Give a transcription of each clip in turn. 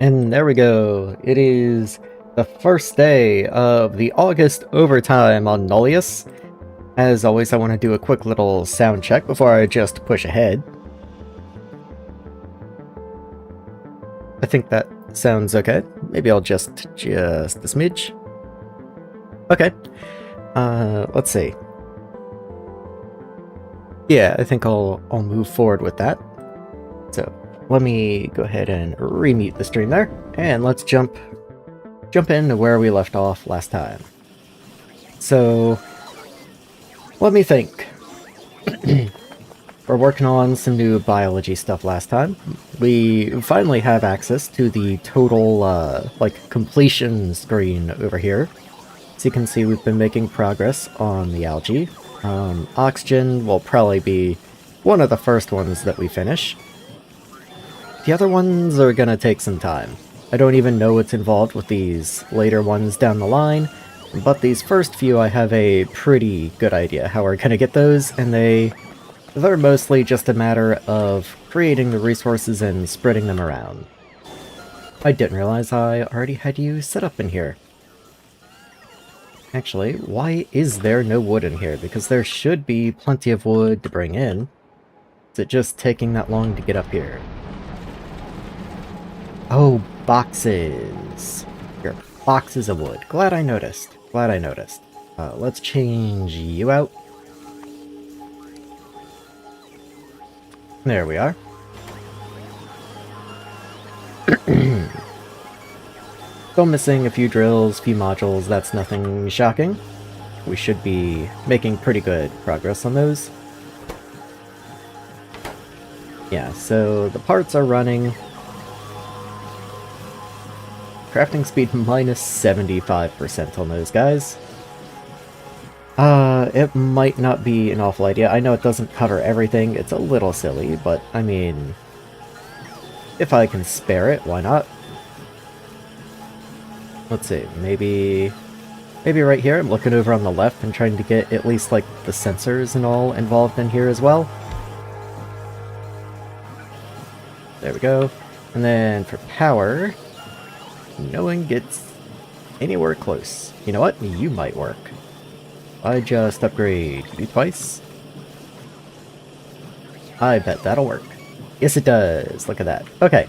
And there we go. It is the first day of the August overtime on Nullius. As always, I want to do a quick little sound check before I just push ahead. I think that sounds okay. Maybe I'll just a smidge. Okay. Let's see. Yeah, I think I'll move forward with that. So let me go ahead and remute the stream there, and let's jump into where we left off last time. So let me think. We're working on some new biology stuff last time. We finally have access to the total, completion screen over here. As you can see, we've been making progress on the algae. Oxygen will probably be one of the first ones that we finish. The other ones are gonna take some time. I don't even know what's involved with these later ones down the line, but these first few I have a pretty good idea how we're gonna get those, and they're mostly just a matter of creating the resources and spreading them around. I didn't realize I already had you set up in here. Actually, why is there no wood in here? Because there should be plenty of wood to bring in. Is it just taking that long to get up here? Oh, boxes. Here, boxes of wood. Glad I noticed. Let's change you out. There we are. Still missing a few drills, few modules, that's nothing shocking. We should be making pretty good progress on those. Yeah, so the parts are running. Crafting speed minus 75% on those guys. It might not be an awful idea. I know it doesn't cover everything, it's a little silly, but I mean, if I can spare it, why not? Let's see, maybe right here. I'm looking over on the left and trying to get at least like the sensors and all involved in here as well. There we go. And then for power, no one gets anywhere close. You know what? You might work. I just upgrade you twice. I bet that'll work. Yes, it does. Look at that. Okay.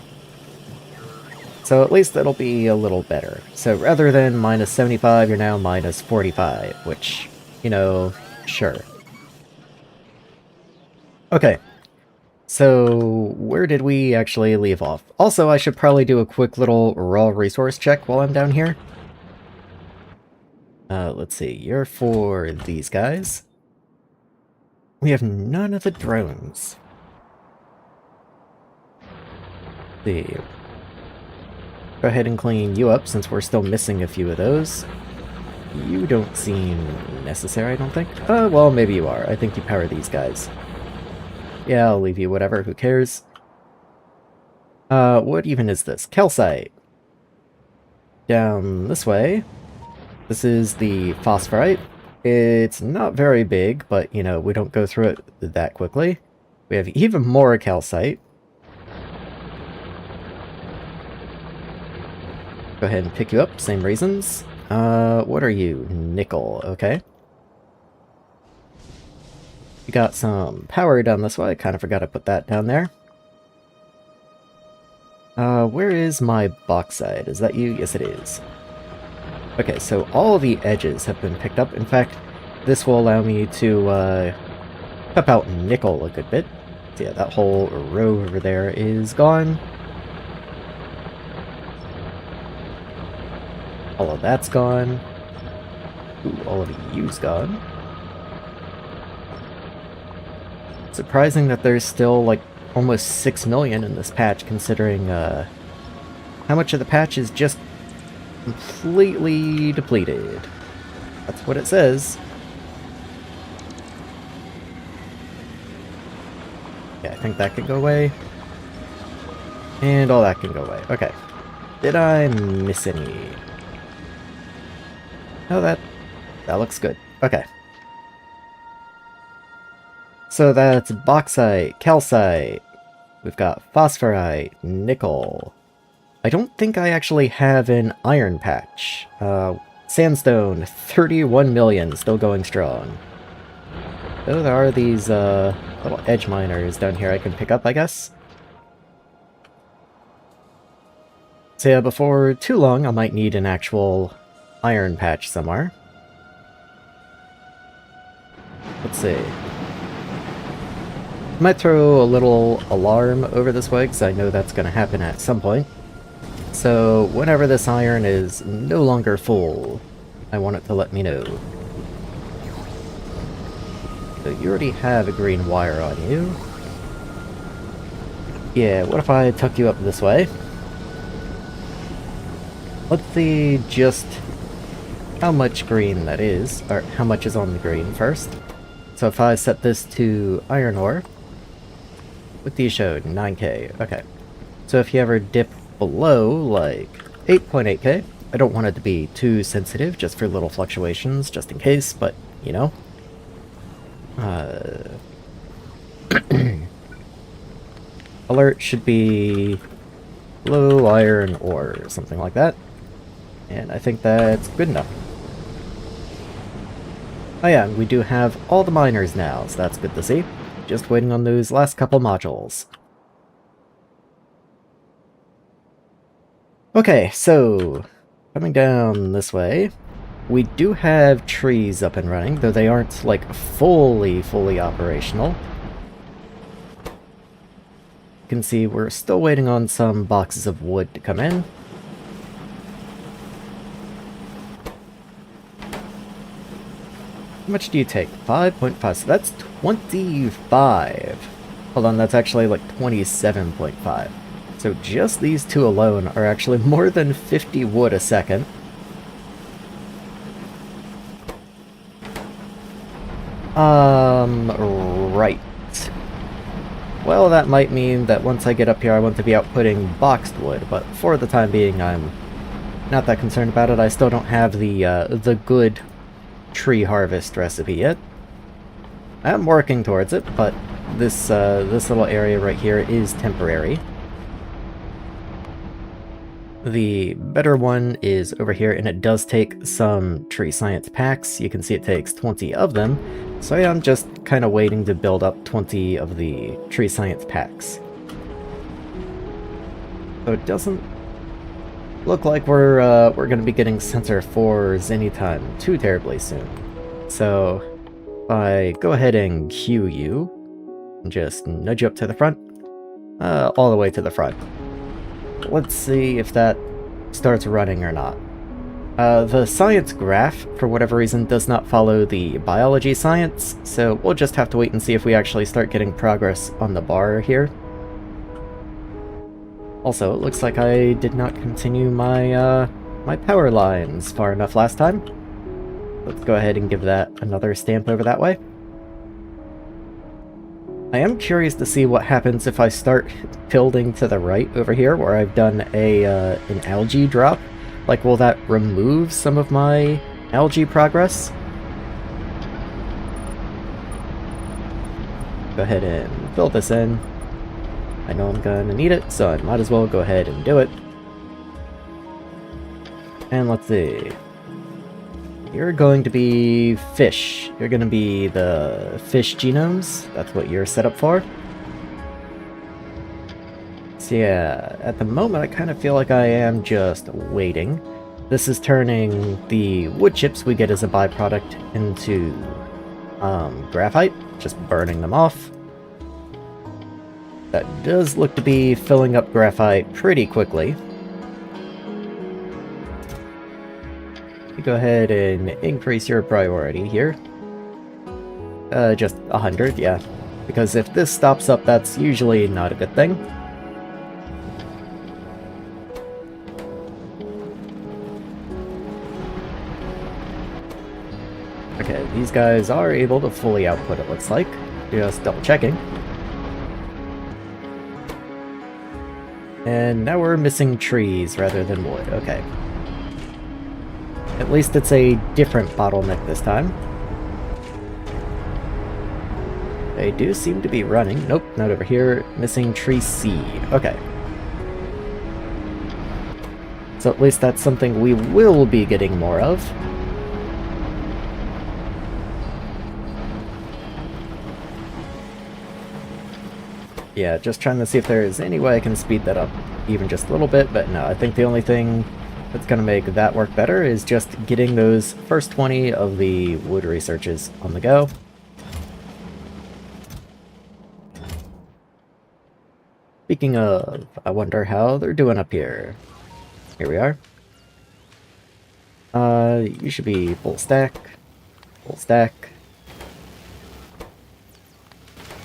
So at least it'll be a little better. So rather than minus 75, you're now minus 45, which, you know, sure. Okay. So where did we actually leave off? Also, I should probably do a quick little raw resource check while I'm down here. Let's see, you're for these guys. We have none of the drones. Let's see. Go ahead and clean you up since we're still missing a few of those. You don't seem necessary, I don't think. Well, maybe you are. I think you power these guys. Yeah, I'll leave you whatever, who cares. What even is this? Calcite. Down this way. This is the phosphorite. It's not very big, but, you know, we don't go through it that quickly. We have even more calcite. Go ahead and pick you up, same reasons. What are you? Nickel, okay. You got some power down this way, I kind of forgot to put that down there. Where is my bauxite? Is that you? Yes, it is. Okay, so all the edges have been picked up. In fact, this will allow me to, cut out nickel a good bit. So yeah, that whole row over there is gone. All of that's gone. Ooh, all of you's gone. Surprising that there's still, like, almost 6 million in this patch, considering, how much of the patch is just completely depleted. That's what it says. Yeah, I think that can go away. And all that can go away. Okay. Did I miss any? Oh, that looks good. Okay. So that's bauxite, calcite, we've got phosphorite, nickel. I don't think I actually have an iron patch. Sandstone, 31 million, still going strong. Though there are these little edge miners down here I can pick up, I guess. So yeah, before too long I might need an actual iron patch somewhere. Let's see. I might throw a little alarm over this way, because I know that's going to happen at some point. So whenever this iron is no longer full, I want it to let me know. So you already have a green wire on you. Yeah, what if I tuck you up this way? Let's see just how much green that is, or how much is on the green first. So if I set this to iron ore, what these showed? 9k, okay. So if you ever dip below, like 8.8k, I don't want it to be too sensitive, just for little fluctuations, just in case, but, you know. Alert should be low iron ore, or something like that. And I think that's good enough. Oh yeah, we do have all the miners now, so that's good to see. Just waiting on those last couple modules. Okay, so coming down this way, we do have trees up and running, though they aren't, like, fully operational. You can see we're still waiting on some boxes of wood to come in. How much do you take? 5.5, so that's 25. Hold on, that's actually like 27.5. So just these two alone are actually more than 50 wood a second. Right. Well, that might mean that once I get up here I want to be outputting boxed wood, but for the time being I'm not that concerned about it. I still don't have the good tree harvest recipe yet. I am working towards it, but this little area right here is temporary. The better one is over here, and it does take some tree science packs. You can see it takes 20 of them, so yeah, I'm just kind of waiting to build up 20 of the tree science packs. So it doesn't look like we're going to be getting sensor 4s anytime too terribly soon. So if I go ahead and queue you, and just nudge you up to the front, all the way to the front. Let's see if that starts running or not. The science graph, for whatever reason, does not follow the biology science, so we'll just have to wait and see if we actually start getting progress on the bar here. Also, it looks like I did not continue my, my power lines far enough last time. Let's go ahead and give that another stamp over that way. I am curious to see what happens if I start building to the right over here, where I've done an algae drop. Like, will that remove some of my algae progress? Go ahead and fill this in. I know I'm gonna need it, so I might as well go ahead and do it. And let's see. You're going to be fish. You're going to be the fish genomes. That's what you're set up for. So yeah, at the moment I kind of feel like I am just waiting. This is turning the wood chips we get as a byproduct into graphite, just burning them off. That does look to be filling up graphite pretty quickly. Go ahead and increase your priority here. Just 100, yeah. Because if this stops up, that's usually not a good thing. Okay, these guys are able to fully output, it looks like. Just double checking. And now we're missing trees rather than wood, okay. At least it's a different bottleneck this time. They do seem to be running. Nope, not over here. Missing tree seed. Okay. So at least that's something we will be getting more of. Yeah, just trying to see if there is any way I can speed that up even just a little bit, but no, I think the only thing that's going to make that work better is just getting those first 20 of the wood researches on the go. Speaking of, I wonder how they're doing up here. Here we are. You should be full stack,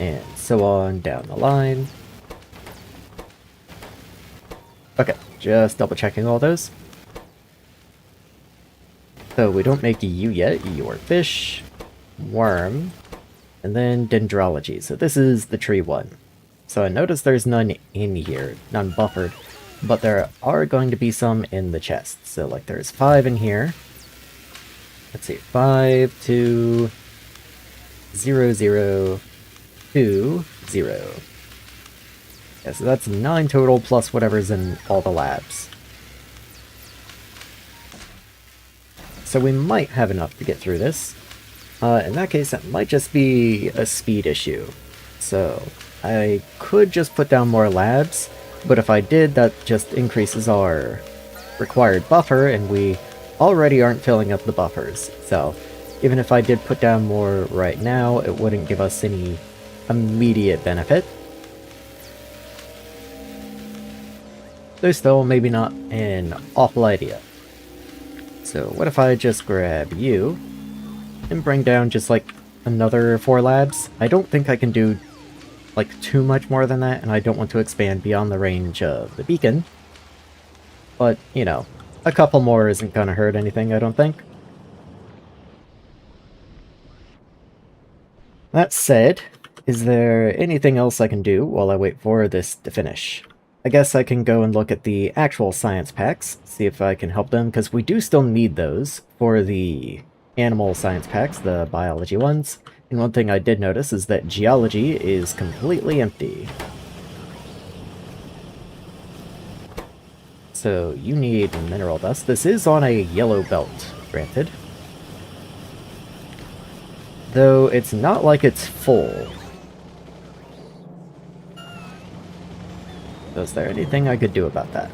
and so on down the line. Okay, just double checking all those. So we don't make you yet. You are fish, worm, and then dendrology. So this is the tree one. So I notice there's none in here, none buffered, but there are going to be some in the chest. So like there's 5 in here. Let's see, 5, 2, 0, 0, 2, 0. Yeah, so that's 9 total plus whatever's in all the labs. So we might have enough to get through this. In that case, that might just be a speed issue. So I could just put down more labs, but if I did, that just increases our required buffer, and we already aren't filling up the buffers. So even if I did put down more right now, it wouldn't give us any immediate benefit. Though still, maybe not an awful idea. So what if I just grab you and bring down just like another 4 labs? I don't think I can do like too much more than that, and I don't want to expand beyond the range of the beacon. But, you know, a couple more isn't gonna hurt anything, I don't think. That said, is there anything else I can do while I wait for this to finish? I guess I can go and look at the actual science packs, see if I can help them, because we do still need those for the animal science packs, the biology ones. And one thing I did notice is that geology is completely empty. So you need mineral dust. This is on a yellow belt, granted. Though it's not like it's full. So is there anything I could do about that?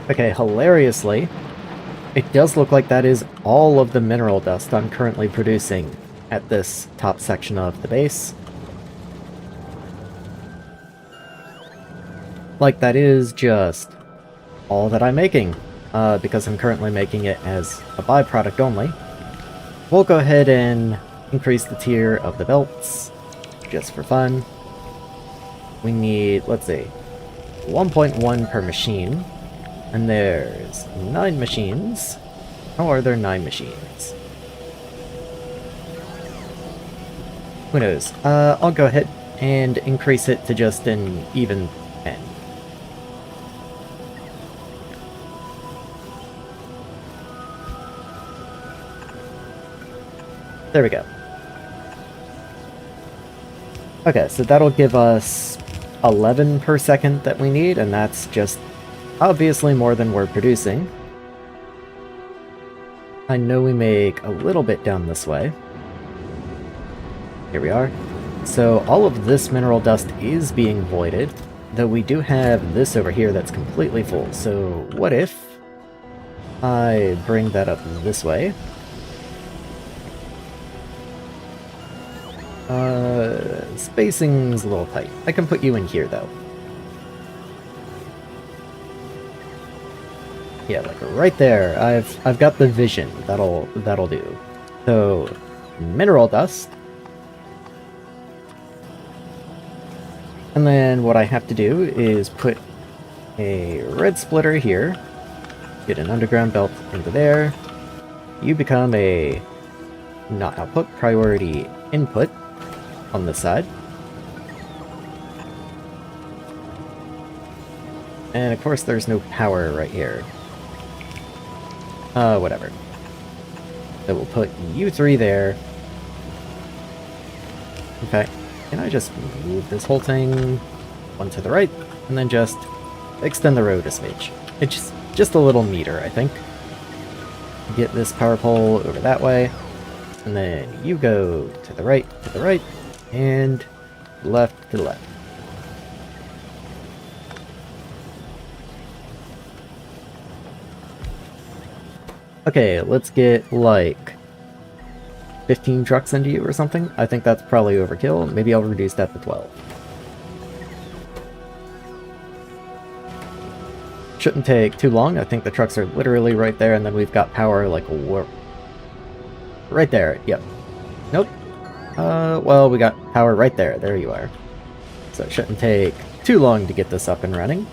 Okay, hilariously, it does look like that is all of the mineral dust I'm currently producing at this top section of the base. Like, that is just all that I'm making, because I'm currently making it as a byproduct only. We'll go ahead and increase the tier of the belts, just for fun. We need, let's see, 1.1 per machine. And there's 9 machines. How are there 9 machines? Who knows? I'll go ahead and increase it to just an even 10. There we go. Okay, so that'll give us 11 per second that we need, and that's just obviously more than we're producing. I know we make a little bit down this way. Here we are. So all of this mineral dust is being voided, though we do have this over here that's completely full. So what if I bring that up this way? Spacing's a little tight. I can put you in here though. Yeah, like right there. I've got the vision. That'll do. So, mineral dust. And then what I have to do is put a red splitter here. Get an underground belt into there. You become a not output, priority input on this side. And of course there's no power right here. Whatever. So we'll put you 3 there. In fact, can I just move this whole thing one to the right, and then just extend the road a smidge. It's just a little meter, I think. Get this power pole over that way, and then you go to the right, and left to the left. Okay, let's get like 15 trucks into you or something. I think that's probably overkill. Maybe I'll reduce that to 12. Shouldn't take too long. I think the trucks are literally right there, and then we've got power like right there. Yep. Nope. Well, we got power right there. There you are. So it shouldn't take too long to get this up and running.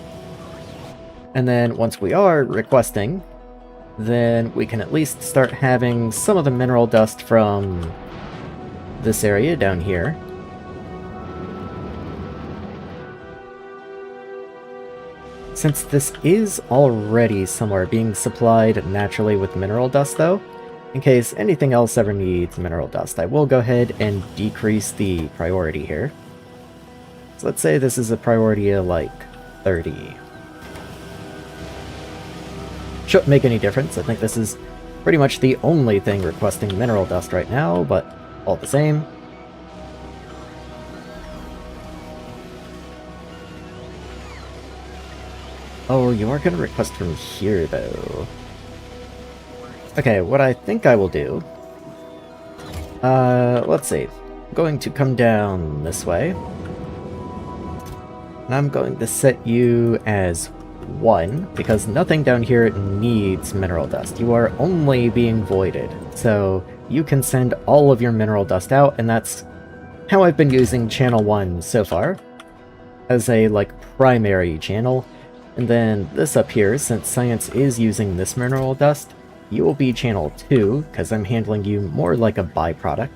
And then once we are requesting, then we can at least start having some of the mineral dust from this area down here. Since this is already somewhere being supplied naturally with mineral dust though, in case anything else ever needs mineral dust, I will go ahead and decrease the priority here. So let's say this is a priority of like 30. Shouldn't make any difference. I think this is pretty much the only thing requesting mineral dust right now, but all the same. Oh, you are going to request from here, though. Okay, what I think I will do... let's see. I'm going to come down this way. And I'm going to set you as 1, because nothing down here needs mineral dust. You are only being voided, so you can send all of your mineral dust out, and that's how I've been using channel 1 so far, as a, like, primary channel. And then this up here, since science is using this mineral dust, you will be channel 2, because I'm handling you more like a byproduct.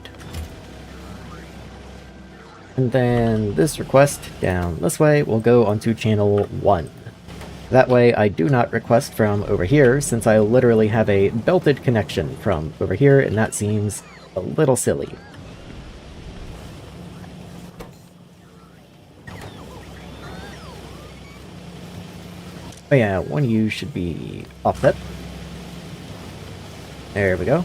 And then this request down this way will go onto channel 1. That way I do not request from over here, since I literally have a belted connection from over here, and that seems a little silly. Oh yeah, one of you should be offset. There we go.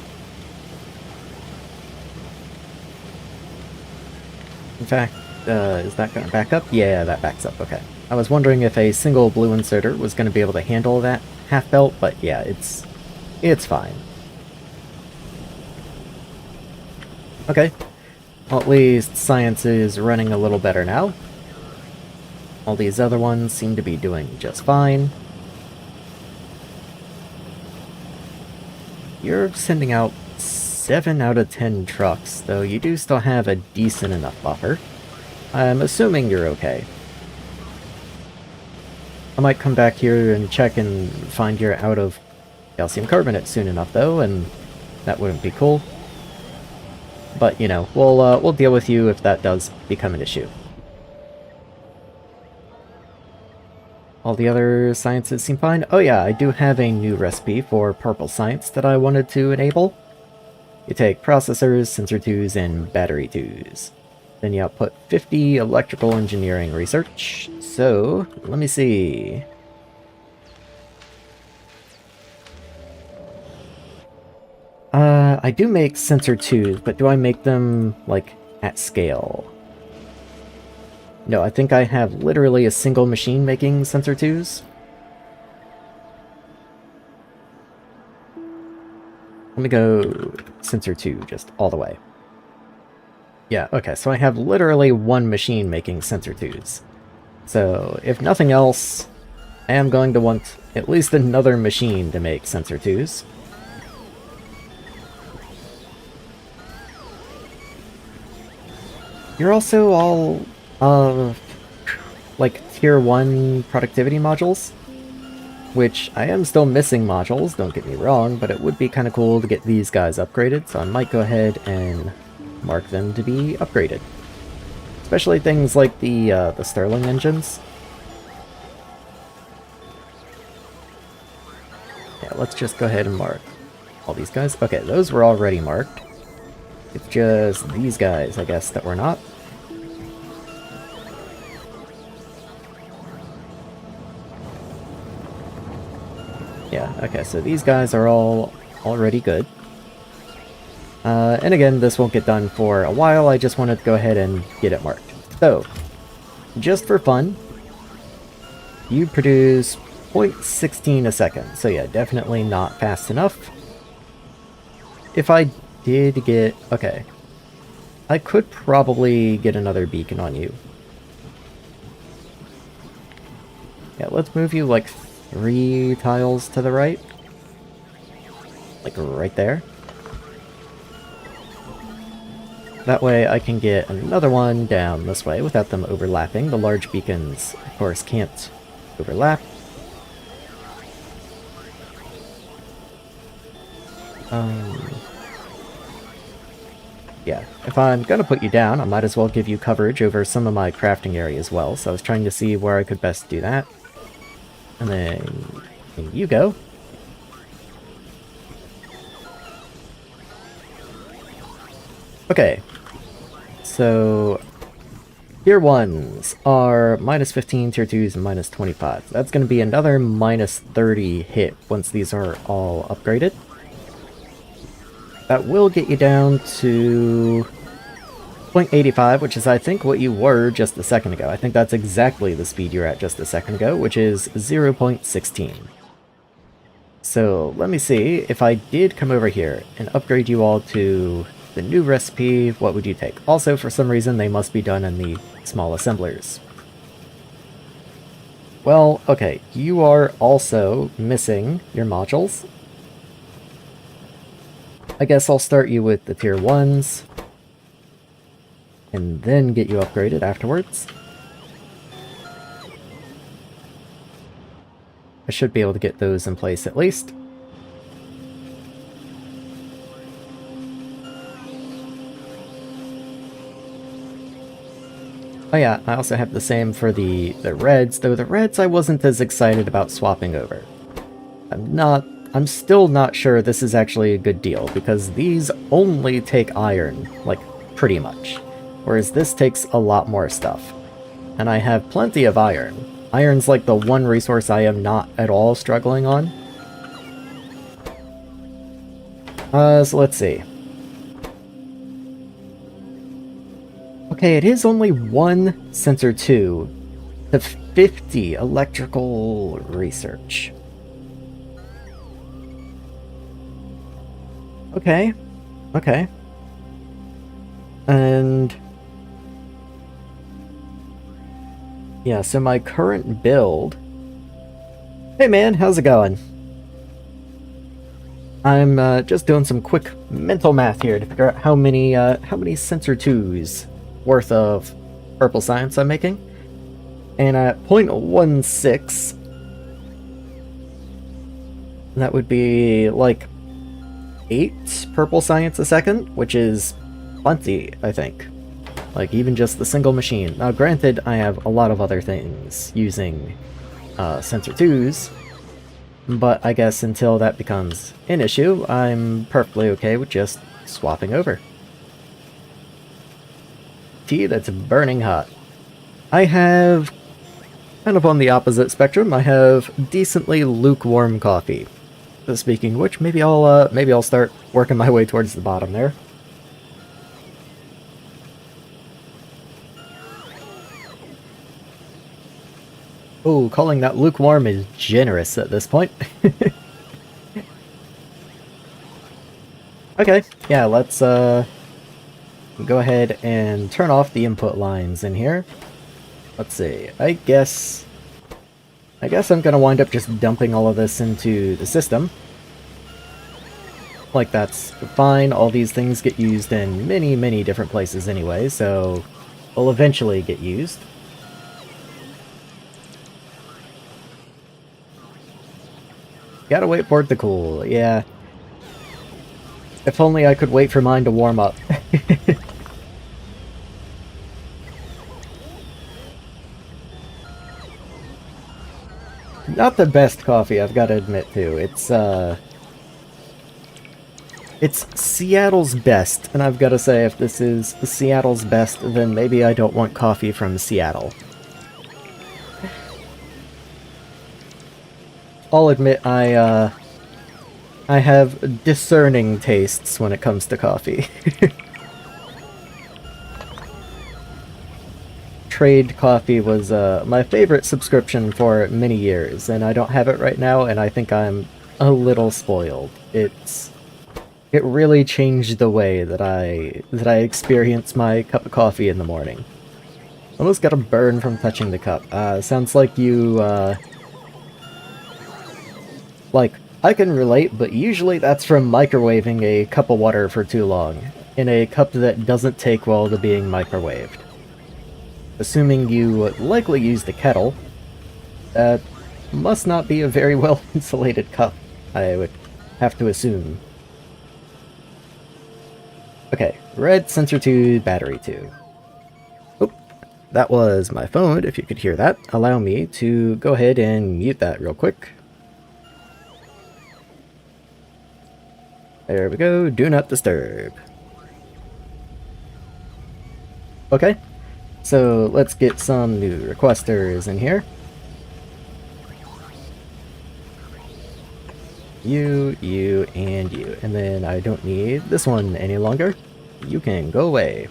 In fact, is that going to back up? Yeah, that backs up, okay. I was wondering if a single blue inserter was going to be able to handle that half belt, but yeah, it's fine. Okay. Well, at least science is running a little better now. All these other ones seem to be doing just fine. You're sending out 7 out of 10 trucks, though you do still have a decent enough buffer. I'm assuming you're okay. I might come back here and check and find you're out of calcium carbonate soon enough, though, and that wouldn't be cool. But, you know, we'll deal with you if that does become an issue. All the other sciences seem fine. Oh yeah, I do have a new recipe for purple science that I wanted to enable. You take processors, sensor 2s, and battery 2s. Then you output 50 electrical engineering research. So, let me see. I do make sensor 2s, but do I make them, like, at scale? No, I think I have literally a single machine making sensor 2s. Let me go sensor 2 just all the way. Yeah, okay, so I have literally one machine making sensor 2s. So, if nothing else, I am going to want at least another machine to make sensor 2s. You're also all, like, tier 1 productivity modules, which I am still missing modules, don't get me wrong, but it would be kind of cool to get these guys upgraded, so I might go ahead and mark them to be upgraded. Especially things like the Stirling engines. Yeah, let's just go ahead and mark all these guys. Okay, those were already marked. It's just these guys, I guess, that were not. Okay, so these guys are all already good. And again, this won't get done for a while, I just wanted to go ahead and get it marked. So, just for fun, you produce 0.16 a second, so yeah, definitely not fast enough. If I did get... okay. I could probably get another beacon on you. Yeah, let's move you like 3 tiles to the right. Like right there. That way I can get another one down this way without them overlapping. The large beacons, of course, can't overlap. Yeah, if I'm gonna put you down, I might as well give you coverage over some of my crafting area as well, so I was trying to see where I could best do that. And then in you go. Okay, so tier 1s are minus 15, tier 2s minus 25. That's going to be another minus 30 hit once these are all upgraded. That will get you down to 0.85, which is I think what you were just a second ago. I think that's exactly the speed you were at just a second ago, which is 0.16. So let me see, if I did come over here and upgrade you all to the new recipe, what would you take? Also, for some reason, they must be done in the small assemblers. Well, okay, you are also missing your modules. I guess I'll start you with the tier 1s, and then get you upgraded afterwards. I should be able to get those in place at least. Oh yeah, I also have the same for the reds, though the reds I wasn't as excited about swapping over. I'm still not sure this is actually a good deal, because these only take iron, like, pretty much. Whereas this takes a lot more stuff. And I have plenty of iron. Iron's like the one resource I am not at all struggling on. So let's see. Okay, it is only 1 sensor 2 to 50 electrical research. Okay. Okay. And... yeah, so my current build... hey man, how's it going? I'm just doing some quick mental math here to figure out how many sensor 2s worth of purple science I'm making. And at 0.16, that would be like 8 purple science a second, which is plenty, I think. Like, even just the single machine. Now, granted, I have a lot of other things using sensor 2s, but I guess until that becomes an issue, I'm perfectly okay with just swapping over. Tea that's burning hot. I have, kind of on the opposite spectrum, I have decently lukewarm coffee. Speaking of which, maybe I'll start working my way towards the bottom there. Oh, calling that lukewarm is generous at this point. Okay, yeah, let's go ahead and turn off the input lines in here. Let's see, I guess I'm gonna wind up just dumping all of this into the system. Like, that's fine, all these things get used in many, many different places anyway, so they'll eventually get used. Gotta wait for it to cool, yeah. If only I could wait for mine to warm up. Not the best coffee, I've got to admit, too. It's Seattle's best, and I've got to say, if this is Seattle's best, then maybe I don't want coffee from Seattle. I'll admit, I I have discerning tastes when it comes to coffee. Trade coffee was my favorite subscription for many years, and I don't have it right now, and I think I'm a little spoiled. It really changed the way that I experience my cup of coffee in the morning. Almost got a burn from touching the cup. Sounds like you like, I can relate, but usually that's from microwaving a cup of water for too long, in a cup that doesn't take well to being microwaved. Assuming you likely used a kettle, that must not be a very well insulated cup, I would have to assume. Okay, red sensor tube, battery tube. Oh, that was my phone, if you could hear that. Allow me to go ahead and mute that real quick. There we go, do not disturb. Okay, so let's get some new requesters in here. You, and you. And then I don't need this one any longer. You can go away.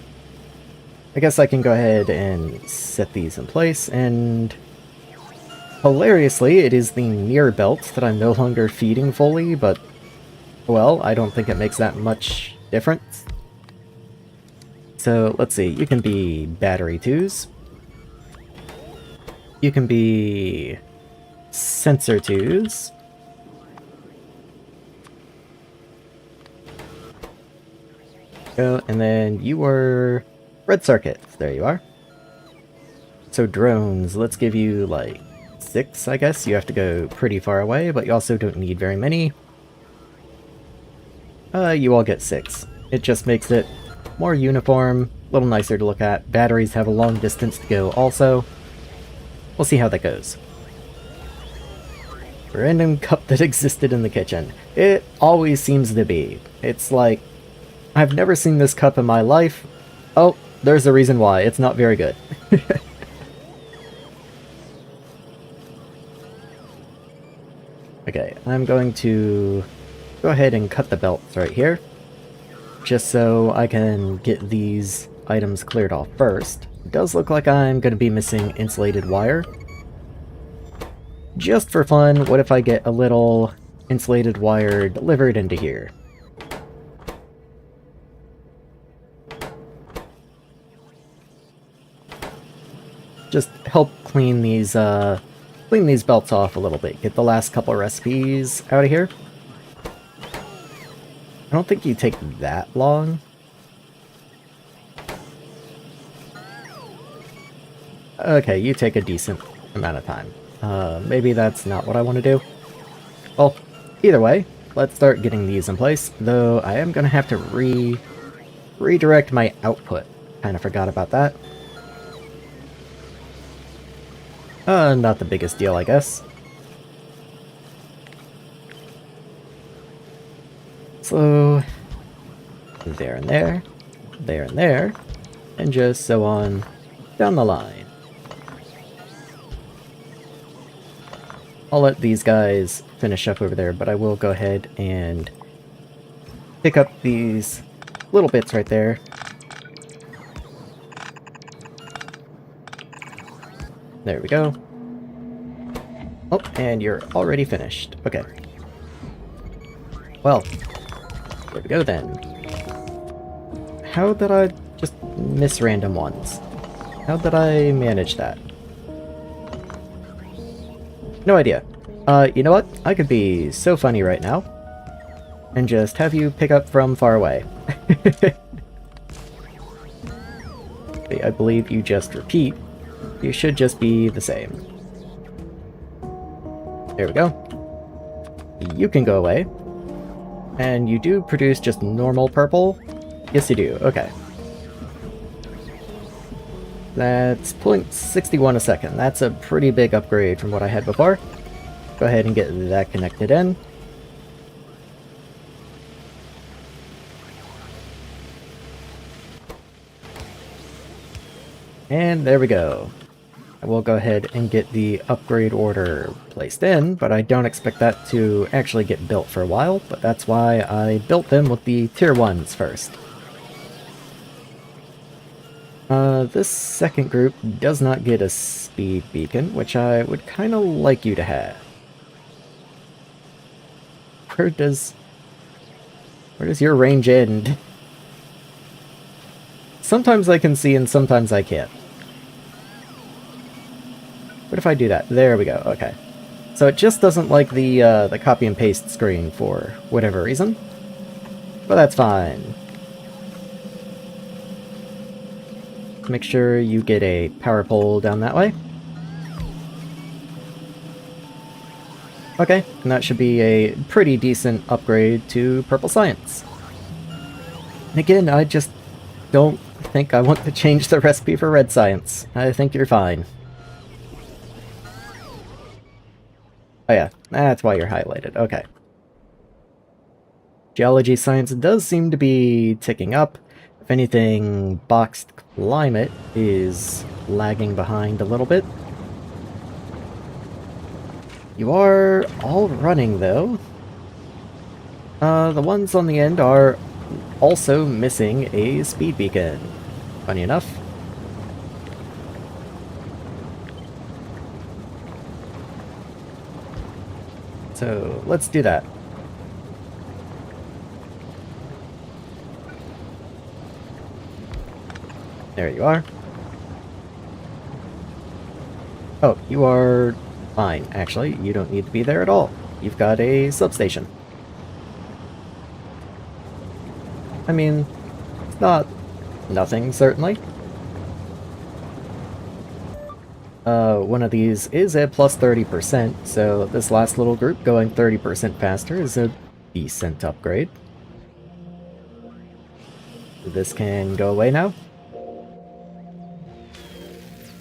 I guess I can go ahead and set these in place, and hilariously, it is the near belt that I'm no longer feeding fully, but well, I don't think it makes that much difference. So, let's see, you can be battery 2s. You can be sensor 2s. Go, and then you were red circuits. There you are. So drones, let's give you like 6, I guess. You have to go pretty far away, but you also don't need very many. You all get 6. It just makes it more uniform, a little nicer to look at. Batteries have a long distance to go also. We'll see how that goes. Random cup that existed in the kitchen. It always seems to be. It's like, I've never seen this cup in my life. Oh, there's a reason why. It's not very good. Okay, I'm going to go ahead and cut the belts right here, just so I can get these items cleared off first. It does look like I'm going to be missing insulated wire. Just for fun, what if I get a little insulated wire delivered into here? Just help clean these belts off a little bit. Get the last couple recipes out of here. I don't think you take that long. Okay, you take a decent amount of time. Maybe that's not what I want to do. Well, either way, let's start getting these in place, though I am going to have to redirect my output. Kind of forgot about that. Not the biggest deal, I guess. So, there and there, there and there, and just so on down the line. I'll let these guys finish up over there, but I will go ahead and pick up these little bits right there. There we go. Oh, and you're already finished. Okay. Well, there we go then. How did I just miss random ones? How did I manage that? No idea. You know what? I could be so funny right now and just have you pick up from far away. I believe you just repeat. You should just be the same. There we go. You can go away. And you do produce just normal purple? Yes, you do. Okay. That's 0.61 a second. That's a pretty big upgrade from what I had before. Go ahead and get that connected in. And there we go. I will go ahead and get the upgrade order placed in, but I don't expect that to actually get built for a while, but that's why I built them with the tier 1s first. This second group does not get a speed beacon, which I would kind of like you to have. Where does your range end? Sometimes I can see and sometimes I can't. What if I do that? There we go, okay. So it just doesn't like the copy and paste screen for whatever reason. But that's fine. Make sure you get a power pole down that way. Okay, and that should be a pretty decent upgrade to Purple Science. And again, I just don't think I want to change the recipe for Red Science. I think you're fine. Oh yeah, that's why you're highlighted. Okay. Geology Science does seem to be ticking up. If anything, Boxed Climate is lagging behind a little bit. You are all running, though. The ones on the end are also missing a speed beacon. Funny enough. So, let's do that. There you are. Oh, you are fine, actually. You don't need to be there at all. You've got a substation. I mean, it's not nothing, certainly. One of these is at plus 30%, so this last little group going 30% faster is a decent upgrade. This can go away now.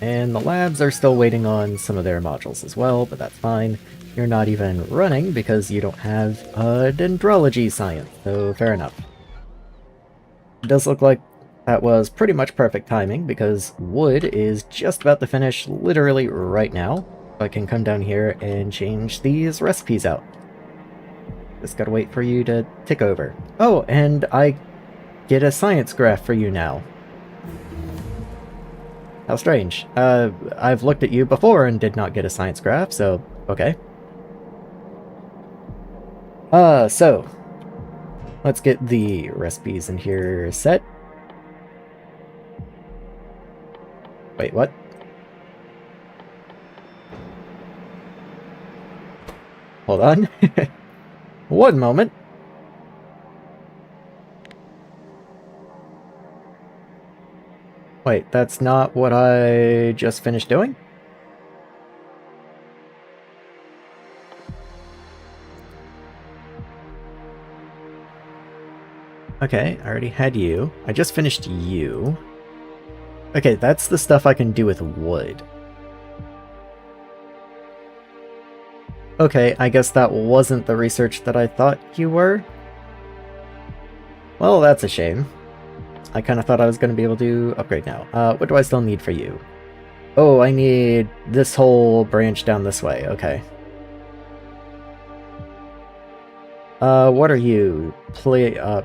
And the labs are still waiting on some of their modules as well, but that's fine. You're not even running because you don't have dendrology science, so fair enough. It does look like that was pretty much perfect timing because wood is just about to finish literally right now. I can come down here and change these recipes out. Just gotta wait for you to tick over. Oh, and I get a science graph for you now. How strange. I've looked at you before and did not get a science graph, so okay. So let's get the recipes in here set. Wait, what? Hold on. One moment. Wait, that's not what I just finished doing? Okay, I already had you. I just finished you. Okay, that's the stuff I can do with wood. Okay, I guess that wasn't the research that I thought you were. Well, that's a shame. I kind of thought I was going to be able to upgrade now. What do I still need for you? Oh, I need this whole branch down this way. Okay. What are you?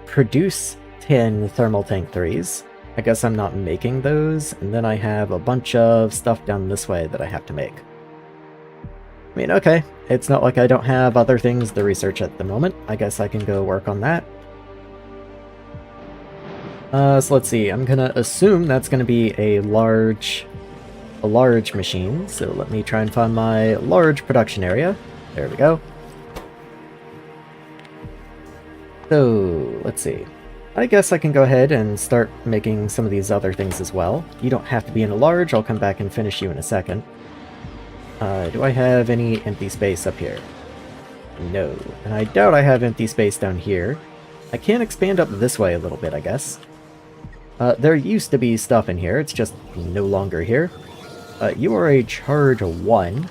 Produce 10 thermal tank 3s. I guess I'm not making those, and then I have a bunch of stuff down this way that I have to make. I mean, okay, it's not like I don't have other things to research at the moment. I guess I can go work on that. So let's see, I'm gonna assume that's gonna be a large machine, so let me try and find my large production area. There we go. So, let's see. I guess I can go ahead and start making some of these other things as well. You don't have to be in a large, I'll come back and finish you in a second. Do I have any empty space up here? No. And I doubt I have empty space down here. I can expand up this way a little bit, I guess. There used to be stuff in here, it's just no longer here. You are a charge 1.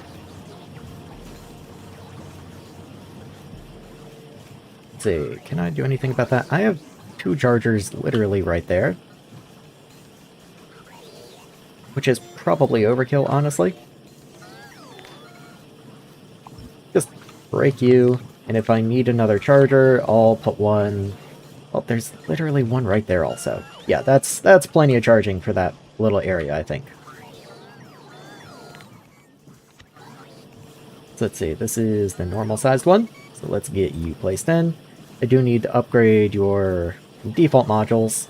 Let's see, can I do anything about that? I have 2 chargers literally right there. which is probably overkill, honestly. Just break you, and if I need another charger, I'll put one... Well, there's literally one right there also. Yeah, that's plenty of charging for that little area, I think. So let's see, this is the normal-sized one, so let's get you placed in. I do need to upgrade your default modules,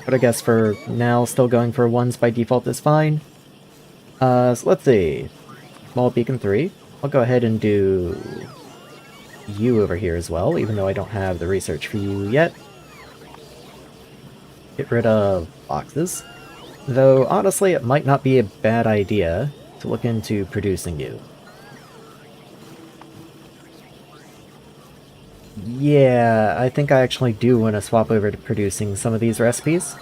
but I guess for now, still going for ones by default is fine. So let's see. Small beacon 3. I'll go ahead and do you over here as well, even though I don't have the research for you yet. Get rid of boxes. Though, honestly, it might not be a bad idea to look into producing you. Yeah, I think I actually do want to swap over to producing some of these recipes.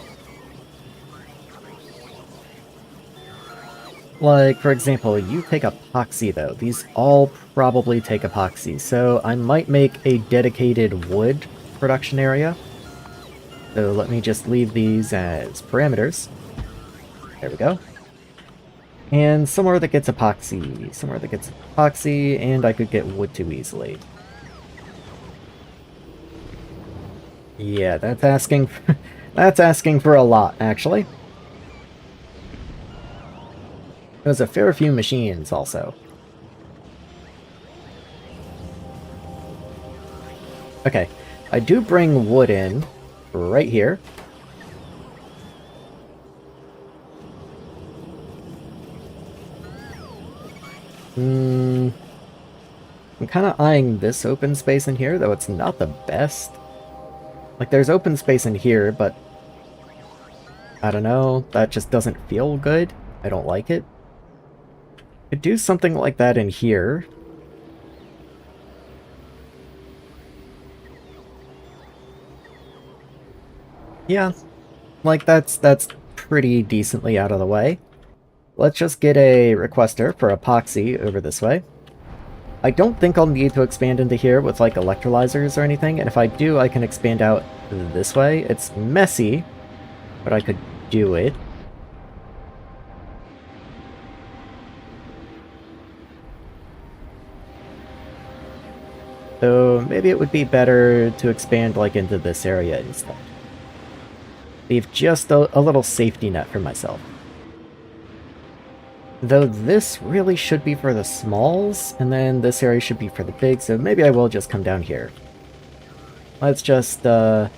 Like, for example, you take epoxy, though. These all probably take epoxy, so I might make a dedicated wood production area. So let me just leave these as parameters. There we go. And somewhere that gets epoxy, somewhere that gets epoxy, and I could get wood too easily. Yeah, that's asking for, that's asking for a lot, actually. There's a fair few machines, also. Okay, I do bring wood in right here. I'm kind of eyeing this open space in here, though it's not the best. Like, there's open space in here, but I don't know, that just doesn't feel good. I don't like it. Could do something like that in here. Yeah, like that's pretty decently out of the way. Let's just get a requester for epoxy over this way. I don't think I'll need to expand into here with like electrolyzers or anything, and if I do, I can expand out this way. It's messy, but I could do it. So maybe it would be better to expand like into this area instead. Leave just a little safety net for myself. Though this really should be for the smalls, and then this area should be for the big, so maybe I will just come down here. Let's just come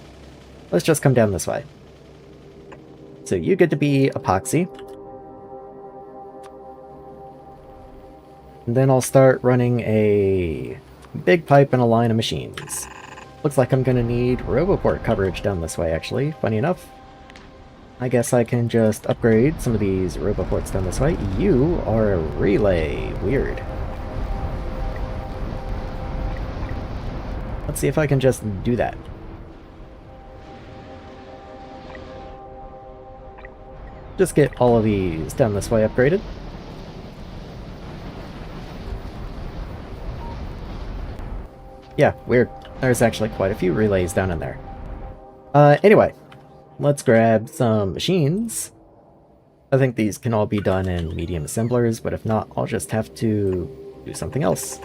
down this way. So you get to be epoxy. And then I'll start running a big pipe and a line of machines. Looks like I'm gonna need Roboport coverage down this way, actually, funny enough. I guess I can just upgrade some of these Roboports down this way. You are a relay. Weird. Let's see if I can just do that. Just get all of these down this way upgraded. Yeah, weird. There's actually quite a few relays down in there. Anyway. Let's grab some machines. I think these can all be done in medium assemblers, but if not, I'll just have to do something else.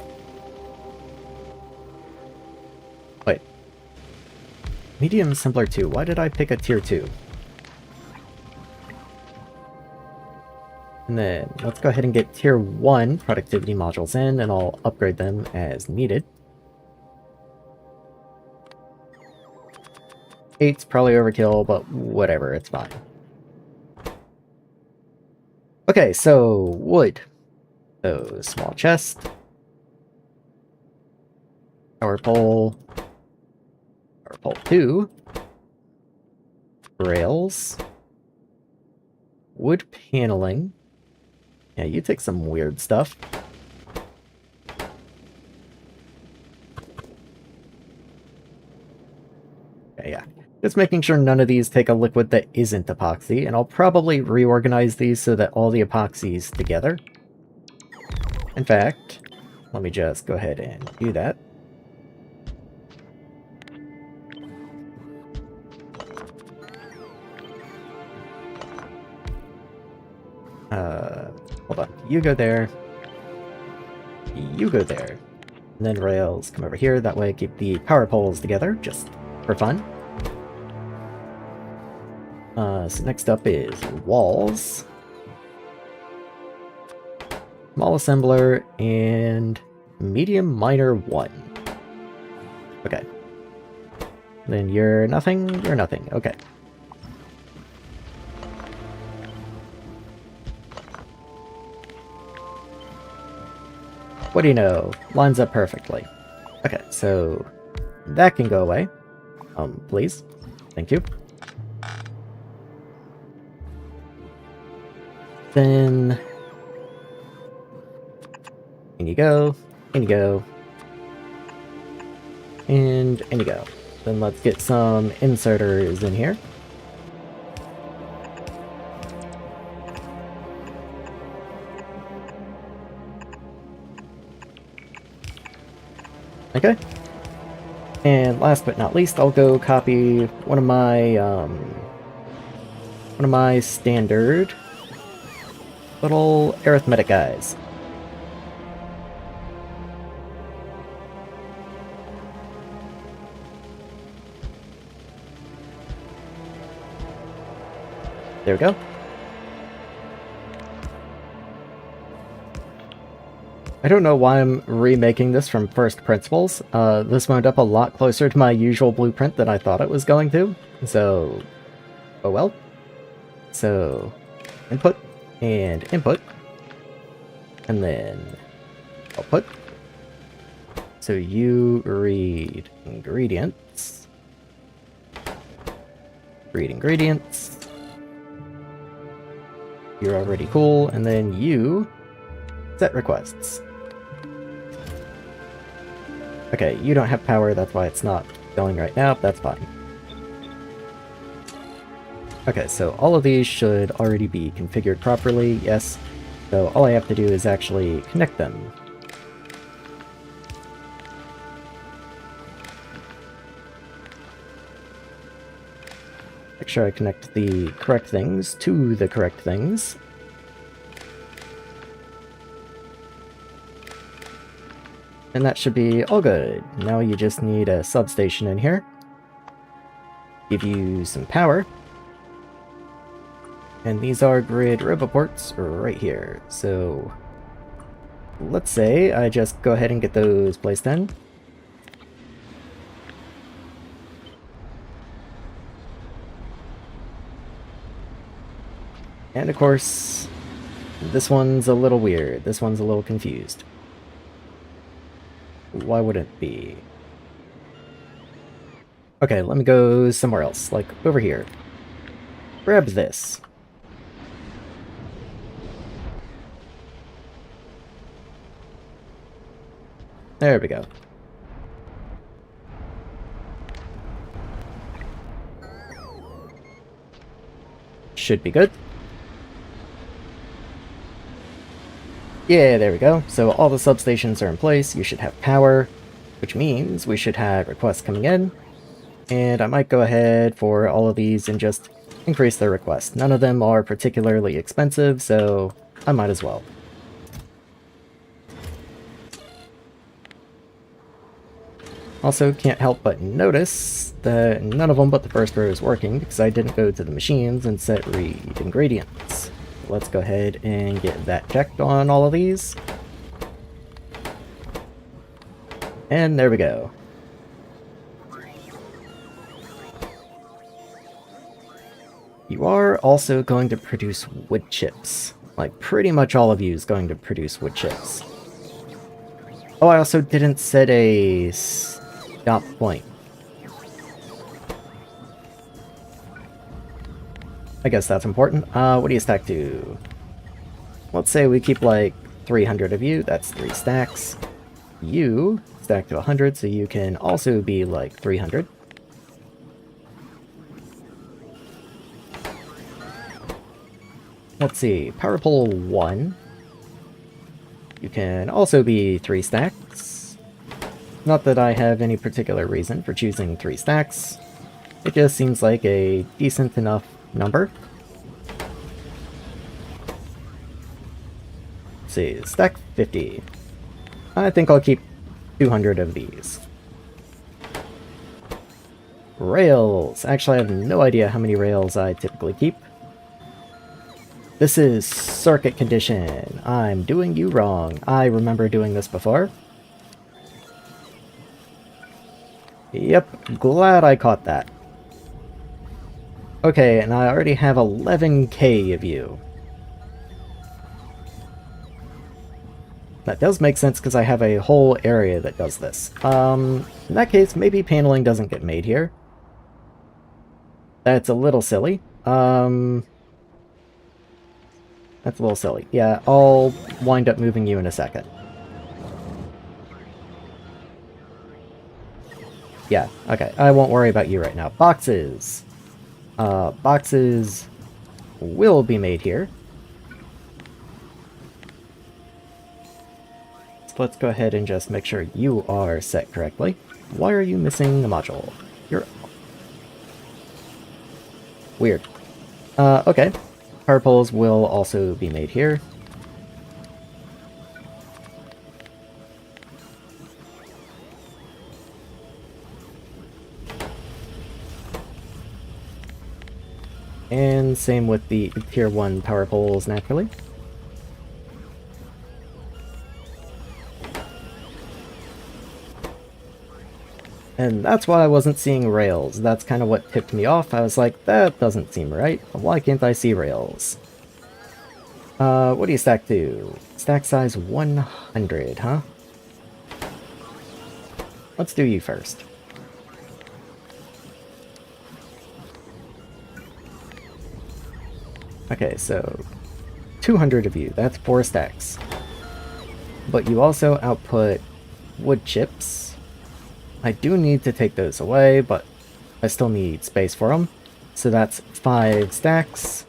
Wait. Medium assembler 2. Why did I pick a tier 2? And then let's go ahead and get tier 1 productivity modules in, and I'll upgrade them as needed. 8's probably overkill, but whatever, it's fine. Okay, so wood. So small chest. Power pole. Power pole 2. Rails. Wood paneling. Yeah, you take some weird stuff. Okay, yeah. Just making sure none of these take a liquid that isn't epoxy, and I'll probably reorganize these so that all the epoxy's together. In fact, let me just go ahead and do that. Hold on. You go there. You go there. And then rails come over here. That way keep the power poles together, just for fun. So next up is walls. Small assembler and medium miner 1. Okay. Then you're nothing, you're nothing. Okay. What do you know? Lines up perfectly. Okay, so that can go away. Please. Thank you. Then in you go, in you go, and in you go. Then let's get some inserters in here. Okay. And last but not least, I'll go copy one of my standard little arithmetic guys. There we go. I don't know why I'm remaking this from first principles. This wound up a lot closer to my usual blueprint than I thought it was going to. So, oh well. So, input, and input. And then output. So you read ingredients. Read ingredients. You're already cool, and then you set requests. Okay, you don't have power, that's why it's not going right now, that's fine. Okay, so all of these should already be configured properly, yes. So all I have to do is actually connect them. Make sure I connect the correct things to the correct things. And that should be all good. Now you just need a substation in here. Give you some power. And these are grid roboports right here. So let's say I just go ahead and get those placed in. And of course, this one's a little weird. This one's a little confused. Why would it be? Okay, let me go somewhere else, like over here. Grab this. There we go. Should be good. Yeah, there we go. So all the substations are in place, you should have power, which means we should have requests coming in. And I might go ahead for all of these and just increase their request. None of them are particularly expensive, so I might as well. Also, can't help but notice that none of them but the first row is working because I didn't go to the machines and set read ingredients. Let's go ahead and get that checked on all of these. And there we go. You are also going to produce wood chips. Like, pretty much all of you is going to produce wood chips. Oh, I also didn't set a stop point. I guess that's important. What do you stack to? Let's say we keep like 300 of you, that's 3 stacks. You stack to 100, so you can also be like 300. Let's see, power pole 1. You can also be 3 stacks. Not that I have any particular reason for choosing 3 stacks. It just seems like a decent enough number. Let's see, stack 50. I think I'll keep 200 of these. Rails! Actually, I have no idea how many rails I typically keep. This is circuit condition. I'm doing you wrong. I remember doing this before. Yep, glad I caught that. Okay, and I already have 11k of you. That does make sense because I have a whole area that does this. In that case, maybe paneling doesn't get made here. That's a little silly. That's a little silly. Yeah, I'll wind up moving you in a second. Yeah, okay. I won't worry about you right now. Boxes. Boxes will be made here. So let's go ahead and just make sure you are set correctly. Why are you missing the module? You're... Weird. Okay. Power poles will also be made here. And same with the tier 1 power poles, naturally. And that's why I wasn't seeing rails. That's kind of what tipped me off. I was like, that doesn't seem right. Why can't I see rails? What do you stack to? Stack size 100, huh? Let's do you first. Okay, so 200 of you. That's 4 stacks. But you also output wood chips. I do need to take those away, but I still need space for them. So that's 5 stacks.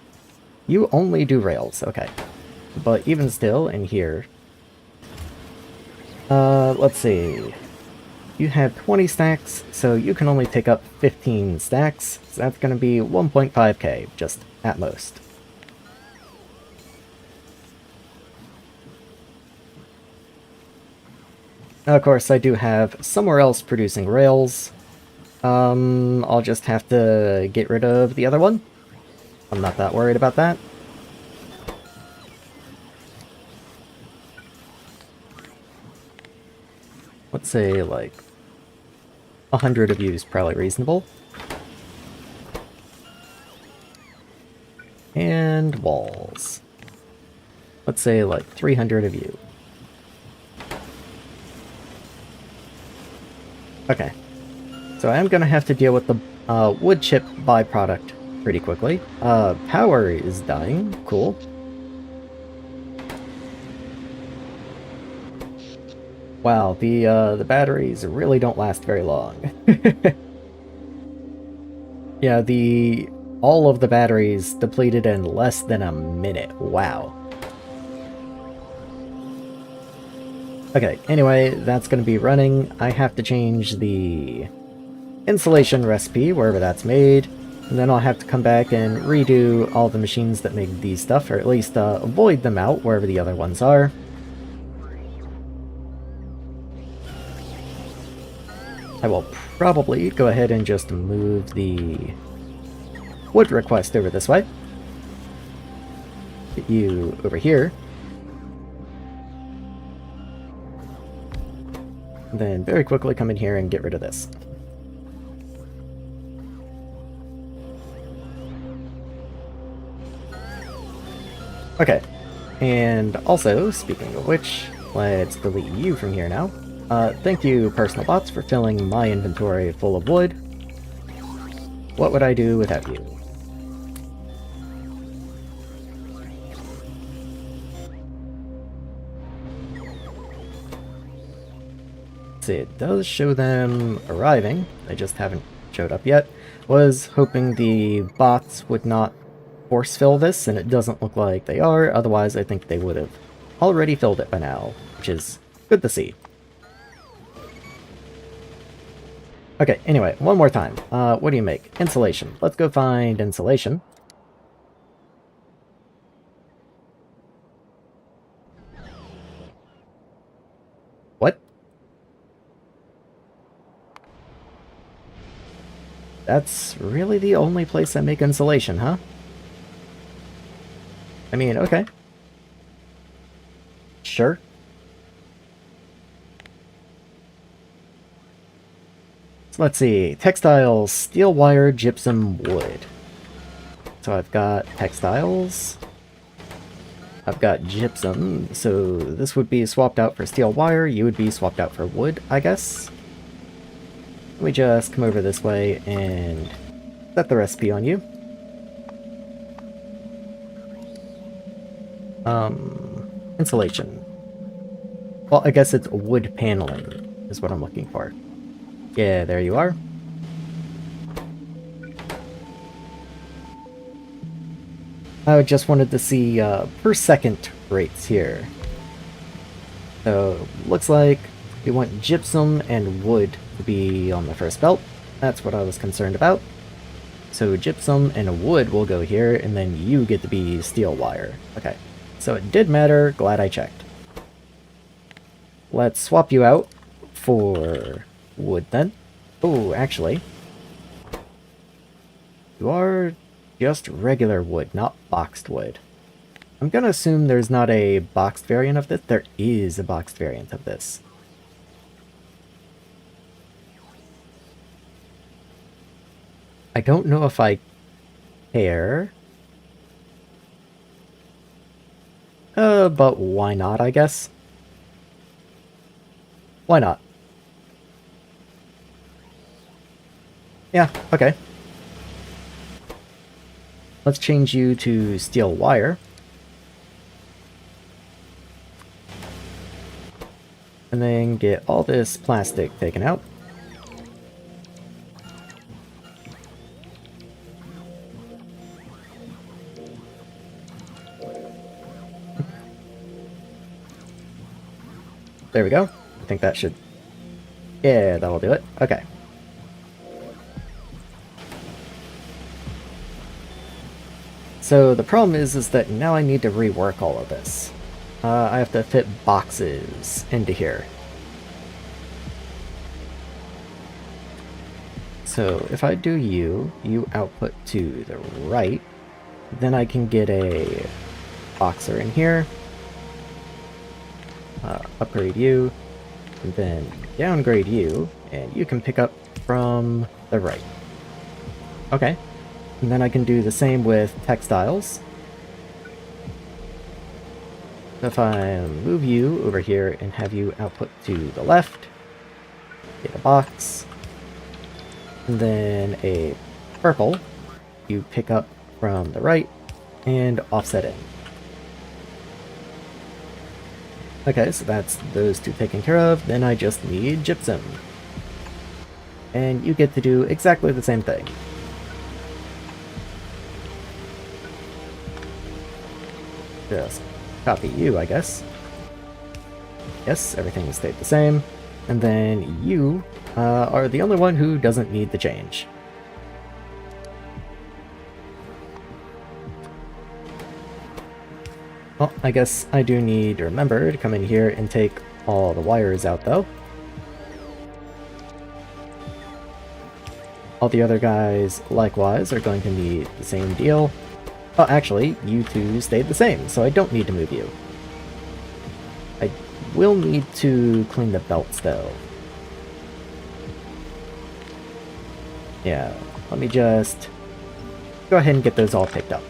You only do rails, okay. But even still, in here... let's see... You have 20 stacks, so you can only take up 15 stacks. So that's going to be 1.5k, just at most. Of course, I do have somewhere else producing rails. I'll just have to get rid of the other one. I'm not that worried about that. Let's say, like, 100 of you is probably reasonable. And walls. Let's say, like, 300 of you. Okay. So I am going to have to deal with the wood chip byproduct pretty quickly. Power is dying. Cool. Wow, the batteries really don't last very long. Yeah, all of the batteries depleted in less than a minute. Wow. Okay, anyway, that's going to be running. I have to change the insulation recipe, wherever that's made, and then I'll have to come back and redo all the machines that make these stuff, or at least void them out wherever the other ones are. I will probably go ahead and just move the wood request over this way. Get you over here. Then very quickly come in here and get rid of this. Okay, and also, speaking of which, let's delete you from here now. Thank you, personal bots, for filling my inventory full of wood. What would I do without you? See, it does show them arriving. They just haven't showed up yet. Was hoping the bots would not force fill this, and it doesn't look like they are. Otherwise, I think they would have already filled it by now, which is good to see. Okay, anyway, one more time. What do you make? Insulation. Let's go find insulation. that's really the only place I make insulation, huh? I mean, okay. Sure. So let's see. Textiles, steel wire, gypsum, wood. So I've got textiles. I've got gypsum, so this would be swapped out for steel wire, you would be swapped out for wood, I guess. Let me just come over this way and set the recipe on you. Insulation. Well, I guess it's wood paneling is what I'm looking for. Yeah, there you are. I just wanted to see per second rates here. So, looks like we want gypsum and wood to be on the first belt. That's what I was concerned about. So gypsum and wood will go here, and then you get to be steel wire. Okay, so it did matter, glad I checked. Let's swap you out for wood then. Oh, actually, you are just regular wood, not boxed wood. I'm gonna assume there's not a boxed variant of this. There is a boxed variant of this. I don't know if I care. But why not, I guess? Why not? Yeah, okay. Let's change you to steel wire. And then get all this plastic taken out. There we go. I think that should... Yeah, that'll do it. Okay. So the problem is that now I need to rework all of this. I have to fit boxes into here. So if I do you output to the right, then I can get a boxer in here. Upgrade you, and then downgrade you, and you can pick up from the right. Okay, and then I can do the same with textiles. If I move you over here and have you output to the left, get a box, and then a purple, you pick up from the right, and offset it. Okay, so that's those two taken care of. Then I just need gypsum. And you get to do exactly the same thing. Just copy you, I guess. Yes, everything stayed the same. And then you are the only one who doesn't need the change. Well, I guess I do need to remember to come in here and take all the wires out, though. All the other guys, likewise, are going to need the same deal. Oh, actually, you two stayed the same, so I don't need to move you. I will need to clean the belts, though. Yeah, let me just go ahead and get those all picked up.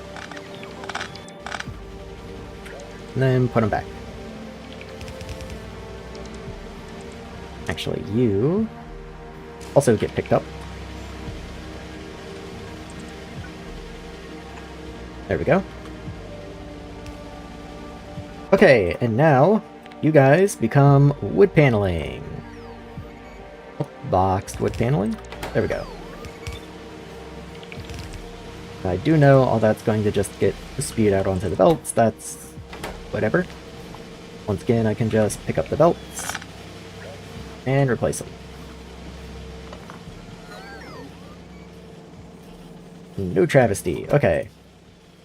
And then put them back. Actually, you also get picked up. There we go. Okay, and now you guys become wood paneling. Oh, boxed wood paneling. There we go. I do know all that's going to just get spewed out onto the belts. That's whatever. Once again, I can just pick up the belts and replace them. No travesty. Okay.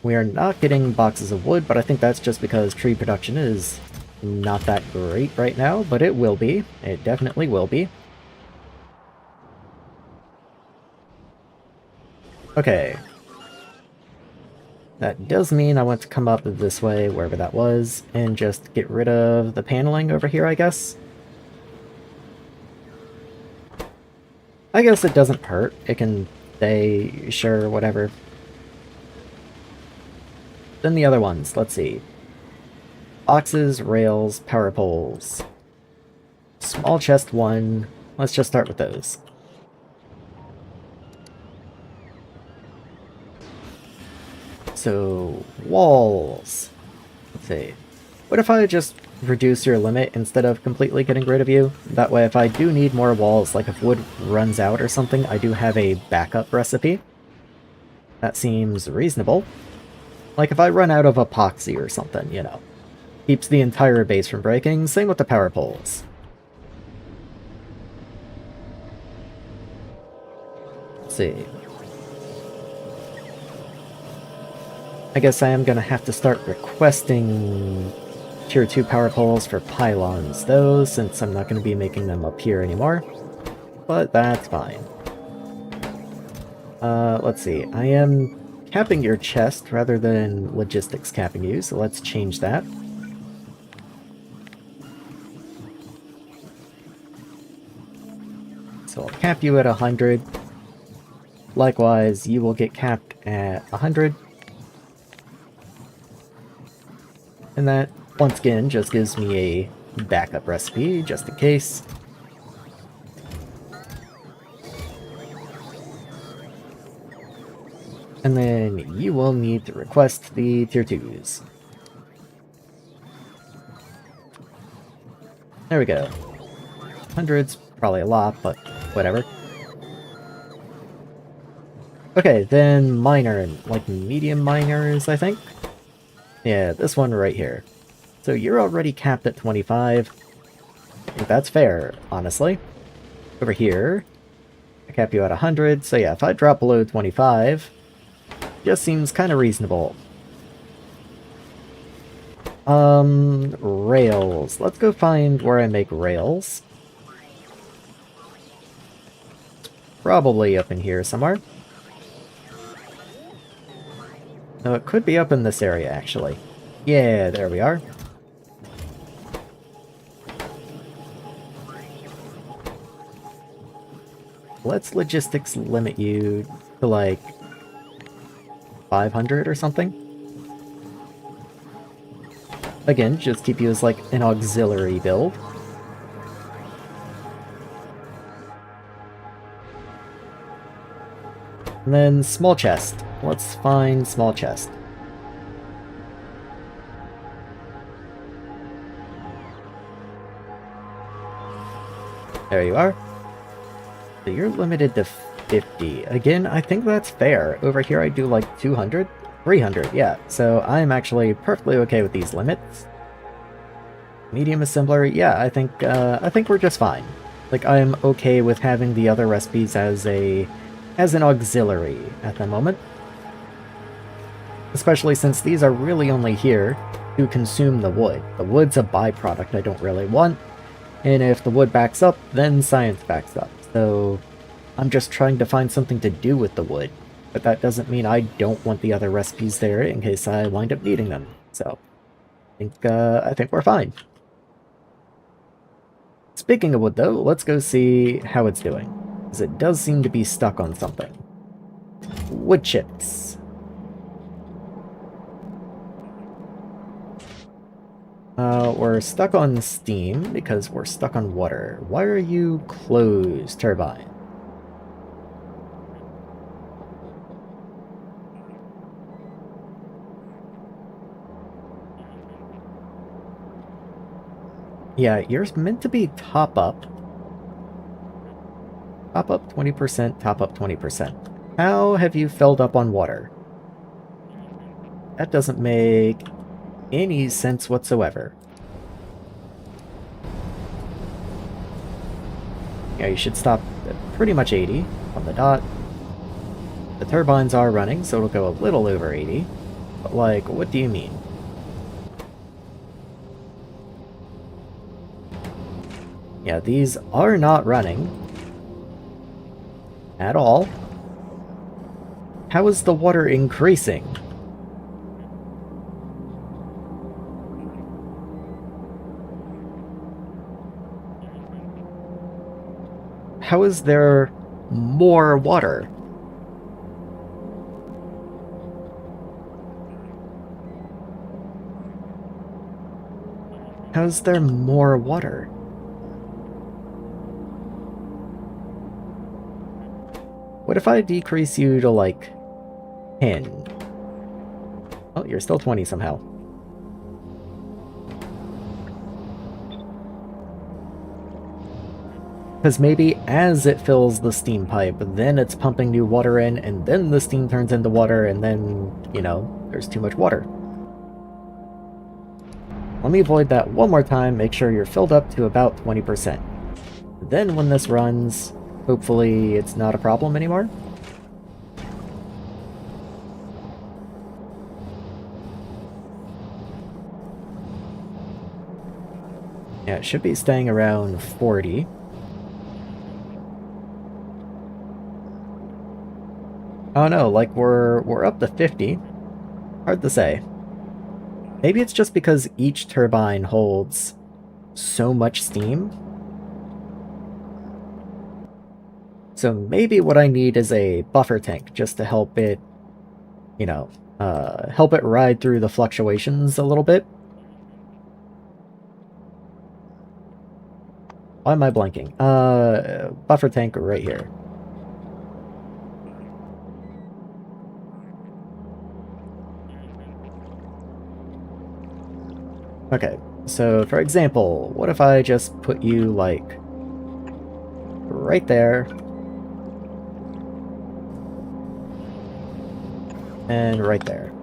We are not getting boxes of wood, but I think that's just because tree production is not that great right now, but it will be. It definitely will be. Okay. That does mean I want to come up this way, wherever that was, and just get rid of the paneling over here, I guess. I guess it doesn't hurt. It can stay, sure, whatever. Then the other ones, let's see. Boxes, rails, power poles. Small chest 1. Let's just start with those. So, walls. Let's see. What if I just reduce your limit instead of completely getting rid of you? That way, if I do need more walls, like if wood runs out or something, I do have a backup recipe. That seems reasonable. Like if I run out of epoxy or something, you know. Keeps the entire base from breaking. Same with the power poles. Let's see. I guess I am going to have to start requesting tier 2 power poles for pylons, though, since I'm not going to be making them up here anymore. But that's fine. Let's see. I am capping your chest rather than logistics capping you, so let's change that. So I'll cap you at 100. Likewise, you will get capped at 100. And that, once again, just gives me a backup recipe, just in case. And then you will need to request the tier 2s. There we go. 100's probably a lot, but whatever. Okay, then minor, like medium miners, I think? Yeah, this one right here. So you're already capped at 25. I think that's fair, honestly. Over here, I cap you at 100, so yeah, if I drop below 25, just seems kind of reasonable. Rails. Let's go find where I make rails. Probably up in here somewhere. No, it could be up in this area, actually. Yeah, there we are. Let's logistics limit you to, like, 500 or something. Again, just keep you as, like, an auxiliary build. And then small chest. Let's find small chest. There you are. So you're limited to 50. Again, I think that's fair. Over here I do like 200? 300, yeah. So I'm actually perfectly okay with these limits. Medium assembler, yeah, I think we're just fine. Like, I'm okay with having the other recipes as an auxiliary at the moment. Especially since these are really only here to consume the wood. The wood's a byproduct I don't really want, and if the wood backs up, then science backs up. So I'm just trying to find something to do with the wood, but that doesn't mean I don't want the other recipes there in case I wind up needing them. So I think we're fine. Speaking of wood, though, let's go see how it's doing, because it does seem to be stuck on something. Wood chips. We're stuck on steam because we're stuck on water. Why are you closed, turbine? Yeah, you're meant to be top up. Top up 20%, top up 20%. How have you filled up on water? That doesn't make any sense whatsoever. Yeah, you should stop at pretty much 80 on the dot. The turbines are running, so it'll go a little over 80. But, like, what do you mean? Yeah, these are not running at all. How is the water increasing? How is there more water? How is there more water? What if I decrease you to, like, 10? Oh, you're still 20 somehow. Because maybe as it fills the steam pipe, then it's pumping new water in, and then the steam turns into water, and then, you know, there's too much water. Let me void that one more time, make sure you're filled up to about 20%. Then when this runs, hopefully it's not a problem anymore. Yeah, it should be staying around 40. Oh no, like we're up to 50. Hard to say. Maybe it's just because each turbine holds so much steam. So maybe what I need is a buffer tank just to help it, you know, help it ride through the fluctuations a little bit. Why am I blanking? Buffer tank right here. Okay, so for example, what if I just put you, like, right there, and right there.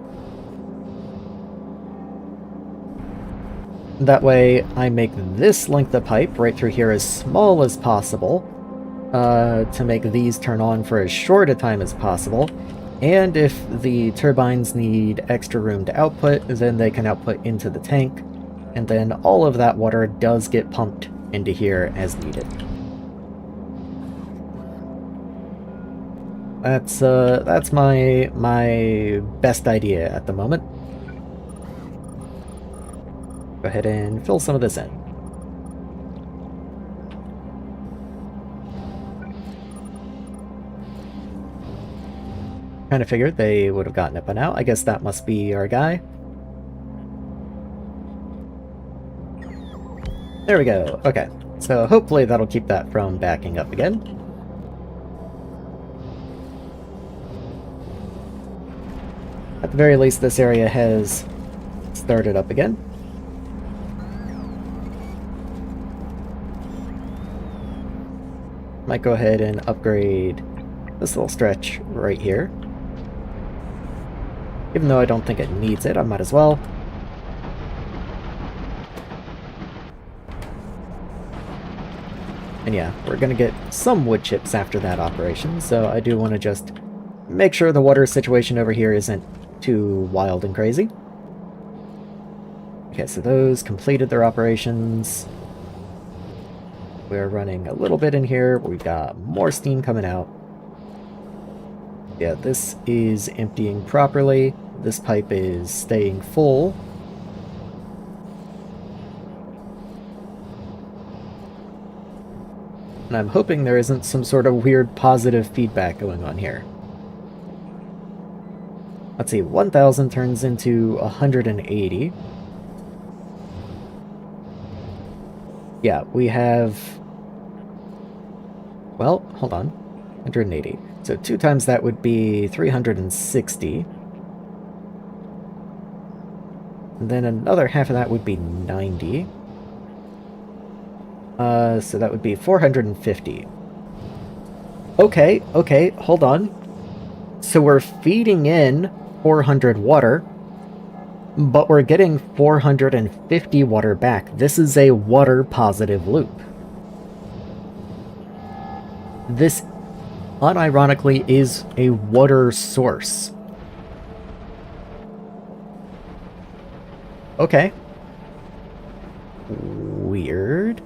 That way, I make this length of pipe right through here as small as possible, to make these turn on for as short a time as possible, and if the turbines need extra room to output, then they can output into the tank, and then all of that water does get pumped into here as needed. That's my best idea at the moment. Go ahead and fill some of this in. Kind of figured they would have gotten it by now. I guess that must be our guy. There we go. Okay. So hopefully that'll keep that from backing up again. At the very least, this area has started up again. Might go ahead and upgrade this little stretch right here. Even though I don't think it needs it, I might as well. And yeah, we're gonna get some wood chips after that operation, so I do want to just make sure the water situation over here isn't too wild and crazy. Okay, so those completed their operations. We're running a little bit in here. We've got more steam coming out. Yeah, this is emptying properly. This pipe is staying full. And I'm hoping there isn't some sort of weird positive feedback going on here. Let's see, 1,000 turns into 180. Yeah, we have... Well, hold on. 180. So 2 times that would be 360. And then another half of that would be 90. So that would be 450. Okay, hold on. So we're feeding in 400 water, but we're getting 450 water back. This is a water positive loop. This, unironically, is a water source. Okay. Weird.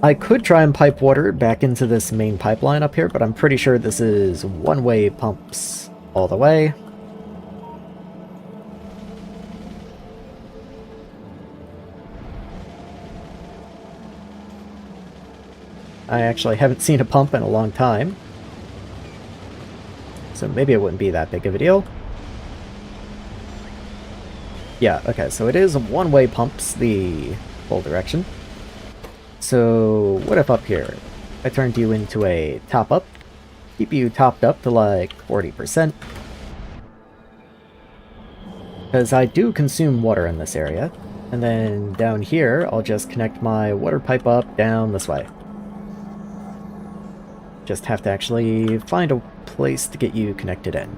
I could try and pipe water back into this main pipeline up here, but I'm pretty sure this is one-way pumps all the way. I actually haven't seen a pump in a long time, so maybe it wouldn't be that big of a deal. Yeah, okay, so it is one-way pumps the whole direction. So what if up here I turned you into a top-up, keep you topped up to like 40%, because I do consume water in this area, and then down here I'll just connect my water pipe up down this way. Just have to actually find a place to get you connected in.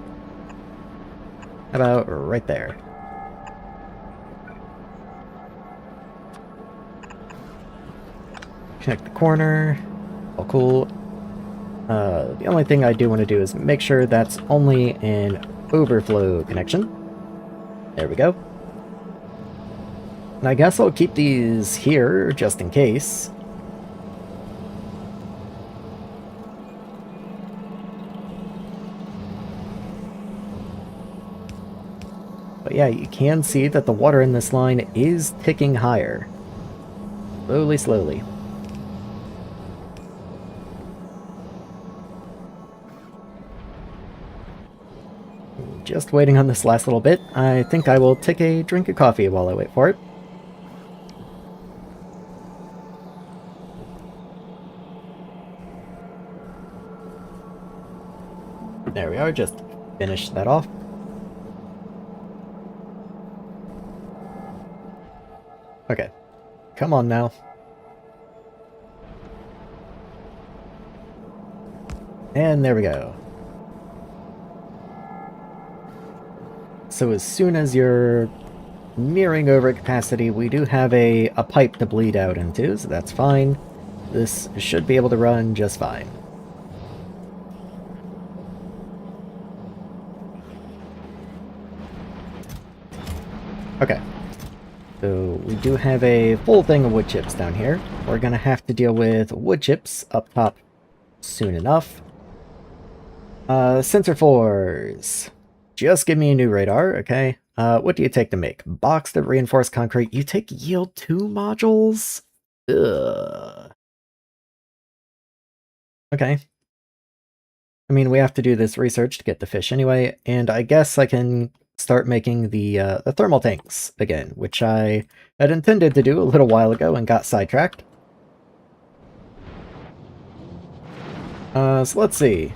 How about right there? Connect the corner. All cool. The only thing I do want to do is make sure that's only an overflow connection. There we go. And I guess I'll keep these here just in case. But yeah, you can see that the water in this line is ticking higher. Slowly, slowly. Just waiting on this last little bit. I think I will take a drink of coffee while I wait for it. There we are, just finish that off. Okay, come on now. And there we go. So as soon as you're nearing over capacity, we do have a pipe to bleed out into, so that's fine. This should be able to run just fine. Okay. So we do have a full thing of wood chips down here. We're gonna have to deal with wood chips up top soon enough. Sensor 4s. Just give me a new radar, okay? What do you take to make? Boxed of reinforced concrete. You take yield 2 modules? Ugh. Okay. I mean, we have to do this research to get the fish anyway, and I guess I can start making the thermal tanks again, which I had intended to do a little while ago and got sidetracked. So let's see.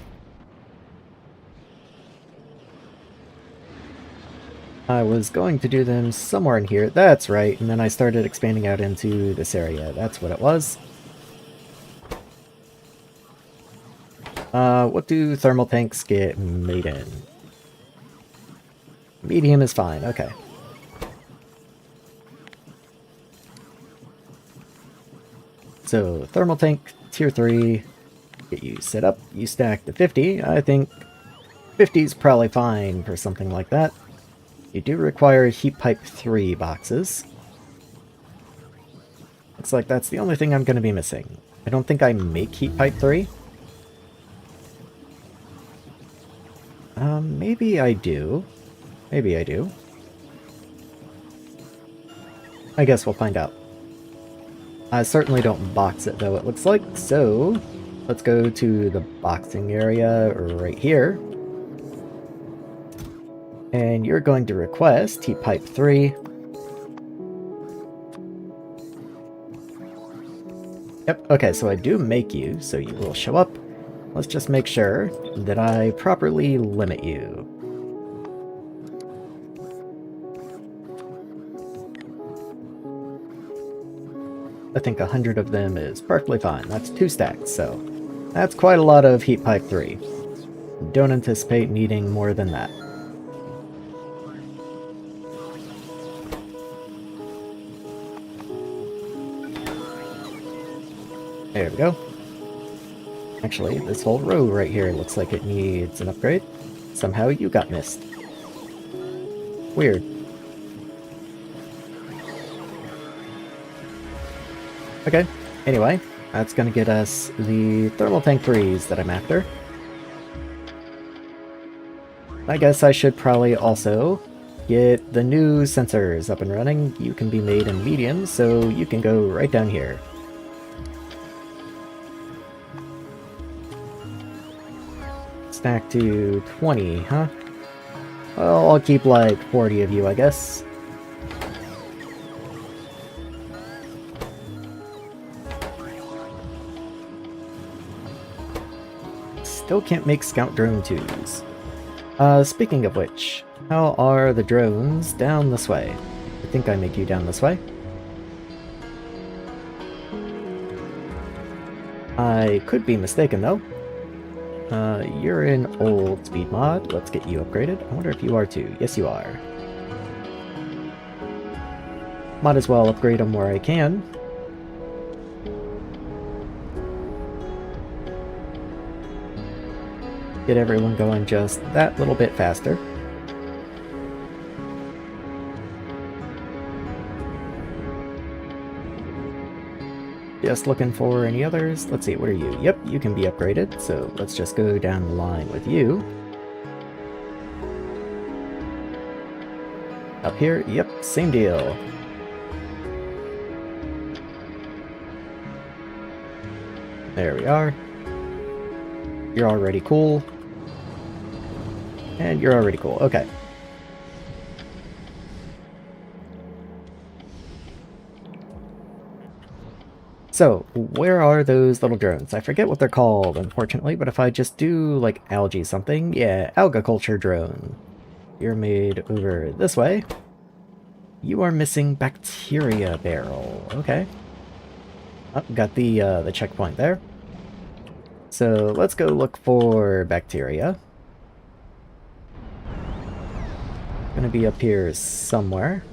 I was going to do them somewhere in here. That's right, and then I started expanding out into this area. That's what it was. What do thermal tanks get made in? Medium is fine, okay. So, thermal tank, tier 3, get you set up, you stack to 50. I think 50 is probably fine for something like that. You do require heat pipe 3 boxes. Looks like that's the only thing I'm going to be missing. I don't think I make heat pipe 3. Maybe I do. Maybe I do. I guess we'll find out. I certainly don't box it though, it looks like, so let's go to the boxing area right here. And you're going to request heat pipe 3. Yep, okay, so I do make you, so you will show up. Let's just make sure that I properly limit you. I think 100 of them is perfectly fine. That's 2 stacks, so that's quite a lot of heat pipe 3. Don't anticipate needing more than that. There we go. Actually, this whole row right here looks like it needs an upgrade. Somehow you got missed. Weird. Okay, anyway, That's gonna get us the thermal tank freeze that I'm after. I guess I should probably also get the new sensors up and running. You can be made in medium, so you can go right down here. Stack to 20, huh? Well, I'll keep like 40 of you, I guess. Still can't make scout drone 2s. Speaking of which, how are the drones down this way? I think I make you down this way. I could be mistaken though. You're in old speed mod. Let's get you upgraded. I wonder if you are too. Yes, you are. Might as well upgrade them where I can. Get everyone going just that little bit faster. Just looking for any others. Let's see, what are you? Yep, you can be upgraded, so let's just go down the line with you. Up here, yep, same deal. There we are. You're already cool. And you're already cool, okay. So, where are those little drones? I forget what they're called, unfortunately, but if I just do, like, algae something, yeah, algaculture drone. You're made over this way. You are missing bacteria barrel, okay. Oh, got the checkpoint there. So, let's go look for bacteria. Gonna be up here somewhere.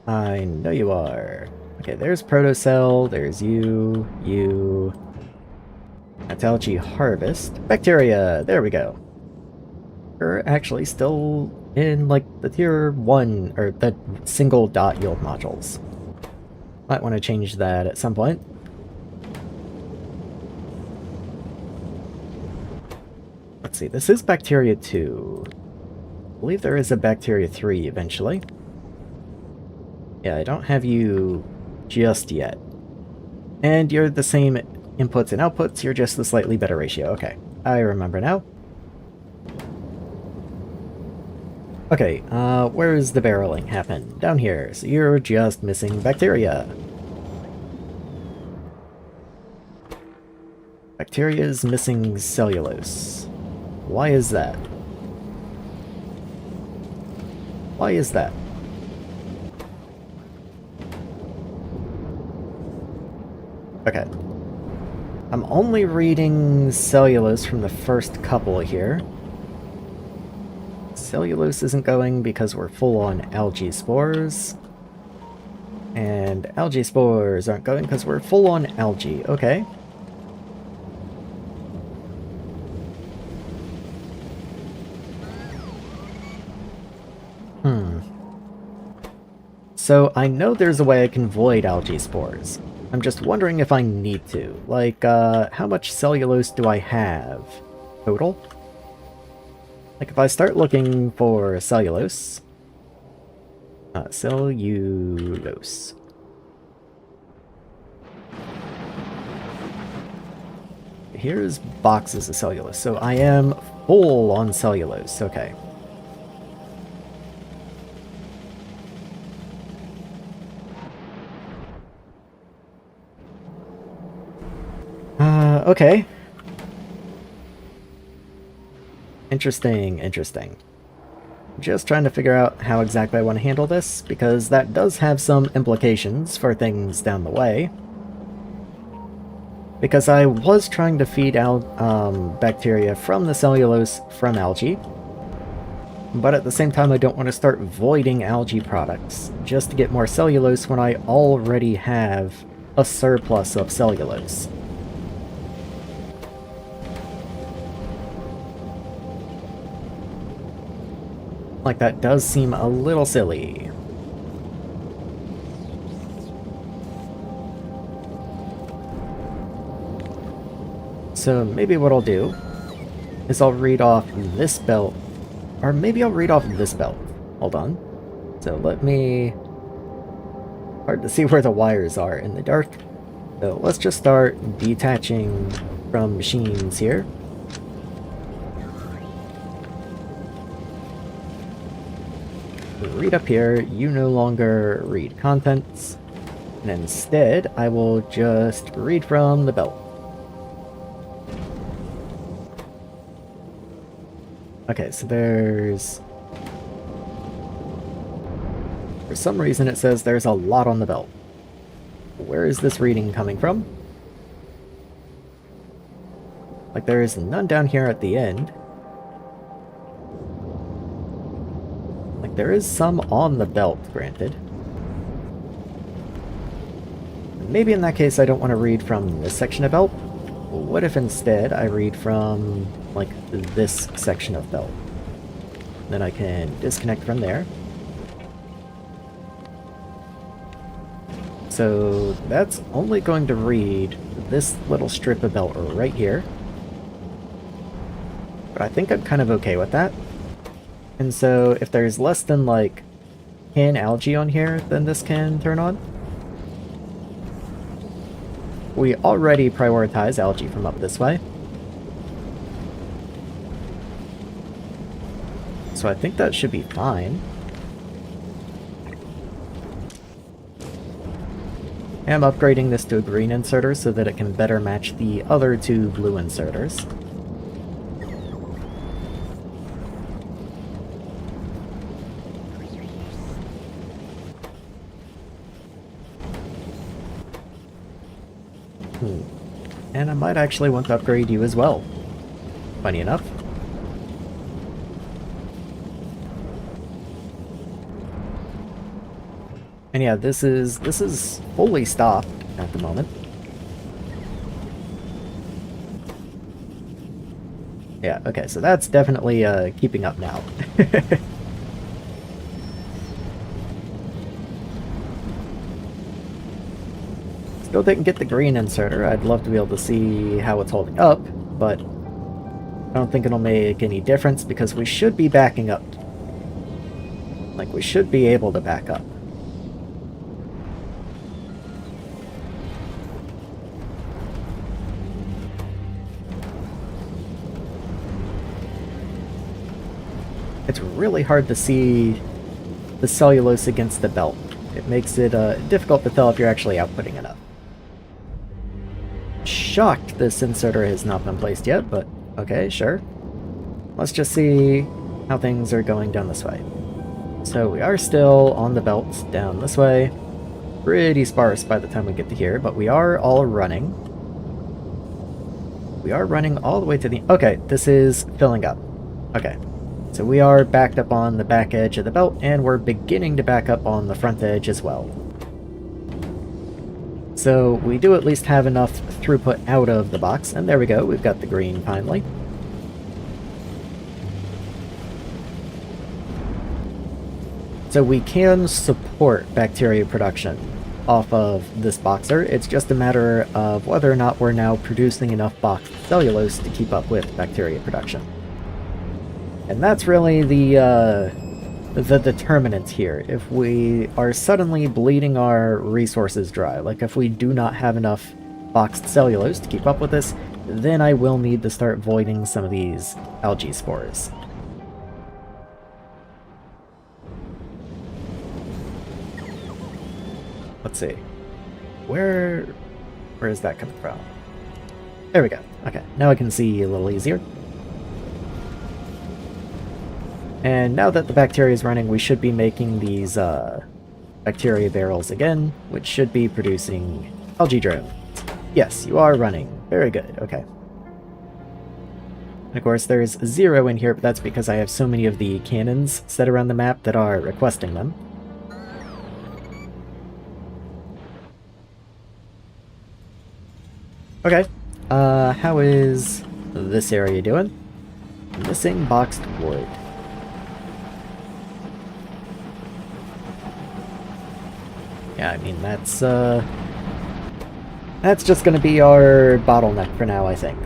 I know you are. Okay, there's Protocell, there's you, you... Ichthyology Harvest. Bacteria! There we go. We're actually still in, like, the tier 1, or the single dot yield modules. Might want to change that at some point. Let's see, this is Bacteria 2. I believe there is a Bacteria 3 eventually. Yeah, I don't have you just yet. And you're the same inputs and outputs, you're just the slightly better ratio. Okay, I remember now. Okay, where is the barreling happen? Down here, so you're just missing bacteria. Bacteria is missing cellulose. Why is that? Why is that? Okay. I'm only reading cellulose from the first couple here. Cellulose isn't going because we're full on algae spores. And algae spores aren't going because we're full on algae. Okay. So I know there's a way I can void algae spores. I'm just wondering if I need to. Like, how much cellulose do I have total? Like, if I start looking for cellulose... cellulose. Here's boxes of cellulose. So I am full on cellulose. Okay. Okay. Interesting, interesting. Just trying to figure out how exactly I want to handle this, because that does have some implications for things down the way. Because I was trying to feed out bacteria from the cellulose from algae, but at the same time I don't want to start voiding algae products just to get more cellulose when I already have a surplus of cellulose. Like, that does seem a little silly. So maybe what I'll do is I'll read off this belt, or maybe I'll read off this belt. Hold on. So let me... Hard to see where the wires are in the dark. So let's just start detaching from machines here. Read up here, you no longer read contents, and instead I will just read from the belt. Okay, so there's... For some reason it says there's a lot on the belt. Where is this reading coming from? Like, there is none down here at the end. Like, there is some on the belt, granted. Maybe in that case I don't want to read from this section of belt. What if instead I read from, like, this section of belt? Then I can disconnect from there. So that's only going to read this little strip of belt right here. But I think I'm kind of okay with that. And so if there's less than, like, 10 algae on here, then this can turn on. We already prioritize algae from up this way. So I think that should be fine. I'm upgrading this to a green inserter so that it can better match the other two blue inserters. And I might actually want to upgrade you as well. Funny enough. And yeah, this is fully stopped at the moment. Yeah, okay, so that's definitely keeping up now. Still didn't get the green inserter. I'd love to be able to see how it's holding up, but I don't think it'll make any difference because we should be backing up. Like, we should be able to back up. It's really hard to see the cellulose against the belt. It makes it difficult to tell if you're actually outputting enough. Shocked this inserter has not been placed yet, but okay, sure. Let's just see how things are going down this way. So we are still on the belts down this way. Pretty sparse by the time we get to here, but we are all running. We are running all the way to the... Okay, this is filling up. Okay. So we are backed up on the back edge of the belt, and we're beginning to back up on the front edge as well. So we do at least have enough throughput out of the box, and there we go, we've got the green finally. So we can support bacteria production off of this boxer, it's just a matter of whether or not we're now producing enough boxed cellulose to keep up with bacteria production. And that's really the determinant here. If we are suddenly bleeding our resources dry, like if we do not have enough boxed cellulose to keep up with this, then I will need to start voiding some of these algae spores. Let's see. Where is that coming from? There we go. Okay, now I can see a little easier. And now that the bacteria is running, we should be making these bacteria barrels again, which should be producing algae drones. Yes, you are running. Very good, okay. And of course, there's 0 in here, but that's because I have so many of the cannons set around the map that are requesting them. Okay, how is this area doing? Missing boxed wood. Yeah, I mean, that's just gonna be our bottleneck for now, I think.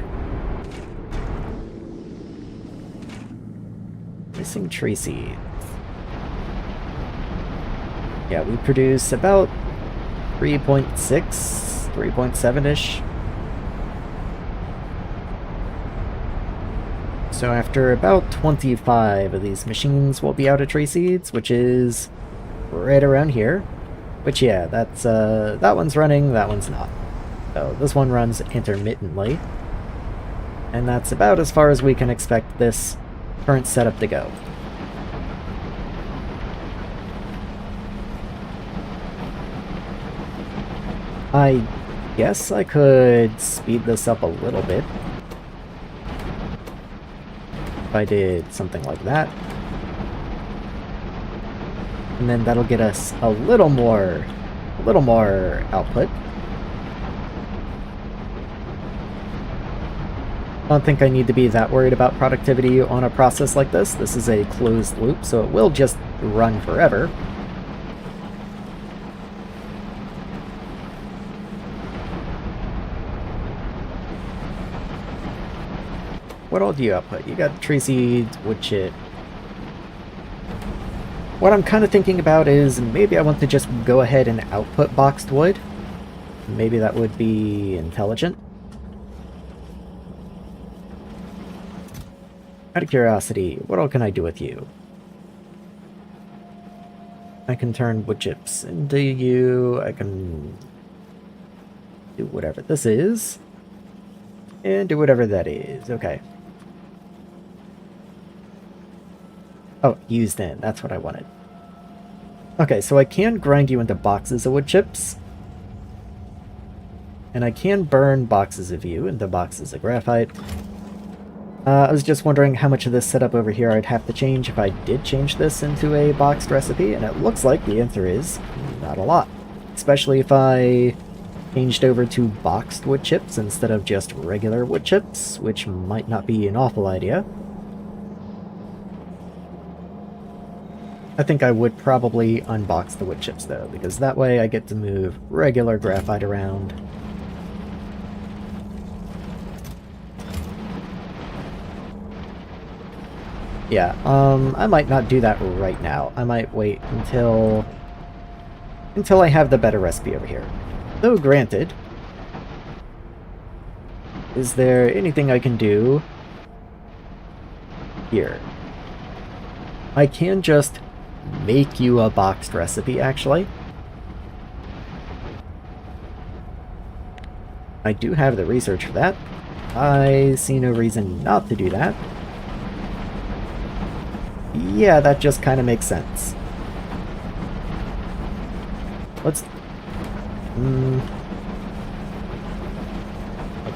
Missing tree seeds. Yeah, we produce about 3.6, 3.7-ish. So after about 25 of these machines, we'll be out of tree seeds, which is right around here. Which, yeah, that's, that one's running, that one's not. So this one runs intermittently. And that's about as far as we can expect this current setup to go. I guess I could speed this up a little bit. If I did something like that. And then that'll get us a little more output. I don't think I need to be that worried about productivity on a process like this. This is a closed loop, so it will just run forever. What all do you output? You got tree seeds, wood chip. What I'm kind of thinking about is maybe I want to just go ahead and output boxed wood. Maybe that would be intelligent. Out of curiosity, what all can I do with you? I can turn wood chips into you. I can do whatever this is. And do whatever that is. Okay. Oh, used in. That's what I wanted. Okay, so I can grind you into boxes of wood chips. And I can burn boxes of you into boxes of graphite. I was just wondering how much of this setup over here I'd have to change if I did change this into a boxed recipe, and it looks like the answer is not a lot. Especially if I changed over to boxed wood chips instead of just regular wood chips, which might not be an awful idea. I think I would probably unbox the wood chips though, because that way I get to move regular graphite around. Yeah, I might not do that right now. I might wait until I have the better recipe over here. Though granted, is there anything I can do here? I can just make you a boxed recipe, actually. I do have the research for that. I see no reason not to do that. Yeah, that just kind of makes sense. Let's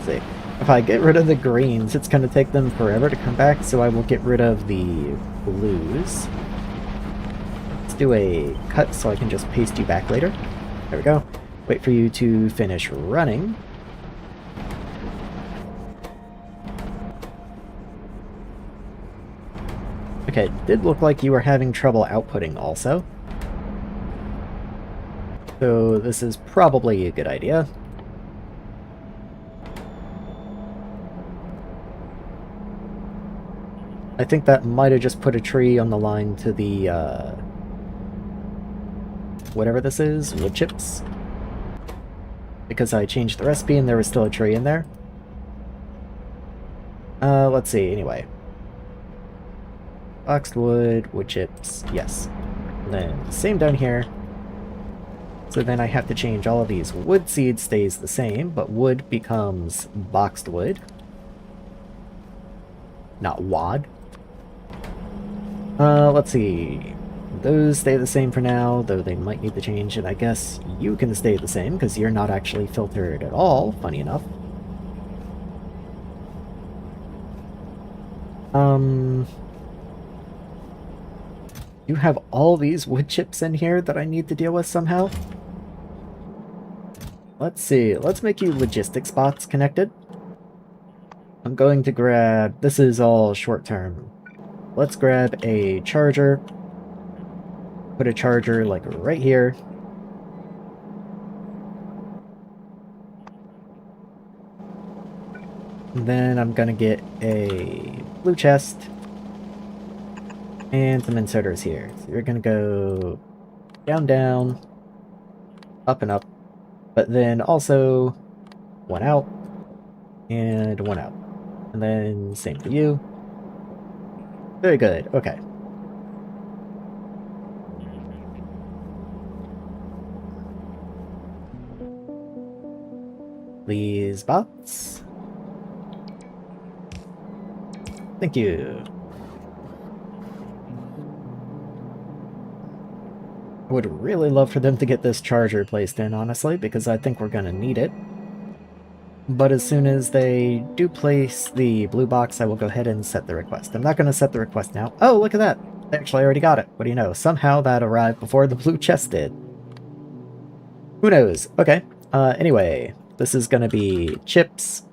see. If I get rid of the greens, it's going to take them forever to come back, so I will get rid of the blues. Let's do a cut so I can just paste you back later. There we go. Wait for you to finish running. Okay, it did look like you were having trouble outputting also. So this is probably a good idea. I think that might have just put a tree on the line to the, whatever this is, wood chips. Because I changed the recipe and there was still a tree in there. Let's see, anyway. Boxed wood, wood chips, yes. And then same down here. So then I have to change all of these. Wood seed stays the same, but wood becomes boxed wood. Not wad. Let's see. Those stay the same for now, though they might need to change, and I guess you can stay the same, because you're not actually filtered at all, funny enough. You have all these wood chips in here that I need to deal with somehow? Let's see, let's make you logistics bots connected. I'm going to grab, this is all short term. Let's grab a charger. Put a charger like right here. then I'm gonna get a blue chest and some inserters here. So you're gonna go down, down, up and up, but then also one out and one out. And then same for you. Very good, okay. Please, bots. Thank you. I would really love for them to get this charger placed in, honestly, because I think we're gonna need it. But as soon as they do place the blue box, I will go ahead and set the request. I'm not gonna set the request now. Oh, look at that! They actually already got it. What do you know? Somehow that arrived before the blue chest did. Who knows? Okay. Anyway, this is gonna be chips.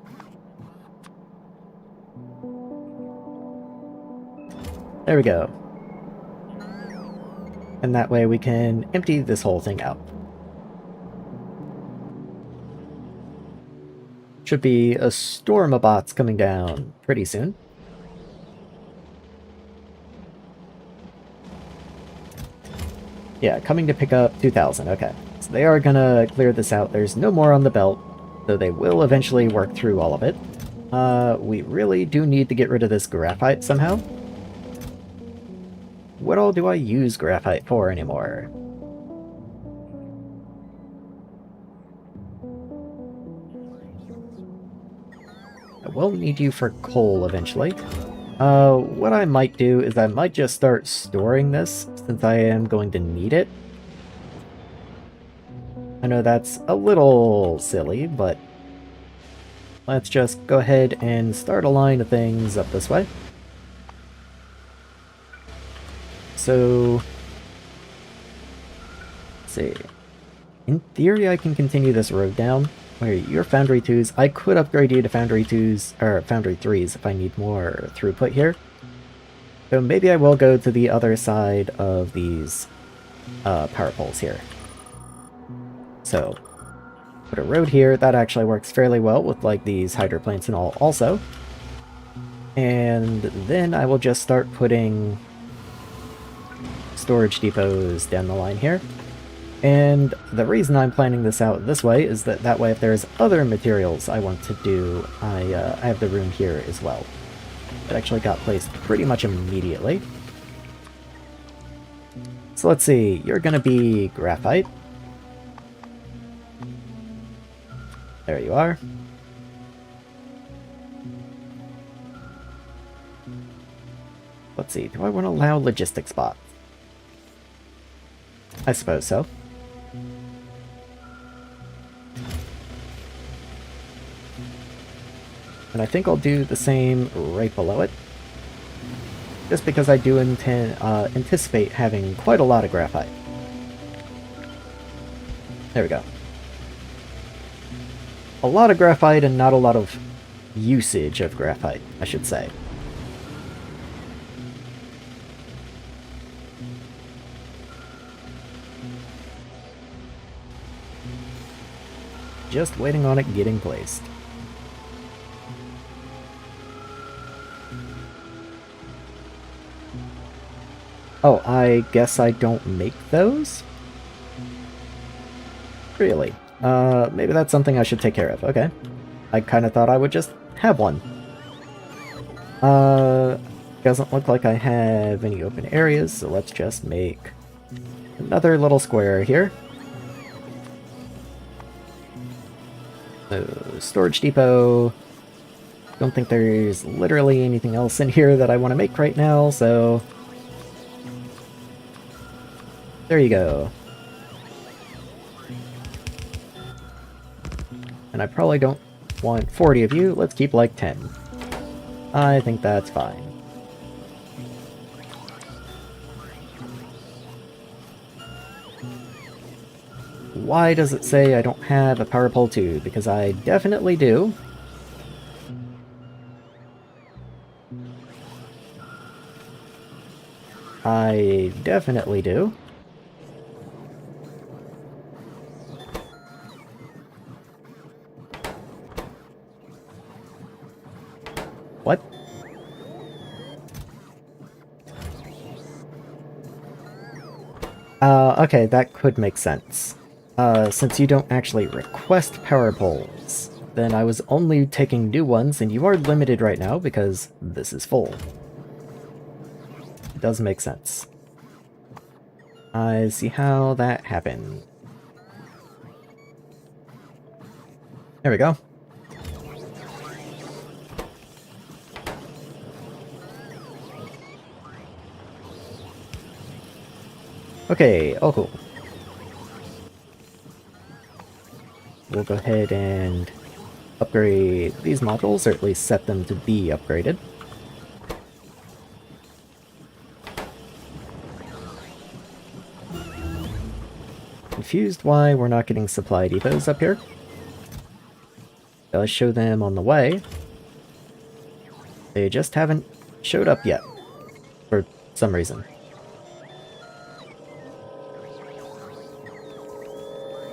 There we go. And that way we can empty this whole thing out. Should be a storm of bots coming down pretty soon. Yeah, coming to pick up 2,000, okay. So they are gonna clear this out. There's no more on the belt, though they will eventually work through all of it. We really do need to get rid of this graphite somehow. What all do I use graphite for anymore? I will need you for coal eventually. What I might do is I might just start storing this, since I am going to need it. I know that's a little silly, but let's just go ahead and start a line of things up this way. So, let's see. In theory, I can continue this road down. Where you're Foundry 2s. I could upgrade you to Foundry 2s, or Foundry 3s if I need more throughput here. So maybe I will go to the other side of these power poles here. So, put a road here. That actually works fairly well with like these hydroplanes and all also. And then I will just start putting storage depots down the line here. And the reason I'm planning this out this way is that way if there's other materials I want to do, I have the room here as well. It actually got placed pretty much immediately. So let's see, you're gonna be graphite. There you are. Let's see, do I want to allow logistic spots? I suppose so. And I think I'll do the same right below it. Just because I do anticipate having quite a lot of graphite. There we go. A lot of graphite and not a lot of usage of graphite, I should say. Just waiting on it getting placed. Oh, I guess I don't make those? Really? Maybe that's something I should take care of. Okay. I kind of thought I would just have one. Doesn't look like I have any open areas, so let's just make another little square here. Storage depot. Don't think there's literally anything else in here that I want to make right now, so there you go. And I probably don't want 40 of you. Let's keep like 10. I think that's fine. Why does it say I don't have a power pole 2? Because I definitely do. I definitely do. What? Okay, that could make sense. Since you don't actually request power poles, then I was only taking new ones, and you are limited right now because this is full. It does make sense. I see how that happened. There we go. Okay, oh cool. We'll go ahead and upgrade these modules, or at least set them to be upgraded. Confused why we're not getting supply depots up here. I'll show them on the way. They just haven't showed up yet, for some reason.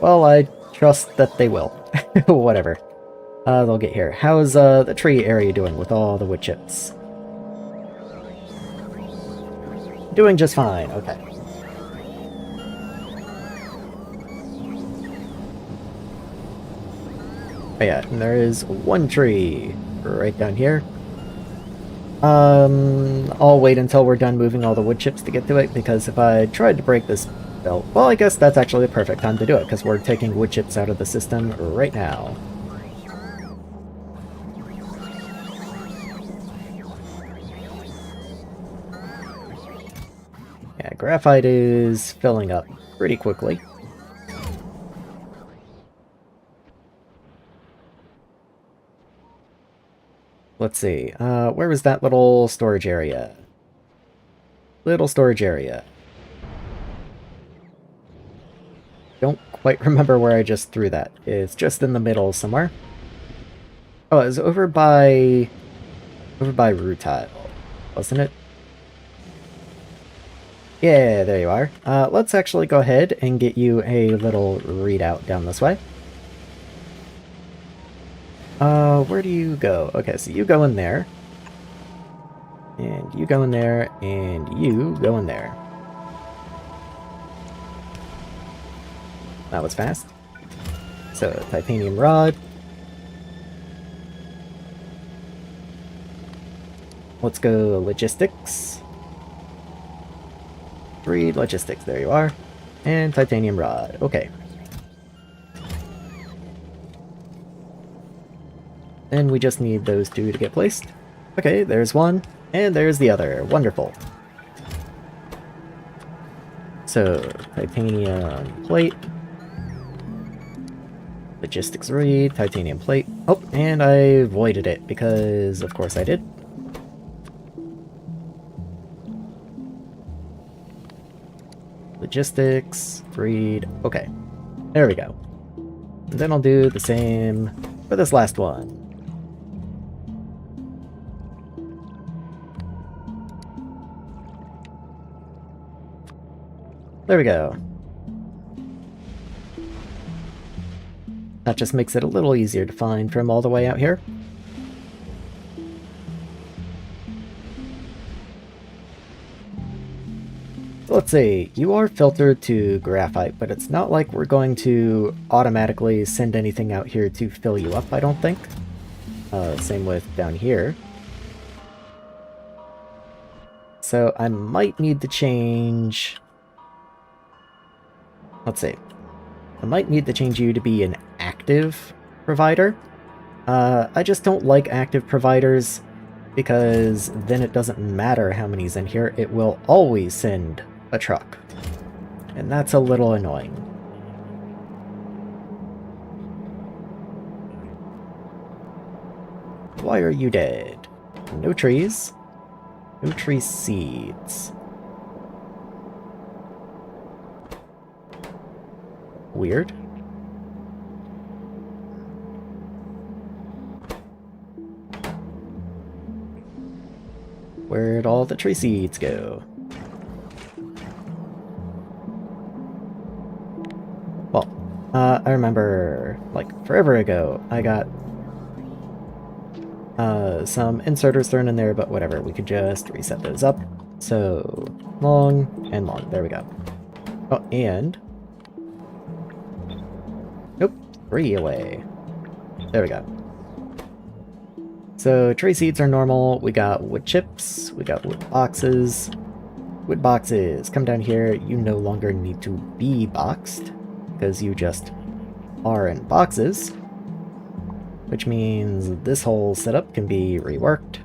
Well, I trust that they will. Whatever. They'll get here. How's the tree area doing with all the wood chips? Doing just fine, okay. Oh yeah, and there is one tree right down here. I'll wait until we're done moving all the wood chips to get to it, because if I tried to break this belt, well, I guess that's actually the perfect time to do it, because we're taking wood chips out of the system right now. Yeah, graphite is filling up pretty quickly. Let's see, where was that little storage area? Little storage area. Don't quite remember where I just threw that. It's just in the middle somewhere. Oh, it was over by Rutile, wasn't it? Yeah, there you are. Let's actually go ahead and get you a little readout down this way. Where do you go? Okay, so you go in there. And you go in there, and you go in there. That was fast. So, titanium rod. Let's go logistics. 3 logistics, there you are. And titanium rod, okay. And we just need those 2 to get placed. Okay, there's one, and there's the other. Wonderful. So, titanium plate. Logistics read, titanium plate. Oh, and I voided it, because of course I did. Logistics, read, okay. There we go. And then I'll do the same for this last one. There we go. That just makes it a little easier to find from all the way out here. Let's see, you are filtered to graphite, but it's not like we're going to automatically send anything out here to fill you up, I don't think. Same with down here. So I might need to change... Let's see. I might need to change you to be an active provider. I just don't like active providers, because then it doesn't matter how many's in here, it will always send a truck. And that's a little annoying. Why are you dead? No trees. No tree seeds. Weird. Where'd all the tree seeds go? Well, I remember, like, forever ago, I got Some inserters thrown in there, but whatever. We could just reset those up. So, long and long. There we go. Oh, and... Nope, 3 away. There we go. So, tree seeds are normal. We got wood chips. We got wood boxes. Wood boxes, come down here. You no longer need to be boxed, because you just are in boxes. Which means this whole setup can be reworked.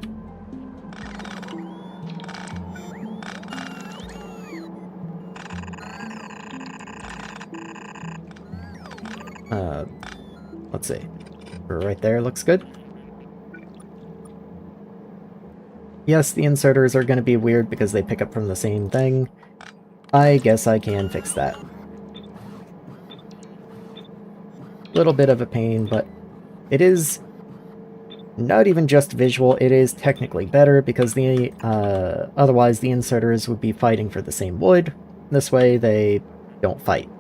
Let's see. Right there looks good. Yes, the inserters are going to be weird because they pick up from the same thing. I guess I can fix that. Little bit of a pain, but it is not even just visual, it is technically better because the otherwise the inserters would be fighting for the same wood. This way they don't fight.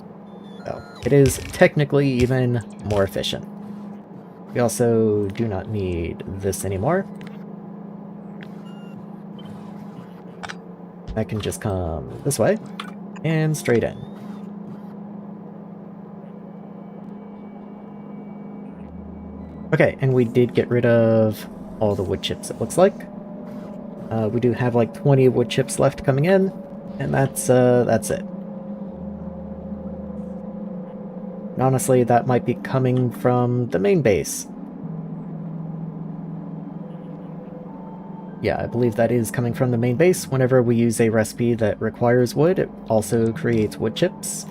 So it is technically even more efficient. We also do not need this anymore. That can just come this way and straight in. Okay, and we did get rid of all the wood chips, it looks like. We do have like 20 wood chips left coming in, and that's it. And honestly, that might be coming from the main base. Yeah, I believe that is coming from the main base. Whenever we use a recipe that requires wood, it also creates wood chips.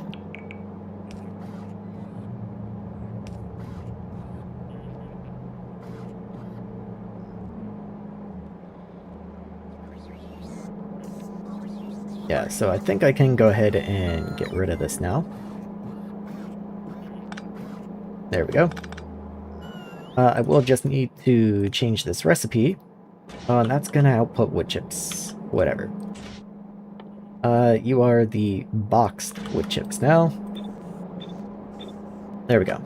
Yeah, so I think I can go ahead and get rid of this now. There we go. I will just need to change this recipe. And that's gonna output wood chips. Whatever. You are the boxed wood chips now. There we go.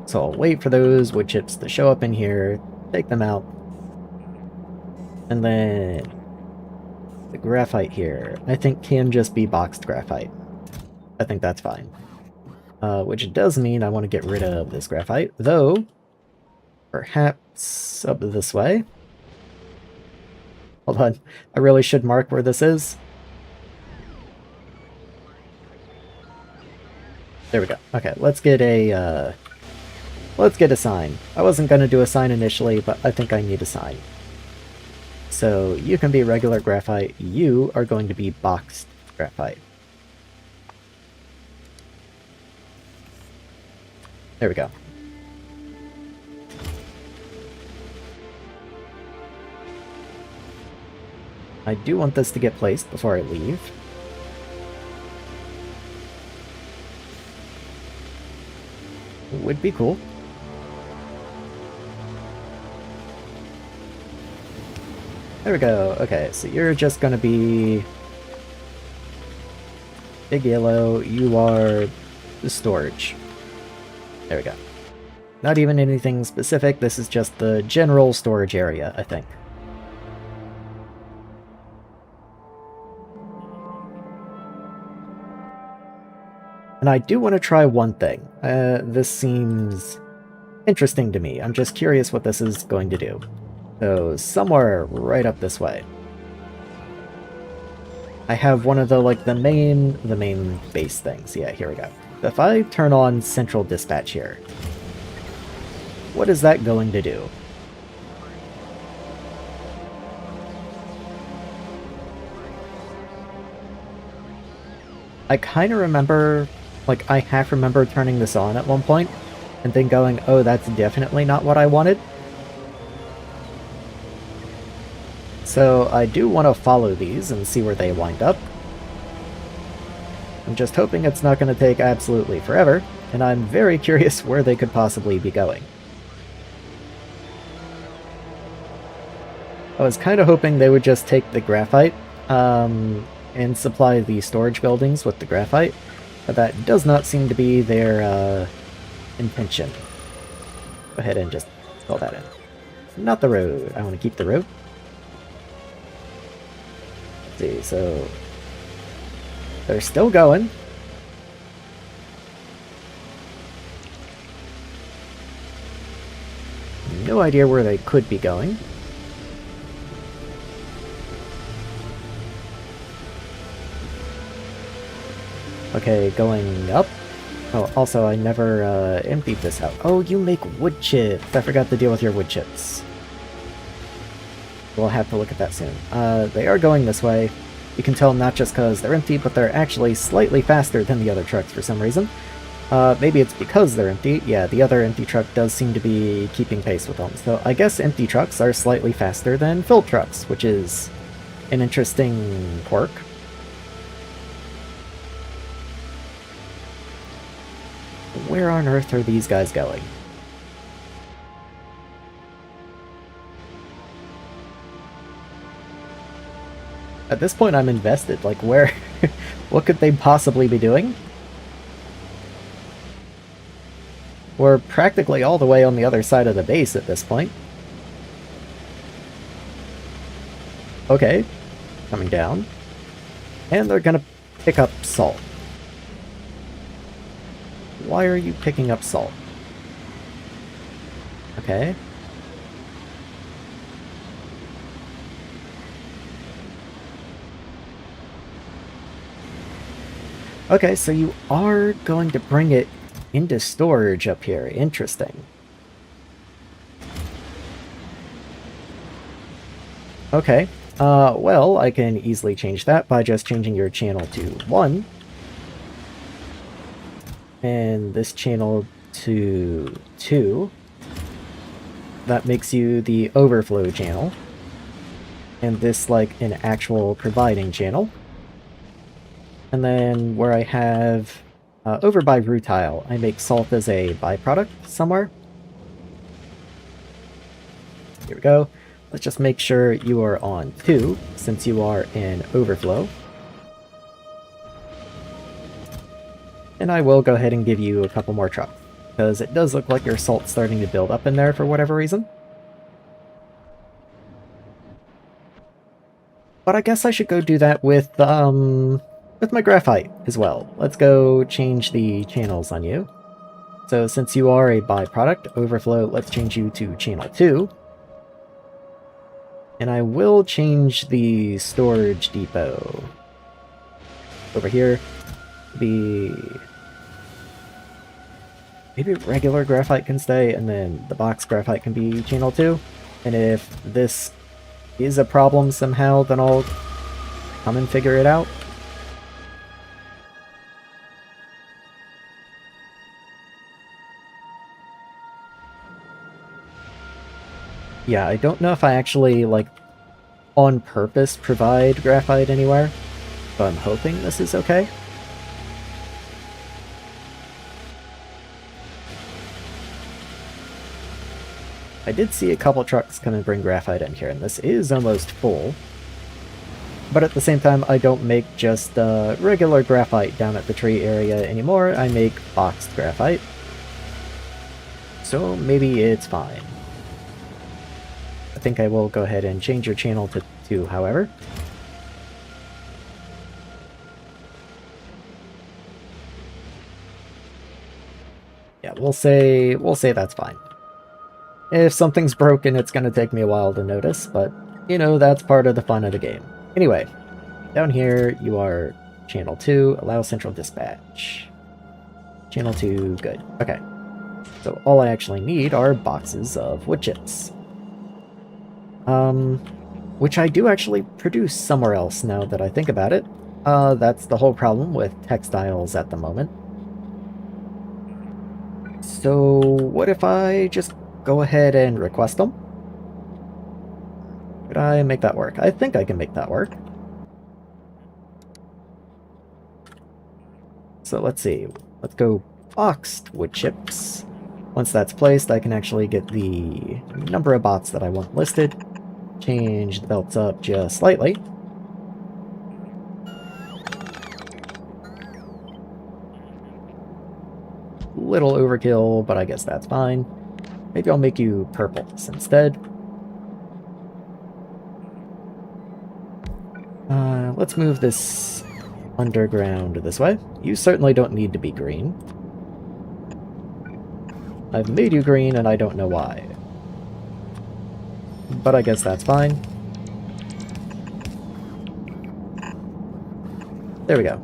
So I'll wait for those wood chips to show up in here, take them out, and then the graphite here, I think can just be boxed graphite. I think that's fine. Which does mean I want to get rid of this graphite, though perhaps up this way. Hold on, I really should mark where this is. There we go. Okay, let's get a sign. I wasn't gonna do a sign initially, but I think I need a sign. So you can be regular graphite, you are going to be boxed graphite. There we go. I do want this to get placed before I leave. Would be cool. There we go. Okay, so you're just gonna be big yellow. You are the storage. There we go. Not even anything specific. This is just the general storage area, I think. And I do want to try one thing. This seems interesting to me. I'm just curious what this is going to do. So, somewhere right up this way. I have one of the, like, the main base things. Yeah, here we go. If I turn on central dispatch here, what is that going to do? I kind of remember, like, I half remember turning this on at one point, and then going, oh, that's definitely not what I wanted. So I do want to follow these and see where they wind up. I'm just hoping it's not going to take absolutely forever, and I'm very curious where they could possibly be going. I was kind of hoping they would just take the graphite, and supply the storage buildings with the graphite, but that does not seem to be their intention. Go ahead and just fill that in. not the road. I want to keep the road. Let's see, so they're still going. No idea where they could be going. Okay, going up. Oh, also, I never emptied this out. Oh, you make wood chips. I forgot to deal with your wood chips. We'll have to look at that soon. They are going this way. You can tell not just because they're empty, but they're actually slightly faster than the other trucks for some reason. Maybe it's because they're empty. Yeah, the other empty truck does seem to be keeping pace with them. So I guess empty trucks are slightly faster than filled trucks, which is an interesting quirk. Where on earth are these guys going? At this point, I'm invested. Like, where... what could they possibly be doing? We're practically all the way on the other side of the base at this point. Okay. Coming down. And they're gonna pick up salt. Why are you picking up salt? Okay. Okay, so you are going to bring it into storage up here. Interesting. Okay. Well, I can easily change that by just changing your channel to 1. And this channel to 2. That makes you the overflow channel. And this, like, an actual providing channel. And then where I have, over by rutile, I make salt as a byproduct somewhere. Here we go. Let's just make sure you are on 2, since you are in overflow. And I will go ahead and give you a couple more trucks, because it does look like your salt's starting to build up in there for whatever reason. But I guess I should go do that with my graphite as well. Let's go change the channels on you. So since you are a byproduct, overflow, let's change you to channel 2. And I will change the storage depot over here to be... maybe regular graphite can stay, and then the box graphite can be channel 2. And if this is a problem somehow, then I'll come and figure it out. Yeah, I don't know if I actually, like, on purpose provide graphite anywhere, but I'm hoping this is okay. I did see a couple trucks come and bring graphite in here, and this is almost full. But at the same time, I don't make just regular graphite down at the tree area anymore. I make boxed graphite. So maybe it's fine. I think I will go ahead and change your channel to 2, however. Yeah, we'll say that's fine. If something's broken, it's gonna take me a while to notice, but, you know, that's part of the fun of the game. Anyway, down here, you are channel 2, allow central dispatch. Channel 2, good. Okay. So all I actually need are boxes of wood chips. Which I do actually produce somewhere else now that I think about it. That's the whole problem with textiles at the moment. So what if I just go ahead and request them? Could I make that work? I think I can make that work. So let's see. Let's go boxed wood chips. Once that's placed, I can actually get the number of bots that I want listed. Change the belts up just slightly. Little overkill, but I guess that's fine. Maybe I'll make you purples instead. Let's move this underground this way. You certainly don't need to be green. I've made you green and I don't know why. But I guess that's fine. There we go.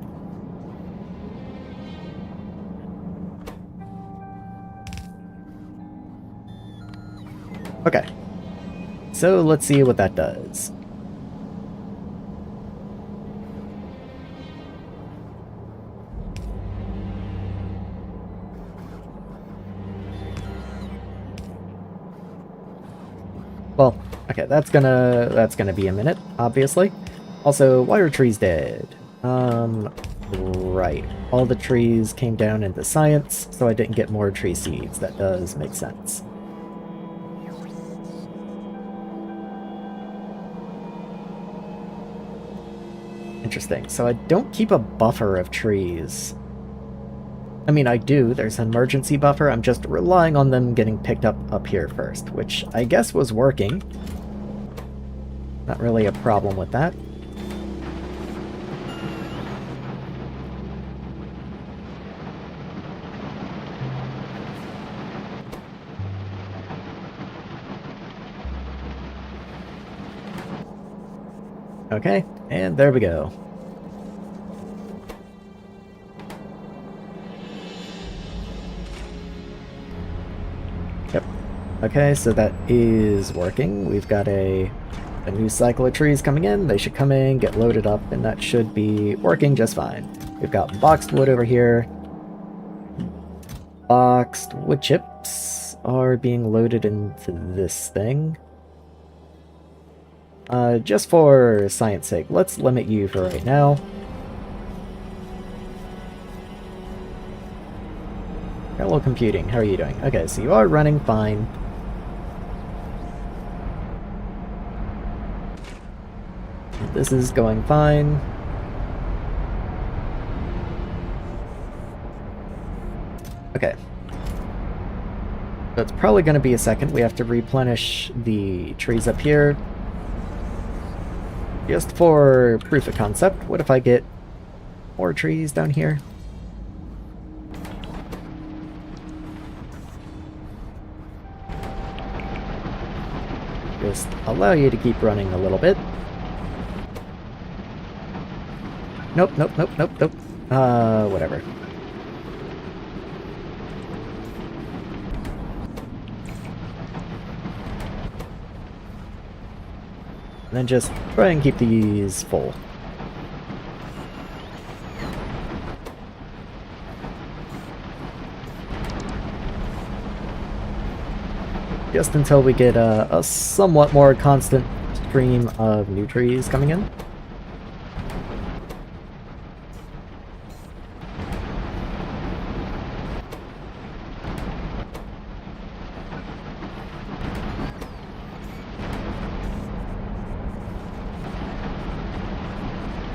Okay. So let's see what that does. Well, okay, that's gonna be a minute, obviously. Also, why are trees dead? Right. All the trees came down into science, so I didn't get more tree seeds. That does make sense. Interesting. So I don't keep a buffer of trees. I mean, I do. There's an emergency buffer. I'm just relying on them getting picked up here first, which I guess was working. Not really a problem with that. Okay, and there we go. Yep. Okay, so that is working. We've got a new cycle of trees coming in. They should come in, get loaded up, and that should be working just fine. We've got boxed wood over here. Boxed wood chips are being loaded into this thing. Just for science sake, let's limit you for right now. Hello computing, how are you doing? Okay, so you are running fine. This is going fine. Okay. So it's probably going to be a second. We have to replenish the trees up here. Just for proof of concept, what if I get more trees down here? Just allow you to keep running a little bit. Nope, nope, nope, nope, nope. Whatever. And then just try and keep these full. Just until we get a somewhat more constant stream of new trees coming in.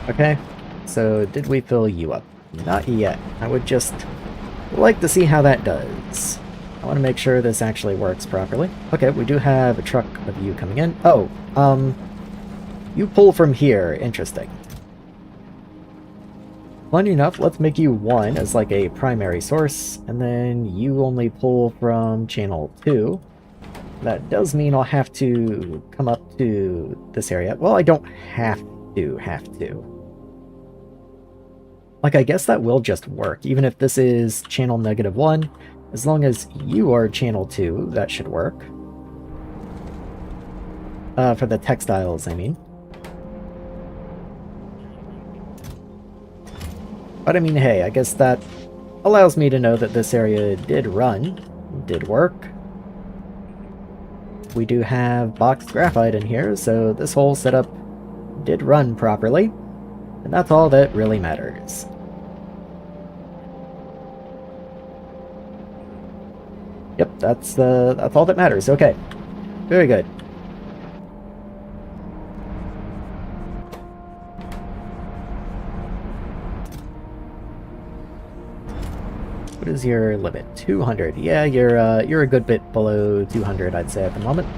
Okay, so did we fill you up? Not yet. I would just like to see how that does. I want to make sure this actually works properly. Okay, we do have a truck of you coming in. Oh, you pull from here. Interesting. Funny enough, let's make you 1 as like a primary source, and then you only pull from channel 2. That does mean I'll have to come up to this area. Well, I don't have to. Like, I guess that will just work, even if this is channel -1. As long as you are channel 2, that should work. For the textiles, I mean. But I mean, hey, I guess that allows me to know that this area did run, did work. We do have boxed graphite in here, so this whole setup did run properly. And that's all that really matters. Yep, that's all that matters. Okay. Very good. What is your limit? 200. Yeah, you're a good bit below 200, I'd say, at the moment.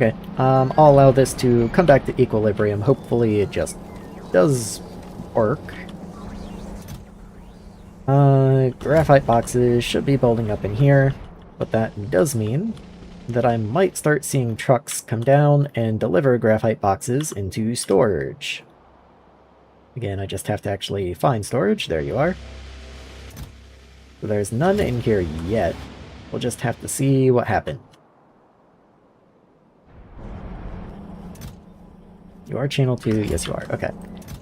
Okay, I'll allow this to come back to equilibrium. Hopefully it just does work. Graphite boxes should be building up in here, but that does mean that I might start seeing trucks come down and deliver graphite boxes into storage. Again, I just have to actually find storage. There you are. So there's none in here yet. We'll just have to see what happened. You are channel 2? Yes, you are. Okay.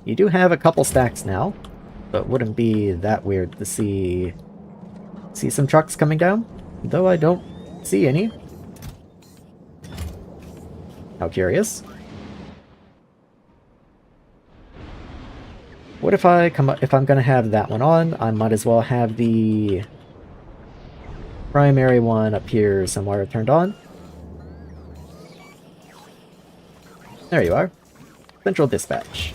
You do have a couple stacks now, but wouldn't be that weird to see some trucks coming down, though I don't see any. How curious. What if if I'm gonna have that one on, I might as well have the primary one up here somewhere turned on. There you are. Central dispatch.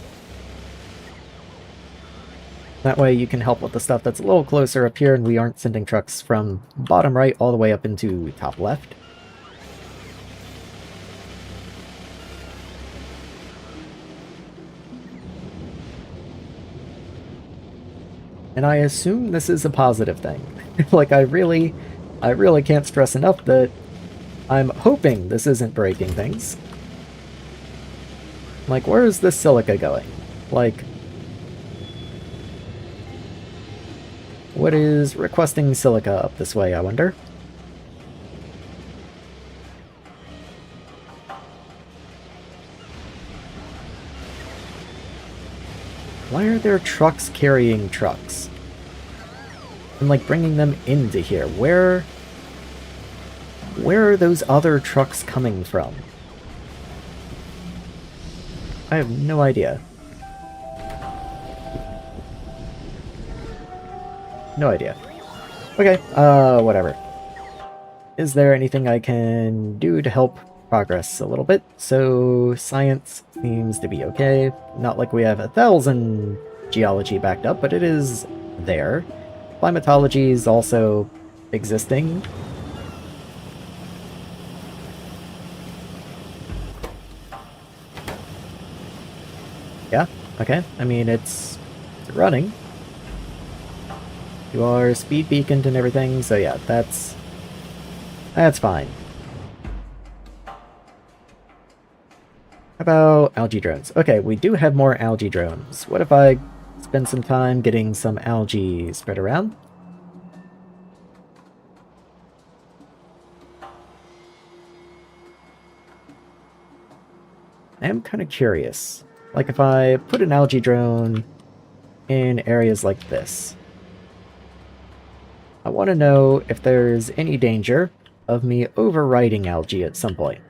That way you can help with the stuff that's a little closer up here and we aren't sending trucks from bottom right all the way up into top left. And I assume this is a positive thing. Like, I really can't stress enough that I'm hoping this isn't breaking things. Like, where is this silica going? Like, what is requesting silica up this way, I wonder? Why are there trucks carrying trucks? And, like, bringing them into here. Where are those other trucks coming from? I have no idea. No idea. Okay, whatever. Is there anything I can do to help progress a little bit? So, science seems to be okay. Not like we have 1,000 geology backed up, but it is there. Climatology is also existing. Yeah, okay. I mean, it's running. You are speed beaconed and everything, so yeah, that's fine. How about algae drones? Okay, we do have more algae drones. What if I spend some time getting some algae spread around? I am kind of curious. Like, if I put an algae drone in areas like this, I want to know if there's any danger of me overriding algae at some point.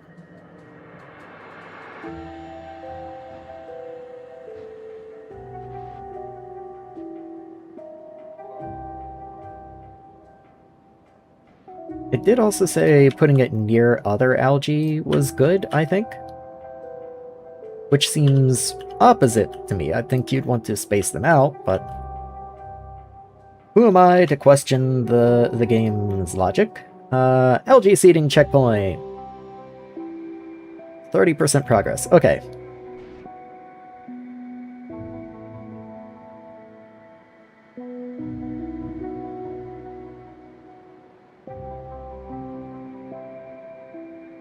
It did also say putting it near other algae was good, I think. Which seems opposite to me. I think you'd want to space them out, but who am I to question the game's logic? Algae seeding checkpoint. 30% progress. Okay.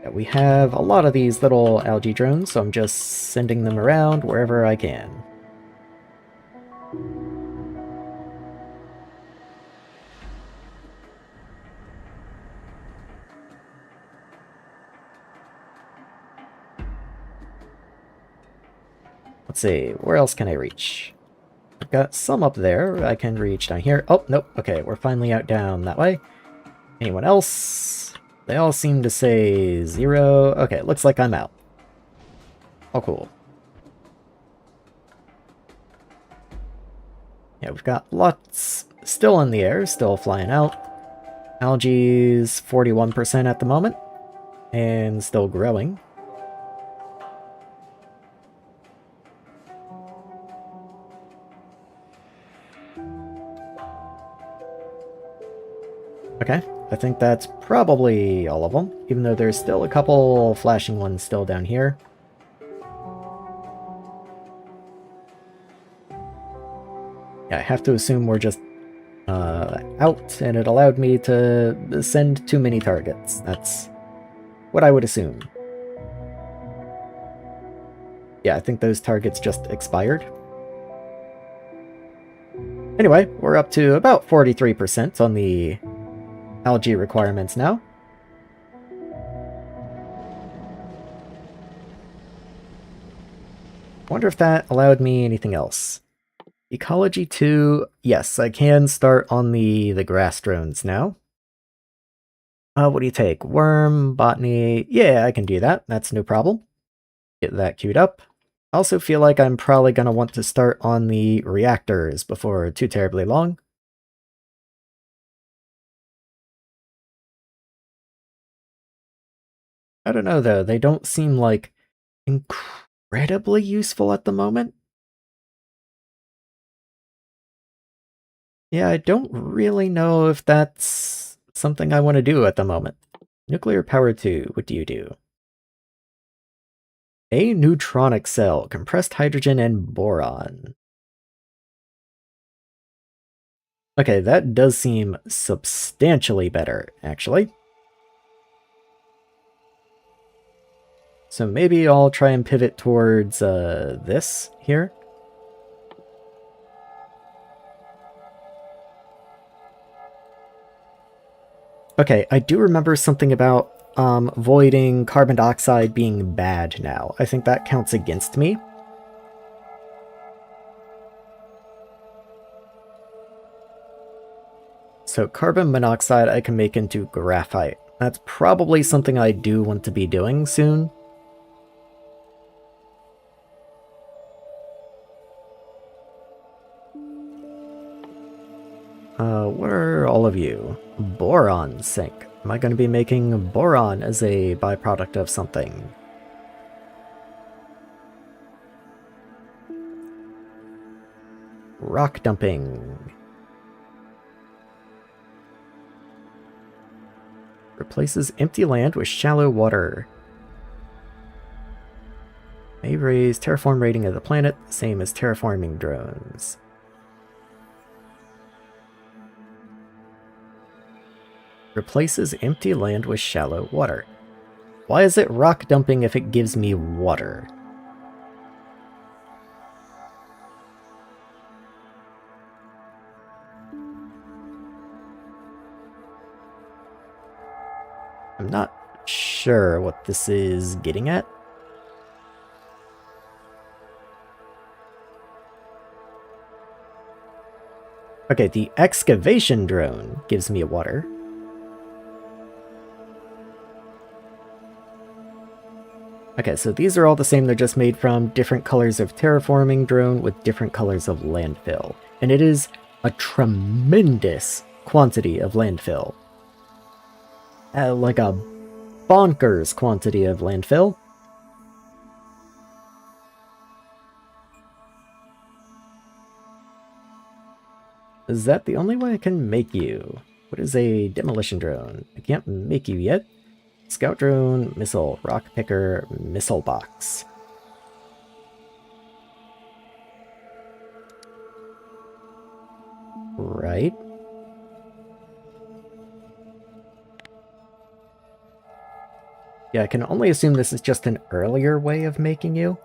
Yeah, we have a lot of these little algae drones, so I'm just sending them around wherever I can. Let's see, where else can I reach? I've got some up there I can reach down here. Oh, nope. Okay, we're finally out down that way. Anyone else? They all seem to say 0. Okay, looks like I'm out. Oh, cool. Yeah, we've got lots still in the air, still flying out. Algae's 41% at the moment, and still growing. Okay, I think that's probably all of them, even though there's still a couple flashing ones still down here. Yeah, I have to assume we're just out, and it allowed me to send too many targets. That's what I would assume. Yeah, I think those targets just expired. Anyway, we're up to about 43% on the algae requirements now. Wonder if that allowed me anything else. Ecology 2, yes, I can start on the grass drones now. What do you take? Worm, botany, yeah, I can do that, that's no problem. Get that queued up. I also feel like I'm probably going to want to start on the reactors before too terribly long. I don't know though, they don't seem like incredibly useful at the moment. Yeah, I don't really know if that's something I want to do at the moment. Nuclear power 2, what do you do? A neutronic cell, compressed hydrogen and boron. Okay, that does seem substantially better, actually. So maybe I'll try and pivot towards this here. Okay, I do remember something about voiding carbon dioxide being bad now. I think that counts against me. So carbon monoxide I can make into graphite. That's probably something I do want to be doing soon. What are all of you? Boron sink. Am I going to be making boron as a byproduct of something? Rock dumping. Replaces empty land with shallow water. May raise terraform rating of the planet, same as terraforming drones. Replaces empty land with shallow water. Why is it rock dumping if it gives me water? I'm not sure what this is getting at. Okay, the excavation drone gives me water. Okay, so these are all the same, they're just made from different colors of terraforming drone with different colors of landfill. And it is a tremendous quantity of landfill. Like a bonkers quantity of landfill. Is that the only way I can make you? What is a demolition drone? I can't make you yet. Scout drone, missile, rock picker, missile box. Right. Yeah, I can only assume this is just an earlier way of making you.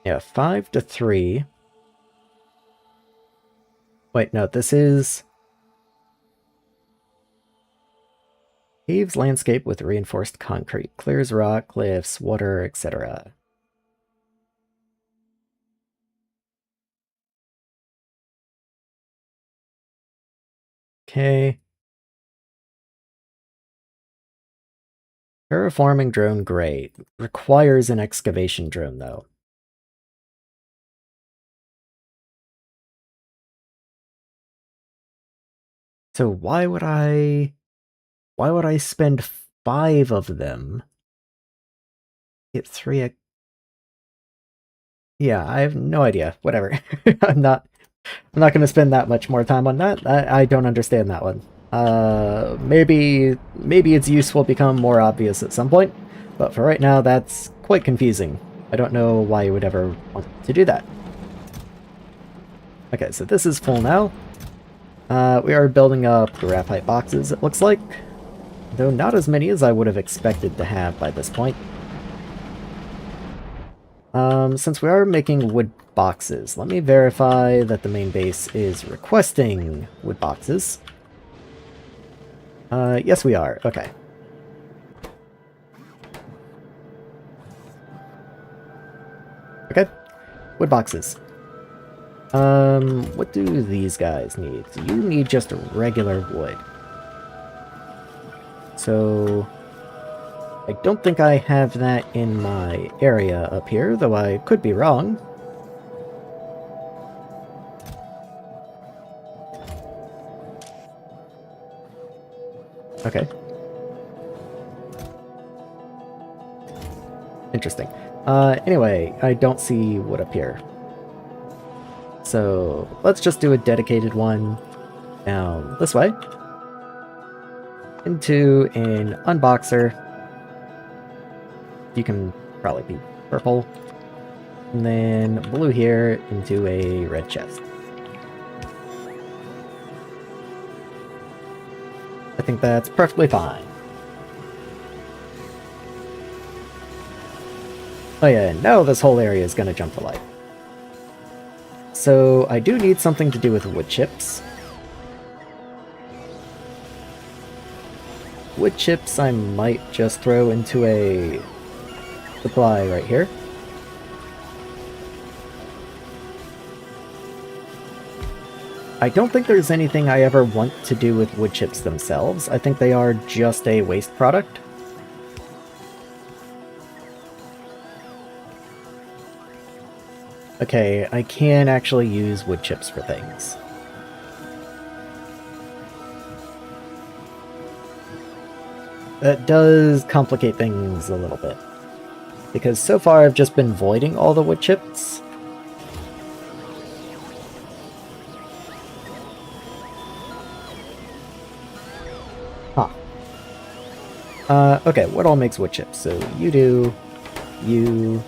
Yeah, 5 to 3. Wait, no, this is... Paves landscape with reinforced concrete. Clears rock, cliffs, water, etc. Okay. Terraforming drone, great. Requires an excavation drone, though. So why would I spend 5 of them. Get 3. Yeah, I have no idea. Whatever. I'm not going to spend that much more time on that. I don't understand that one. Maybe its use will become more obvious at some point, but for right now, that's quite confusing. I don't know why you would ever want to do that. Okay, so this is full now. We are building up graphite boxes, it looks like, though not as many as I would have expected to have by this point. Since we are making wood boxes, let me verify that the main base is requesting wood boxes. Yes we are. Okay. Okay. Wood boxes. What do these guys need? You need just regular wood. So, I don't think I have that in my area up here, though I could be wrong. Okay. Interesting. Anyway, I don't see wood up here. So, let's just do a dedicated one down this way. Into an unboxer. You can probably be purple. And then blue here into a red chest. I think that's perfectly fine. Oh yeah, now this whole area is gonna jump to life. So I do need something to do with wood chips. Wood chips I might just throw into a supply right here. I don't think there's anything I ever want to do with wood chips themselves. I think they are just a waste product. Okay, I can actually use wood chips for things. That does complicate things a little bit. Because so far I've just been voiding all the wood chips. Okay, what all makes wood chips? So you do, you.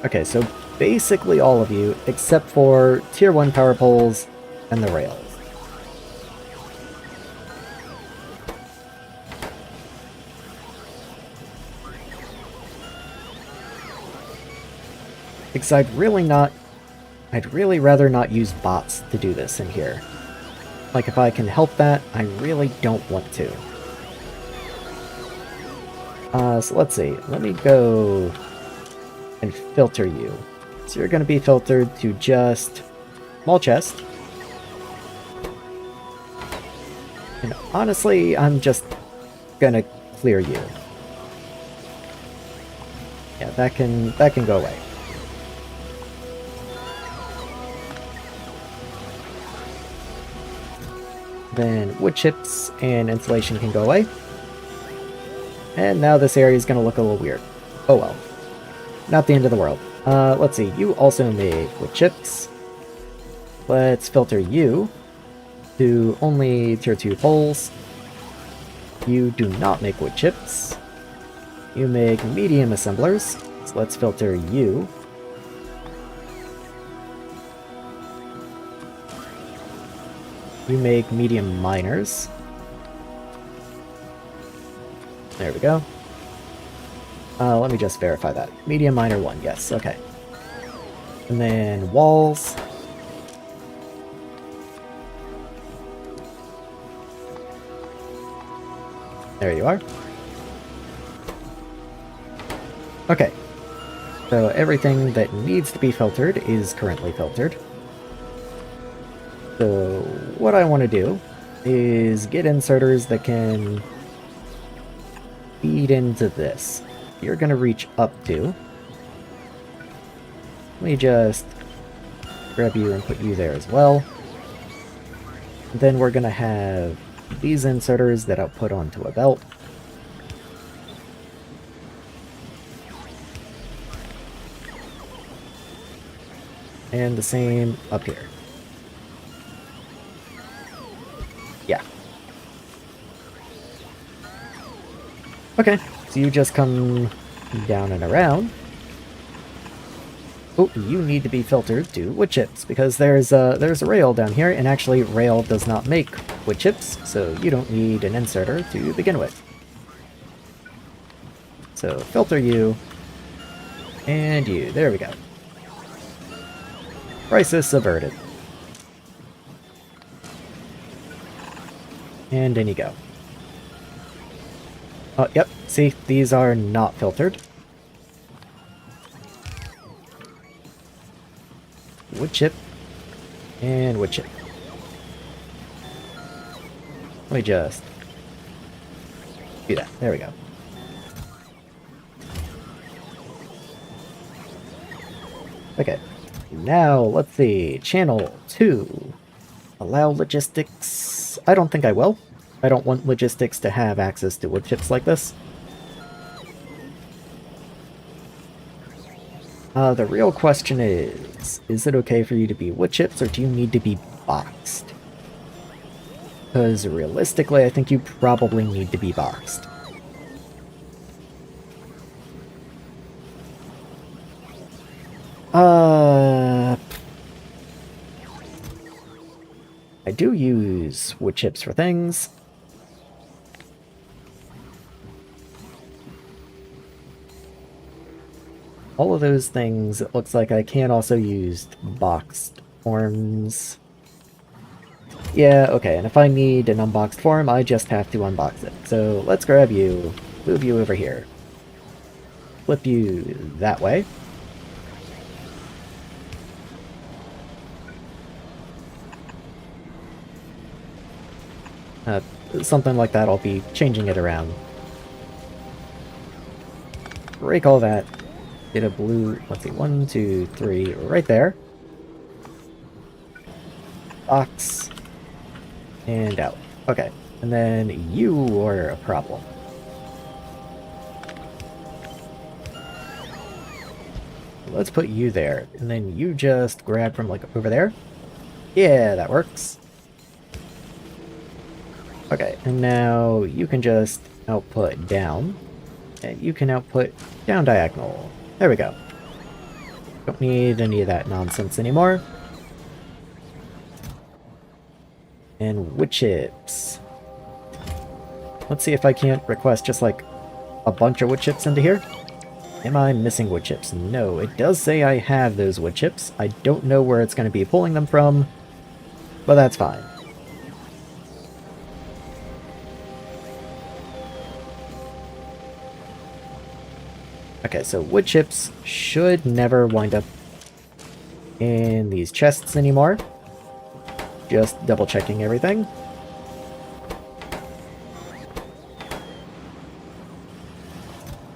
Okay, so basically all of you, except for tier 1 power poles and the rails. Because I'd really rather not use bots to do this in here. Like, if I can help that, I really don't want to. So let's see. Let me go and filter you. So you're going to be filtered to just small chest. And honestly, I'm just going to clear you. Yeah, that can go away. Then wood chips and insulation can go away. And now this area is going to look a little weird. Oh well. Not the end of the world. Let's see. You also make wood chips. Let's filter you to only tier 2 poles. You do not make wood chips. You make medium assemblers. So let's filter you. You make medium miners. There we go. Let me just verify that. Medium miner 1, yes, okay. And then walls. There you are. Okay. So everything that needs to be filtered is currently filtered. So what I want to do is get inserters that can feed into this. You're going to reach up to. Let me just grab you and put you there as well. Then we're gonna have these inserters that output onto a belt. And the same up here. Yeah. Okay, so you just come down and around. Oh, you need to be filtered to wood chips, because there's a rail down here, and actually rail does not make wood chips, so you don't need an inserter to begin with. So filter you, and you. There we go. Crisis averted. And in you go. Oh, yep, see, these are not filtered. Wood chip, and wood chip. Let me just do that. There we go. Okay, now let's see. Channel 2. Allow logistics. I don't think I will. I don't want logistics to have access to wood chips like this. The real question is it okay for you to be wood chips, or do you need to be boxed? Because realistically, I think you probably need to be boxed. I do use wood chips for things. All of those things, it looks like I can also use boxed forms. Yeah, okay, and if I need an unboxed form, I just have to unbox it. So let's grab you, move you over here. Flip you that way. Something like that, I'll be changing it around. Break all that. Get a blue, let's see, 1, 2, 3, right there. Box. And out. Okay, and then you are a problem. Let's put you there, and then you just grab from, like, over there. Yeah, that works. Okay, and now you can just output down, and you can output down diagonal. There we go. Don't need any of that nonsense anymore. And wood chips. Let's see if I can't request just like a bunch of wood chips into here. Am I missing wood chips? No, it does say I have those wood chips. I don't know where it's going to be pulling them from, but that's fine. Okay, so wood chips should never wind up in these chests anymore. Just double checking everything.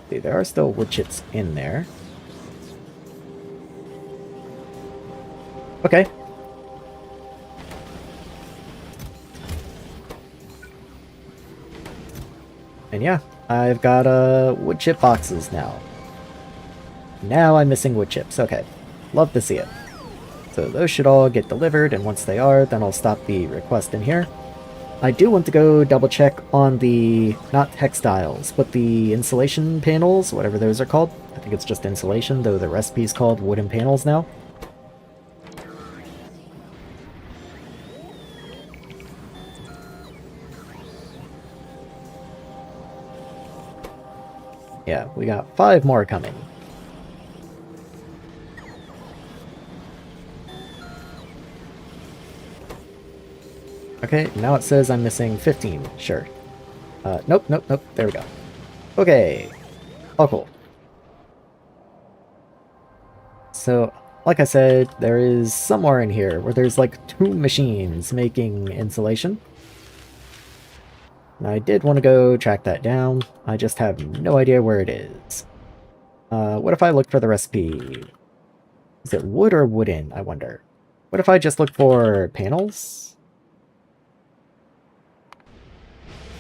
See, there are still wood chips in there. Okay. And yeah, I've got wood chip boxes now. Now I'm missing wood chips. Okay. Love to see it. So those should all get delivered, and once they are, then I'll stop the request in here. I do want to go double check on the, not textiles, but the insulation panels, whatever those are called. I think it's just insulation, though the recipe's called wooden panels now. Yeah, we got 5 more coming. Okay, now it says I'm missing 15. Sure. Nope, nope, nope. There we go. Okay. All cool. So, like I said, there is somewhere in here where there's like 2 machines making insulation. And I did want to go track that down. I just have no idea where it is. What if I look for the recipe? Is it wood or wooden, I wonder? What if I just look for panels?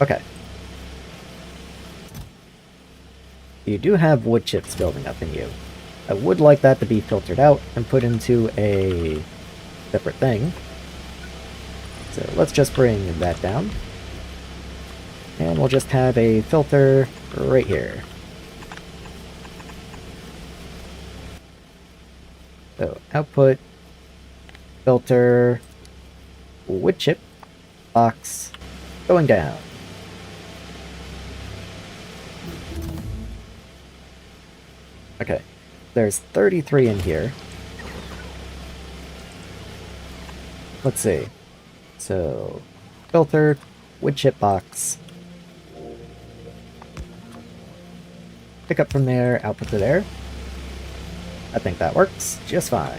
Okay. You do have wood chips building up in you. I would like that to be filtered out and put into a separate thing. So let's just bring that down. And we'll just have a filter right here. So output, filter, wood chip, box, going down. Okay, there's 33 in here. Let's see. So, filter, wood chip box. Pick up from there, output to there. I think that works just fine.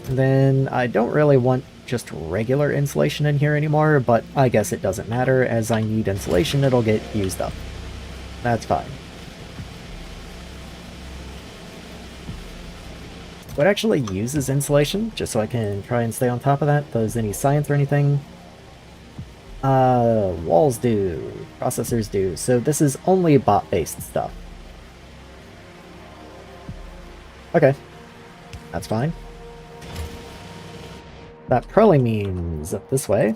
And then I don't really want just regular insulation in here anymore, but I guess it doesn't matter. As I need insulation, it'll get used up. That's fine. What actually uses insulation, just so I can try and stay on top of that? Does any science or anything? Walls do. Processors do. So this is only bot-based stuff. Okay. That's fine. That probably means up this way.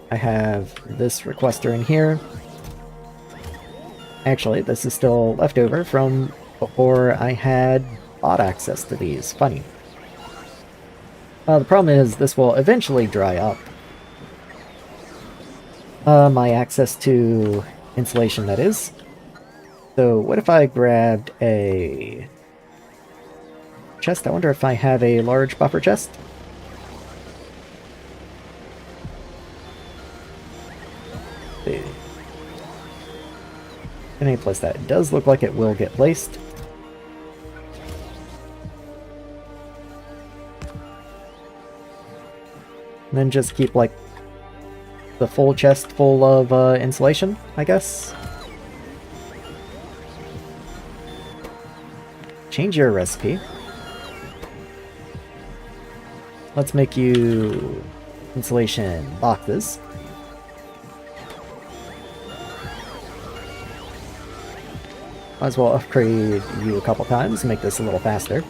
I have this requester in here. Actually, this is still left over from before I had bot access to these. Funny. The problem is this will eventually dry up. My access to insulation, that is. So what if I grabbed a chest? I wonder if I have a large buffer chest. Can I place that? It does look like it will get placed. And then just keep, like, the full chest full of insulation, I guess. Change your recipe. Let's make you insulation boxes. Might as well upgrade you a couple times to make this a little faster.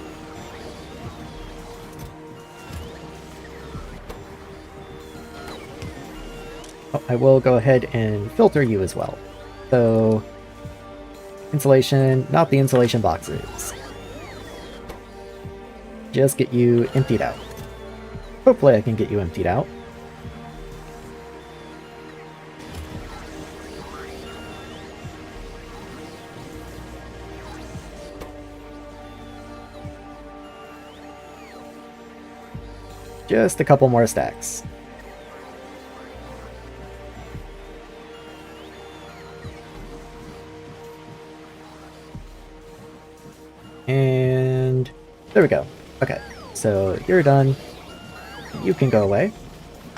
Oh, I will go ahead and filter you as well. So, insulation, not the insulation boxes. Just get you emptied out. Hopefully I can get you emptied out. Just a couple more stacks. And there we go. Okay, so you're done. You can go away.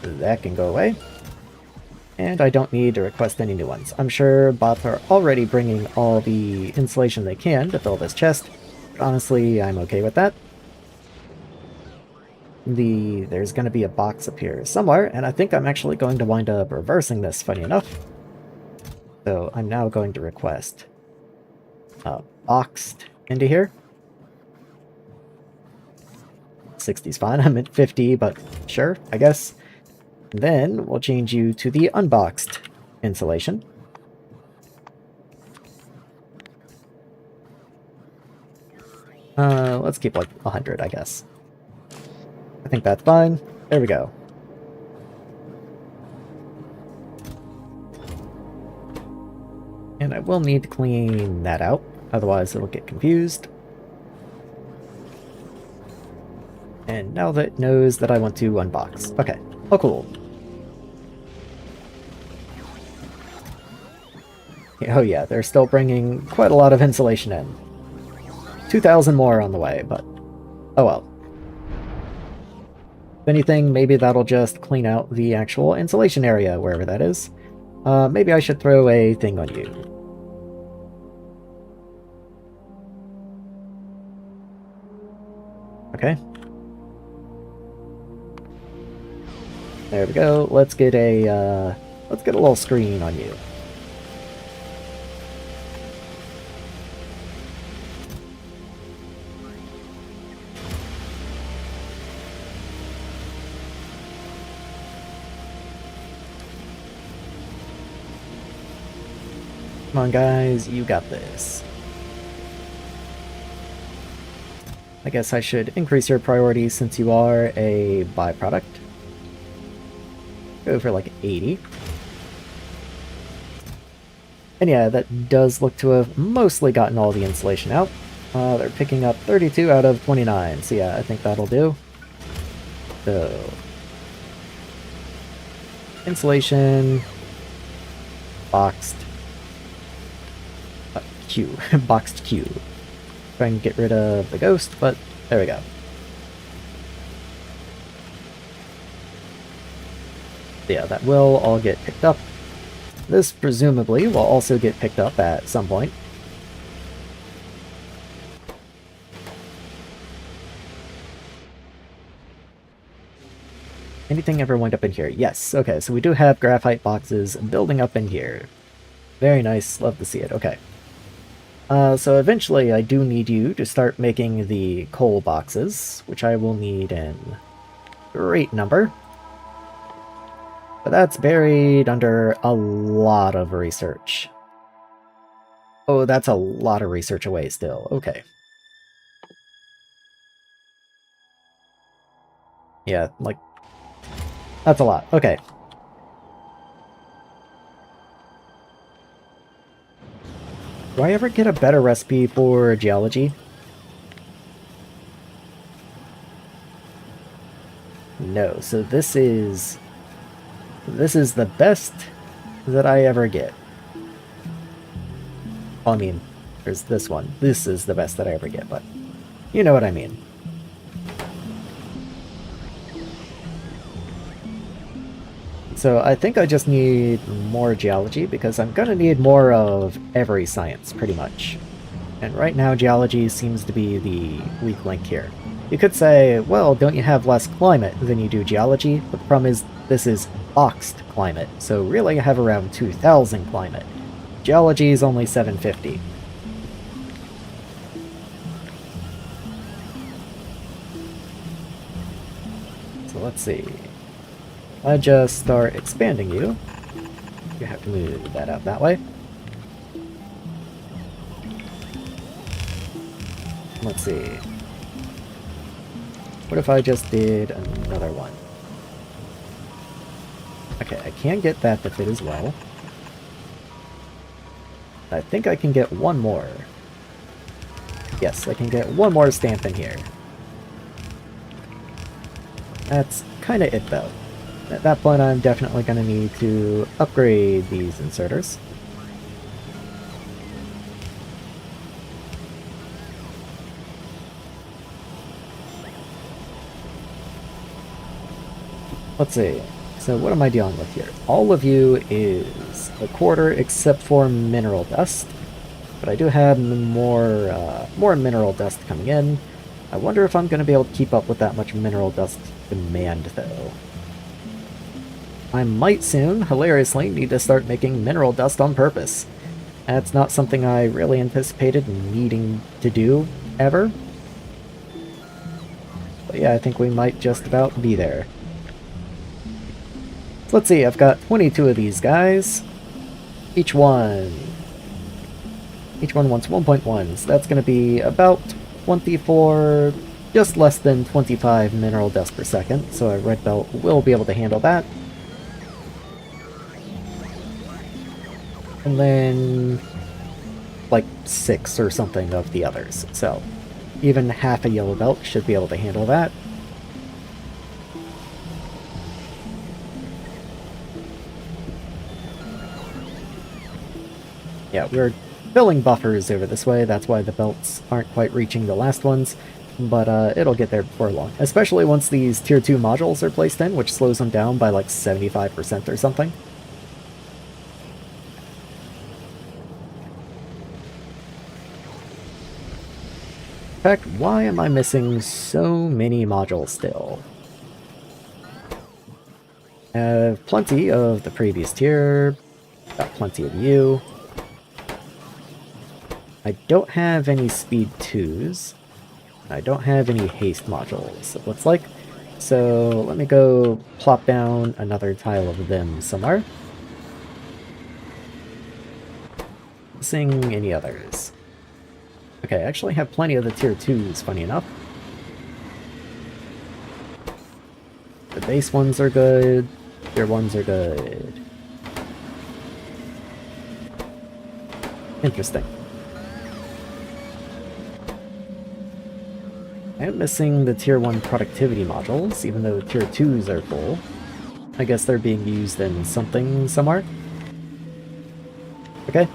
That can go away. And I don't need to request any new ones. I'm sure bots are already bringing all the insulation they can to fill this chest. But honestly, I'm okay with that. There's going to be a box up here somewhere, and I think I'm actually going to wind up reversing this, funny enough. So I'm now going to request boxed into here. 60's fine, I'm at 50, but sure, I guess. Then we'll change you to the unboxed insulation. Let's keep like 100, I guess. I think that's fine. There we go. And I will need to clean that out, otherwise it'll get confused. And now that it knows that I want to unbox. Okay. Oh, cool. Oh yeah, they're still bringing quite a lot of insulation in. 2,000 more on the way, but oh well. If anything, maybe that'll just clean out the actual insulation area, wherever that is. Maybe I should throw a thing on you. Okay. There we go. Let's get a little screen on you. Come on, guys, you got this. I guess I should increase your priority since you are a byproduct. Go for like 80. And yeah, that does look to have mostly gotten all the insulation out. They're picking up 32 out of 29, so yeah, I think that'll do. So, insulation, boxed, Q, boxed Q. Try and get rid of the ghost, but there we go. Yeah, that will all get picked up. This presumably will also get picked up at some point. Anything ever wind up in here? Yes, okay, so we do have graphite boxes building up in here. Very nice, love to see it, okay. So eventually I do need you to start making the coal boxes, which I will need in great number. But that's buried under a lot of research. Oh, that's a lot of research away still, okay. Yeah, like, that's a lot, okay. Do I ever get a better recipe for geology? No, so this is the best that I ever get. Well, I mean, there's this one. This is the best that I ever get, but you know what I mean. So I think I just need more geology because I'm gonna need more of every science, pretty much. And right now geology seems to be the weak link here. You could say, well, don't you have less climate than you do geology? But the problem is, this is boxed climate, so really I have around 2,000 climate. Geology is only 750. So let's see. I just start expanding you. You have to move that out that way. Let's see. What if I just did another one? Okay, I can get that to fit as well. I think I can get one more. Yes, I can get one more stamp in here. That's kind of it though. At that point I'm definitely going to need to upgrade these inserters. Let's see. So what am I dealing with here? All of you is a quarter except for mineral dust. But I do have more mineral dust coming in. I wonder if I'm going to be able to keep up with that much mineral dust demand though. I might soon, hilariously, need to start making mineral dust on purpose. That's not something I really anticipated needing to do, ever. But yeah, I think we might just about be there. So let's see, I've got 22 of these guys. Each one wants 1.1, so that's going to be about 24, just less than 25 mineral dust per second, so a red belt will be able to handle that. And then like 6 or something of the others. So even half a yellow belt should be able to handle that. Yeah, we're filling buffers over this way, that's why the belts aren't quite reaching the last ones, but it'll get there before long. Especially once these tier 2 modules are placed in, which slows them down by like 75% or something. In fact, why am I missing so many modules still? Have plenty of the previous tier, got plenty of you. I don't have any speed 2s. I don't have any haste modules, it looks like. So let me go plop down another tile of them somewhere. Missing any others? Okay, I actually have plenty of the tier 2s, funny enough. The base ones are good, tier 1s are good. Interesting. I am missing the tier 1 productivity modules, even though tier 2s are full. I guess they're being used in something somewhere. Okay.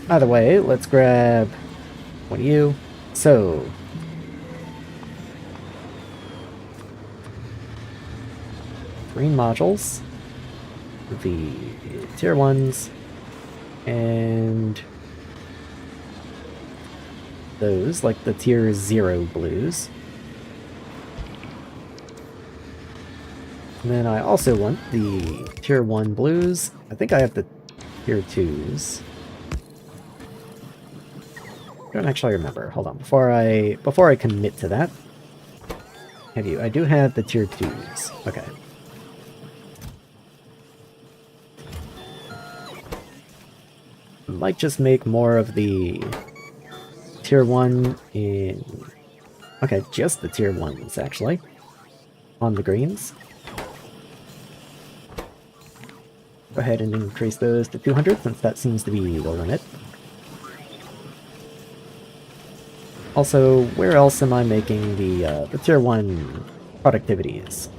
Either way, let's grab one of you. So, green modules, the tier 1s, and those, like the tier 0 blues. And then I also want the tier 1 blues. I think I have the tier 2s. I don't actually remember. Hold on. Before I commit to that. Have you? I do have the tier 2s. Okay. Might just make more of the tier 1 in... Okay, just the tier 1s, actually. On the greens. Go ahead and increase those to 200, since that seems to be the limit. Also, where else am I making the tier 1 productivities?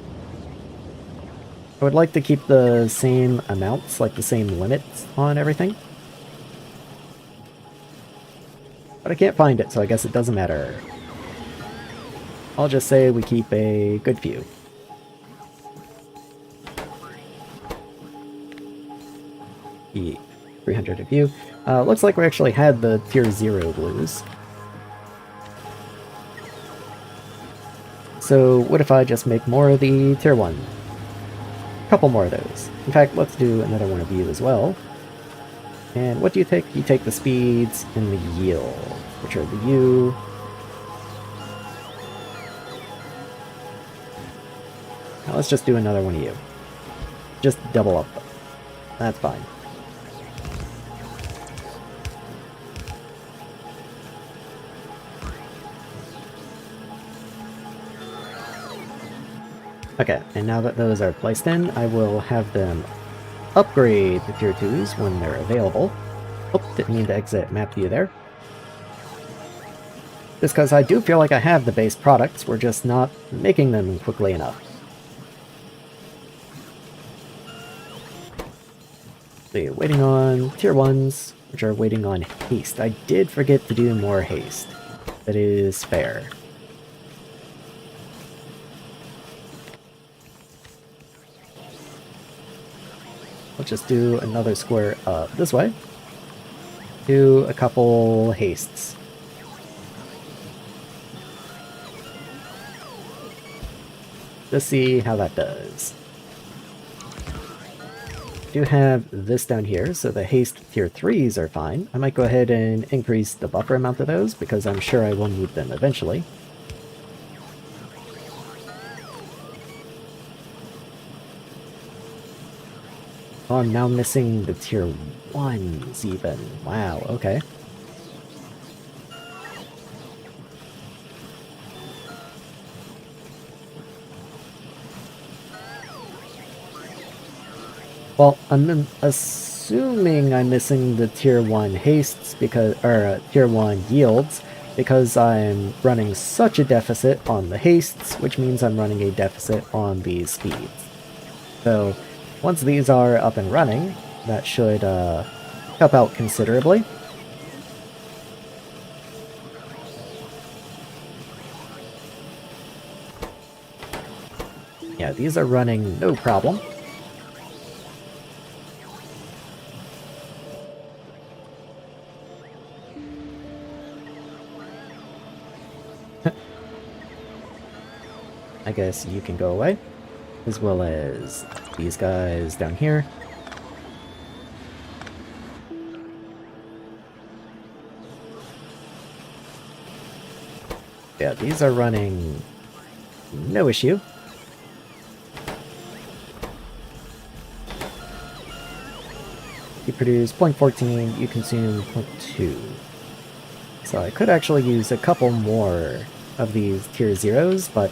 I would like to keep the same amounts, like the same limits on everything. But I can't find it, so I guess it doesn't matter. I'll just say we keep a good few. The 300 of you. Looks like we actually had the tier 0 blues. So what if I just make more of the tier 1? A couple more of those. In fact, let's do another one of you as well. And what do you take? You take the speeds and the yield, which are the U. Now let's just do another one of you. Just double up them. That's fine. Okay, and now that those are placed in, I will have them upgrade the tier 2s when they're available. Oh, didn't mean to exit map view there. Just because I do feel like I have the base products, we're just not making them quickly enough. So waiting on tier 1s, which are waiting on haste. I did forget to do more haste. That is fair. Let's just do another square this way. Do a couple hastes. Just see how that does. Do have this down here, so the haste tier 3s are fine. I might go ahead and increase the buffer amount of those, because I'm sure I will need them eventually. Oh, I'm now missing the tier 1s even. Wow, okay. Well, I'm assuming I'm missing the tier 1 hastes because, or tier 1 yields, because I'm running such a deficit on the hastes, which means I'm running a deficit on these speeds. So, once these are up and running, that should help out considerably. Yeah, these are running no problem. I guess you can go away. as well as these guys down here. Yeah, these are running no issue. You produce 0.14, you consume 0.2. So I could actually use a couple more of these tier 0s, but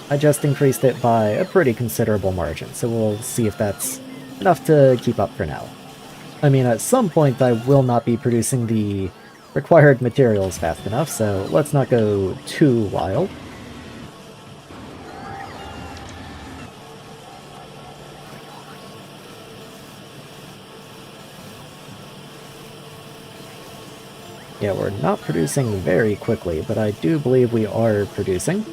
I just increased it by a pretty considerable margin, so we'll see if that's enough to keep up for now. I mean, at some point I will not be producing the required materials fast enough, so let's not go too wild. Yeah, we're not producing very quickly, but I do believe we are producing.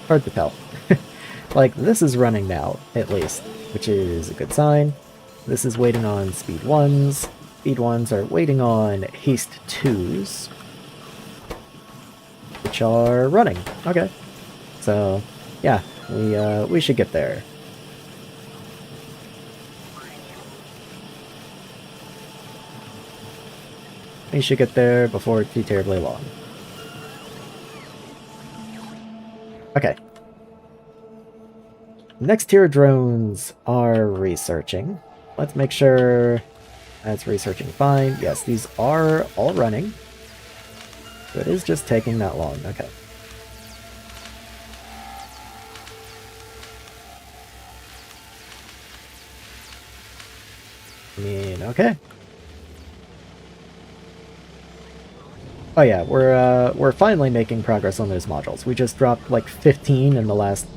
Hard to tell. Like, this is running now, at least, which is a good sign. This is waiting on speed 1s. Speed 1s are waiting on haste 2s, which are running. Okay. So, yeah, we should get there. We should get there before too terribly long. Okay. Next tier drones are researching. Let's make sure that's researching fine. Yes, these are all running. So it is just taking that long. Okay. I mean, okay. Oh yeah, we're finally making progress on those modules. We just dropped like 15 in the last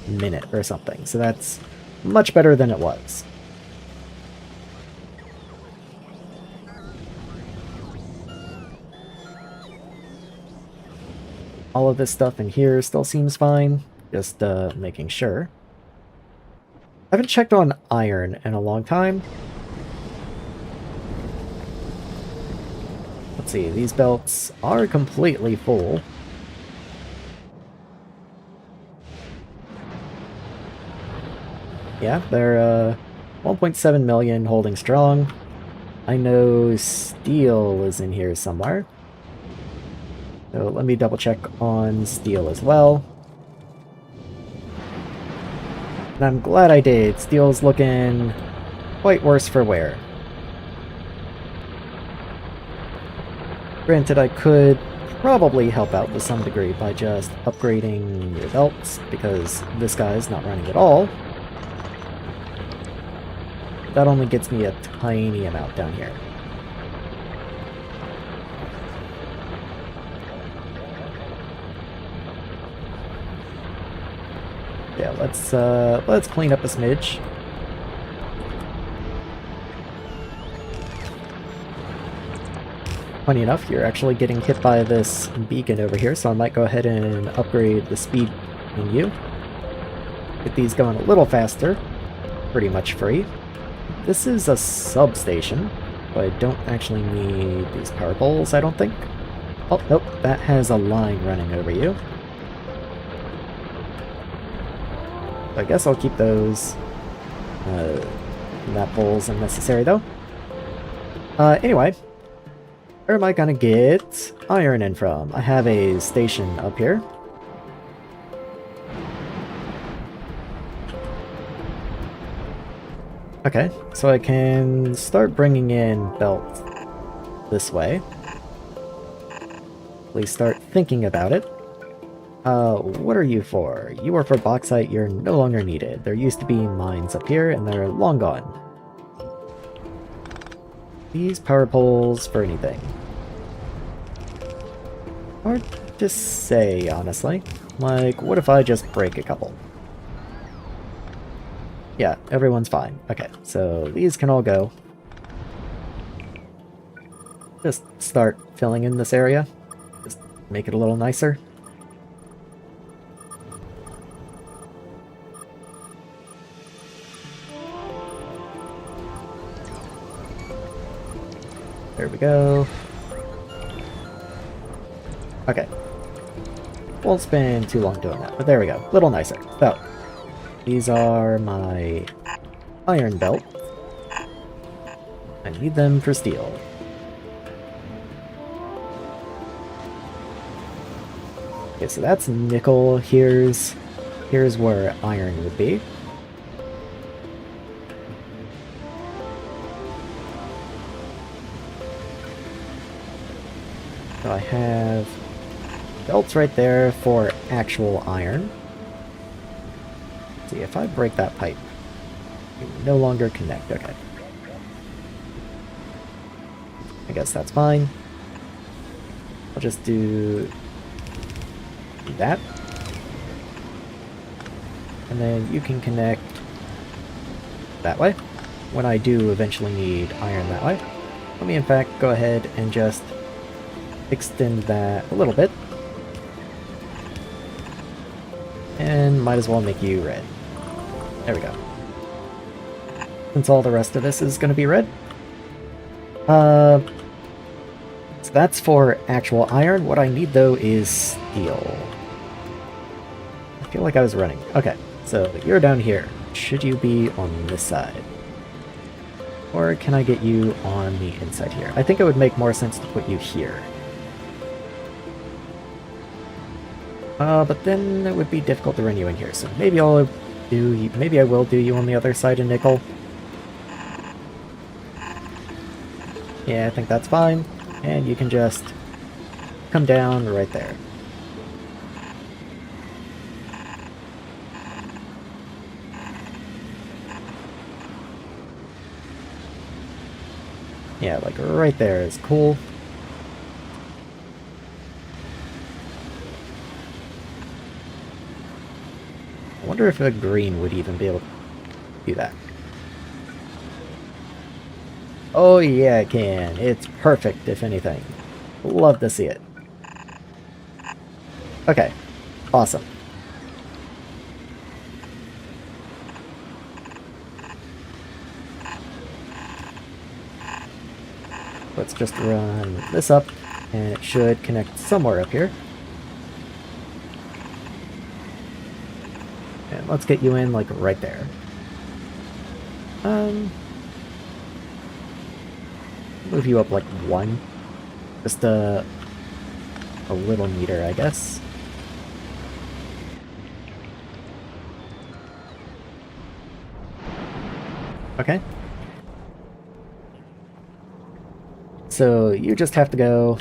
minute or something, so that's much better than it was. All of this stuff in here still seems fine, just making sure. I haven't checked on iron in a long time. Let's see, these belts are completely full. Yeah, they're 1.7 million holding strong. I know steel is in here somewhere. So let me double check on steel as well. And I'm glad I did. Steel's looking quite worse for wear. Granted, I could probably help out to some degree by just upgrading your belts, because this guy's not running at all. That only gets me a tiny amount down here. Yeah, let's clean up a smidge. Funny enough, you're actually getting hit by this beacon over here, so I might go ahead and upgrade the speed in you. Get these going a little faster. Pretty much free. This is a substation, but I don't actually need these power poles, I don't think. Oh, nope, that has a line running over you. I guess I'll keep those. That pole's unnecessary, though. Anyway. Where am I gonna get iron in from? I have a station up here. Okay, so I can start bringing in belts this way. Please start thinking about it. What are you for? You are for bauxite, you're no longer needed. There used to be mines up here, and they're long gone. These power poles for anything. Hard to say, honestly. Like, what if I just break a couple? Yeah, everyone's fine. Okay, so these can all go. Just start filling in this area. Just make it a little nicer. There we go. Okay. Won't spend too long doing that, but there we go. A little nicer. So, these are my iron belts. I need them for steel. Okay, so that's nickel. Here's where iron would be. So I have belts right there for actual iron. Let's see, if I break that pipe, it will no longer connect. Okay. I guess that's fine. I'll just do that. And then you can connect that way. When I do eventually need iron that way. Let me in fact go ahead and just extend that a little bit. And might as well make you red. There we go. Since all the rest of this is going to be red. So that's for actual iron. What I need though is steel. I feel like I was running. Okay, so you're down here. Should you be on this side? Or can I get you on the inside here? I think it would make more sense to put you here. But then it would be difficult to run you in here, so maybe maybe I will do you on the other side of nickel. Yeah, I think that's fine. And you can just come down right there. Yeah, like right there is cool. I wonder if a green would even be able to do that. Oh yeah, it can. It's perfect, if anything. Love to see it. Okay, awesome. Let's just run this up, and it should connect somewhere up here. And let's get you in, like, right there. Move you up, like, one. Just a little meter, I guess. Okay. So you just have to go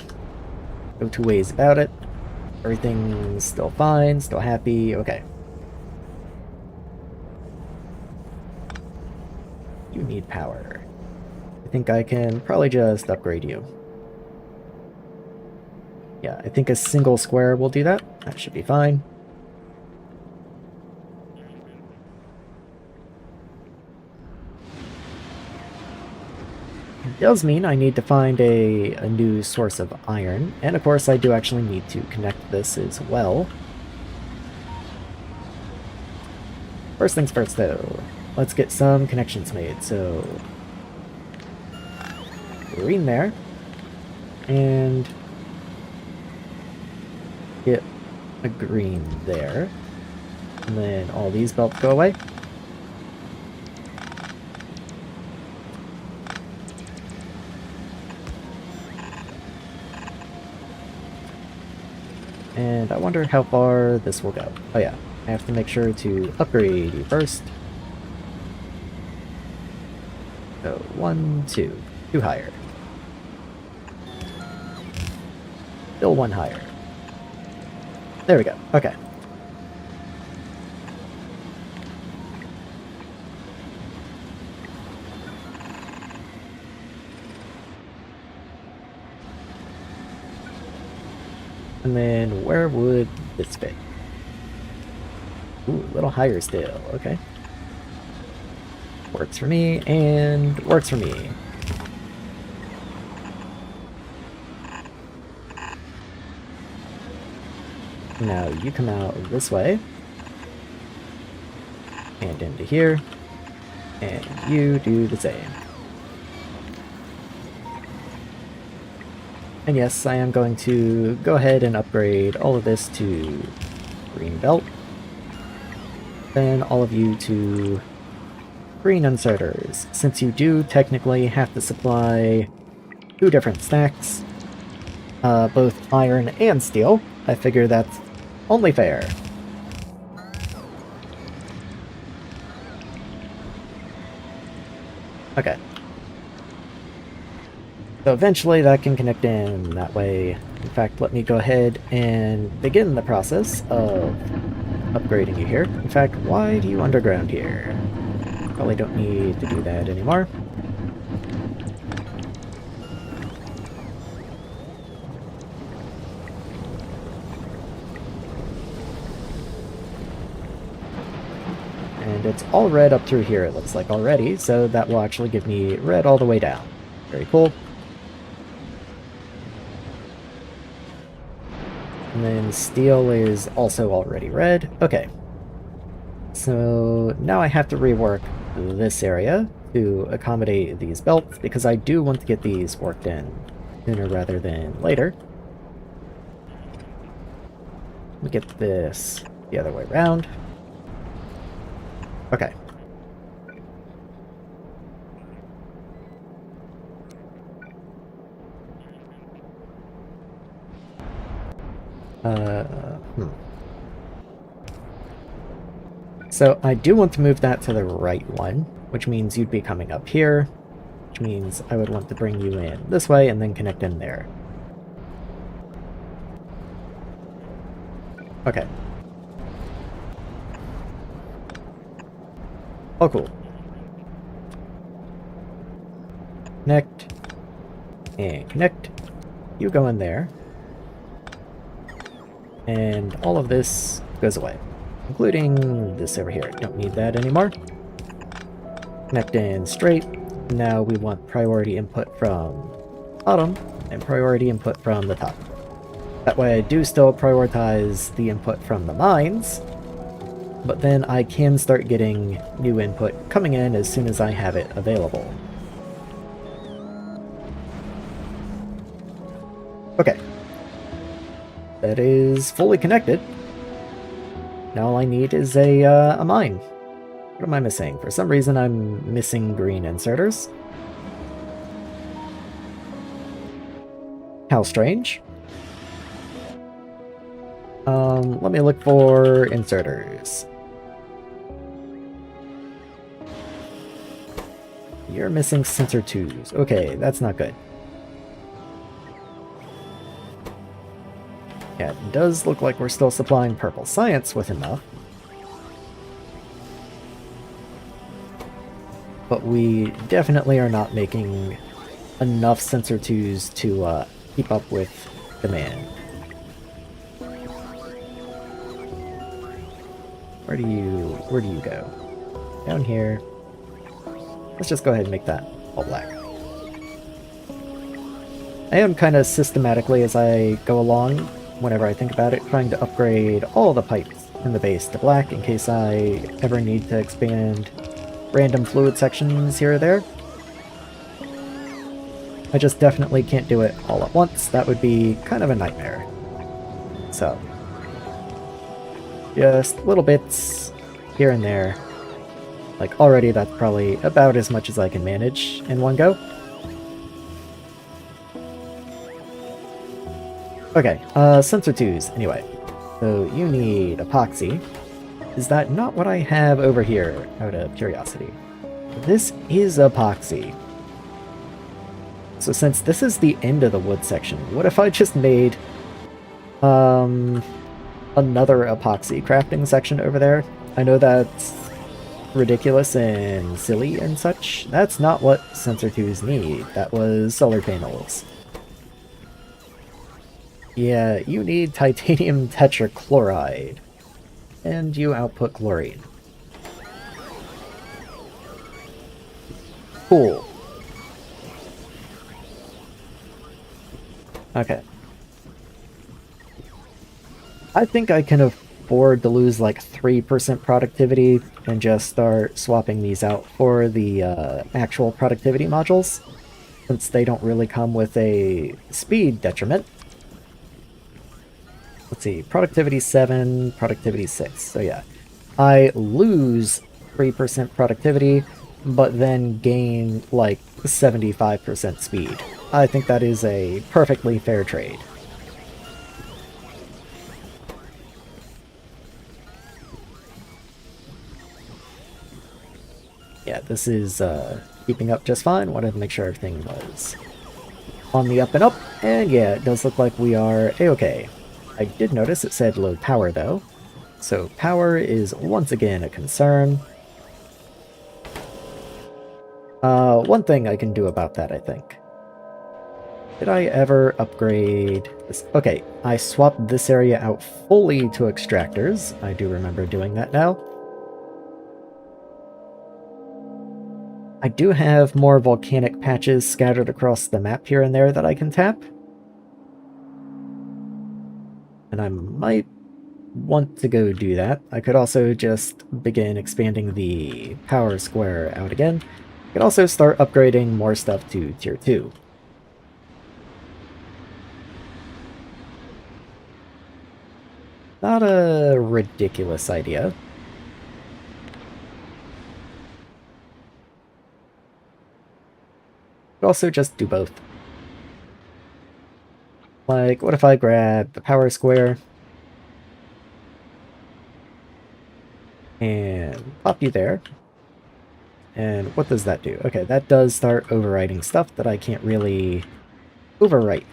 two ways about it. Everything's still fine, still happy, okay. You need power. I think I can probably just upgrade you. Yeah, I think a single square will do that. That should be fine. It does mean I need to find a new source of iron, and of course I do actually need to connect this as well. First things first though, let's get some connections made. So, green there, and get a green there, and then all these belts go away. And I wonder how far this will go. Oh yeah, I have to make sure to upgrade you first. So 1, 2, 2 higher. Still 1 higher. There we go, okay. And then where would this fit? Ooh, a little higher still, okay. Works for me, and works for me. Now you come out this way. And into here. And you do the same. And yes, I am going to go ahead and upgrade all of this to green belt. Then all of you to green inserters, since you do technically have to supply 2 different stacks, both iron and steel. I figure that's only fair. Okay. So eventually that can connect in that way. In fact, let me go ahead and begin the process of upgrading you here. In fact, why do you underground here? Probably don't need to do that anymore. And it's all red up through here, it looks like already, so that will actually give me red all the way down. Very cool. And then steel is also already red. Okay. So now I have to rework this area to accommodate these belts, because I do want to get these worked in sooner rather than later. Let me get this the other way around. Okay. So I do want to move that to the right one, which means you'd be coming up here, which means I would want to bring you in this way and then connect in there. Okay. Oh, cool. Connect. And connect. You go in there. And all of this goes away, including this over here. Don't need that anymore. Connect in straight. Now we want priority input from bottom and priority input from the top. That way I do still prioritize the input from the mines, but then I can start getting new input coming in as soon as I have it available. Okay. That is fully connected. Now all I need is a mine. What am I missing? For some reason I'm missing green inserters. How strange. Let me look for inserters. You're missing sensor 2s. Okay, that's not good. Yeah, it does look like we're still supplying purple science with enough. But we definitely are not making enough sensor 2s to keep up with demand. Where do you go? Down here. Let's just go ahead and make that all black. I am kind of systematically, as I go along, whenever I think about it, trying to upgrade all the pipes in the base to black in case I ever need to expand random fluid sections here or there. I just definitely can't do it all at once. That would be kind of a nightmare. So, just little bits here and there. Like, already that's probably about as much as I can manage in one go. Okay, sensor 2s, anyway. So you need epoxy. Is that not what I have over here, out of curiosity? This is epoxy. So since this is the end of the wood section, what if I just made another epoxy crafting section over there? I know that's ridiculous and silly and such. That's not what sensor 2s need. That was solar panels. Yeah, you need titanium tetrachloride. And you output chlorine. Cool. Okay. I think I can afford to lose like 3% productivity and just start swapping these out for the actual productivity modules. since they don't really come with a speed detriment. Let's see, productivity 7, productivity 6. So yeah, I lose 3% productivity, but then gain like 75% speed. I think that is a perfectly fair trade. Yeah, this is keeping up just fine. Wanted to make sure everything was on the up and up, and yeah, it does look like we are a-okay. I did notice it said low power though, so power is once again a concern. One thing I can do about that, I think. Did I ever upgrade this? Okay, I swapped this area out fully to extractors. I do remember doing that now. I do have more volcanic patches scattered across the map here and there that I can tap. And I might want to go do that. I could also just begin expanding the power square out again. I could also start upgrading more stuff to tier 2. Not a ridiculous idea. Could also just do both. Like, what if I grab the power square and pop you there? And what does that do? Okay, that does start overwriting stuff that I can't really overwrite.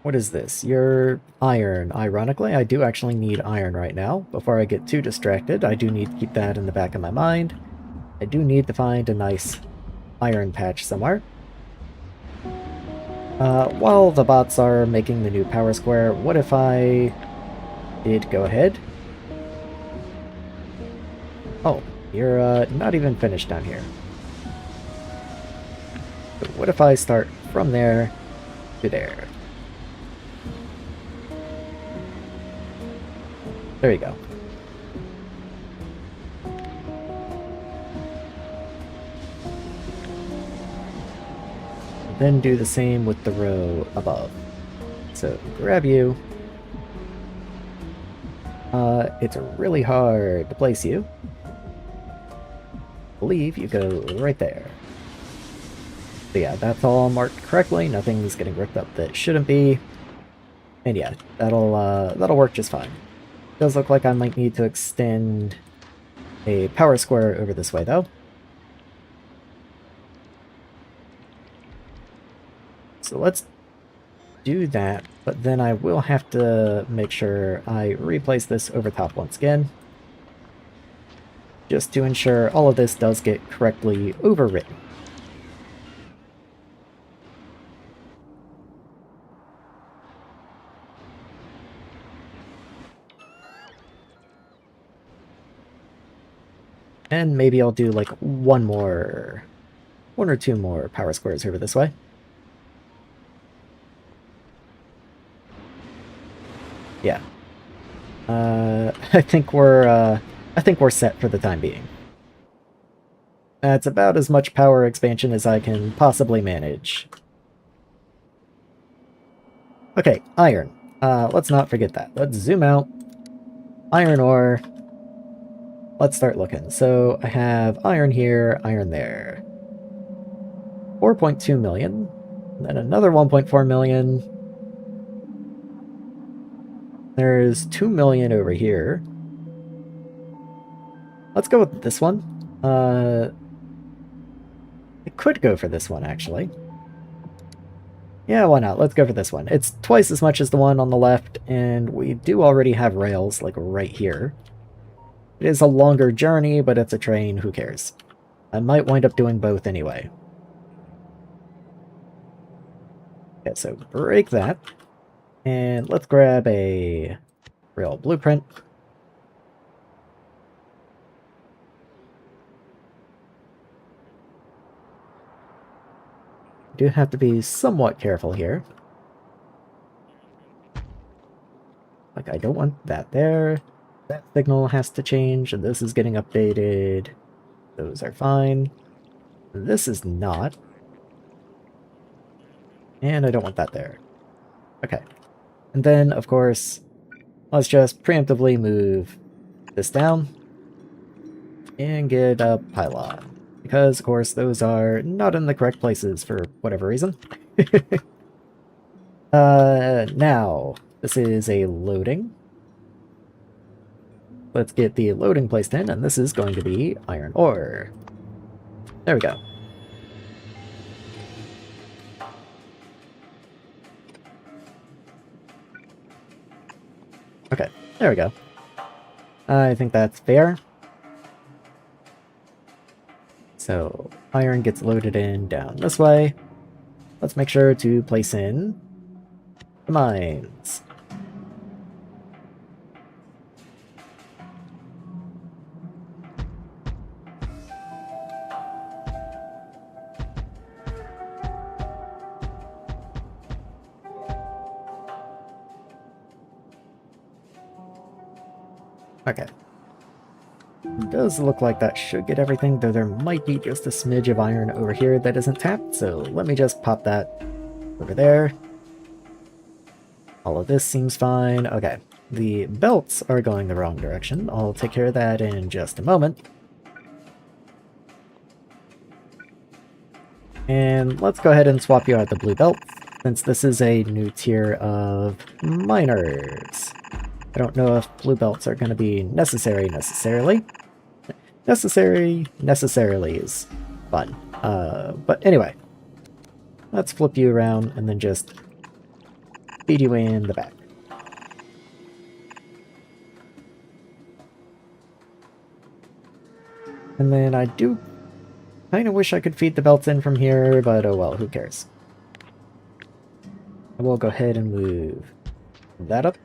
What is this? You're iron. Ironically, I do actually need iron right now. Before I get too distracted, I do need to keep that in the back of my mind. I do need to find a nice iron patch somewhere. While the bots are making the new power square, what if I did go ahead? Oh, you're not even finished down here. So what if I start from there to there? There you go. Then do the same with the row above. So grab you. It's really hard to place you. I believe you go right there. So yeah, that's all marked correctly. Nothing's getting ripped up that shouldn't be. And yeah, that'll work just fine. Does look like I might need to extend a power square over this way though. So let's do that, but then I will have to make sure I replace this over top once again. Just to ensure all of this does get correctly overwritten. And maybe I'll do like one or two more power squares over this way. Yeah. I think we're set for the time being. That's about as much power expansion as I can possibly manage. Okay, iron. Let's not forget that. Let's zoom out. Iron ore. Let's start looking. So I have iron here, iron there. 4.2 million. Then another 1.4 million. There's 2 million over here. Let's go with this one. I could go for this one, actually. Yeah, why not? Let's go for this one. It's twice as much as the one on the left, and we do already have rails, like, right here. It is a longer journey, but it's a train, who cares? I might wind up doing both anyway. Okay, so break that. And let's grab a rail blueprint. Do have to be somewhat careful here. Like, I don't want that there. That signal has to change, and this is getting updated. Those are fine. This is not. And I don't want that there. Okay. And then, of course, let's just preemptively move this down and get a pylon. Because, of course, those are not in the correct places for whatever reason. Now, this is a loading. Let's get the loading placed in, and this is going to be iron ore. There we go. Okay, there we go. I think that's fair. So, iron gets loaded in down this way. Let's make sure to place in the mines. Okay. It does look like that should get everything, though there might be just a smidge of iron over here that isn't tapped, so let me just pop that over there. All of this seems fine. Okay, the belts are going the wrong direction. I'll take care of that in just a moment. And let's go ahead and swap you out the blue belt, since this is a new tier of miners. I don't know if blue belts are going to be necessarily. Necessarily is fun. But anyway, let's flip you around and then just feed you in the back. And then I do kind of wish I could feed the belts in from here, but oh well, who cares. I will go ahead and move that up.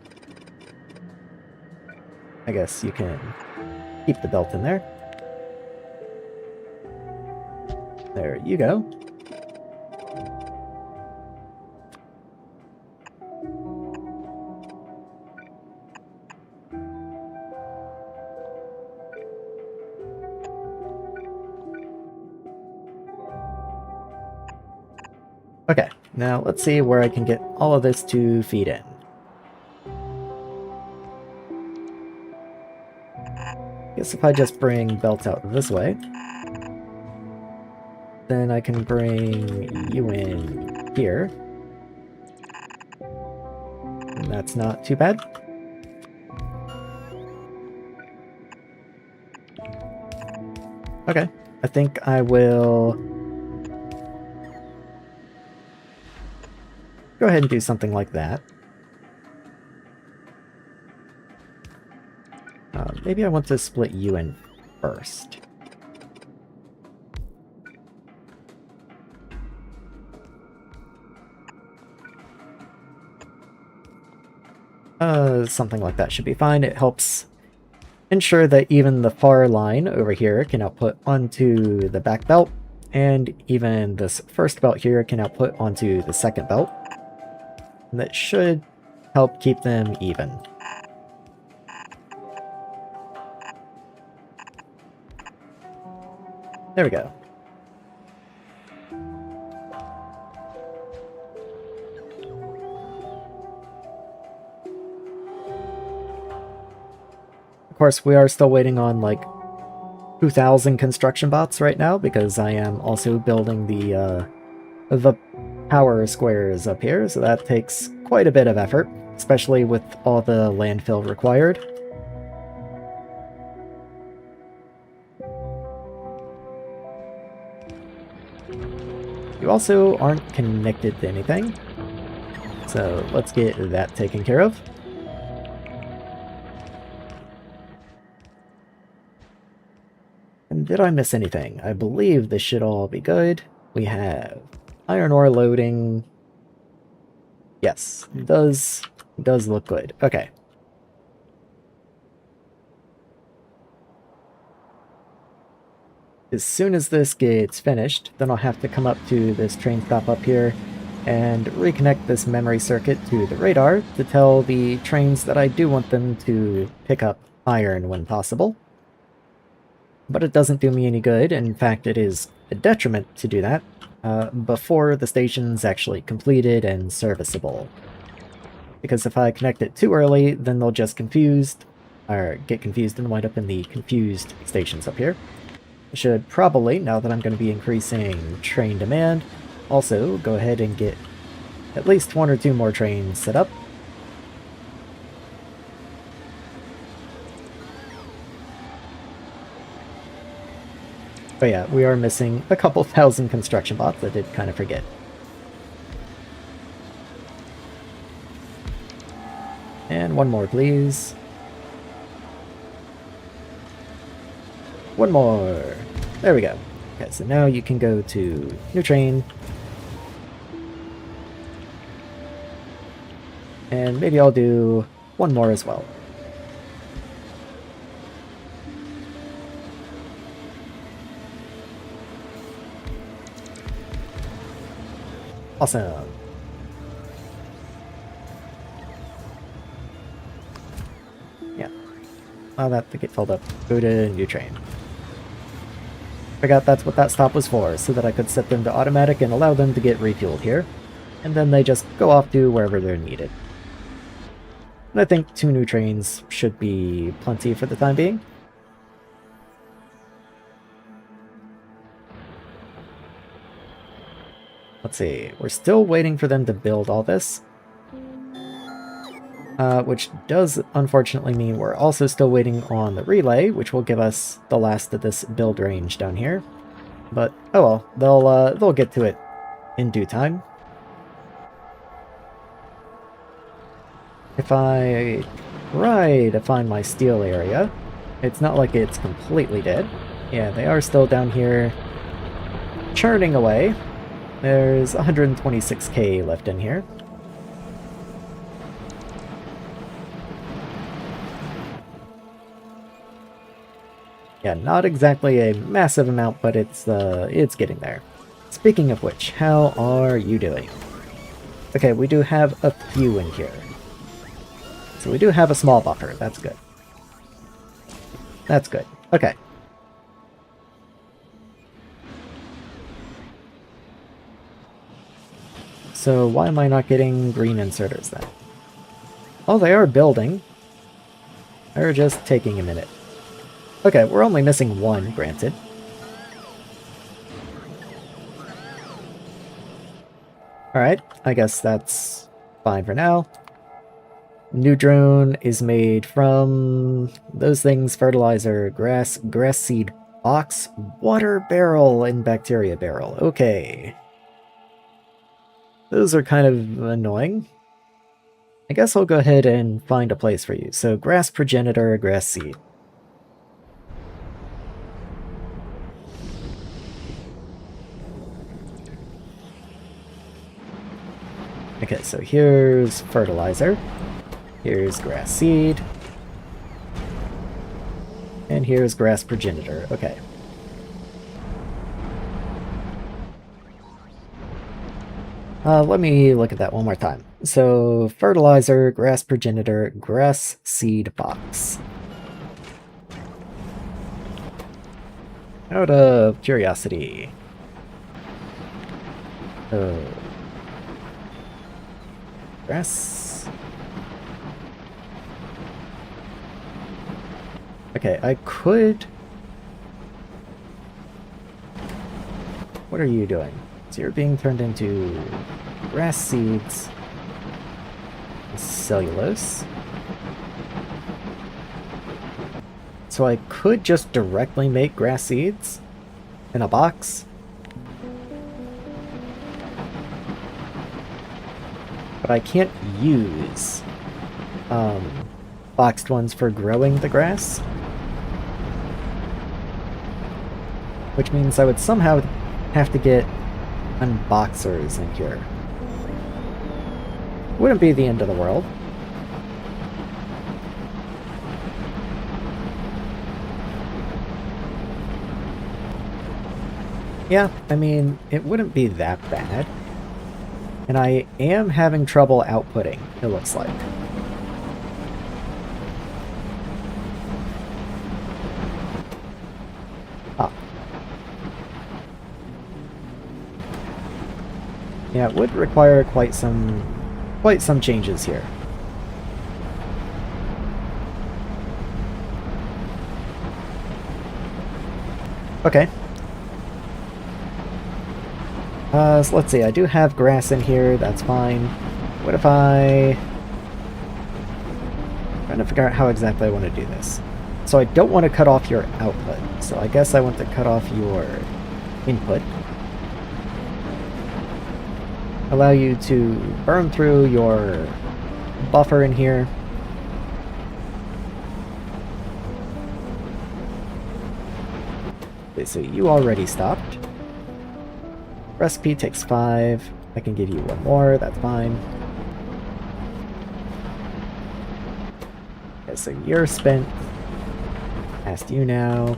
I guess you can keep the belt in there. There you go. Okay, now let's see where I can get all of this to feed in. Guess if I just bring belts out this way, then I can bring you in here. And that's not too bad. Okay, I think I will go ahead and do something like that. Maybe I want to split you in first. Something like that should be fine. It helps ensure that even the far line over here can output onto the back belt, and even this first belt here can output onto the second belt. And that should help keep them even. There we go. Of course, we are still waiting on like 2,000 construction bots right now, because I am also building the power squares up here, so that takes quite a bit of effort, especially with all the landfill required. You also aren't connected to anything, so let's get that taken care of. And did I miss anything? I believe this should all be good. We have iron ore loading. Yes, it does look good. Okay. As soon as this gets finished, then I'll have to come up to this train stop up here and reconnect this memory circuit to the radar to tell the trains that I do want them to pick up iron when possible. But it doesn't do me any good. In fact, it is a detriment to do that before the station's actually completed and serviceable. Because if I connect it too early, then they'll just get confused and wind up in the confused stations up here. I should probably, now that I'm going to be increasing train demand, also go ahead and get at least 1 or 2 more trains set up. But yeah, we are missing a couple thousand construction bots. I did kind of forget. And 1 more, please. 1 more. There we go. Okay, so now you can go to new train. And maybe I'll do 1 more as well. Awesome. Yeah. Allow that to get filled up. Go to new train. Forgot that's what that stop was for, so that I could set them to automatic and allow them to get refueled here. And then they just go off to wherever they're needed. And I think 2 new trains should be plenty for the time being. Let's see, we're still waiting for them to build all this. Which does unfortunately mean we're also still waiting on the relay, which will give us the last of this build range down here. But, oh well, they'll get to it in due time. If I try to find my steel area, it's not like it's completely dead. Yeah, they are still down here churning away. There's 126k left in here. Yeah, not exactly a massive amount, but it's getting there. Speaking of which, how are you doing? Okay, we do have a few in here. So we do have a small buffer, that's good. That's good. Okay. So why am I not getting green inserters then? Oh, they are building. They're just taking a minute. Okay, we're only missing 1, granted. Alright, I guess that's fine for now. New drone is made from those things: fertilizer, grass seed box, water barrel, and bacteria barrel. Okay. Those are kind of annoying. I guess I'll go ahead and find a place for you. So grass progenitor, grass seed. Okay, so here's fertilizer. Here's grass seed. And here's grass progenitor. Okay. Let me look at that one more time. So, fertilizer, grass progenitor, grass seed box. Out of curiosity. Grass. Okay, I could... What are you doing? So you're being turned into grass seeds, cellulose. So I could just directly make grass seeds in a box. But I can't use boxed ones for growing the grass. Which means I would somehow have to get unboxers in here. Wouldn't be the end of the world. Yeah, I mean, it wouldn't be that bad. And I am having trouble outputting, it looks like. Ah. Yeah, it would require quite some changes here. Okay. So let's see, I do have grass in here, that's fine. What if I'm trying to figure out how exactly I want to do this. So I don't want to cut off your output, so I guess I want to cut off your input. Allow you to burn through your buffer in here. Okay, so you already stopped. Recipe takes 5. I can give you one more, that's fine. Okay, so you're spent. Past you now.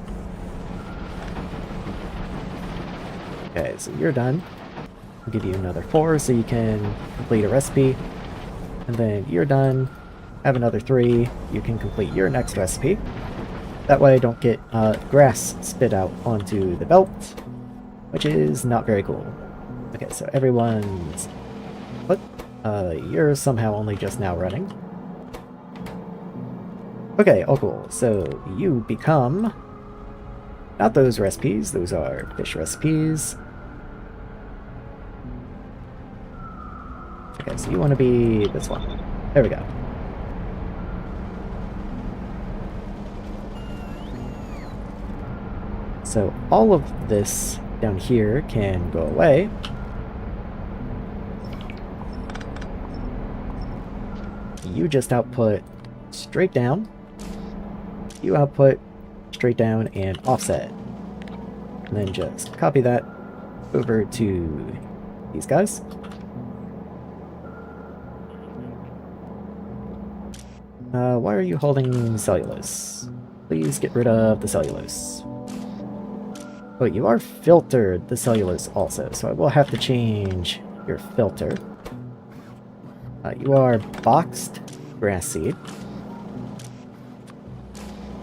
Okay, so you're done. I'll give you another 4 so you can complete a recipe. And then you're done. Have another 3. You can complete your next recipe. That way I don't get grass spit out onto the belt, which is not very cool. Okay, so everyone's... But you're somehow only just now running. Okay, all cool. So you become... Not those recipes, those are fish recipes. Okay, so you want to be this one. There we go. So all of this down here can go away. You just output straight down. You output straight down and offset. And then just copy that over to these guys. Why are you holding cellulose? Please get rid of the cellulose. Oh, you are filtered the cellulose also, so I will have to change your filter. You are boxed grass seed.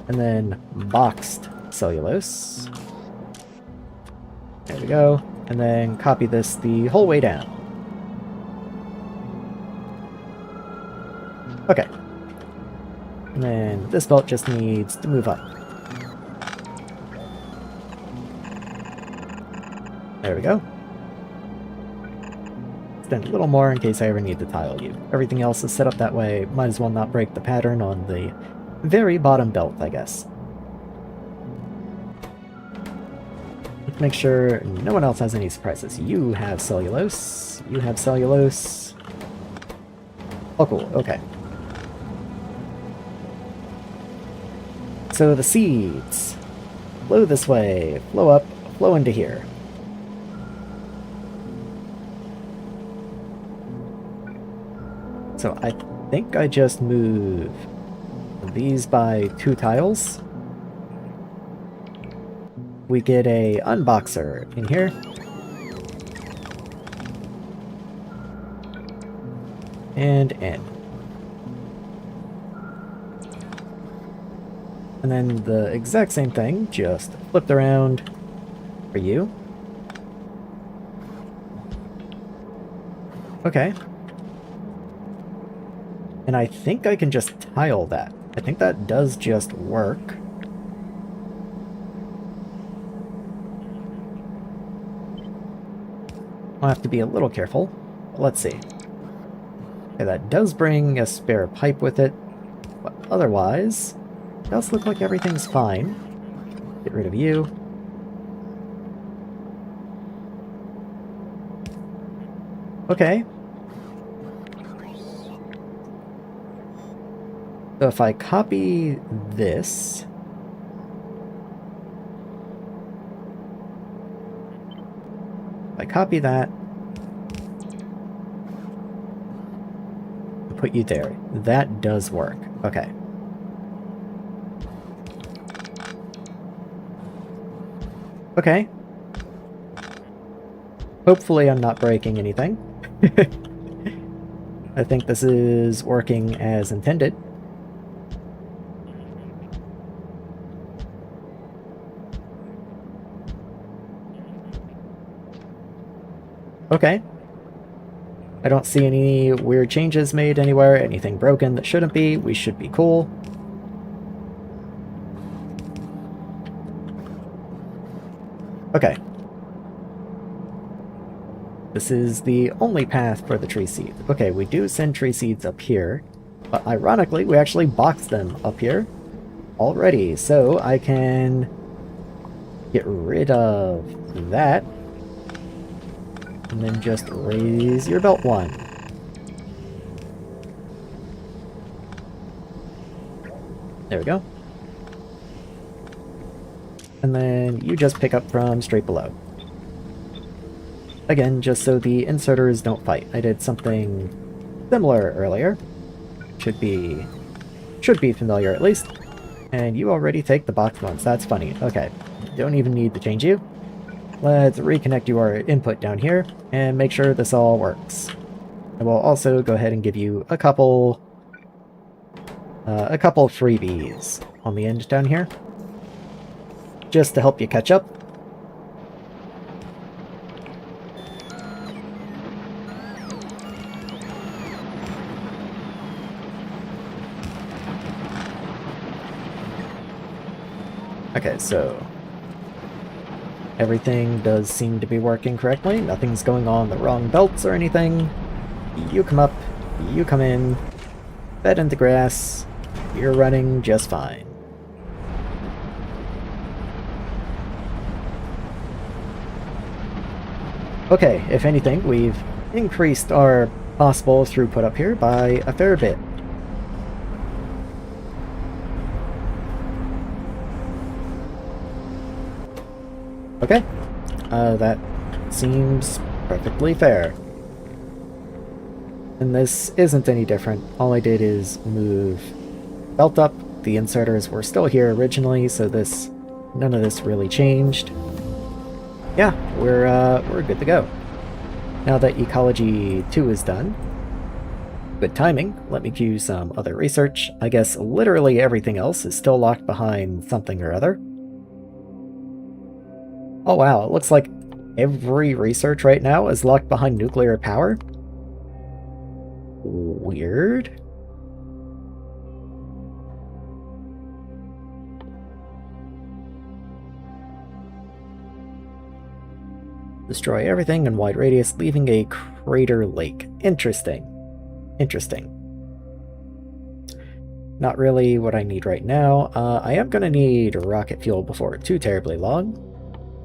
And then boxed cellulose. There we go. And then copy this the whole way down. Okay. And then this belt just needs to move up. There we go. Extend a little more in case I ever need to tile you. Everything else is set up that way. Might as well not break the pattern on the very bottom belt, I guess. Let's make sure no one else has any surprises. You have cellulose. You have cellulose. Oh, cool. Okay. So the seeds flow this way, flow up, flow into here. So I think I just move these by 2 tiles. We get a unboxer in here. And in. And then the exact same thing, just flipped around for you. Okay. And I think I can just tile that. I think that does just work. I'll have to be a little careful. But let's see. Okay, that does bring a spare pipe with it. But otherwise, it does look like everything's fine. Get rid of you. Okay. So if I copy this... If I copy that... and put you there. That does work. Okay. Okay. Hopefully I'm not breaking anything. I think this is working as intended. Okay. I don't see any weird changes made anywhere, anything broken that shouldn't be. We should be cool. Okay. This is the only path for the tree seed. Okay, we do send tree seeds up here, but ironically, we actually box them up here already, so I can get rid of that, and then just raise your belt one. There we go. And then you just pick up from straight below. Again, just so the inserters don't fight. I did something similar earlier. Should be familiar at least. And you already take the box ones. That's funny. Okay. Don't even need to change you. Let's reconnect your input down here and make sure this all works. I will also go ahead and give you a couple freebies on the end down here, just to help you catch up. Okay, so everything does seem to be working correctly. Nothing's going on the wrong belts or anything. You come up, you come in, bed into grass, you're running just fine. Okay, if anything, we've increased our possible throughput up here by a fair bit. Okay, that seems perfectly fair. And this isn't any different. All I did is move belt up. The inserters were still here originally, so none of this really changed. Yeah, we're good to go. Now that Ecology 2 is done, good timing, let me do some other research. I guess literally everything else is still locked behind something or other. Oh wow, it looks like every research right now is locked behind nuclear power? Weird. Destroy everything in wide radius, leaving a crater lake. Interesting. Interesting. Not really what I need right now. I am going to need rocket fuel before too terribly long,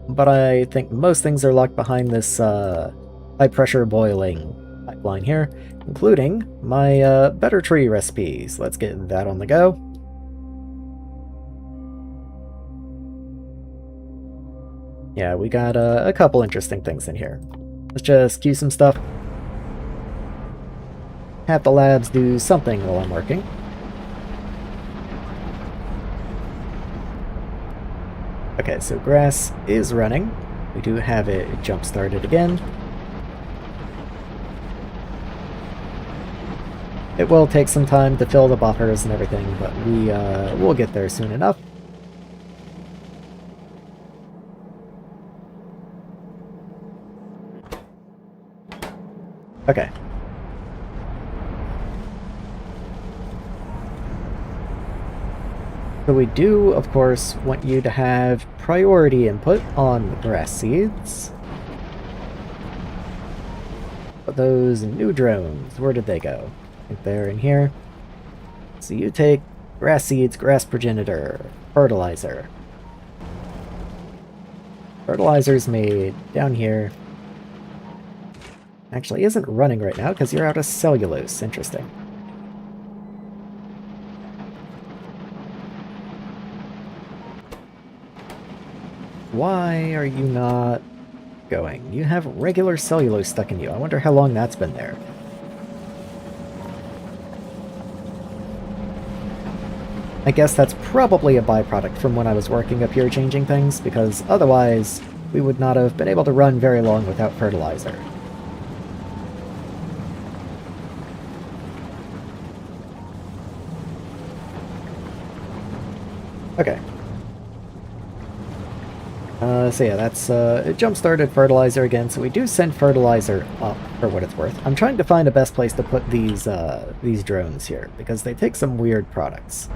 but I think most things are locked behind this high-pressure boiling pipeline here, including my better tree recipes. Let's get that on the go. Yeah, we got a couple interesting things in here. Let's just queue some stuff. Have the labs do something while I'm working. Okay, so grass is running. We do have it jump-started again. It will take some time to fill the buffers and everything, but we'll get there soon enough. Okay. So we do, of course, want you to have priority input on the grass seeds. But those new drones, where did they go? I think they're in here. So you take grass seeds, grass progenitor, fertilizer. Fertilizer's made down here. Actually isn't running right now because you're out of cellulose. Interesting. Why are you not going? You have regular cellulose stuck in you. I wonder how long that's been there. I guess that's probably a byproduct from when I was working up here changing things, because otherwise we would not have been able to run very long without fertilizer. Okay. So yeah, that's it jump-started fertilizer again, so we do send fertilizer up for what it's worth. I'm trying to find the best place to put these drones here, because they take some weird products.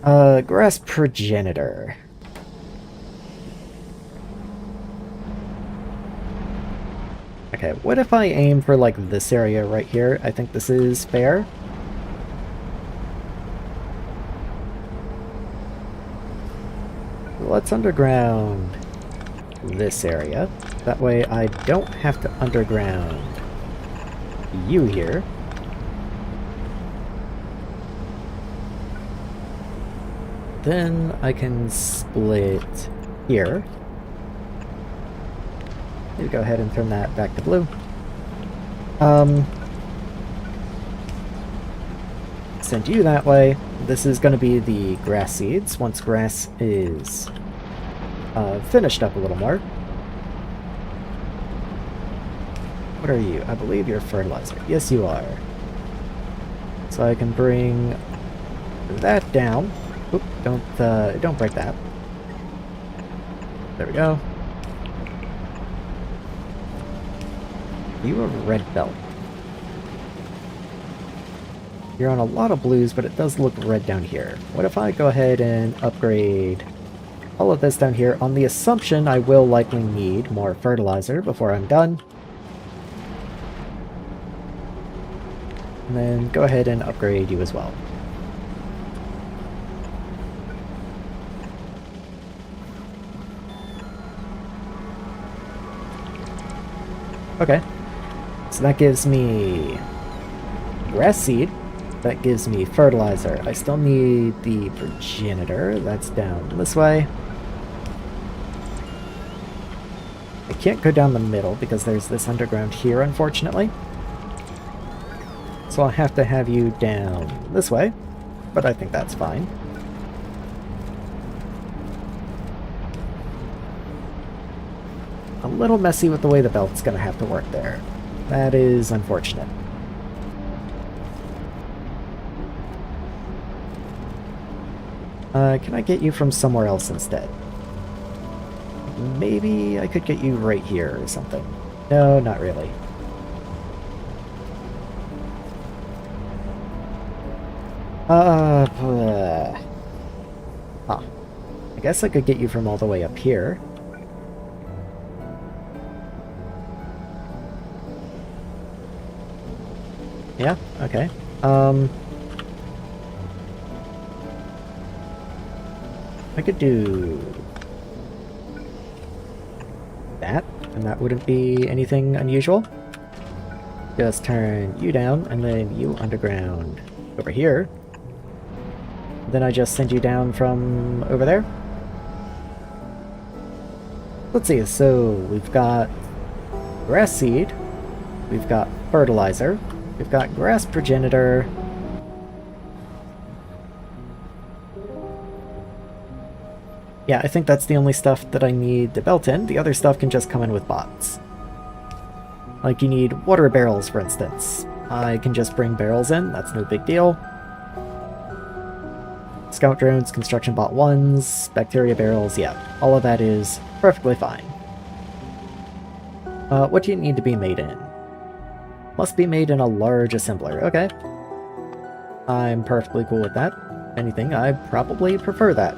Grass progenitor. Okay, what if I aim for, like, this area right here? I think this is fair. Let's underground this area. That way I don't have to underground you here. Then I can split here. Maybe go ahead and turn that back to blue. Send you that way. This is going to be the grass seeds once grass is finished up a little more. What are you? I believe you're fertilizer. Yes, you are. So I can bring that down. Oop, don't break that. There we go. You a red belt. You're on a lot of blues, but it does look red down here. What if I go ahead and upgrade all of this down here on the assumption I will likely need more fertilizer before I'm done. And then go ahead and upgrade you as well. Okay. So that gives me grass seed. That gives me fertilizer. I still need the progenitor. That's down this way. I can't go down the middle because there's this underground here, unfortunately. So I'll have to have you down this way, but I think that's fine. A little messy with the way the belt's gonna have to work there. That is unfortunate. Can I get you from somewhere else instead? Maybe I could get you right here or something. No, not really. Huh. I guess I could get you from all the way up here. Yeah, okay. I could do that, and that wouldn't be anything unusual. Just turn you down, and then you underground over here. Then I just send you down from over there. Let's see, so we've got grass seed, we've got fertilizer, we've got grass progenitor. Yeah, I think that's the only stuff that I need to belt in. The other stuff can just come in with bots. Like you need water barrels, for instance. I can just bring barrels in, that's no big deal. Scout drones, construction bot 1s, bacteria barrels, yeah. All of that is perfectly fine. What do you need to be made in? Must be made in a large assembler, okay. I'm perfectly cool with that. If anything, I probably prefer that.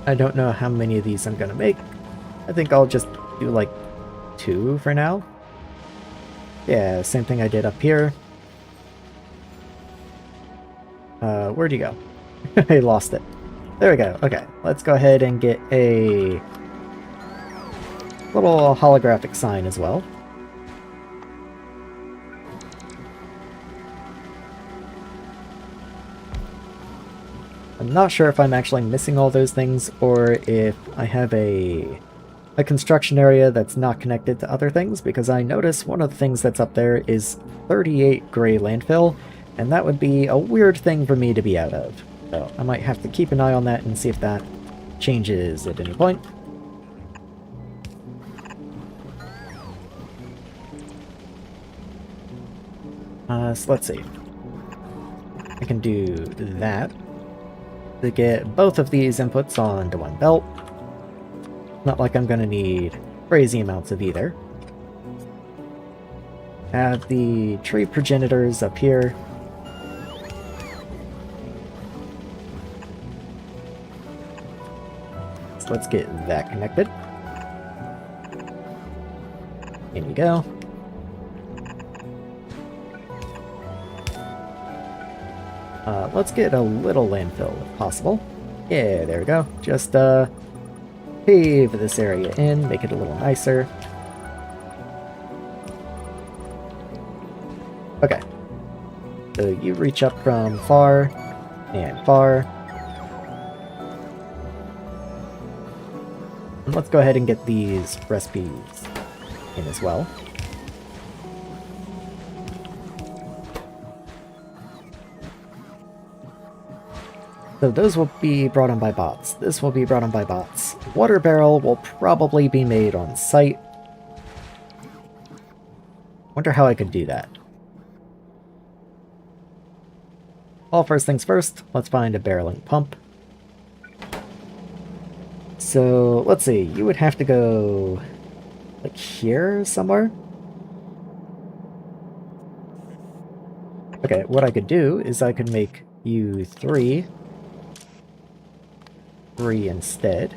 I don't know how many of these I'm gonna make. I think I'll just do like 2 for now. Yeah, same thing I did up here. Where'd you go? I lost it. There we go. Okay, let's go ahead and get a little holographic sign as well. I'm not sure if I'm actually missing all those things, or if I have a construction area that's not connected to other things, because I notice one of the things that's up there is 38 gray landfill, and that would be a weird thing for me to be out of. So I might have to keep an eye on that and see if that changes at any point. So let's see. I can do that to get both of these inputs onto one belt. Not like I'm gonna need crazy amounts of either. Have the tree progenitors up here. So let's get that connected. In you go. Let's get a little landfill if possible. Yeah, there we go. Just pave this area in, make it a little nicer. Okay. So you reach up from far and far. And let's go ahead and get these recipes in as well. So those will be brought on by bots. This will be brought on by bots. Water barrel will probably be made on site. Wonder how I could do that. Well, first things first, let's find a barreling pump. So, let's see, you would have to go like here somewhere? Okay, what I could do is I could make you three instead.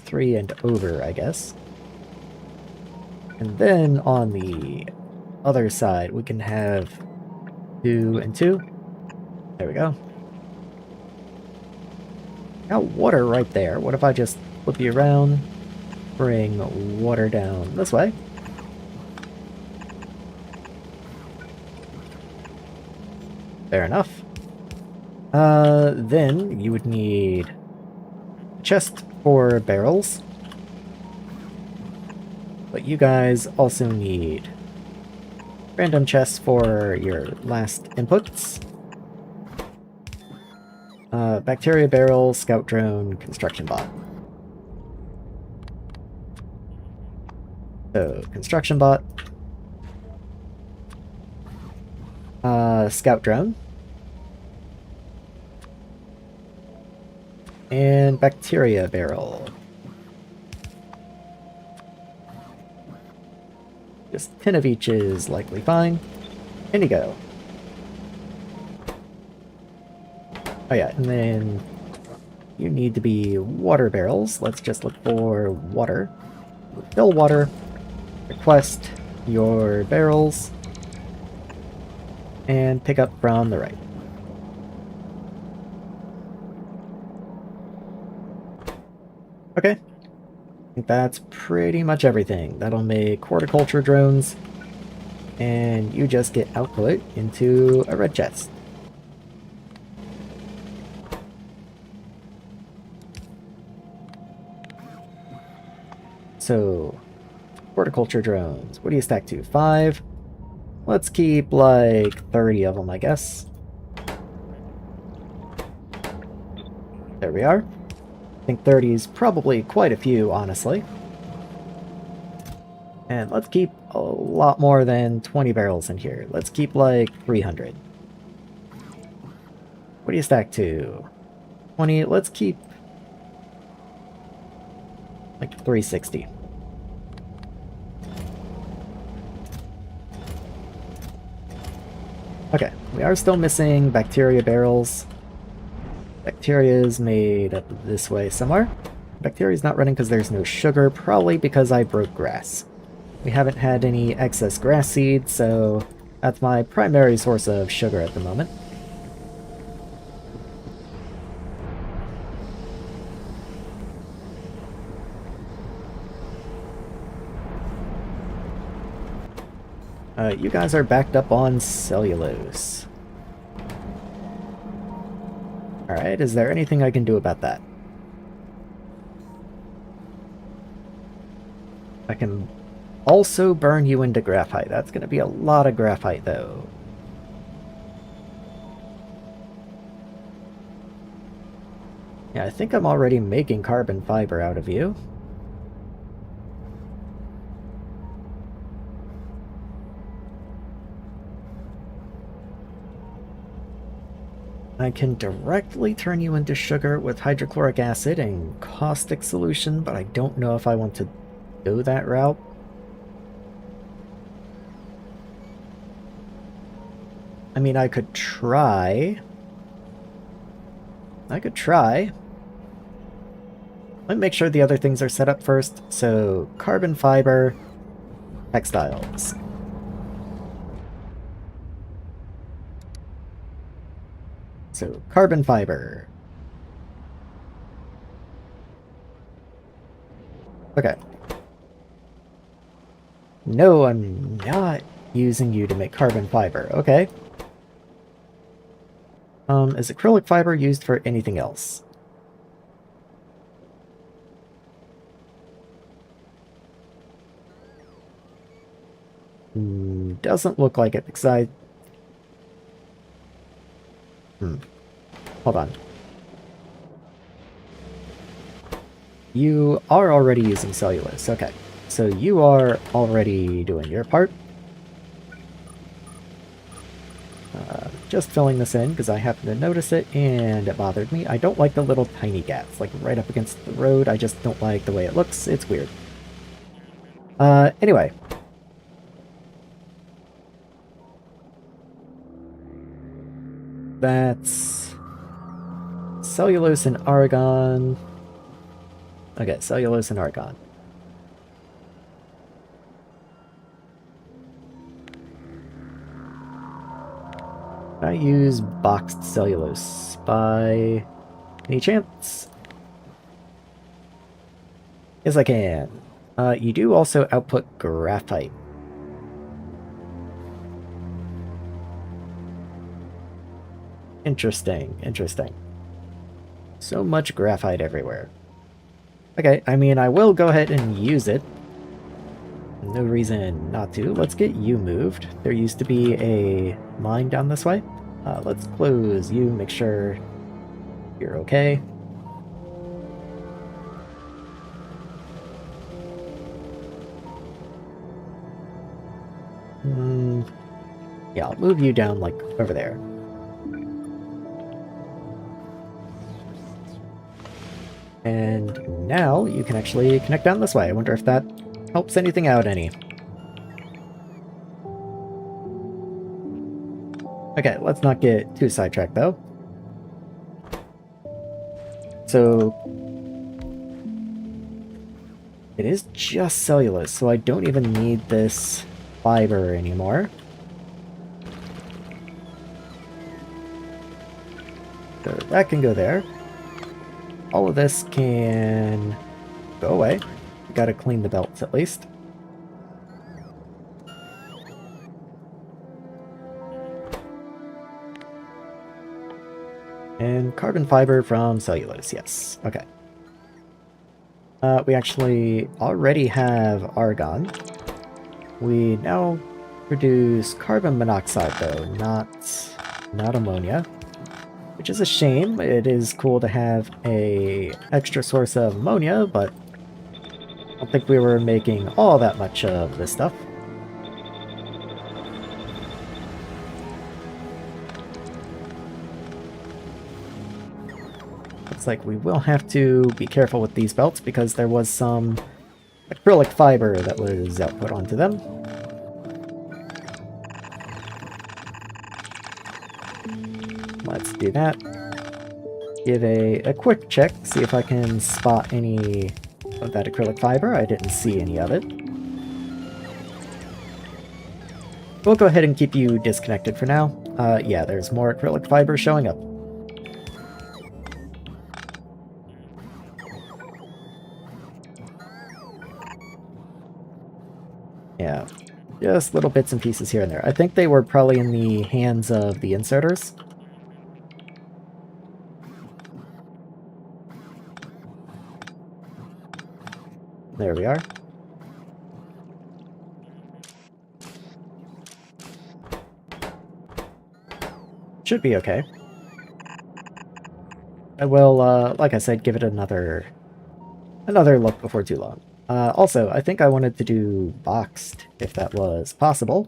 3 and over, I guess. And then on the other side, we can have 2 and 2. There we go. Got water right there. What if I just flip you around, bring water down this way? Fair enough. Then you would need chest for barrels. But you guys also need random chests for your last inputs. Bacteria barrel, scout drone, construction bot. So, construction bot. Scout drone. And bacteria barrel. Just 10 of each is likely fine. In you go. Oh yeah, and then you need to be water barrels. Let's just look for water. Fill water. Request your barrels. And pick up from the right. Okay. I think that's pretty much everything. That'll make horticulture drones. And you just get output into a red chest. So, horticulture drones. What do you stack to? 5? Let's keep like 30 of them, I guess. There we are. I think 30 is probably quite a few, honestly. And let's keep a lot more than 20 barrels in here. Let's keep like 300. What do you stack to? 20. Let's keep like 360. Okay, we are still missing bacteria barrels. Bacteria is made up this way somewhere. Bacteria is not running because there's no sugar, probably because I broke grass. We haven't had any excess grass seed, so that's my primary source of sugar at the moment. You guys are backed up on cellulose. Alright, is there anything I can do about that? I can also burn you into graphite. That's going to be a lot of graphite, though. Yeah, I think I'm already making carbon fiber out of you. I can directly turn you into sugar with hydrochloric acid and caustic solution, but I don't know if I want to go that route. I mean, I could try. Let me make sure the other things are set up first. So, carbon fiber, textiles. So, carbon fiber. Okay. No, I'm not using you to make carbon fiber. Okay. Is acrylic fiber used for anything else? Doesn't look like it, because I... Hold on. You are already using cellulose. Okay. So you are already doing your part. Just filling this in because I happened to notice it and it bothered me. I don't like the little tiny gaps, like right up against the road. I just don't like the way it looks. It's weird. Anyway. That's cellulose and argon. Okay, cellulose and argon. I use boxed cellulose by any chance? Yes, I can. You do also output graphite. Interesting, interesting. So much graphite everywhere. Okay, I mean, I will go ahead and use it. No reason not to. Let's get you moved. There used to be a mine down this way. Let's close you, make sure you're okay. Yeah, I'll move you down, like, over there. And now you can actually connect down this way. I wonder if that helps anything out any. Okay, let's not get too sidetracked though. So it is just cellulose, so I don't even need this fiber anymore. So that can go there. All of this can go away. We gotta clean the belts at least. And carbon fiber from cellulose, yes. Okay. We actually already have argon. We now produce carbon monoxide though, not ammonia. Which is a shame. It is cool to have a extra source of ammonia, but I don't think we were making all that much of this stuff. Looks like we will have to be careful with these belts because there was some acrylic fiber that was output onto them. Let's do that. Give a quick check, see if I can spot any of that acrylic fiber. I didn't see any of it. We'll go ahead and keep you disconnected for now. Yeah, there's more acrylic fiber showing up. Yeah, just little bits and pieces here and there. I think they were probably in the hands of the inserters. There we are. Should be okay. I will, like I said, give it another look before too long. Also, I think I wanted to do boxed, if that was possible.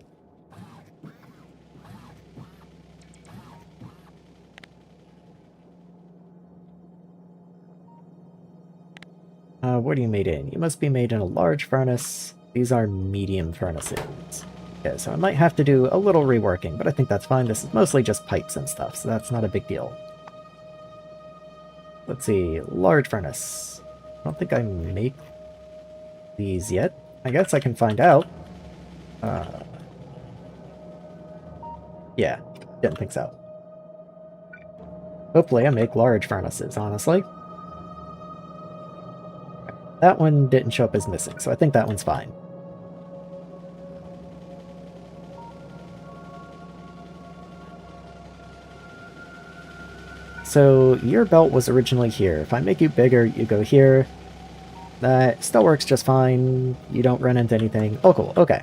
What are you made in? You must be made in a large furnace. These are medium furnaces. Okay, so I might have to do a little reworking, but I think that's fine. This is mostly just pipes and stuff, so that's not a big deal. Let's see, large furnace. I don't think I make these yet. I guess I can find out. Yeah, didn't think so. Hopefully I make large furnaces, honestly. That one didn't show up as missing, so I think that one's fine. So your belt was originally here. If I make you bigger, you go here. That still works just fine. You don't run into anything. Oh, cool. Okay.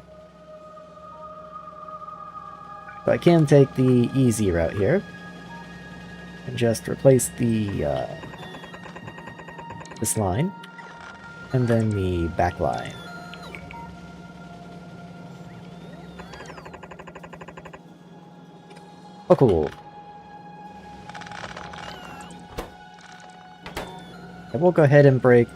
So I can take the easy route here. And just replace the, this line. And then the back line. Oh, cool. I will go ahead and break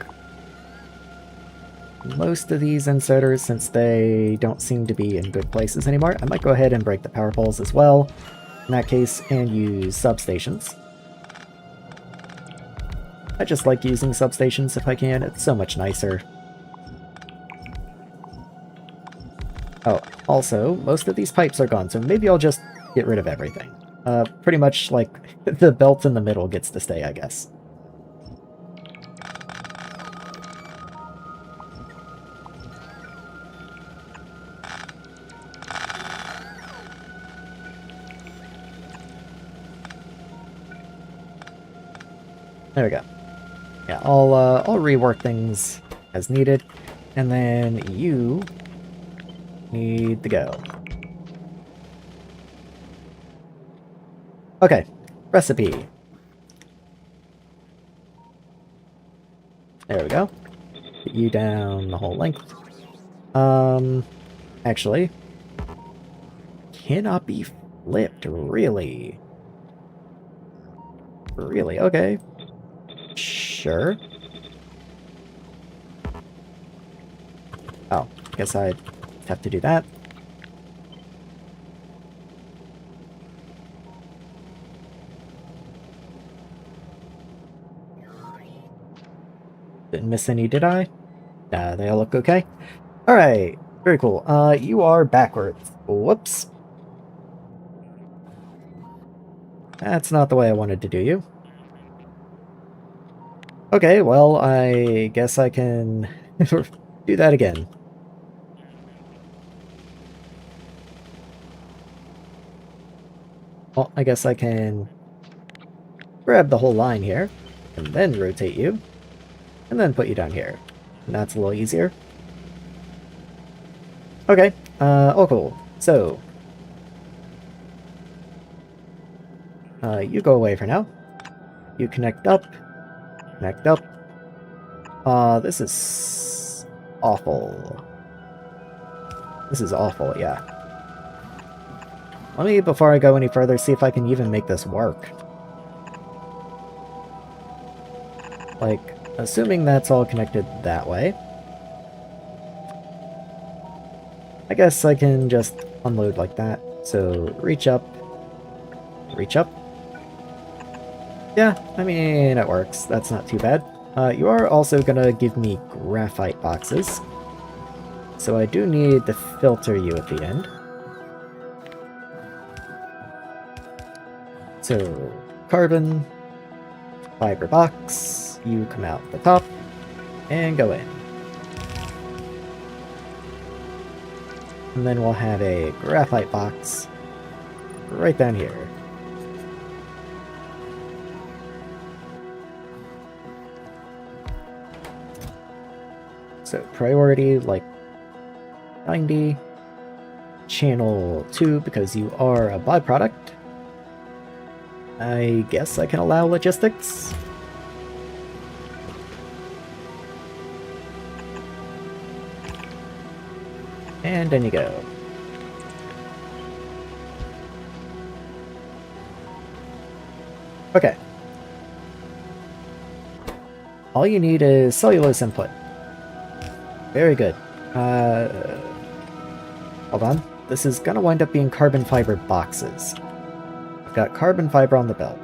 most of these inserters since they don't seem to be in good places anymore. I might go ahead and break the power poles as well in that case and use substations. I just like using substations if I can. It's so much nicer. Oh, also, most of these pipes are gone, so maybe I'll just get rid of everything. Pretty much, like, the belt in the middle gets to stay, I guess. There we go. Yeah, I'll rework things as needed, and then you need to go. Okay, recipe. There we go. Get you down the whole length. Actually, cannot be flipped, really. Really? Okay. Sure. Oh, guess I'd have to do that. Didn't miss any, did I? Nah, they all look okay. Alright, very cool. You are backwards. Whoops. That's not the way I wanted to do you. Okay, well, I guess I can do that again. Well, I guess I can grab the whole line here, and then rotate you, and then put you down here. And that's a little easier. Okay, oh cool. So, you go away for now. You connect up. Connect up. This is awful. This is awful, yeah. Let me, before I go any further, see if I can even make this work. Like, assuming that's all connected that way. I guess I can just unload like that. So, reach up. Reach up. Yeah, I mean, it works. That's not too bad. You are also gonna give me graphite boxes. So I do need to filter you at the end. So, carbon, fiber box, you come out the top, and go in. And then we'll have a graphite box right down here. So priority, like 90. Channel 2, because you are a byproduct. I guess I can allow logistics. And then you go. Okay. All you need is cellulose input. Very good. Hold on. This is gonna wind up being carbon fiber boxes. I've got carbon fiber on the belt.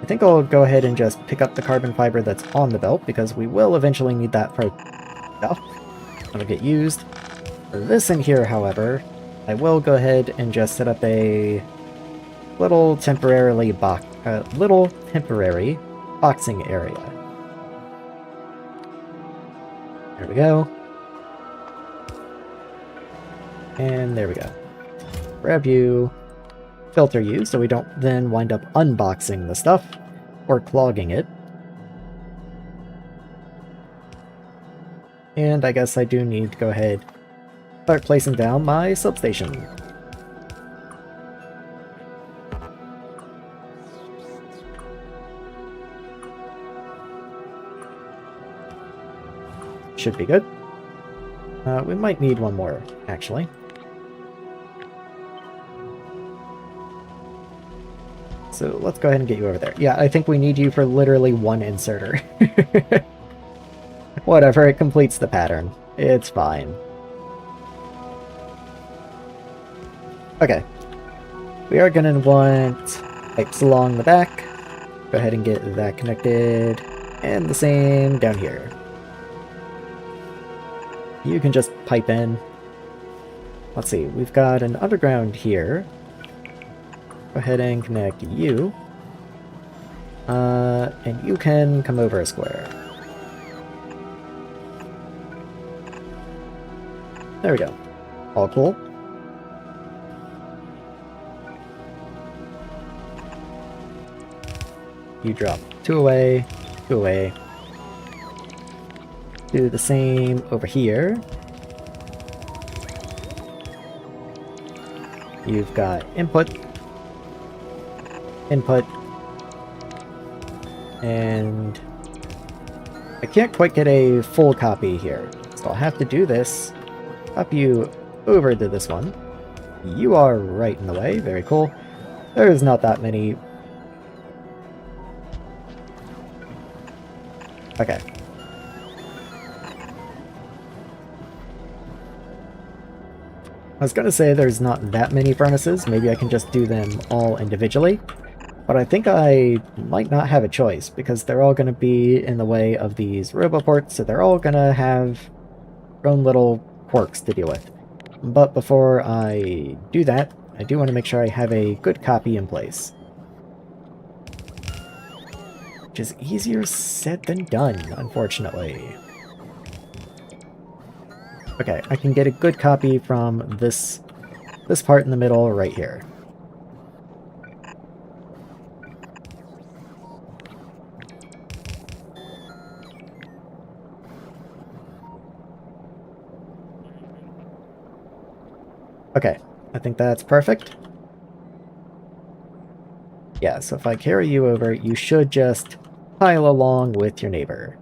I think I'll go ahead and just pick up the carbon fiber that's on the belt, because we will eventually need that for stuff that'll get used. For this in here, however, I will go ahead and just set up a little temporary boxing area. There we go. And there we go. Grab you, filter you, so we don't then wind up unboxing the stuff or clogging it. And I guess I do need to go ahead and start placing down my substation. Should be good. We might need one more, actually. So let's go ahead and get you over there. Yeah, I think we need you for literally one inserter. Whatever, it completes the pattern. It's fine. Okay. We are going to want pipes along the back. Go ahead and get that connected. And the same down here. You can just pipe in. Let's see, we've got an underground here. Go ahead and connect you. And you can come over a square. There we go. All cool. You drop 2 away, 2 away. Do the same over here. You've got input, input, and I can't quite get a full copy here, so I'll have to do this. Copy you over to this one. You are right in the way, very cool. There's not that many. Okay. I was gonna say there's not that many furnaces, maybe I can just do them all individually, but I think I might not have a choice, because they're all gonna be in the way of these roboports, so they're all gonna have their own little quirks to deal with. But before I do that, I do want to make sure I have a good copy in place. Which is easier said than done, unfortunately. Okay, I can get a good copy from this part in the middle right here. Okay, I think that's perfect. Yeah, so if I carry you over, you should just pile along with your neighbor.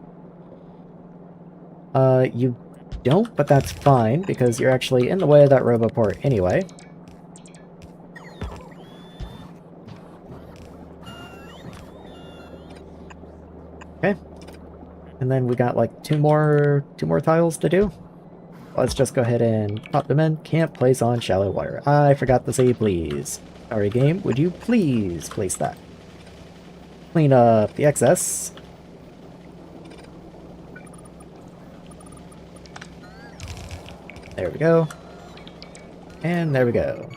You don't, but that's fine, because you're actually in the way of that roboport anyway. Okay. And then we got like two more tiles to do. Let's just go ahead and pop them in. Can't place on shallow water. I forgot to say please. Sorry game, would you please place that? Clean up the excess. There we go. And there we go.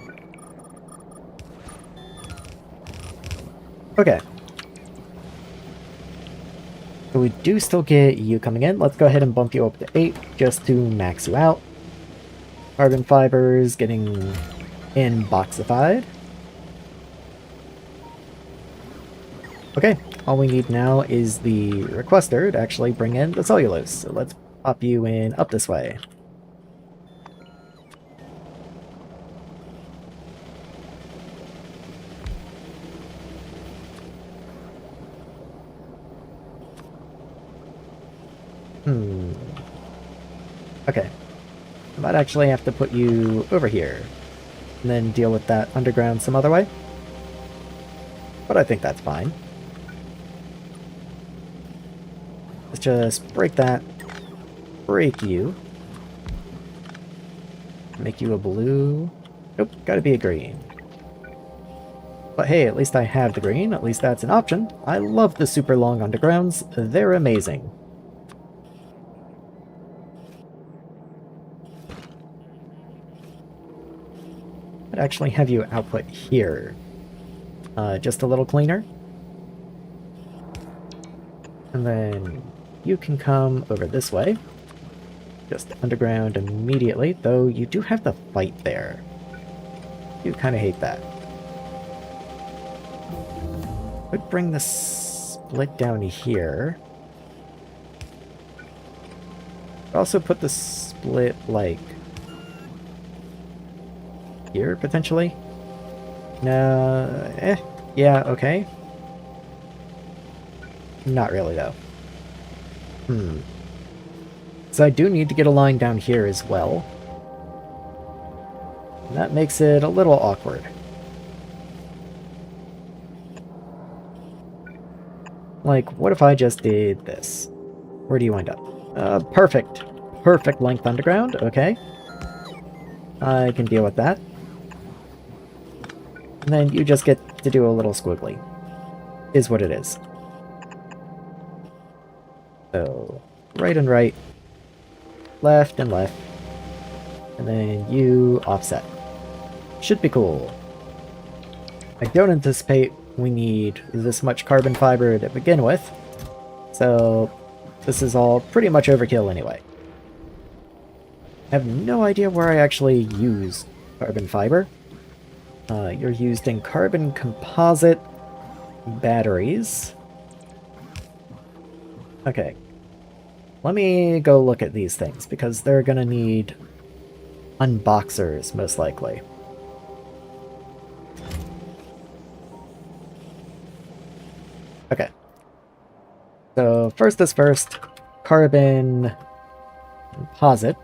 Okay. So we do still get you coming in. Let's go ahead and bump you up to 8 just to max you out. Carbon fibers getting in boxified. Okay, all we need now is the requester to actually bring in the cellulose. So let's pop you in up this way. Okay. I might actually have to put you over here, and then deal with that underground some other way. But I think that's fine. just break that. Break you. Make you a blue. Nope, gotta be a green. But hey, at least I have the green. At least that's an option. I love the super long undergrounds. They're amazing. I'd actually have you output here. Just a little cleaner. And then you can come over this way. Just underground immediately, though you do have the fight there. You kind of hate that. Would bring the split down here. Also put the split, like, here, potentially? No, yeah, okay. Not really, though. So I do need to get a line down here as well. And that makes it a little awkward. Like, what if I just did this? Where do you wind up? Perfect. Perfect length underground, okay. I can deal with that. And then you just get to do a little squiggly. Is what it is. So, right and right. Left and left. And then you offset. Should be cool. I don't anticipate we need this much carbon fiber to begin with. So, this is all pretty much overkill anyway. I have no idea where I actually use carbon fiber. You're used in carbon composite batteries. Okay. Let me go look at these things, because they're gonna need unboxers, most likely. Okay. So, first is first, carbon composite.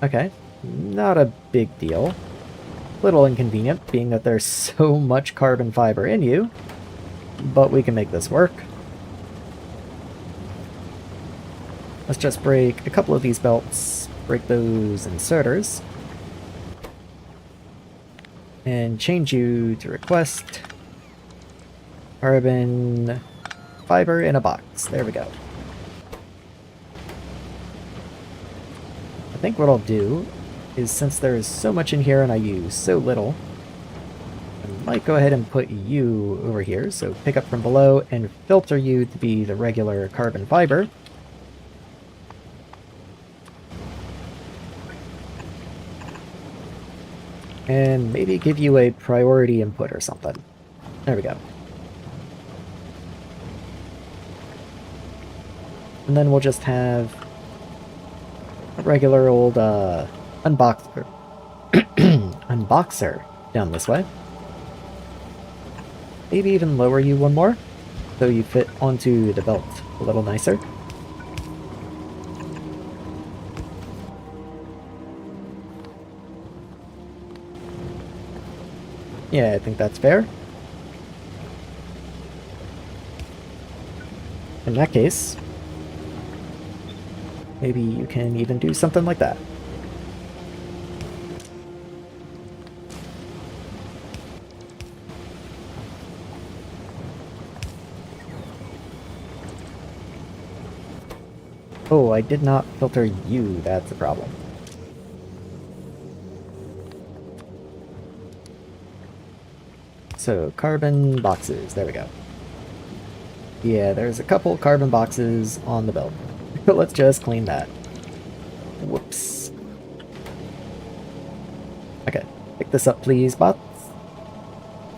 Okay, not a big deal. Little inconvenient, being that there's so much carbon fiber in you, but we can make this work. Let's just break a couple of these belts, break those inserters, and change you to request carbon fiber in a box. There we go. I think what I'll do is, since there is so much in here and I use so little, I might go ahead and put you over here. So pick up from below and filter you to be the regular carbon fiber. And maybe give you a priority input or something. There we go. And then we'll just have a regular old unboxer down this way. Maybe even lower you one more, so you fit onto the belt a little nicer. Yeah, I think that's fair. In that case, maybe you can even do something like that. Oh, I did not filter you, that's the problem. So, carbon boxes, there we go. Yeah, there's a couple carbon boxes on the belt. Let's just clean that. Whoops. Okay, pick this up please, bots.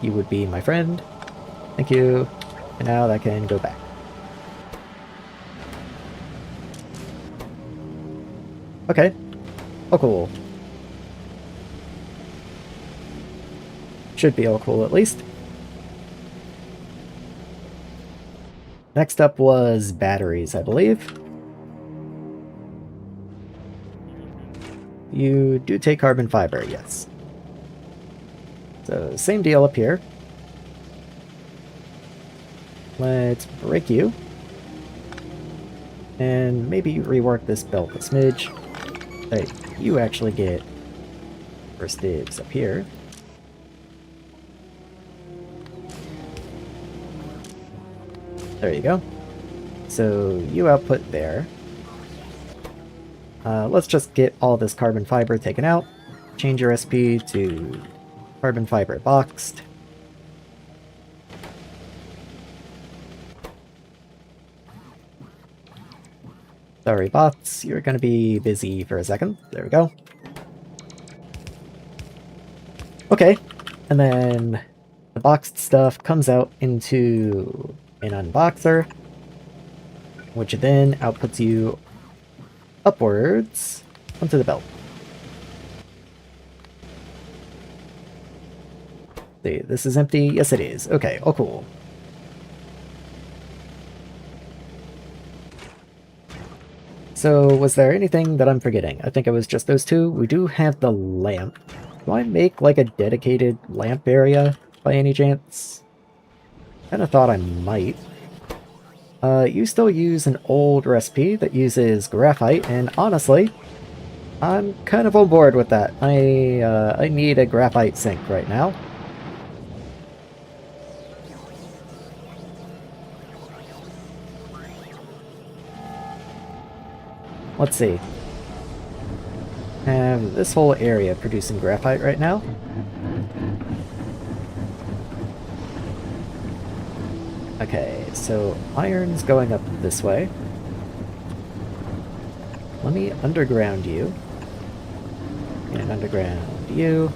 You would be my friend. Thank you. And now that can go back. Okay. Oh, cool. Should be all cool, at least. Next up was batteries, I believe. You do take carbon fiber, yes. So, same deal up here. Let's break you. And maybe rework this belt a smidge. Hey, you actually get first dibs up here. There you go. So you output there. Let's just get all this carbon fiber taken out. Change your SP to carbon fiber boxed. Sorry, bots, you're gonna be busy for a second. There we go. Okay, and then the boxed stuff comes out into an unboxer, which then outputs you upwards onto the belt. See, this is empty? Yes, it is. Okay, oh cool. So, was there anything that I'm forgetting? I think it was just those two. We do have the lamp. Do I make, like, a dedicated lamp area, by any chance? Kinda thought I might. You still use an old recipe that uses graphite, and honestly, I'm kind of on board with that. I need a graphite sink right now. Let's see. Have this whole area producing graphite right now. Okay, so iron's going up this way. Let me underground you. And underground you.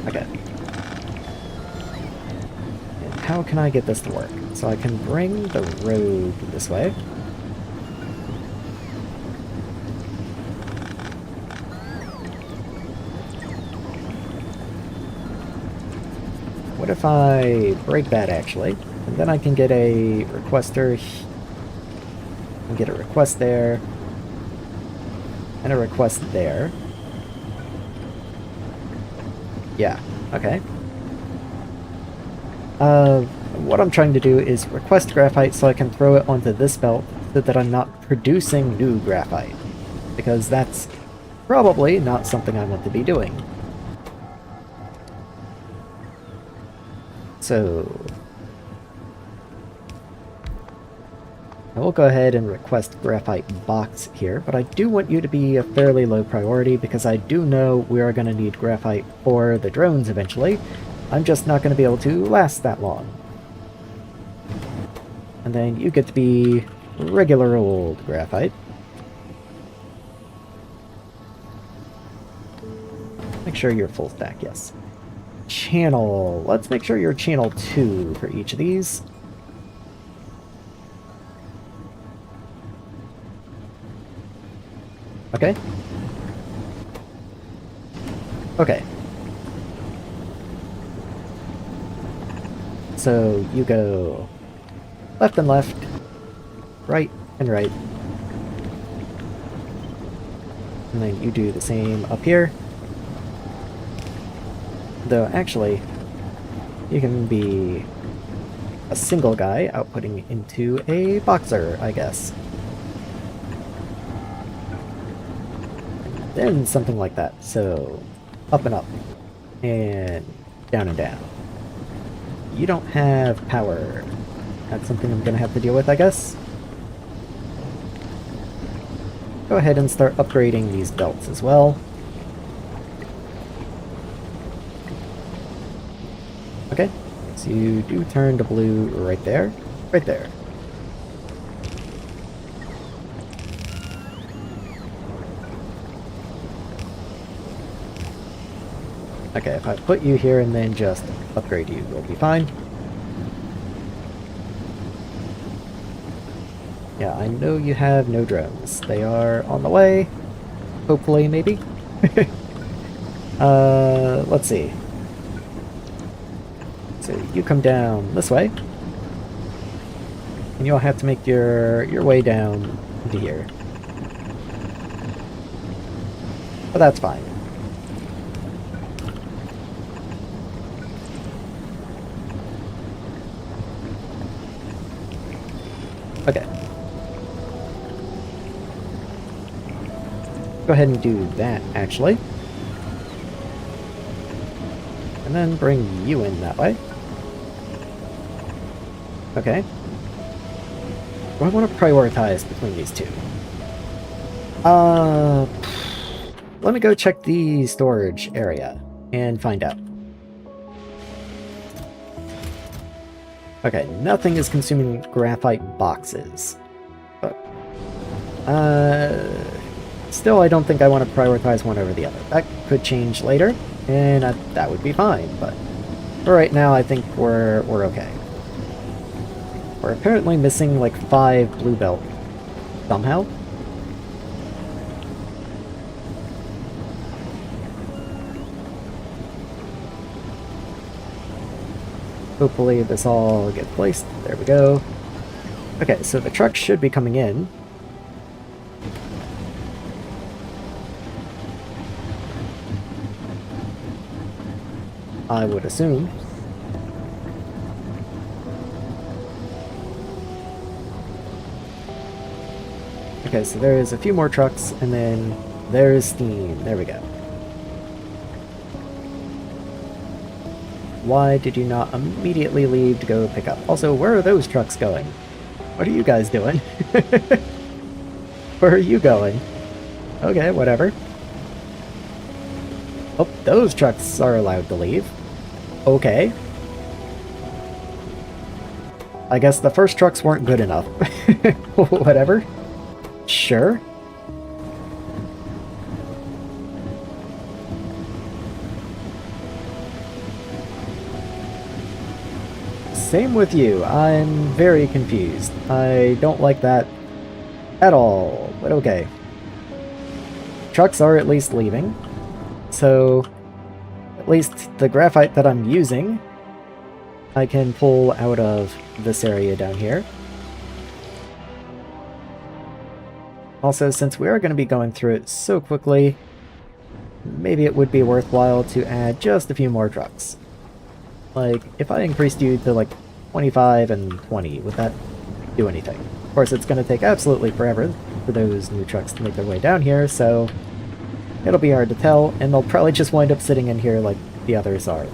Okay. And how can I get this to work? So I can bring the road this way. What if I break that, actually? And then I can get a requester. And get a request there. And a request there. Yeah, okay. What I'm trying to do is request graphite so I can throw it onto this belt so that I'm not producing new graphite. Because that's probably not something I want to be doing. So I will go ahead and request graphite box here, but I do want you to be a fairly low priority because I do know we are going to need graphite for the drones eventually. I'm just not going to be able to last that long. And then you get to be regular old graphite. Make sure you're full stack, yes. Channel. Let's make sure you're channel 2 for each of these. Okay. Okay. So you go left and left, right and right. And then you do the same up here. Though actually, you can be a single guy outputting into a boxer, I guess. Then something like that. So up and up, and down and down. You don't have power. That's something I'm gonna have to deal with, I guess. Go ahead and start upgrading these belts as well. Okay, so you do turn to blue right there. Right there. Okay, if I put you here and then just upgrade you, we'll be fine. Yeah, I know you have no drones. They are on the way. Hopefully, maybe. Let's see. So you come down this way. And you'll have to make your way down into here. But that's fine. Okay. Go ahead and do that, actually. And then bring you in that way. Okay. Do I want to prioritize between these two? Let me go check the storage area and find out. Okay, nothing is consuming graphite boxes. But, still, I don't think I want to prioritize one over the other. That could change later, and that would be fine, but for right now, I think we're okay. We're apparently missing like 5 blue belt somehow. Hopefully this all gets placed. There we go. Okay, so the truck should be coming in. I would assume. Okay, so there's a few more trucks, and then there's steam. There we go. Why did you not immediately leave to go pick up? Also, where are those trucks going? What are you guys doing? Where are you going? Okay, whatever. Oh, those trucks are allowed to leave. Okay. I guess the first trucks weren't good enough. Whatever. Sure. Same with you. I'm very confused. I don't like that at all, but okay. Trucks are at least leaving. So, at least the graphite that I'm using, I can pull out of this area down here. Also, since we are going to be going through it so quickly, maybe it would be worthwhile to add just a few more trucks. Like, if I increased you to like 25 and 20, would that do anything? Of course, it's going to take absolutely forever for those new trucks to make their way down here, so it'll be hard to tell, and they'll probably just wind up sitting in here like the others are.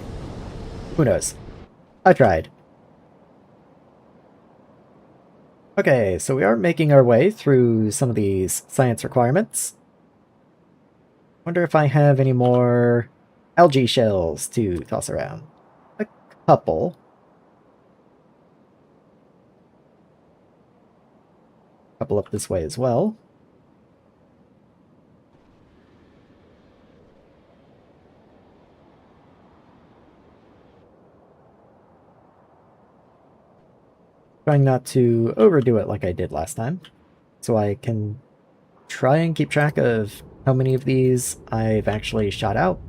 Who knows? I tried. Okay, so we are making our way through some of these science requirements. Wonder if I have any more algae shells to toss around. A couple. Couple up this way as well. Trying not to overdo it like I did last time, so I can try and keep track of how many of these I've actually shot out.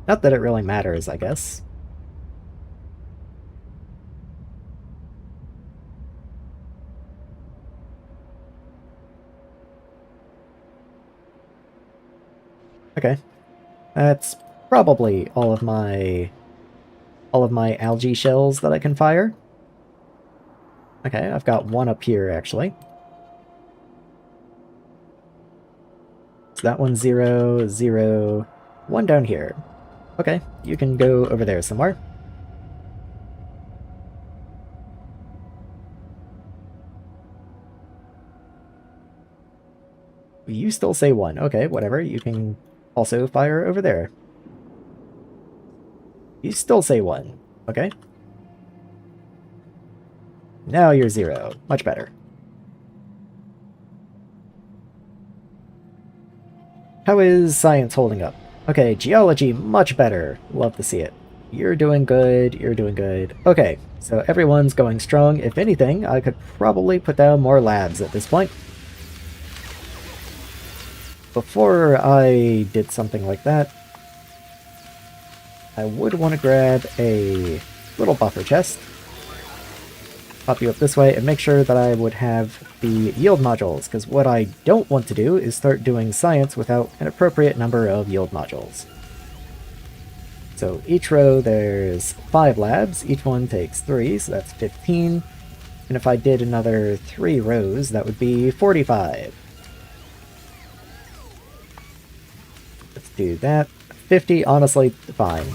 Not that it really matters, I guess. Okay. That's probably all of my algae shells that I can fire. Okay, I've got one up here, actually. So that one's 0, 0, 1 down here. Okay, you can go over there somewhere. You still say 1. Okay, whatever. You can also fire over there. You still say 1. Okay. Now you're 0. Much better. How is science holding up? Okay, geology, much better. Love to see it. You're doing good, you're doing good. Okay, so everyone's going strong. If anything, I could probably put down more labs at this point. Before I did something like that, I would want to grab a little buffer chest. Pop you up this way and make sure that I would have the yield modules, because what I don't want to do is start doing science without an appropriate number of yield modules. So each row there's 5 labs, each one takes 3, so that's 15. And if I did another 3 rows, that would be 45. Let's do that. 50, honestly, fine.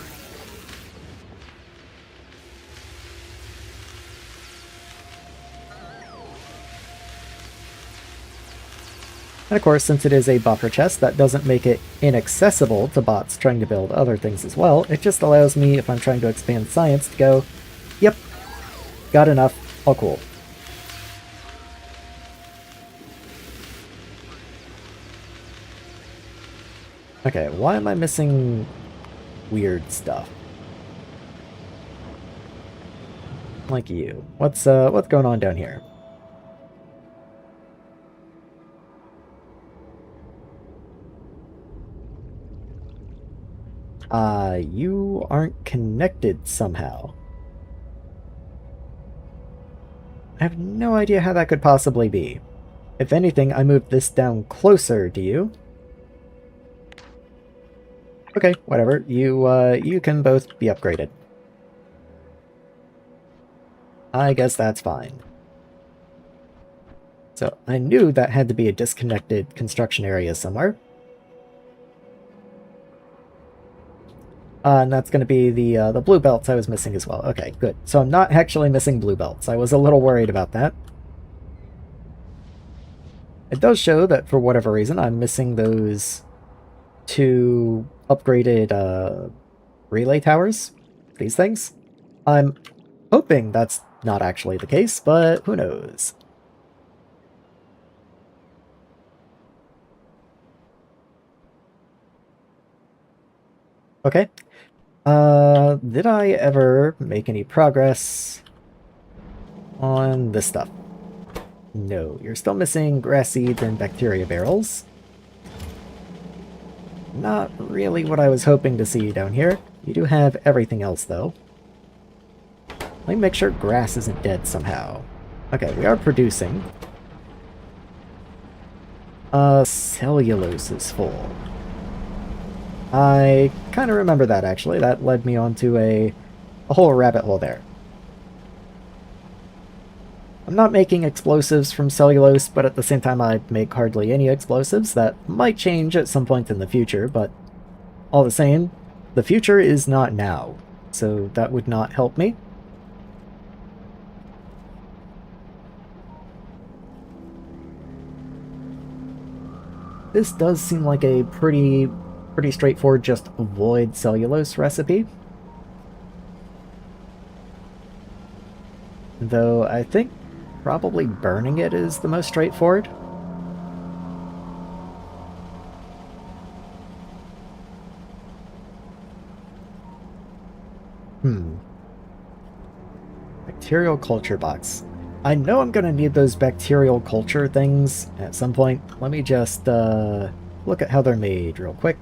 And of course, since it is a buffer chest, that doesn't make it inaccessible to bots trying to build other things as well. It just allows me, if I'm trying to expand science, to go, yep, got enough, all cool. Okay, why am I missing weird stuff? Like you. What's going on down here? You aren't connected somehow. I have no idea how that could possibly be. If anything, I moved this down closer, do you? Okay, whatever. You can both be upgraded. I guess that's fine. So, I knew that had to be a disconnected construction area somewhere. And that's going to be the blue belts I was missing as well. Okay, good. So I'm not actually missing blue belts. I was a little worried about that. It does show that for whatever reason I'm missing those 2 upgraded relay towers. These things. I'm hoping that's not actually the case, but who knows. Okay. Did I ever make any progress on this stuff? No, you're still missing grass seeds and bacteria barrels. Not really what I was hoping to see down here. You do have everything else, though. Let me make sure grass isn't dead somehow. Okay, we are producing. Cellulose is full. I kind of remember that, actually. That led me onto a whole rabbit hole there. I'm not making explosives from cellulose, but at the same time I make hardly any explosives. That might change at some point in the future, but all the same, the future is not now, so that would not help me. This does seem like a pretty straightforward just avoid cellulose recipe. Though I think probably burning it is the most straightforward. Bacterial culture box. I know I'm going to need those bacterial culture things at some point. Let me just look at how they're made real quick.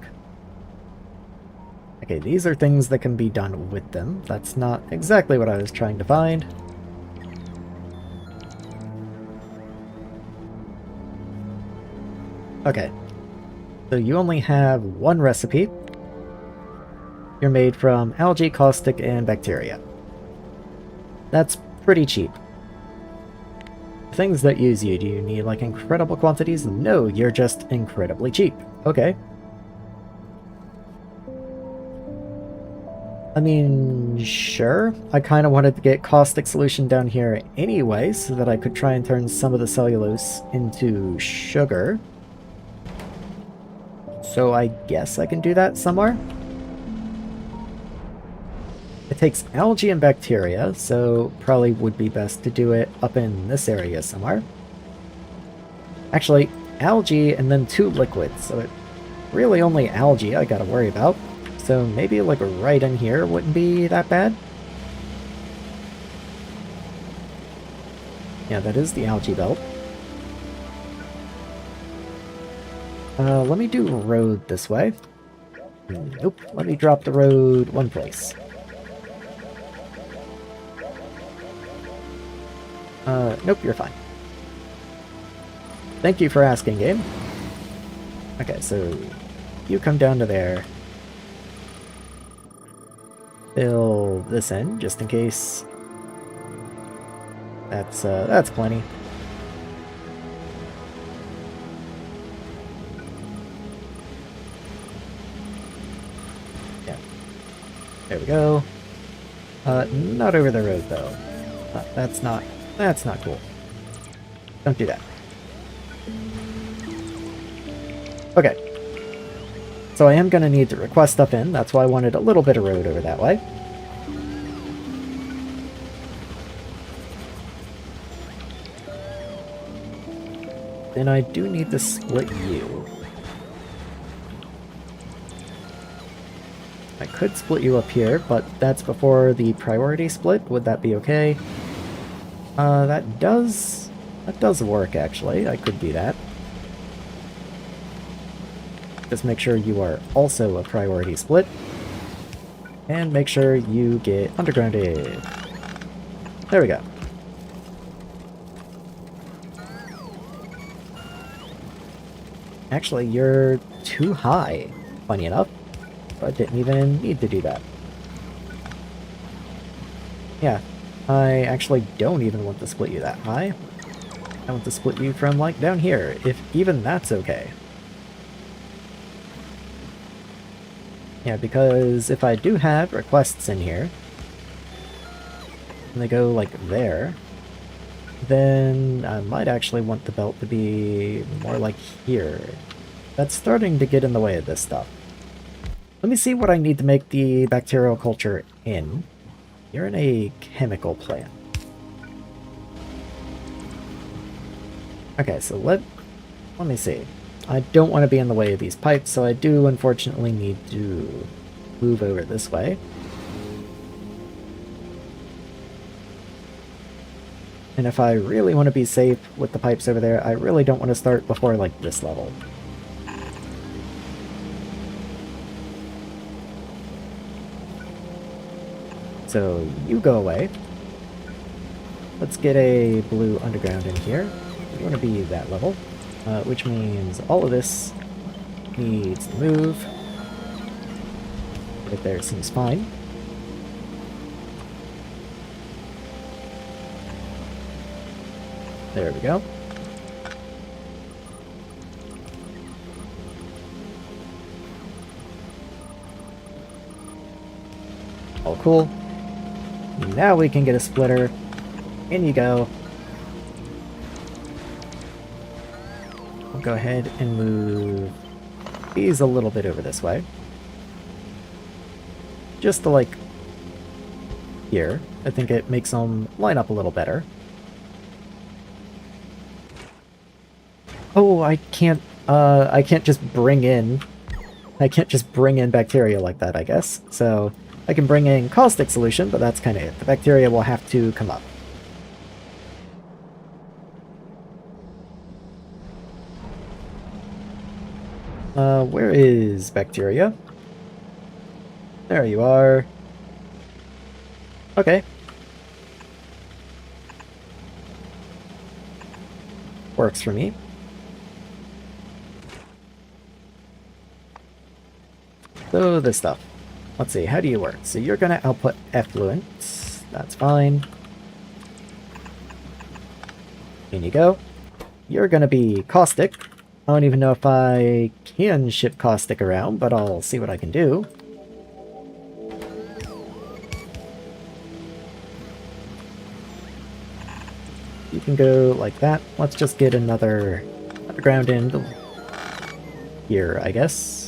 Okay, these are things that can be done with them. That's not exactly what I was trying to find. Okay, so you only have 1 recipe. You're made from algae, caustic, and bacteria. That's pretty cheap. Things that use you, do you need like incredible quantities? No, you're just incredibly cheap. Okay. I mean, sure. I kind of wanted to get caustic solution down here anyway, so that I could try and turn some of the cellulose into sugar. So I guess I can do that somewhere. It takes algae and bacteria, so probably would be best to do it up in this area somewhere. Actually, algae and then 2 liquids, so it really only algae I gotta worry about. So maybe like right in here wouldn't be that bad. Yeah, that is the algae belt. Let me do road this way. Nope, let me drop the road 1 place. Nope, you're fine. Thank you for asking, game. Okay, so you come down to there. Fill this in, just in case That's plenty. Yeah. There we go. Not over the road though. That's not cool. Don't do that. Okay. So I am gonna need to request stuff in, that's why I wanted a little bit of road over that way. Then I do need to split you. I could split you up here, but that's before the priority split. Would that be okay? That does work, actually. I could do that. Just make sure you are also a priority split. And make sure you get undergrounded. There we go. Actually, you're too high, funny enough. I didn't even need to do that. Yeah, I actually don't even want to split you that high. I want to split you from, like, down here, if even that's okay. Yeah, because if I do have requests in here, and they go, like, there, then I might actually want the belt to be more like here. That's starting to get in the way of this stuff. Let me see what I need to make the bacterial culture in. You're in a chemical plant. Okay, so let me see. I don't want to be in the way of these pipes, so I do unfortunately need to move over this way. And if I really want to be safe with the pipes over there, I really don't want to start before, like, this level. So, you go away. Let's get a blue underground in here. We want to be that level, which means all of this needs to move. Right there seems fine. There we go. All cool. Now we can get a splitter. In you go. We'll go ahead and move these a little bit over this way. Just to, like, here. I think it makes them line up a little better. Oh, I can't just bring in... I can't just bring in bacteria like that, I guess. So, I can bring in caustic solution, but that's kind of it. The bacteria will have to come up. Where is bacteria? There you are. Okay. Works for me. So, this stuff. Let's see, how do you work? So you're gonna output effluent. That's fine. In you go. You're gonna be caustic. I don't even know if I can ship caustic around, but I'll see what I can do. You can go like that. Let's just get another underground in here, I guess.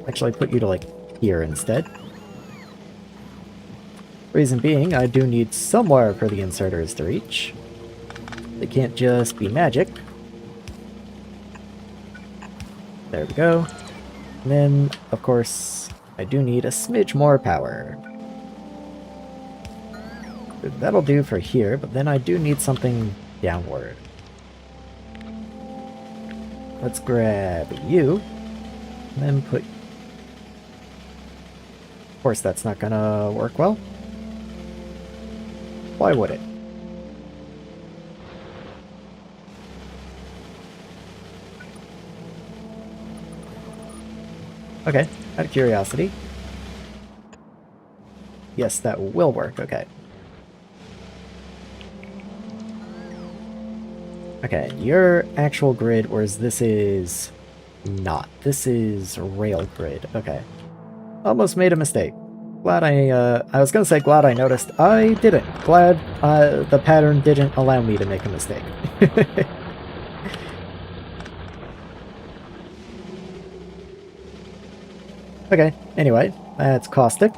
Actually put you to, like, here instead. Reason being, I do need somewhere for the inserters to reach. They can't just be magic. There we go. And then, of course, I do need a smidge more power. That'll do for here, but then I do need something downward. Let's grab you, and then put... Of course, that's not gonna work well. Why would it? Okay, out of curiosity, Yes, that will work. Okay. Okay, your actual grid, whereas this is not. This is rail grid. Okay. Almost made a mistake. Glad I was gonna say glad I noticed. I didn't. Glad, the pattern didn't allow me to make a mistake. Okay, anyway, that's caustic.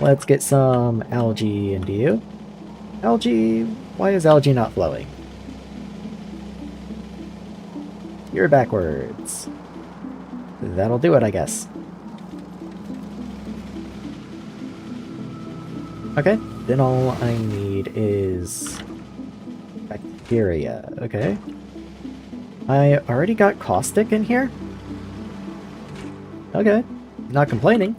Let's get some algae into you. Algae? Why is algae not flowing? You're backwards. That'll do it, I guess. Okay, then all I need is bacteria. Okay. I already got caustic in here? Okay, not complaining.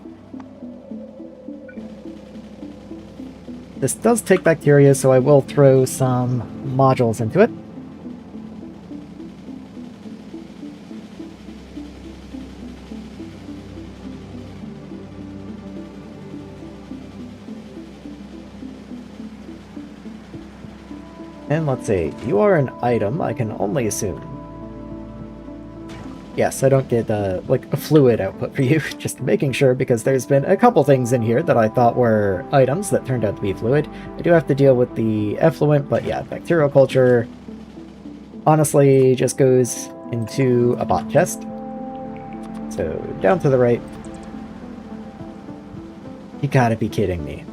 This does take bacteria, so I will throw some modules into it. And let's see, you are an item, I can only assume. Yes, I don't get, like, a fluid output for you, just making sure, because there's been a couple things in here that I thought were items that turned out to be fluid. I do have to deal with the effluent, but yeah, bacterial culture honestly just goes into a bot chest. So, down to the right. You gotta be kidding me.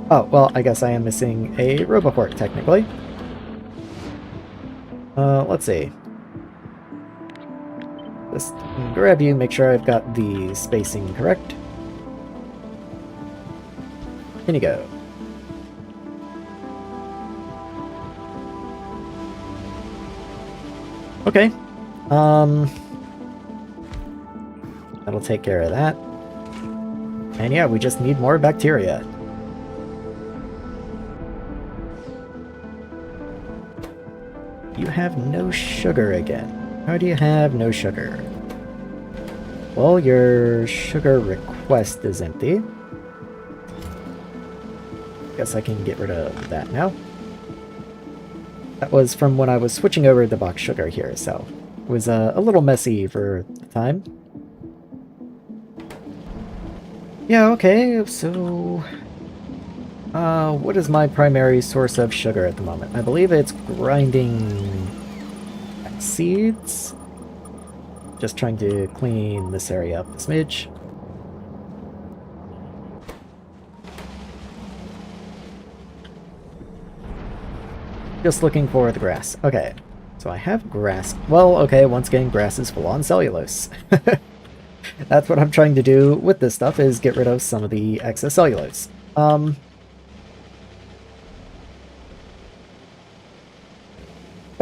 Oh, well, I guess I am missing a roboport, technically. Let's see. Just grab you, make sure I've got the spacing correct. In you go. Okay. That'll take care of that. And yeah, we just need more bacteria. You have no sugar again. How do you have no sugar? Well, your sugar request is empty. Guess I can get rid of that now. That was from when I was switching over to box sugar here, so it was a little messy for the time. Yeah, okay, so... what is my primary source of sugar at the moment? I believe it's grinding seeds. Just trying to clean this area up a smidge. Just looking for the grass. Okay, so I have grass. Well, okay, once again, grass is full on cellulose. That's what I'm trying to do with this stuff, is get rid of some of the excess cellulose.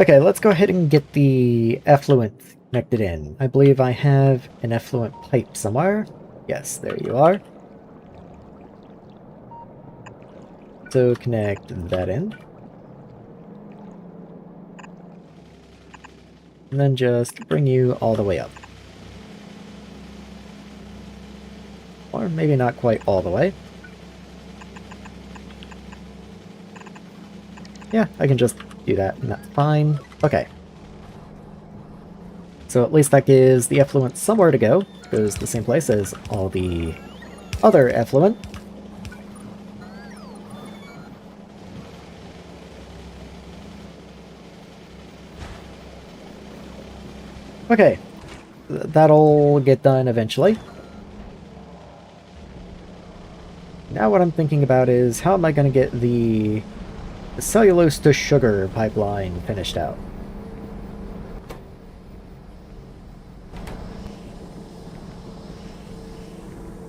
Okay, let's go ahead and get the effluent connected in. I believe I have an effluent pipe somewhere. Yes, there you are. So connect that in. And then just bring you all the way up. Or maybe not quite all the way. Yeah, I can just do that, and that's fine. Okay. So at least that gives the effluent somewhere to go. Goes the same place as all the other effluent. Okay. That'll get done eventually. Now what I'm thinking about is, how am I going to get the cellulose to sugar pipeline finished out?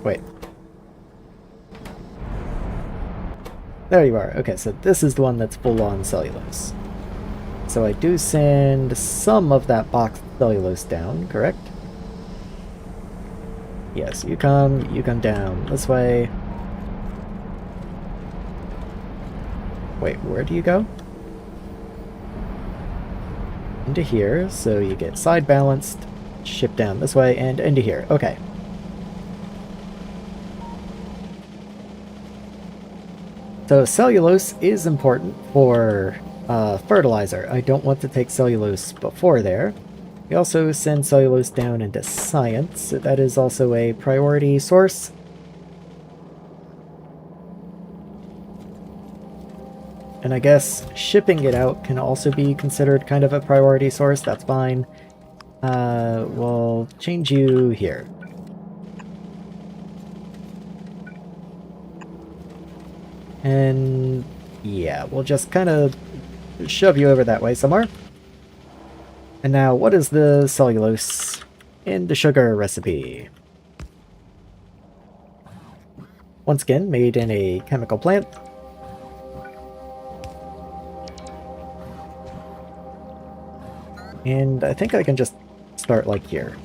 Wait. There you are. Okay, so this is the one that's full on cellulose. So I do send some of that box cellulose down, correct? Yes, you come down this way. Wait, where do you go? Into here, so you get side balanced, ship down this way, and into here. Okay. So cellulose is important for fertilizer. I don't want to take cellulose before there. We also send cellulose down into science, so that is also a priority source. And I guess shipping it out can also be considered kind of a priority source. That's fine. We'll change you here. And yeah, we'll just kind of shove you over that way somewhere. And now, what is the cellulose in the sugar recipe? Once again, made in a chemical plant. And I think I can just start like here.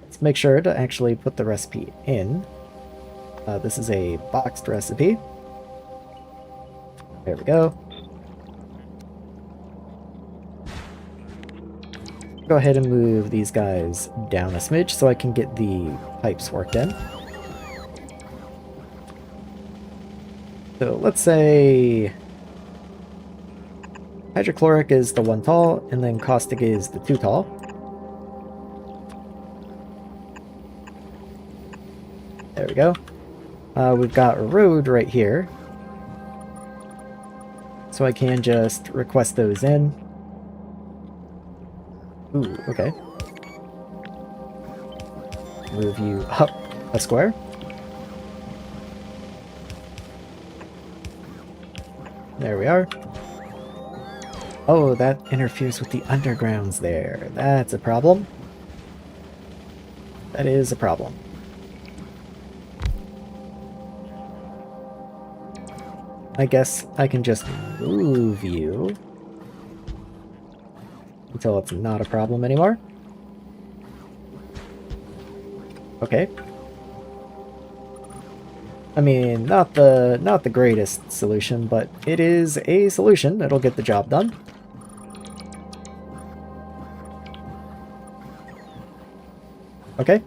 Let's make sure to actually put the recipe in. This is a boxed recipe. There we go. Go ahead and move these guys down a smidge so I can get the pipes worked in. So let's say hydrochloric is the 1 tall, and then caustic is the 2 tall. There we go. We've got a road right here. So I can just request those in. Ooh, okay. Move you up a square. There we are. Oh, that interferes with the undergrounds there. That's a problem. That is a problem. I guess I can just move you until it's not a problem anymore. Okay. I mean, not the greatest solution, but it is a solution. It'll get the job done. Okay.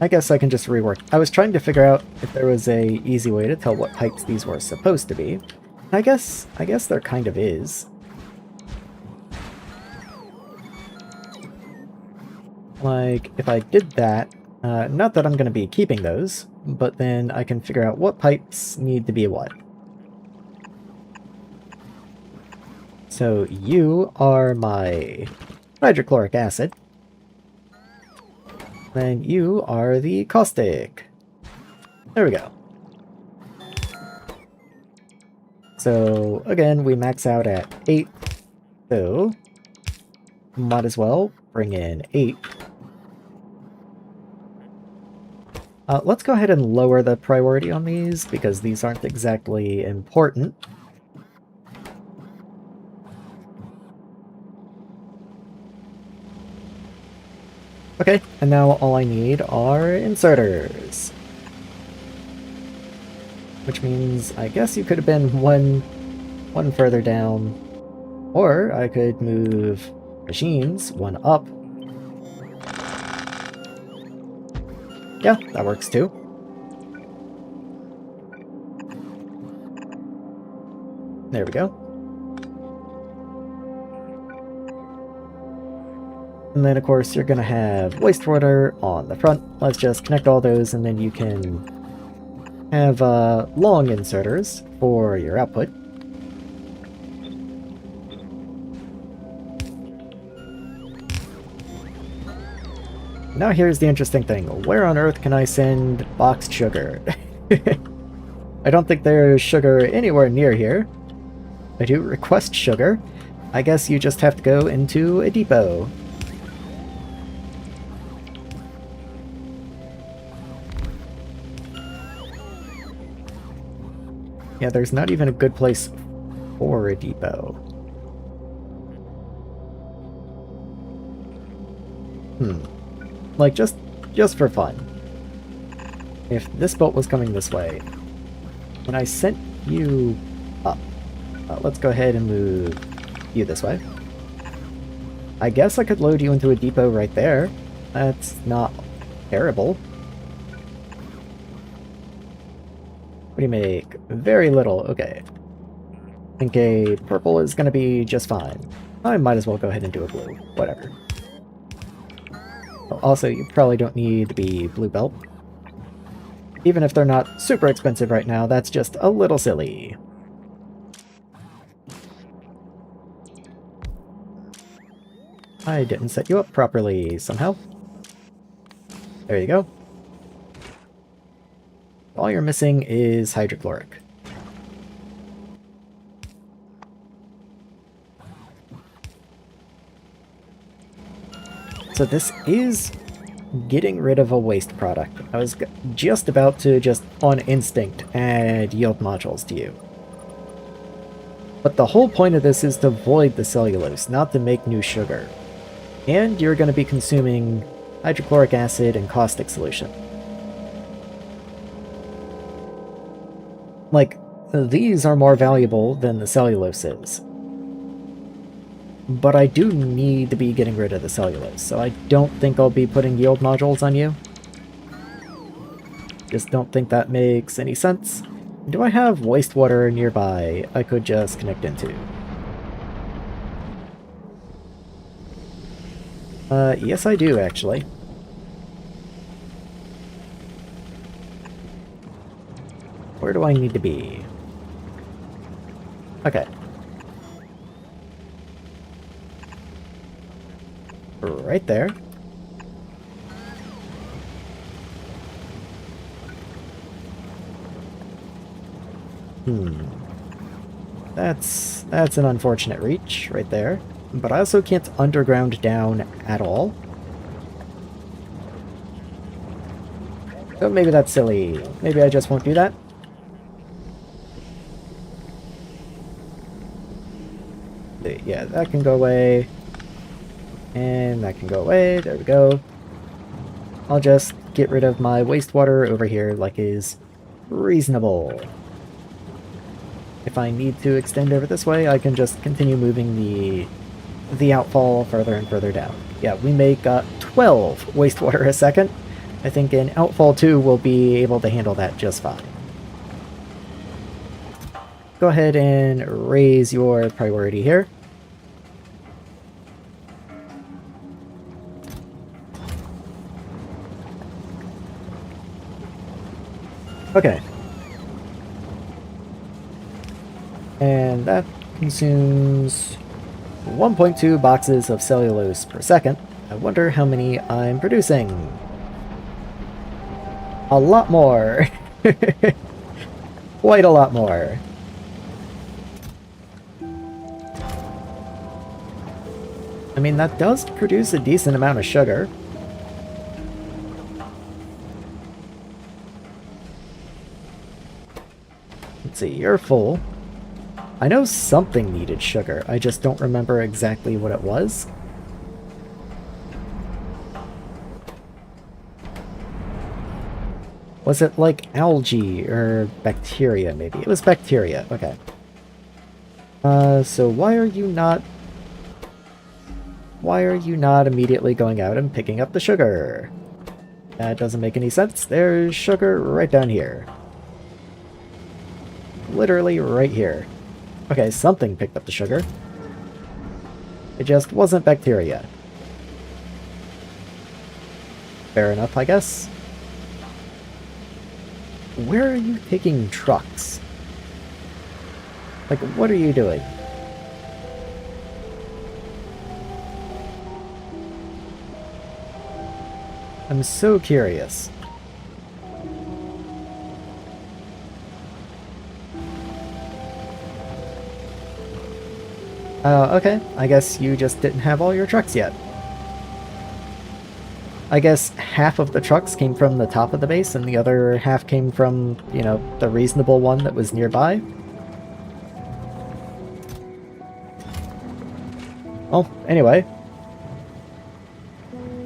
I guess I can just rework. I was trying to figure out if there was a easy way to tell what pipes these were supposed to be. I guess there kind of is. Like, if I did that, not that I'm going to be keeping those, but then I can figure out what pipes need to be what. So you are my hydrochloric acid. Then you are the caustic. There we go. So again, we max out at 8. So might as well bring in 8. Let's go ahead and lower the priority on these because these aren't exactly important. Okay, and now all I need are inserters. Which means I guess you could have been one further down. Or I could move machines 1 up. Yeah, that works too. There we go. And then, of course, you're going to have wastewater on the front. Let's just connect all those, and then you can have long inserters for your output. Now here's the interesting thing. Where on earth can I send boxed sugar? I don't think there's sugar anywhere near here. I do request sugar. I guess you just have to go into a depot. Yeah, there's not even a good place for a depot. Like, just for fun. If this boat was coming this way, and I sent you up, let's go ahead and move you this way. I guess I could load you into a depot right there. That's not terrible. What do you make? Very little. Okay. I think a purple is going to be just fine. I might as well go ahead and do a blue. Whatever. Also, you probably don't need to be blue belt. Even if they're not super expensive right now, that's just a little silly. I didn't set you up properly somehow. There you go. All you're missing is hydrochloric. So this is getting rid of a waste product. I was just about to just on instinct add yield modules to you. But the whole point of this is to void the cellulose, not to make new sugar. And you're going to be consuming hydrochloric acid and caustic solution. Like, these are more valuable than the cellulose is. But I do need to be getting rid of the cellulose, so I don't think I'll be putting yield modules on you. Just don't think that makes any sense. Do I have wastewater nearby I could just connect into? Yes I do, actually. Where do I need to be? Okay. Right there. That's an unfortunate reach right there. But I also can't underground down at all. So maybe that's silly. Maybe I just won't do that. Yeah, that can go away. And that can go away. There we go. I'll just get rid of my wastewater over here like is reasonable. If I need to extend over this way, I can just continue moving the outfall further and further down. Yeah, we make 12 wastewater a second. I think in outfall 2 we'll be able to handle that just fine. Go ahead and raise your priority here. Okay. And that consumes 1.2 boxes of cellulose per second. I wonder how many I'm producing. A lot more. Quite a lot more. I mean, that does produce a decent amount of sugar. Let's see, you're full. I know something needed sugar, I just don't remember exactly what it was. Was it like algae or bacteria maybe? It was bacteria, okay. So why are you not immediately going out and picking up the sugar? That doesn't make any sense. There's sugar right down here. Literally right here. Okay, something picked up the sugar. It just wasn't bacteria. Fair enough, I guess. Where are you taking trucks? Like, what are you doing? I'm so curious. Okay. I guess you just didn't have all your trucks yet. I guess half of the trucks came from the top of the base, and the other half came from, you know, the reasonable one that was nearby. Well, anyway.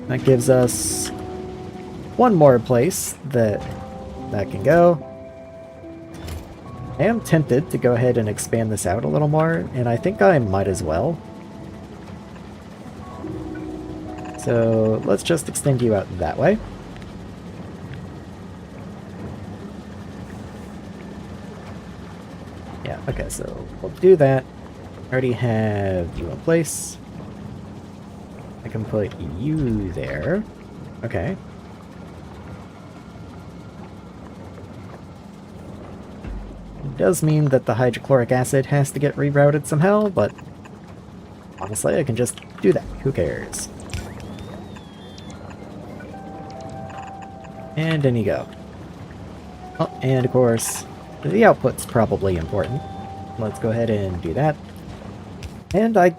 That gives us one more place that can go. I am tempted to go ahead and expand this out a little more, and I think I might as well. So let's just extend you out that way. Yeah, okay, so we'll do that. I already have you in place. I can put you there. Okay. It does mean that the hydrochloric acid has to get rerouted somehow, but honestly, I can just do that. Who cares? And in you go. Oh, and of course, the output's probably important. Let's go ahead and do that. And I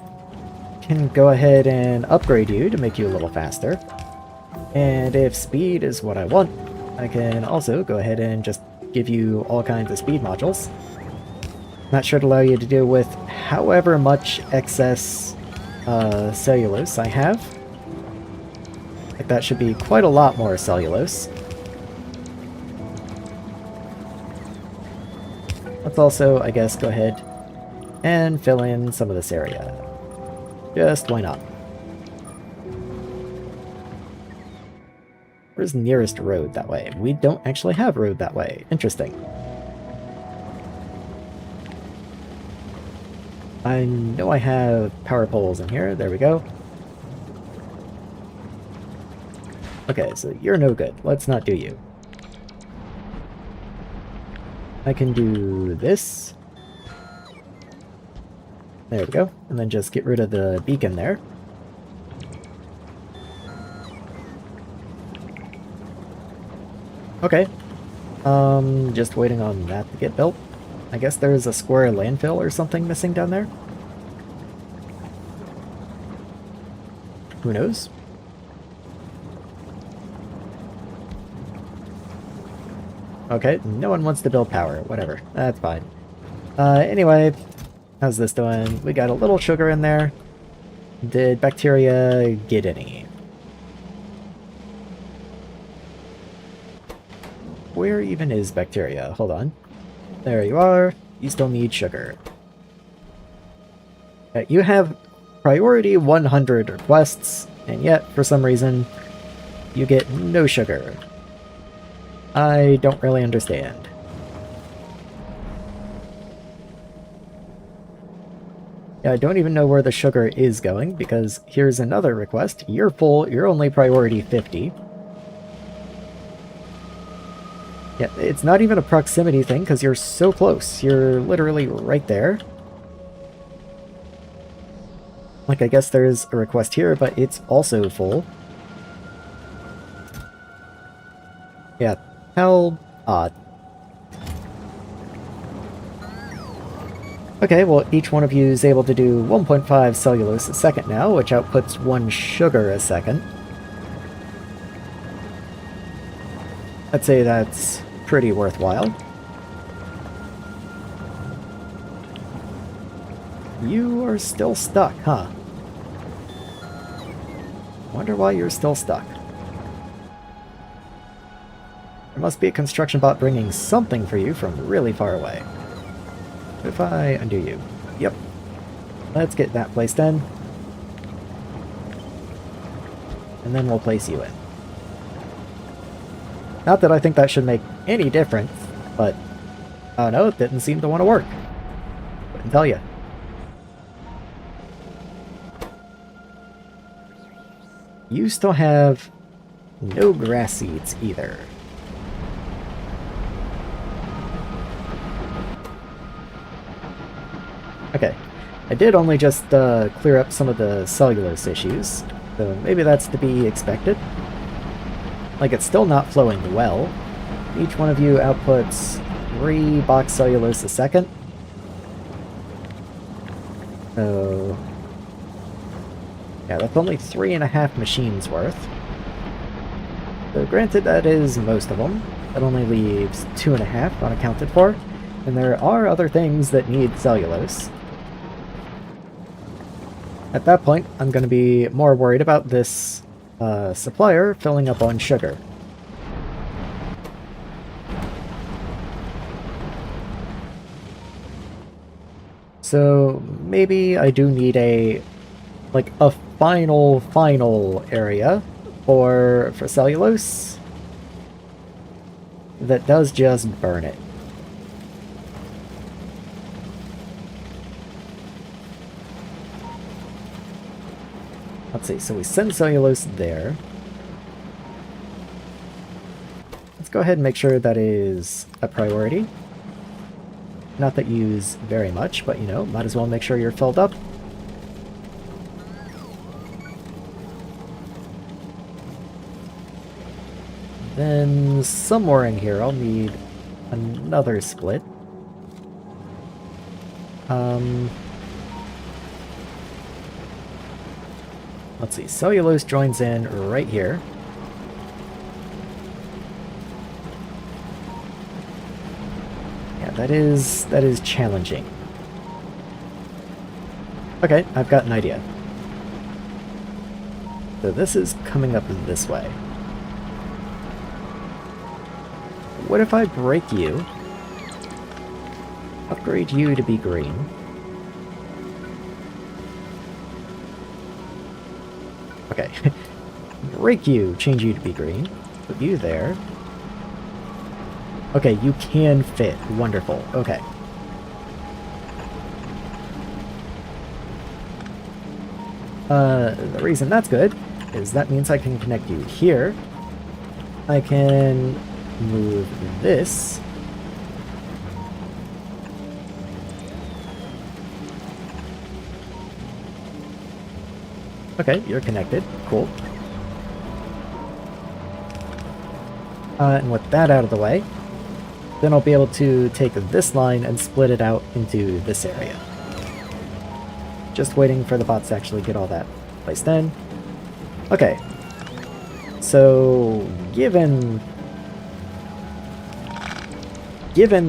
can go ahead and upgrade you to make you a little faster. And if speed is what I want, I can also go ahead and just give you all kinds of speed modules. That should allow you to deal with however much excess cellulose I have. Like that should be quite a lot more cellulose. Let's also, I guess, go ahead and fill in some of this area. Just why not? Where's the nearest road that way? We don't actually have road that way. Interesting. I know I have power poles in here. There we go. Okay, so you're no good. Let's not do you. I can do this. There we go. And then just get rid of the beacon there. Okay. Just waiting on that to get built. I guess there's a square landfill or something missing down there. Who knows? Okay, no one wants to build power. Whatever. That's fine. Anyway, how's this doing? We got a little sugar in there. Did bacteria get any? Where even is bacteria? Hold on. There you are. You still need sugar. You have priority 100 requests, and yet, for some reason, you get no sugar. I don't really understand. Yeah, I don't even know where the sugar is going, because here's another request. You're full, you're only priority 50. Yeah, it's not even a proximity thing, because you're so close. You're literally right there. Like, I guess there's a request here, but it's also full. Yeah, how odd. Okay, well, each one of you is able to do 1.5 cellulose a second now, which outputs 1 sugar a second. I'd say that's pretty worthwhile. You are still stuck, huh? Wonder why you're still stuck. There must be a construction bot bringing something for you from really far away. If I undo you. Yep. Let's get that placed in. And then we'll place you in. Not that I think that should make any difference, but I don't know, it didn't seem to want to work. Couldn't tell you. You still have no grass seeds either. Okay, I did only just clear up some of the cellulose issues, so maybe that's to be expected. Like, it's still not flowing well. Each one of you outputs 3 box cellulose a second. So yeah, that's only 3.5 machines worth. So granted, that is most of them. That only leaves 2.5 unaccounted for. And there are other things that need cellulose. At that point, I'm going to be more worried about this supplier filling up on sugar. So maybe I do need a final area for cellulose that does just burn it. Let's see, so we send cellulose there. Let's go ahead and make sure that is a priority. Not that you use very much, but you know, might as well make sure you're filled up. Then somewhere in here I'll need another split. Let's see, cellulose joins in right here. Yeah, that is challenging. Okay, I've got an idea. So this is coming up this way. What if I break you? Upgrade you to be green. Okay. Break you, change you to be green. Put you there. Okay, you can fit. Wonderful. Okay. The reason that's good is that means I can connect you here. I can move this. Okay, you're connected. Cool. And with that out of the way, then I'll be able to take this line and split it out into this area. Just waiting for the bots to actually get all that placed in. Okay. So, given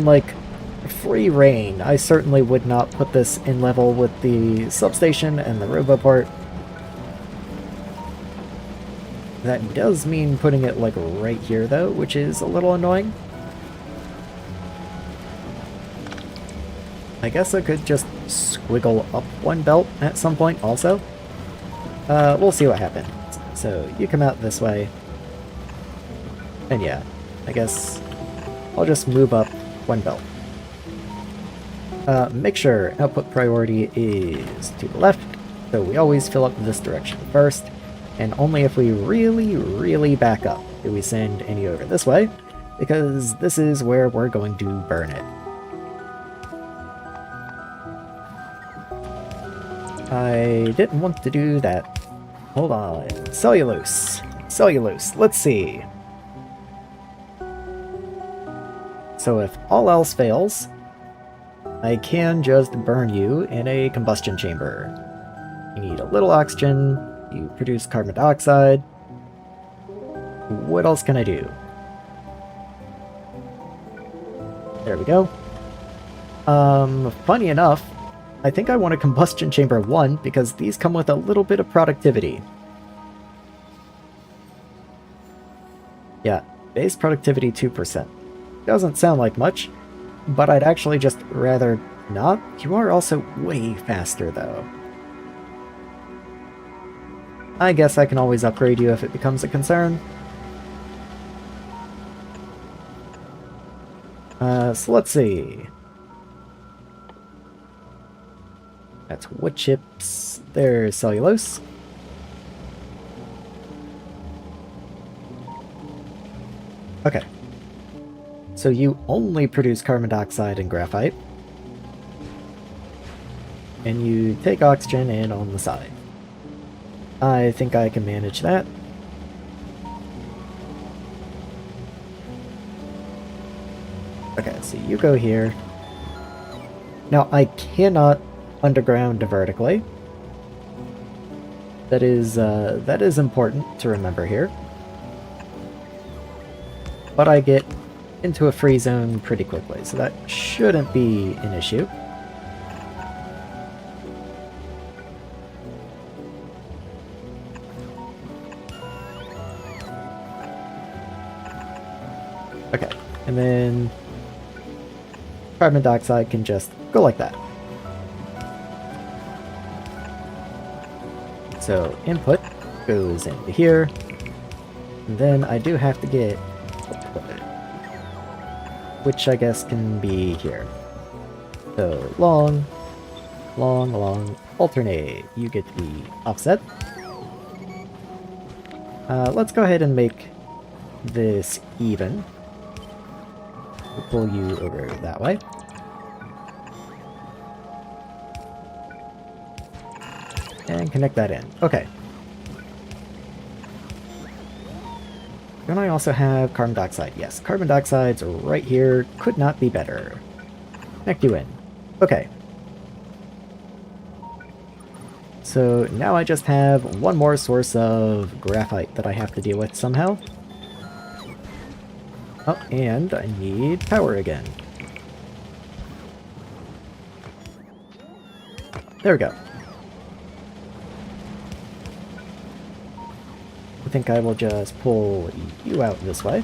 like free reign, I certainly would not put this in level with the substation and the roboport. That does mean putting it like right here though, which is a little annoying. I guess I could just squiggle up one belt at some point also. We'll see what happens. So you come out this way. And yeah, I guess I'll just move up one belt. Make sure output priority is to the left, so we always fill up this direction first, and only if we really back up do we send any over this way, because this is where we're going to burn it. I didn't want to do that. Hold on. Cellulose. Cellulose. Let's see. So if all else fails, I can just burn you in a combustion chamber. You need a little oxygen, you produce carbon dioxide. What else can I do? There we go. Funny enough, I think I want a combustion chamber 1 because these come with a little bit of productivity. Yeah, base productivity 2%. Doesn't sound like much, but I'd actually just rather not. You are also way faster, though. I guess I can always upgrade you if it becomes a concern. So let's see. That's wood chips. There's cellulose. Okay. So you only produce carbon dioxide and graphite. And you take oxygen in on the side. I think I can manage that. Okay, so you go here. Now, I cannot underground vertically. That is important to remember here. But I get into a free zone pretty quickly, so that shouldn't be an issue. Okay, and then carbon dioxide can just go like that. So input goes into here, and then I do have to get, which I guess can be here. So long, long, long, alternate. You get the offset. Let's go ahead and make this even. We'll pull you over that way. And connect that in. Okay. Don't I also have carbon dioxide? Yes, carbon dioxide's right here. Could not be better. Connect you in. Okay. So now I just have one more source of graphite that I have to deal with somehow. Oh, and I need power again. There we go. I think I will just pull you out this way.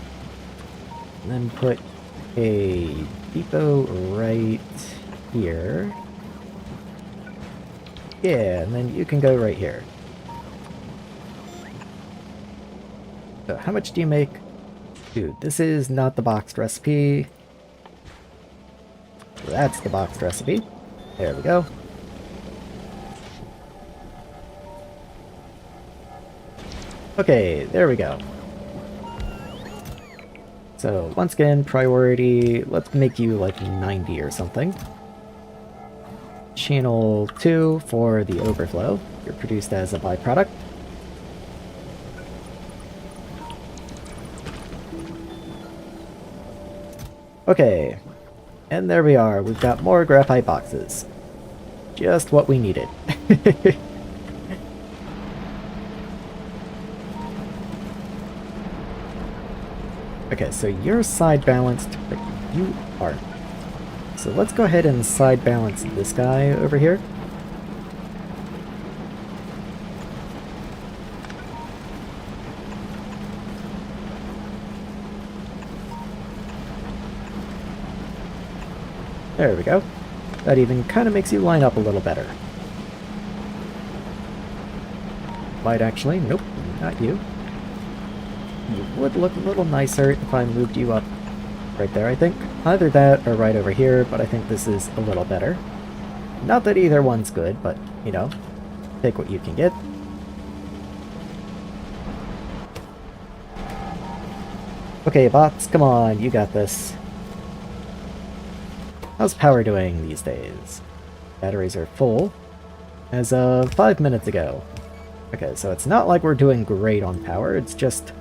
And then put a depot right here. Yeah, and then you can go right here. So how much do you make? Dude, this is not the boxed recipe. That's the boxed recipe. There we go. Okay, there we go. So, once again, priority, let's make you like 90 or something. Channel 2 for the overflow. You're produced as a byproduct. Okay, and there we are. We've got more graphite boxes. Just what we needed. Okay, so you're side balanced, but you aren't. So let's go ahead and side balance this guy over here. There we go. That even kind of makes you line up a little better. Might actually, nope, not you. You would look a little nicer if I moved you up right there, I think. Either that or right over here, but I think this is a little better. Not that either one's good, but, you know, take what you can get. Okay, bots, come on, you got this. How's power doing these days? Batteries are full as of 5 minutes ago. Okay, so it's not like we're doing great on power, it's just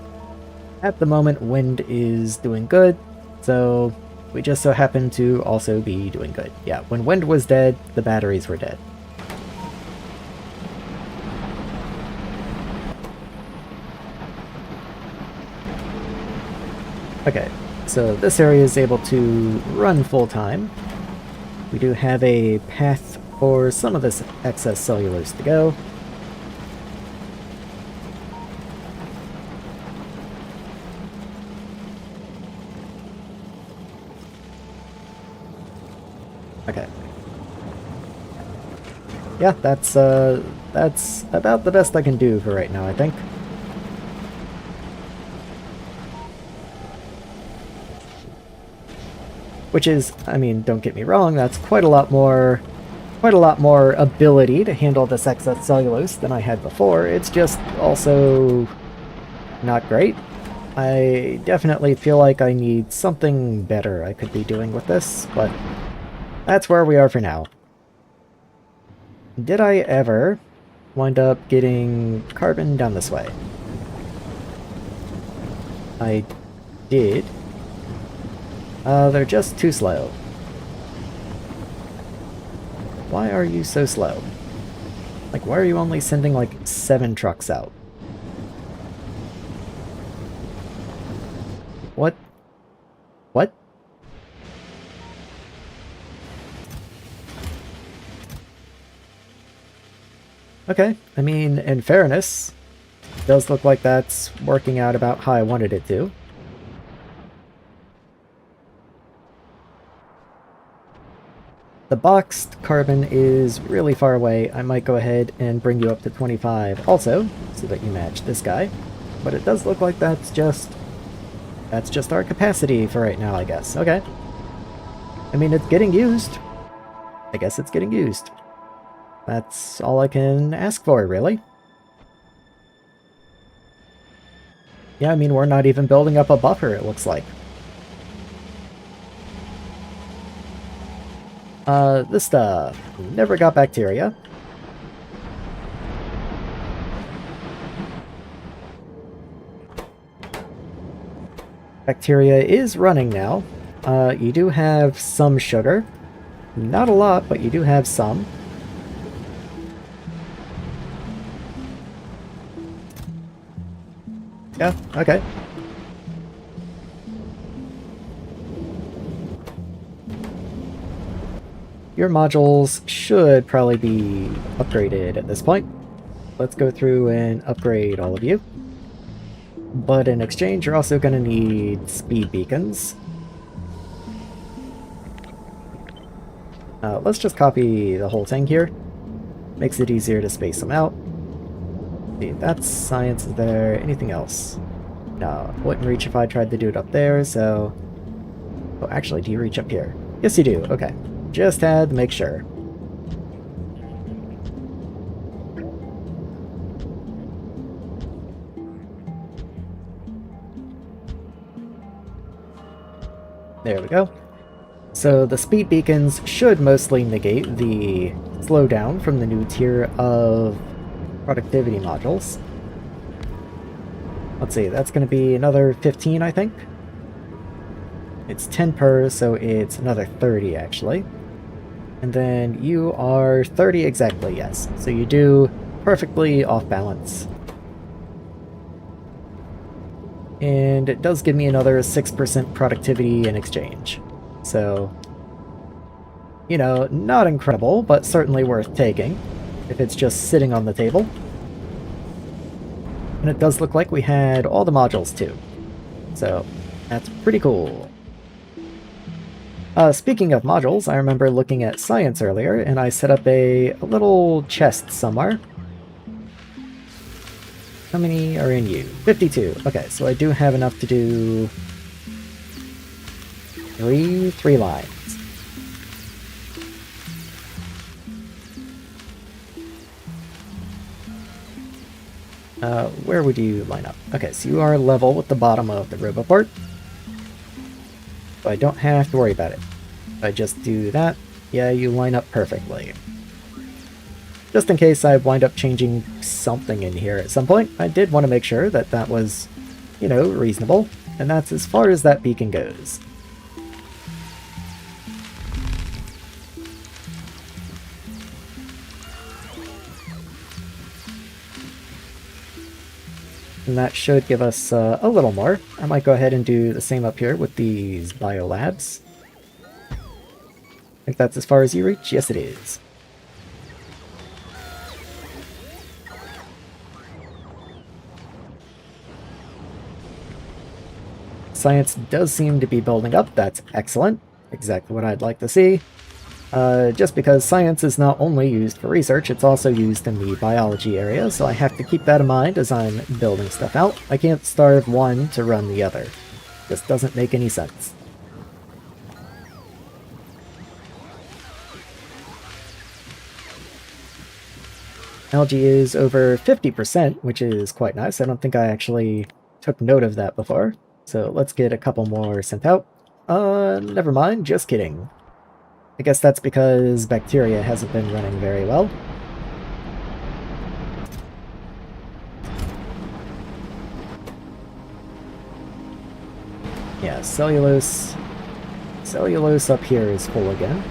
at the moment wind is doing good, so we just so happen to also be doing good. Yeah, when wind was dead, the batteries were dead. Okay, so this area is able to run full time. We do have a path for some of this excess cellulose to go. Okay. Yeah, that's about the best I can do for right now, I think. Which is, I mean, don't get me wrong, that's quite a lot more ability to handle this excess cellulose than I had before. It's just also not great. I definitely feel like I need something better I could be doing with this, but that's where we are for now. Did I ever wind up getting carbon down this way? I did. They're just too slow. Why are you so slow? Like, why are you only sending, like, 7 trucks out? What? What? Okay, I mean, in fairness, it does look like that's working out about how I wanted it to. The boxed carbon is really far away. I might go ahead and bring you up to 25 also, so that you match this guy. But it does look like that's just our capacity for right now, I guess. Okay. I mean, it's getting used. I guess it's getting used. That's all I can ask for, really. Yeah, I mean, we're not even building up a buffer, it looks like. This stuff never got bacteria. Bacteria is running now. You do have some sugar. Not a lot, but you do have some. Yeah, okay. Your modules should probably be upgraded at this point. Let's go through and upgrade all of you. But in exchange, you're also going to need speed beacons. Let's just copy the whole thing here. Makes it easier to space them out. See, that's science there. Anything else? No, wouldn't reach if I tried to do it up there, so... Oh, actually, do you reach up here? Yes, you do. Okay. Just had to make sure. There we go. So the speed beacons should mostly negate the slowdown from the new tier of productivity modules. Let's see, that's going to be another 15, I think. It's 10 per, so it's another 30, actually. And then you are 30 exactly, yes. So you do perfectly off balance. And it does give me another 6% productivity in exchange. So, you know, not incredible, but certainly worth taking if it's just sitting on the table. And it does look like we had all the modules too. So, that's pretty cool. Speaking of modules, I remember looking at science earlier, and I set up a little chest somewhere. How many are in you? 52. Okay, so I do have enough to do three lines. Where would you line up? Okay, so you are level with the bottom of the roboport. So I don't have to worry about it. If I just do that, yeah, you line up perfectly. Just in case I wind up changing something in here at some point, I did want to make sure that that was, you know, reasonable. And that's as far as that beacon goes. And that should give us a little more. I might go ahead and do the same up here with these biolabs. I think that's as far as you reach? Yes, it is. Science does seem to be building up. That's excellent. Exactly what I'd like to see. Just because science is not only used for research, it's also used in the biology area, so I have to keep that in mind as I'm building stuff out. I can't starve one to run the other. Just doesn't make any sense. Algae is over 50%, which is quite nice. I don't think I actually took note of that before. So let's get a couple more sent out. Never mind, just kidding. I guess that's because bacteria hasn't been running very well. Yeah, cellulose. Cellulose up here is full again.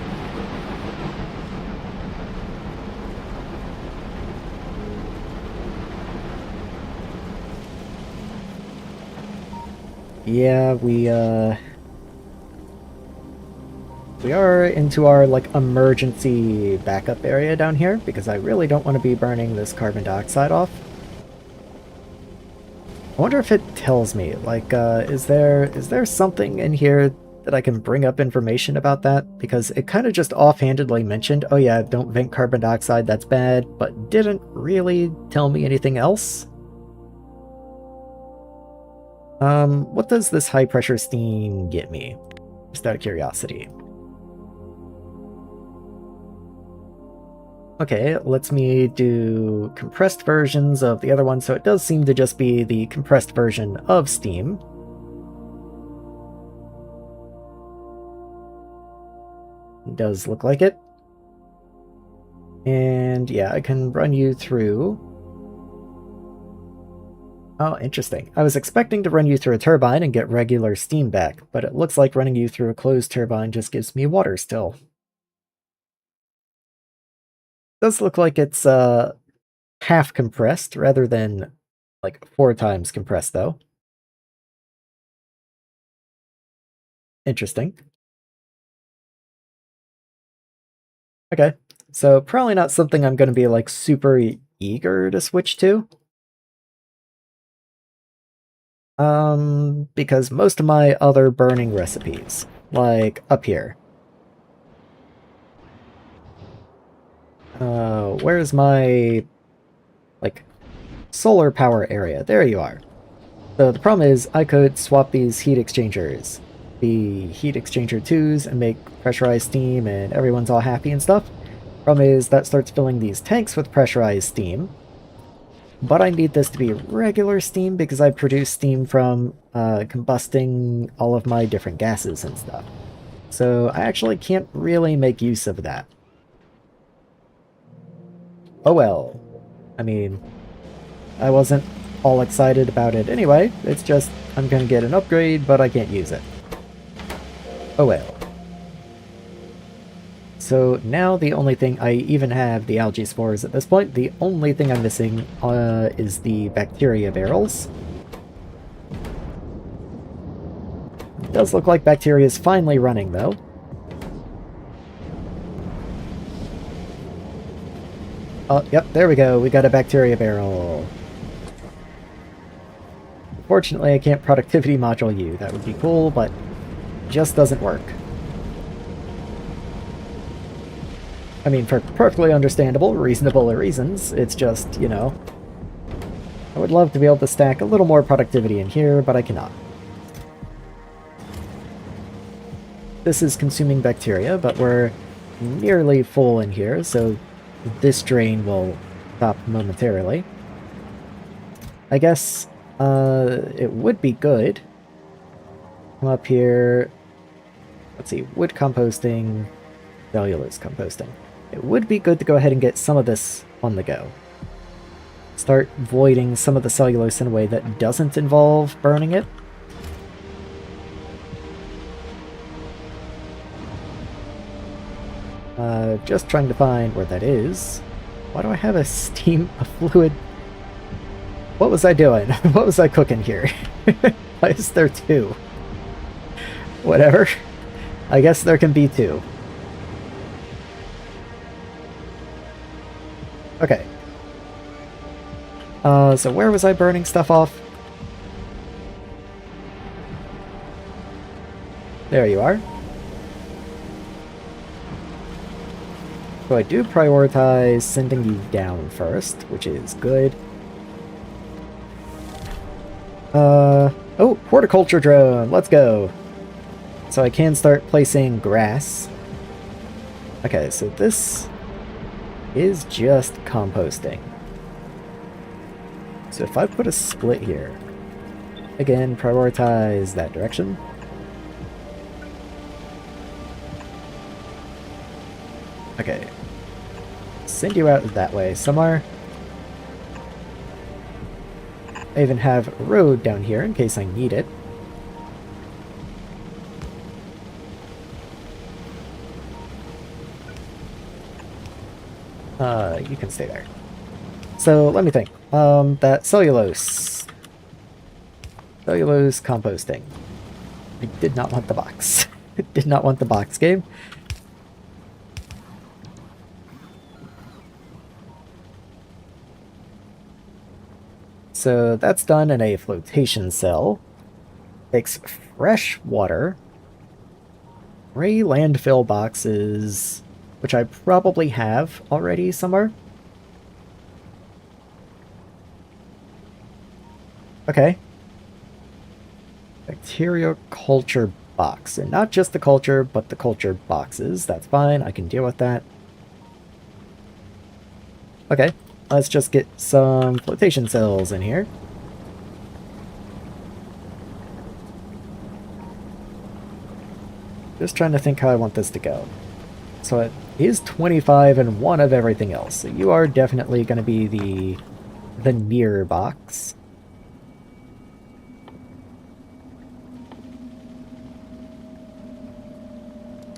Yeah, we are into our, like, emergency backup area down here, because I really don't want to be burning this carbon dioxide off. I wonder if it tells me, like, is there something in here that I can bring up information about that, because it kind of just offhandedly mentioned, oh yeah, don't vent carbon dioxide, that's bad, but didn't really tell me anything else. What does this high pressure steam get me? Just out of curiosity. Okay, it lets me do compressed versions of the other one, so it does seem to just be the compressed version of Steam. It does look like it. And yeah, I can run you through... Oh, interesting. I was expecting to run you through a turbine and get regular steam back, but it looks like running you through a closed turbine just gives me water still. Does look like it's half compressed rather than like 4 times compressed though. Interesting. Okay, so probably not something I'm going to be like super eager to switch to. Because most of my other burning recipes, like up here. Where's my, like, solar power area? There you are. So the problem is I could swap these heat exchangers, the heat exchanger 2s, and make pressurized steam and everyone's all happy and stuff. Problem is that starts filling these tanks with pressurized steam. But I need this to be regular steam because I produce steam from combusting all of my different gases and stuff. So I actually can't really make use of that. Oh well. I mean, I wasn't all excited about it anyway. It's just, I'm gonna get an upgrade, but I can't use it. Oh well. So now the only thing, I even have the algae spores at this point, the only thing I'm missing is the bacteria barrels. It does look like bacteria is finally running though. Oh, yep, there we go, we got a bacteria barrel. Unfortunately, I can't productivity module you. That would be cool, but just doesn't work. I mean, for perfectly understandable, reasonable reasons, it's just, you know, I would love to be able to stack a little more productivity in here, but I cannot. This is consuming bacteria, but we're nearly full in here, so this drain will stop momentarily. I guess it would be good. Come up here. Let's see, wood composting, cellulose composting. It would be good to go ahead and get some of this on the go. Start voiding some of the cellulose in a way that doesn't involve burning it. Just trying to find where that is. Why do I have a fluid? What was I doing? What was I cooking here? Why is there 2? Whatever. I guess there can be 2. Okay. So where was I burning stuff off? There you are. So I do prioritize sending you down first, which is good. Oh, horticulture drone, let's go. So I can start placing grass. Okay, so this is just composting. So if I put a split here, again, prioritize that direction. Okay. Send you out that way somewhere. I even have a road down here in case I need it. You can stay there. So, let me think. That cellulose. Cellulose composting. I did not want the box. I did not want the box game. So that's done in a flotation cell. Takes fresh water Gray landfill boxes, which I probably have already somewhere. Okay. Bacteria culture box. And not just the culture, but the culture boxes. That's fine. I can deal with that. Okay. Let's just get some flotation cells in here. Just trying to think how I want this to go. So it is 25 and 1 of everything else. So you are definitely going to be the near box.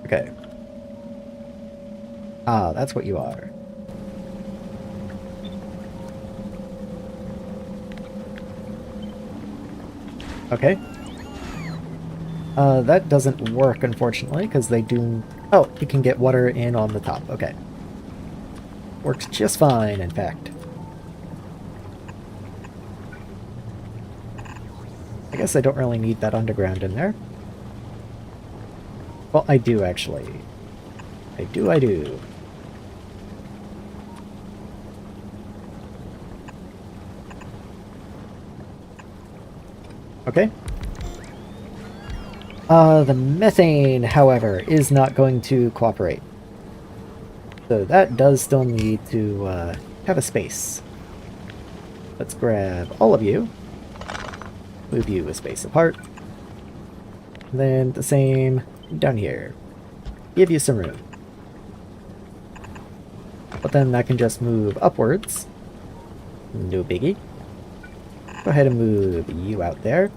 Okay. Ah, that's what you are. Okay. That doesn't work, unfortunately, because they do... Oh, you can get water in on the top. Okay. Works just fine, in fact. I guess I don't really need that underground in there. Well, I do, actually. I do. Okay. The methane, however, is not going to cooperate. So that does still need to have a space. Let's grab all of you. Move you a space apart. And then the same down here. Give you some room. But then that can just move upwards. No biggie. Go ahead and move you out there.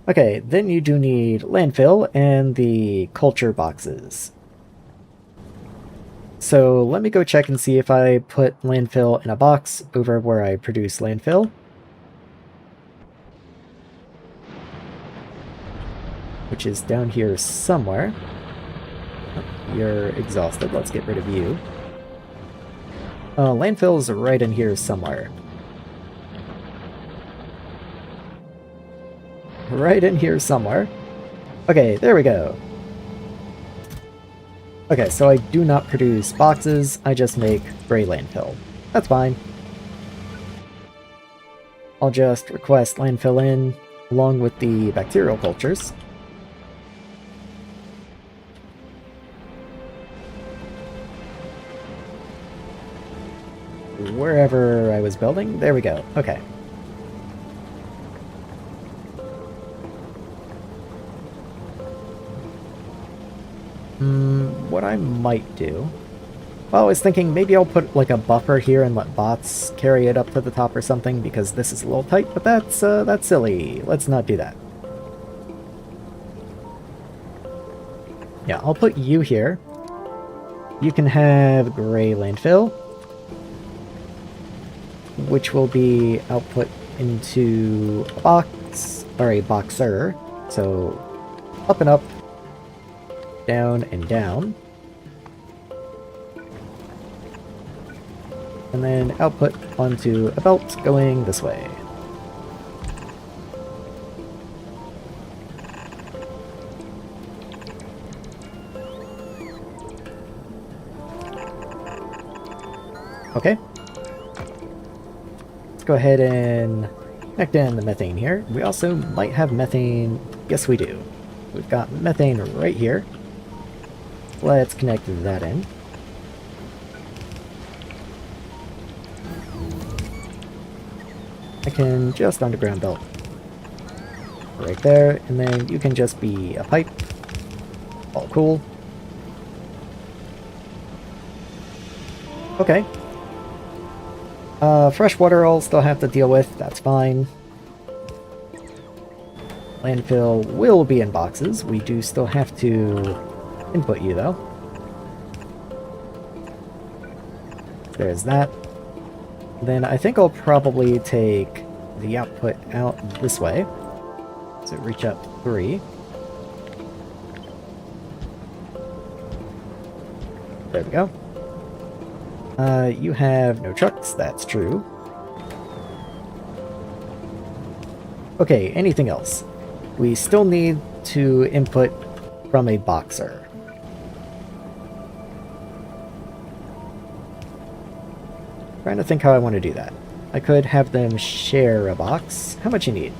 Okay, then you do need landfill and the culture boxes. So let me go check and see if I put landfill in a box over where I produce landfill. Which is down here somewhere. Oh, you're exhausted. Let's get rid of you. Landfill is right in here somewhere. Right in here somewhere. Okay, there we go. Okay, so I do not produce boxes, I just make gray landfill. That's fine. I'll just request landfill in, along with the bacterial cultures. Wherever I was building, there we go. Okay. What I might do... Well, I was thinking maybe I'll put like a buffer here and let bots carry it up to the top or something, because this is a little tight, but that's silly. Let's not do that. Yeah, I'll put you here. You can have gray landfill, which will be output into a box, or a boxer. So, up and up, down and down. And then output onto a belt going this way. Okay. Let's go ahead and connect in the methane here. We also might have methane. Yes, we do. We've got methane right here. Let's connect that in. I can just underground belt right there, and then you can just be a pipe. All cool. Okay. Fresh water I'll still have to deal with, that's fine. Landfill will be in boxes. We do still have to input you, though. There's that. Then I think I'll probably take the output out this way. So reach up 3. There we go. You have no trucks, that's true. Okay, anything else? We still need to input from a boxer. Trying to think how I want to do that. I could have them share a box. How much you need?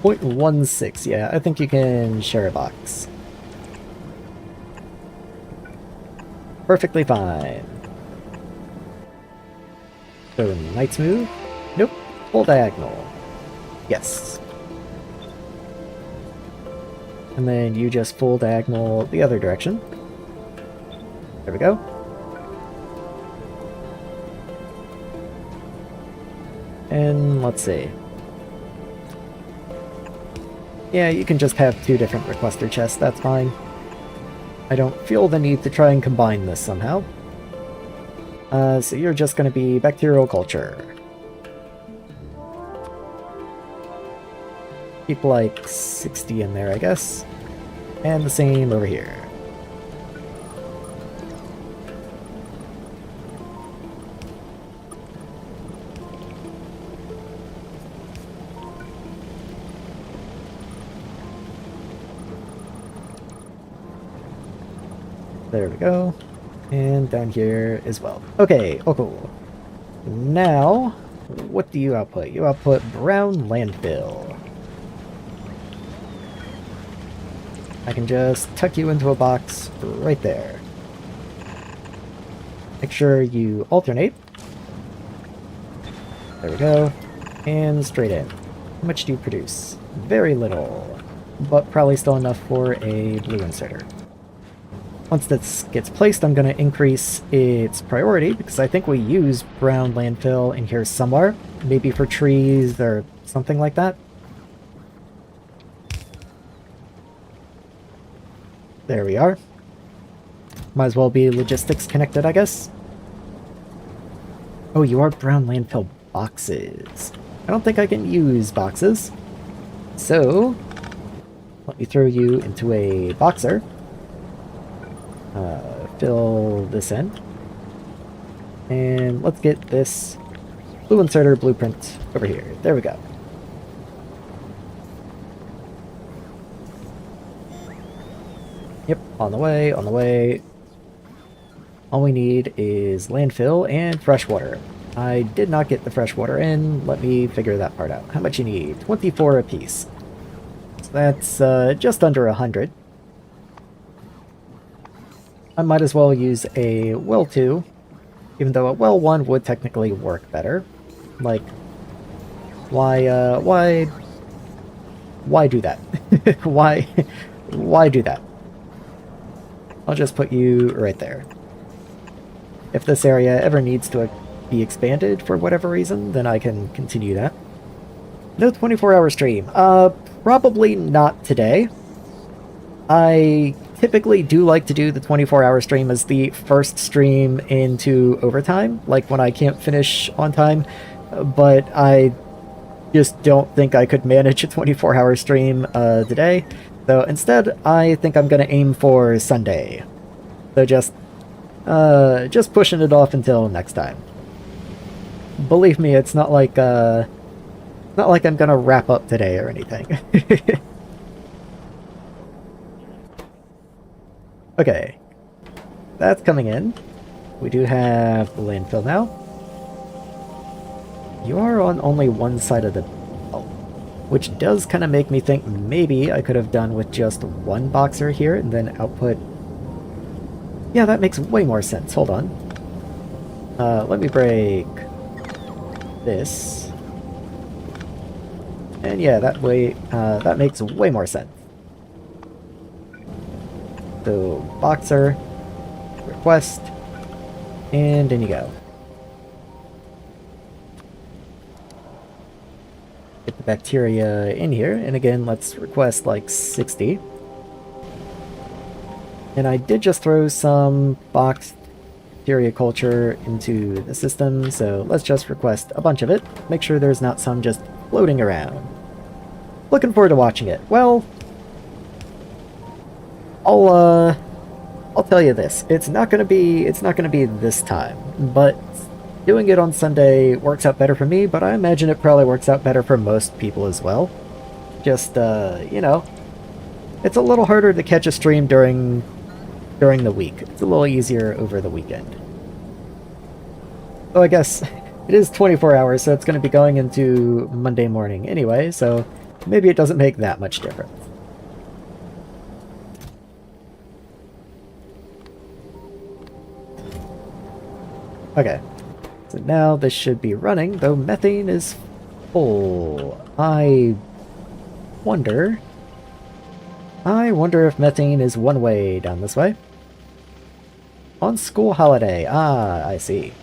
0.16. Yeah, I think you can share a box. Perfectly fine. So, knight's move? Nope. Full diagonal. Yes. And then you just full diagonal the other direction. There we go. And let's see. Yeah, you can just have two different requester chests, that's fine. I don't feel the need to try and combine this somehow. So you're just going to be bacterial culture. Keep like 60 in there, I guess. And the same over here. There we go. And down here as well. Okay, oh cool. Now, what do you output? You output brown landfill. I can just tuck you into a box right there. Make sure you alternate. There we go. And straight in. How much do you produce? Very little, but probably still enough for a blue inserter. Once this gets placed, I'm going to increase its priority, because I think we use brown landfill in here somewhere. Maybe for trees or something like that. There we are. Might as well be logistics connected, I guess. Oh, you are brown landfill boxes. I don't think I can use boxes. So, let me throw you into a boxer. Fill this in. And let's get this blue inserter blueprint over here. There we go. Yep, on the way, on the way. All we need is landfill and fresh water. I did not get the fresh water in. Let me figure that part out. How much you need? 24 apiece. So that's just under 100. I might as well use a well 2, even though a well 1 would technically work better. Like, why do that? why do that? I'll just put you right there. If this area ever needs to be expanded for whatever reason, then I can continue that. No 24-hour stream. Probably not today. I typically do like to do the 24-hour stream as the first stream into overtime, like when I can't finish on time, but I just don't think I could manage a 24-hour stream today. So instead, I think I'm going to aim for Sunday. So just pushing it off until next time. Believe me, it's not like I'm going to wrap up today or anything. Okay, that's coming in. We do have the landfill now. You are on only one side of the belt, which does kind of make me think maybe I could have done with just one boxer here and then output. Yeah, that makes way more sense. Hold on. Let me break this. And yeah, that way, that makes way more sense. So, boxer, request, and in you go. Get the bacteria in here, and again, let's request like 60. And I did just throw some boxed bacteria culture into the system, so let's just request a bunch of it. Make sure there's not some just floating around. Looking forward to watching it. Well, I'll tell you this. It's not gonna be this time, but doing it on Sunday works out better for me, but I imagine it probably works out better for most people as well. Just, you know, It's a little harder to catch a stream during the week. It's a little easier over the weekend. So I guess it is 24 hours, so it's going to be going into Monday morning anyway, so maybe it doesn't make that much difference. Okay, so now this should be running, though methane is full. I wonder if methane is one way down this way. On school holiday. Ah, I see.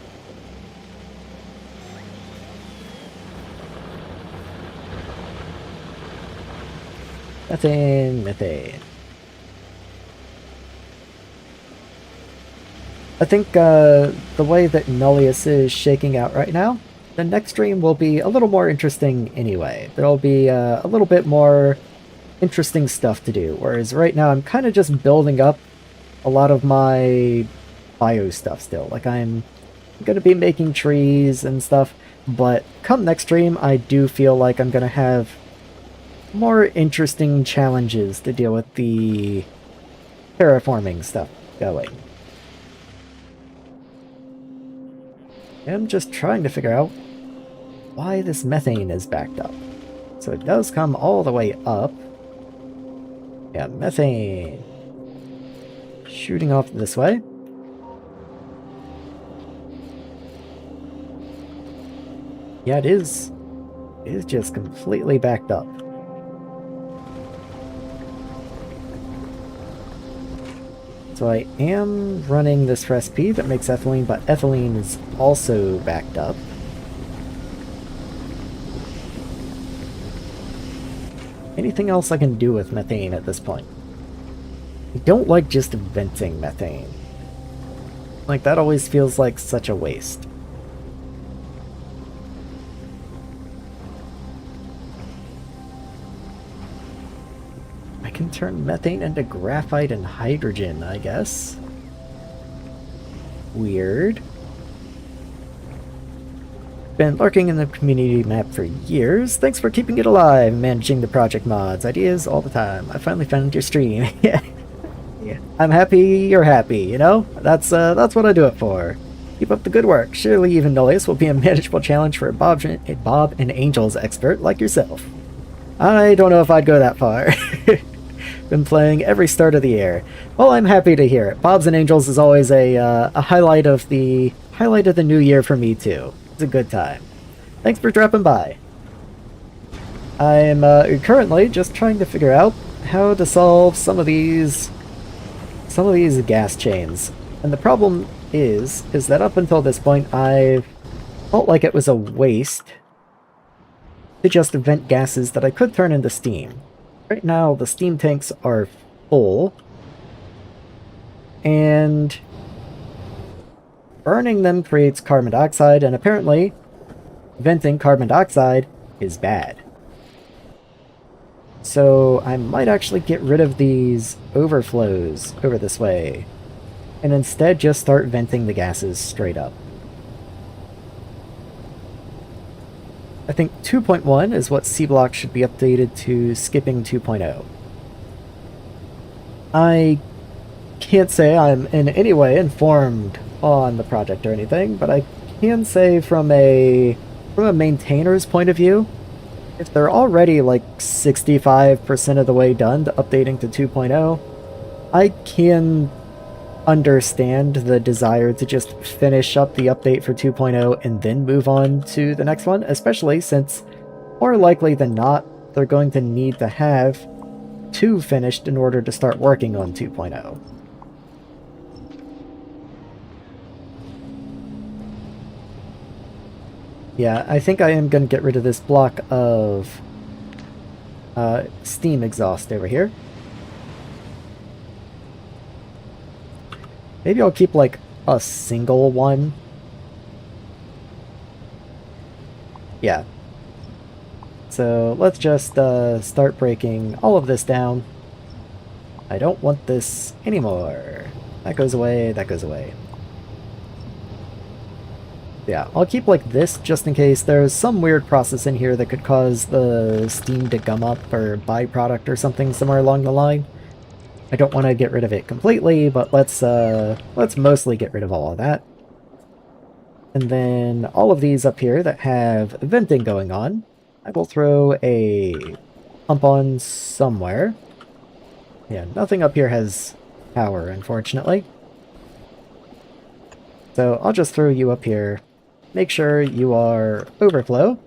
Methane. I think the way that Nullius is shaking out right now, the next stream will be a little more interesting anyway. There'll be a little bit more interesting stuff to do, whereas right now I'm kind of just building up a lot of my bio stuff still. Like, I'm going to be making trees and stuff, but come next stream I do feel like I'm going to have more interesting challenges to deal with the terraforming stuff going. I'm just trying to figure out why this methane is backed up. So it does come all the way up. Yeah, methane. Shooting off this way. Yeah, it is. It is just completely backed up. So I am running this recipe that makes ethylene, but ethylene is also backed up. Anything else I can do with methane at this point? I don't like just venting methane. Like, that always feels like such a waste. I can turn methane into graphite and hydrogen, I guess. Weird. Been lurking in the community map for years. Thanks for keeping it alive, managing the project mods. Ideas all the time. I finally found your stream. Yeah. I'm happy you're happy, you know? That's what I do it for. Keep up the good work. Surely even Nullius will be a manageable challenge for a Bob and Angels expert like yourself. I don't know if I'd go that far. Been playing every start of the year. Well, I'm happy to hear it. Bobs and Angels is always a highlight of the new year for me too. It's a good time. Thanks for dropping by. I'm currently just trying to figure out how to solve some of these gas chains. And the problem is that up until this point I've felt like it was a waste to just vent gases that I could turn into steam. Right now the steam tanks are full, and burning them creates carbon dioxide, and apparently venting carbon dioxide is bad. So I might actually get rid of these overflows over this way, and instead just start venting the gases straight up. I think 2.1 is what C-Block should be updated to, skipping 2.0. I can't say I'm in any way informed on the project or anything, but I can say from a maintainer's point of view, if they're already like 65% of the way done to updating to 2.0, I can understand the desire to just finish up the update for 2.0 and then move on to the next one, especially since more likely than not they're going to need to have 2 finished in order to start working on 2.0. Yeah, I think I am going to get rid of this block of steam exhaust over here. Maybe I'll keep like a single one. Yeah. So let's just start breaking all of this down. I don't want this anymore. That goes away, that goes away. Yeah, I'll keep like this just in case there's some weird process in here that could cause the steam to gum up or byproduct or something somewhere along the line. I don't want to get rid of it completely, but let's mostly get rid of all of that. And then all of these up here that have venting going on, I will throw a pump on somewhere. Yeah, nothing up here has power, unfortunately. So I'll just throw you up here. Make sure you are overflow.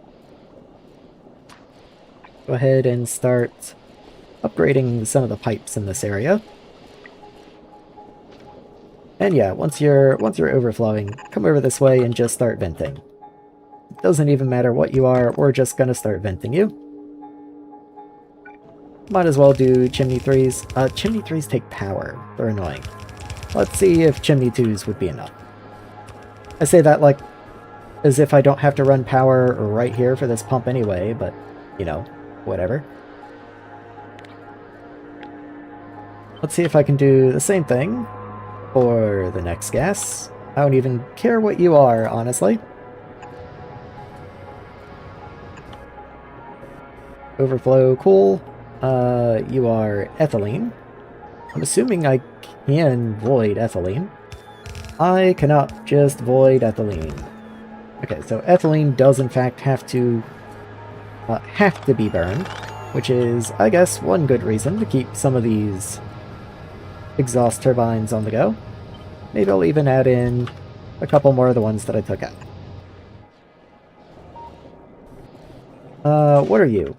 Go ahead and start upgrading some of the pipes in this area. And yeah, once you're overflowing, come over this way and just start venting. It doesn't even matter what you are, we're just gonna start venting you. Might as well do chimney 3s. Chimney 3s take power. They're annoying. Let's see if chimney 2s would be enough. I say that like as if I don't have to run power right here for this pump anyway, but, you know, whatever. Let's see if I can do the same thing for the next gas. I don't even care what you are, honestly. Overflow, cool. You are ethylene. I'm assuming I can void ethylene. I cannot just void ethylene. Okay, so ethylene does in fact have to be burned, which is, I guess, one good reason to keep some of these exhaust turbines on the go. Maybe I'll even add in a couple more of the ones that I took out. What are you?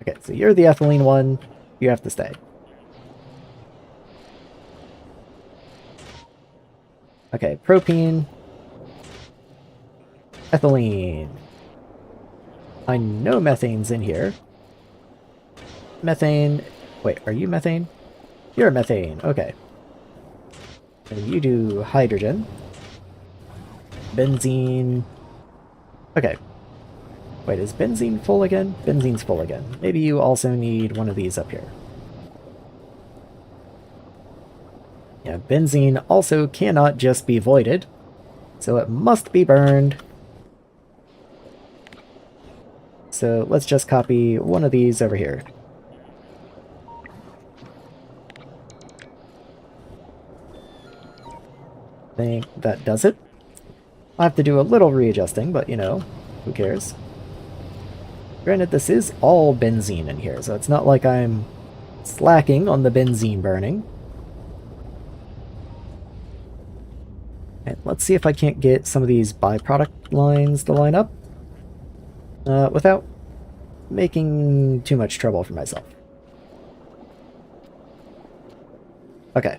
Okay, so you're the ethylene one. You have to stay. Okay, propene. Ethylene. I know methane's in here. Methane. Wait, are you methane? You're methane. Okay. And you do hydrogen. Benzene. Okay. Wait, is benzene full again? Benzene's full again. Maybe you also need one of these up here. Yeah, benzene also cannot just be voided, so it must be burned. So let's just copy one of these over here. I think that does it. I'll have to do a little readjusting, but you know, who cares? Granted, this is all benzene in here, so it's not like I'm slacking on the benzene burning. And let's see if I can't get some of these byproduct lines to line up without making too much trouble for myself. Okay.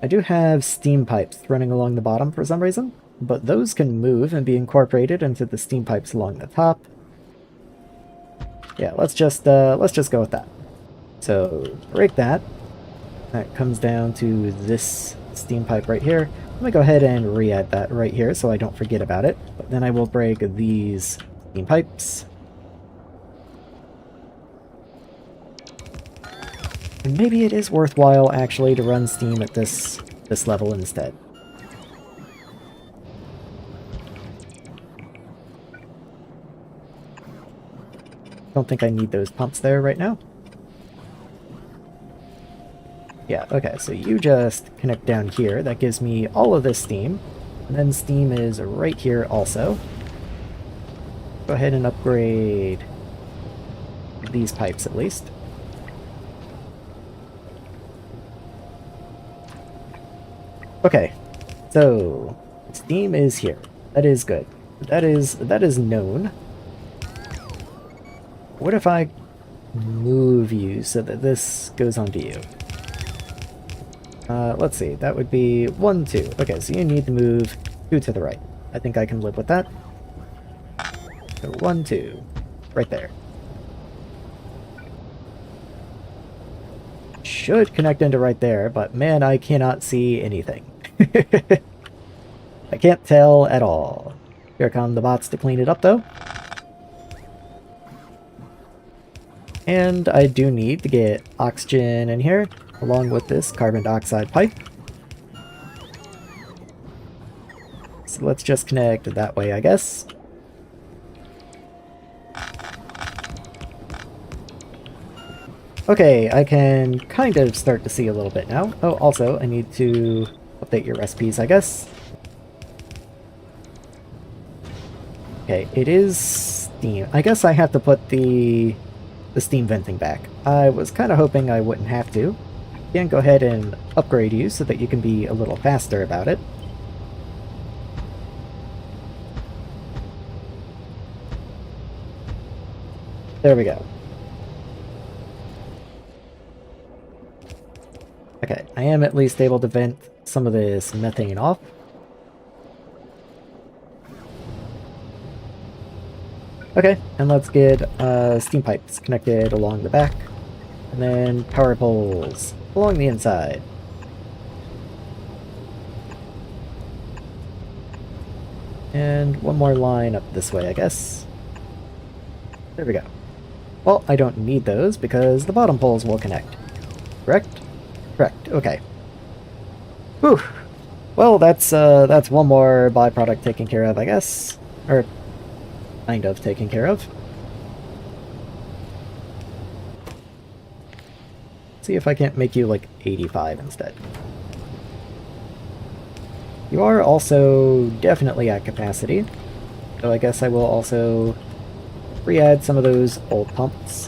I do have steam pipes running along the bottom for some reason, but those can move and be incorporated into the steam pipes along the top. Yeah, let's just go with that. So break that. That comes down to this steam pipe right here. I'm gonna go ahead and re-add that right here so I don't forget about it. But then I will break these steam pipes. And maybe it is worthwhile actually to run steam at this level instead. Don't think I need those pumps there right now. Yeah, okay, so you just connect down here. That gives me all of this steam. And then steam is right here also. Go ahead and upgrade these pipes at least. Okay, so steam is here. That is good. That is known. What if I move you so that this goes onto you? Let's see, that would be 1, 2. Okay, so you need to move 2 to the right. I think I can live with that. So 1, 2, right there. Should connect into right there, but man, I cannot see anything. I can't tell at all. Here come the bots to clean it up, though. And I do need to get oxygen in here, along with this carbon dioxide pipe. So let's just connect that way, I guess. Okay, I can kind of start to see a little bit now. Oh, also, I need to update your recipes, I guess. Okay, it is steam. I guess I have to put the steam venting back. I was kind of hoping I wouldn't have to. Can go ahead and upgrade you so that you can be a little faster about it. There we go. Okay, I am at least able to vent some of this methane off. Okay, and let's get steam pipes connected along the back, and then power poles along the inside. And one more line up this way, I guess. There we go. Well, I don't need those because the bottom poles will connect. Correct? Correct, okay. Whew. Well, that's one more byproduct taken care of, I guess. Or kind of taken care of. See if I can't make you like 85 instead. You are also definitely at capacity, so I guess I will also re-add some of those old pumps,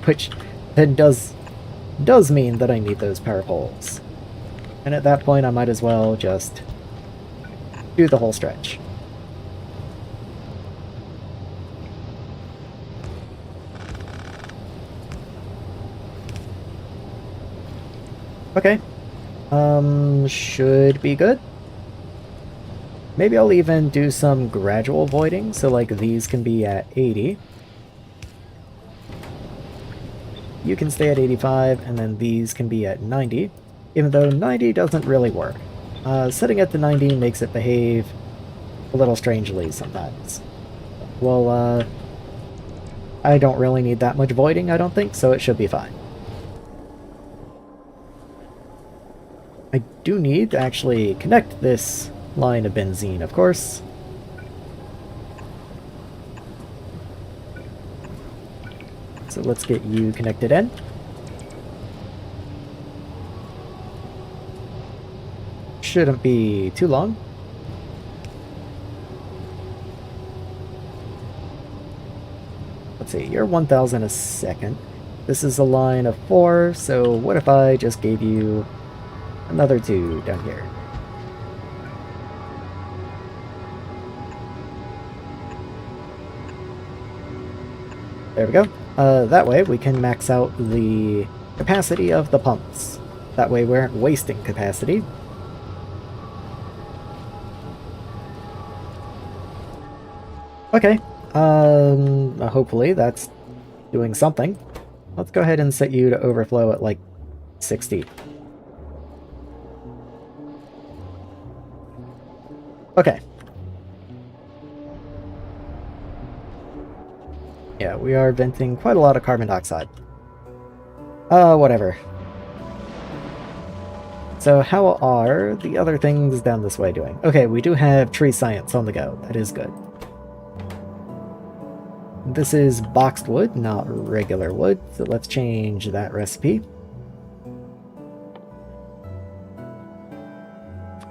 which then does mean that I need those power poles. And at that point I might as well just do the whole stretch. Okay. Should be good. Maybe I'll even do some gradual voiding, so like these can be at 80. You can stay at 85, and then these can be at 90, even though 90 doesn't really work. Setting it to 90 makes it behave a little strangely sometimes. Well, I don't really need that much voiding, I don't think, so it should be fine. I do need to actually connect this line of benzene, of course. So let's get you connected in. Shouldn't be too long. Let's see, you're 1,000 a second. This is a line of 4, so what if I just gave you another 2 down here? There we go. That way we can max out the capacity of the pumps. That way we aren't wasting capacity. Okay. Hopefully that's doing something. Let's go ahead and set you to overflow at like 60. Okay. Yeah, we are venting quite a lot of carbon dioxide. Whatever. So how are the other things down this way doing? Okay, we do have tree science on the go. That is good. This is boxed wood, not regular wood, so let's change that recipe.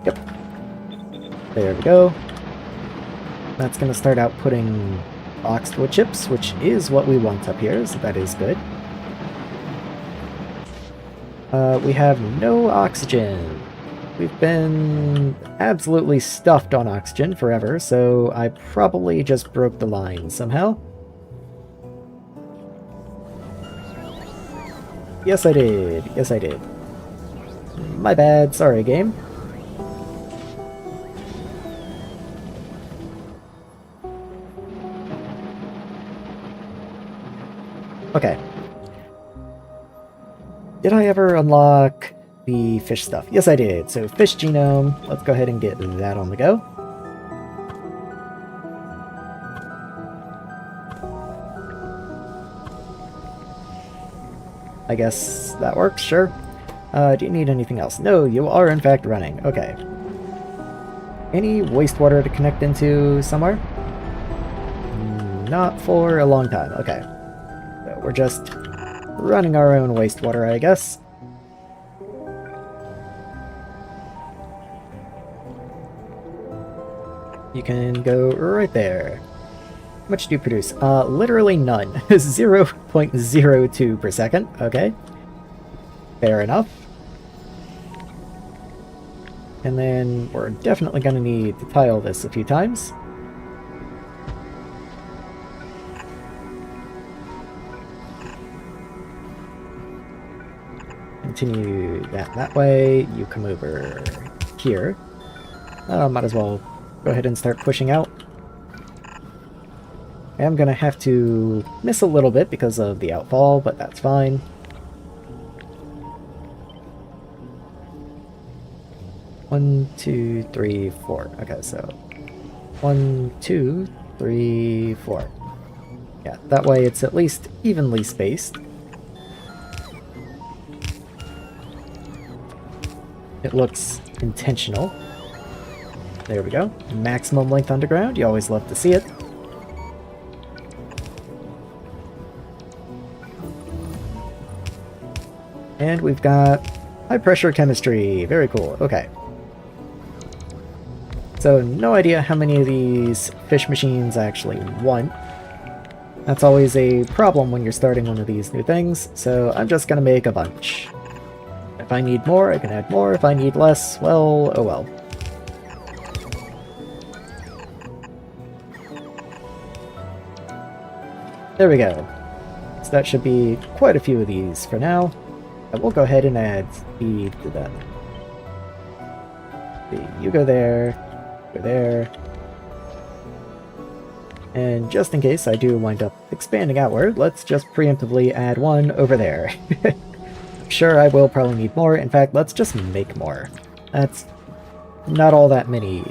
Yep. There we go. That's going to start out putting boxed wood chips, which is what we want up here, so that is good. We have no oxygen. We've been absolutely stuffed on oxygen forever, so I probably just broke the line somehow. Yes, I did. Yes, I did. My bad. Sorry, game. Okay. Did I ever unlock the fish stuff? Yes, I did. So fish genome. Let's go ahead and get that on the go. I guess that works, sure. Do you need anything else? No, you are in fact running. Okay. Any wastewater to connect into somewhere? Not for a long time. Okay. So we're just running our own wastewater, I guess. You can go right there. How much do you produce? Literally none. 0.02 per second. Okay. Fair enough. And then we're definitely going to need to tile this a few times. Continue that way. You come over here. Might as well go ahead and start pushing out. I am going to have to miss a little bit because of the outfall, but that's fine. One, two, three, four. Okay, so 1, 2, 3, 4. Yeah, that way it's at least evenly spaced. It looks intentional. There we go. Maximum length underground. You always love to see it. And we've got high pressure chemistry. Very cool. Okay. So no idea how many of these fish machines I actually want. That's always a problem when you're starting one of these new things, so I'm just gonna make a bunch. If I need more, I can add more. If I need less, well, oh well. There we go. So that should be quite a few of these for now. I will go ahead and add speed to them. You go there, go there. And just in case I do wind up expanding outward, let's just preemptively add one over there. Sure, I will probably need more. In fact, let's just make more. That's not all that many.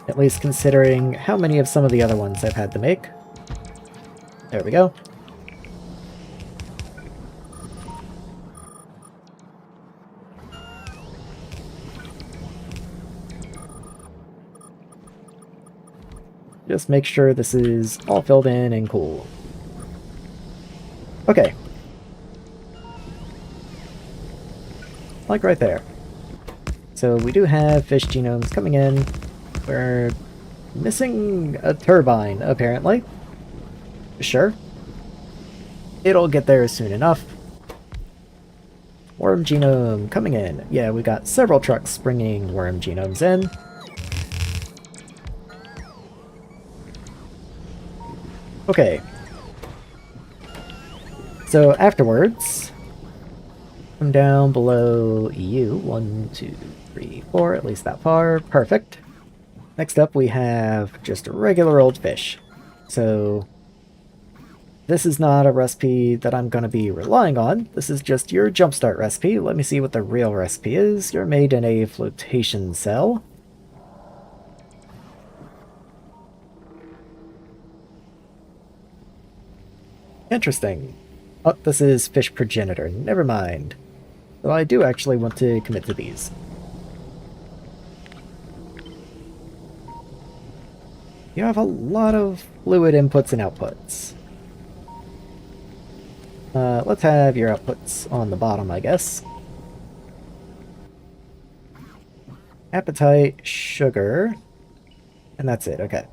At least considering how many of some of the other ones I've had to make. There we go. Just make sure this is all filled in and cool. Okay. Like right there. So we do have fish genomes coming in. We're missing a turbine, apparently. Sure. It'll get there soon enough. Worm genome coming in. Yeah, we got several trucks bringing worm genomes in. Okay. So afterwards, come down below you. 1, 2, 3, 4, at least that far. Perfect. Next up we have just a regular old fish. So this is not a recipe that I'm going to be relying on. This is just your jumpstart recipe. Let me see what the real recipe is. You're made in a flotation cell. Interesting. Oh, this is fish progenitor. Never mind. So I do actually want to commit to these. You have a lot of fluid inputs and outputs. Let's have your outputs on the bottom, I guess. Appetite, sugar, and that's it. Okay.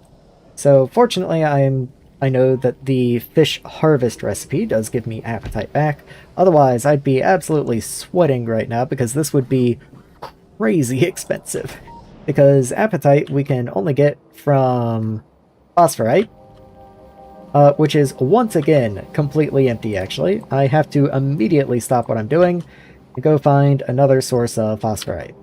So fortunately, I know that the fish harvest recipe does give me appetite back. Otherwise, I'd be absolutely sweating right now because this would be crazy expensive. Because appetite we can only get from phosphorite, which is once again completely empty actually. I have to immediately stop what I'm doing and go find another source of phosphorite.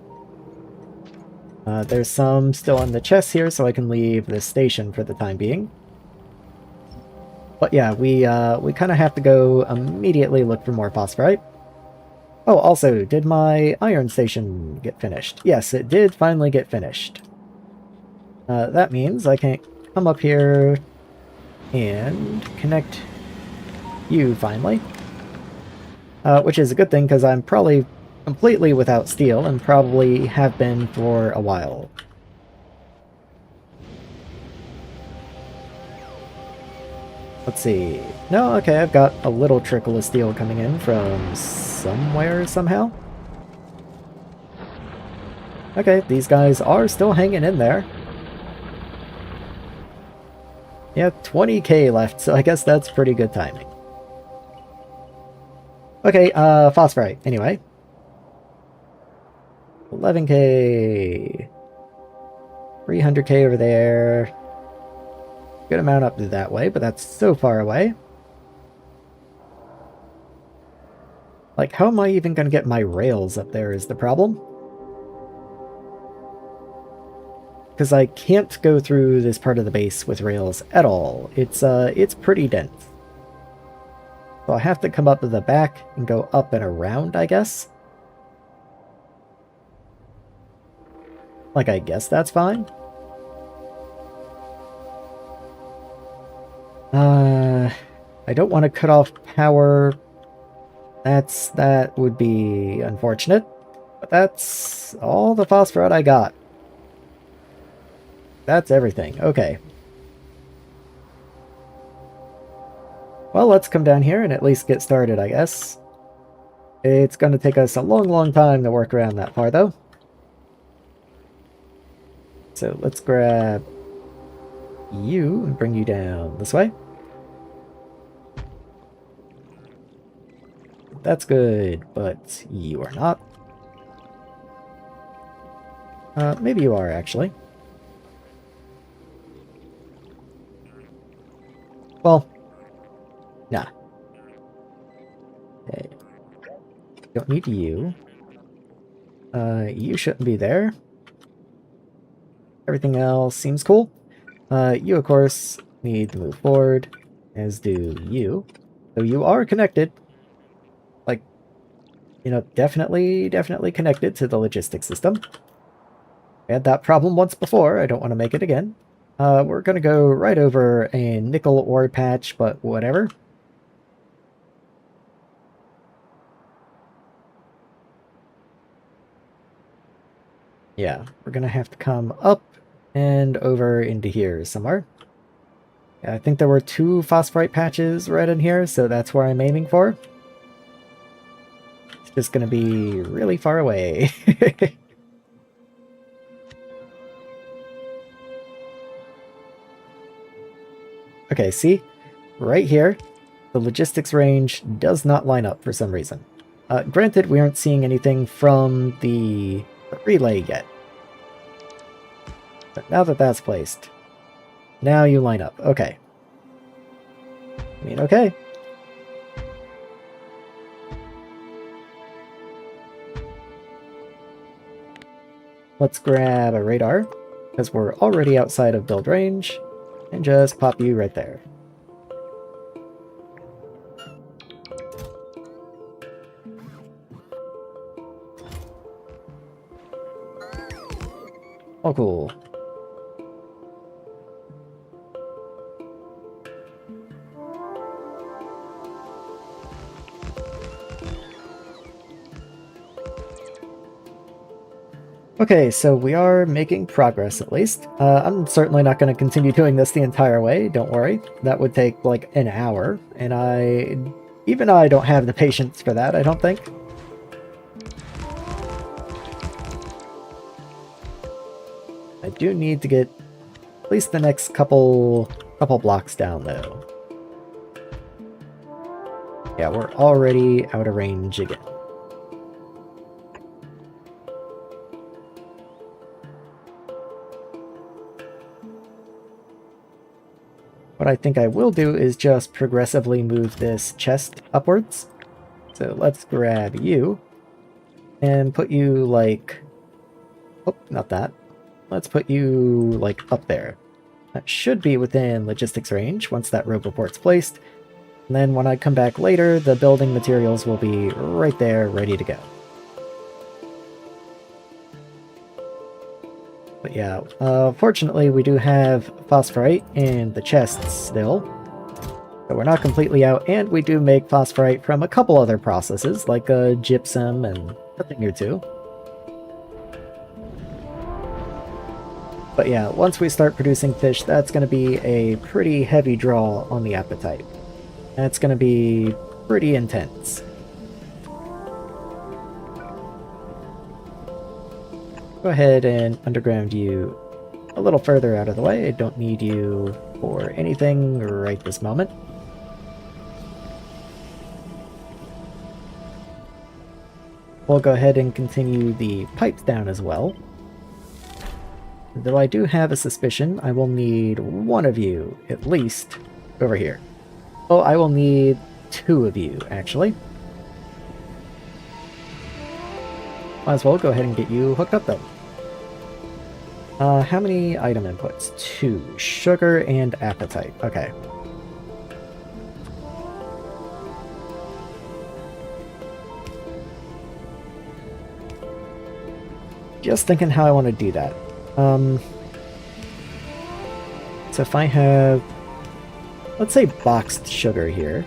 There's some still in the chest here, so I can leave this station for the time being. But yeah, we kind of have to go immediately look for more phosphorite. Oh, also, did my iron station get finished? Yes, it did finally get finished. That means I can come up here and connect you finally. Which is a good thing, because I'm probably completely without steel, and probably have been for a while. Let's see. No, okay, I've got a little trickle of steel coming in from somewhere, somehow. Okay, these guys are still hanging in there. Yeah, 20k left, so I guess that's pretty good timing. Okay, phosphorite, anyway. 11k. 300k over there. Good amount up that way, but that's so far away. Like, how am I even going to get my rails up there is the problem. Because I can't go through this part of the base with rails at all. It's pretty dense. So I have to come up to the back and go up and around, I guess. Like, I guess that's fine. I don't want to cut off power. That would be unfortunate. But that's all the phosphorite I got. That's everything. Okay. Well, let's come down here and at least get started, I guess. It's going to take us a long, long time to work around that far, though. So let's grab you and bring you down this way. That's good, but you are not. Maybe you are, actually. Well, nah. Okay. Don't need you. You shouldn't be there. Everything else seems cool. You, of course, need to move forward, as do you. So you are connected. Like, you know, definitely connected to the logistics system. I had that problem once before. I don't want to make it again. We're going to go right over a nickel ore patch, but whatever. Yeah, we're going to have to come up and over into here somewhere. I think there were 2 phosphorite patches right in here, so that's where I'm aiming for. It's just going to be really far away. Okay, see? Right here, the logistics range does not line up for some reason. Granted, we aren't seeing anything from the relay yet. But now that that's placed, now you line up. Okay. I mean, okay. Let's grab a radar, because we're already outside of build range, and just pop you right there. Oh, cool. Okay, so we are making progress at least. I'm certainly not going to continue doing this the entire way, don't worry. That would take like an hour, and even I don't have the patience for that, I don't think. I do need to get at least the next couple blocks down though. Yeah, we're already out of range again. What I think I will do is just progressively move this chest upwards. So let's grab you and put you like... Oh, not that. Let's put you like up there. That should be within logistics range once that rope report's placed. And then when I come back later, the building materials will be right there, ready to go. But yeah, fortunately we do have phosphorite in the chests still. So we're not completely out, and we do make phosphorite from a couple other processes, like gypsum and a thing or two. But yeah, once we start producing fish, that's going to be a pretty heavy draw on the appetite. That's going to be pretty intense. Go ahead and underground you a little further out of the way. I don't need you for anything right this moment. We'll go ahead and continue the pipes down as well. Though I do have a suspicion I will need one of you, at least, over here. Oh, I will need two of you, actually. Might as well go ahead and get you hooked up, though. How many item inputs? 2. Sugar and appetite. Okay. Just thinking how I want to do that. So if I have, let's say, boxed sugar here,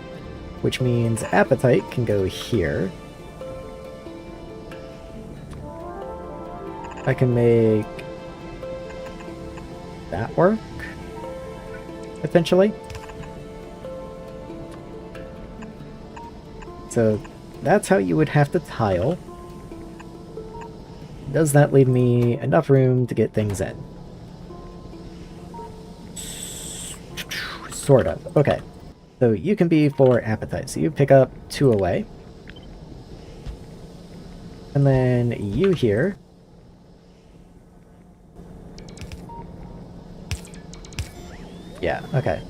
which means appetite can go here. I can make that work, potentially. So that's how you would have to tile. Does that leave me enough room to get things in? Sort of. Okay. So you can be for appetite. So you pick up 2 away. And then you here. Yeah, okay.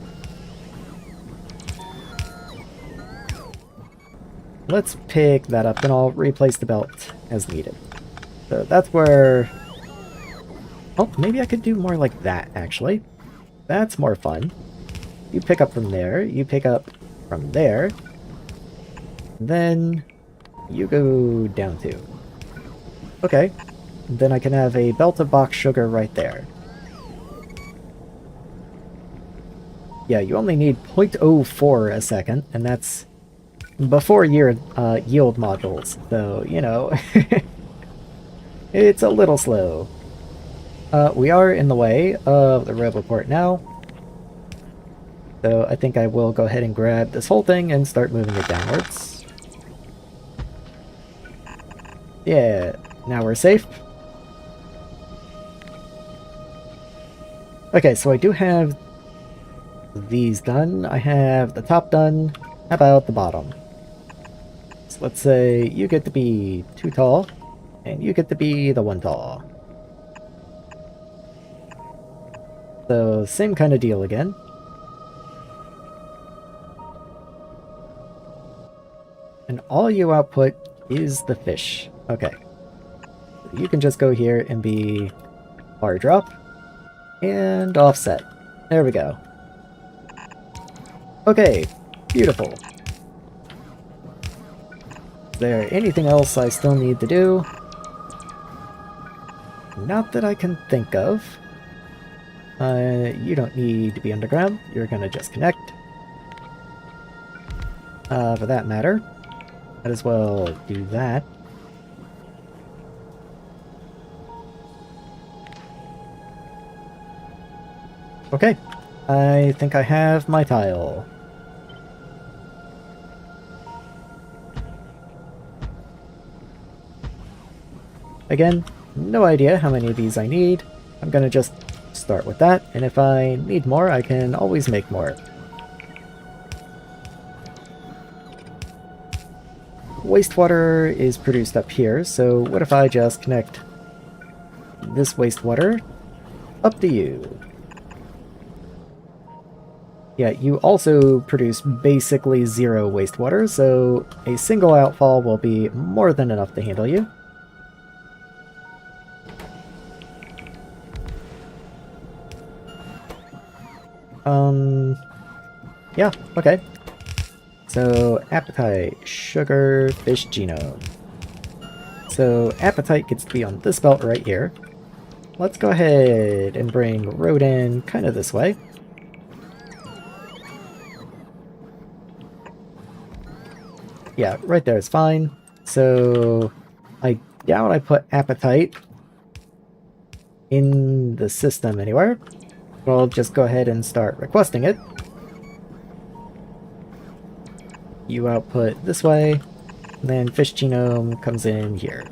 Let's pick that up, and I'll replace the belt as needed. So that's where... Oh, maybe I could do more like that, actually. That's more fun. You pick up from there, you pick up from there, then you go down too. Okay, then I can have a belt of box sugar right there. Yeah, you only need 0.04 a second, and that's before your yield modules, so, you know, it's a little slow. We are in the way of the Roboport now, so I think I will go ahead and grab this whole thing and start moving it downwards. Yeah, now we're safe. Okay, so I do have these done. I have the top done. How about the bottom? So let's say you get to be 2 tall, and you get to be the 1 tall. So same kind of deal again. And all you output is the fish. Okay. You can just go here and be bar drop and offset. There we go. Okay, beautiful. Is there anything else I still need to do? Not that I can think of. You don't need to be underground. You're gonna just connect. For that matter, might as well do that. Okay, I think I have my tile. Again, no idea how many of these I need. I'm gonna just start with that, and if I need more, I can always make more. Wastewater is produced up here, so what if I just connect this wastewater up to you? Yeah, you also produce basically 0 wastewater, so a single outfall will be more than enough to handle you. Yeah, okay. So, appetite, sugar, fish genome. So, appetite gets to be on this belt right here. Let's go ahead and bring road in kind of this way. Yeah, right there is fine. So, I doubt I put appetite in the system anywhere. But I'll just go ahead and start requesting it. You output this way, and then fish genome comes in here.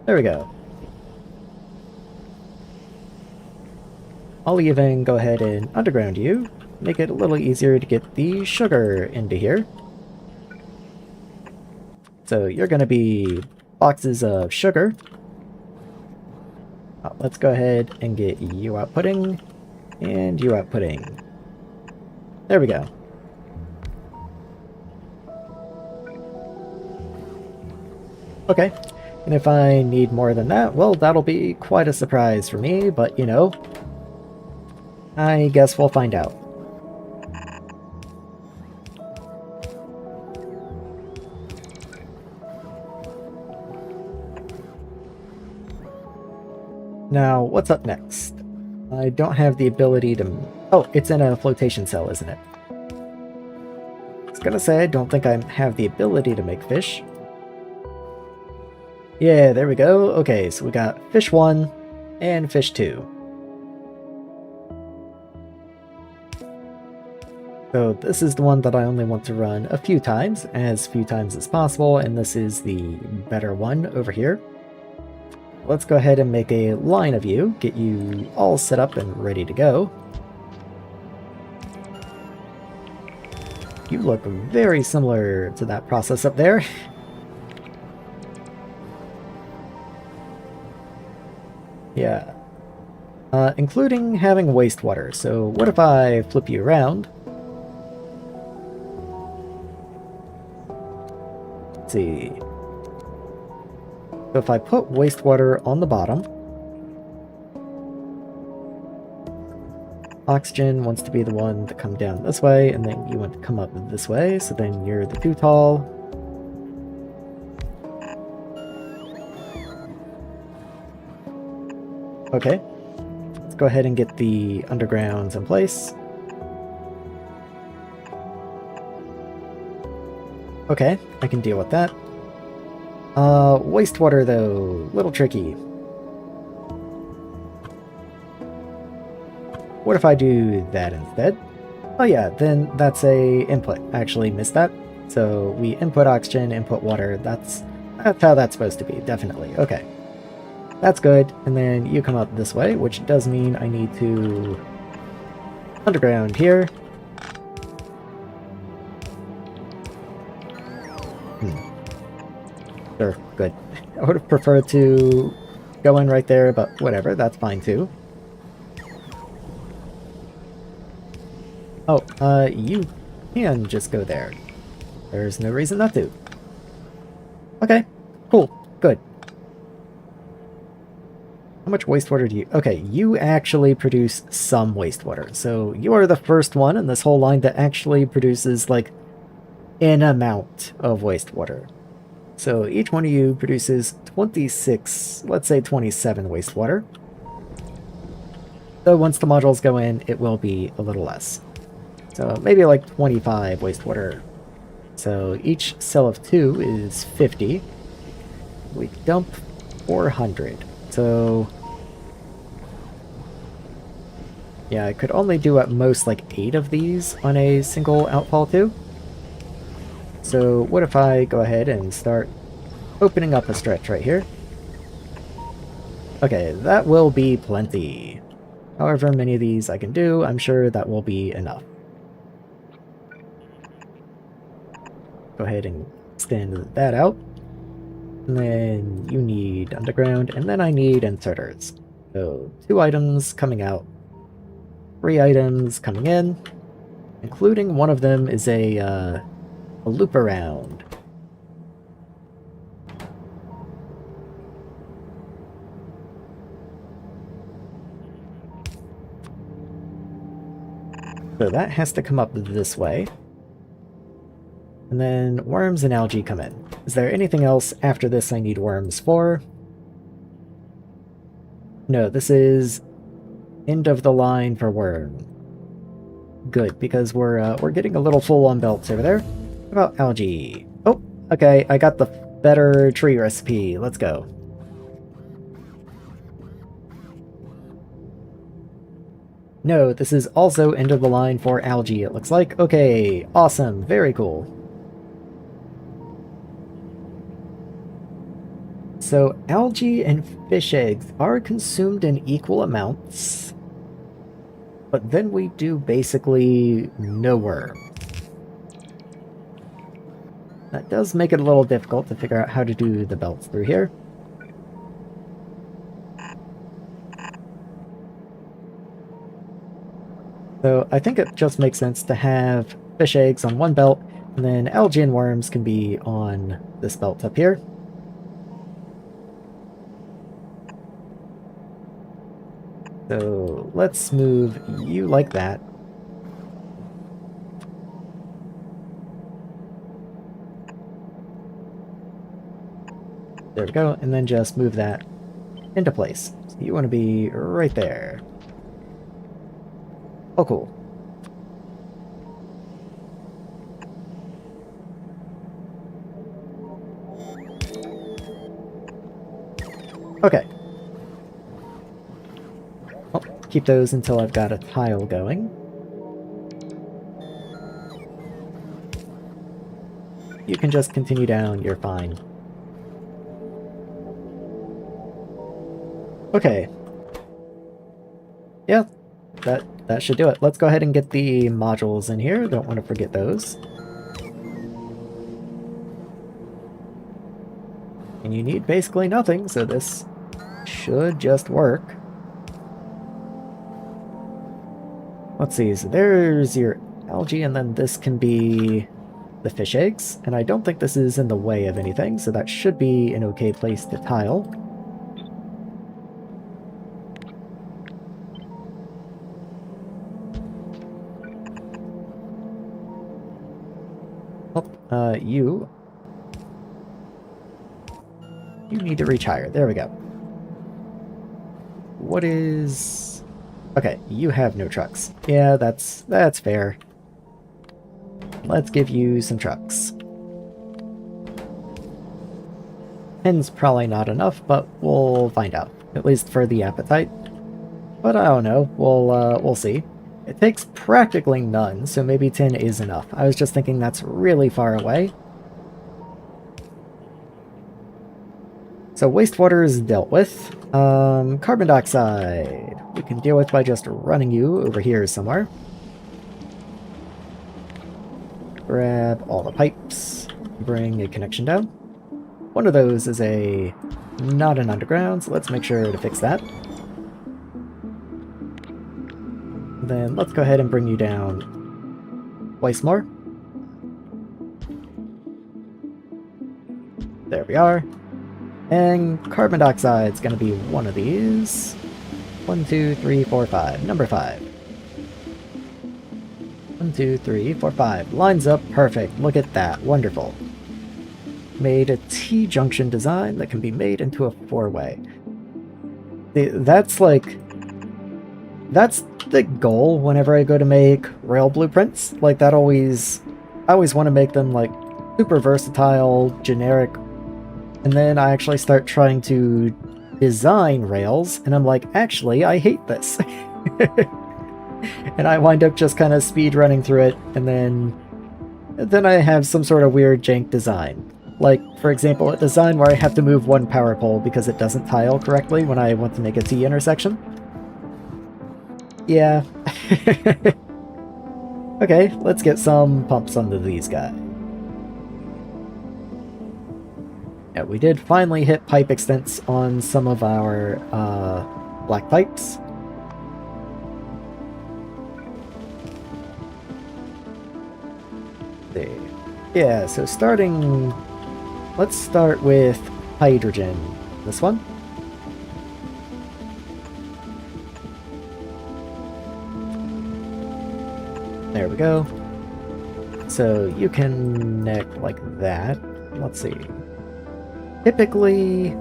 There we go. I'll even go ahead and underground you, make it a little easier to get the sugar into here. So you're going to be boxes of sugar. Let's go ahead and get you outputting, and you outputting. There we go. Okay, and if I need more than that, well, that'll be quite a surprise for me, but you know, I guess we'll find out. Now, what's up next? I don't have the ability to... Oh, it's in a flotation cell, isn't it? I was gonna say, I don't think I have the ability to make fish. Yeah, there we go. Okay, so we got fish 1 and fish 2. So this is the one that I only want to run a few times as possible, and this is the better one over here. Let's go ahead and make a line of you, get you all set up and ready to go. You look very similar to that process up there. Yeah. Including having wastewater. So what if I flip you around? Let's see. So if I put wastewater on the bottom, oxygen wants to be the one to come down this way, and then you want to come up this way, so then you're the too tall. Okay, let's go ahead and get the undergrounds in place. Okay, I can deal with that. Wastewater though, little tricky. What if I do that instead? Oh yeah, then that's a input. I actually missed that. So we input oxygen, input water. That's how that's supposed to be, definitely. Okay. That's good. And then you come up this way, which does mean I need to underground here. Sure, good. I would have preferred to go in right there, but whatever, that's fine too. Oh, you can just go there. There's no reason not to. Okay, cool, good. How much wastewater do you... Okay, you actually produce some wastewater. So you are the first one in this whole line that actually produces, like, an amount of wastewater. So each one of you produces 26, let's say 27 wastewater. So once the modules go in, it will be a little less. So maybe like 25 wastewater. So each cell of 2 is 50. We dump 400. So yeah, I could only do at most like 8 of these on a single outfall too. So what if I go ahead and start opening up a stretch right here? Okay, that will be plenty. However many of these I can do, I'm sure that will be enough. Go ahead and extend that out. And then you need underground, and then I need inserters. So 2 items coming out, 3 items coming in, including one of them is a loop around. So that has to come up this way. And then worms and algae come in. Is there anything else after this I need worms for? No, this is end of the line for worm. Good, because we're getting a little full on belts over there. What about algae? Oh, Okay, I got the better tree recipe. Let's go. No, this is also end of the line for algae, it looks like. Okay, awesome. Very cool. So, algae and fish eggs are consumed in equal amounts, but then we do basically no worm. That does make it a little difficult to figure out how to do the belts through here. So I think it just makes sense to have fish eggs on one belt, and then algae and worms can be on this belt up here. So let's move you like that. There we go, and then just move that into place. So you want to be right there. Oh, cool. Okay. I'll keep those until I've got a tile going. You can just continue down, you're fine. Okay. Yeah, that should do it. Let's go ahead and get the modules in here. Don't want to forget those. And you need basically nothing, so this should just work. Let's see, so there's your algae, and then this can be the fish eggs. And I don't think this is in the way of anything, so that should be an okay place to tile. You need to reach higher. There we go. What is... Okay, you have no trucks. Yeah, that's fair. Let's give you some trucks. 10's probably not enough, but we'll find out. At least for the appetite. But I don't know. We'll see. It takes practically none, so maybe 10 is enough. I was just thinking that's really far away. So wastewater is dealt with. Carbon dioxide we can deal with by just running you over here somewhere. Grab all the pipes. Bring a connection down. One of those is not an underground, so let's make sure to fix that. Then let's go ahead and bring you down twice more. There we are. And carbon dioxide is going to be one of these. 1, 2, 3, 4, 5. Number 5. 1, 2, 3, 4, 5. Lines up perfect. Look at that. Wonderful. Made a T-junction design that can be made into a 4-way. That's like... That's the goal whenever I go to make rail blueprints. Like, I always want to make them, like, super versatile, generic, and then I actually start trying to design rails, and I'm like, actually, I hate this. And I wind up just kind of speed running through it, and then I have some sort of weird jank design. Like, for example, a design where I have to move one power pole because it doesn't tile correctly when I want to make a T intersection. Yeah. Okay, let's get some pumps under these guys. Yeah, we did finally hit pipe extents on some of our black pipes. There. Yeah, so let's start with hydrogen. This one. There we go. So you can connect like that. Let's see. Typically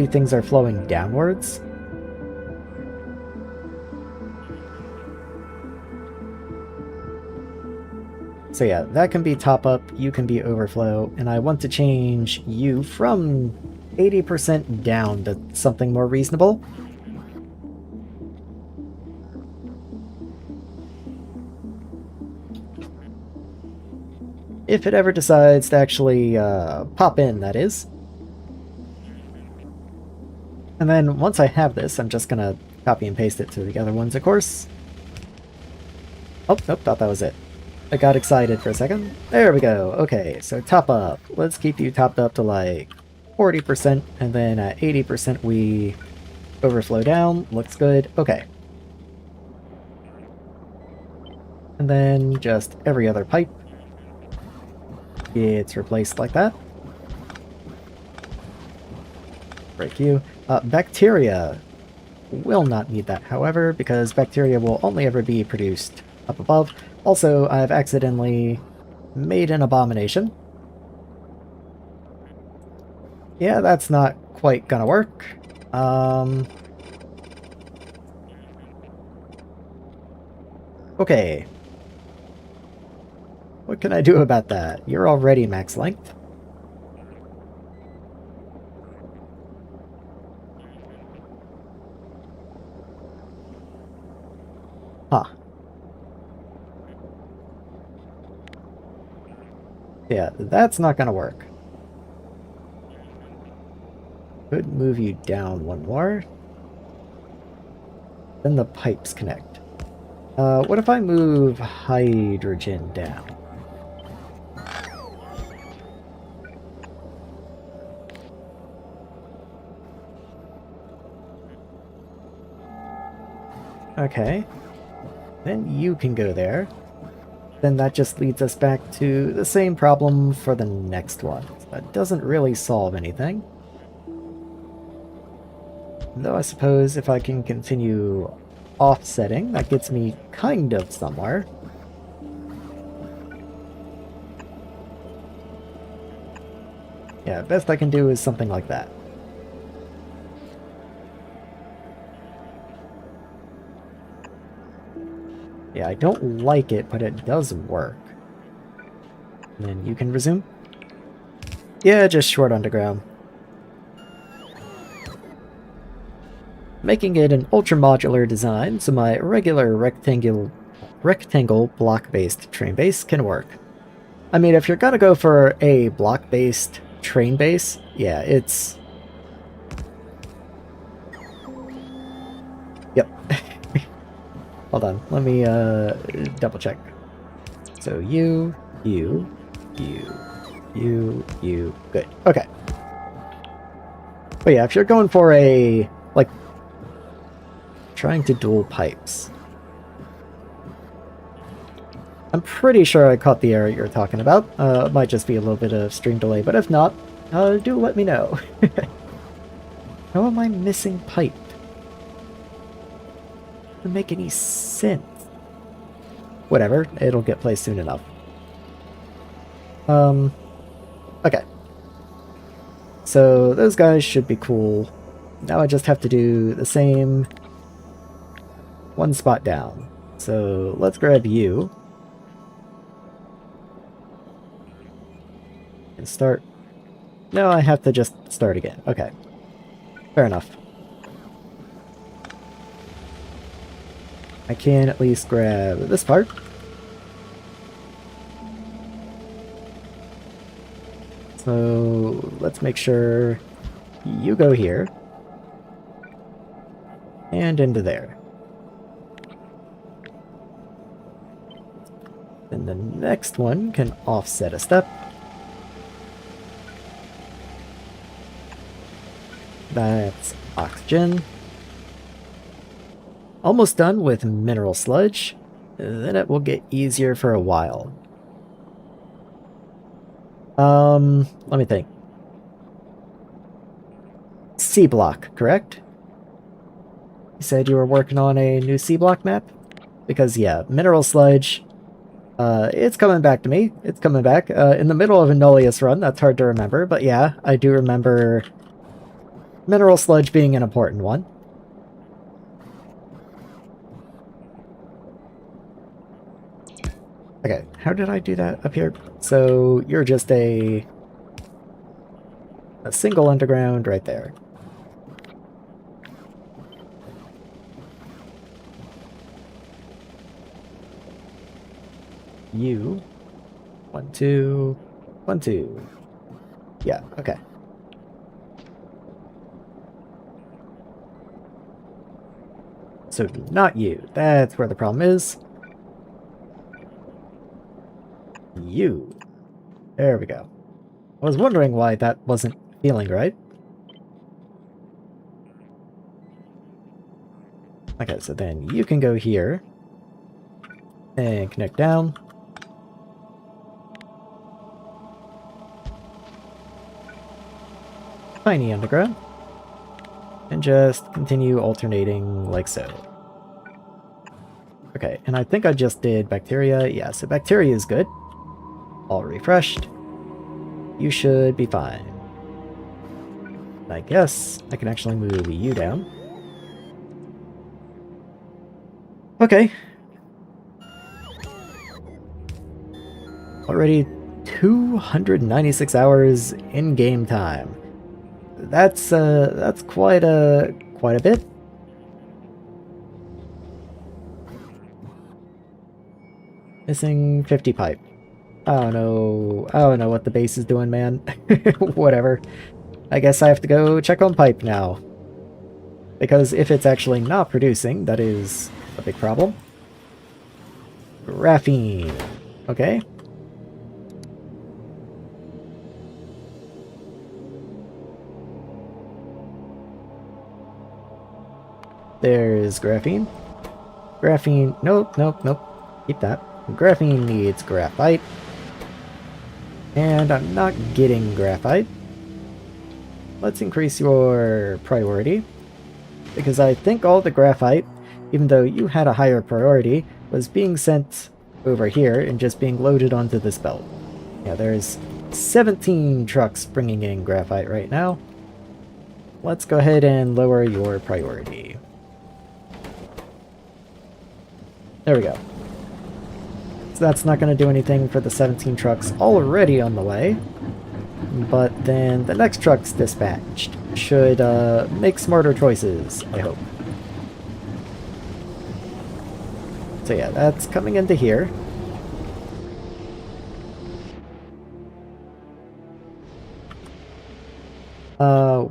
things are flowing downwards. So yeah, that can be top up, you can be overflow, and I want to change you from 80% down to something more reasonable. If it ever decides to actually pop in, that is. And then once I have this, I'm just gonna copy and paste it to the other ones, of course. Oh, nope, thought that was it. I got excited for a second. There we go. Okay, so top up. Let's keep you topped up to like 40%, and then at 80% we overflow down. Looks good. Okay. And then just every other pipe gets replaced like that. Break you. Bacteria will not need that, however, because bacteria will only ever be produced up above. Also, I've accidentally made an abomination. Yeah, that's not quite gonna work. Okay. What can I do about that? You're already max length. Huh. Yeah, that's not gonna work. Could move you down one more. Then the pipes connect. What if I move hydrogen down? Okay. Then you can go there. Then that just leads us back to the same problem for the next one. That doesn't really solve anything. Though I suppose if I can continue offsetting, that gets me kind of somewhere. Yeah, best I can do is something like that. Yeah, I don't like it, but it does work. And then you can resume? Yeah, just short underground. Making it an ultra-modular design, so my regular rectangle block-based train base can work. I mean, if you're gonna go for a block-based train base, yeah, it's... Yep. Hold on, let me double check. So you, good. Okay. But yeah, if you're going for a, like, trying to dual pipes. I'm pretty sure I caught the error you're talking about. It might just be a little bit of stream delay, but if not, do let me know. How am I missing pipe? Doesn't make any sense. Whatever, it'll get placed soon enough. Okay. So those guys should be cool. Now I just have to do the same one spot down. So let's grab you. And start. No, I have to just start again. Okay. Fair enough. I can at least grab this part. So let's make sure you go here. And into there. And the next one can offset a step. That's oxygen. Almost done with mineral sludge. Then it will get easier for a while. Let me think. C block, correct? You said you were working on a new C block map? Because yeah, mineral sludge, it's coming back to me. It's coming back. In the middle of a Nullius run, that's hard to remember, but yeah, I do remember mineral sludge being an important one. Okay, how did I do that up here? So you're just a single underground right there. You. 1, 2, 1, 2. Yeah, okay. So not you. That's where the problem is. You. There we go. I was wondering why that wasn't feeling right. Okay, so then you can go here and connect down. Tiny underground. And just continue alternating like so. Okay, and I think I just did bacteria. Yeah, so bacteria is good. All refreshed. You should be fine. I guess I can actually move you down. Okay. Already 296 hours in game time. That's quite a bit. Missing 50 pipe. I don't know what the base is doing, man. Whatever. I guess I have to go check on pipe now. Because if it's actually not producing, that is a big problem. Graphene. Okay. There's graphene. Graphene. Nope, nope, nope. Keep that. Graphene needs graphite. And I'm not getting graphite. Let's increase your priority. Because I think all the graphite, even though you had a higher priority, was being sent over here and just being loaded onto this belt. Yeah, there's 17 trucks bringing in graphite right now. Let's go ahead and lower your priority. There we go. So that's not going to do anything for the 17 trucks already on the way. But then the next truck's dispatched. Should make smarter choices, I hope. So yeah, that's coming into here.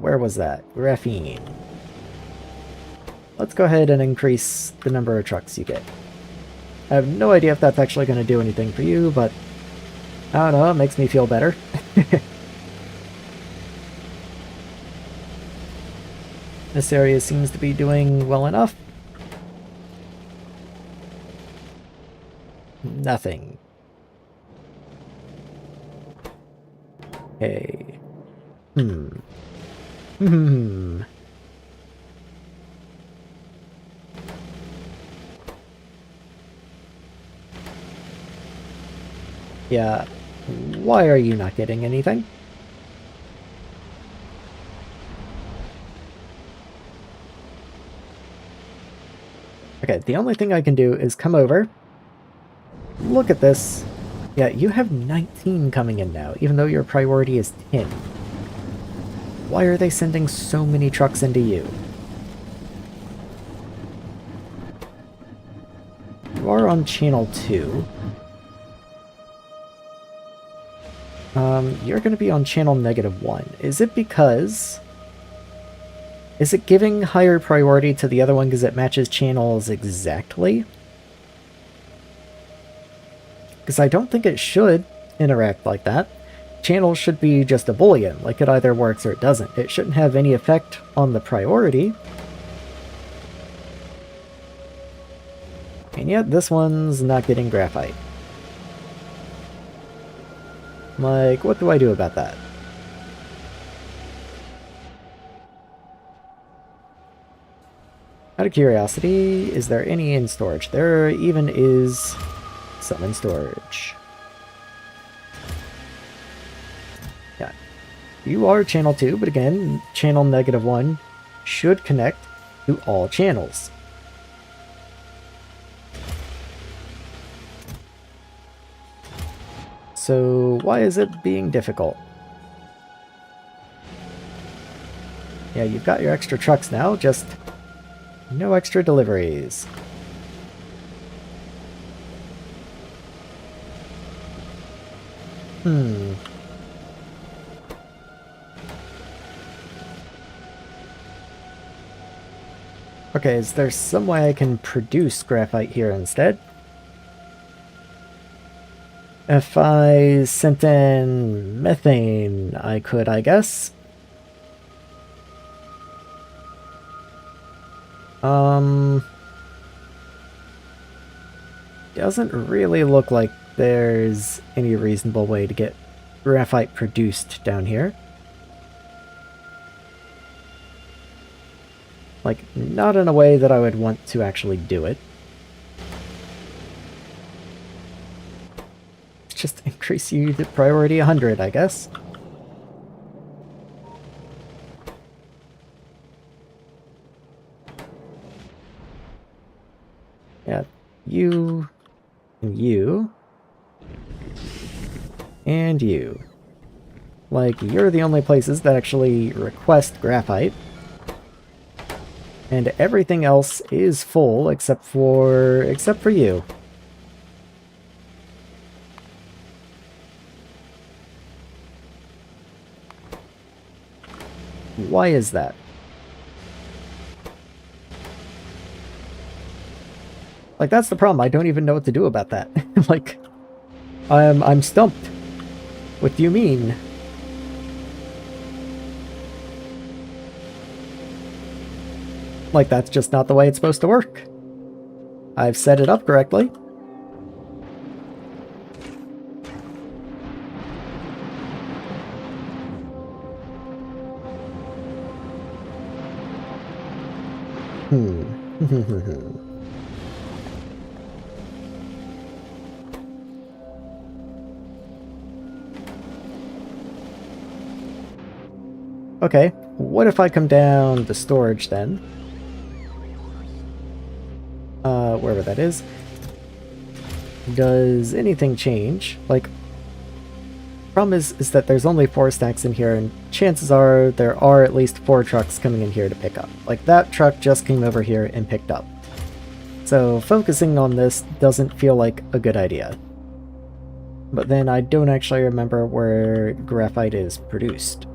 Where was that? Graphene. Let's go ahead and increase the number of trucks you get. I have no idea if that's actually going to do anything for you, but I don't know, it makes me feel better. This area seems to be doing well enough. Nothing. Okay. Yeah. Why are you not getting anything? Okay, the only thing I can do is come over. Look at this. Yeah, you have 19 coming in now, even though your priority is 10. Why are they sending so many trucks into you? You are on channel 2. You're going to be on channel -1. Is it because... Is it giving higher priority to the other one because it matches channels exactly? Because I don't think it should interact like that. Channels should be just a boolean, like it either works or it doesn't. It shouldn't have any effect on the priority. And yet this one's not getting graphite. Like, what do I do about that? Out of curiosity, is there any in storage? There even is some in storage. Yeah. You are channel 2, but again, channel -1 should connect to all channels. So why is it being difficult? Yeah, you've got your extra trucks now, just no extra deliveries. Okay, is there some way I can produce graphite here instead? If I sent in methane, I could, I guess. Doesn't really look like there's any reasonable way to get graphite produced down here. Like, not in a way that I would want to actually do it. Just increase you the priority 100, I guess. Yeah, you, and you, and you. Like, you're the only places that actually request graphite. And everything else is full except for you. Why is that? Like, that's the problem. I don't even know what to do about that. Like, I'm stumped. What do you mean? Like, that's just not the way it's supposed to work. I've set it up correctly. Okay, what if I come down the storage then? Wherever that is. Does anything change? Like, problem is that there's only 4 stacks in here, and chances are there are at least 4 trucks coming in here to pick up. Like, that truck just came over here and picked up. So focusing on this doesn't feel like a good idea. But then I don't actually remember where graphite is produced.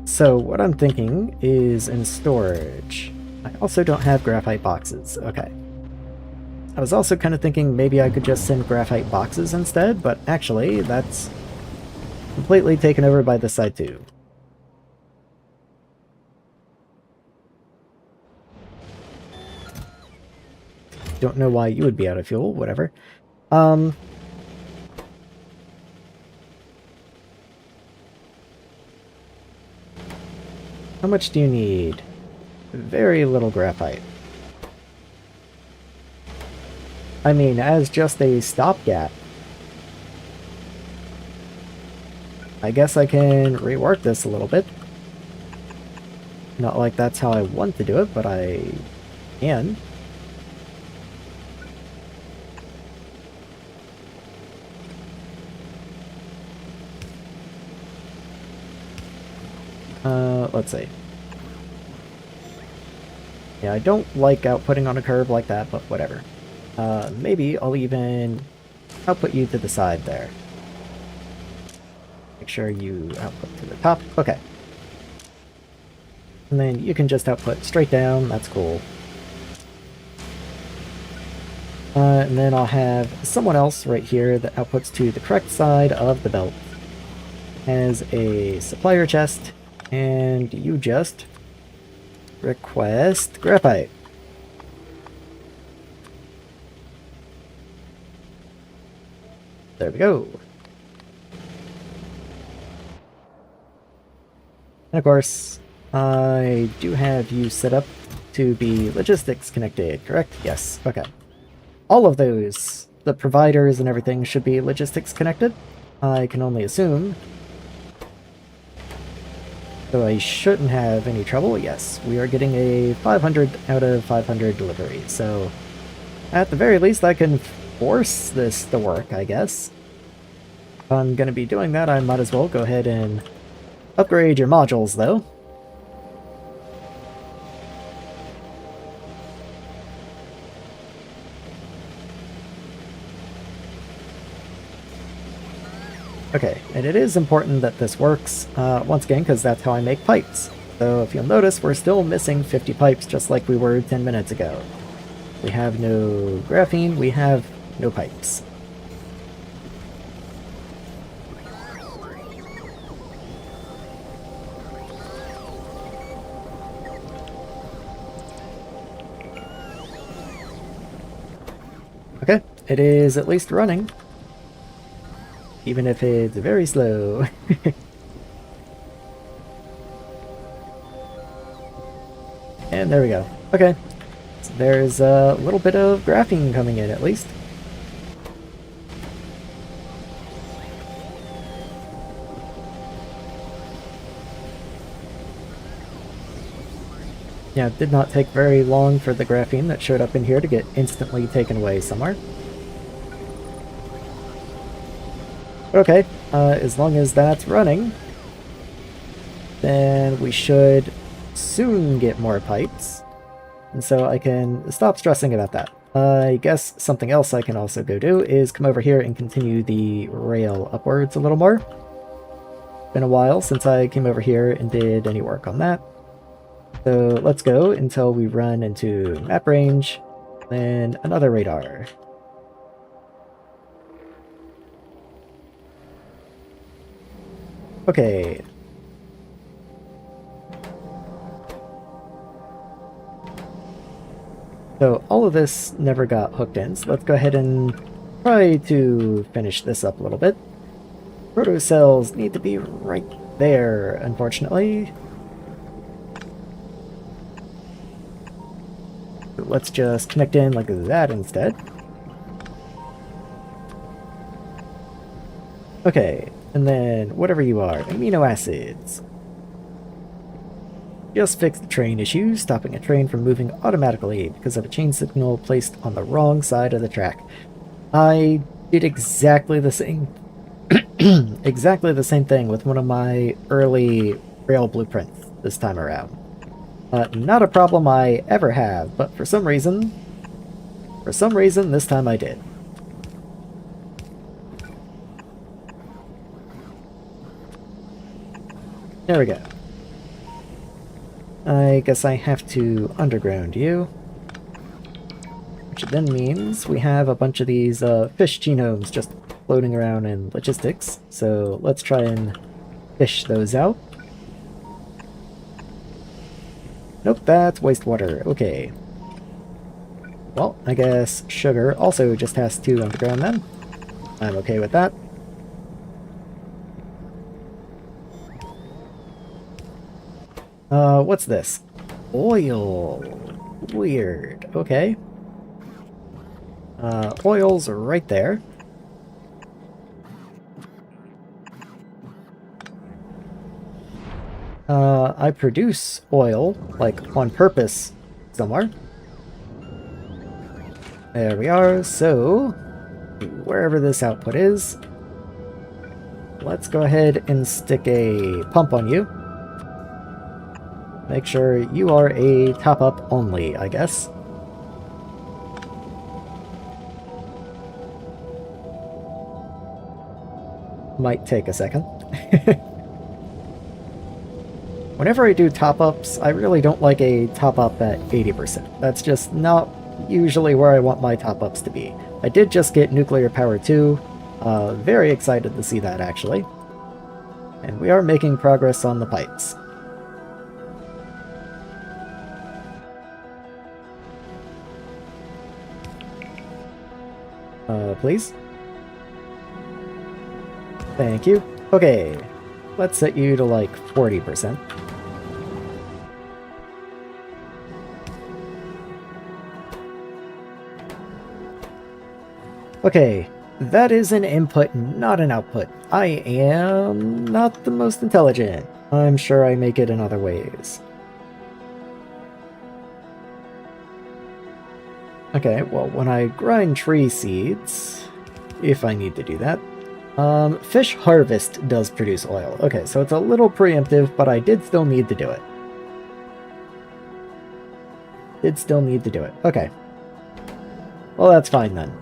So what I'm thinking is in storage. I also don't have graphite boxes. Okay. I was also kind of thinking maybe I could just send graphite boxes instead, but actually that's completely taken over by this side too. Don't know why you would be out of fuel, whatever. How much do you need? Very little graphite. I mean, as just a stopgap, I guess I can rework this a little bit. Not like that's how I want to do it, but I can. Let's see. Yeah, I don't like outputting on a curve like that, but whatever. Maybe I'll even output you to the side there. Make sure you output to the top. Okay. And then you can just output straight down. That's cool. And then I'll have someone else right here that outputs to the correct side of the belt. Has a supplier chest. And you just request graphite. There we go. And of course, I do have you set up to be logistics connected, correct? Yes, okay. All of those, the providers and everything, should be logistics connected. I can only assume. So I shouldn't have any trouble. Yes, we are getting a 500 out of 500 delivery. So at the very least, I can force this to work, I guess. If I'm going to be doing that, I might as well go ahead and upgrade your modules, though. Okay, and it is important that this works, once again, because that's how I make pipes. So if you'll notice, we're still missing 50 pipes just like we were 10 minutes ago. We have no graphene, we have no pipes. Okay, it is at least running. Even if it's very slow. And there we go. Okay. So there's a little bit of graphene coming in, at least. Yeah, it did not take very long for the graphene that showed up in here to get instantly taken away somewhere. Okay, as long as that's running, then we should soon get more pipes. And so I can stop stressing about that. I guess something else I can also go do is come over here and continue the rail upwards a little more. Been a while since I came over here and did any work on that. So let's go until we run into map range, then another radar. Okay. So all of this never got hooked in, so let's go ahead and try to finish this up a little bit. Proto cells need to be right there, unfortunately. So let's just connect in like that instead. Okay, and then whatever you are, amino acids. Just fix the train issue, stopping a train from moving automatically because of a chain signal placed on the wrong side of the track. I did exactly the same exactly the same thing with one of my early rail blueprints this time around. Not a problem I ever have, but for some reason this time I did. There we go. I guess I have to underground you. Which then means we have a bunch of these fish genomes just floating around in logistics. So let's try and fish those out. Nope, that's wastewater. Okay. Well, I guess sugar also just has to underground then. I'm okay with that. What's this? Oil. Weird. Okay. Oil's right there. I produce oil, like, on purpose somewhere. There we are, so wherever this output is, let's go ahead and stick a pump on you. Make sure you are a top-up only, I guess. Might take a second. Whenever I do top-ups, I really don't like a top-up at 80%. That's just not usually where I want my top-ups to be. I did just get nuclear power too. Very excited to see that, actually. And we are making progress on the pipes. Please? Thank you. Okay, let's set you to like 40%. Okay, that is an input, not an output. I am not the most intelligent. I'm sure I make it in other ways. Okay, well, when I grind tree seeds, if I need to do that, fish harvest does produce oil. Okay, so it's a little preemptive, but I did still need to do it. Did still need to do it. Okay. Well, that's fine then.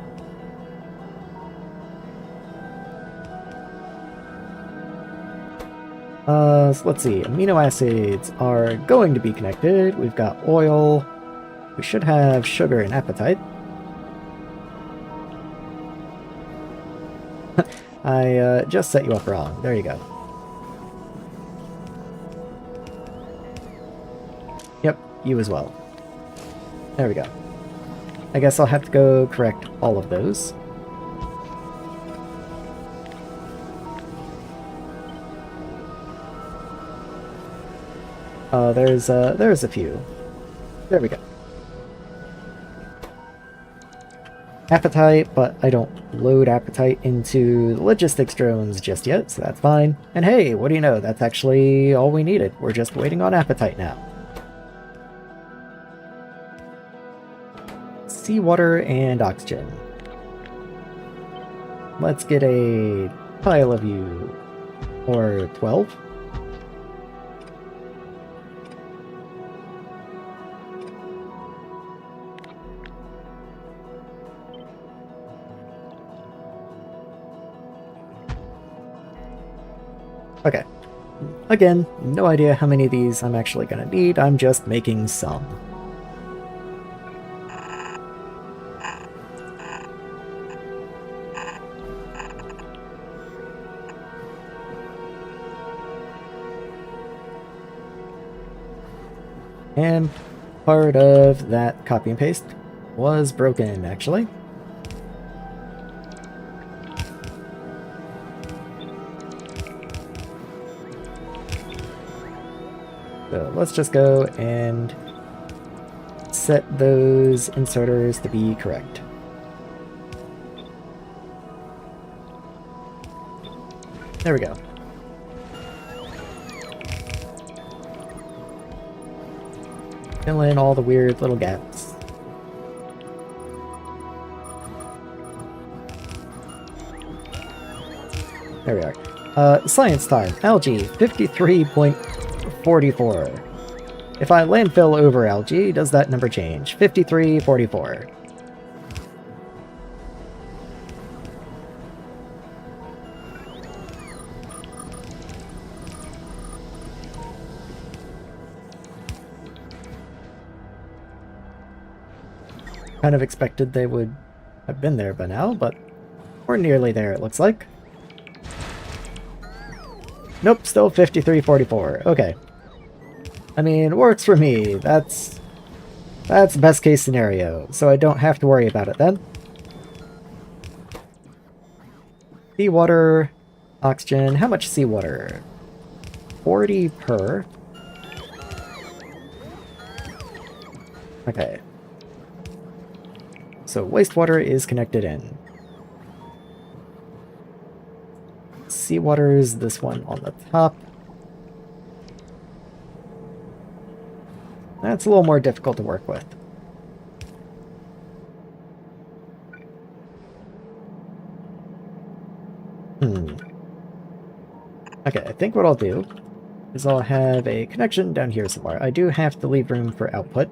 So let's see. Amino acids are going to be connected. We've got oil. We should have sugar and appetite. I just set you up wrong. There you go. Yep, you as well. There we go. I guess I'll have to go correct all of those. There's a few. There we go. Appetite, but I don't load appetite into the logistics drones just yet, so that's fine. And hey, what do you know? That's actually all we needed. We're just waiting on appetite now. Seawater and oxygen. Let's get a pile of you. Or 12. Okay. Again, no idea how many of these I'm actually going to need, I'm just making some. And part of that copy and paste was broken, actually. So let's just go and set those inserters to be correct. There we go. Fill in all the weird little gaps. There we are. Science time. Algae, 53.44. If I landfill over algae, does that number change? 53.44. Kind of expected they would have been there by now, but we're nearly there, it looks like. Nope, still 53.44. Okay. I mean, works for me. That's best case scenario, so I don't have to worry about it then. Seawater, oxygen. How much seawater? 40 per. Okay. So wastewater is connected in. Seawater is this one on the top. That's a little more difficult to work with. Okay, I think what I'll do is I'll have a connection down here somewhere. I do have to leave room for output,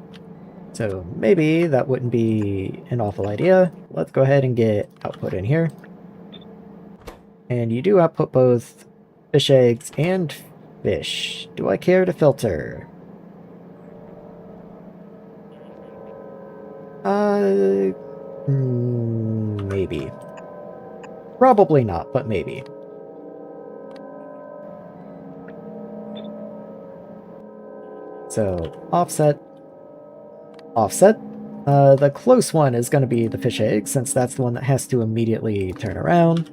so maybe that wouldn't be an awful idea. Let's go ahead and get output in here. And you do output both fish eggs and fish. Do I care to filter? Maybe. Probably not, but maybe. So, offset. Offset. The close one is going to be the fish egg, since that's the one that has to immediately turn around.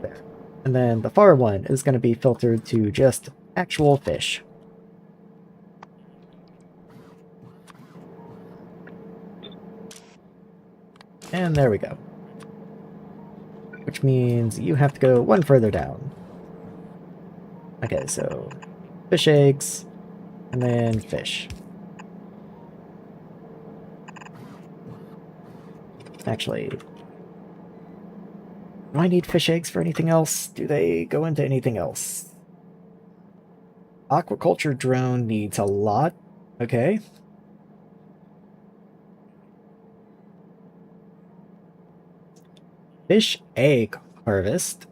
There. And then the far one is going to be filtered to just actual fish. And there we go. Which means you have to go one further down. Okay, so fish eggs, and then fish. Actually, do I need fish eggs for anything else? Do they go into anything else? Aquaculture drone needs a lot. Okay. Fish egg harvest.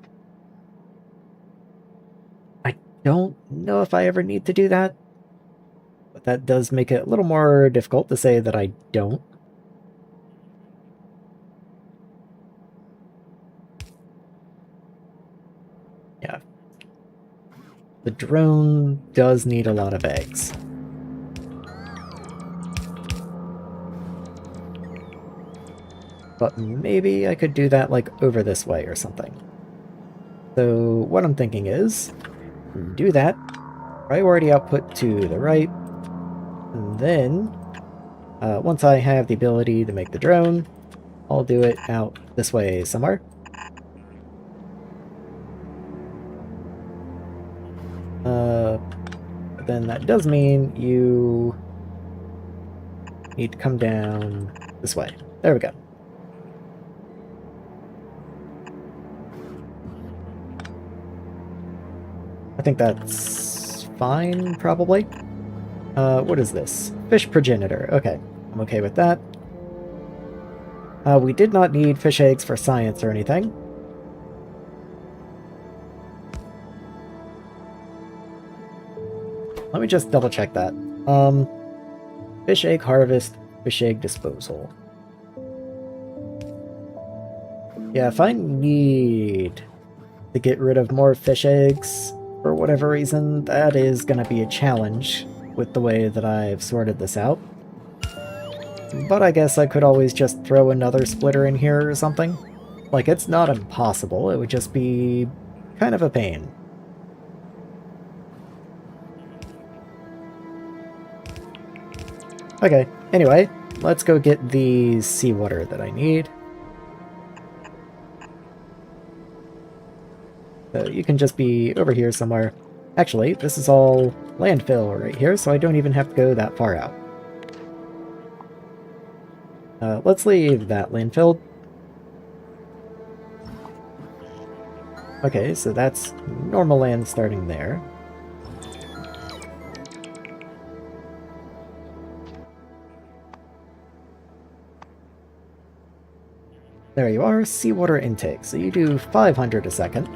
I don't know if I ever need to do that. But that does make it a little more difficult to say that I don't. Yeah. The drone does need a lot of eggs. But maybe I could do that like over this way or something. So what I'm thinking is, do that, priority output to the right, and then once I have the ability to make the drone, I'll do it out this way somewhere. Then that does mean you need to come down this way. There we go. I think that's fine, probably. What is this? Fish progenitor. Okay, I'm okay with that. We did not need fish eggs for science or anything. Let me just double check that. Fish egg harvest, fish egg disposal. Yeah, if I need to get rid of more fish eggs for whatever reason, that is going to be a challenge with the way that I've sorted this out. But I guess I could always just throw another splitter in here or something. Like, it's not impossible, it would just be kind of a pain. Okay, anyway, let's go get the seawater that I need. So you can just be over here somewhere. Actually, this is all landfill right here, so I don't even have to go that far out. Let's leave that landfill. Okay, so that's normal land starting there. There you are, seawater intake. So you do 500 a second.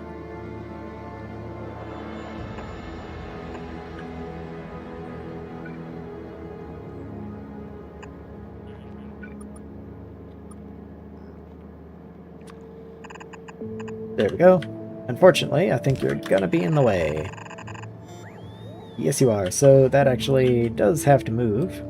There we go. Unfortunately, I think you're gonna be in the way. Yes, you are. So that actually does have to move.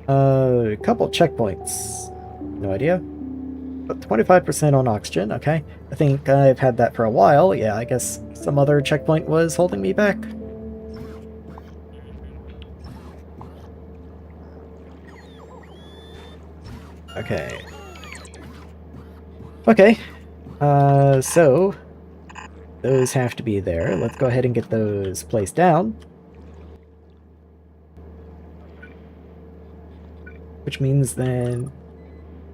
A couple checkpoints. No idea. But 25% on oxygen, okay. I think I've had that for a while. Yeah, I guess some other checkpoint was holding me back. Okay. Okay. So those have to be there. Let's go ahead and get those placed down. Which means then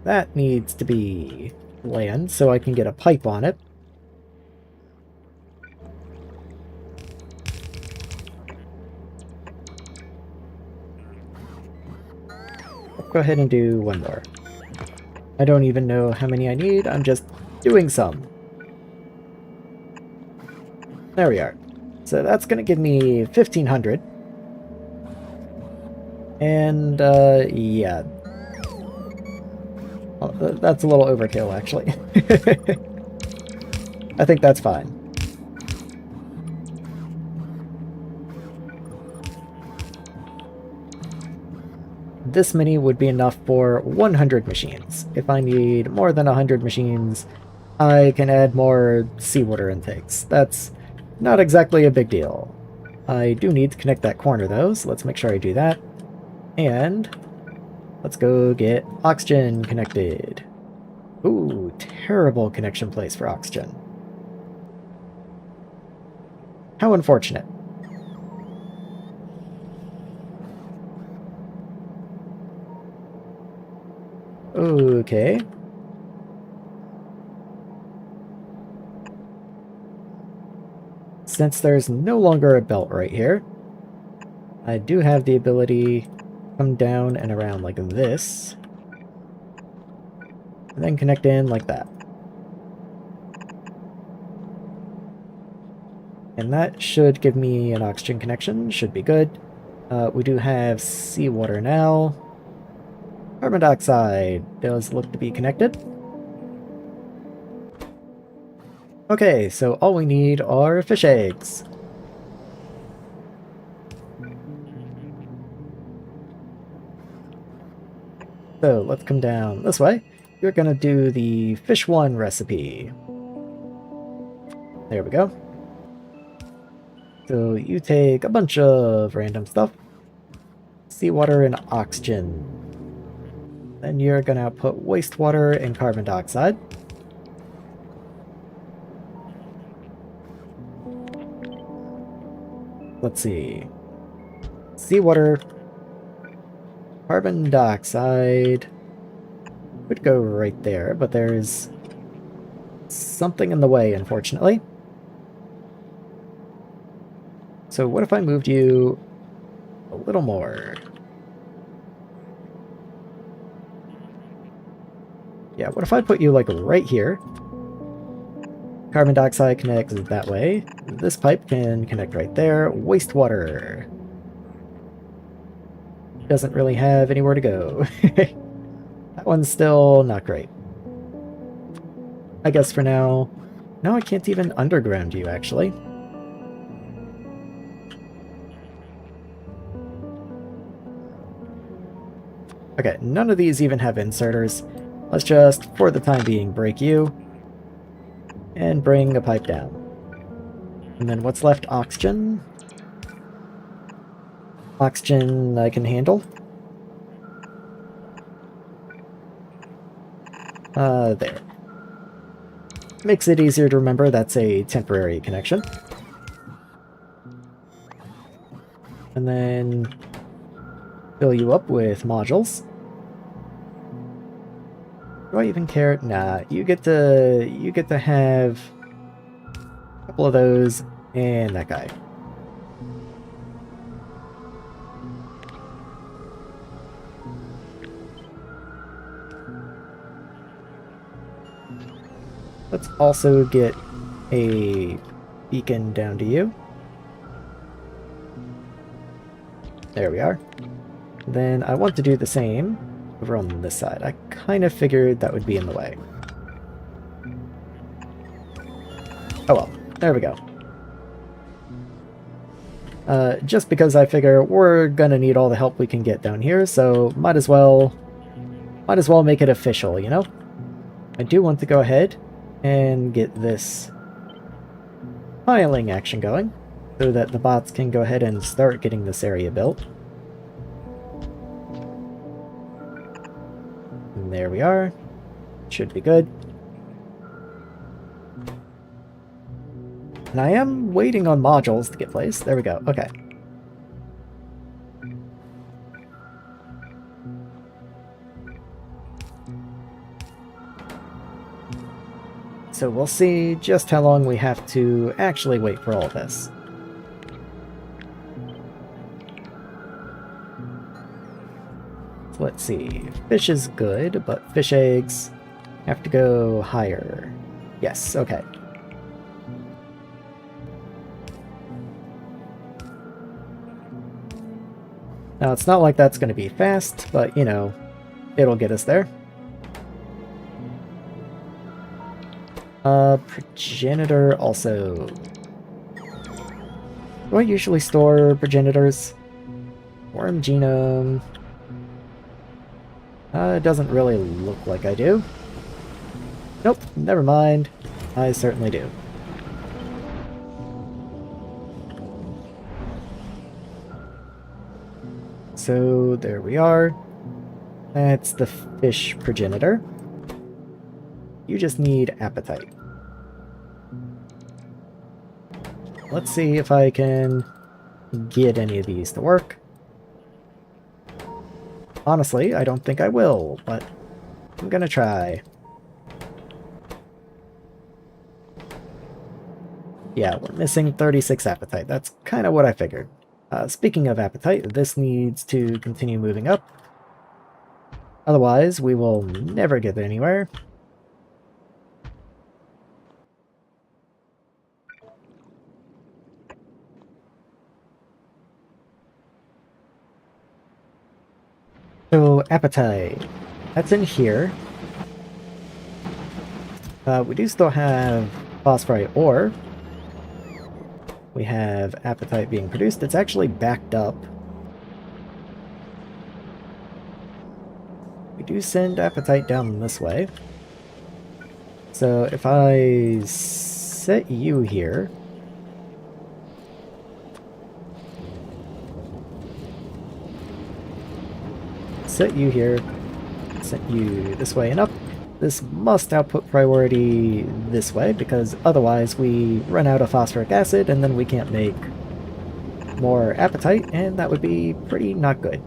that needs to be land so I can get a pipe on it. Let's go ahead and do one more. I don't even know how many I need, I'm just doing some. There we are. So that's going to give me 1,500. And, yeah. Well, that's a little overkill, actually. I think that's fine. This many would be enough for 100 machines. If I need more than 100 machines, I can add more seawater intakes. That's not exactly a big deal. I do need to connect that corner, though, so let's make sure I do that. And Let's go get oxygen connected. Ooh, terrible connection place for oxygen. How unfortunate. Okay. Since there's no longer a belt right here, I do have the ability to come down and around like this, and then connect in like that. And that should give me an oxygen connection, should be good. We do have seawater now. Carbon dioxide does look to be connected. Okay, so all we need are fish eggs. So let's come down this way. You're gonna do the fish 1 recipe. There we go. So you take a bunch of random stuff. Seawater and oxygen. Then you're gonna put wastewater and carbon dioxide. Let's see. Seawater, carbon dioxide would go right there, but there's something in the way, unfortunately. So what if I moved you a little more? Yeah, what if I put you like right here? Carbon dioxide connects that way. This pipe can connect right there. Wastewater doesn't really have anywhere to go. That one's still not great. I guess for now... No, I can't even underground you, actually. Okay, none of these even have inserters. Let's just, for the time being, break you. And bring a pipe down. And then what's left? Oxygen? Oxygen I can handle. There. Makes it easier to remember that's a temporary connection. And then fill you up with modules. Do I even care? Nah, you get to have a couple of those and that guy. Let's also get a beacon down to you. There we are. Then I want to do the same over on this side. I kind of figured that would be in the way. Oh well, there we go. Just because I figure we're gonna need all the help we can get down here, so might as well make it official, you know? I do want to go ahead and get this piling action going, so that the bots can go ahead and start getting this area built. And there we are. Should be good. And I am waiting on modules to get placed. There we go. Okay. So we'll see just how long we have to actually wait for all of this. So let's see. Fish is good, but fish eggs have to go higher. Yes, okay. Now, it's not like that's going to be fast, but, you know, it'll get us there. Progenitor also. Do I usually store progenitors? Worm genome. It doesn't really look like I do. Nope, never mind. I certainly do. So there we are. That's the fish progenitor. You just need appetite. Let's see if I can get any of these to work. Honestly, I don't think I will, but I'm gonna try. Yeah, we're missing 36 appetite. That's kind of what I figured. Speaking of appetite, this needs to continue moving up. Otherwise, we will never get anywhere. So, appetite. That's in here. We do still have phosphorite ore. We have appetite being produced. It's actually backed up. We do send appetite down this way. So if I set you here... Set you here. Set you this way and up. This must output priority this way, because otherwise we run out of phosphoric acid and then we can't make more appetite, and that would be pretty not good.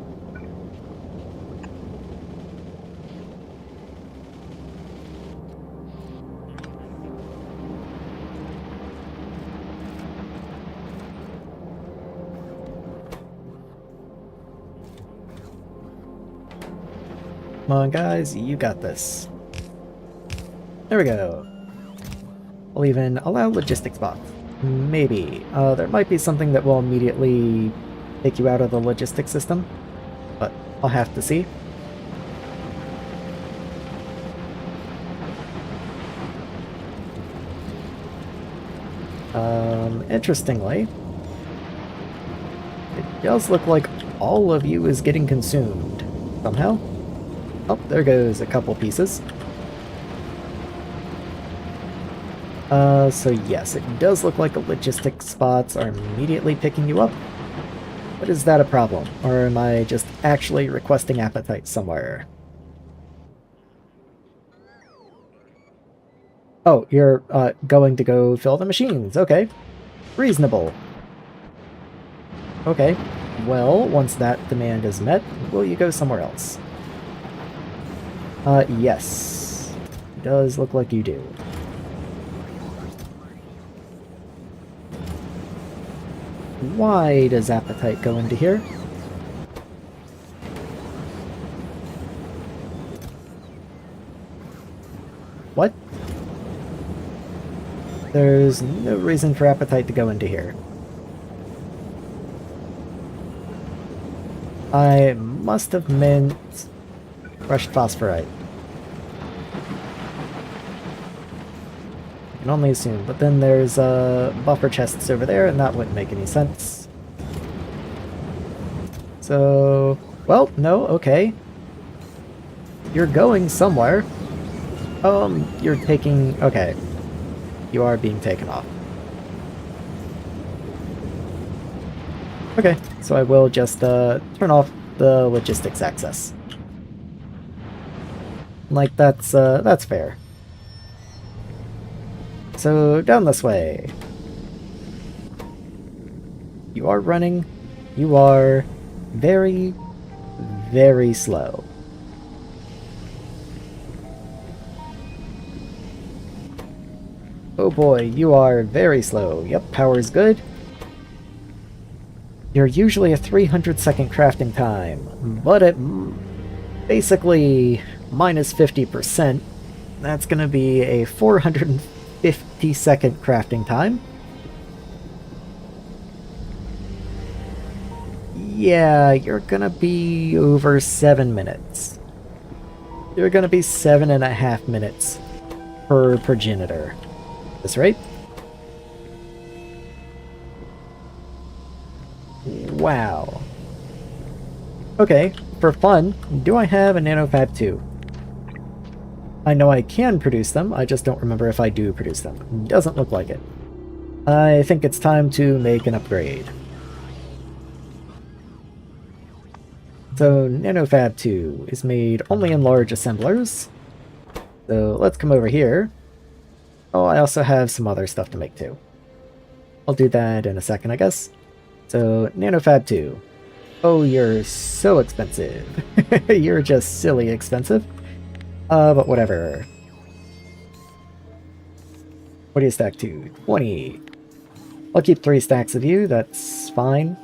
Come on, guys, you got this. There we go. We'll even allow logistics box. Maybe. There might be something that will immediately take you out of the logistics system, but I'll have to see. Interestingly, it does look like all of you is getting consumed somehow. Oh, there goes a couple pieces. So yes, it does look like the logistics spots are immediately picking you up. But is that a problem? Or am I just actually requesting appetite somewhere? Oh, you're going to go fill the machines. Okay. Reasonable. Okay. Well, once that demand is met, will you go somewhere else? Yes. It does look like you do. Why does appetite go into here? What? There's no reason for appetite to go into here. I must have meant crushed phosphorite. I can only assume, but then there's buffer chests over there, and that wouldn't make any sense. So, well, no, okay. You're going somewhere. You're taking... okay. You are being taken off. Okay, so I will just turn off the logistics access. Like, that's fair. So, down this way. You are running. You are very, very slow. Oh boy, you are very slow. Yep, power's good. You're usually a 300-second crafting time, but at basically minus 50%, that's gonna be a 450-second crafting time. Yeah, you're gonna be over 7 minutes. You're gonna be 7.5 minutes per progenitor. That's right. Wow. Okay, for fun, do I have a nanofab 2? I know I can produce them, I just don't remember if I do produce them. Doesn't look like it. I think it's time to make an upgrade. So NanoFab 2 is made only in large assemblers. So let's come over here. Oh, I also have some other stuff to make too. I'll do that in a second, I guess. So NanoFab 2. Oh, you're so expensive. You're just silly expensive. But whatever. What do you stack to? 20. I'll keep 3 stacks of you, that's fine.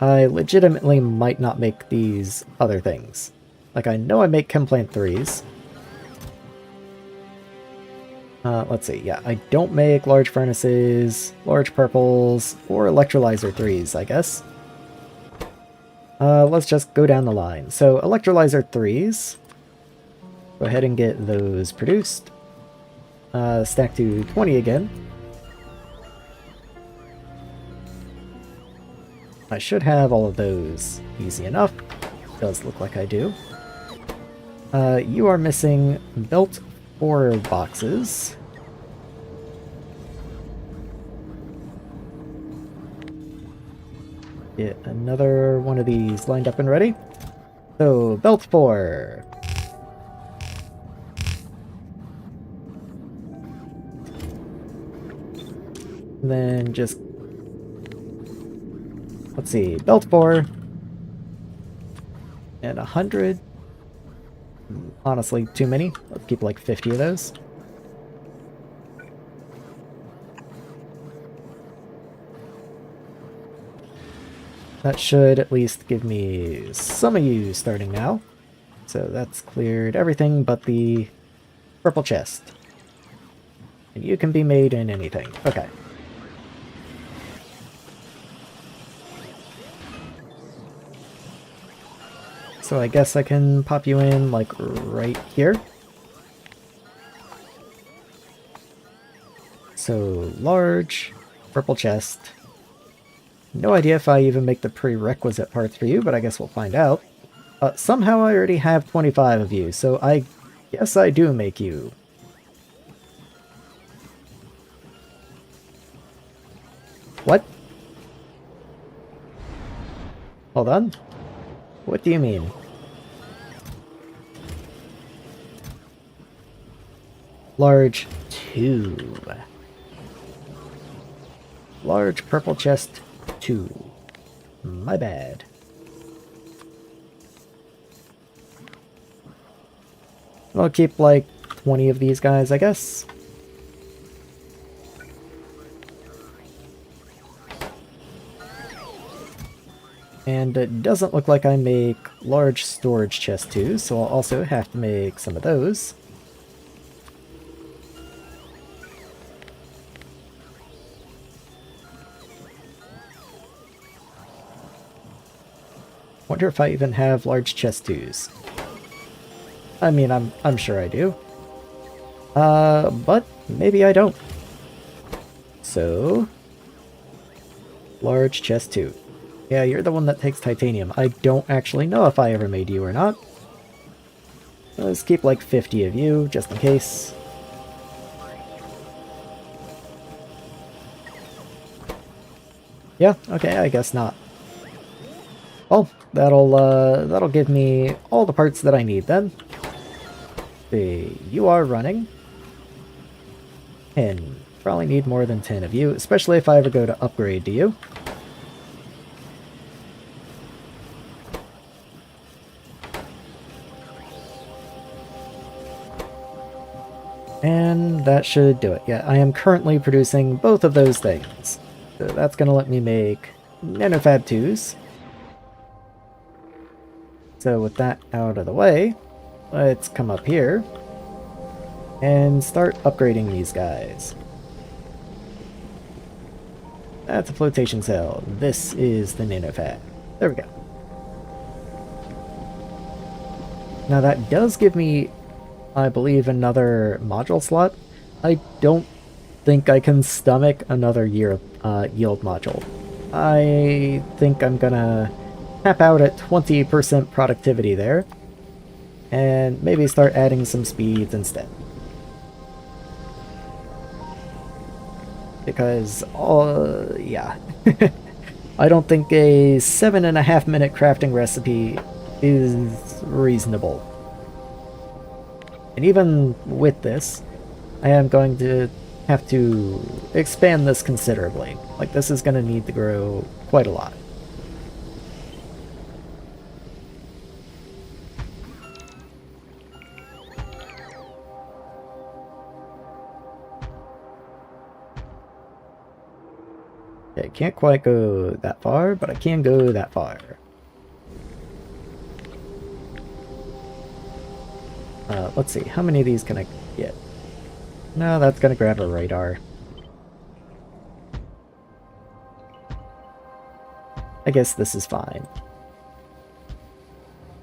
I legitimately might not make these other things. Like, I know I make Chemplant 3s. Let's see, yeah, I don't make large furnaces, large purples, or electrolyzer 3s, I guess. Let's just go down the line. So, electrolyzer 3s. Go ahead and get those produced. Stack to 20 again. I should have all of those easy enough. Does look like I do. You are missing belt 4 boxes. Get another one of these lined up and ready. So, belt 4. And then just... let's see, belt 4. And 100. Honestly, too many. Let's keep like 50 of those. That should at least give me some of you starting now. So that's cleared everything but the purple chest. And you can be made in anything. Okay. So I guess I can pop you in, like, right here. So, large, purple chest. No idea if I even make the prerequisite parts for you, but I guess we'll find out. Somehow I already have 25 of you, so I guess I do make you. What? Hold on. What do you mean? Large 2. Large purple chest 2. My bad. I'll keep like 20 of these guys, I guess. And it doesn't look like I make large storage chests too, so I'll also have to make some of those. Wonder if I even have large chest 2s. I mean, I'm sure I do. But maybe I don't. So, large chest 2. Yeah, you're the one that takes titanium. I don't actually know if I ever made you or not. Let's keep like 50 of you, just in case. Yeah, okay, I guess not. Well, that'll give me all the parts that I need then. See, you are running. 10. Probably need more than 10 of you, especially if I ever go to upgrade to you. And that should do it. Yeah, I am currently producing both of those things. So that's going to let me make NanoFab 2s. So with that out of the way, let's come up here and start upgrading these guys. That's a flotation cell. This is the NanoFab. There we go. Now that does give me, I believe, another module slot. I don't think I can stomach another yield module. I think I'm gonna cap out at 20% productivity there, and maybe start adding some speeds instead. Because, yeah. I don't think a 7.5-minute crafting recipe is reasonable. And even with this, I am going to have to expand this considerably. Like, this is going to need to grow quite a lot. Okay, can't quite go that far, but I can go that far. Let's see, how many of these can I get? No, that's gonna grab a radar. I guess this is fine.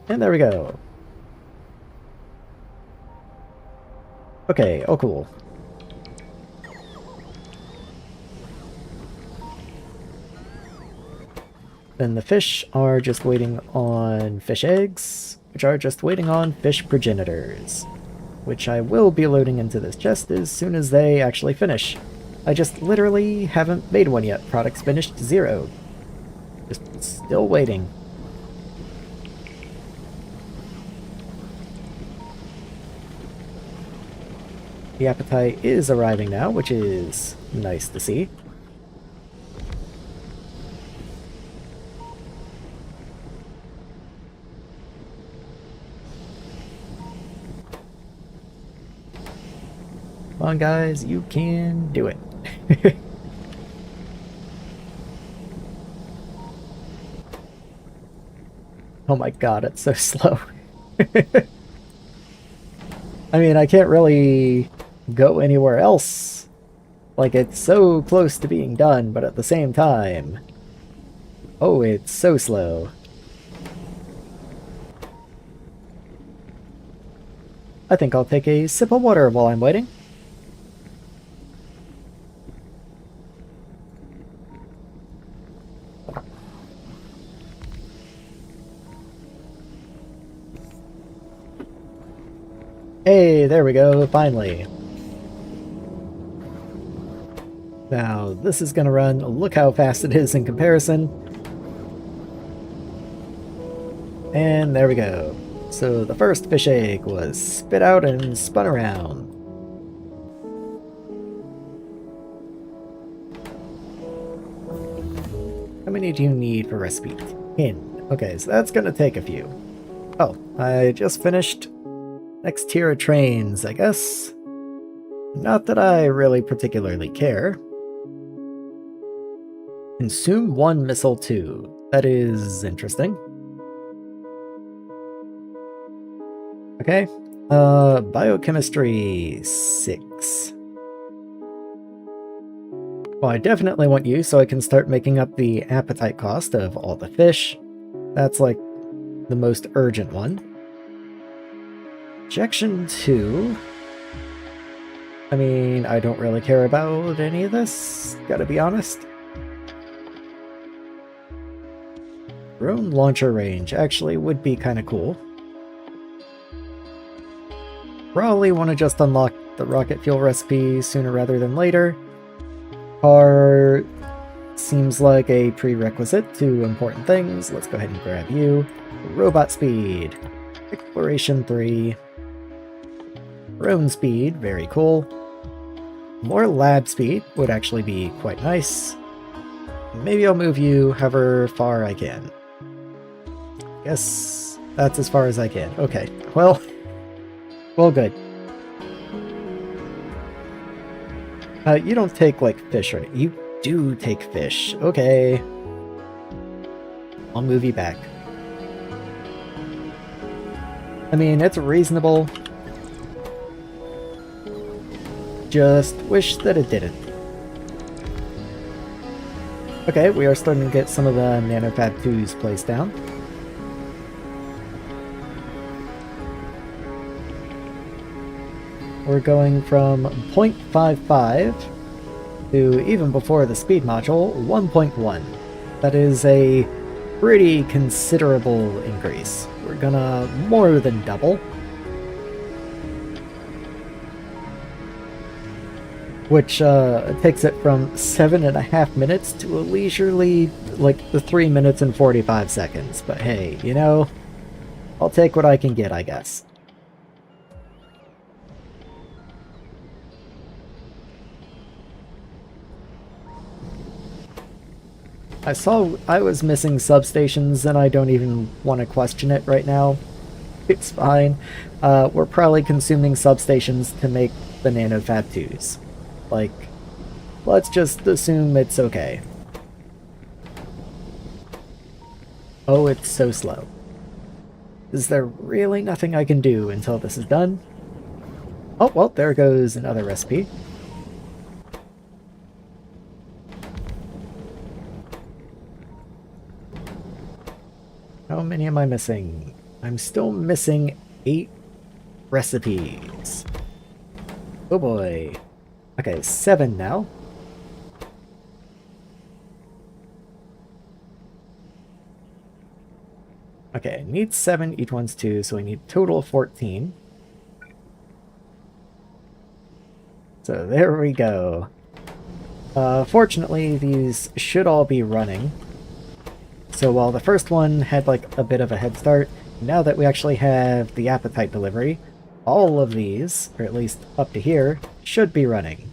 And there we go. Okay, oh cool. Then the fish are just waiting on fish eggs, which are just waiting on fish progenitors, which I will be loading into this chest as soon as they actually finish. I just literally haven't made one yet. Products finished 0. Just still waiting. The appetite is arriving now, which is nice to see. Come on, guys, you can do it. Oh my god, it's so slow. I mean, I can't really go anywhere else. Like, it's so close to being done, but at the same time... Oh, it's so slow. I think I'll take a sip of water while I'm waiting. Hey, there we go, finally. Now, this is gonna run, look how fast it is in comparison. And there we go. So the first fish egg was spit out and spun around. How many do you need for recipe? 10. Okay, so that's gonna take a few. Oh, I just finished next tier of trains, I guess. Not that I really particularly care. Consume 1 missile 2. That is interesting. Okay. Biochemistry 6. Well, I definitely want you so I can start making up the appetite cost of all the fish. That's like the most urgent one. Injection 2. I mean, I don't really care about any of this, gotta be honest. Drone launcher range actually would be kinda cool. Probably want to just unlock the rocket fuel recipe sooner rather than later. Car seems like a prerequisite to important things. Let's go ahead and grab you. Robot speed. Exploration 3. Drone speed, very cool. More lab speed would actually be quite nice. Maybe I'll move you however far I can. Guess that's as far as I can. Okay, well, good. You don't take, like, fish, right? You do take fish. Okay. I'll move you back. I mean, it's reasonable. Just wish that it didn't. Okay, we are starting to get some of the nanofab 2s placed down. We're going from 0.55 to, even before the speed module, 1.1. That is a pretty considerable increase. We're gonna more than double. which takes it from 7.5 minutes to a leisurely, like, the 3 minutes and 45 seconds. But hey, you know, I'll take what I can get, I guess. I saw I was missing substations, and I don't even want to question it right now. It's fine. We're probably consuming substations to make the nanofab 2s. Like, let's just assume it's okay. Oh, it's so slow. Is there really nothing I can do until this is done? Oh, well, there goes another recipe. How many am I missing? I'm still missing 8 recipes. Oh boy. Okay, 7 now. Okay, I need 7, each one's 2, so I need total 14. So there we go. Fortunately, these should all be running. So while the first one had like a bit of a head start, now that we actually have the appetite delivery, all of these, or at least up to here, should be running.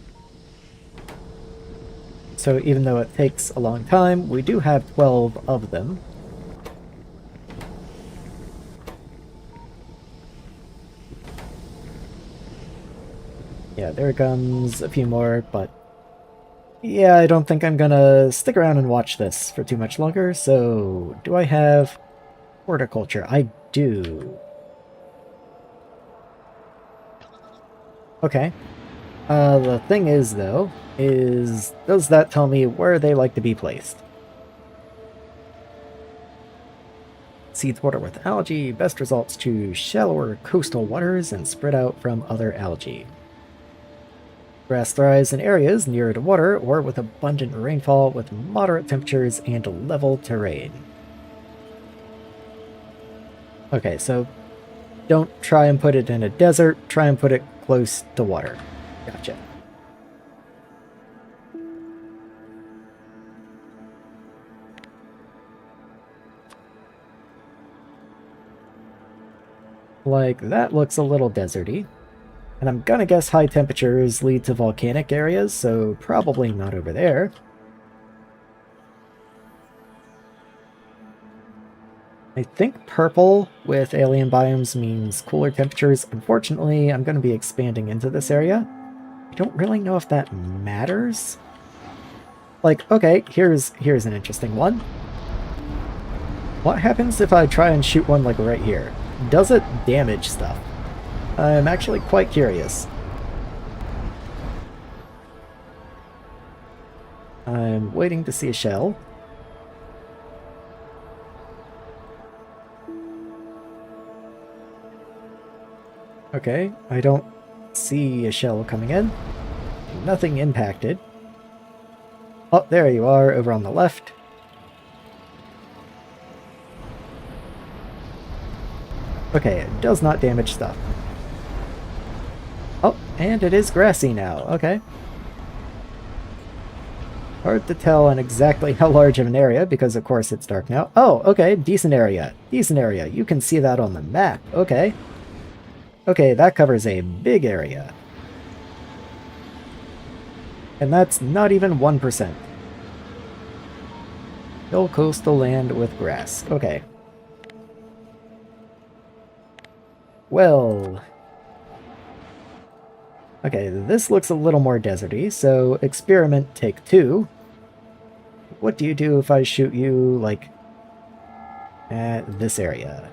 So even though it takes a long time, we do have 12 of them. Yeah, there comes a few more, but yeah, I don't think I'm gonna stick around and watch this for too much longer, so do I have horticulture? I do. Okay. The thing is, though, does that tell me where they like to be placed? Seeds water with algae, best results choose shallower coastal waters and spread out from other algae. Grass thrives in areas near to water or with abundant rainfall with moderate temperatures and level terrain. Okay, so don't try and put it in a desert, try and put it close to water. Gotcha. Like, that looks a little deserty. And I'm gonna guess high temperatures lead to volcanic areas, so probably not over there. I think purple with alien biomes means cooler temperatures. Unfortunately, I'm gonna be expanding into this area. I don't really know if that matters. Like, okay, here's an interesting one. What happens if I try and shoot one like right here? Does it damage stuff? I'm actually quite curious. I'm waiting to see a shell. Okay, I don't see a shell coming in. Nothing impacted. Oh, there you are, over on the left. Okay, it does not damage stuff. Oh, and it is grassy now. Okay. Hard to tell on exactly how large of an area, because of course it's dark now. Oh, okay, decent area. Decent area. You can see that on the map. Okay. Okay, that covers a big area. And that's not even 1%. Hill coastal land with grass. Okay. Well... Okay, this looks a little more deserty, so experiment take 2. What do you do if I shoot you, like, at this area?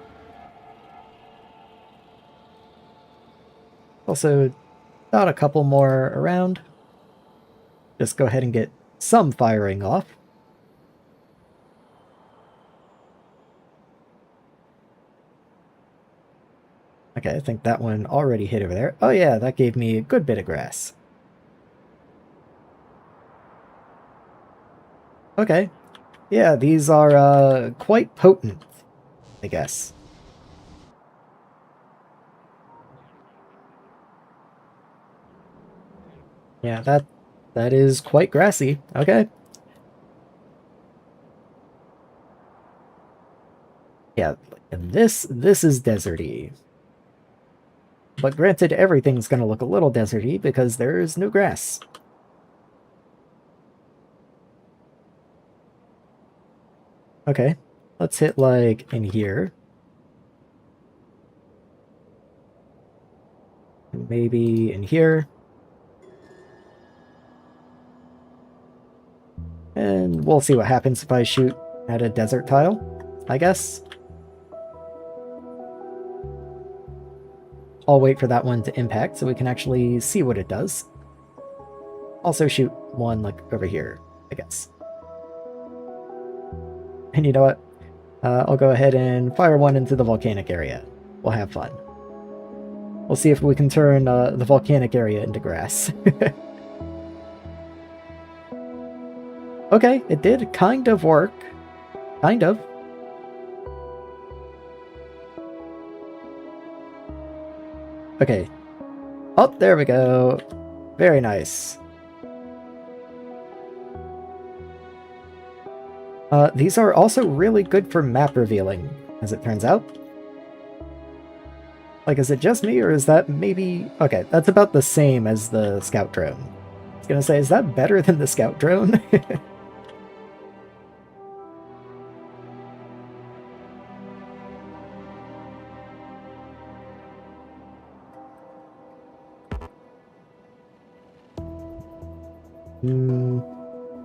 Also, got a couple more around. Just go ahead and get some firing off. Okay, I think that one already hit over there. Oh yeah, that gave me a good bit of grass. Okay. Yeah, these are quite potent, I guess. Yeah, That is quite grassy. Okay. Yeah, and this is deserty. But granted, everything's gonna look a little deserty because there's no grass. Okay, let's hit like in here. Maybe in here. And we'll see what happens if I shoot at a desert tile, I guess. I'll wait for that one to impact so we can actually see what it does. Also shoot one like over here, I guess. And you know what? I'll go ahead and fire one into the volcanic area. We'll have fun. We'll see if we can turn the volcanic area into grass. Okay, it did kind of work. Kind of. Okay. Oh, there we go. Very nice. These are also really good for map revealing, as it turns out. Like, is it just me, or is that maybe... Okay, that's about the same as the scout drone. I was gonna say, is that better than the scout drone?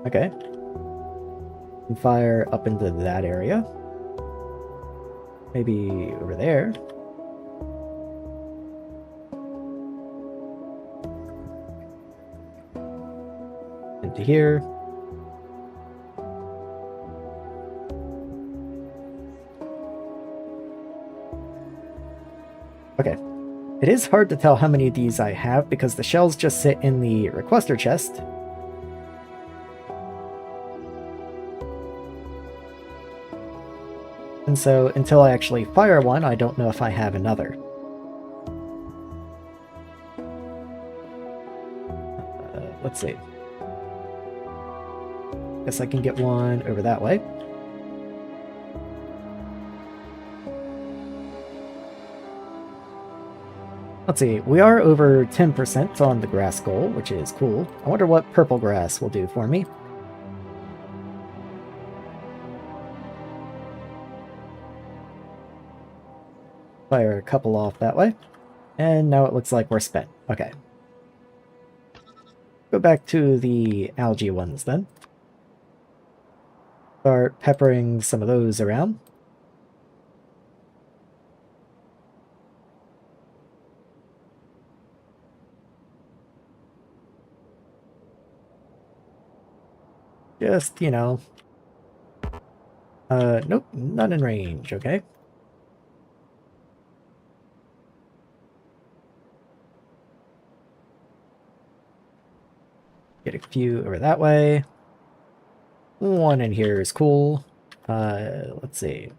Okay. And fire up into that area. Maybe over there. Into here. Okay. It is hard to tell how many of these I have because the shells just sit in the requester chest. And so until I actually fire one, I don't know if I have another. Let's see. Guess I can get one over that way. Let's see, we are over 10% on the grass goal, which is cool. I wonder what purple grass will do for me. Fire a couple off that way. And now it looks like we're spent. Okay. Go back to the algae ones then. Start peppering some of those around. Just, you know. Nope, not in range, okay. Get a few over that way. One in here is cool. Let's see.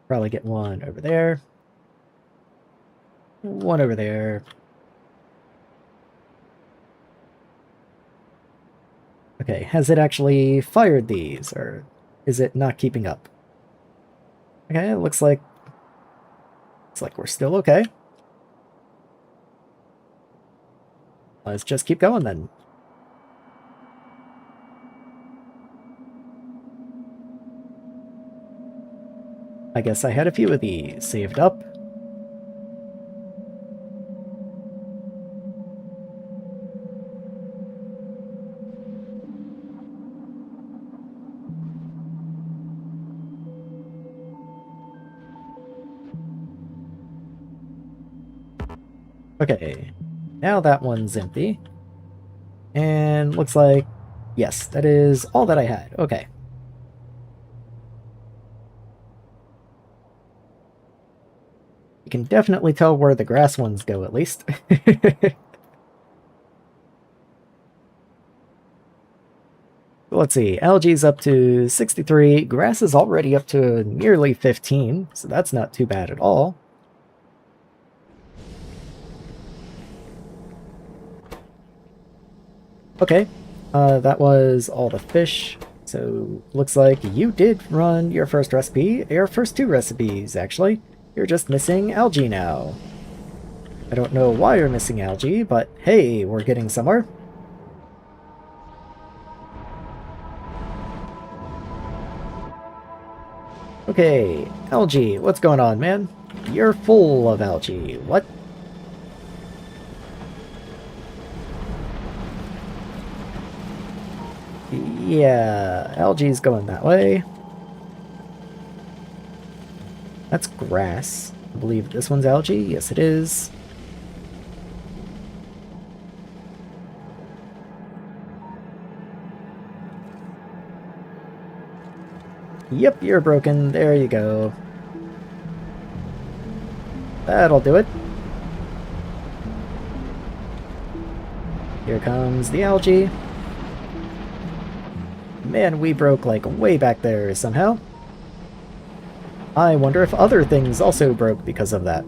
Probably get one over there. One over there. Okay, has it actually fired these, or is it not keeping up? Okay, it looks like we're still okay. Let's just keep going then. I guess I had a few of these saved up. Okay, now that one's empty. And looks like, yes, that is all that I had. Okay. You can definitely tell where the grass ones go, at least. Let's see, algae's up to 63, grass is already up to nearly 15, so that's not too bad at all. Okay, that was all the fish. So, looks like you did run your first recipe, your first two recipes, actually. You're just missing algae now. I don't know why you're missing algae, but hey, we're getting somewhere. Okay, algae, what's going on, man? You're full of algae. What? Yeah, algae's going that way. That's grass. I believe this one's algae. Yes, it is. Yep, you're broken. There you go. That'll do it. Here comes the algae. Man, we broke like way back there somehow. I wonder if other things also broke because of that.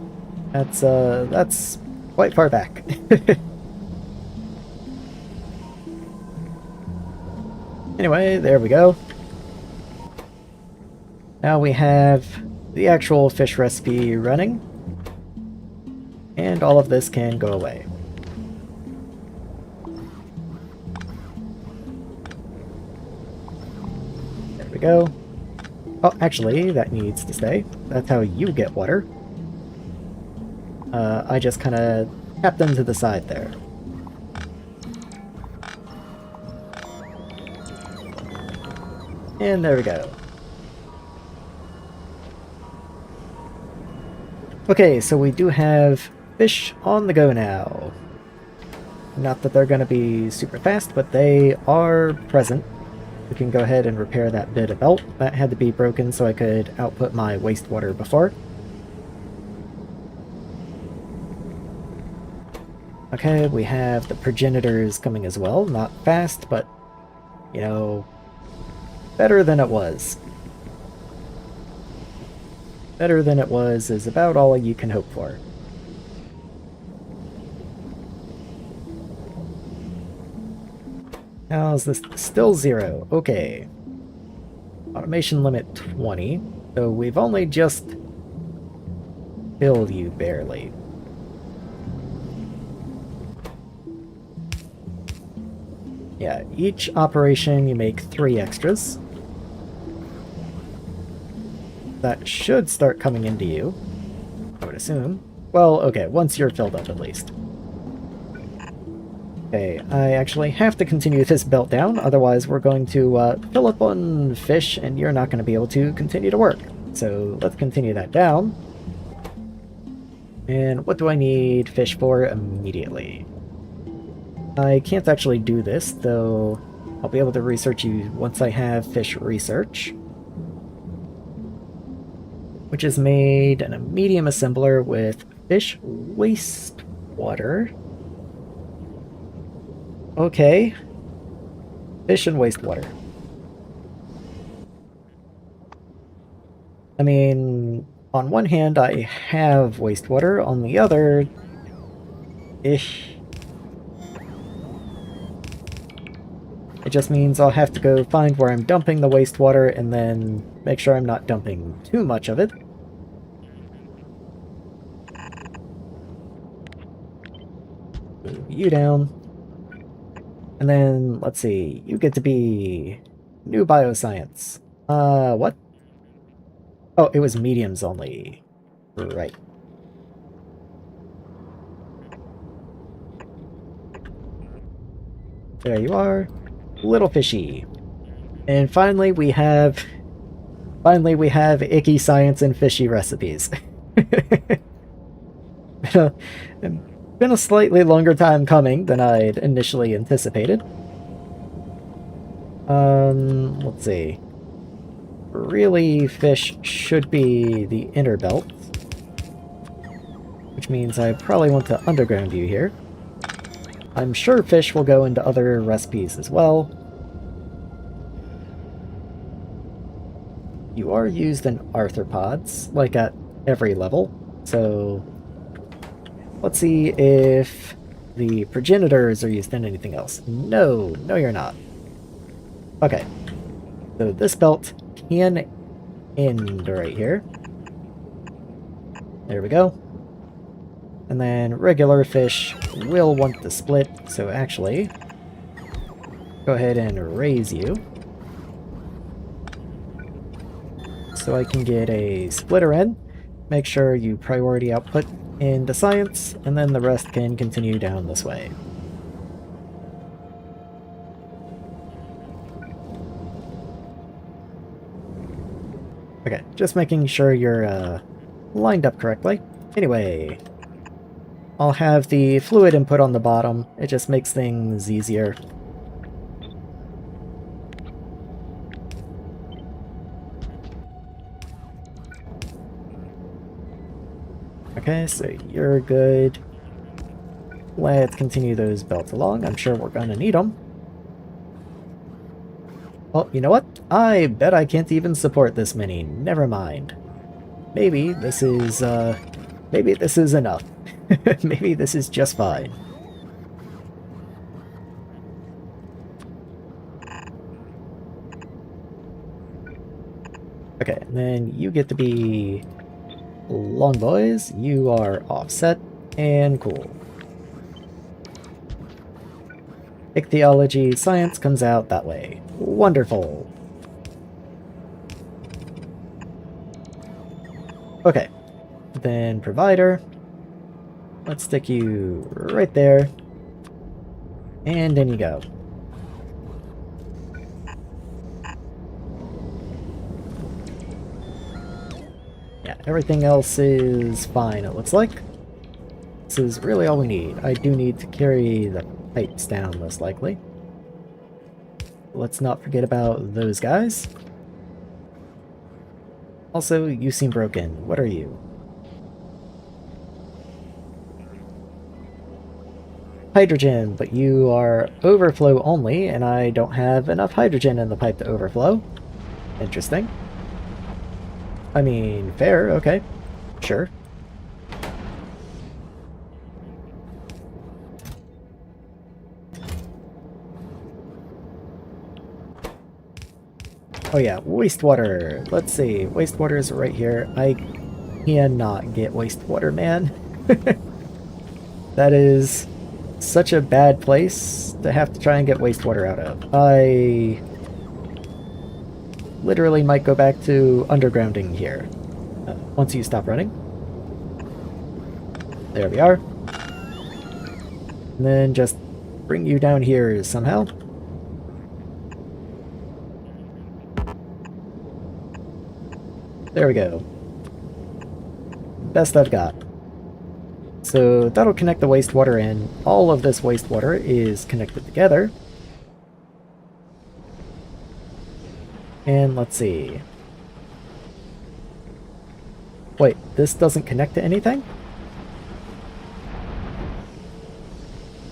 That's quite far back. Anyway, there we go. Now we have the actual fish recipe running. And all of this can go away. There we go. Oh, actually, that needs to stay. That's how you get water. I just kind of tapped them to the side there. And there we go. Okay, so we do have fish on the go now. Not that they're going to be super fast, but they are present. We can go ahead and repair that bit of belt. That had to be broken so I could output my wastewater before. Okay, we have the progenitors coming as well. Not fast, but, you know, better than it was. Better than it was is about all you can hope for. Now is this still 0? Okay. Automation limit 20. So we've only just killed you barely. Yeah, each operation you make 3 extras. That should start coming into you, I would assume. Well, okay, once you're filled up at least. Okay, I actually have to continue this belt down, otherwise we're going to fill up on fish and you're not going to be able to continue to work. So let's continue that down. And what do I need fish for immediately? I can't actually do this, though I'll be able to research you once I have fish research. Which is made in a medium assembler with fish wastewater. Okay. Fish and wastewater. I mean, on one hand I have wastewater, on the other... Ish. It just means I'll have to go find where I'm dumping the wastewater and then make sure I'm not dumping too much of it. Move you down. And then, let's see, you get to be new bioscience. What? Oh, it was mediums only. Right. There you are. Little fishy. And finally we have icky science and fishy recipes. Been a slightly longer time coming than I'd initially anticipated. Let's see. Really, fish should be the inner belt. Which means I probably want to underground you here. I'm sure fish will go into other recipes as well. You are used in arthropods, like at every level, so let's see if the progenitors are used in anything else. No, no you're not. Okay, so this belt can end right here. There we go. And then regular fish will want to split, so actually, go ahead and raise you. So I can get a splitter in. Make sure you priority output into science, and then the rest can continue down this way. Okay, just making sure you're lined up correctly. Anyway, I'll have the fluid input on the bottom. It just makes things easier. Okay, so you're good. Let's continue those belts along. I'm sure we're gonna need them. Well, you know what? I bet I can't even support this many. Never mind. Maybe this is enough. Maybe this is just fine. Okay, and then you get to be long boys. You are offset and cool. Ichthyology science comes out that way. Wonderful. Okay, then provider. Let's stick you right there. And in you go. Yeah, everything else is fine, it looks like. This is really all we need. I do need to carry the pipes down, most likely. Let's not forget about those guys. Also, you seem broken. What are you? Hydrogen, but you are overflow only, and I don't have enough hydrogen in the pipe to overflow. Interesting. I mean, fair, okay. Sure. Oh yeah, wastewater. Let's see, wastewater is right here. I cannot get wastewater, man. That is such a bad place to have to try and get wastewater out of. I literally might go back to undergrounding here. Once you stop running. There we are. And then just bring you down here somehow. There we go. Best I've got. So that'll connect the wastewater in. All of this wastewater is connected together. And let's see. Wait, this doesn't connect to anything?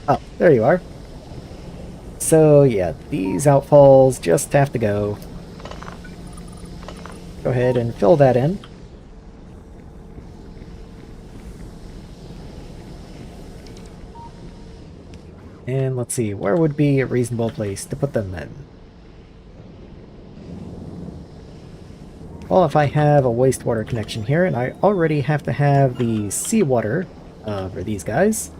Oh, there you are. So yeah, these outfalls just have to go. Go ahead and fill that in. And let's see, where would be a reasonable place to put them in? Well, if I have a wastewater connection here, and I already have to have the seawater for these guys,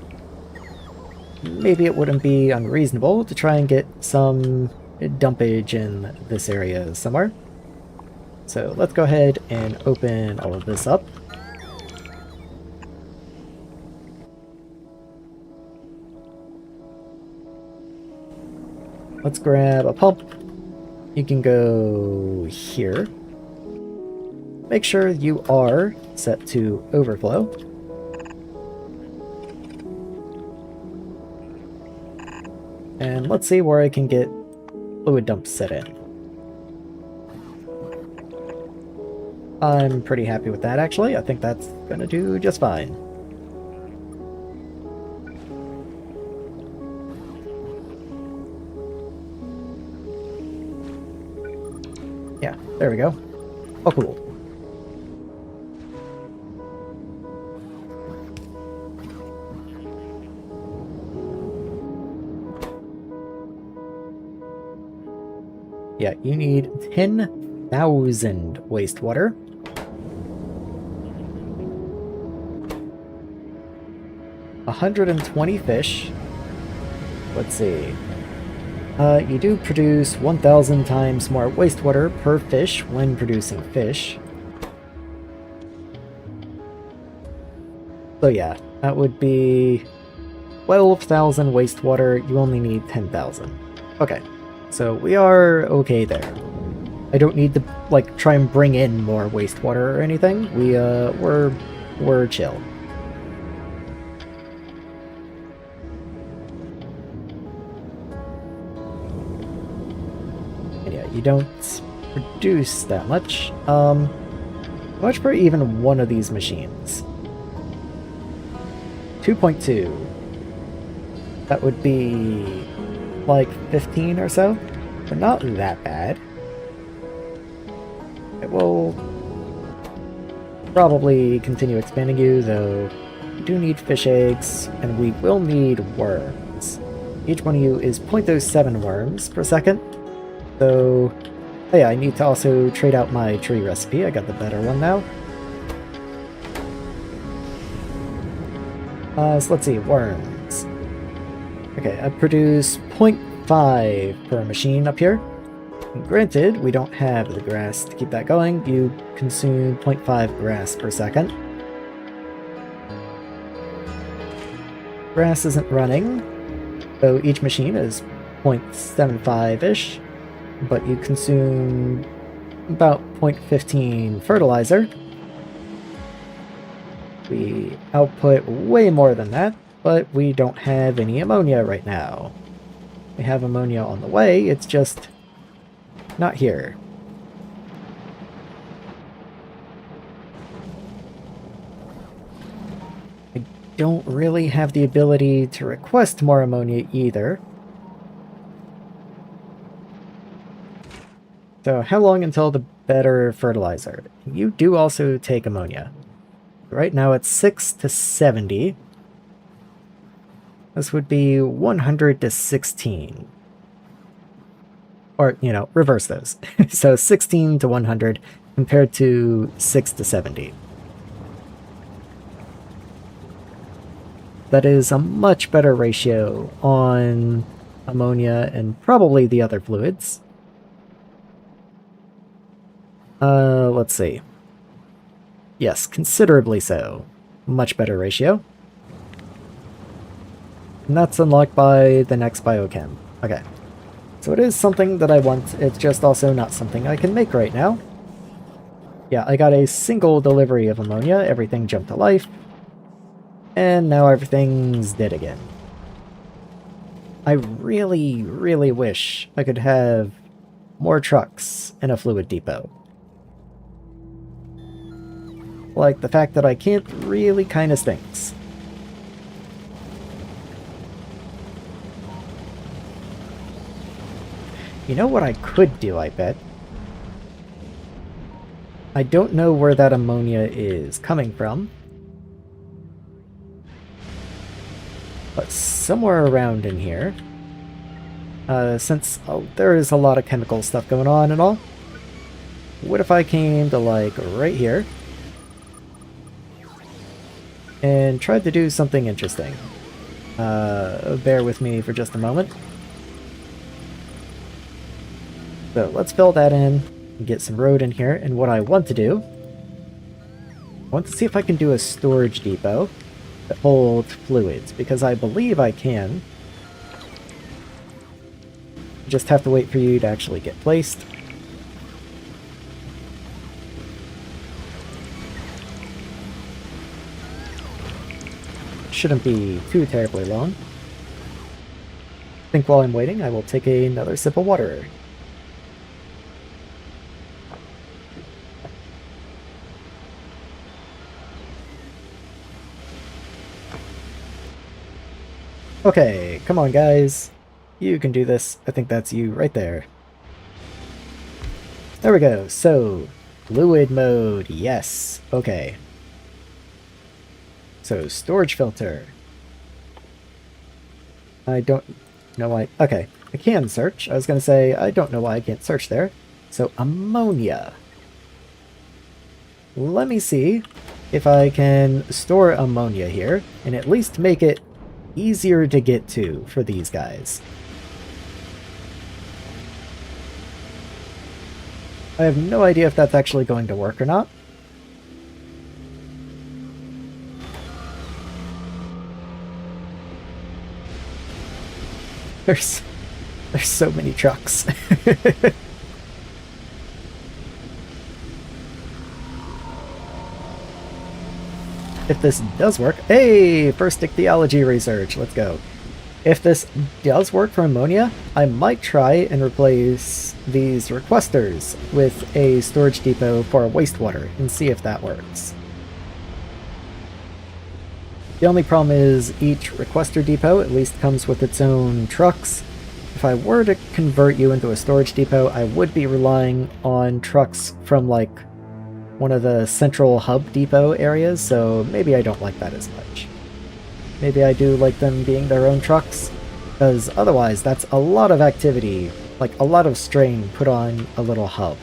maybe it wouldn't be unreasonable to try and get some dumpage in this area somewhere. So let's go ahead and open all of this up. Let's grab a pump. You can go here. Make sure you are set to overflow. And let's see where I can get fluid dumps set in. I'm pretty happy with that, actually. I think that's gonna do just fine. Yeah, there we go. Oh, cool. Yeah, you need 10,000 wastewater. $120 fish. Let's see. You do produce 1,000 times more wastewater per fish when producing fish. So yeah, that would be 12,000 wastewater. You only need 10,000. Okay, so we are okay there. I don't need to like try and bring in more wastewater or anything. We're chill. And yeah, you don't produce that much. How much for even one of these machines? 2.2. That would be like 15 or so, but not that bad. It will probably continue expanding you, though you do need fish eggs, and we will need worms. Each one of you is 0.07 worms per second, so oh yeah, I need to also trade out my tree recipe. I got the better one now. So let's see, worms. Okay, I produce 0.5 per machine up here. Granted, we don't have the grass to keep that going. You consume 0.5 grass per second. Grass isn't running, so each machine is 0.75-ish, but you consume about 0.15 fertilizer. We output way more than that, but we don't have any ammonia right now. We have ammonia on the way, it's just not here. I don't really have the ability to request more ammonia either. So how long until the better fertilizer? You do also take ammonia. Right now it's 6 to 70. This would be 100 to 16. Or, you know, reverse those. So 16 to 100 compared to 6 to 70. That is a much better ratio on ammonia and probably the other fluids. Let's see. Yes, considerably so. Much better ratio. And that's unlocked by the next biochem. Okay. So it is something that I want, it's just also not something I can make right now. Yeah, I got a single delivery of ammonia, everything jumped to life. And now everything's dead again. I really, really wish I could have more trucks in a fluid depot. Like, the fact that I can't really kinda stinks. You know what I could do, I bet? I don't know where that ammonia is coming from. But somewhere around in here. Since there is a lot of chemical stuff going on and all. What if I came to, like, right here? And tried to do something interesting. Bear with me for just a moment. So let's fill that in and get some road in here. And what I want to do, I want to see if I can do a storage depot that holds fluids, because I believe I can. Just have to wait for you to actually get placed. Shouldn't be too terribly long. I think while I'm waiting, I will take another sip of water. Okay, come on guys. You can do this. I think that's you right there. There we go. So, fluid mode, yes. Okay. So, storage filter. I don't know why. Okay. I can search. I was going to say, I don't know why I can't search there. So, ammonia. Let me see if I can store ammonia here, and at least make it easier to get to for these guys. I have no idea if that's actually going to work or not. There's so many trucks. If this does work... Hey! First ichthyology research. Let's go. If this does work for ammonia, I might try and replace these requesters with a storage depot for wastewater and see if that works. The only problem is each requester depot at least comes with its own trucks. If I were to convert you into a storage depot, I would be relying on trucks from like one of the central hub depot areas, so maybe I don't like that as much. Maybe I do like them being their own trucks, because otherwise that's a lot of activity, like a lot of strain put on a little hub.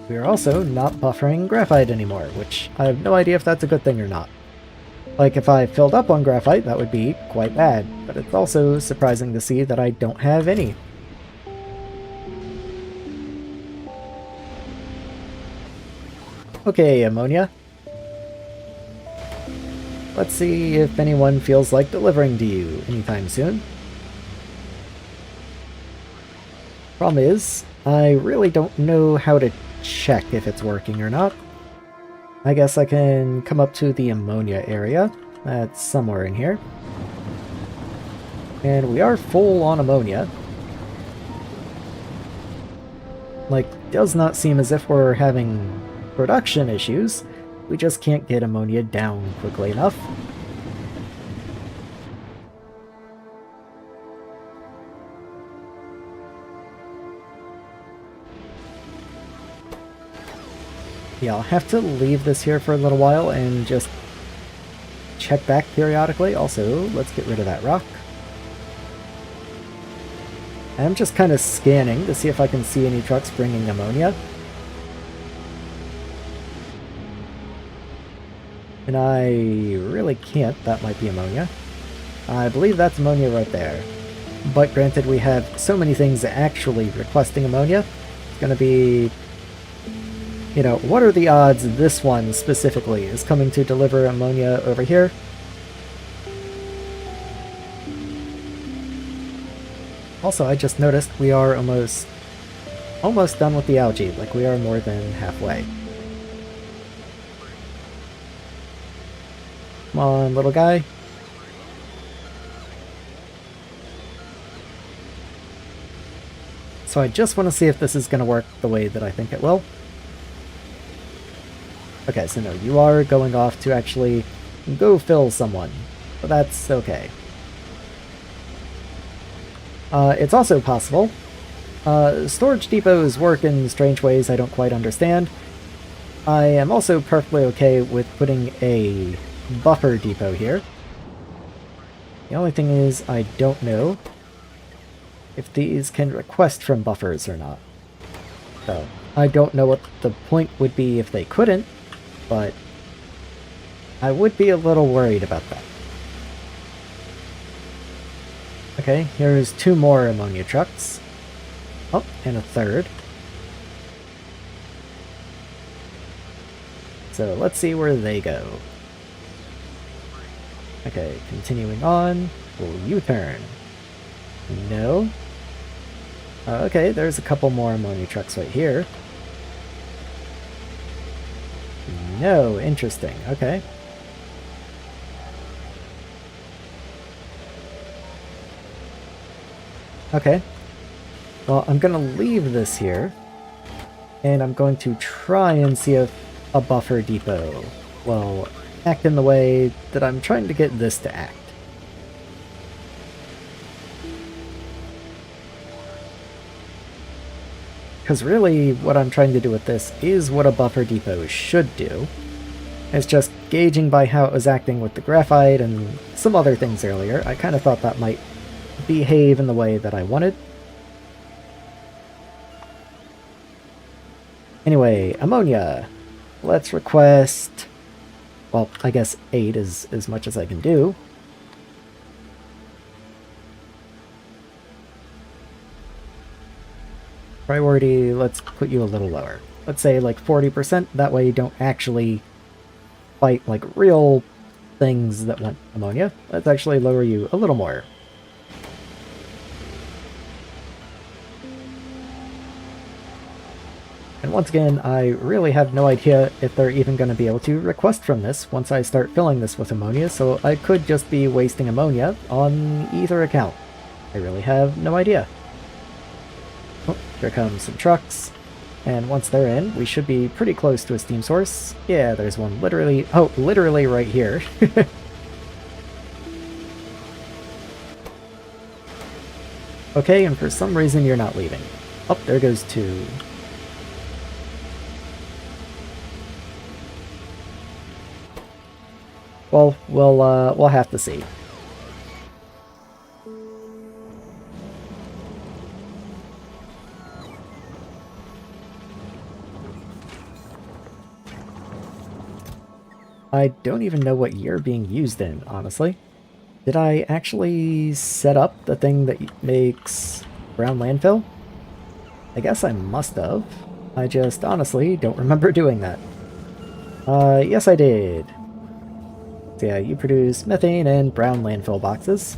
We are also not buffering graphite anymore, which I have no idea if that's a good thing or not. Like, if I filled up on graphite, that would be quite bad, but it's also surprising to see that I don't have any. Okay, ammonia. Let's see if anyone feels like delivering to you anytime soon. Problem is, I really don't know how to check if it's working or not. I guess I can come up to the ammonia area. That's somewhere in here. And we are full on ammonia. Like, does not seem as if we're having production issues. We just can't get ammonia down quickly enough. Yeah, I'll have to leave this here for a little while and just check back periodically. Also, let's get rid of that rock. I'm just kind of scanning to see if I can see any trucks bringing ammonia. And I really can't. That might be ammonia. I believe that's ammonia right there. But granted, we have so many things actually requesting ammonia. It's going to be... You know, what are the odds this one specifically is coming to deliver ammonia over here? Also, I just noticed we are almost done with the algae. Like, we are more than halfway. Come on, little guy. So I just want to see if this is going to work the way that I think it will. Okay, so no, you are going off to actually go fill someone. But that's okay. It's also possible. Storage depots work in strange ways I don't quite understand. I am also perfectly okay with putting a buffer depot here. The only thing is, I don't know if these can request from buffers or not. So, I don't know what the point would be if they couldn't, but I would be a little worried about that. Okay, here's 2 more ammonia trucks. Oh, and a third. So let's see where they go. Okay, continuing on. Will U-turn? No. Okay, there's a couple more ammonia trucks right here. No, interesting. Okay. Okay. Well, I'm going to leave this here, and I'm going to try and see if a buffer depot will act in the way that I'm trying to get this to act. Because really, what I'm trying to do with this is what a buffer depot should do. It's just gauging by how it was acting with the graphite and some other things earlier. I kind of thought that might behave in the way that I wanted. Anyway, ammonia. Let's request... well, I guess 8 is as much as I can do. Priority, let's put you a little lower. Let's say like 40%, that way you don't actually fight like real things that want ammonia. Let's actually lower you a little more. And once again, I really have no idea if they're even going to be able to request from this once I start filling this with ammonia, so I could just be wasting ammonia on either account. I really have no idea. Oh, here come some trucks. And once they're in, we should be pretty close to a steam source. Yeah, there's one literally... oh, literally right here. Okay, and for some reason you're not leaving. Oh, there goes 2. Well, we'll have to see. I don't even know what you're being used in, honestly. Did I actually set up the thing that makes brown landfill? I guess I must have. I just honestly don't remember doing that. Yes I did. So yeah, you produce methane and brown landfill boxes.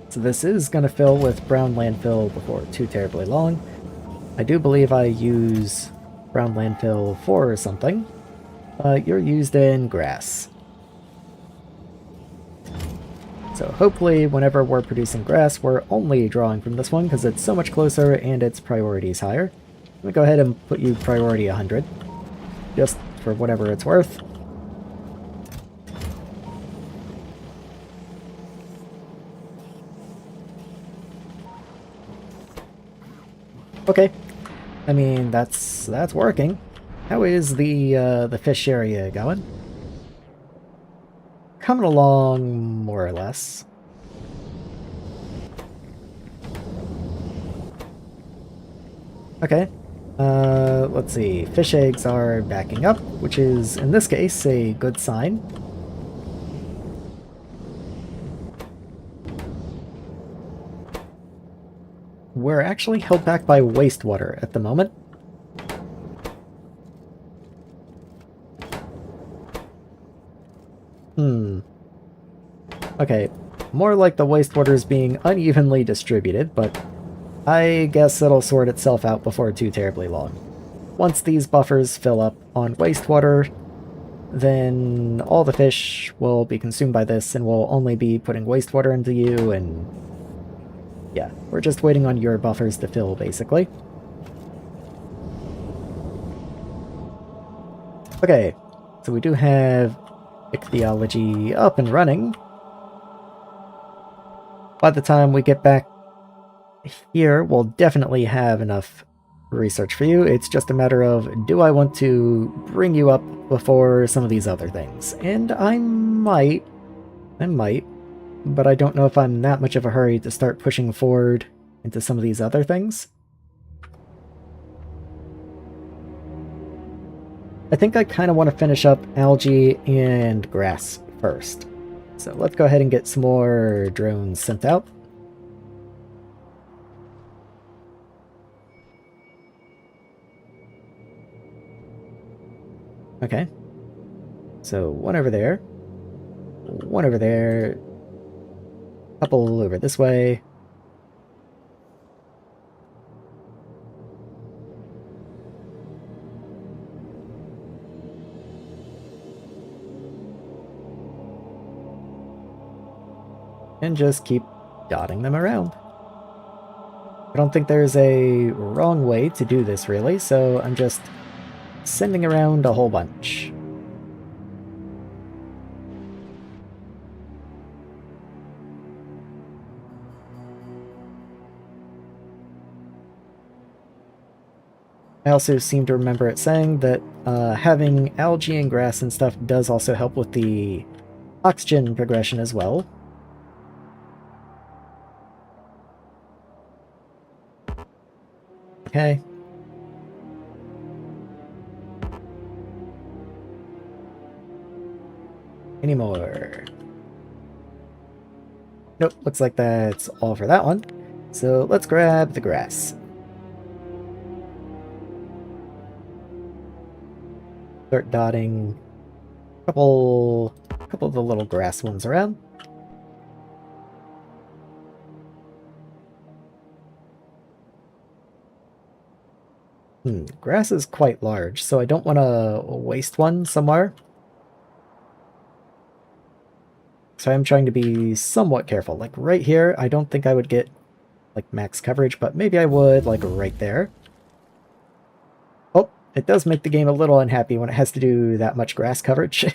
So this is going to fill with brown landfill before too terribly long. I do believe I use brown landfill for something. You're used in grass. So hopefully whenever we're producing grass, we're only drawing from this one because it's so much closer and its priority is higher. Let me go ahead and put you priority 100, just for whatever it's worth. Okay, I mean that's working. How is the fish area going? Coming along more or less. Okay. Let's see. Fish eggs are backing up, which is, in this case, a good sign. We're actually held back by wastewater at the moment. Okay, more like the wastewater is being unevenly distributed, but I guess it'll sort itself out before too terribly long. Once these buffers fill up on wastewater, then all the fish will be consumed by this and we'll only be putting wastewater into you, and yeah, we're just waiting on your buffers to fill, basically. Okay, so we do have Ichthyology up and running. By the time we get back here, we'll definitely have enough research for you. It's just a matter of, do I want to bring you up before some of these other things? And I might, but I don't know if I'm that much of a hurry to start pushing forward into some of these other things. I think I kind of want to finish up algae and grass first. So let's go ahead and get some more drones sent out. Okay. So one over there. One over there. Couple over this way. And just keep dotting them around. I don't think there's a wrong way to do this, really, so I'm just sending around a whole bunch. I also seem to remember it saying that having algae and grass and stuff does also help with the oxygen progression as well. Okay. Any more? Nope, looks like that's all for that one. So let's grab the grass. Start dotting a couple of the little grass ones around. Grass is quite large, so I don't want to waste one somewhere. So I'm trying to be somewhat careful. Like right here, I don't think I would get like max coverage, but maybe I would like right there. Oh, it does make the game a little unhappy when it has to do that much grass coverage.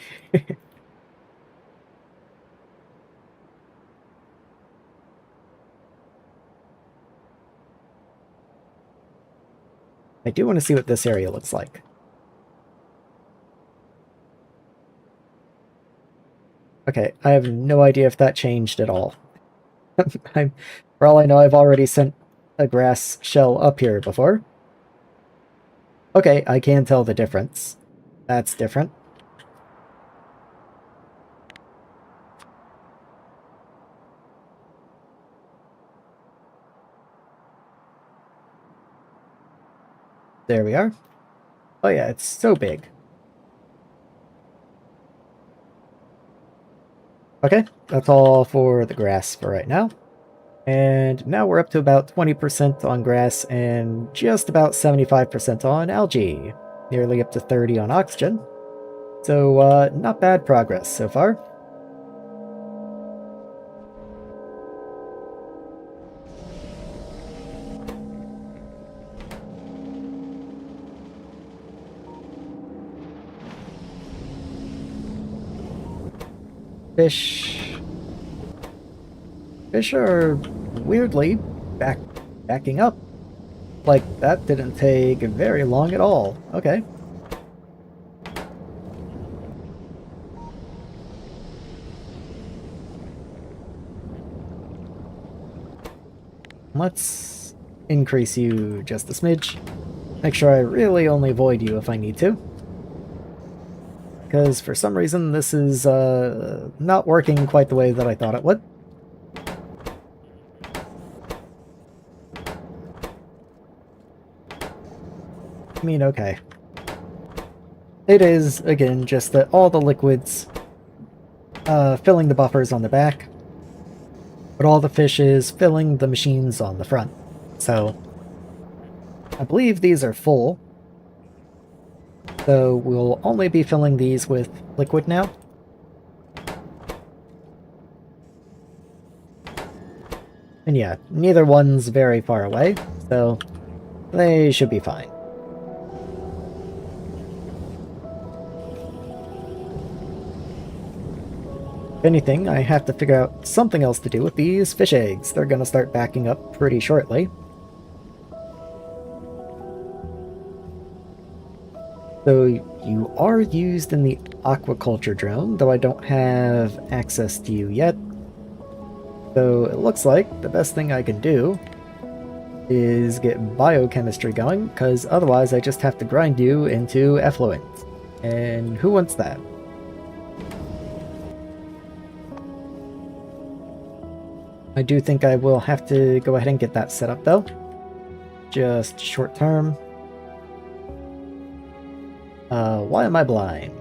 I do want to see what this area looks like. Okay, I have no idea if that changed at all. For all I know, I've already sent a grass shell up here before. Okay, I can tell the difference. That's different. There we are. Oh yeah, it's so big. Okay, that's all for the grass for right now. And now we're up to about 20% on grass and just about 75% on algae. Nearly up to 30 on oxygen. So, not bad progress so far. Fish are weirdly backing up. Like, that didn't take very long at all. Okay. Let's increase you just a smidge. Make sure I really only void you if I need to. Because for some reason this is not working quite the way that I thought it would. I mean, okay. It is, again, just that all the liquids filling the buffers on the back, but all the fish is filling the machines on the front. So, I believe these are full. So we'll only be filling these with liquid now. And yeah, neither one's very far away, so they should be fine. If anything, I have to figure out something else to do with these fish eggs. They're gonna start backing up pretty shortly. So you are used in the aquaculture drone, though I don't have access to you yet. So it looks like the best thing I can do is get biochemistry going, because otherwise I just have to grind you into effluent. And who wants that? I do think I will have to go ahead and get that set up though. Just short term. Why am I blind?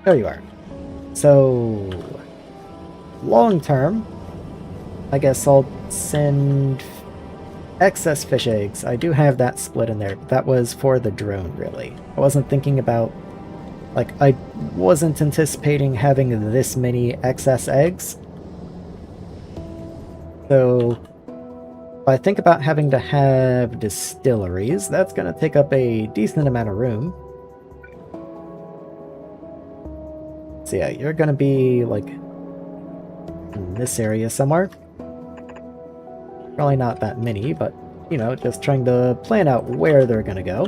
There you are. So, long term, I guess I'll send excess fish eggs. I do have that split in there. That was for the drone, really. I wasn't thinking about, like, I wasn't anticipating having this many excess eggs. So, if I think about having to have distilleries, that's going to take up a decent amount of room. So yeah, you're going to be, like, in this area somewhere. Probably not that many, but you know, just trying to plan out where they're gonna go.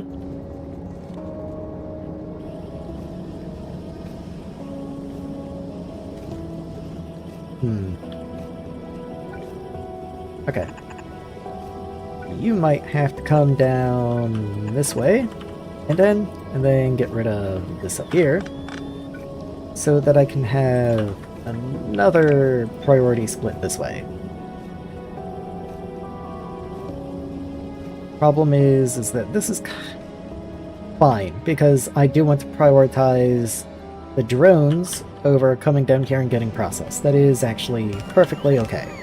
Okay. You might have to come down this way, and then get rid of this up here, so that I can have another priority split this way. Problem is that this is fine, because I do want to prioritize the drones over coming down here and getting processed. That is actually perfectly okay.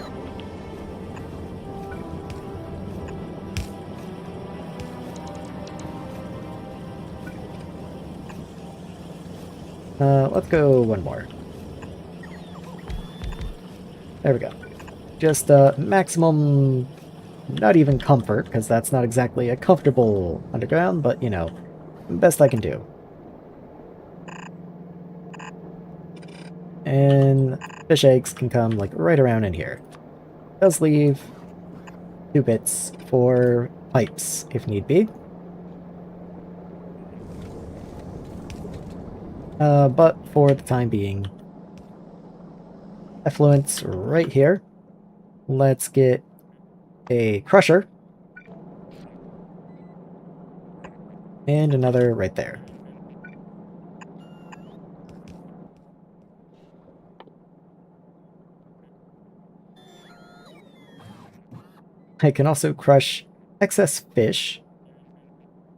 Let's go one more. There we go. Just maximum, not even comfort, because that's not exactly a comfortable underground, but, you know, best I can do. And fish eggs can come, like, right around in here. Does leave 2 bits for pipes, if need be. But for the time being, effluent's right here. Let's get a crusher. And another right there. I can also crush excess fish.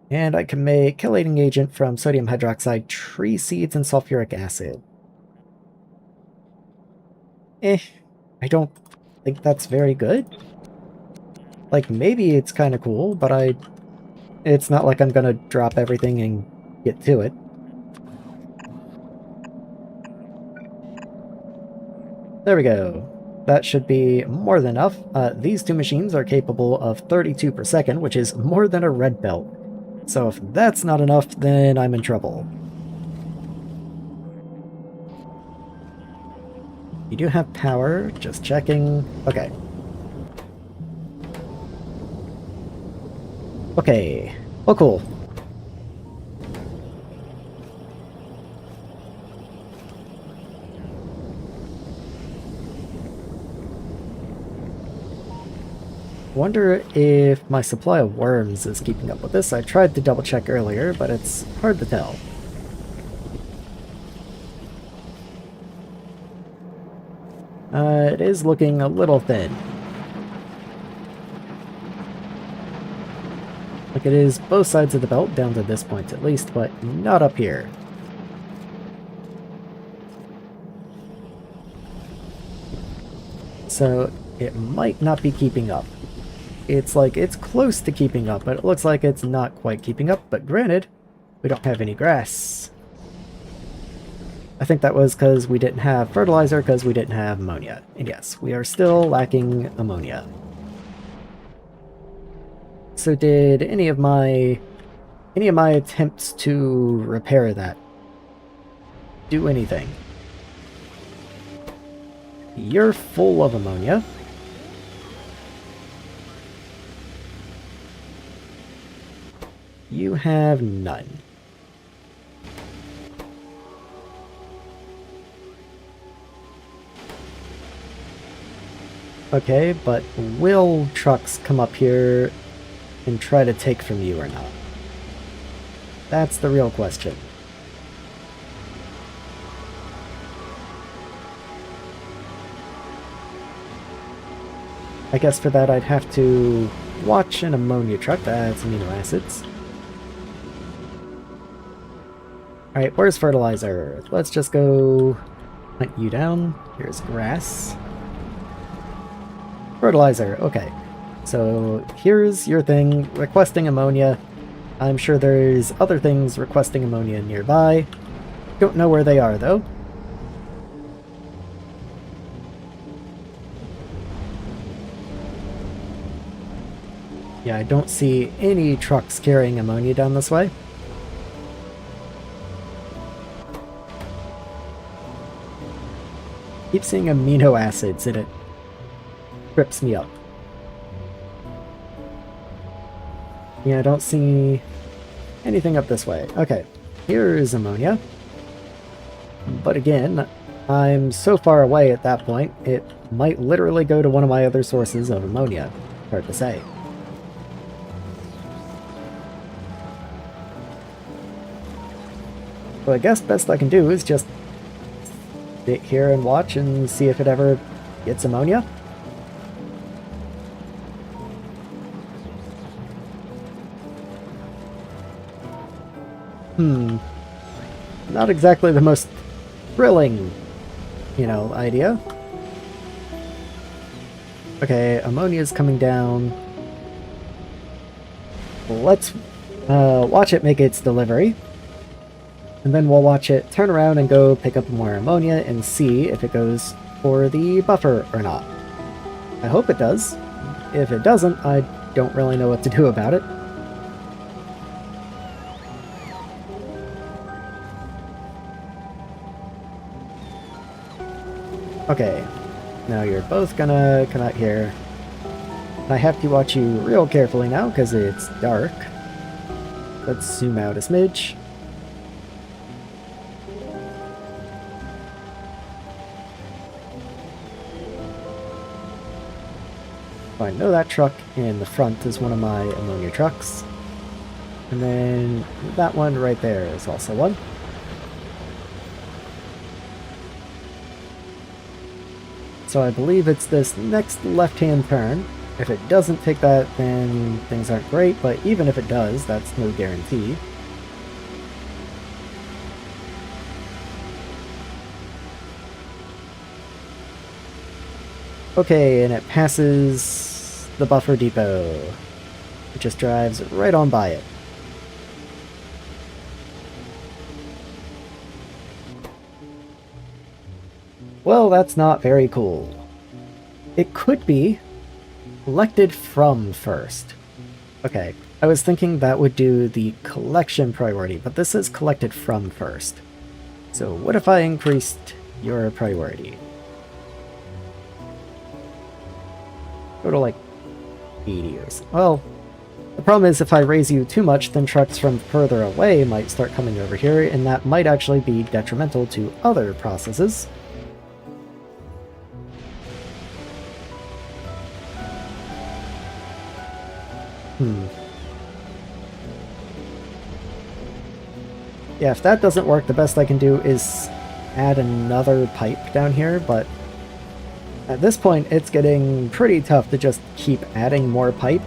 And I can make chelating agent from sodium hydroxide, tree seeds, and sulfuric acid. I don't think that's very good. Like, maybe it's kind of cool, but it's not like I'm gonna drop everything and get to it. There we go. That should be more than enough. These 2 machines are capable of 32 per second, which is more than a red belt. So if that's not enough, then I'm in trouble. You do have power, just checking. Okay. Okay. Oh, cool. Wonder if my supply of worms is keeping up with this. I tried to double check earlier, but it's hard to tell. It is looking a little thin. Like it is both sides of the belt down to this point at least, but not up here. So it might not be keeping up. It's like it's close to keeping up, but it looks like it's not quite keeping up. But granted, we don't have any grass. I think that was because we didn't have fertilizer, because we didn't have ammonia. And yes, we are still lacking ammonia. So did any of my attempts to repair that do anything? You're full of ammonia. You have none. Okay, but will trucks come up here and try to take from you or not? That's the real question. I guess for that I'd have to watch an ammonia truck. That's amino acids. Alright, where's fertilizer? Let's just go hunt you down. Here's grass. Fertilizer, okay. So here's your thing, requesting ammonia. I'm sure there's other things requesting ammonia nearby. Don't know where they are, though. Yeah, I don't see any trucks carrying ammonia down this way. Keep seeing amino acids and it trips me up. Yeah, I don't see anything up this way. Okay, here is ammonia. But again, I'm so far away at that point, it might literally go to one of my other sources of ammonia. Hard to say. So I guess best I can do is just sit here and watch and see if it ever gets ammonia. Not exactly the most thrilling, idea. Okay, ammonia's coming down. Let's watch it make its delivery. And then we'll watch it turn around and go pick up more ammonia and see if it goes for the buffer or not. I hope it does. If it doesn't, I don't really know what to do about it. Okay, now you're both gonna come out here. I have to watch you real carefully now because it's dark. Let's zoom out a smidge. I know that truck in the front is one of my ammonia trucks. And then that one right there is also one. So I believe it's this next left-hand turn. If it doesn't take that, then things aren't great, but even if it does, that's no guarantee. Okay, and it passes the buffer depot. It just drives right on by it. Well, that's not very cool. It could be collected from first. Okay, I was thinking that would do the collection priority, but this is collected from first. So what if I increased your priority? Go to like 80 or so. Well, the problem is if I raise you too much, then trucks from further away might start coming over here, and that might actually be detrimental to other processes. Yeah, if that doesn't work, the best I can do is add another pipe down here, but at this point it's getting pretty tough to just keep adding more pipe.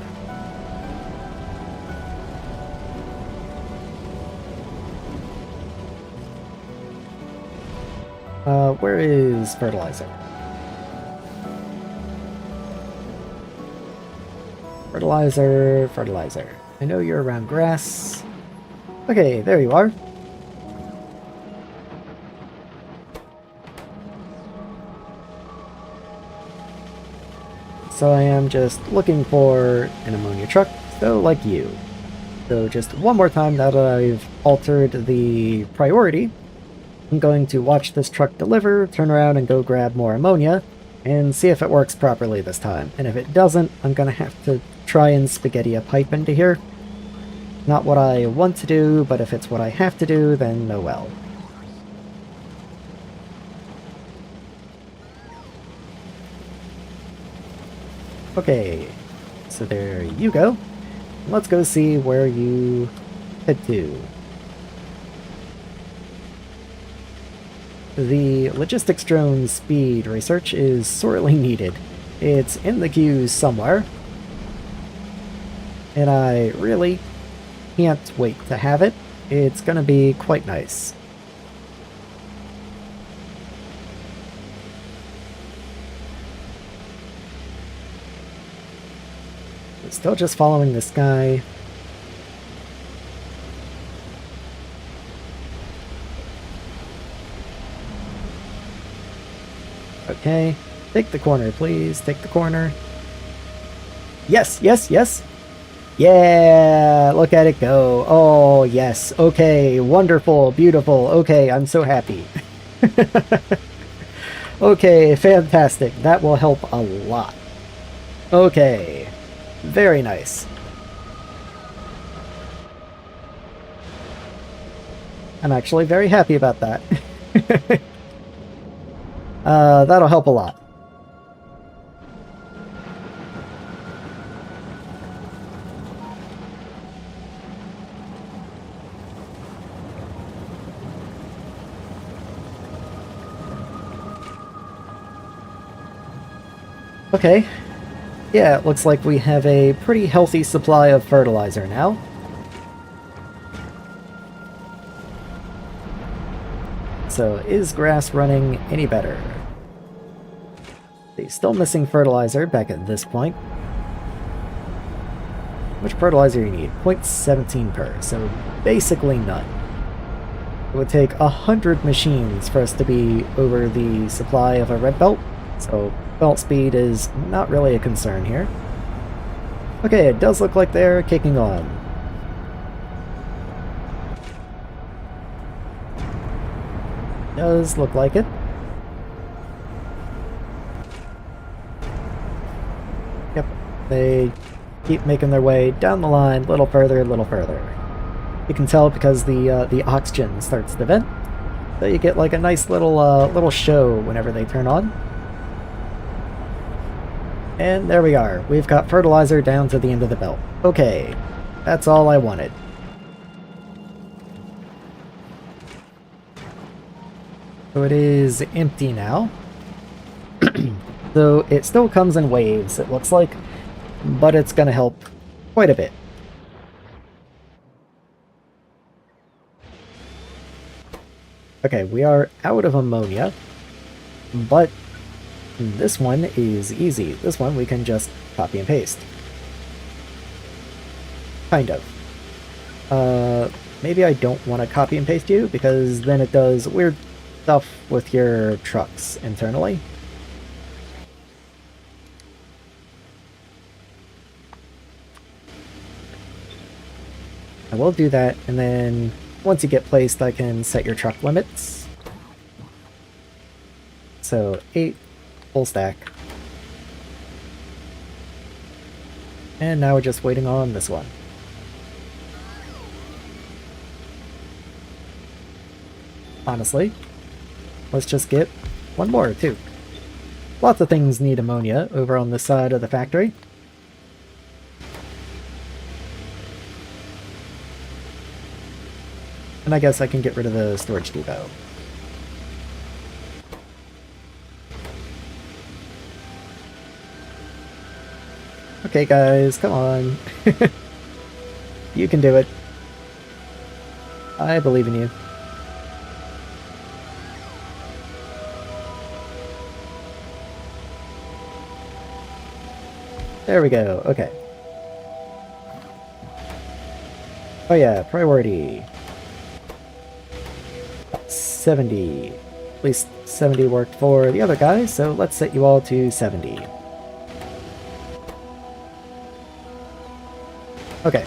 Where is fertilizer? Fertilizer. I know you're around grass. Okay, there you are. So I am just looking for an ammonia truck, so like you. So just one more time now that I've altered the priority, I'm going to watch this truck deliver, turn around and go grab more ammonia, and see if it works properly this time. And if it doesn't, I'm going to have to try and spaghetti a pipe into here. Not what I want to do, but if it's what I have to do, then oh well. Okay, so there you go. Let's go see where you head to. The logistics drone speed research is sorely needed. It's in the queue somewhere, and I really can't wait to have it. It's gonna be quite nice. Still just following this guy. Okay, take the corner, please. Take the corner. Yes, yes, yes. Yeah, look at it go. Oh, yes. Okay, wonderful, beautiful. Okay, I'm so happy. Okay, fantastic. That will help a lot. Okay, very nice. I'm actually very happy about that. That'll help a lot. Okay. Yeah, it looks like we have a pretty healthy supply of fertilizer now. So, is grass running any better? Still missing fertilizer back at this point. Which fertilizer you need? 0.17 per, so basically none. It would take 100 machines for us to be over the supply of a red belt, so belt speed is not really a concern here. Okay, it does look like they're kicking on. Does look like it. Yep, they keep making their way down the line, a little further, a little further. You can tell because the oxygen starts to vent, so you get like a nice little show whenever they turn on. And there we are. We've got fertilizer down to the end of the belt. Okay, that's all I wanted. So it is empty now. So it still comes in waves, it looks like, but it's going to help quite a bit. Okay, we are out of ammonia, but this one is easy. This one we can just copy and paste. Kind of. Maybe I don't want to copy and paste you, because then it does weird stuff with your trucks internally. I will do that, and then once you get placed, I can set your truck limits. So 8 full stack. And now we're just waiting on this one. Honestly, let's just get one more too. Lots of things need ammonia over on this side of the factory. And I guess I can get rid of the storage depot. Okay guys, come on. You can do it. I believe in you. There we go, okay. Oh yeah, priority. 70. At least 70 worked for the other guy, so let's set you all to 70. Okay.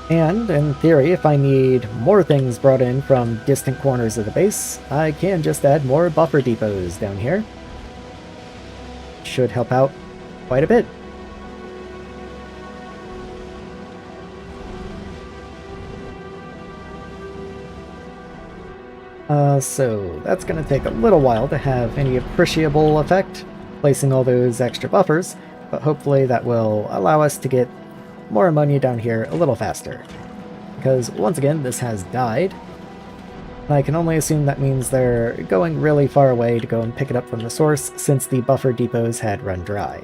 And, in theory, if I need more things brought in from distant corners of the base, I can just add more buffer depots down here. Should help out quite a bit. So that's going to take a little while to have any appreciable effect, placing all those extra buffers, but hopefully that will allow us to get more ammonia down here a little faster. Because, once again, this has died, and I can only assume that means they're going really far away to go and pick it up from the source, since the buffer depots had run dry.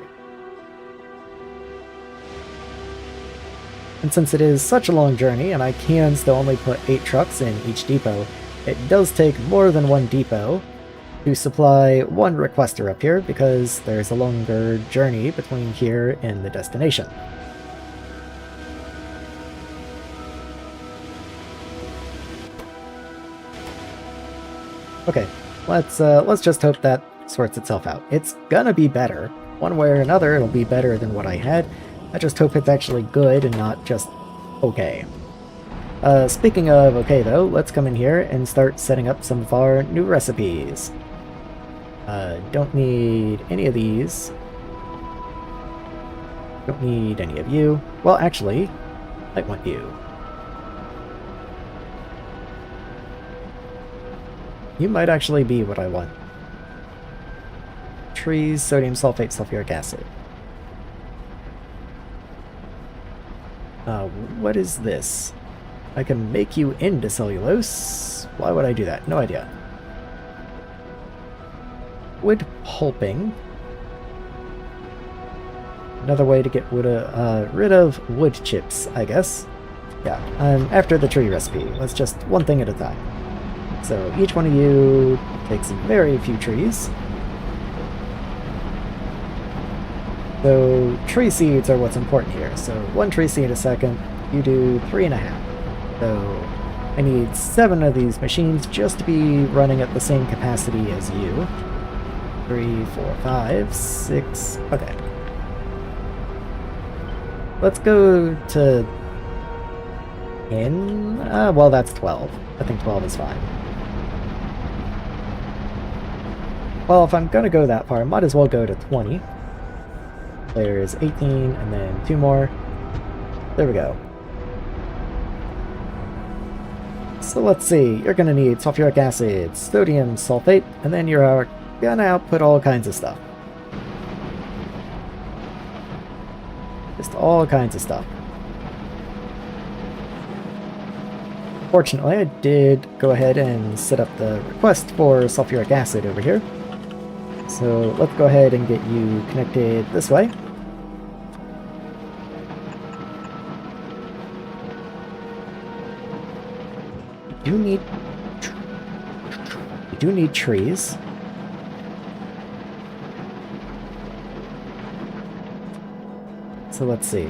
And since it is such a long journey, and I can still only put 8 trucks in each depot, it does take more than one depot to supply one requester up here, because there's a longer journey between here and the destination. Okay, let's just hope that sorts itself out. It's gonna be better. One way or another, it'll be better than what I had. I just hope it's actually good and not just okay. Speaking of okay though, let's come in here and start setting up some of our new recipes. Don't need any of these. Don't need any of you. Well, actually, I want you. You might actually be what I want. Trees, sodium sulfate, sulfuric acid. What is this? I can make you into cellulose. Why would I do that? No idea. Wood pulping. Another way to get rid of wood chips, I guess. Yeah, I'm after the tree recipe. Let's just one thing at a time. So each one of you takes very few trees. So tree seeds are what's important here. So 1 tree seed a second. You do 3.5. So I need 7 of these machines just to be running at the same capacity as you. 3, 4, 5, 6. Okay. Let's go to 10. Well, that's 12. I think 12 is fine. Well, if I'm gonna go that far, I might as well go to 20. There's 18, and then 2 more. There we go. So let's see, you're gonna need sulfuric acid, sodium sulfate, and then you're gonna output all kinds of stuff. Just all kinds of stuff. Fortunately, I did go ahead and set up the request for sulfuric acid over here. So let's go ahead and get you connected this way. You do need trees. So let's see.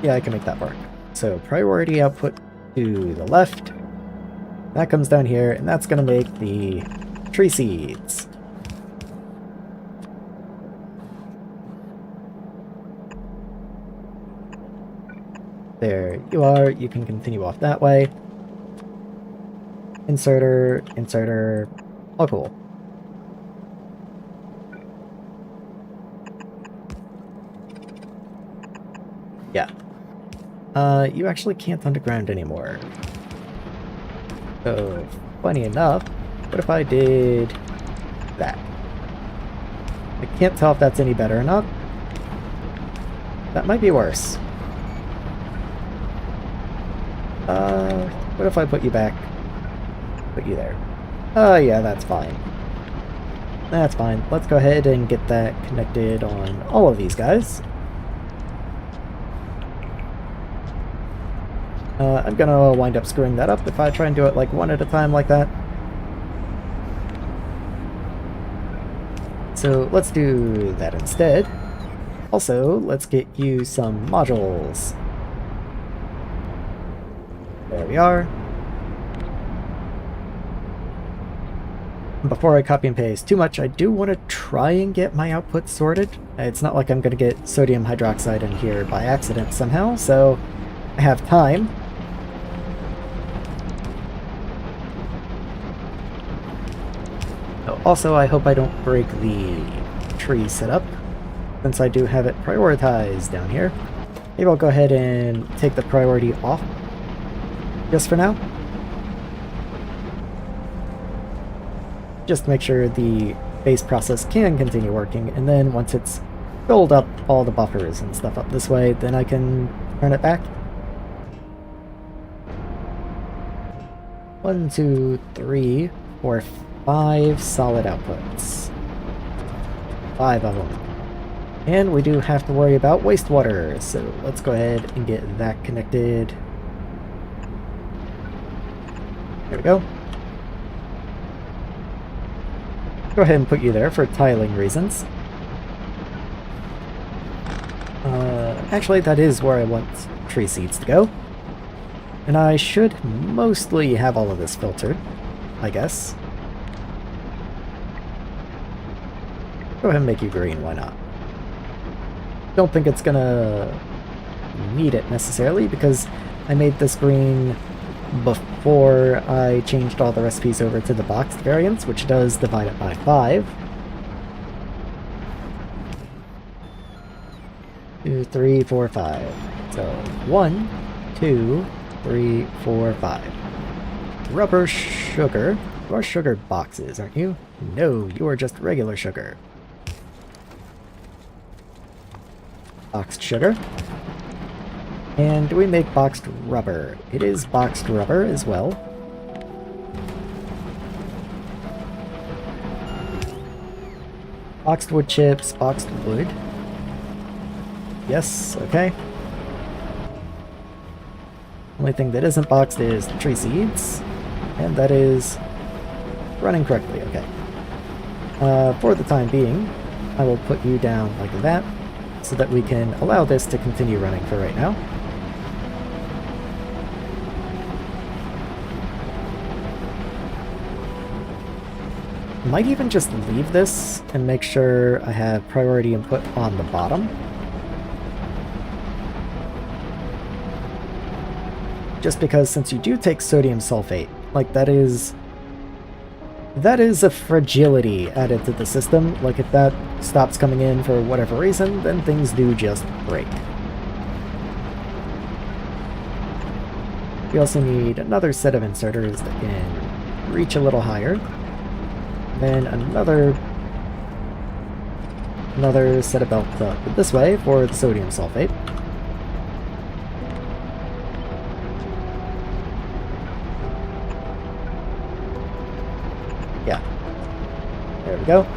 Yeah, I can make that work. So priority output to the left. That comes down here, and that's going to make the tree seeds. There you are. You can continue off that way. Inserter, inserter. Oh, cool. Yeah. You actually can't underground anymore. So, funny enough, what if I did that? I can't tell if that's any better or not. That might be worse. What if I put you back? Put you there. Yeah, that's fine. That's fine. Let's go ahead and get that connected on all of these guys. I'm gonna wind up screwing that up if I try and do it like one at a time like that. So let's do that instead. Also, let's get you some modules. There we are. Before I copy and paste too much, I do want to try and get my output sorted. It's not like I'm going to get sodium hydroxide in here by accident somehow, so I have time. Also, I hope I don't break the tree setup, since I do have it prioritized down here. Maybe I'll go ahead and take the priority off, just for now. Just to make sure the base process can continue working, and then once it's filled up all the buffers and stuff up this way, then I can turn it back. 1, 2, 3, 4, 5 solid outputs. 5 of them. And we do have to worry about wastewater, so let's go ahead and get that connected. There we go. Go ahead and put you there for tiling reasons. Actually, that is where I want tree seeds to go. And I should mostly have all of this filtered, I guess. Go ahead and make you green, why not? Don't think it's gonna need it necessarily, because I made this green before I changed all the recipes over to the boxed variants, which does divide it by 5. 2, 3, 4, 5. So 1, 2, 3, 4, 5. rubber sugar. You are sugar boxes, aren't you? No, you are just regular sugar. Boxed sugar. And do we make boxed rubber? It is boxed rubber as well. Boxed wood chips, boxed wood. Yes, okay. Only thing that isn't boxed is tree seeds. And that is running correctly, okay. For the time being, I will put you down like that, so that we can allow this to continue running for right now. Might even just leave this and make sure I have priority input on the bottom. Just because since you do take sodium sulfate, like that is a fragility added to the system. Like if that stops coming in for whatever reason, then things do just break. We also need another set of inserters that can reach a little higher. Then another set of belts up this way for the sodium sulfate. Yeah. There we go.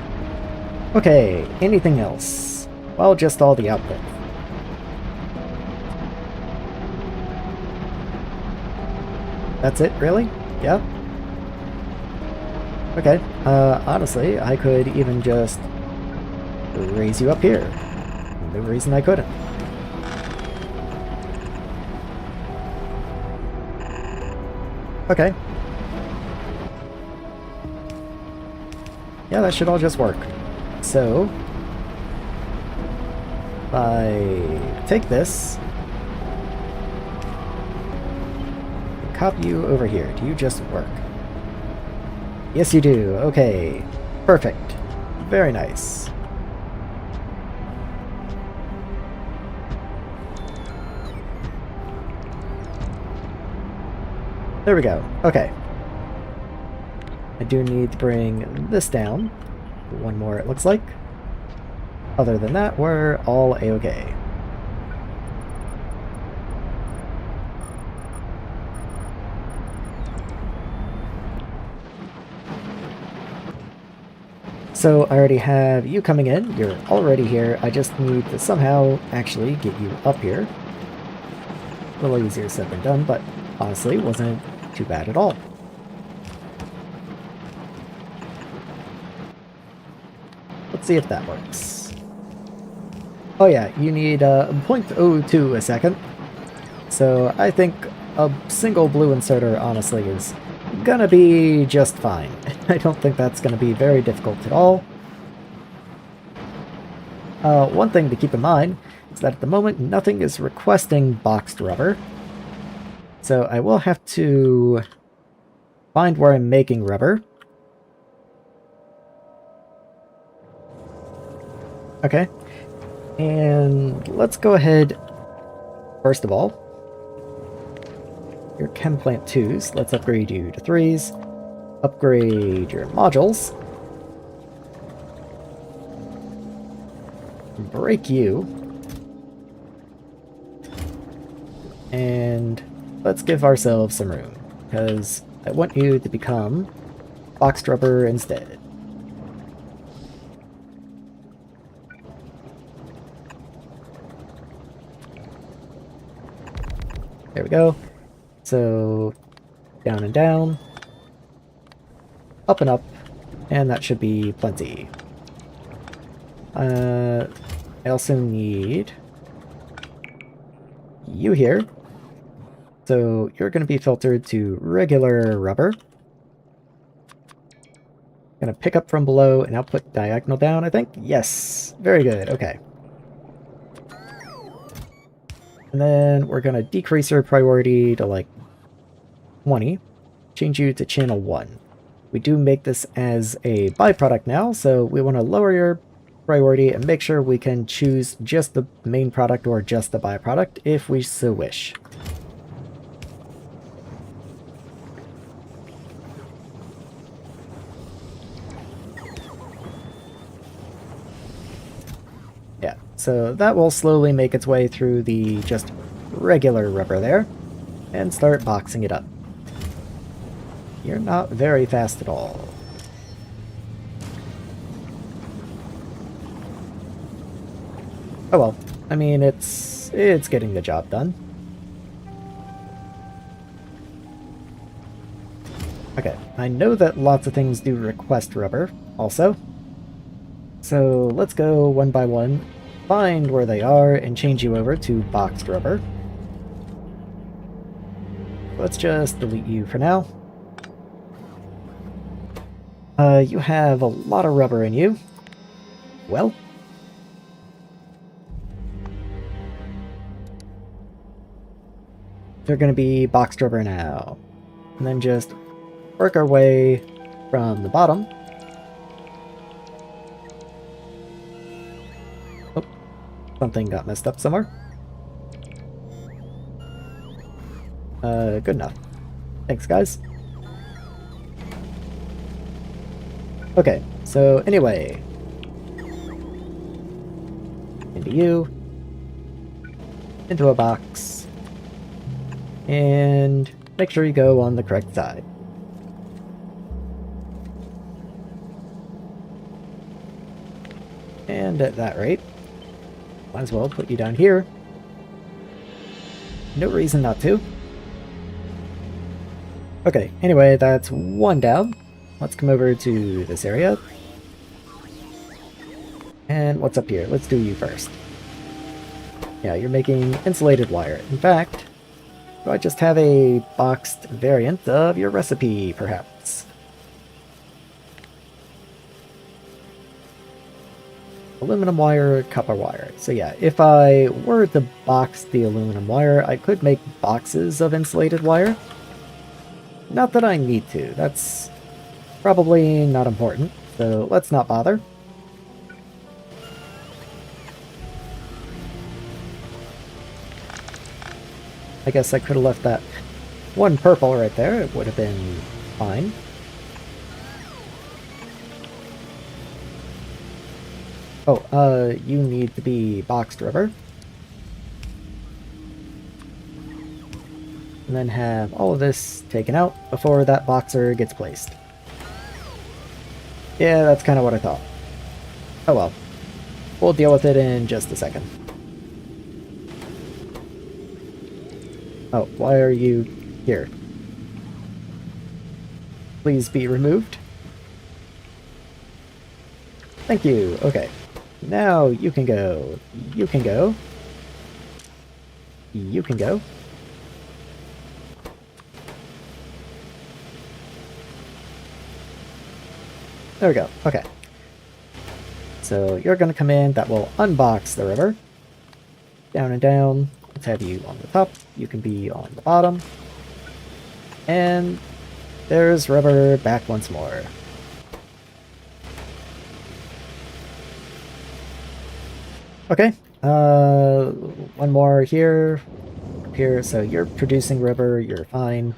Okay, anything else? Well, just all the output. That's it, really? Yeah? Okay, honestly, I could even just raise you up here. No reason I couldn't. Okay. Yeah, that should all just work. So, if I take this, and copy you over here, do you just work? Yes, you do. Okay. Perfect. Very nice. There we go. Okay. I do need to bring this down. One more, it looks like. Other than that, we're all A-okay. So I already have you coming in, you're already here, I just need to somehow actually get you up here. A little easier said than done, but honestly wasn't too bad at all. Let's see if that works. Oh yeah, you need 0.02 a second. So I think a single blue inserter honestly is gonna be just fine. I don't think that's gonna be very difficult at all. One thing to keep in mind is that at the moment nothing is requesting boxed rubber. So I will have to find where I'm making rubber. Okay. And let's go ahead, first of all, your chem plant 2s, let's upgrade you to 3s. Upgrade your modules. Break you. And let's give ourselves some room, because I want you to become boxed rubber instead. There we go. So, down and down. Up and up. And that should be plenty. I also need you here. So, you're going to be filtered to regular rubber. Going to pick up from below and output diagonal down, I think? Yes! Very good, okay. And then we're going to decrease your priority to like 20. Change you to channel 1. We do make this as a byproduct now, so we want to lower your priority and make sure we can choose just the main product or just the byproduct if we so wish. Yeah, so that will slowly make its way through the just regular rubber there, and start boxing it up. You're not very fast at all. Oh well, I mean, it's getting the job done. Okay, I know that lots of things do request rubber, also. So let's go one by one, find where they are, and change you over to boxed rubber. Let's just delete you for now. You have a lot of rubber in you. Well, they're going to be boxed rubber now. And then just work our way from the bottom. Oh, something got messed up somewhere. Good enough. Thanks, guys. Okay, so anyway. Into you. Into a box. And make sure you go on the correct side. And at that rate, might as well put you down here. No reason not to. Okay, anyway, that's one down. Let's come over to this area. And what's up here? Let's do you first. Yeah, you're making insulated wire. In fact, do I just have a boxed variant of your recipe, perhaps? Aluminum wire, copper wire. So yeah, if I were to box the aluminum wire, I could make boxes of insulated wire. Not that I need to. That's probably not important, so let's not bother. I guess I could have left that one purple right there. It would have been fine. Oh, you need to be boxed rubber. And then have all of this taken out before that boxer gets placed. Yeah, that's kind of what I thought. Oh well. We'll deal with it in just a second. Oh, why are you here? Please be removed. Thank you. Okay. Now you can go. You can go. You can go. There we go. Okay. So you're going to come in. That will unbox the river. Down and down. Let's have you on the top. You can be on the bottom. And there's rubber back once more. Okay. One more here. Here. So you're producing rubber. You're fine.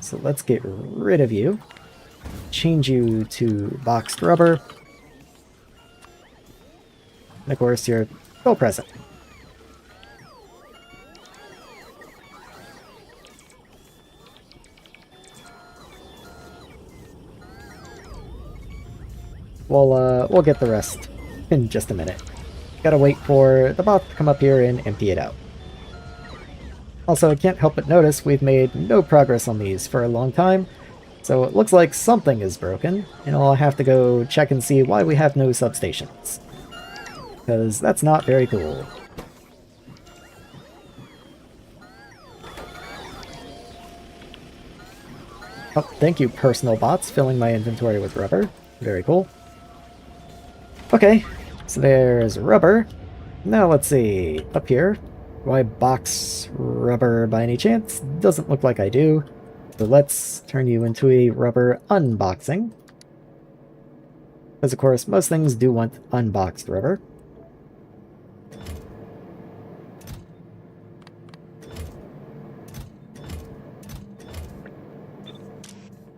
So let's get rid of you. Change you to boxed rubber. And of course, you're still present. We'll get the rest in just a minute. Gotta wait for the bot to come up here and empty it out. Also, I can't help but notice we've made no progress on these for a long time, so it looks like something is broken, and I'll have to go check and see why we have no substations. Because that's not very cool. Oh, thank you, personal bots, filling my inventory with rubber. Very cool. Okay, so there's rubber. Now let's see, up here. Do I box rubber by any chance? Doesn't look like I do. So let's turn you into a rubber unboxing. Because of course, most things do want unboxed rubber.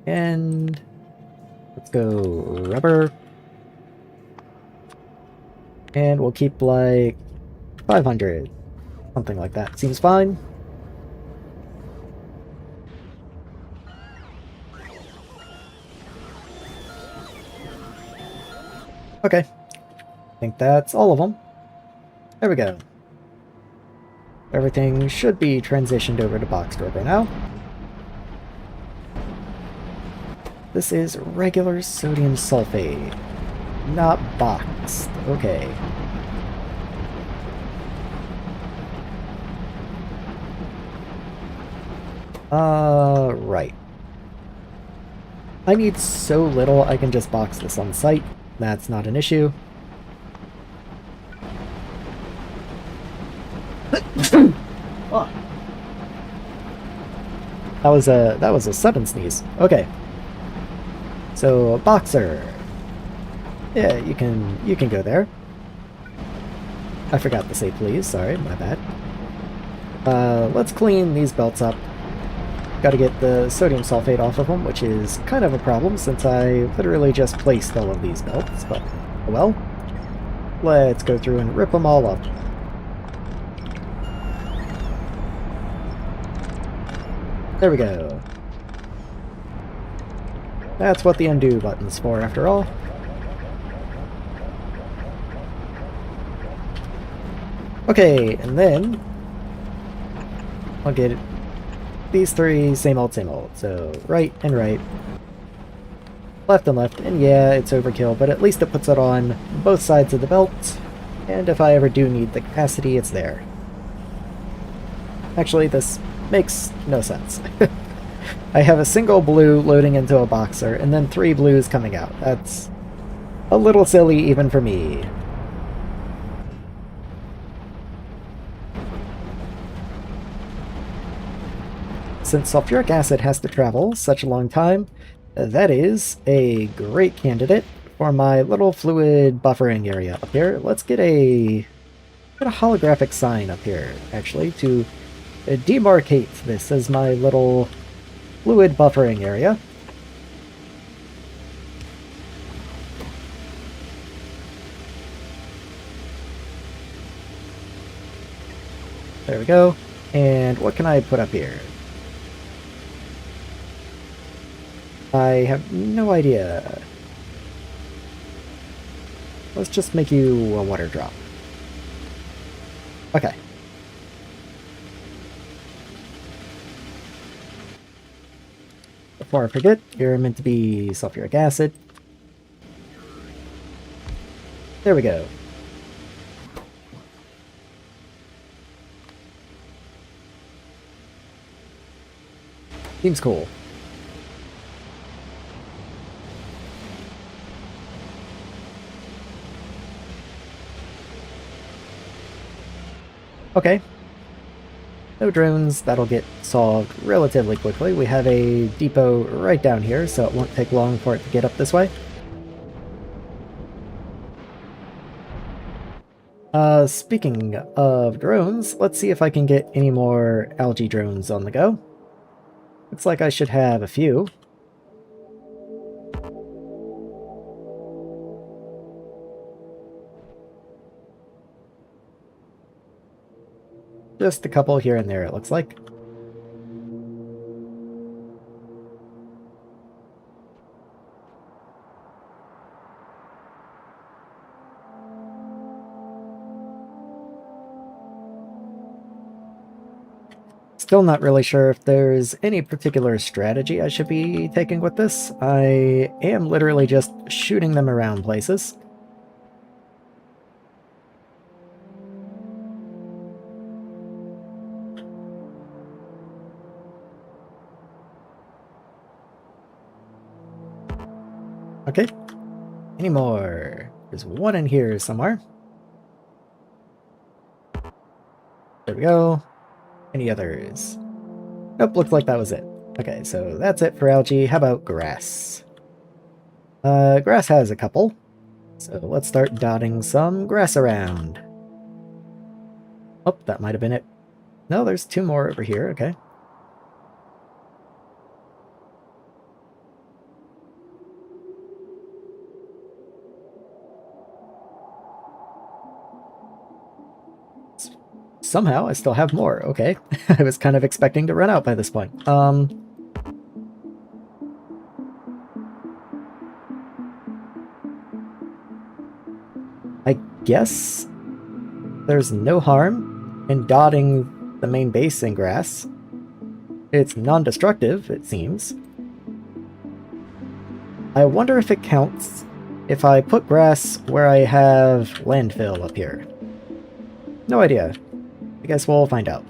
And Let's go rubber. And we'll keep like 500. Something like that. Seems fine. Okay. I think that's all of them. There we go. Everything should be transitioned over to boxed rubber now. This is regular sodium sulfate, not boxed. Okay. Right. I need so little I can just box this on site. That's not an issue. Oh. That was a sudden sneeze. Okay. So boxer. Yeah, you can go there. I forgot to say please, sorry, my bad. Let's clean these belts up. Gotta get the sodium sulfate off of them, which is kind of a problem since I literally just placed all of these belts, but oh well. Let's go through and rip them all up. There we go. That's what the undo button's for, after all. Okay, and then I'll get these three same old, so right and right, left and left, and yeah, it's overkill, but at least it puts it on both sides of the belt, and if I ever do need the capacity, it's there. Actually, this makes no sense. I have a single blue loading into a boxer, and then 3 blues coming out. That's a little silly even for me. Since sulfuric acid has to travel such a long time, that is a great candidate for my little fluid buffering area up here. Let's get a holographic sign up here, actually, to demarcate this as my little fluid buffering area. There we go. And what can I put up here? I have no idea. Let's just make you a water drop. Okay. Before I forget, you're meant to be sulfuric acid. There we go. Seems cool. Okay. No drones, that'll get solved relatively quickly. We have a depot right down here, so it won't take long for it to get up this way. Speaking of drones, let's see if I can get any more algae drones on the go. Looks like I should have a few. Just a couple here and there, it looks like. Still not really sure if there's any particular strategy I should be taking with this. I am literally just shooting them around places. Okay. Any more? There's one in here somewhere. There we go. Any others? Nope, looks like that was it. Okay, so that's it for algae. How about grass? Grass has a couple. So let's start dotting some grass around. Oh, that might have been it. No, there's 2 more over here. Okay. somehow I still have more. Okay. I was kind of expecting to run out by this point. I guess there's no harm in dotting the main base in grass. It's non-destructive, it seems. I wonder if it counts if I put grass where I have landfill up here. No idea. I guess we'll find out.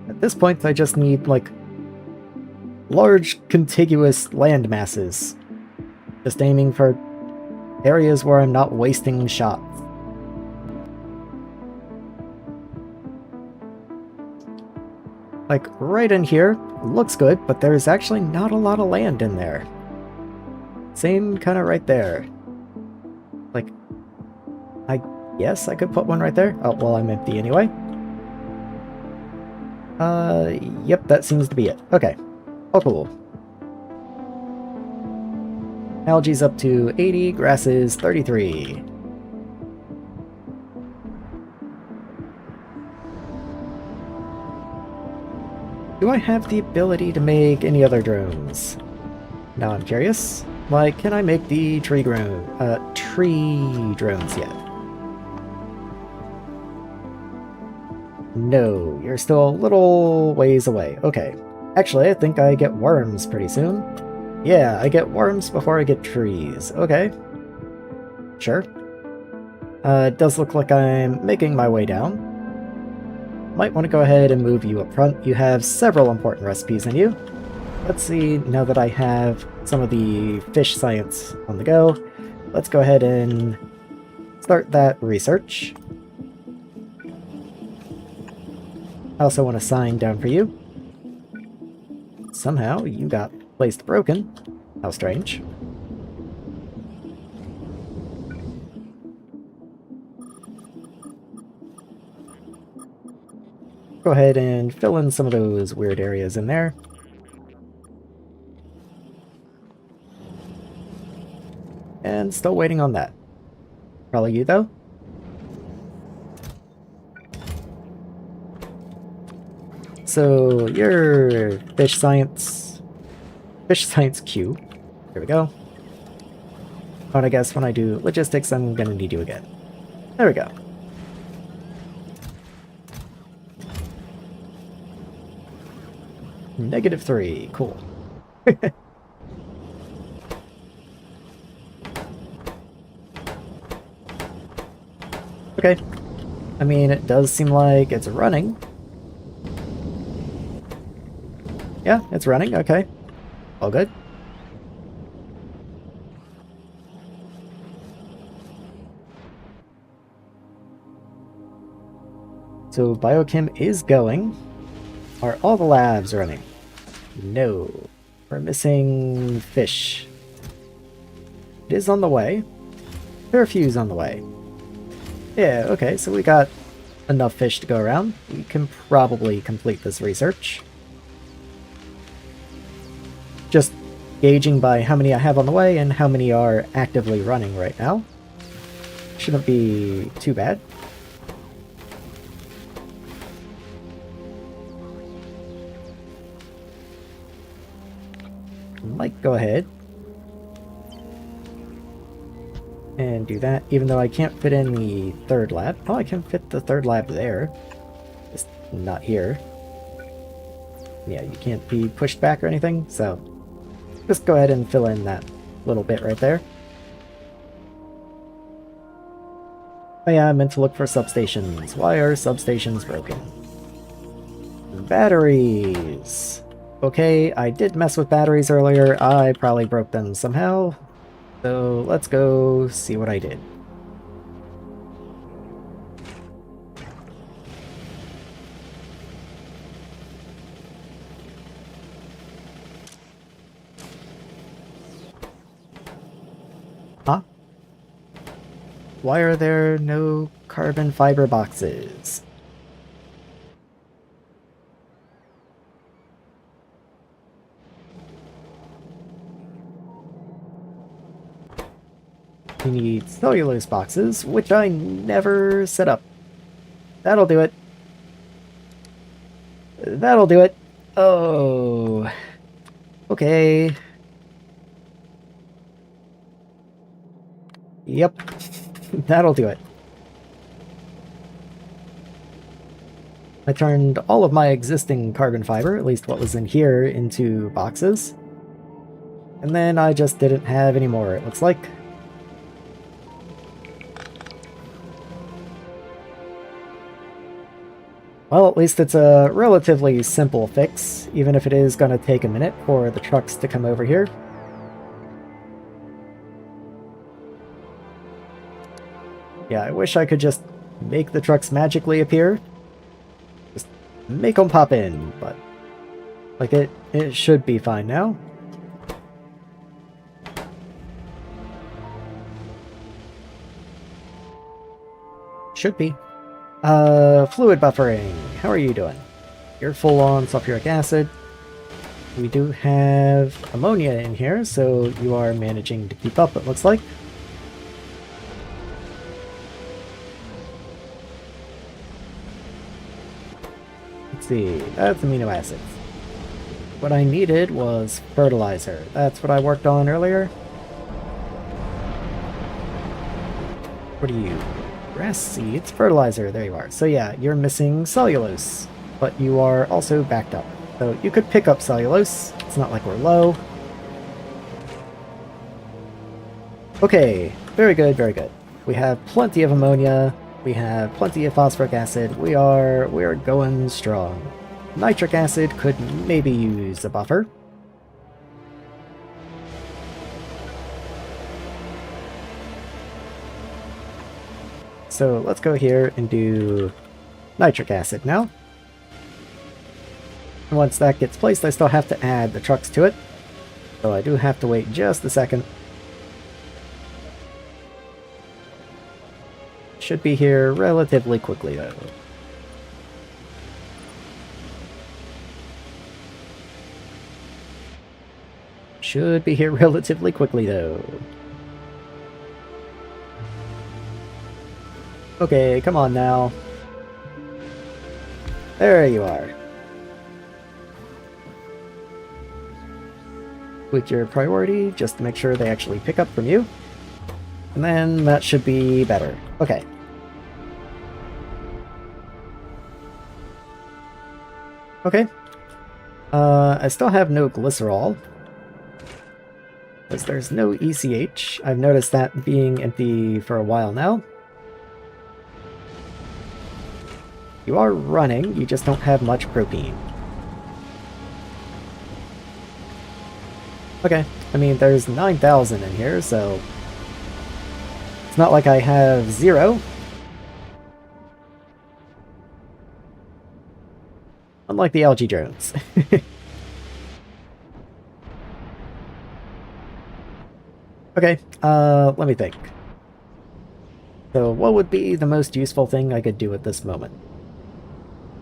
At this point, I just need, like, large, contiguous land masses. Just aiming for areas where I'm not wasting shots. Like, right in here, looks good, but there's actually not a lot of land in there. Same kind of right there. Like, I guess I could put one right there. Oh, well, I'm empty anyway. Yep, that seems to be it. Okay. Oh, cool. Algae's up to 80, grass is 33. Do I have the ability to make any other drones? Now I'm curious. Like, can I make the tree drones yet? No, you're still a little ways away. Okay. Actually, I think I get worms pretty soon. Yeah, I get worms before I get trees. Okay. Sure. It does look like I'm making my way down. Might want to go ahead and move you up front. You have several important recipes in you. Let's see, now that I have some of the fish science on the go, let's go ahead and start that research. I also want a sign down for you. Somehow you got placed broken. How strange. Go ahead and fill in some of those weird areas in there. And still waiting on that. Probably you, though? So, your fish science Q. Here we go. Oh, and I guess when I do logistics, I'm gonna need you again. There we go. -3, cool. Okay. I mean, it does seem like it's running. Yeah, it's running, okay. All good. So biochem is going. Are all the labs running? No. We're missing fish. It is on the way. There are a few on the way. Yeah, okay, so we got enough fish to go around. We can probably complete this research. Just gauging by how many I have on the way and how many are actively running right now. Shouldn't be too bad. Might go ahead and do that, even though I can't fit in the third lab. Oh, I can fit the third lab there. Just not here. Yeah, you can't be pushed back or anything, so just go ahead and fill in that little bit right there. Oh yeah, I meant to look for substations. Why are substations broken? Batteries! Okay, I did mess with batteries earlier. I probably broke them somehow. So let's go see what I did. Huh? Why are there no carbon fiber boxes? We need cellulose boxes, which I never set up. That'll do it. That'll do it. Oh. Okay. Yep. That'll do it. I turned all of my existing carbon fiber, at least what was in here, into boxes. And then I just didn't have any more, it looks like. Well, at least it's a relatively simple fix, even if it is going to take a minute for the trucks to come over here. Yeah, I wish I could just make the trucks magically appear. Just make them pop in, but like it should be fine now. Should be. Fluid buffering. How are you doing? You're full on sulfuric acid. We do have ammonia in here, so you are managing to keep up, it looks like. Let's see, that's amino acids. What I needed was fertilizer. That's what I worked on earlier. What are you? Grass seeds, fertilizer, there you are. So yeah, you're missing cellulose, but you are also backed up. So you could pick up cellulose, it's not like we're low. Okay, very good, very good. We have plenty of ammonia, we have plenty of phosphoric acid, we're going strong. Nitric acid could maybe use a buffer. So let's go here and do nitric acid now. And once that gets placed, I still have to add the trucks to it. So I do have to wait just a second. Should be here relatively quickly though. Should be here relatively quickly though. Okay, come on now. There you are. With your priority, just to make sure they actually pick up from you. And then that should be better. Okay. Okay. I still have no glycerol. Because there's no ECH. I've noticed that being empty for a while now. You are running, you just don't have much propene. Okay, I mean, there's 9,000 in here, so it's not like I have 0. Unlike the algae drones. Okay, let me think. So what would be the most useful thing I could do at this moment?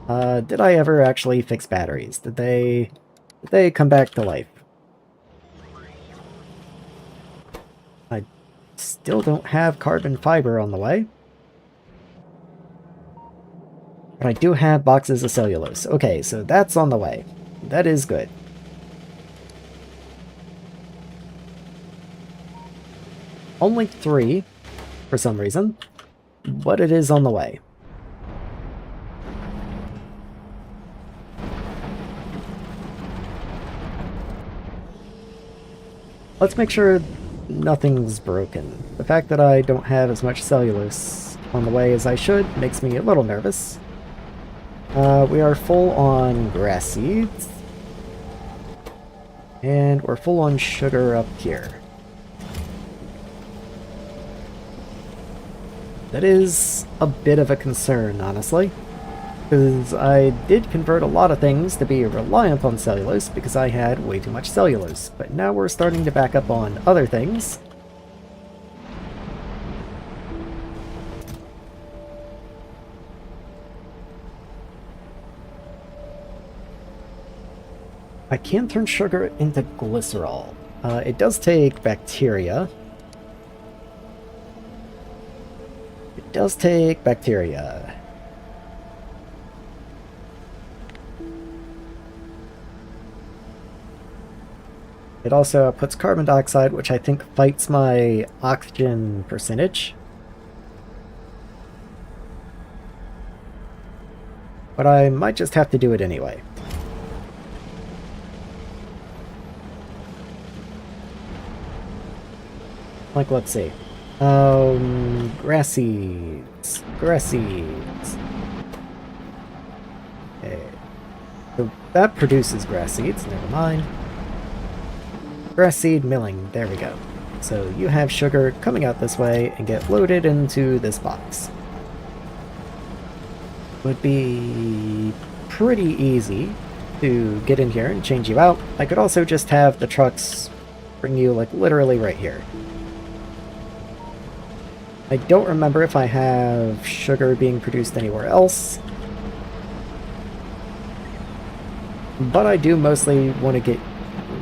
Did I ever actually fix batteries? Did they come back to life? I still don't have carbon fiber on the way. But I do have boxes of cellulose. Okay, so that's on the way. That is good. Only 3, for some reason, but it is on the way. Let's make sure nothing's broken. The fact that I don't have as much cellulose on the way as I should makes me a little nervous. We are full on grass seeds. And we're full on sugar up here. That is a bit of a concern, honestly. Because I did convert a lot of things to be reliant on cellulose because I had way too much cellulose. But now we're starting to back up on other things. I can turn sugar into glycerol. It does take bacteria. does take bacteria. It also puts carbon dioxide, which I think fights my oxygen percentage. But I might just have to do it anyway. Like, let's see. Grass seeds. Grass seeds. Okay. So that produces grass seeds, never mind. Grass seed milling, there we go. So you have sugar coming out this way and get loaded into this box. Would be pretty easy to get in here and change you out. I could also just have the trucks bring you like literally right here. I don't remember if I have sugar being produced anywhere else, but I do mostly want to get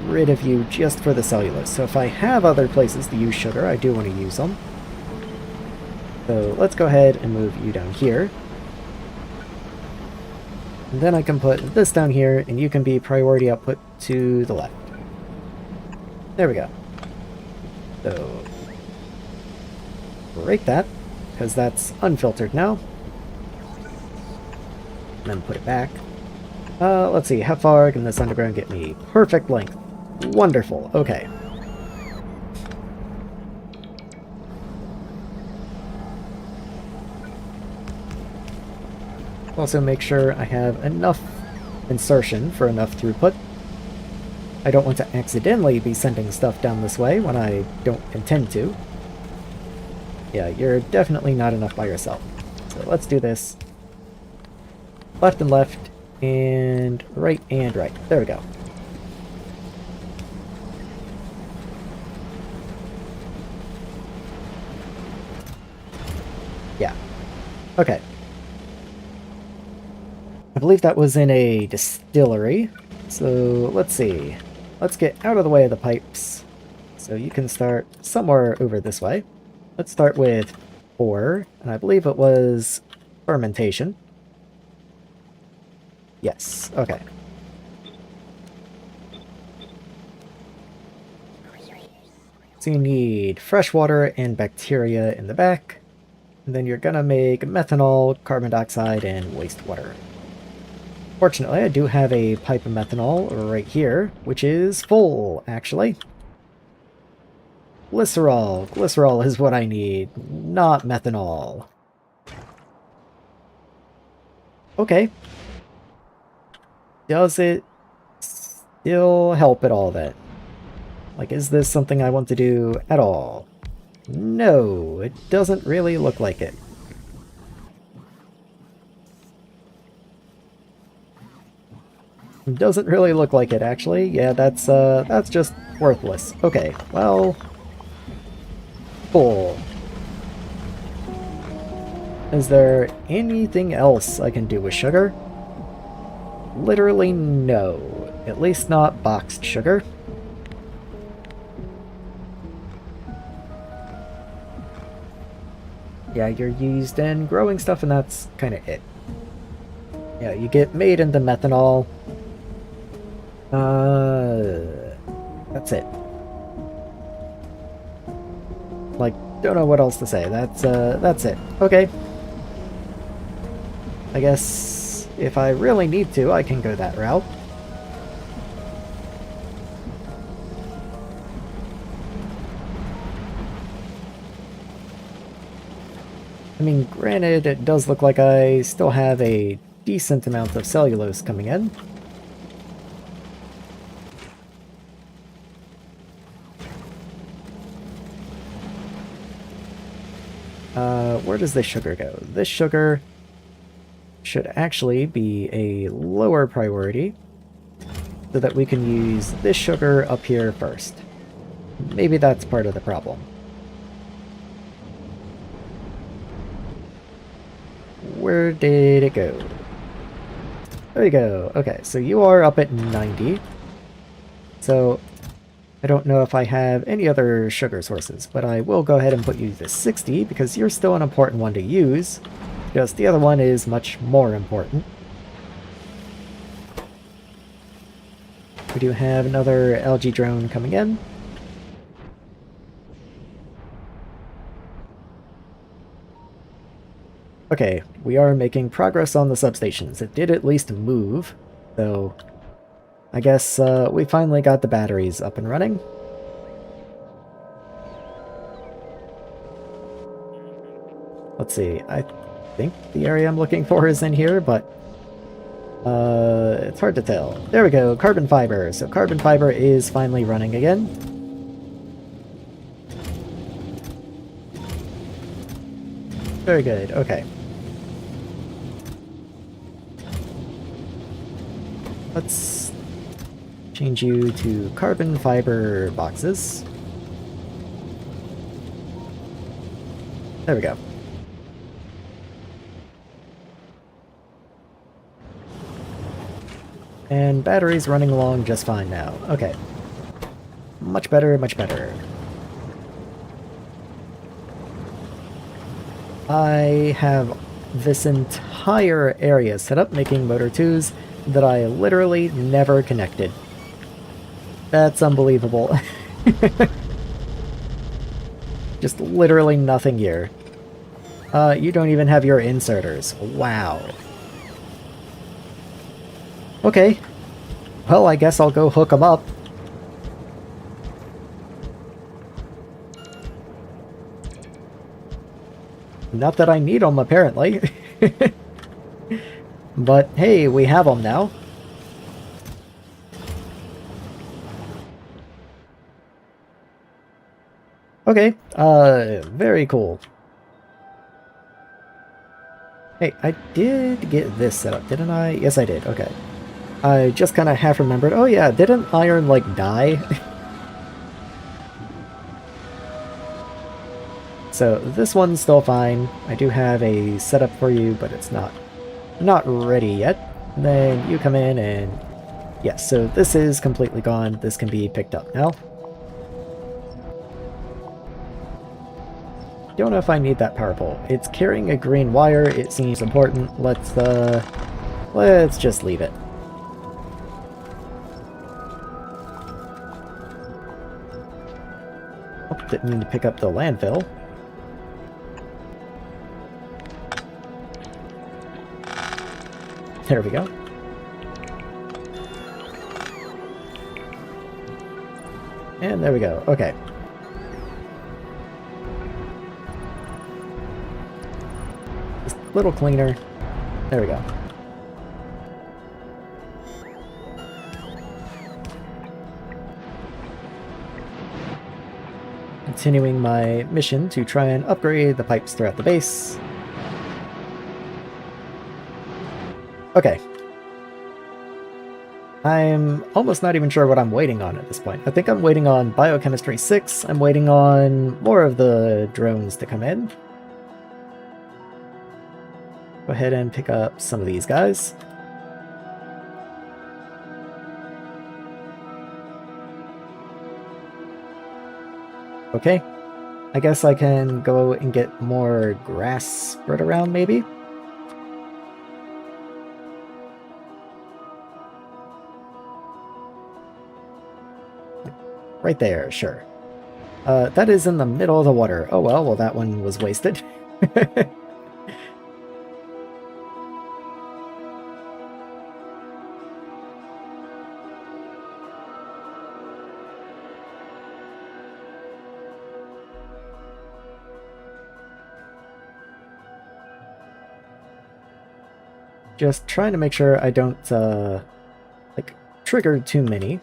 rid of you just for the cellulose. So if I have other places to use sugar, I do want to use them. So let's go ahead and move you down here. And then I can put this down here, and you can be priority output to the left. There we go. So break that, because that's unfiltered now. And then put it back. Let's see, how far can this underground get me? Perfect length. Wonderful, okay. Also make sure I have enough insertion for enough throughput. I don't want to accidentally be sending stuff down this way when I don't intend to. Yeah, you're definitely not enough by yourself. So let's do this. Left and left, and right and right. There we go. Yeah. Okay. I believe that was in a distillery. So let's see. Let's get out of the way of the pipes. So you can start somewhere over this way. Let's start with 4, and I believe it was fermentation. Yes, okay. So you need fresh water and bacteria in the back. And then you're gonna make methanol, carbon dioxide, and wastewater. Fortunately, I do have a pipe of methanol right here, which is full, actually. Glycerol. Glycerol is what I need, not methanol. Okay. Does it still help at all then? Like, is this something I want to do at all? No, it doesn't really look like it. It doesn't really look like it, actually. Yeah, that's just worthless. Okay, well... Cool. Is there anything else I can do with sugar? Literally no. At least not boxed sugar. Yeah, you're used in growing stuff, and that's kind of it. Yeah, you get made into methanol. That's it. Like, don't know what else to say. That's it. Okay. I guess if I really need to, I can go that route. I mean, granted, it does look like I still have a decent amount of cellulose coming in. Where does this sugar go? This sugar should actually be a lower priority so that we can use this sugar up here first. Maybe that's part of the problem. Where did it go? There you go. Okay, so you are up at 90. So I don't know if I have any other sugar sources, but I will go ahead and put you to 60 because you're still an important one to use. Just the other one is much more important. We do have another algae drone coming in. Okay, we are making progress on the substations. It did at least move, so I guess we finally got the batteries up and running. Let's see, I think the area I'm looking for is in here, but it's hard to tell. There we go, carbon fiber. So carbon fiber is finally running again. Very good, okay. Let's change you to carbon fiber boxes. There we go. And battery's running along just fine now. Okay. Much better, much better. I have this entire area set up making motor 2s that I literally never connected. That's unbelievable. Just literally nothing here. You don't even have your inserters. Wow. Okay. Well, I guess I'll go hook them up. Not that I need them, apparently. But hey, we have them now. Okay, very cool. Hey, I did get this set up, didn't I? Yes, I did, okay. I just kind of half remembered. Oh yeah, didn't iron, like, die? So, this one's still fine. I do have a setup for you, but it's not ready yet. And then you come in and... yes, so this is completely gone. This can be picked up now. Don't know if I need that power pole. It's carrying a green wire. It seems important. Let's just leave it. Oh, didn't mean to pick up the landfill. There we go. And there we go. Okay. Just a little cleaner. There we go. Continuing my mission to try and upgrade the pipes throughout the base. Okay. I'm almost not even sure what I'm waiting on at this point. I think I'm waiting on Biochemistry 6. I'm waiting on more of the drones to come in. Go ahead and pick up some of these guys. Okay. I guess I can go and get more grass spread around, maybe? Right there, sure. That is in the middle of the water. Oh well, that one was wasted. Just trying to make sure I don't, like, trigger too many.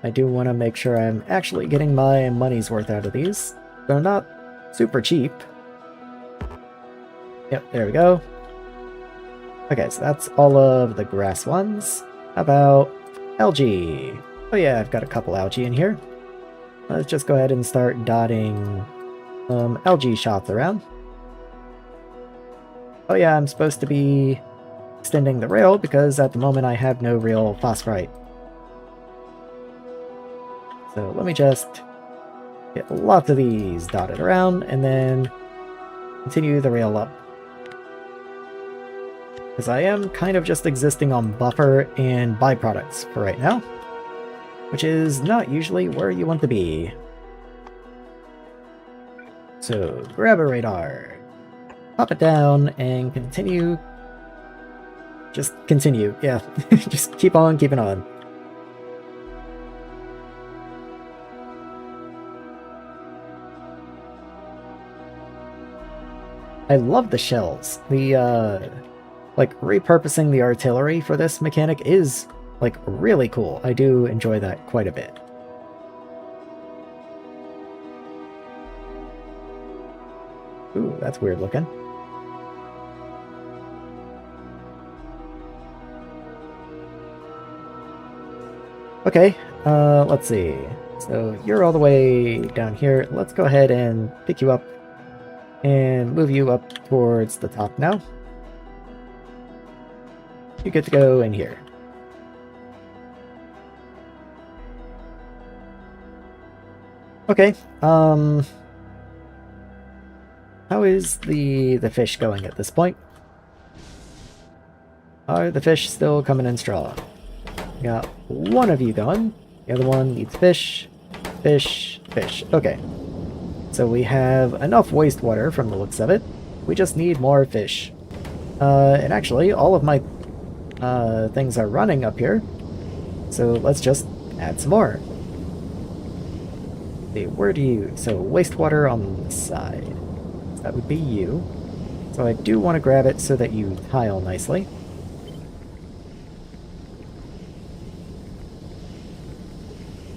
I do want to make sure I'm actually getting my money's worth out of these. They're not super cheap. Yep, there we go. Okay, so that's all of the grass ones. How about algae? Oh yeah, I've got a couple algae in here. Let's just go ahead and start dotting algae shots around. Oh yeah, I'm supposed to be extending the rail because at the moment I have no real phosphorite. So let me just get lots of these dotted around, and then continue the rail up. Because I am kind of just existing on buffer and byproducts for right now, which is not usually where you want to be. So grab a radar, pop it down, and continue. Just continue, yeah. Just keep on keeping on. I love the shells. The, like, repurposing the artillery for this mechanic is, like, really cool. I do enjoy that quite a bit. Ooh, that's weird looking. Okay, let's see. So you're all the way down here. Let's go ahead and pick you up and move you up towards the top now. You get to go in here. Okay, how is the fish going at this point? Are the fish still coming in strong? Got one of you going. The other one needs fish, fish, fish. Okay. So we have enough wastewater from the looks of it. We just need more fish. And actually, all of my things are running up here. So let's just add some more. See, where do you... So wastewater on the side. That would be you. So I do want to grab it so that you tile nicely.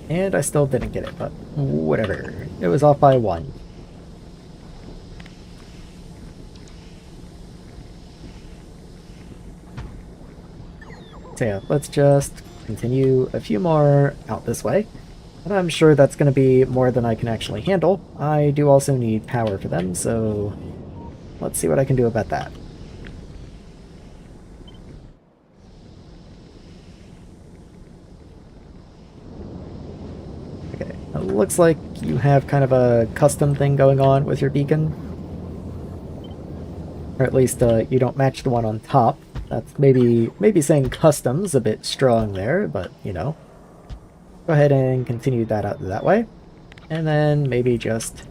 And I still didn't get it, but whatever. It was off by 1. So yeah, let's just continue a few more out this way. And I'm sure that's going to be more than I can actually handle. I do also need power for them, so let's see what I can do about that. Okay, it looks like you have kind of a custom thing going on with your beacon. Or at least you don't match the one on top. That's maybe saying custom's a bit strong there, but you know. Go ahead and continue that out that way. And then maybe just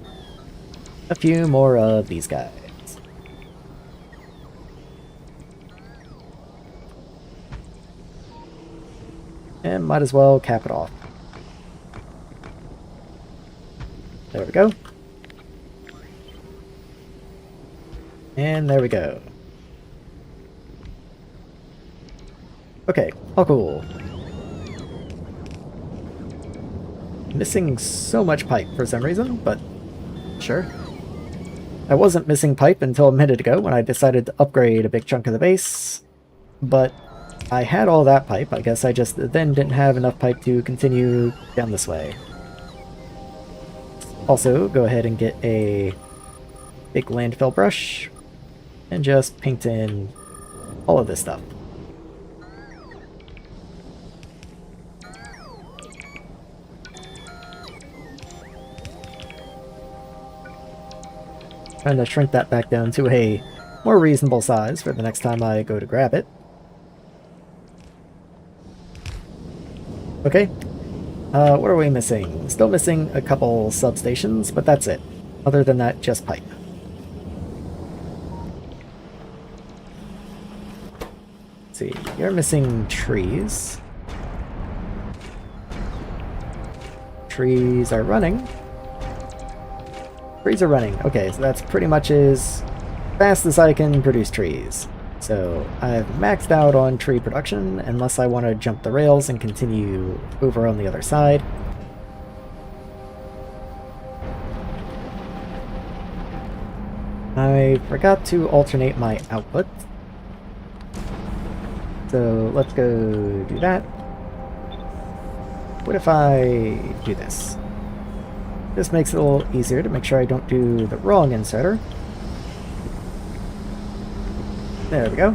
a few more of these guys. And might as well cap it off. There we go. And there we go. Okay, all cool. Missing so much pipe for some reason, but sure. I wasn't missing pipe until a minute ago when I decided to upgrade a big chunk of the base, but I had all that pipe. I guess I just then didn't have enough pipe to continue down this way. Also, go ahead and get a big landfill brush and just paint in all of this stuff. Trying to shrink that back down to a more reasonable size for the next time I go to grab it. Okay. What are we missing? Still missing a couple substations, but that's it. Other than that, just pipe. Let's see, you're missing trees. Trees are running. Trees are running. Okay, so that's pretty much as fast as I can produce trees. So I've maxed out on tree production, unless I want to jump the rails and continue over on the other side. I forgot to alternate my output. So let's go do that. What if I do this? This makes it a little easier to make sure I don't do the wrong inserter. There we go.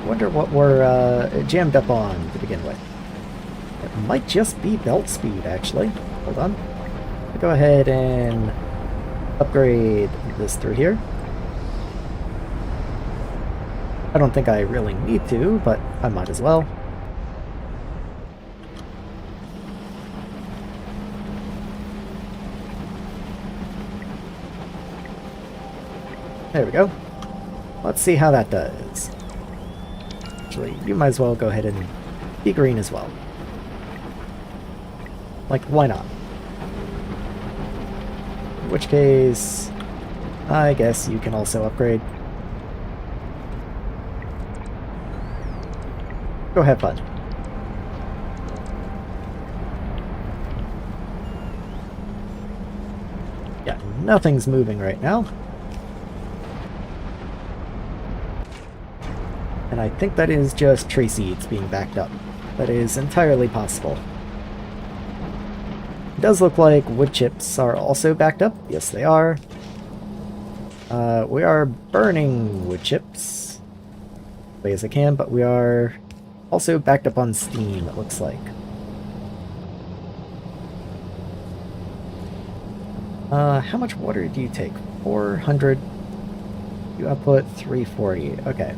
wonder what we're jammed up on to begin with. It might just be belt speed, actually. Hold on. I'll go ahead and upgrade this through here. I don't think I really need to, but I might as well. There we go. Let's see how that does. Actually, you might as well go ahead and be green as well. Like, why not? In which case, I guess you can also upgrade. Go have fun. Yeah, nothing's moving right now. And I think that is just tree seeds being backed up. That is entirely possible. It does look like wood chips are also backed up. Yes, they are. We are burning wood chips as way as I can, but we are also backed up on steam, it looks like. How much water do you take? 400. You output 340. Okay.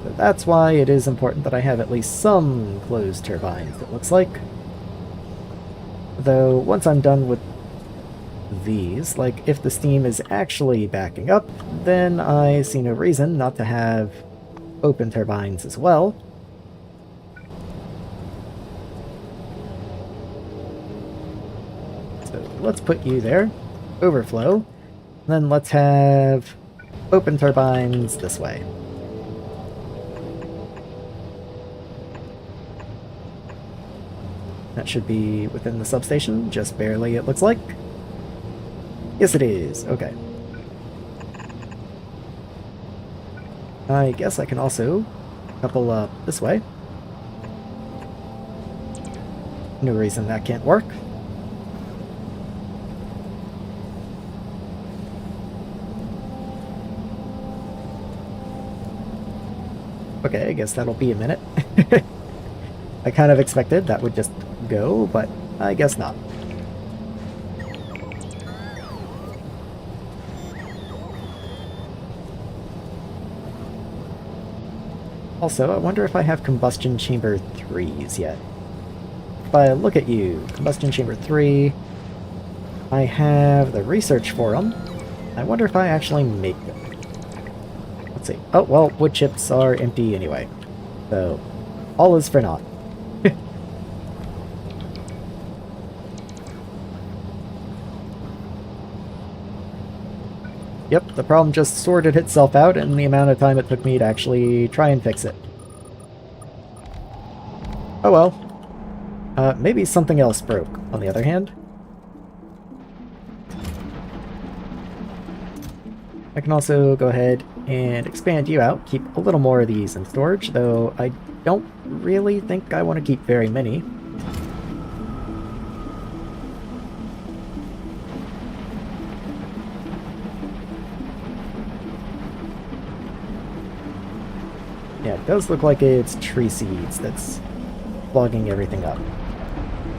So that's why it is important that I have at least some closed turbines, it looks like. Though, once I'm done with these, like, if the steam is actually backing up, then I see no reason not to have open turbines as well. So let's put you there. Overflow. And then let's have open turbines this way. That should be within the substation, just barely it looks like. Yes it is, okay. I guess I can also couple up this way. No reason that can't work. Okay, I guess that'll be a minute. I kind of expected that would just go, but I guess not. Also, I wonder if I have combustion chamber 3s yet. If I look at you, combustion chamber 3, I have the research for them. I wonder if I actually make them. Let's see. Oh, well, wood chips are empty anyway. So, all is for naught. Yep, the problem just sorted itself out in the amount of time it took me to actually try and fix it. Oh well. Maybe something else broke, on the other hand. I can also go ahead and expand you out, keep a little more of these in storage, though I don't really think I want to keep very many. Yeah, it does look like it's tree seeds that's clogging everything up.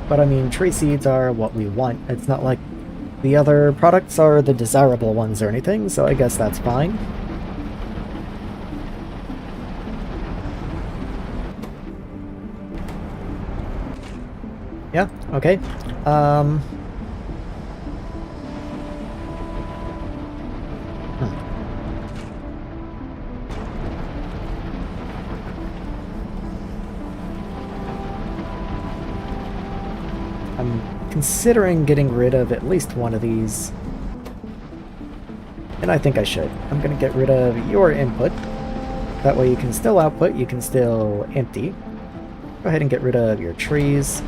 But I mean, tree seeds are what we want. It's not like the other products are the desirable ones or anything, so I guess that's fine. Yeah, okay. I'm considering getting rid of at least one of these. And I think I should. I'm going to get rid of your input. That way you can still output, you can still empty. Go ahead and get rid of your trees.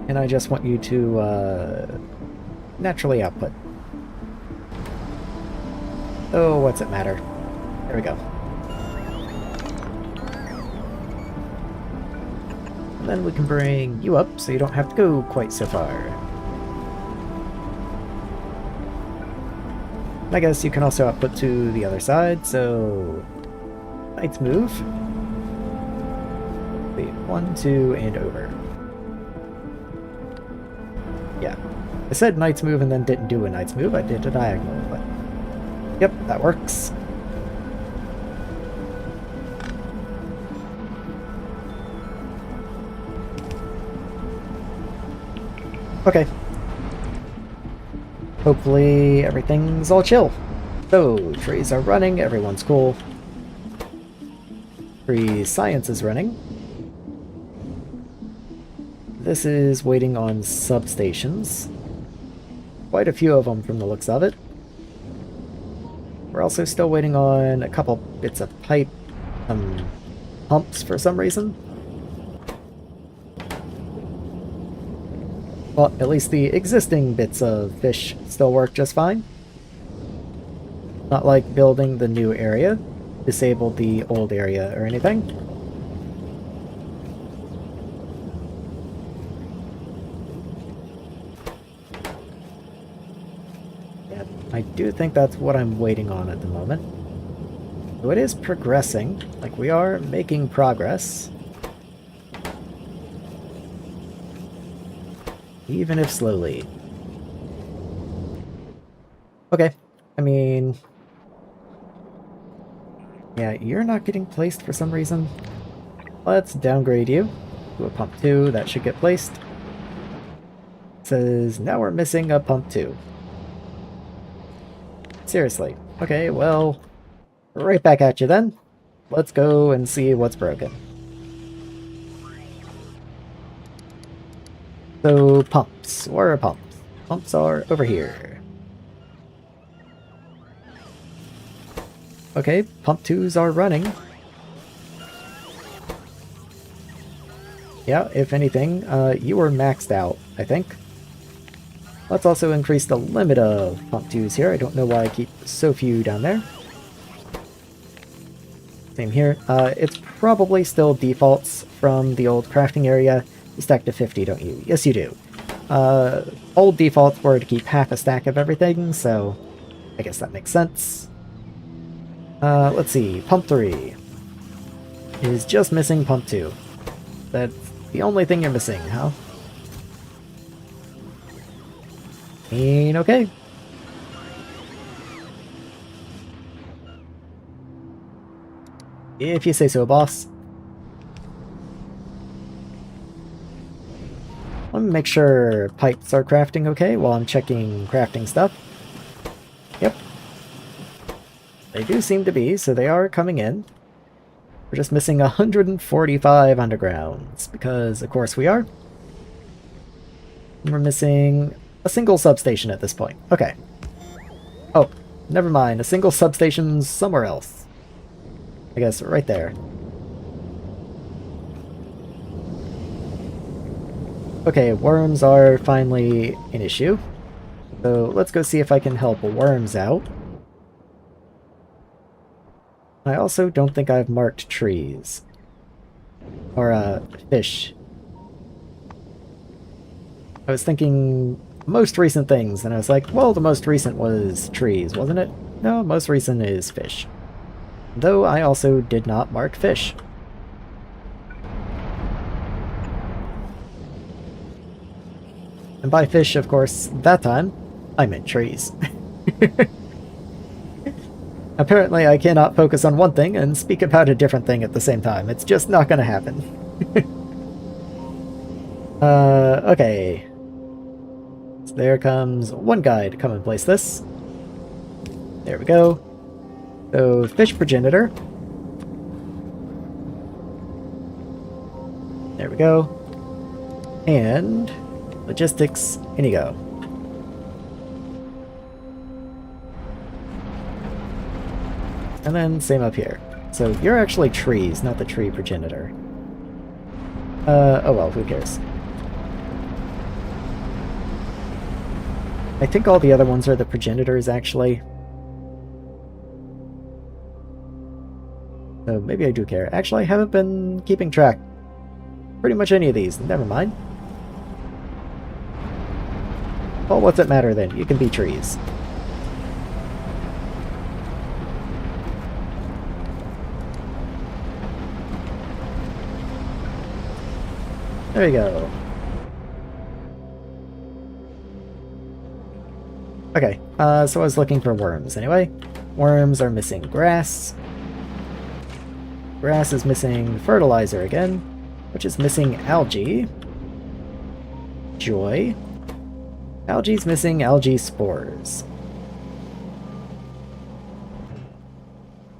And I just want you to naturally output. Oh, what's it matter? There we go. And then we can bring you up so you don't have to go quite so far. I guess you can also output to the other side, so knight's move. Wait, 1, 2, and over. Yeah. I said knight's move and then didn't do a knight's move. I did a diagonal, but yep, that works. Okay. Hopefully everything's all chill. So, trees are running, everyone's cool. Tree science is running. This is waiting on substations. Quite a few of them from the looks of it. We're also still waiting on a couple bits of pipe, pumps for some reason. Well, at least the existing bits of fish still work just fine. Not like building the new area disabled the old area or anything. Yeah, I do think that's what I'm waiting on at the moment. So it is progressing, like we are making progress. Even if slowly. Okay, I mean... yeah, you're not getting placed for some reason. Let's downgrade you to a pump 2. That should get placed. It says, now we're missing a pump 2. Seriously. Okay, well, right back at you then. Let's go and see what's broken. So, pumps. Where are pumps? Pumps are over here. Okay, pump 2s are running. Yeah, if anything, you are maxed out, I think. Let's also increase the limit of pump 2s here. I don't know why I keep so few down there. Same here. It's probably still defaults from the old crafting area. You stack to 50, don't you? Yes, you do. Old defaults were to keep half a stack of everything, so I guess that makes sense. Let's see. Pump 3 is just missing pump 2. That's the only thing you're missing, huh? Okay. If you say so, boss. Let me make sure pipes are crafting okay while I'm checking crafting stuff. Yep. They do seem to be, so they are coming in. We're just missing 145 undergrounds, because of course we are. We're missing a single substation at this point. Okay. Oh, never mind. A single substation's somewhere else. I guess right there. Okay, worms are finally an issue. So let's go see if I can help worms out. I also don't think I've marked trees. Or, fish. I was thinking most recent things, and I was like, well, the most recent was trees, wasn't it? No, most recent is fish. Though I also did not mark fish. And by fish, of course, that time, I meant trees. Apparently I cannot focus on one thing and speak about a different thing at the same time. It's just not gonna happen. Okay. So there comes one guy to come and place this. There we go. So, fish progenitor. There we go. And logistics, in you go. And then same up here. So you're actually trees, not the tree progenitor. Oh well, who cares? I think all the other ones are the progenitors, actually. So maybe I do care. Actually, I haven't been keeping track. Pretty much any of these. Never mind. Well, what's it matter then? You can be trees. There you go. Okay, so I was looking for worms anyway. Worms are missing grass. Grass is missing fertilizer again, which is missing algae. Joy. Algae's missing algae spores.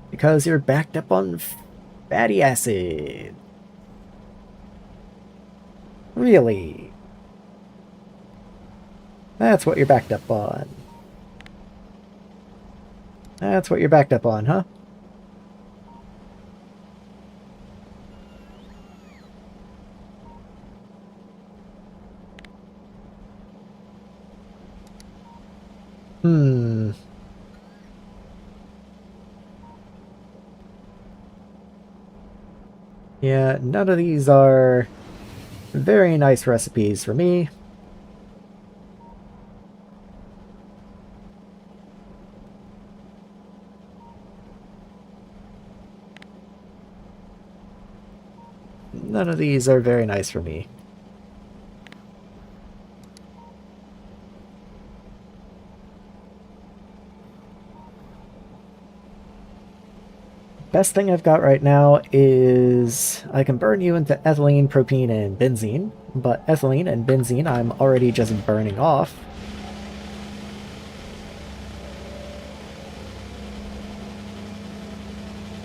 Because you're backed up on fatty acid. Really? That's what you're backed up on. That's what you're backed up on, huh? Hmm. Yeah, none of these are very nice recipes for me. None of these are very nice for me. Best thing I've got right now is I can burn you into ethylene, propene, and benzene, but ethylene and benzene I'm already just burning off.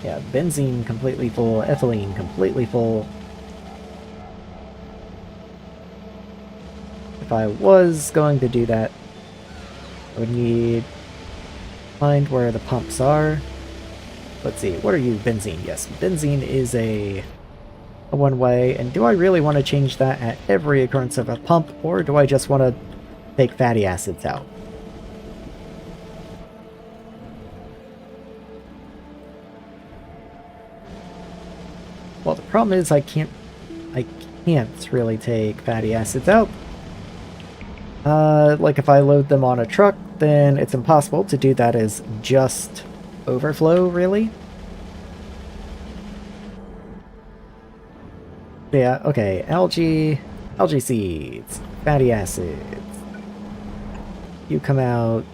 Yeah, benzene completely full, ethylene completely full. If I was going to do that, I would need to find where the pumps are. Let's see, what are you? Benzene, yes. Benzene is a one-way, and do I really want to change that at every occurrence of a pump, or do I just want to take fatty acids out? Well, the problem is I can't really take fatty acids out. Like if I load them on a truck, then it's impossible to do that as just overflow, really. Yeah, okay, algae seeds, fatty acids. You come out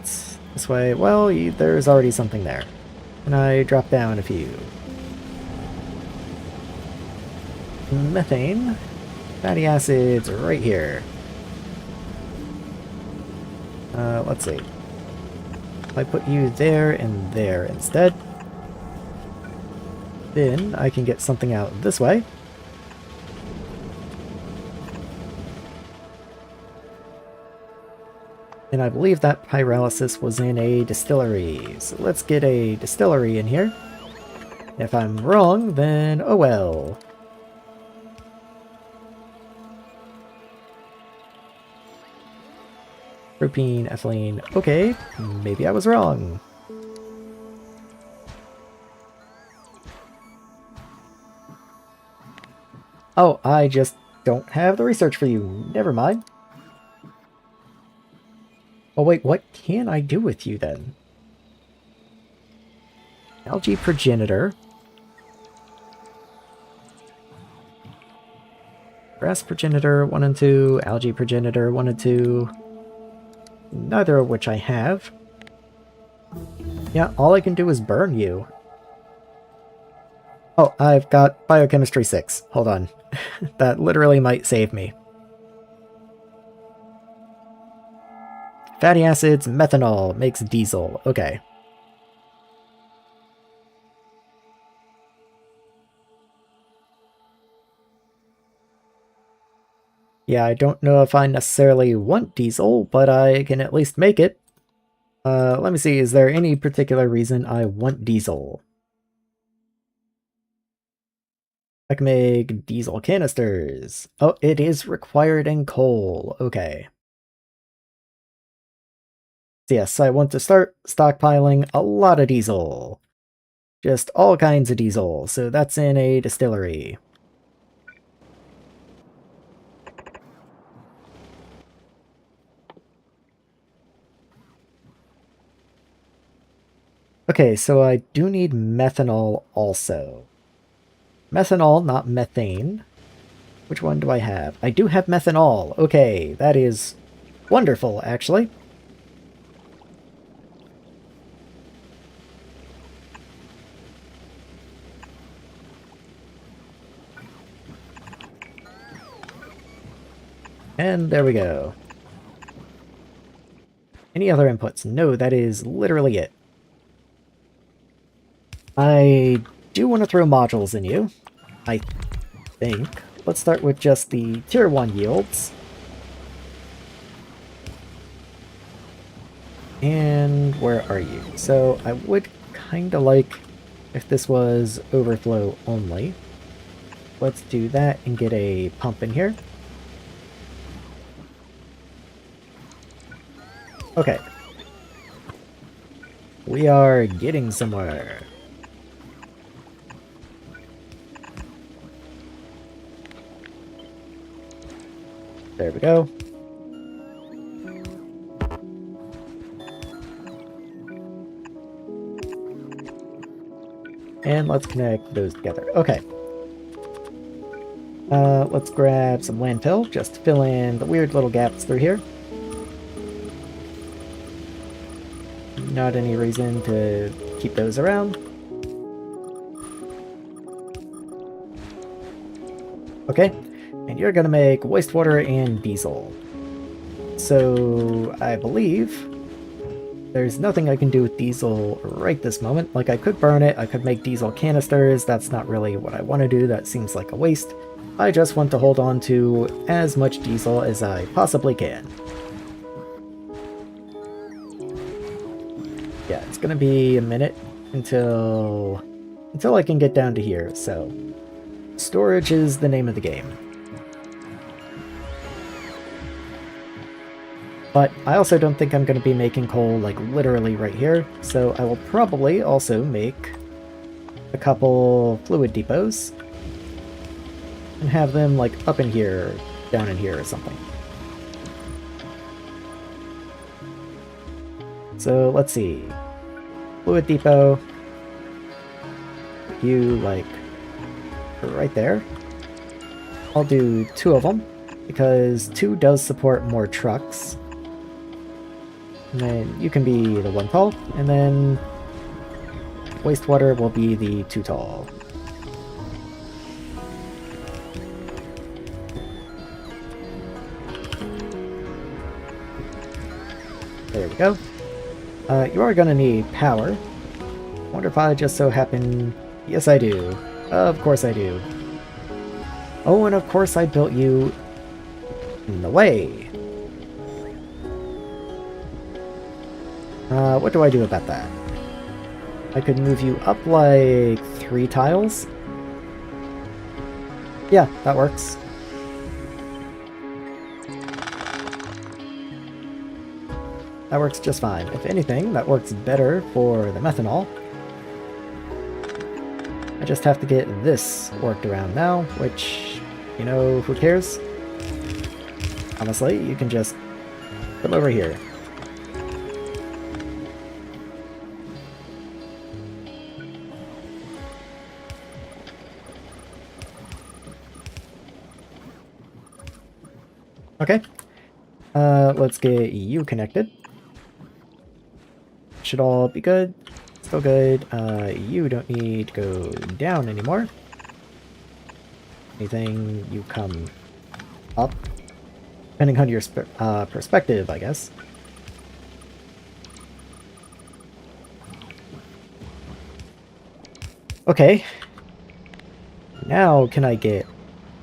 this way. Well, there's already something there. And I drop down a few. Methane, fatty acids right here. Let's see. If I put you there and there instead, then I can get something out this way. And I believe that pyrolysis was in a distillery. So let's get a distillery in here. If I'm wrong, then oh well. Propene, ethylene. Okay, maybe I was wrong. Oh, I just don't have the research for you. Never mind. Oh wait, what can I do with you then? Algae progenitor. Grass progenitor 1 and 2. Algae progenitor 1 and 2. Neither of which I have. Yeah, all I can do is burn you. Oh, I've got biochemistry 6. Hold on. That literally might save me. Fatty acids, methanol, makes diesel. Okay. Yeah, I don't know if I necessarily want diesel, but I can at least make it. Let me see, is there any particular reason I want diesel? I can make diesel canisters. Oh, it is required in coal. Okay. So yes, I want to start stockpiling a lot of diesel. Just all kinds of diesel, so that's in a distillery. Okay, so I do need methanol also. Methanol, not methane. Which one do I have? I do have methanol. Okay, that is wonderful, actually. And there we go. Any other inputs? No, that is literally it. I do want to throw modules in you, I think. Let's start with just the tier 1 yields. And where are you? So I would kind of like if this was overflow only. Let's do that and get a pump in here. Okay. We are getting somewhere. There we go. And let's connect those together. Okay. Let's grab some landfill, just to fill in the weird little gaps through here. Not any reason to keep those around. Okay, and you're gonna make wastewater and diesel. So, I believe there's nothing I can do with diesel right this moment. Like, I could burn it, I could make diesel canisters, that's not really what I want to do, that seems like a waste. I just want to hold on to as much diesel as I possibly can. Yeah, it's gonna be a minute until I can get down to here, so storage is the name of the game. But I also don't think I'm going to be making coal, like, literally right here, so I will probably also make a couple fluid depots and have them, like, up in here, down in here or something. So, let's see. Fluid depot. You, like, right there. I'll do 2 of them, because 2 does support more trucks. And then you can be the 1 tall, and then wastewater will be the 2 tall. There we go. You are gonna need power. Wonder if I just so happen... Yes, I do. Of course I do. Oh, and of course I built you in the way. What do I do about that? I could move you up like 3 tiles? Yeah, that works. That works just fine. If anything, that works better for the methanol. I just have to get this worked around now, which, you know, who cares? Honestly, you can just come over here. Okay. Let's get you connected. Should all be good. Still good. You don't need to go down anymore. Anything, you come up. Depending on your perspective, I guess. Okay. Now can I get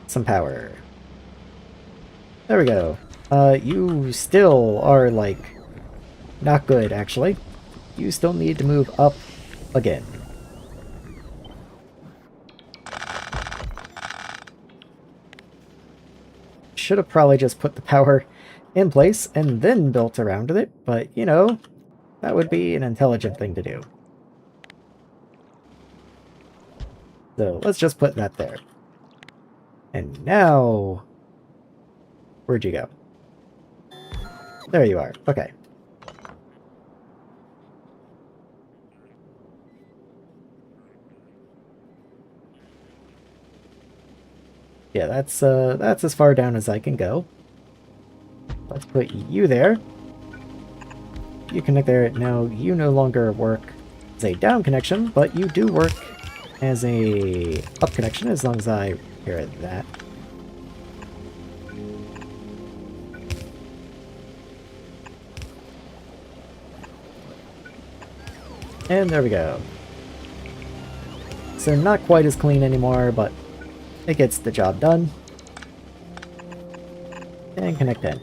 some power? There we go. You still are, like, not good, actually. You still need to move up again. Should have probably just put the power in place and then built around it, but, you know, that would be an intelligent thing to do. So let's just put that there. And now... Where'd you go? There you are. Okay. Yeah, that's as far down as I can go. Let's put you there. You connect there. Now, you no longer work as a down connection, but you do work as a up connection, as long as I hear that. And there we go. So not quite as clean anymore, but it gets the job done. And connect in.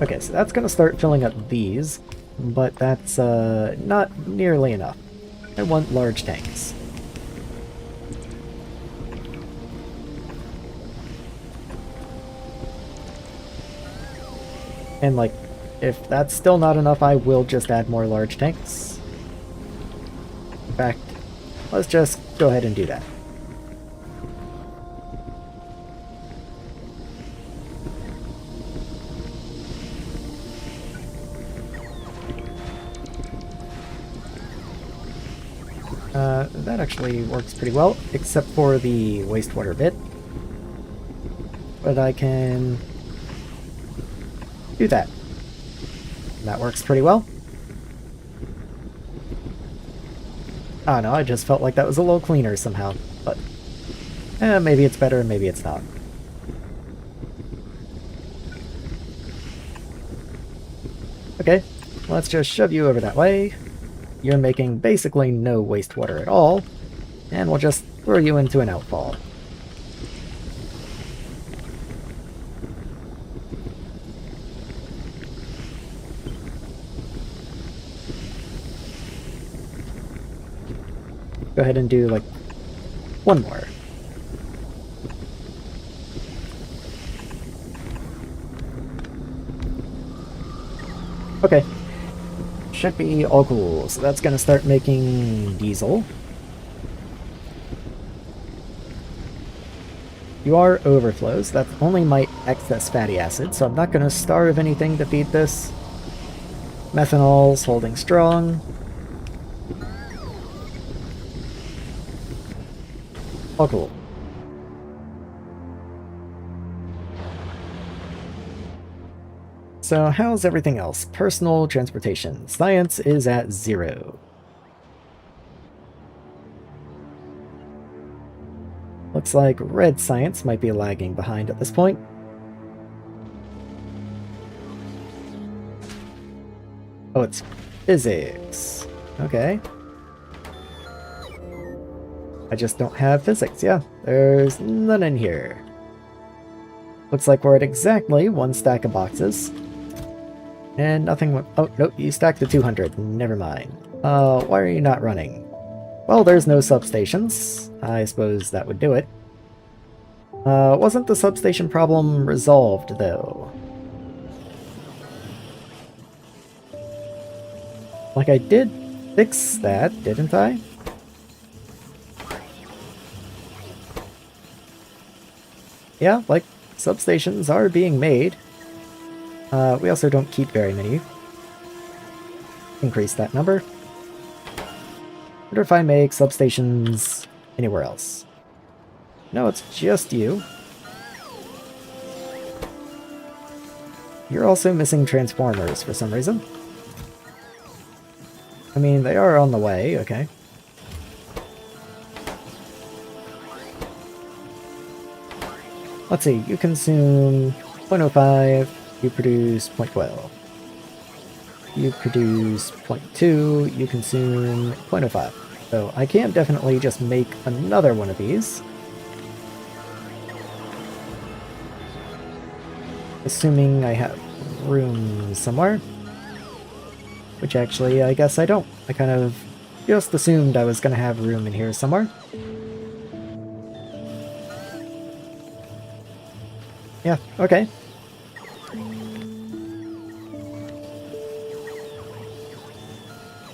Okay, so that's going to start filling up these, but that's not nearly enough. I want large tanks. And like, if that's still not enough, I will just add more large tanks. In fact, let's just go ahead and do that. That actually works pretty well, except for the wastewater bit. But I can do that. That works pretty well. I don't know, I just felt like that was a little cleaner somehow, but maybe it's better, maybe it's not. Okay, let's just shove you over that way. You're making basically no wastewater at all, and we'll just throw you into an outfall. Go ahead and do like one more. Okay. Should be all cool. So that's gonna start making diesel. You are overflows. That's only my excess fatty acid, so I'm not gonna starve anything to feed this. Methanol's holding strong. All cool. So how's everything else? Personal transportation. Science is at 0. Looks like red science might be lagging behind at this point. Oh, it's physics. Okay. I just don't have physics, yeah. There's none in here. Looks like we're at exactly 1 stack of boxes. And nothing went... Oh, nope, you stacked the 200. Never mind. Why are you not running? Well, there's no substations. I suppose that would do it. Wasn't the substation problem resolved, though? Like, I did fix that, didn't I? Yeah, like, substations are being made. We also don't keep very many. Increase that number. Wonder if I make substations anywhere else. No, it's just you. You're also missing transformers for some reason. I mean, they are on the way, okay. Let's see, you consume 0.05, you produce 0.12. You produce 0.2, you consume 0.05. So I can definitely just make another one of these. Assuming I have room somewhere. Which actually, I guess I don't. I kind of just assumed I was going to have room in here somewhere. Yeah, okay.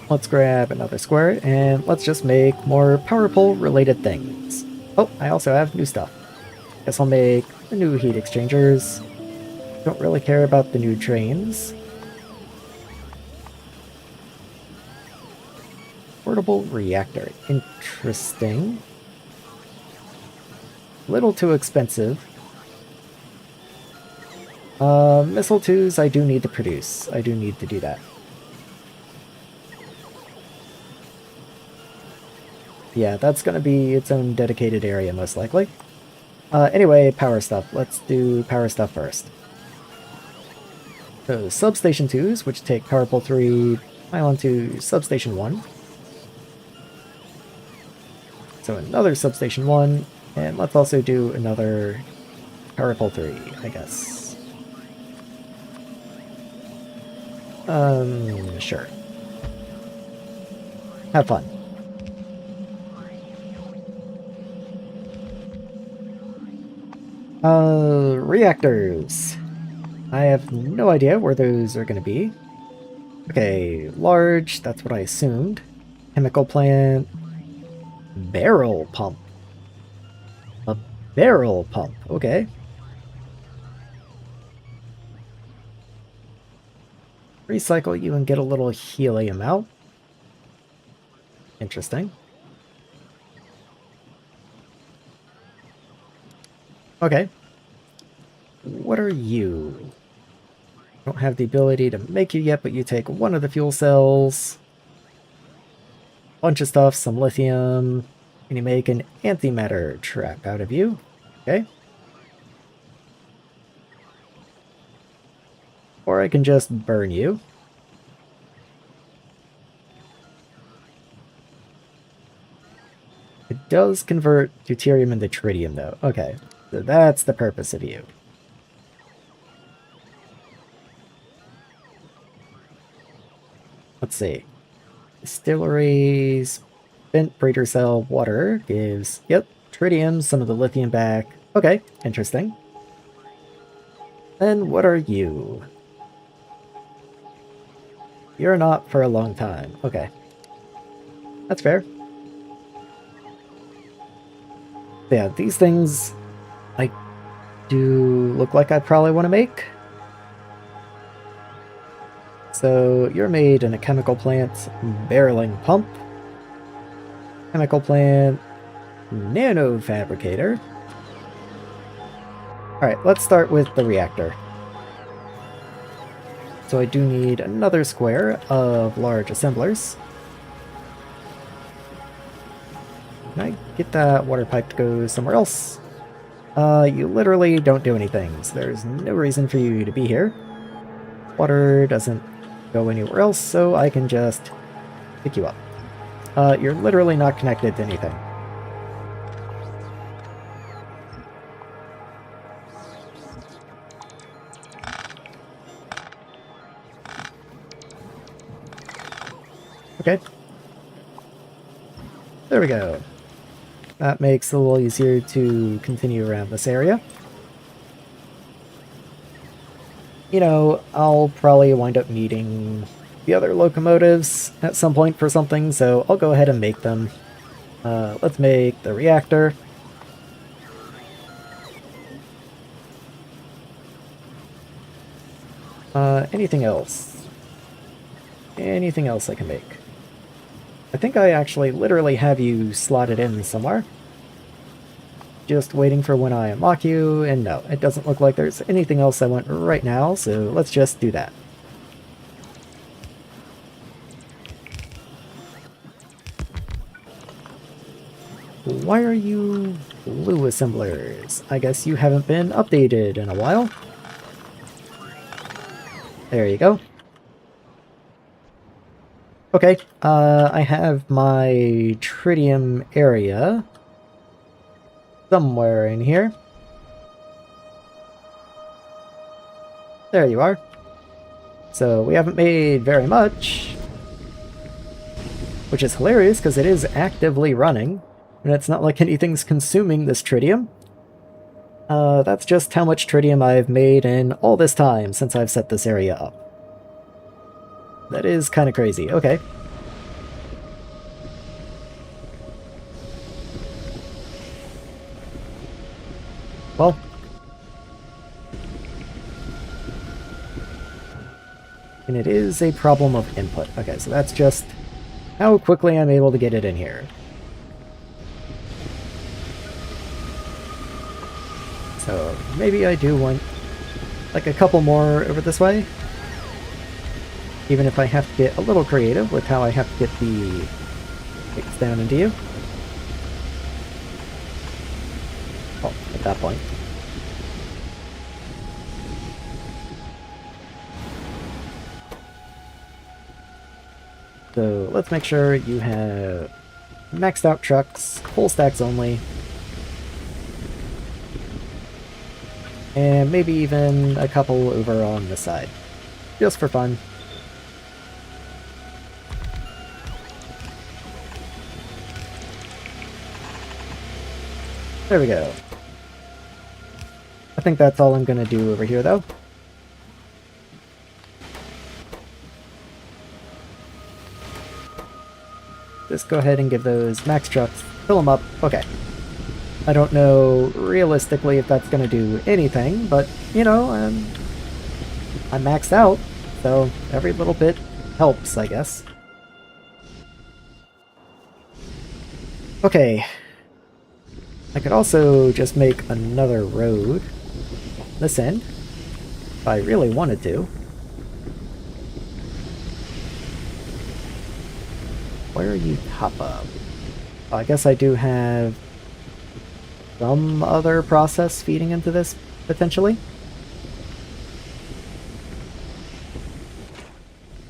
Let's grab another square, and let's just make more power pole related things. Oh, I also have new stuff. Guess I'll make the new heat exchangers. Don't really care about the new trains. Portable reactor. Interesting. Little too expensive. Missile 2s I do need to produce. I do need to do that. Yeah, that's gonna be its own dedicated area, most likely. Anyway, power stuff. Let's do power stuff first. So, substation 2s, which take power pole 3, pylon to substation 1. So another substation 1, and let's also do another power pole 3, I guess. Sure. Have fun. Reactors. I have no idea where those are going to be. Okay, large, that's what I assumed. Chemical plant. Barrel pump. A barrel pump, okay. Recycle you and get a little helium out. Interesting. Okay. What are you? Don't have the ability to make you yet, but you take one of the fuel cells. Bunch of stuff, some lithium, and you make an antimatter trap out of you. Okay. Or I can just burn you. It does convert deuterium into tritium, though. Okay, so that's the purpose of you. Let's see. Distilleries, spent breeder cell, water gives, yep, tritium, some of the lithium back. Okay, interesting. Then what are you? You're not for a long time. Okay. That's fair. Yeah, these things I do look like I probably want to make. So you're made in a chemical plant barreling pump. Chemical plant nano fabricator. Alright, let's start with the reactor. So I do need another square of large assemblers. Can I get that water pipe to go somewhere else? You literally don't do anything, so there's no reason for you to be here. Water doesn't go anywhere else, so I can just pick you up. You're literally not connected to anything. Okay. There we go. That makes it a little easier to continue around this area. You know, I'll probably wind up needing the other locomotives at some point for something, so I'll go ahead and make them. Let's make the reactor. Anything else? Anything else I can make? I think I actually literally have you slotted in somewhere. Just waiting for when I unlock you, and no, it doesn't look like there's anything else I want right now, so let's just do that. Why are you blue assemblers? I guess you haven't been updated in a while. There you go. Okay, I have my tritium area somewhere in here. There you are. So we haven't made very much, which is hilarious because it is actively running, and it's not like anything's consuming this tritium. That's just how much tritium I've made in all this time since I've set this area up. That is kind of crazy. Okay. Well. And it is a problem of input. Okay, so that's how quickly I'm able to get it in here. So maybe I do want like a couple more over this way. Even if I have to get a little creative with how I have to get the pigs down into you. Well, at that point. So let's make sure you have maxed out trucks, full stacks only. And maybe even a couple over on the side. Just for fun. There we go. I think that's all I'm gonna do over here though. Just go ahead and give those max trucks, fill them up. Okay. I don't know realistically if that's going to do anything, but, you know, I'm maxed out, so every little bit helps, I guess. Okay. I could also just make another road this end, if I really wanted to. Where are you top up? Oh, I guess I do have some other process feeding into this, potentially.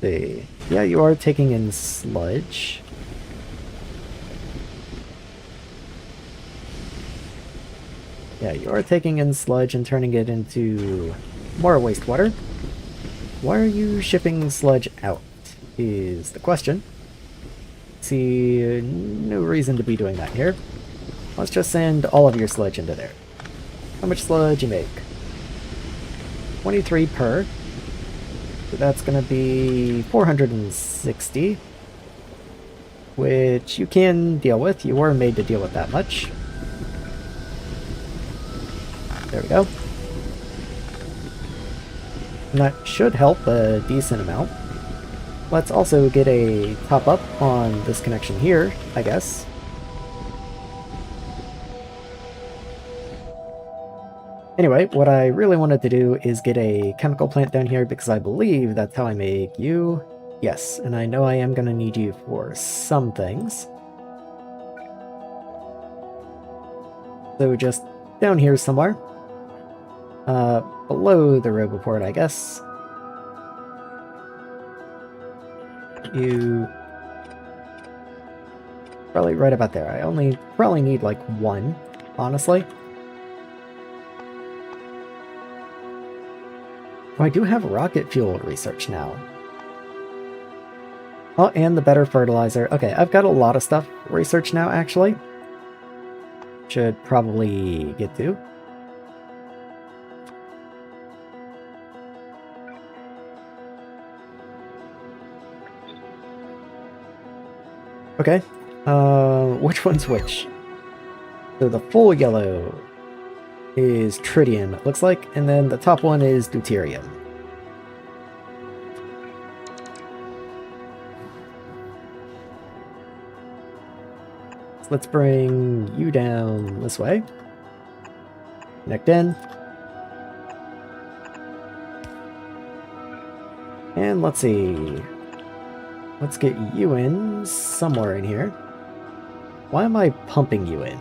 Let's see. Yeah, you are taking in sludge. Yeah, you are taking in sludge and turning it into more wastewater. Why are you shipping sludge out, is the question. See, no reason to be doing that here. Let's just send all of your sludge into there. How much sludge you make? 23 per. So that's going to be 460. Which you can deal with. You were made to deal with that much. There we go. And that should help a decent amount. Let's also get a top up on this connection here, I guess. Anyway, what I really wanted to do is get a chemical plant down here because I believe that's how I make you. Yes, and I know I am going to need you for some things. So just down here somewhere. Below the Roboport, I guess. You... probably right about there. I probably need like one, honestly. Oh, I do have rocket fuel research now. Oh, and the better fertilizer. Okay, I've got a lot of stuff researched now, actually. Should probably get to. Okay, which one's which? So the full yellow is tritium, it looks like, and then the top one is deuterium. So let's bring you down this way. Connect in. And let's see. Let's get you in somewhere in here. Why am I pumping you in?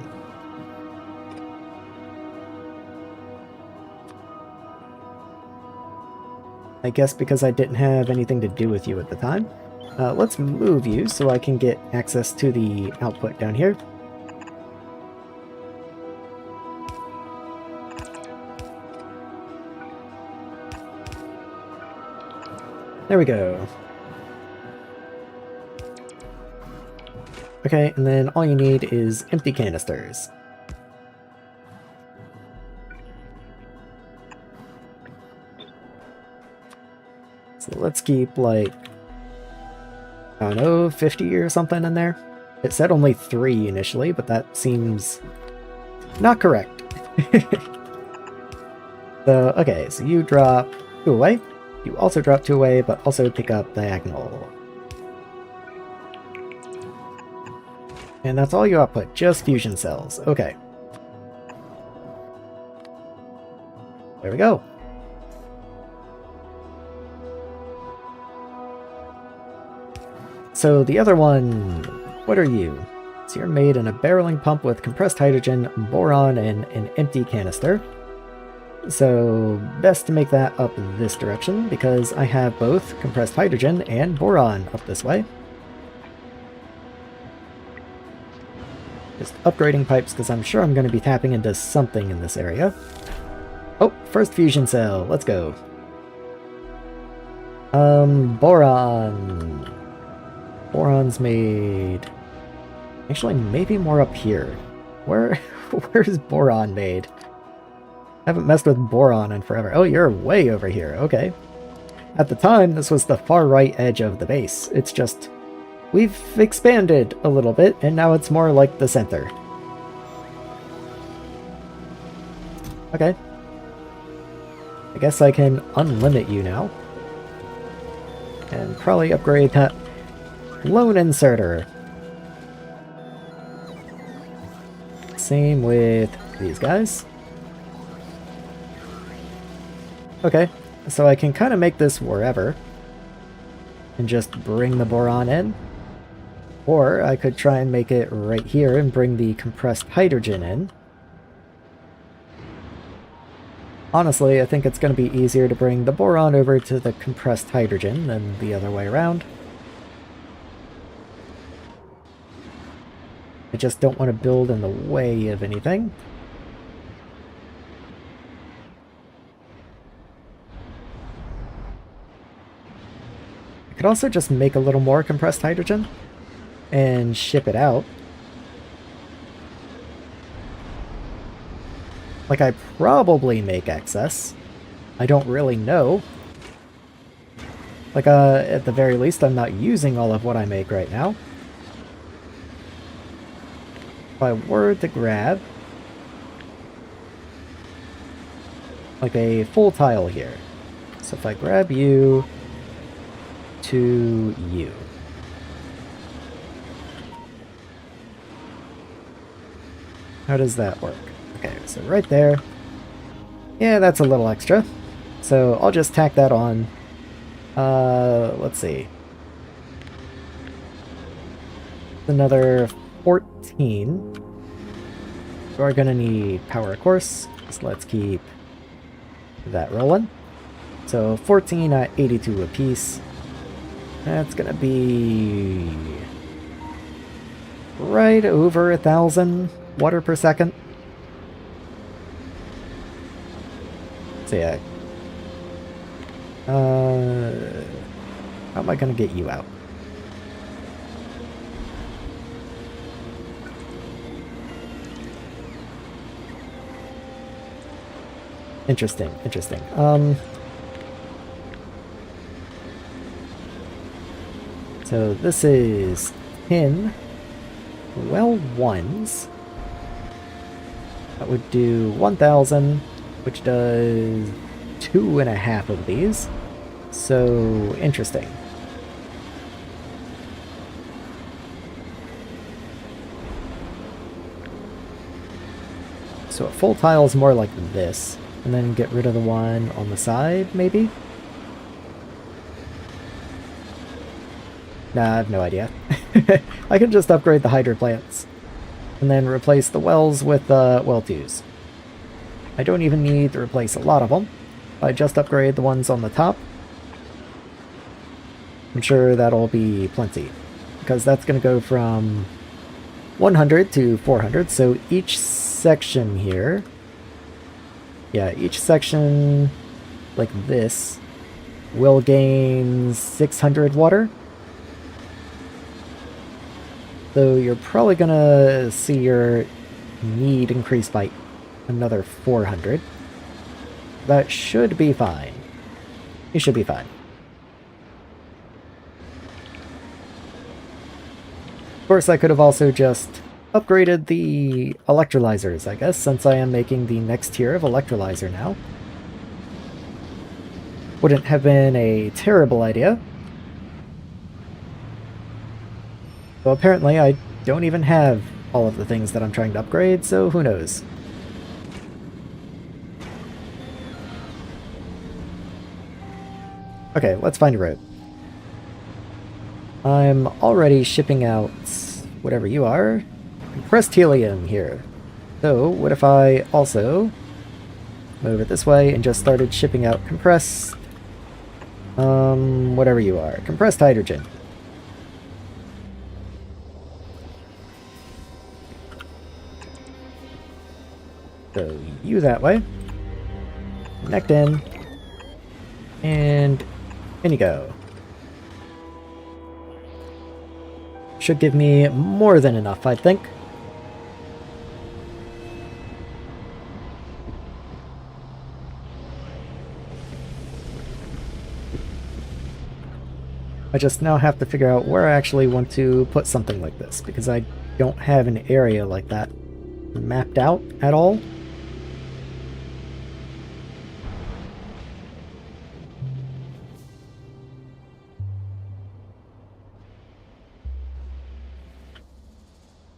I guess because I didn't have anything to do with you at the time. Let's move you so I can get access to the output down here. There we go. Okay, and then all you need is empty canisters. So let's keep, like, I don't know, 50 or something in there. It said only 3 initially, but that seems not correct. So, okay, so you drop 2 away. You also drop 2 away, but also pick up diagonal. And that's all you output, just fusion cells. Okay. There we go. So the other one, what are you? So you're made in a barreling pump with compressed hydrogen, boron, and an empty canister. So best to make that up this direction, because I have both compressed hydrogen and boron up this way. Just upgrading pipes, because I'm sure I'm going to be tapping into something in this area. Oh, first fusion cell, let's go. Boron. Boron's made... Actually, maybe more up here. Where's boron made? Haven't messed with boron in forever. Oh, you're way over here. Okay. At the time, this was the far right edge of the base. It's just... we've expanded a little bit, and now it's more like the center. Okay. I guess I can unlimit you now. And probably upgrade that lone inserter. Same with these guys. Okay, so I can kind of make this wherever and just bring the boron in. Or I could try and make it right here and bring the compressed hydrogen in. Honestly, I think it's going to be easier to bring the boron over to the compressed hydrogen than the other way around. I just don't want to build in the way of anything. I could also just make a little more compressed hydrogen and ship it out. Like, I probably make excess. I don't really know. Like, at the very least, I'm not using all of what I make right now. If I were to grab like a full tile here. So if I grab you to you. How does that work? Okay, so right there. Yeah, that's a little extra. So I'll just tack that on. Let's see. Another 14. We're gonna need power, of course. So let's keep that rolling. So 14 at 82 apiece. That's gonna be right over 1,000 water per second. So yeah. How am I gonna get you out? Interesting, interesting. So this is 10 well ones. That would do 1,000, which does 2.5 of these. So interesting. So a full tile is more like this. And then get rid of the one on the side, maybe? Nah, I have no idea. I can just upgrade the hydro plants. And then replace the wells with well 2s. I don't even need to replace a lot of them. I just upgrade the ones on the top. I'm sure that'll be plenty. Because that's going to go from 100 to 400. So each section here... Yeah, each section, like this, will gain 600 water. So you're probably gonna see your need increase by another 400. That should be fine. You should be fine. Of course, I could have also just upgraded the electrolyzers, I guess, since I am making the next tier of electrolyzer now. Wouldn't have been a terrible idea. So apparently I don't even have all of the things that I'm trying to upgrade, so who knows. Okay, let's find a road. I'm already shipping out whatever you are. Compressed helium here. So, what if I also move it this way and just started shipping out compressed... whatever you are. Compressed hydrogen. So, you that way. Connect in. And in you go. Should give me more than enough, I think. I just now have to figure out where I actually want to put something like this, because I don't have an area like that mapped out at all.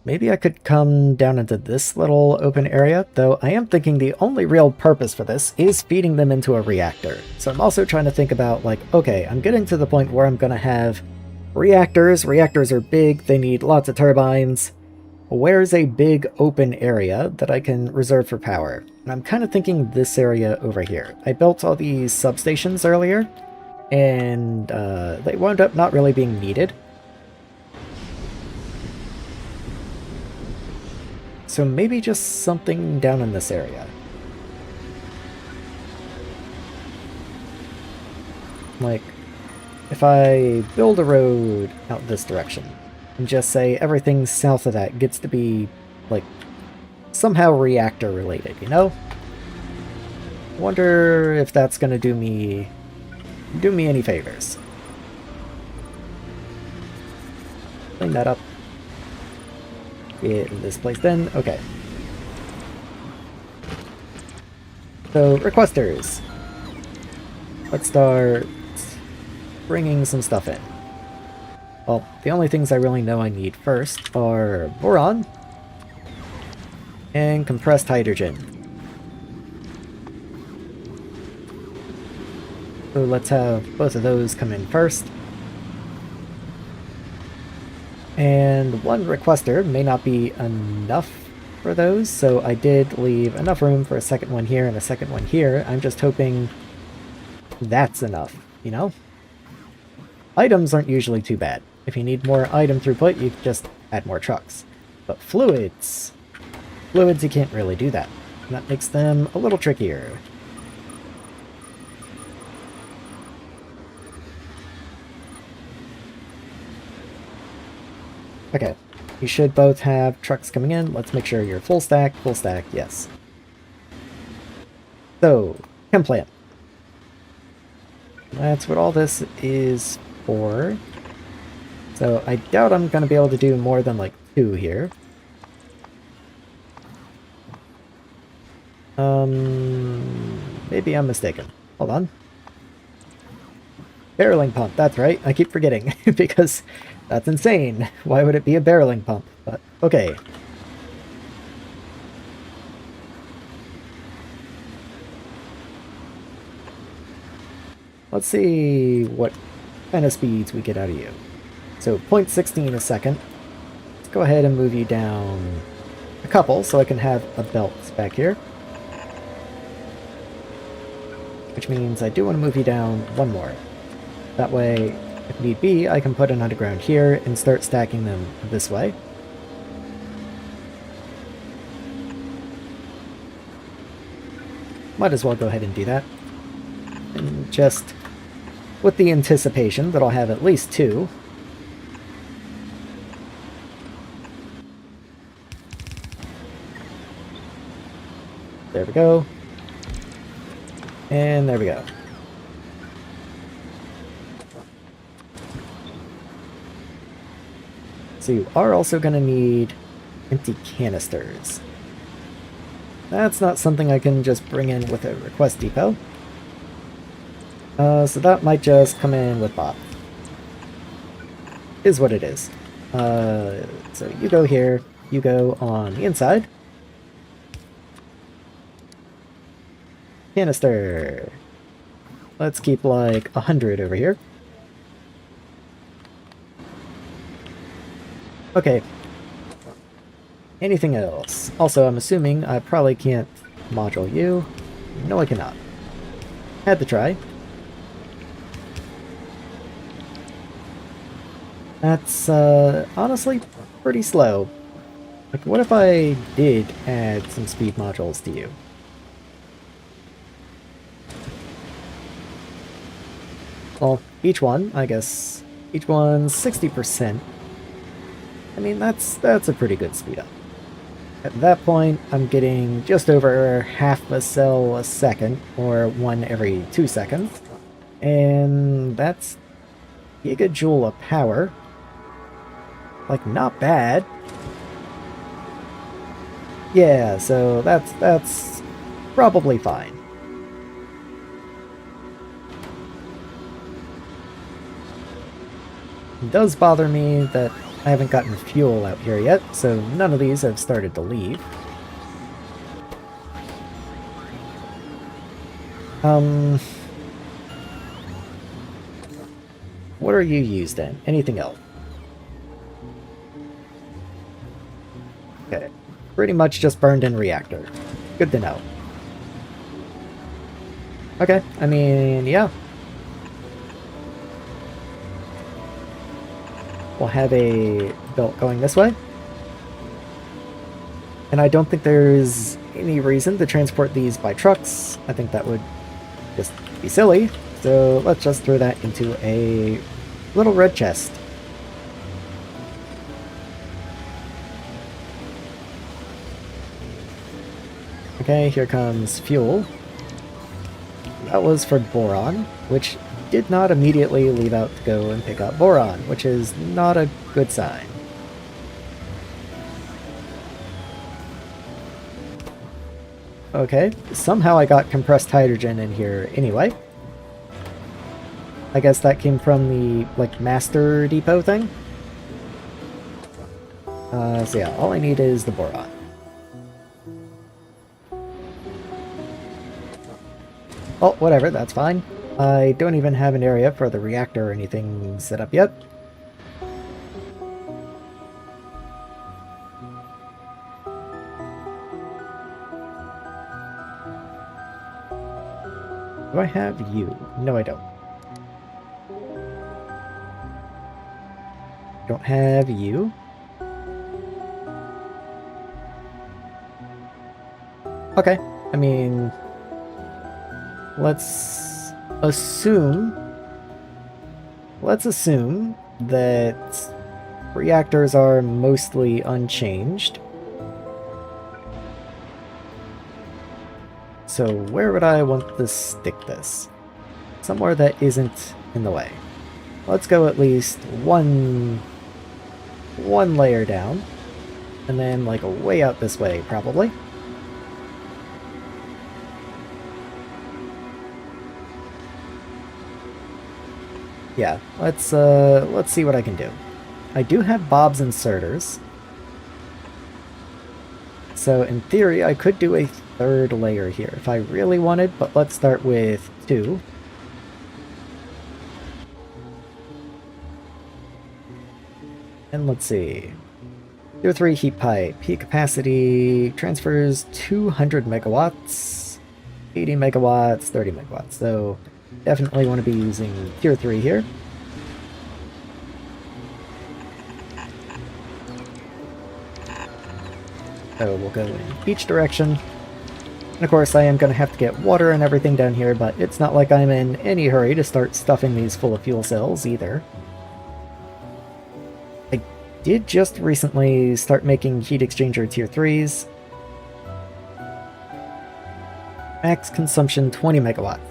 Maybe I could come down into this little open area, though I am thinking the only real purpose for this is feeding them into a reactor. So I'm also trying to think about, like, okay, I'm getting to the point where I'm going to have reactors. Reactors are big, they need lots of turbines. Where's a big open area that I can reserve for power? And I'm kind of thinking this area over here. I built all these substations earlier, and they wound up not really being needed. So maybe just something down in this area. Like, if I build a road out this direction, and just say everything south of that gets to be, like, somehow reactor related, you know? Wonder if that's gonna do me any favors. Clean that up. Get this place then. Okay. So, requesters. Let's start bringing some stuff in. Well, the only things I really know I need first are boron and compressed hydrogen. So let's have both of those come in first. And one requester may not be enough for those, so I did leave enough room for a second one here and a second one here. I'm just hoping that's enough, you know? Items aren't usually too bad. If you need more item throughput, you can just add more trucks. But fluids... Fluids, you can't really do that. And that makes them a little trickier. Okay, you should both have trucks coming in. Let's make sure you're full stack, yes. So, chem plant. That's what all this is for. So I doubt I'm going to be able to do more than like 2 here. Maybe I'm mistaken. Hold on. Barreling pump, that's right. I keep forgetting, because that's insane. Why would it be a barreling pump? But, okay. Let's see what kind of speeds we get out of you. So, 0.16 a second. Let's go ahead and move you down a couple, so I can have a belt back here. Which means I do want to move you down 1 more. That way, if need be, I can put an underground here and start stacking them this way. Might as well go ahead and do that. And just with the anticipation that I'll have at least 2. There we go. And there we go. So you are also going to need empty canisters. That's not something I can just bring in with a request depot. So that might just come in with bot. Is what it is. So you go here, you go on the inside. Canister. Let's keep like 100 over here. Okay. Anything else? Also, I'm assuming I probably can't module you. No, I cannot. Had to try. That's, honestly pretty slow. Like, what if I did add some speed modules to you? Well, each one, I guess, each one's 60%. I mean, that's a pretty good speed up. At that point, I'm getting just over half a cell a second, or one every 2 seconds. And that's gigajoule of power. Like, not bad. Yeah, so that's probably fine. It does bother me that I haven't gotten fuel out here yet, so none of these have started to leave. What are you used in? Anything else? Okay. Pretty much just burned in reactor. Good to know. Okay, I mean, yeah. We'll have a belt going this way. And I don't think there's any reason to transport these by trucks. I think that would just be silly. So let's just throw that into a little red chest. Okay, here comes fuel. That was for boron, which did not immediately leave out to go and pick up boron, which is not a good sign. Okay, somehow I got compressed hydrogen in here anyway. I guess that came from the, like, master depot thing. So yeah, all I need is the boron. Oh, whatever, that's fine. I don't even have an area for the reactor or anything set up yet. Do I have you? No, I don't. Don't have you. Okay, I mean, let's assume that reactors are mostly unchanged. So where would I want to stick this? Somewhere that isn't in the way. Let's go at least one layer down, and then like way out this way probably. Yeah, let's see what I can do. I do have Bob's inserters. So in theory, I could do a third layer here if I really wanted, but let's start with 2. And let's see. Tier 3 heat pipe. Heat capacity transfers 200 megawatts, 80 megawatts, 30 megawatts. So definitely want to be using Tier 3 here. So we'll go in each direction. And of course I am going to have to get water and everything down here, but it's not like I'm in any hurry to start stuffing these full of fuel cells either. I did just recently start making heat exchanger Tier 3s. Max consumption 20 megawatts.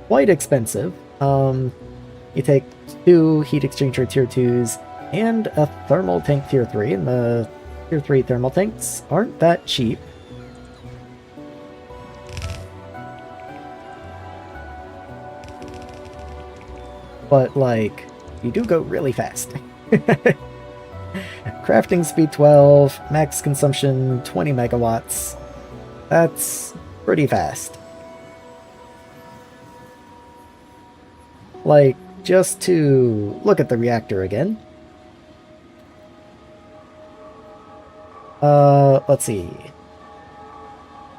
Quite expensive. You take 2 heat exchanger Tier 2s and a thermal tank Tier 3, and the Tier 3 thermal tanks aren't that cheap. But, like, you do go really fast. Crafting speed 12, max consumption 20 megawatts. That's pretty fast. Like, just to look at the reactor again. Let's see.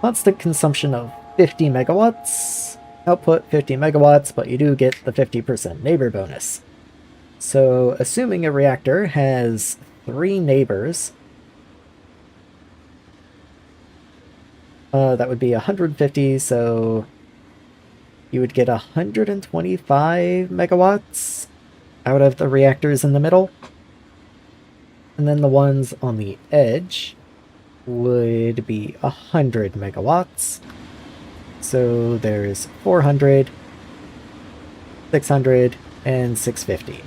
Constant consumption of 50 megawatts. Output 50 megawatts, but you do get the 50% neighbor bonus. So, assuming a reactor has 3 neighbors, that would be 150, so you would get 125 megawatts out of the reactors in the middle. And then the ones on the edge would be 100 megawatts. So there's 400, 600, and 650.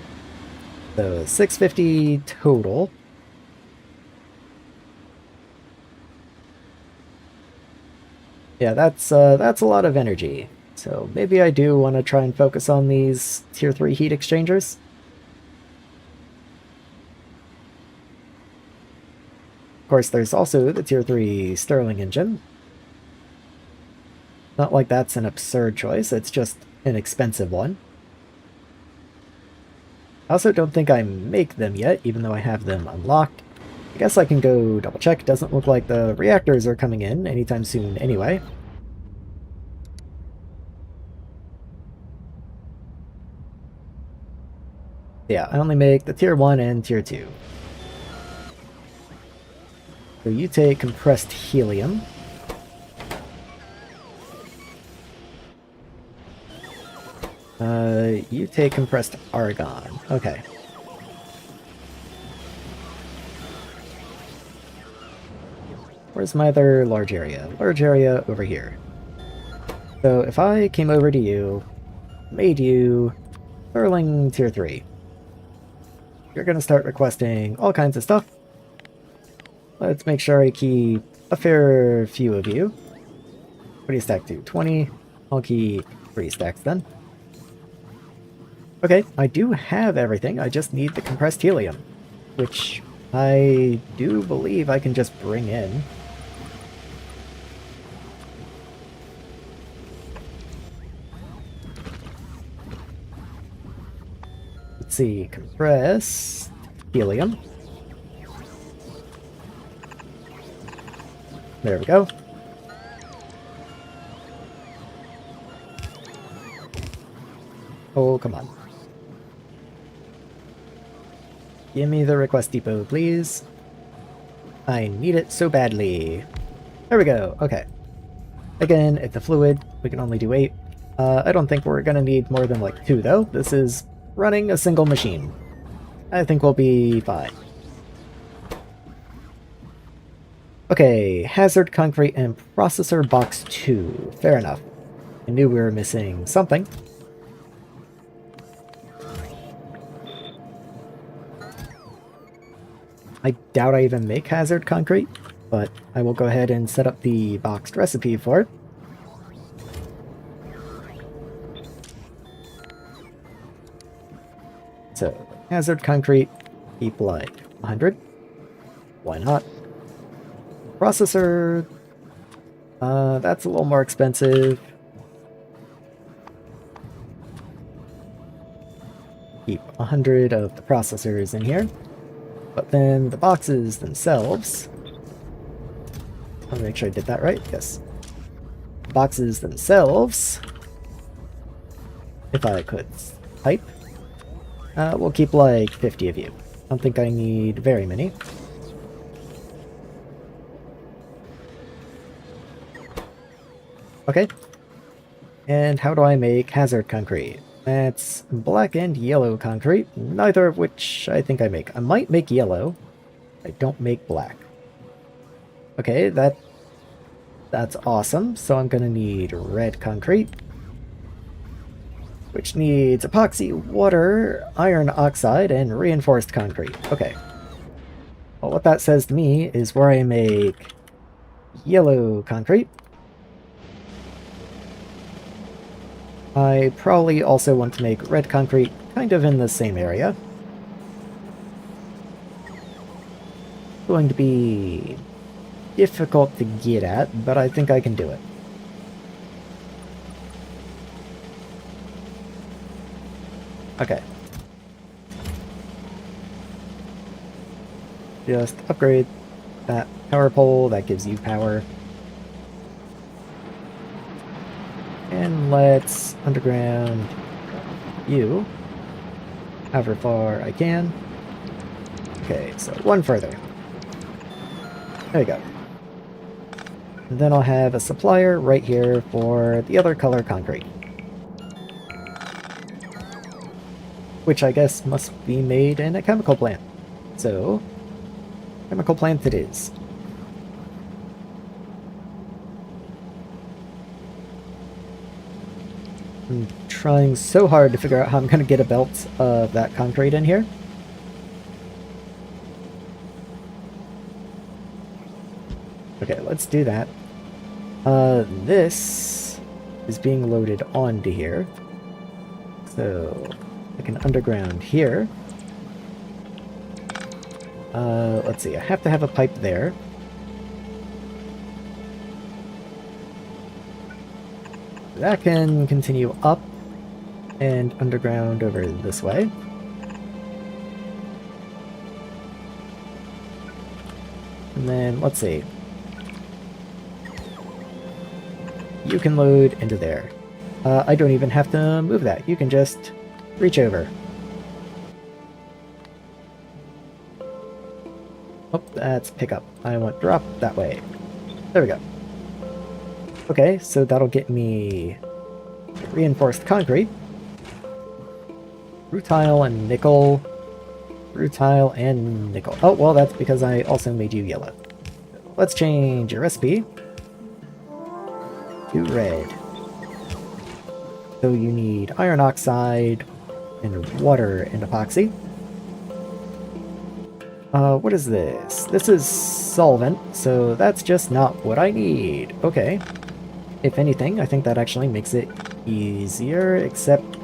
So 650 total. Yeah, that's a lot of energy. So maybe I do want to try and focus on these tier 3 heat exchangers. Of course, there's also the tier 3 Stirling engine. Not like that's an absurd choice, it's just an expensive one. I also don't think I make them yet, even though I have them unlocked. I guess I can go double check. Doesn't look like the reactors are coming in anytime soon anyway. Yeah, I only make the tier 1 and tier 2. So you take compressed helium. You take compressed argon. Okay. Where's my other large area? Large area over here. So if I came over to you, made you Stirling tier 3, you're gonna start requesting all kinds of stuff. Let's make sure I keep a fair few of you. What do you stack to? 20? I'll keep 3 stacks then. Okay, I do have everything, I just need the compressed helium, which I do believe I can just bring in. Let's see, compressed helium. There we go. Oh, come on. Give me the request depot, please. I need it so badly. There we go, okay. Again, it's a fluid, we can only do 8. I don't think we're gonna need more than like 2 though. This is running a single machine. I think we'll be fine. Okay, hazard concrete and processor box 2. Fair enough. I knew we were missing something. I doubt I even make hazard concrete, but I will go ahead and set up the boxed recipe for it. So, hazard concrete, keep like 100. Why not? Processor, that's a little more expensive. Keep 100 of the processors in here. But then the boxes themselves, let me make sure I did that right, yes. Boxes themselves, if I could type, we'll keep like 50 of you. I don't think I need very many. Okay. And how do I make hazard concrete? That's black and yellow concrete, neither of which I think I make. I might make yellow. I don't make black. Okay, that's awesome. So I'm gonna need red concrete, which needs epoxy, water, iron oxide, and reinforced concrete. Okay. Well, what that says to me is where I make yellow concrete, I probably also want to make red concrete kind of in the same area. going to be difficult to get at, but I think I can do it. Okay. Just upgrade that power pole, that gives you power. And let's underground you, however far I can. Okay, so one further. There we go. And then I'll have a supplier right here for the other color concrete. Which I guess must be made in a chemical plant. So, chemical plant it is. I'm trying so hard to figure out how I'm going to get a belt of that concrete in here. Okay, let's do that. This is being loaded onto here. So, I can underground here. Let's see, I have to have a pipe there. That can continue up and underground over this way. And then, let's see. You can load into there. I don't even have to move that. You can just reach over. Oh, that's pick up. I want drop that way. There we go. Okay, so that'll get me reinforced concrete. Rutile and nickel. Rutile and nickel. Oh, well, that's because I also made you yellow. Let's change your recipe to red. So you need iron oxide and water and epoxy. What is this? This is solvent, so that's just not what I need. Okay. If anything, I think that actually makes it easier, except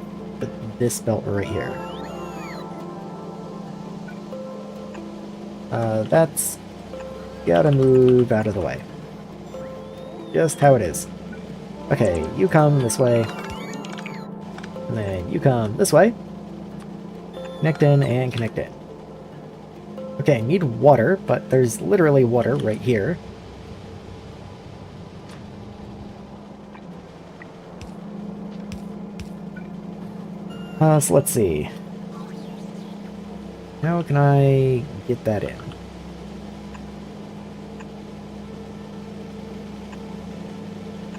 this belt right here. That's gotta move out of the way. Just how it is. Okay, you come this way. And then you come this way. Connect in and connect in. Okay, I need water, but there's literally water right here. So let's see. How can I get that in?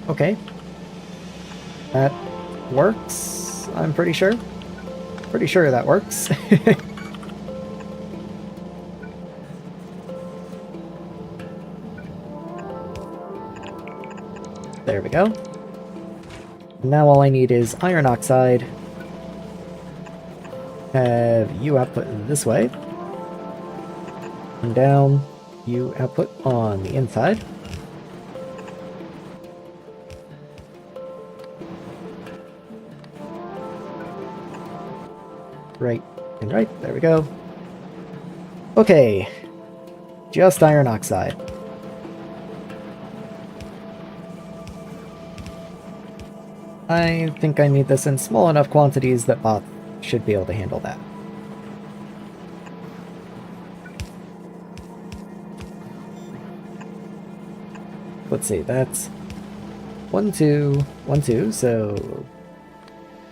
Okay. That works, I'm pretty sure. Pretty sure that works. There we go. Now all I need is iron oxide. Have you output this way. And down, you output on the inside. Right and right, there we go. Okay, just iron oxide. I think I need this in small enough quantities that bots should be able to handle that. Let's see, that's 1, 2, 1, 2, so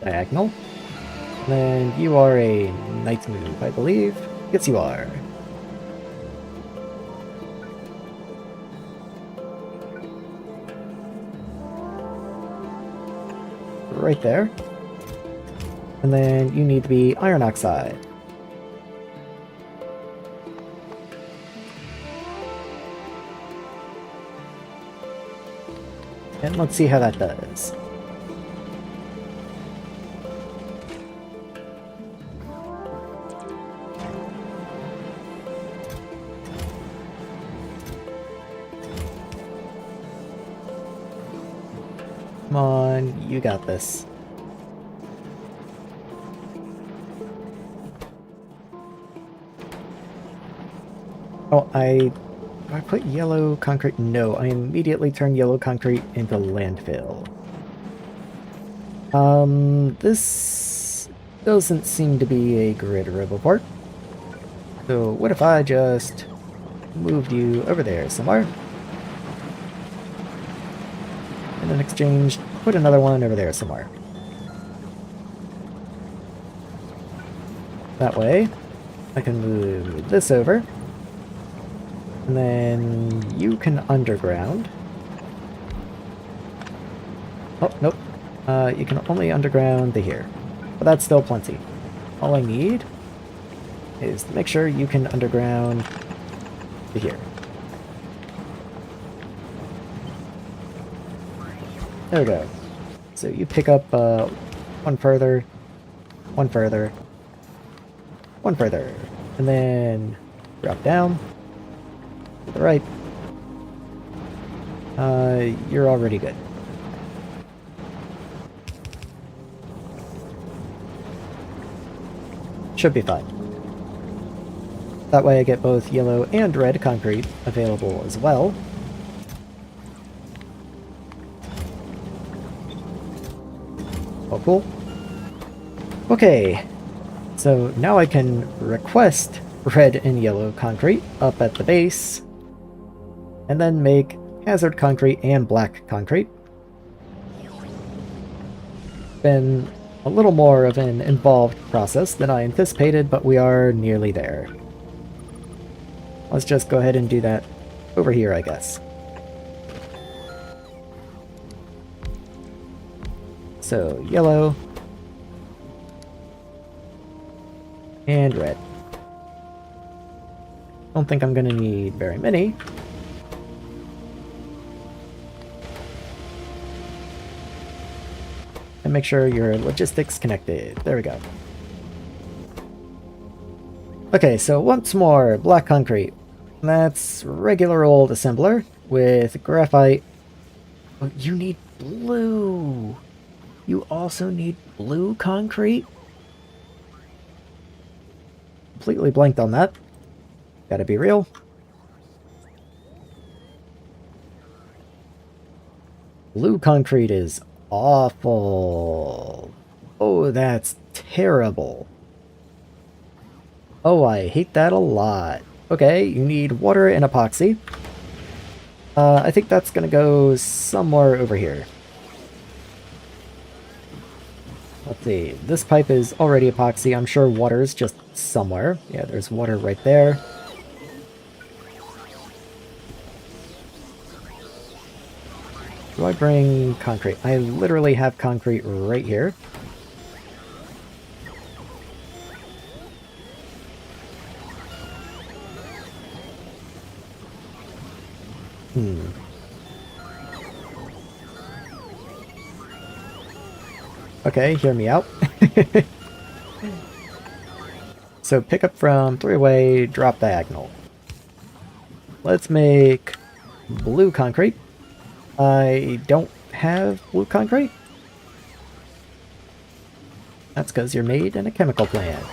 diagonal. And then you are a knight move, I believe. Yes, you are. Right there. And then you need to be iron oxide. And let's see how that does. Come on, you got this. Oh, Do I put yellow concrete? No, I immediately turn yellow concrete into landfill. This doesn't seem to be a grid report. So what if I just moved you over there somewhere? And in exchange, put another one over there somewhere. That way, I can move this over. And then you can underground. Oh, nope. You can only underground to here. But that's still plenty. All I need is to make sure you can underground to here. There we go. So you pick up one further, one further, one further, and then drop down to the right. You're already good. Should be fine. That way I get both yellow and red concrete available as well. Oh, cool. Okay, so now I can request red and yellow concrete up at the base, and then make hazard concrete and black concrete. Been a little more of an involved process than I anticipated, but we are nearly there. Let's just go ahead and do that over here, I guess. So, yellow. And red. Don't think I'm gonna need very many. And make sure your logistics connected. There we go. Okay, so once more, black concrete. That's regular old assembler with graphite. Oh, you need blue. You also need blue concrete? Completely blanked on that. Gotta be real. Blue concrete is awful. Oh, that's terrible. Oh, I hate that a lot. Okay, you need water and epoxy. I think that's gonna go somewhere over here. Let's see, this pipe is already epoxy. I'm sure water's just somewhere. Yeah, there's water right there. Do I bring concrete? I literally have concrete right here. Okay, hear me out. So pick up from three-way, drop diagonal. Let's make blue concrete. I don't have blue concrete. That's because you're made in a chemical plant.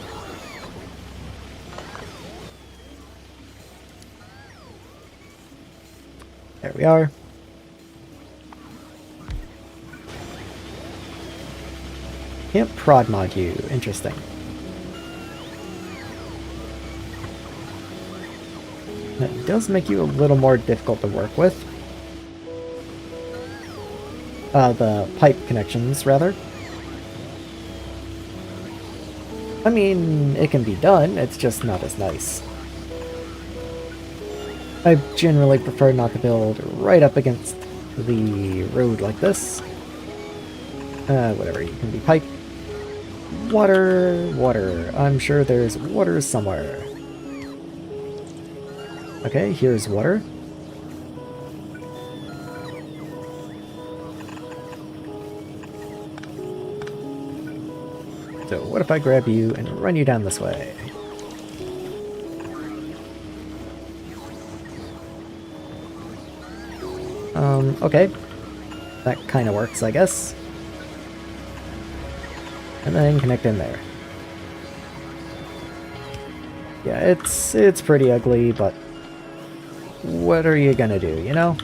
There we are. Can't prod mod you. Interesting. That does make you a little more difficult to work with. The pipe connections, rather. I mean, it can be done, it's just not as nice. I generally prefer not to build right up against the road like this. Whatever, you can be pipe. Water, water. I'm sure there's water somewhere. Okay, here's water. So what if I grab you and run you down this way? Okay. That kind of works, I guess. And then connect in there. Yeah, it's pretty ugly, but what are you gonna do, you know?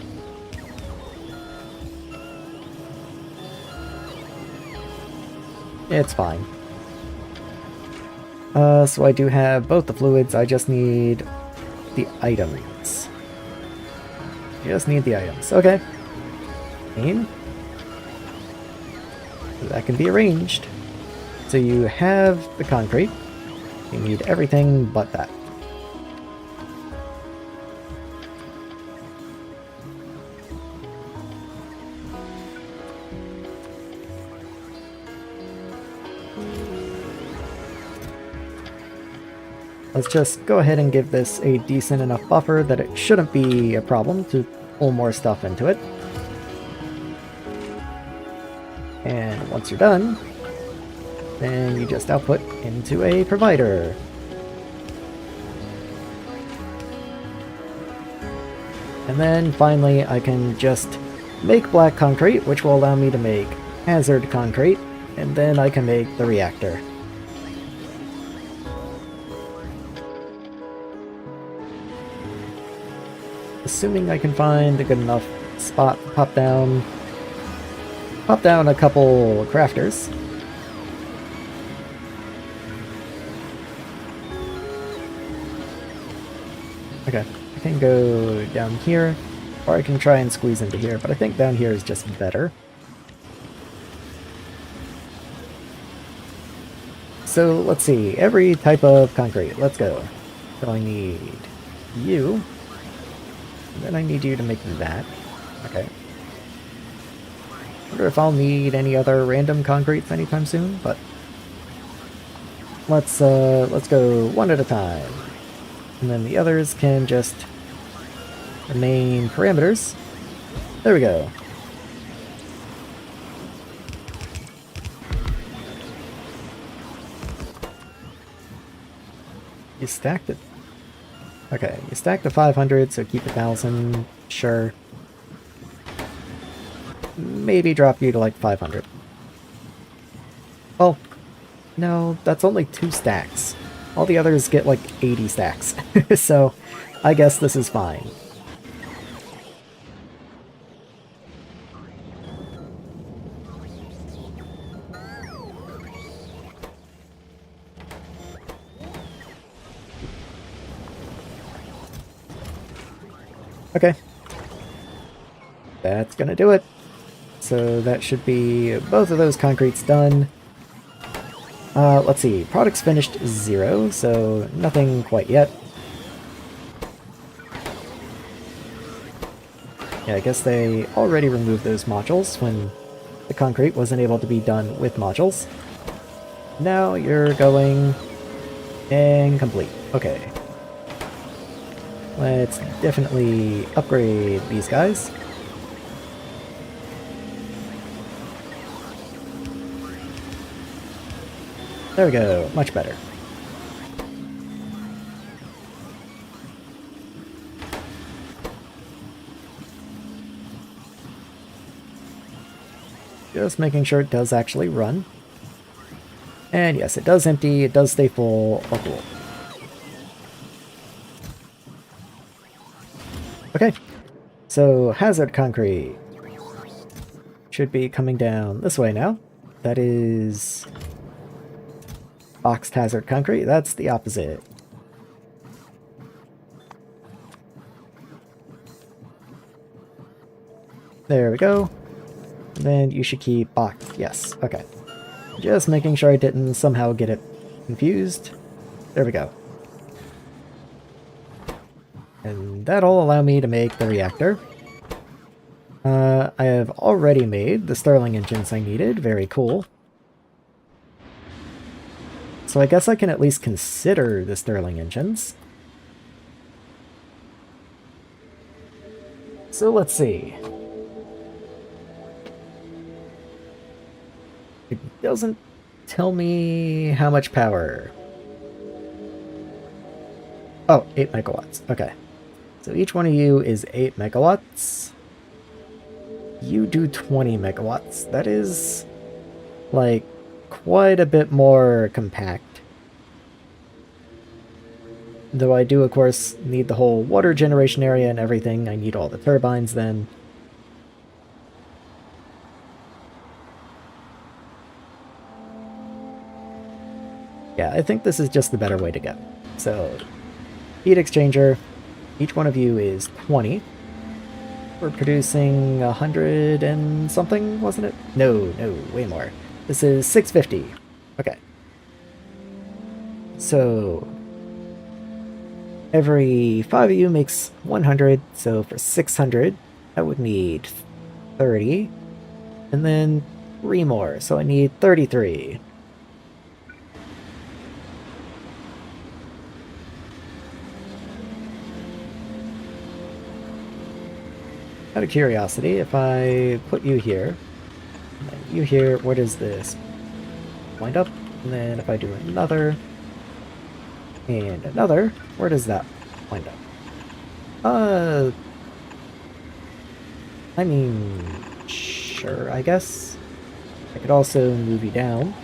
It's fine. So I do have both the fluids, I just need the items. Just need the items. Okay. Aim. That can be arranged. So you have the concrete. You need everything but that. Let's just go ahead and give this a decent enough buffer that it shouldn't be a problem to pull more stuff into it. And once you're done, then you just output into a provider. And then finally I can just make black concrete, which will allow me to make hazard concrete, and then I can make the reactor. Assuming I can find a good enough spot to pop down a couple crafters. Okay, I can go down here, or I can try and squeeze into here, but I think down here is just better. So let's see, every type of concrete, let's go. So I need you. Then I need you to make that. Okay. Wonder if I'll need any other random concretes anytime soon, but let's go one at a time. And then the others can just remain parameters. There we go. You stacked it. Okay, you stacked the 500, so keep 1,000, sure. Maybe drop you to like 500. Oh, no, that's only 2 stacks. All the others get like 80 stacks, so I guess this is fine. Okay. That's gonna do it. So that should be both of those concretes done. Let's see. Products finished 0, so nothing quite yet. Yeah, I guess they already removed those modules when the concrete wasn't able to be done with modules. Now you're going and complete. Okay. Let's definitely upgrade these guys. There we go, much better. Just making sure it does actually run. And yes, it does empty, it does stay full. Oh, cool. Okay, so hazard concrete should be coming down this way now. That is boxed hazard concrete. That's the opposite. There we go. And then you should keep boxed. Yes, okay. Just making sure I didn't somehow get it confused. There we go. And that'll allow me to make the reactor. I have already made the Stirling engines I needed. Very cool. So I guess I can at least consider the Stirling engines. So let's see. It doesn't tell me how much power. Oh, 8 megawatts. Okay. So each one of you is 8 megawatts. You do 20 megawatts. That is, like, quite a bit more compact. Though I do, of course, need the whole water generation area and everything. I need all the turbines then. Yeah, I think this is just the better way to go. So, heat exchanger, each one of you is 20. We're producing 100 and something, wasn't it? No, way more. This is 650. Okay. So, every 5 of you makes 100, so for 600, I would need 30. And then 3 more, so I need 33. Out of curiosity, if I put you here, and you here, where does this wind up? And then if I do another, and another, where does that wind up? I mean, sure, I guess. I could also move you down.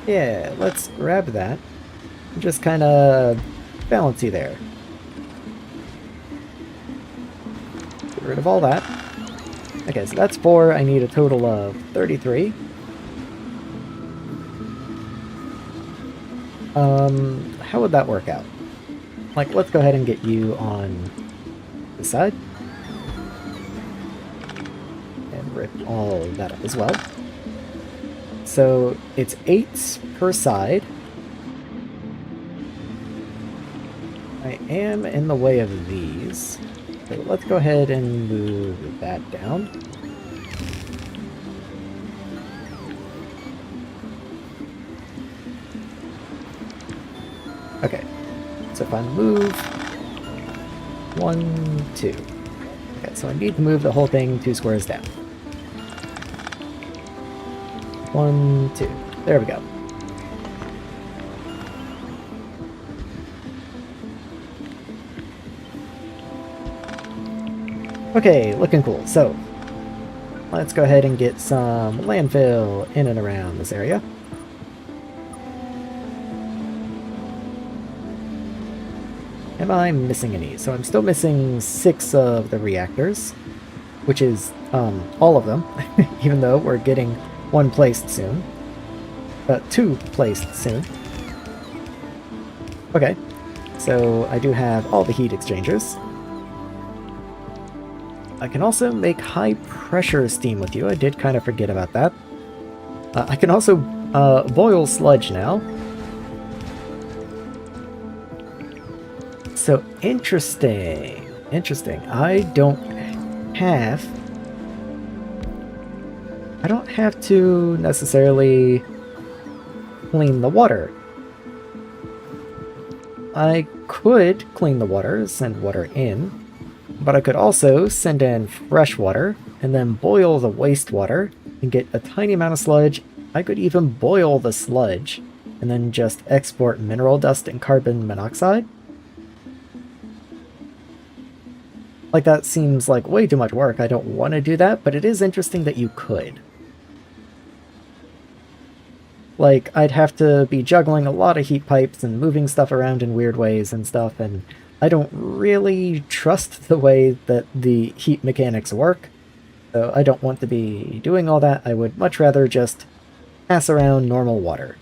Yeah, let's grab that. Just kind of balance you there. Get rid of all that. Okay, so that's 4. I need a total of 33. How would that work out? Like, let's go ahead and get you on this side. And rip all of that up as well. So, it's 8 per side. I am in the way of these. So let's go ahead and move that down. Okay, so if I move 1, 2. Okay, so I need to move the whole thing 2 squares down. 1, 2. There we go. Okay, looking cool. So, let's go ahead and get some landfill in and around this area. Am I missing any? So I'm still missing 6 of the reactors, which is all of them, even though we're getting 1 placed soon. 2 placed soon. Okay, so I do have all the heat exchangers. I can also make high pressure steam with you. I did kind of forget about that. I can also boil sludge now. So interesting. Interesting. I don't have to necessarily clean the water. I could clean the water, send water in, but I could also send in fresh water and then boil the wastewater and get a tiny amount of sludge. I could even boil the sludge and then just export mineral dust and carbon monoxide. Like, that seems like way too much work. I don't want to do that, but it is interesting that you could. Like, I'd have to be juggling a lot of heat pipes and moving stuff around in weird ways and stuff, and I don't really trust the way that the heat mechanics work, so I don't want to be doing all that. I would much rather just pass around normal water.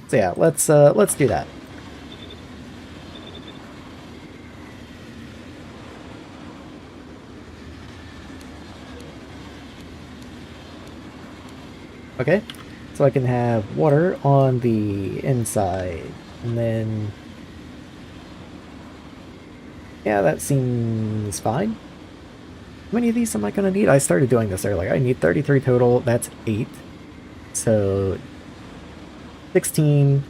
So yeah, let's do that. Okay, so I can have water on the inside, and then... yeah, that seems fine. How many of these am I going to need? I started doing this earlier. I need 33 total, that's 8. So, 16,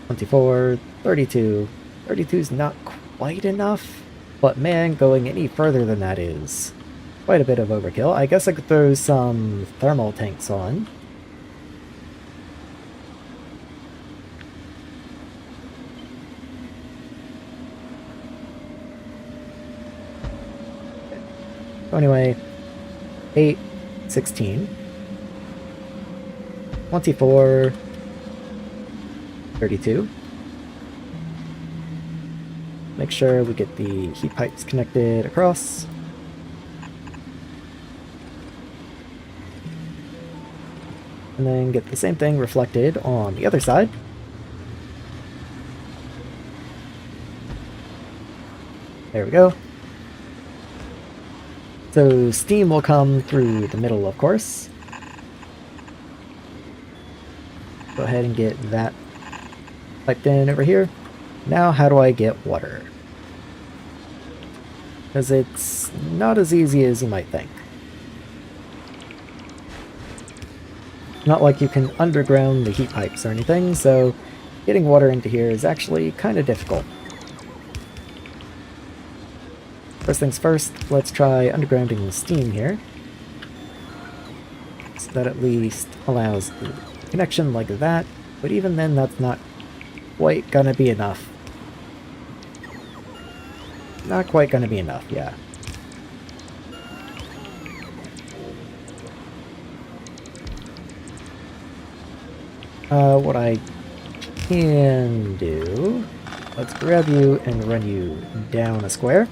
24, 32. 32 is not quite enough, but man, going any further than that is quite a bit of overkill. I guess I could throw some thermal tanks on. So anyway, 8, 16. 24, 32. Make sure we get the heat pipes connected across. And then get the same thing reflected on the other side. There we go. So steam will come through the middle, of course. Go ahead and get that piped in over here. Now how do I get water? Because it's not as easy as you might think. Not like you can underground the heat pipes or anything, so getting water into here is actually kind of difficult. First things first, let's try undergrounding the steam here. So that at least allows the connection like that, but even then that's not quite gonna be enough. Not quite gonna be enough, yeah. What I can do, let's grab you and run you down a square.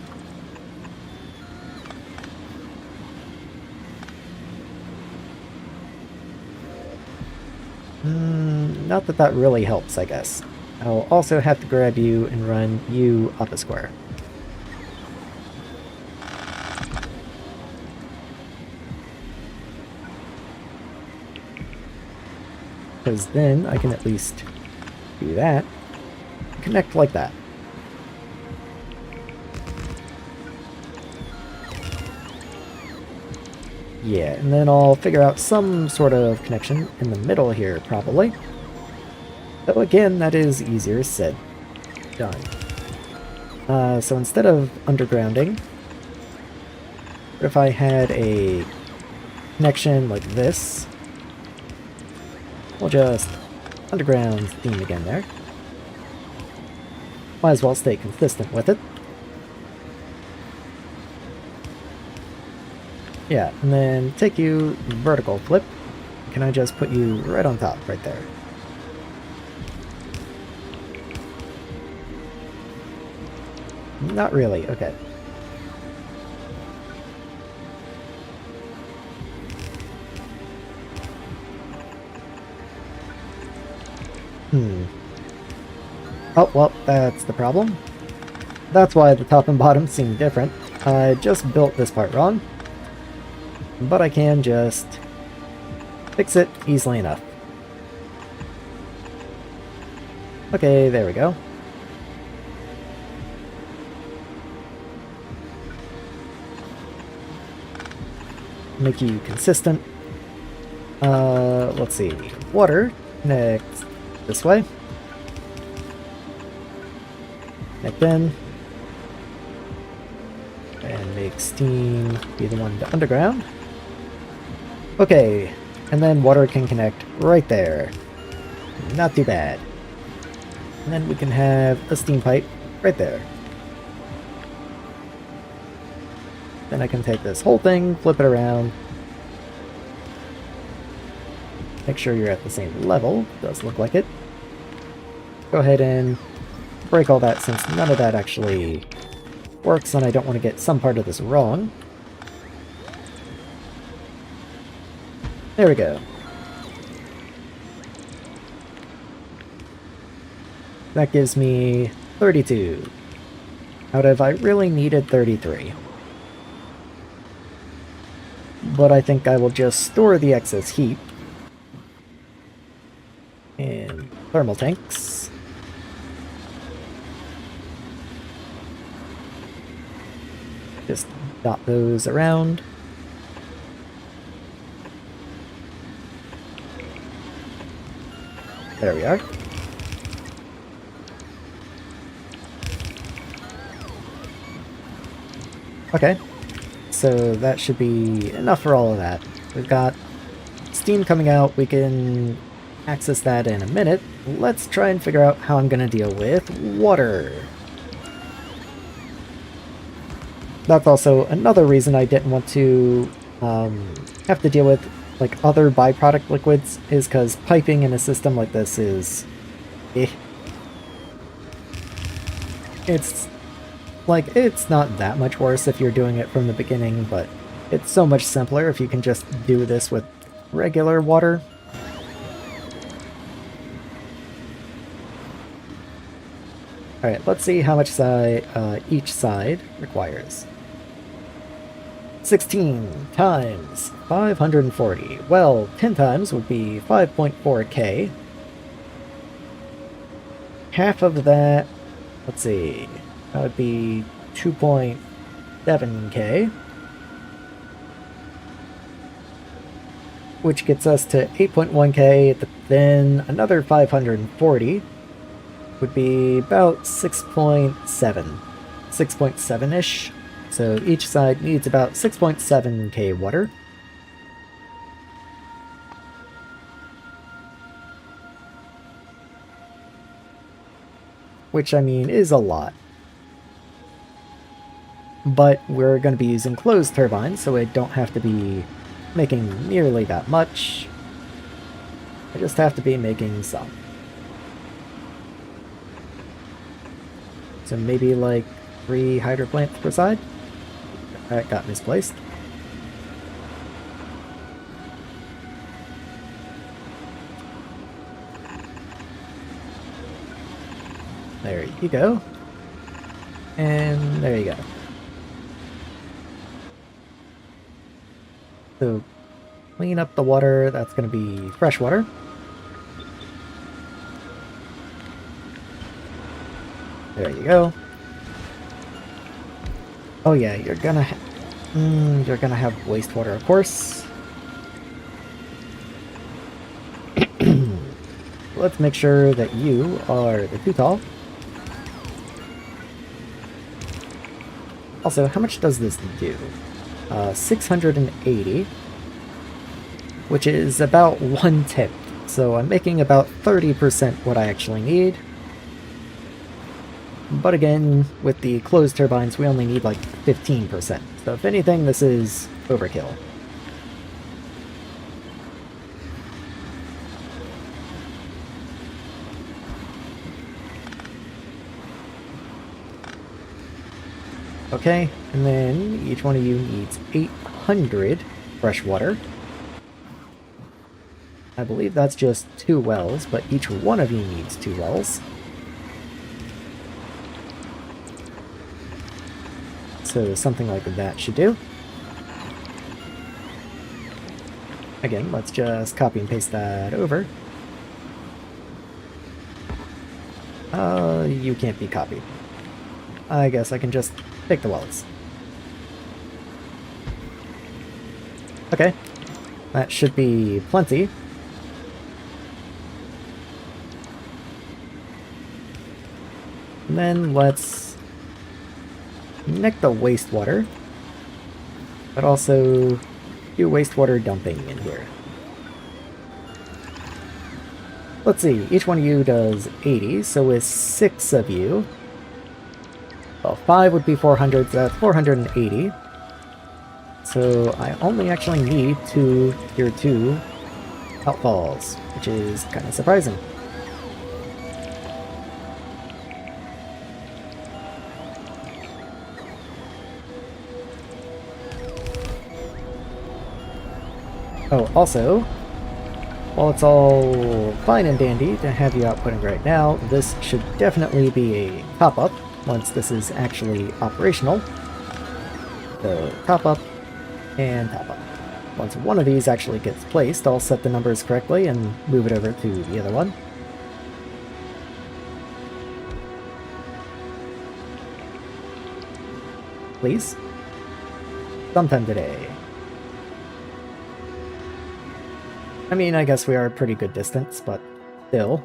Not that that really helps, I guess. I'll also have to grab you and run you up a square. Because then I can at least do that. Connect like that. Yeah, and then I'll figure out some sort of connection in the middle here, probably. Though again, that is easier said than done. So instead of undergrounding, what if I had a connection like this? We'll just underground theme again there. Might as well stay consistent with it. Yeah, and then take you vertical flip. Can I just put you right on top, right there? Not really, okay. Oh, well, that's the problem. That's why the top and bottom seem different. I just built this part wrong. But I can just fix it easily enough. Okay, there we go. Make you consistent. Let's see. Water next this way. Connect in. And make steam be the one to underground. Okay, and then water can connect right there. Not too bad. And then we can have a steam pipe right there. Then I can take this whole thing, flip it around. Make sure you're at the same level. Does look like it. Go ahead and break all that since none of that actually works and I don't want to get some part of this wrong. There we go. That gives me 32. Out of I really needed 33. But I think I will just store the excess heat in thermal tanks. Just dot those around. There we are. Okay, so that should be enough for all of that. We've got steam coming out, we can access that in a minute. Let's try and figure out how I'm going to deal with water. That's also another reason I didn't want to have to deal with like other byproduct liquids is because piping in a system like this is it's like, it's not that much worse if you're doing it from the beginning, but it's so much simpler if you can just do this with regular water. Alright, let's see how much each side requires. 16 times 540. Well, 10 times would be 5.4k. Half of that, let's see, that would be 2.7k. Which gets us to 8.1k, then another 540 would be about 6.7-ish. So each side needs about 6.7k water. Which, I mean, is a lot. But we're going to be using closed turbines, so I don't have to be making nearly that much. I just have to be making some. So maybe like 3 hydro plants per side. That got misplaced. There you go. And there you go. So clean up the water, that's going to be fresh water. There you go. Oh yeah, you're gonna have wastewater, of course. Let's make sure that you are the Tutal. Also, how much does this do? 680, which is about 1/10. So I'm making about 30% what I actually need. But again, with the closed turbines, we only need like 15%. So if anything, this is overkill. Okay, and then each one of you needs 800 fresh water. I believe that's just 2 wells, but each one of you needs 2 wells. So something like that should do. Again, let's just copy and paste that over. You can't be copied. I guess I can just take the wells. Okay, that should be plenty. And then let's connect the wastewater, but also do wastewater dumping in here. Let's see, each one of you does 80, so with 6 of you, well, 5 would be 400, so that's 480. So I only actually need 2 tier 2 outfalls, which is kind of surprising. Oh, also, while it's all fine and dandy to have you outputting right now, this should definitely be a top-up once this is actually operational. So, top-up and top-up. Once one of these actually gets placed, I'll set the numbers correctly and move it over to the other one. Please. Sometime today. I mean, I guess we are a pretty good distance, but still.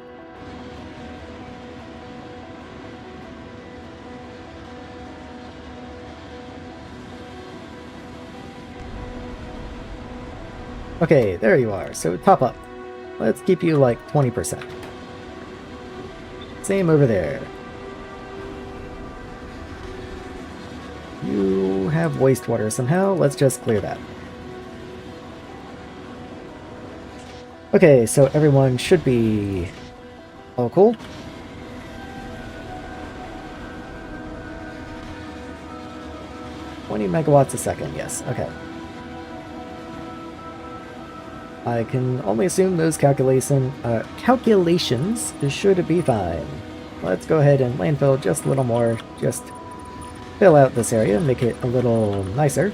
Okay, there you are. So top up. Let's keep you like 20%. Same over there. You have wastewater somehow. Let's just clear that. Okay, so everyone should be all cool. $20 megawatts a second, yes, okay. I can only assume those calculations should be fine. Let's go ahead and landfill just a little more, just fill out this area, make it a little nicer.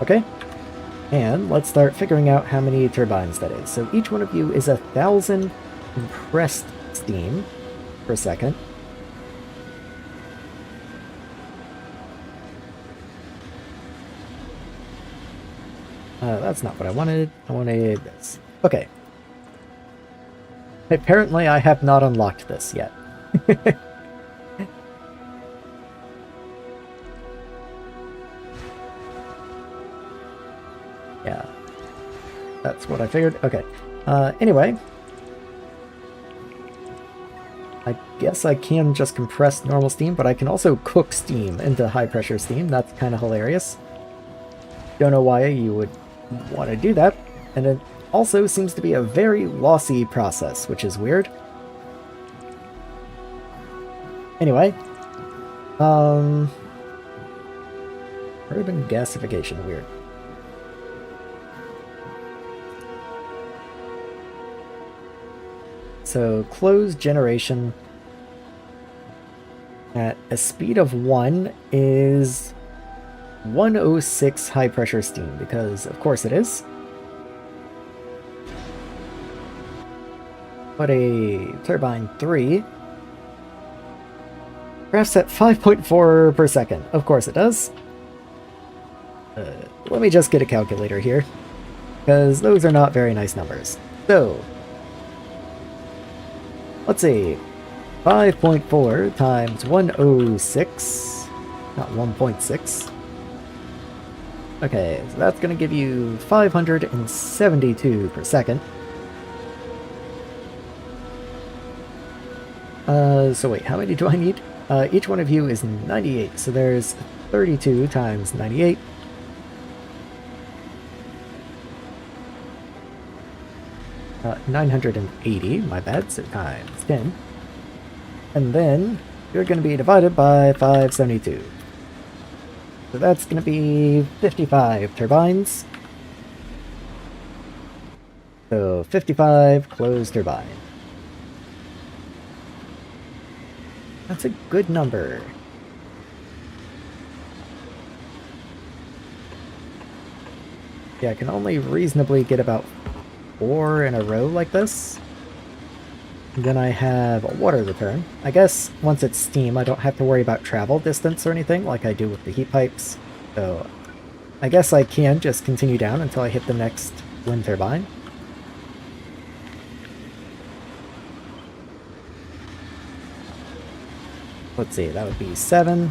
Okay, and let's start figuring out how many turbines that is. So each one of you is 1,000 compressed steam per second. That's not what I wanted. I wanted this. Okay. Apparently I have not unlocked this yet. Yeah. That's what I figured. Okay. Anyway. I guess I can just compress normal steam, but I can also cook steam into high pressure steam. That's kind of hilarious. Don't know why you would want to do that. And it also seems to be a very lossy process, which is weird. Anyway. Urban gasification, weird. So, closed generation at a speed of 1 is 106 high pressure steam, because of course it is. But a turbine 3 crafts at 5.4 per second. Of course it does. Let me just get a calculator here, because those are not very nice numbers. So, let's see, 5.4 times 106, not 1.6. Okay, so that's going to give you 572 per second. So wait, how many do I need? Each one of you is 98, so there's 32 times 98. Uh, 980, my bad, so times 10. And then you're going to be divided by 572. So that's going to be 55 turbines. So 55 closed turbine. That's a good number. Yeah, I can only reasonably get about 4 in a row like this. And then I have a water return. I guess once it's steam, I don't have to worry about travel distance or anything like I do with the heat pipes. So I guess I can just continue down until I hit the next wind turbine. Let's see, that would be 7.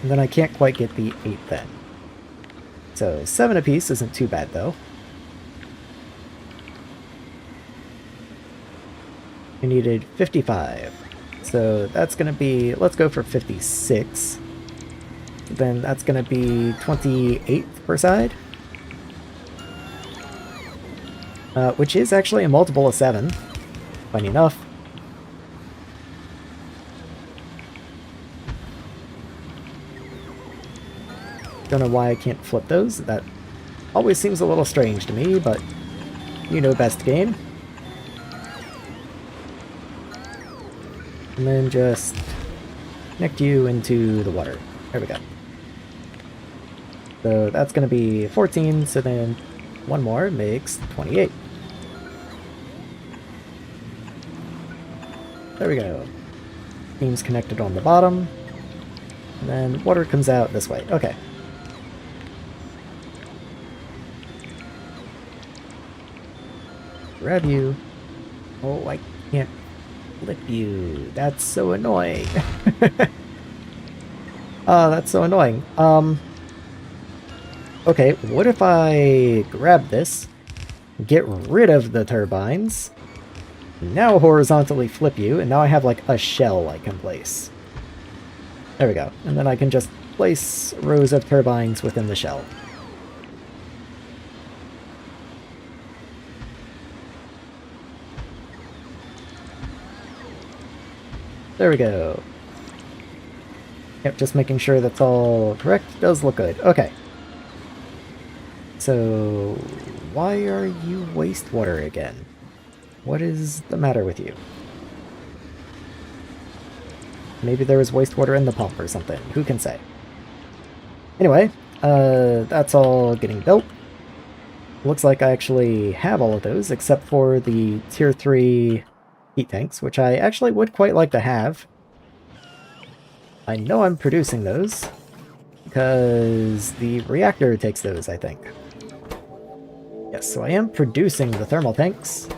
And then I can't quite get the 8 then. So 7 apiece isn't too bad though. We needed 55. So that's going to be, let's go for 56. Then that's going to be 28 per side. Which is actually a multiple of 7. Funny enough. Don't know why I can't flip those. That always seems a little strange to me, but you know best, game. And then just connect you into the water. There we go. So that's going to be 14, so then one more makes 28. There we go. Steam's connected on the bottom. And then water comes out this way. Okay. Grab you. Oh, I can't flip you. That's so annoying. That's so annoying. Okay, what if I grab this, get rid of the turbines, now horizontally flip you, and now I have like a shell I can place. There we go. And then I can just place rows of turbines within the shell. There we go. Yep, just making sure that's all correct. Does look good. Okay. So, why are you wastewater again? What is the matter with you? Maybe there was wastewater in the pump or something. Who can say? Anyway, that's all getting built. Looks like I actually have all of those, except for the Tier 3 heat tanks, which I actually would quite like to have. I know I'm producing those, because the reactor takes those, I think. Yes, so I am producing the thermal tanks.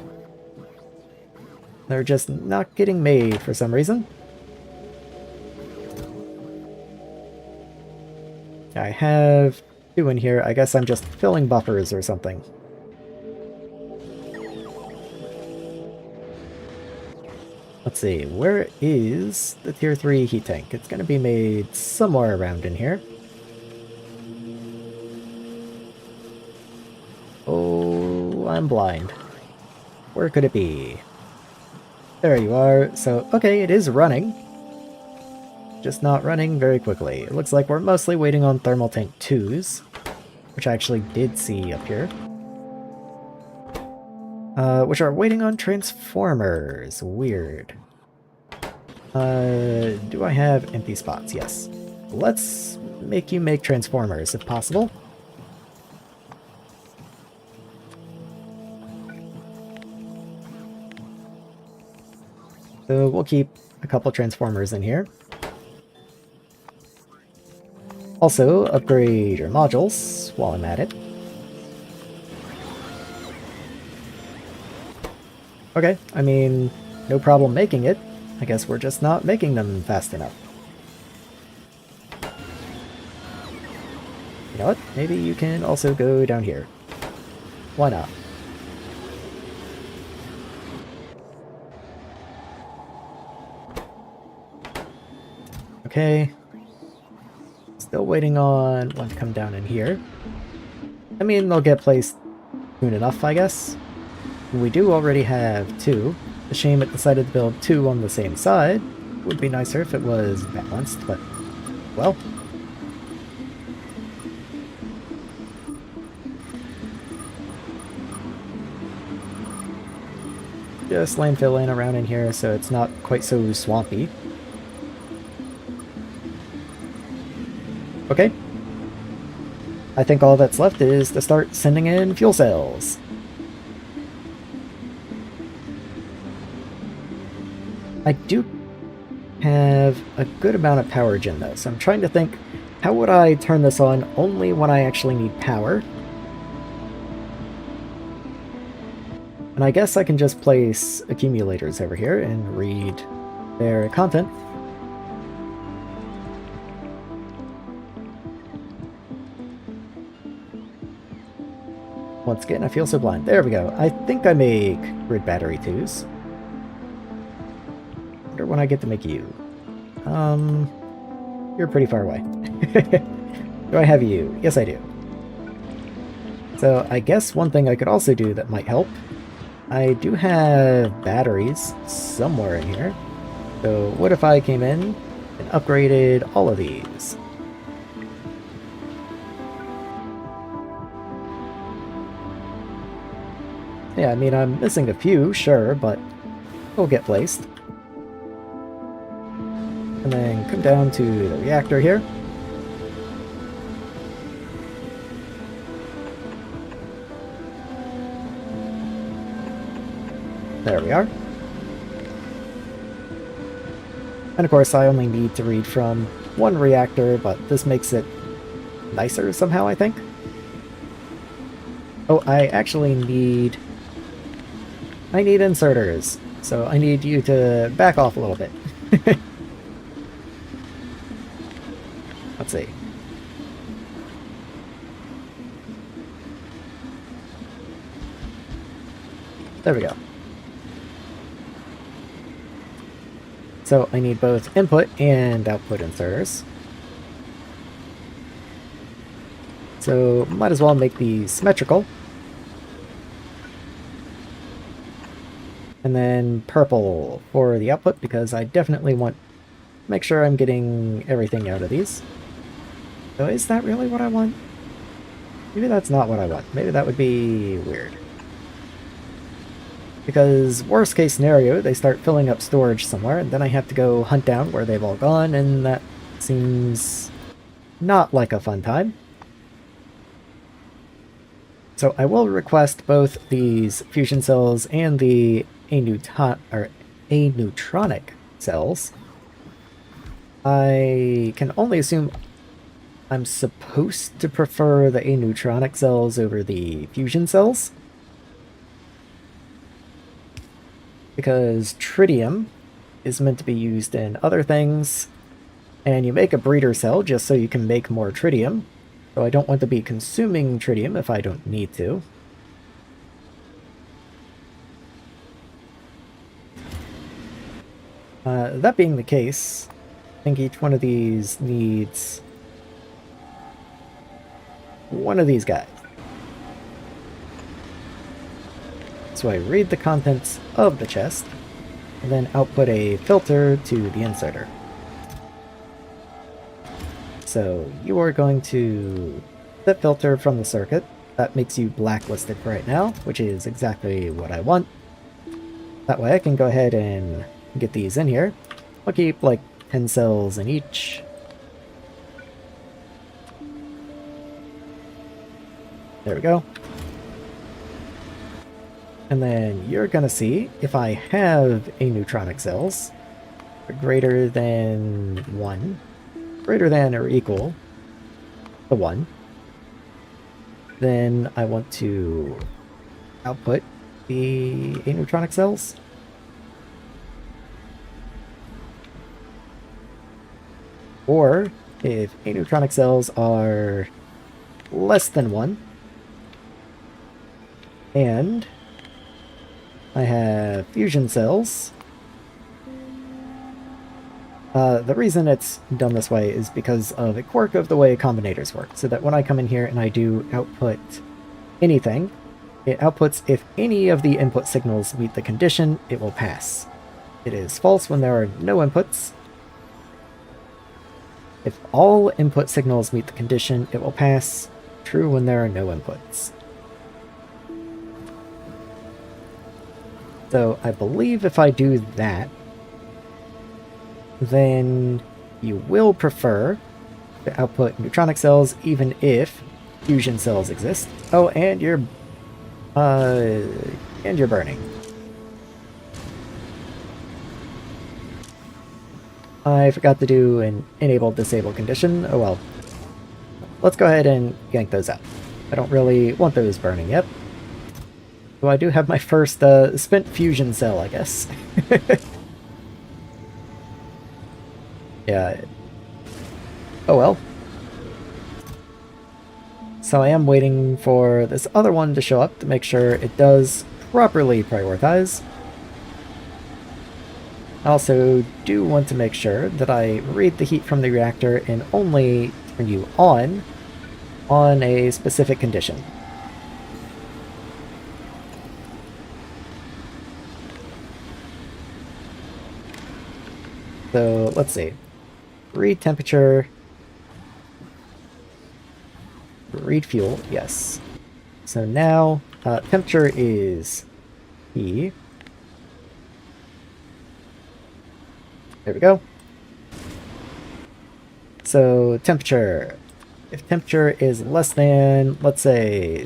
They're just not getting made for some reason. I have two in here. I guess I'm just filling buffers or something. Let's see, where is the Tier 3 heat tank? It's going to be made somewhere around in here. Oh, I'm blind. Where could it be? There you are. So, okay, it is running. Just not running very quickly. It looks like we're mostly waiting on thermal tank 2s, which I actually did see up here. Which are waiting on transformers. Weird. Do I have empty spots? Yes. Let's make you make transformers, if possible. So we'll keep a couple transformers in here. Also, upgrade your modules while I'm at it. Okay, I mean, no problem making it. I guess we're just not making them fast enough. You know what? Maybe you can also go down here. Why not? Okay. Still waiting on one to come down in here. I mean, they'll get placed soon enough, I guess. We do already have two. A shame it decided to build two on the same side. Would be nicer if it was balanced, but, well. Just landfill in around in here so it's not quite so swampy. Okay. I think all that's left is to start sending in fuel cells. I do have a good amount of power gen though, so I'm trying to think, how would I turn this on only when I actually need power? And I guess I can just place accumulators over here and read their content. Once again, I feel so blind. There we go. I think I make grid battery 2s. Wonder when I get to make you. You're pretty far away. Do I have you? Yes, I do. So I guess one thing I could also do that might help. I do have batteries somewhere in here. So what if I came in and upgraded all of these? Yeah, I mean, I'm missing a few, sure, but they'll get placed. And then come down to the reactor here. There we are. And of course, I only need to read from one reactor, but this makes it nicer somehow, I think. Oh, I actually need... I need inserters, so I need you to back off a little bit. Let's see. There we go. So I need both input and output inserters. So might as well make these symmetrical. And then purple for the output, because I definitely want to make sure I'm getting everything out of these. So is that really what I want? Maybe that's not what I want. Maybe that would be weird. Because worst case scenario, they start filling up storage somewhere, and then I have to go hunt down where they've all gone, and that seems not like a fun time. So I will request both these fusion cells and the aneutronic cells. I can only assume I'm supposed to prefer the aneutronic cells over the fusion cells, because tritium is meant to be used in other things, and you make a breeder cell just so you can make more tritium, so I don't want to be consuming tritium if I don't need to. That being the case, I think each one of these needs one of these guys. So I read the contents of the chest, and then output a filter to the inserter. So you are going to set filter from the circuit. That makes you blacklisted for right now, which is exactly what I want. That way I can go ahead and get these in here. I'll keep like 10 cells in each. There we go. And then you're gonna see if I have aneutronic cells greater than 1, greater than or equal to 1, then I want to output the aneutronic cells. Or if aneutronic cells are less than 1, and I have fusion cells. The reason it's done this way is because of a quirk of the way combinators work, so that when I come in here and I do output anything, it outputs if any of the input signals meet the condition, it will pass. It is false when there are no inputs. If all input signals meet the condition, it will pass. True when there are no inputs. So I believe if I do that, then you will prefer to output neutronic cells even if fusion cells exist. Oh, and you're burning. I forgot to do an enable disable condition. Oh well. Let's go ahead and yank those out. I don't really want those burning yet. So I do have my first spent fusion cell, I guess. Yeah. Oh well. So I am waiting for this other one to show up to make sure it does properly prioritize. I also do want to make sure that I read the heat from the reactor and only turn you on a specific condition. So let's see. Read temperature. Read fuel, yes. So now temperature is E. There we go. So temperature. If temperature is less than, let's say,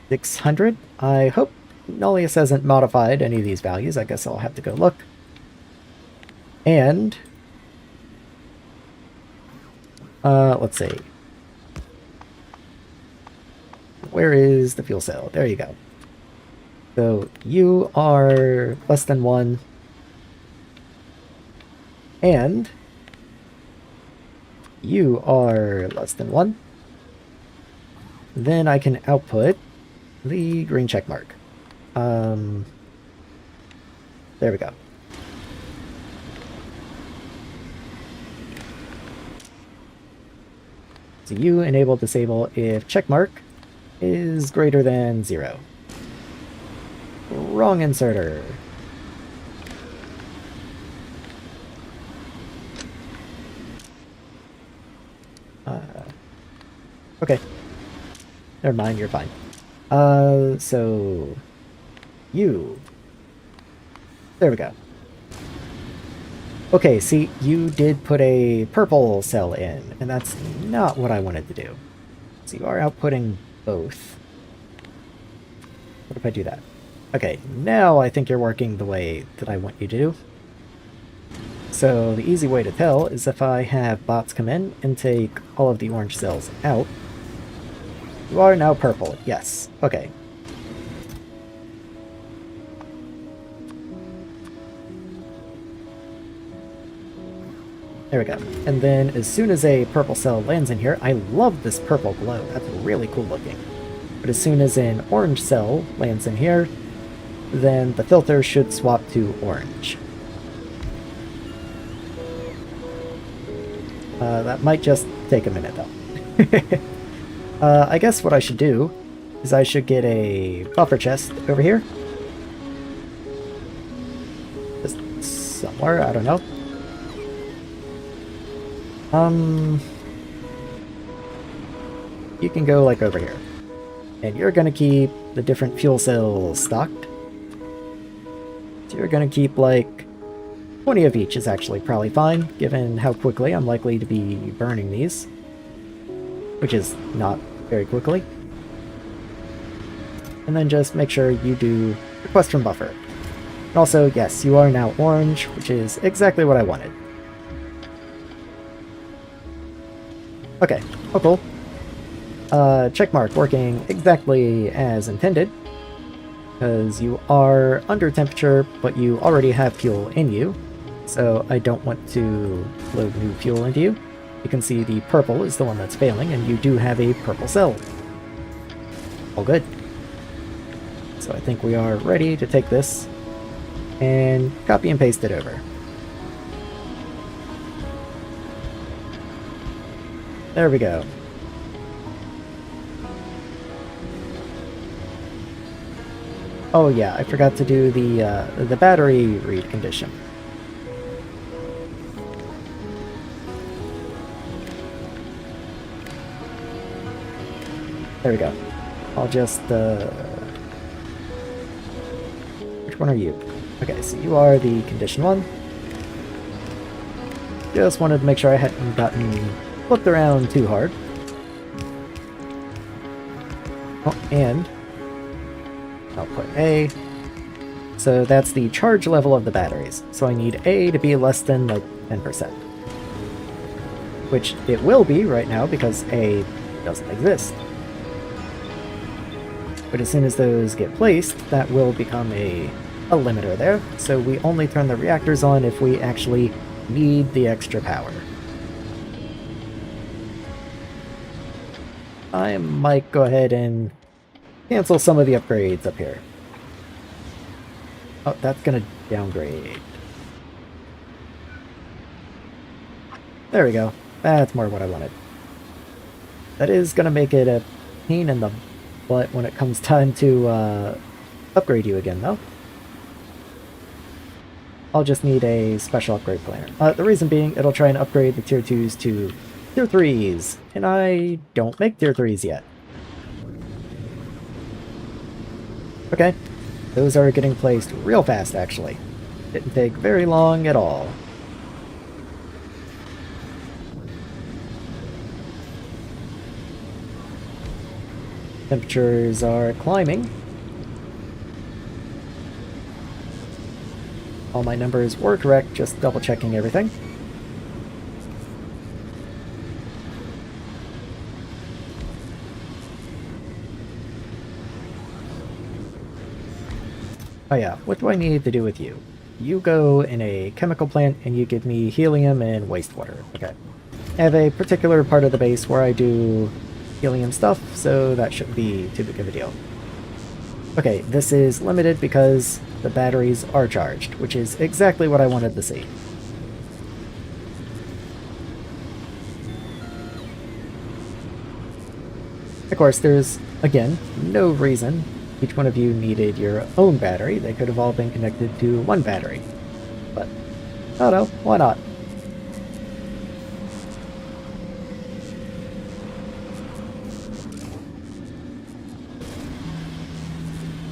600, I hope Nullius hasn't modified any of these values. I guess I'll have to go look. And let's see. Where is the fuel cell? There you go. So you are less than 1. And you are less than 1. Then I can output the green check mark. There we go. So you enable disable if checkmark is greater than 0. Wrong inserter. Okay. Never mind, you're fine. So... you. There we go. Okay, see, you did put a purple cell in, and that's not what I wanted to do. So you are outputting both. What if I do that? Okay, now I think you're working the way that I want you to do. So the easy way to tell is if I have bots come in and take all of the orange cells out. You are now purple, yes. Okay. There we go. And then as soon as a purple cell lands in here, I love this purple glow. That's really cool looking. But as soon as an orange cell lands in here, then the filter should swap to orange. That might just take a minute though. I guess what I should do is I should get a buffer chest over here. Just somewhere, I don't know. You can go like over here. And you're gonna keep the different fuel cells stocked. So you're gonna keep like 20 of each is actually probably fine, given how quickly I'm likely to be burning these. Which is not very quickly. And then just make sure you do request from buffer. And also, yes, you are now orange, which is exactly what I wanted. Okay, oh cool. Checkmark working exactly as intended. Because you are under temperature, but you already have fuel in you. So I don't want to load new fuel into you. You can see the purple is the one that's failing, and you do have a purple cell. All good. So I think we are ready to take this and copy and paste it over. There we go. Oh yeah, I forgot to do the battery read condition. There we go. I'll just, which one are you? Okay, so you are the condition one. Just wanted to make sure I hadn't gotten flipped around too hard. Oh, and I'll put A. So that's the charge level of the batteries. So I need A to be less than like 10%. Which it will be right now because A doesn't exist. But as soon as those get placed, that will become a limiter there. So we only turn the reactors on if we actually need the extra power. I might go ahead and cancel some of the upgrades up here. Oh, that's gonna downgrade. There we go. That's more what I wanted. That is gonna make it a pain in the butt when it comes time to upgrade you again, though. I'll just need a special upgrade planner. The reason being, it'll try and upgrade the tier 2s to tier 3s, and I don't make tier 3s yet. Okay, those are getting placed real fast, actually. Didn't take very long at all. Temperatures are climbing. All my numbers were correct, just double checking everything. Oh yeah, what do I need to do with you? You go in a chemical plant and you give me helium and wastewater. Okay. I have a particular part of the base where I do helium stuff, so that shouldn't be too big of a deal. Okay, this is limited because the batteries are charged, which is exactly what I wanted to see. Of course, there's, again, no reason each one of you needed your own battery. They could have all been connected to one battery. But, I don't know, why not?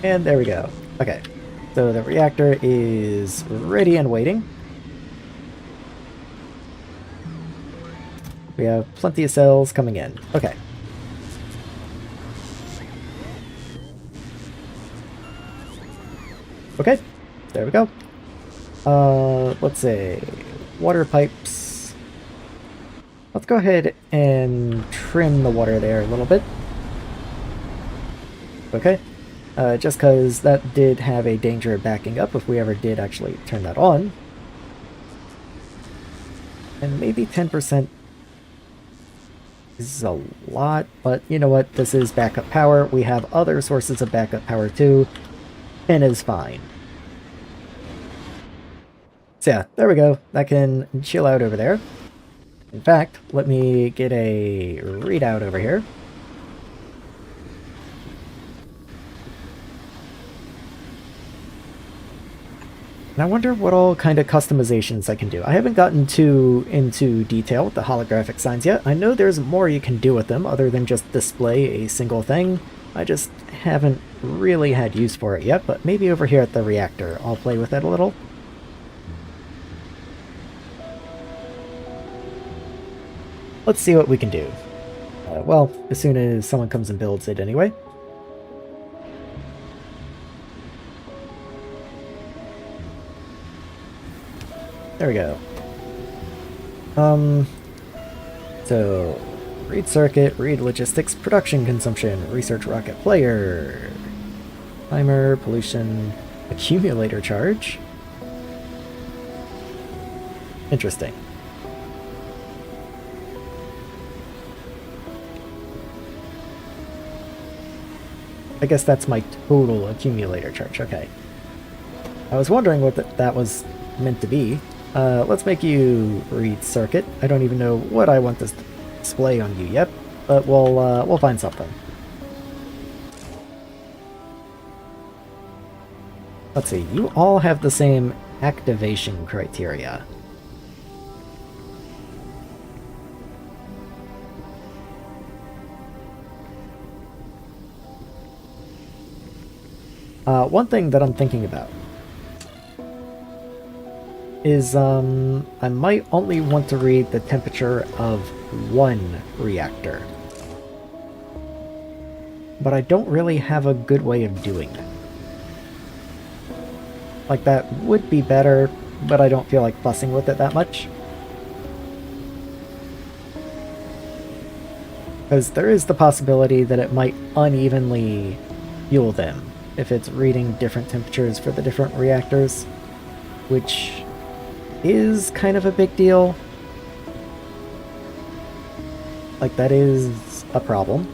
And there we go. Okay, so the reactor is ready and waiting. We have plenty of cells coming in. Okay. Okay, there we go. Let's see. Water pipes. Let's go ahead and trim the water there a little bit. Okay. Just because that did have a danger of backing up if we ever did actually turn that on. And maybe 10% is a lot, but you know what? This is backup power. We have other sources of backup power too, and it's fine. So yeah, there we go. That can chill out over there. In fact, let me get a readout over here. And I wonder what all kind of customizations I can do. I haven't gotten too into detail with the holographic signs yet. I know there's more you can do with them other than just display a single thing. I just haven't really had use for it yet, but maybe over here at the reactor I'll play with it a little. Let's see what we can do. Well, as soon as someone comes and builds it anyway. There we go. So, read circuit, read logistics, production consumption, research rocket player, timer, pollution, accumulator charge. Interesting. I guess that's my total accumulator charge, okay. I was wondering what that was meant to be. Let's make you read circuit. I don't even know what I want this to display on you yet, but we'll find something. Let's see, you all have the same activation criteria. One thing that I'm thinking about is I might only want to read the temperature of one reactor. But I don't really have a good way of doing it. Like, that would be better, but I don't feel like fussing with it that much. Because there is the possibility that it might unevenly fuel them if it's reading different temperatures for the different reactors, which is kind of a big deal. Like, that is a problem.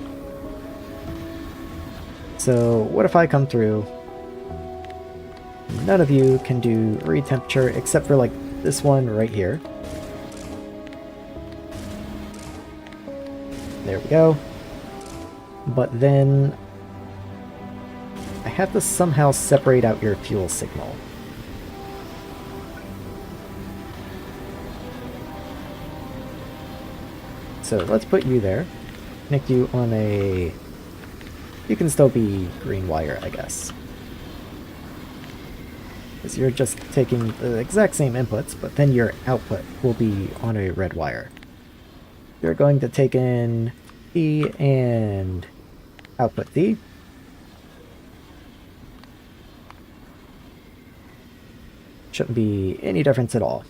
So what if I come through, none of you can do read temperature except for like this one right here. There we go. But then I have to somehow separate out your fuel signal. So let's put you there. Connect you on a... You can still be green wire, I guess. Because you're just taking the exact same inputs, but then your output will be on a red wire. You're going to take in D and output D. Shouldn't be any difference at all.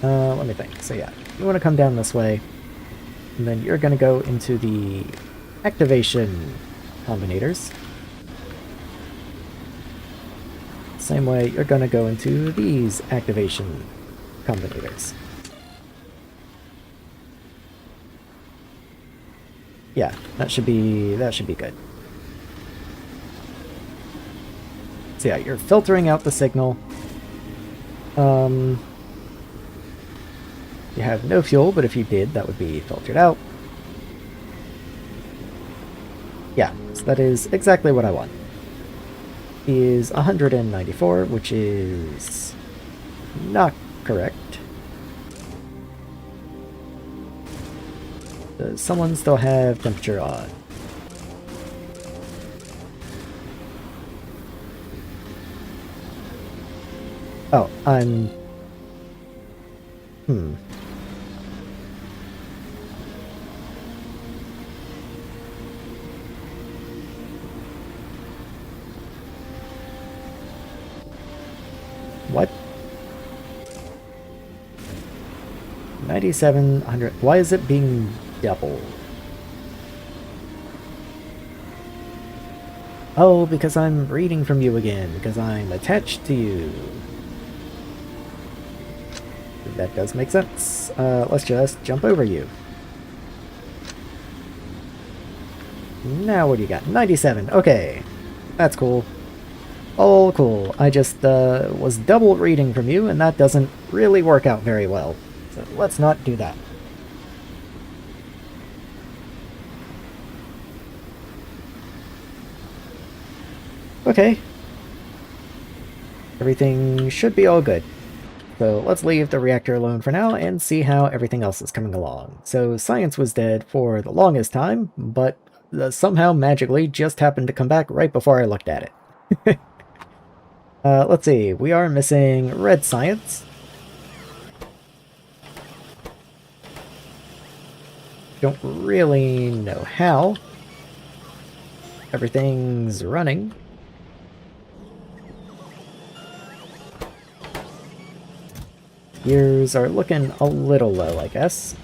Let me think. So yeah, you want to come down this way, and then you're going to go into the activation combinators. Same way, you're going to go into these activation combinators. Yeah, that should be good. So yeah, you're filtering out the signal, You have no fuel, but if you did, that would be filtered out. Yeah, so that is exactly what I want. Is 194, which is not correct. Does someone still have temperature on? Oh, I'm... What? 9,700. Why is it being doubled? Oh, because I'm reading from you again, because I'm attached to you. That does make sense. Let's just jump over you. Now what do you got? 97. Okay. That's cool. Oh, cool. I just was double reading from you, and that doesn't really work out very well. So let's not do that. Okay. Everything should be all good. So let's leave the reactor alone for now and see how everything else is coming along. So science was dead for the longest time, but somehow magically just happened to come back right before I looked at it. Let's see, we are missing red science. Don't really know how. Everything's running. Gears are looking a little low, I guess.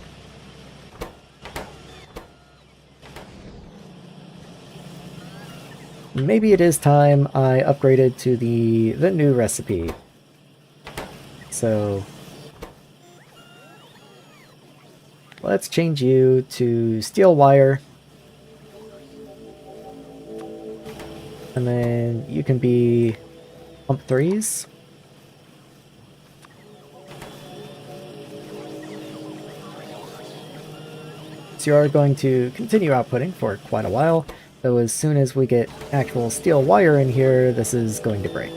Maybe it is time I upgraded to the new recipe. So let's change you to steel wire. And then you can be pump 3s. So you are going to continue outputting for quite a while. So as soon as we get actual steel wire in here, this is going to break.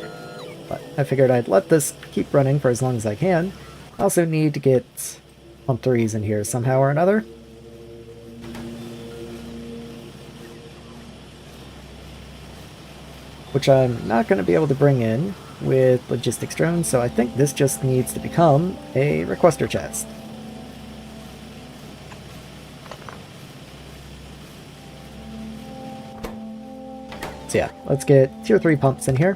But I figured I'd let this keep running for as long as I can. I also need to get pump 3s in here somehow or another. Which I'm not going to be able to bring in with logistics drones, so I think this just needs to become a requester chest. So yeah, let's get tier 3 pumps in here.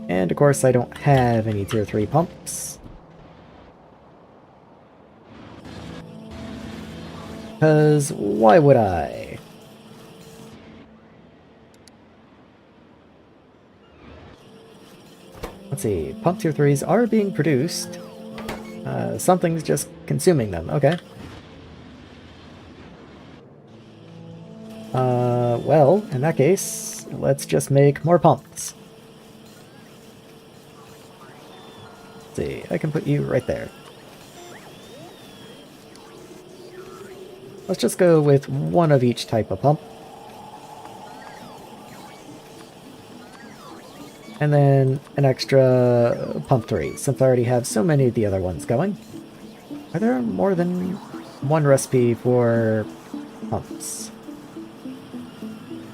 And of course I don't have any tier 3 pumps. Because why would I? Let's see, pump tier 3s are being produced. Something's just consuming them, okay. Well, in that case, let's just make more pumps. Let's see, I can put you right there. Let's just go with one of each type of pump. And then an extra pump 3, since I already have so many of the other ones going. Are there more than one recipe for pumps?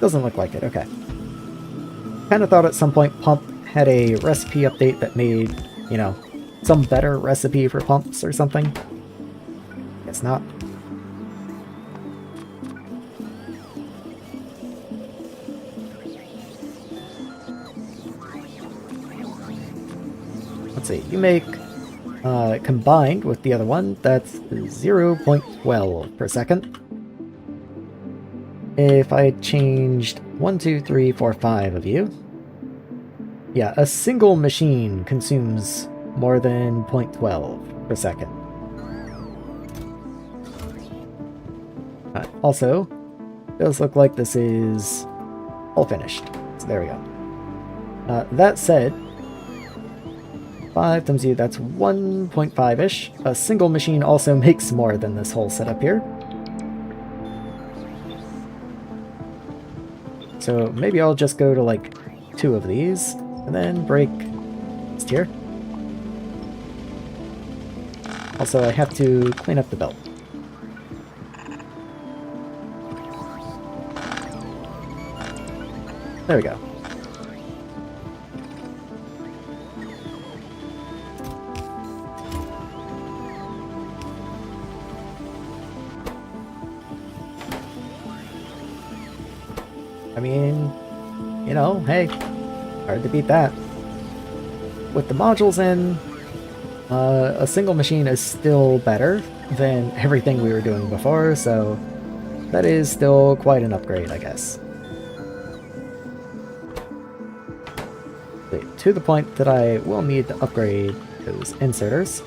Doesn't look like it, okay. Kind of thought at some point pump had a recipe update that made, you know, some better recipe for pumps or something. Guess not. Let's see, you make, combined with the other one, that's 0.12 per second. If I changed 1, 2, 3, 4, 5 of you, yeah, a single machine consumes more than 0.12 per second. Also, it does look like this is all finished. So there we go. That said, 5 times U, that's 1.5-ish. A single machine also makes more than this whole setup here. So maybe I'll just go to like 2 of these, and then break this tier. Also, I have to clean up the belt. There we go. I mean, you know, hey, hard to beat that. With the modules in, a single machine is still better than everything we were doing before, so that is still quite an upgrade, I guess. To the point that I will need to upgrade those inserters,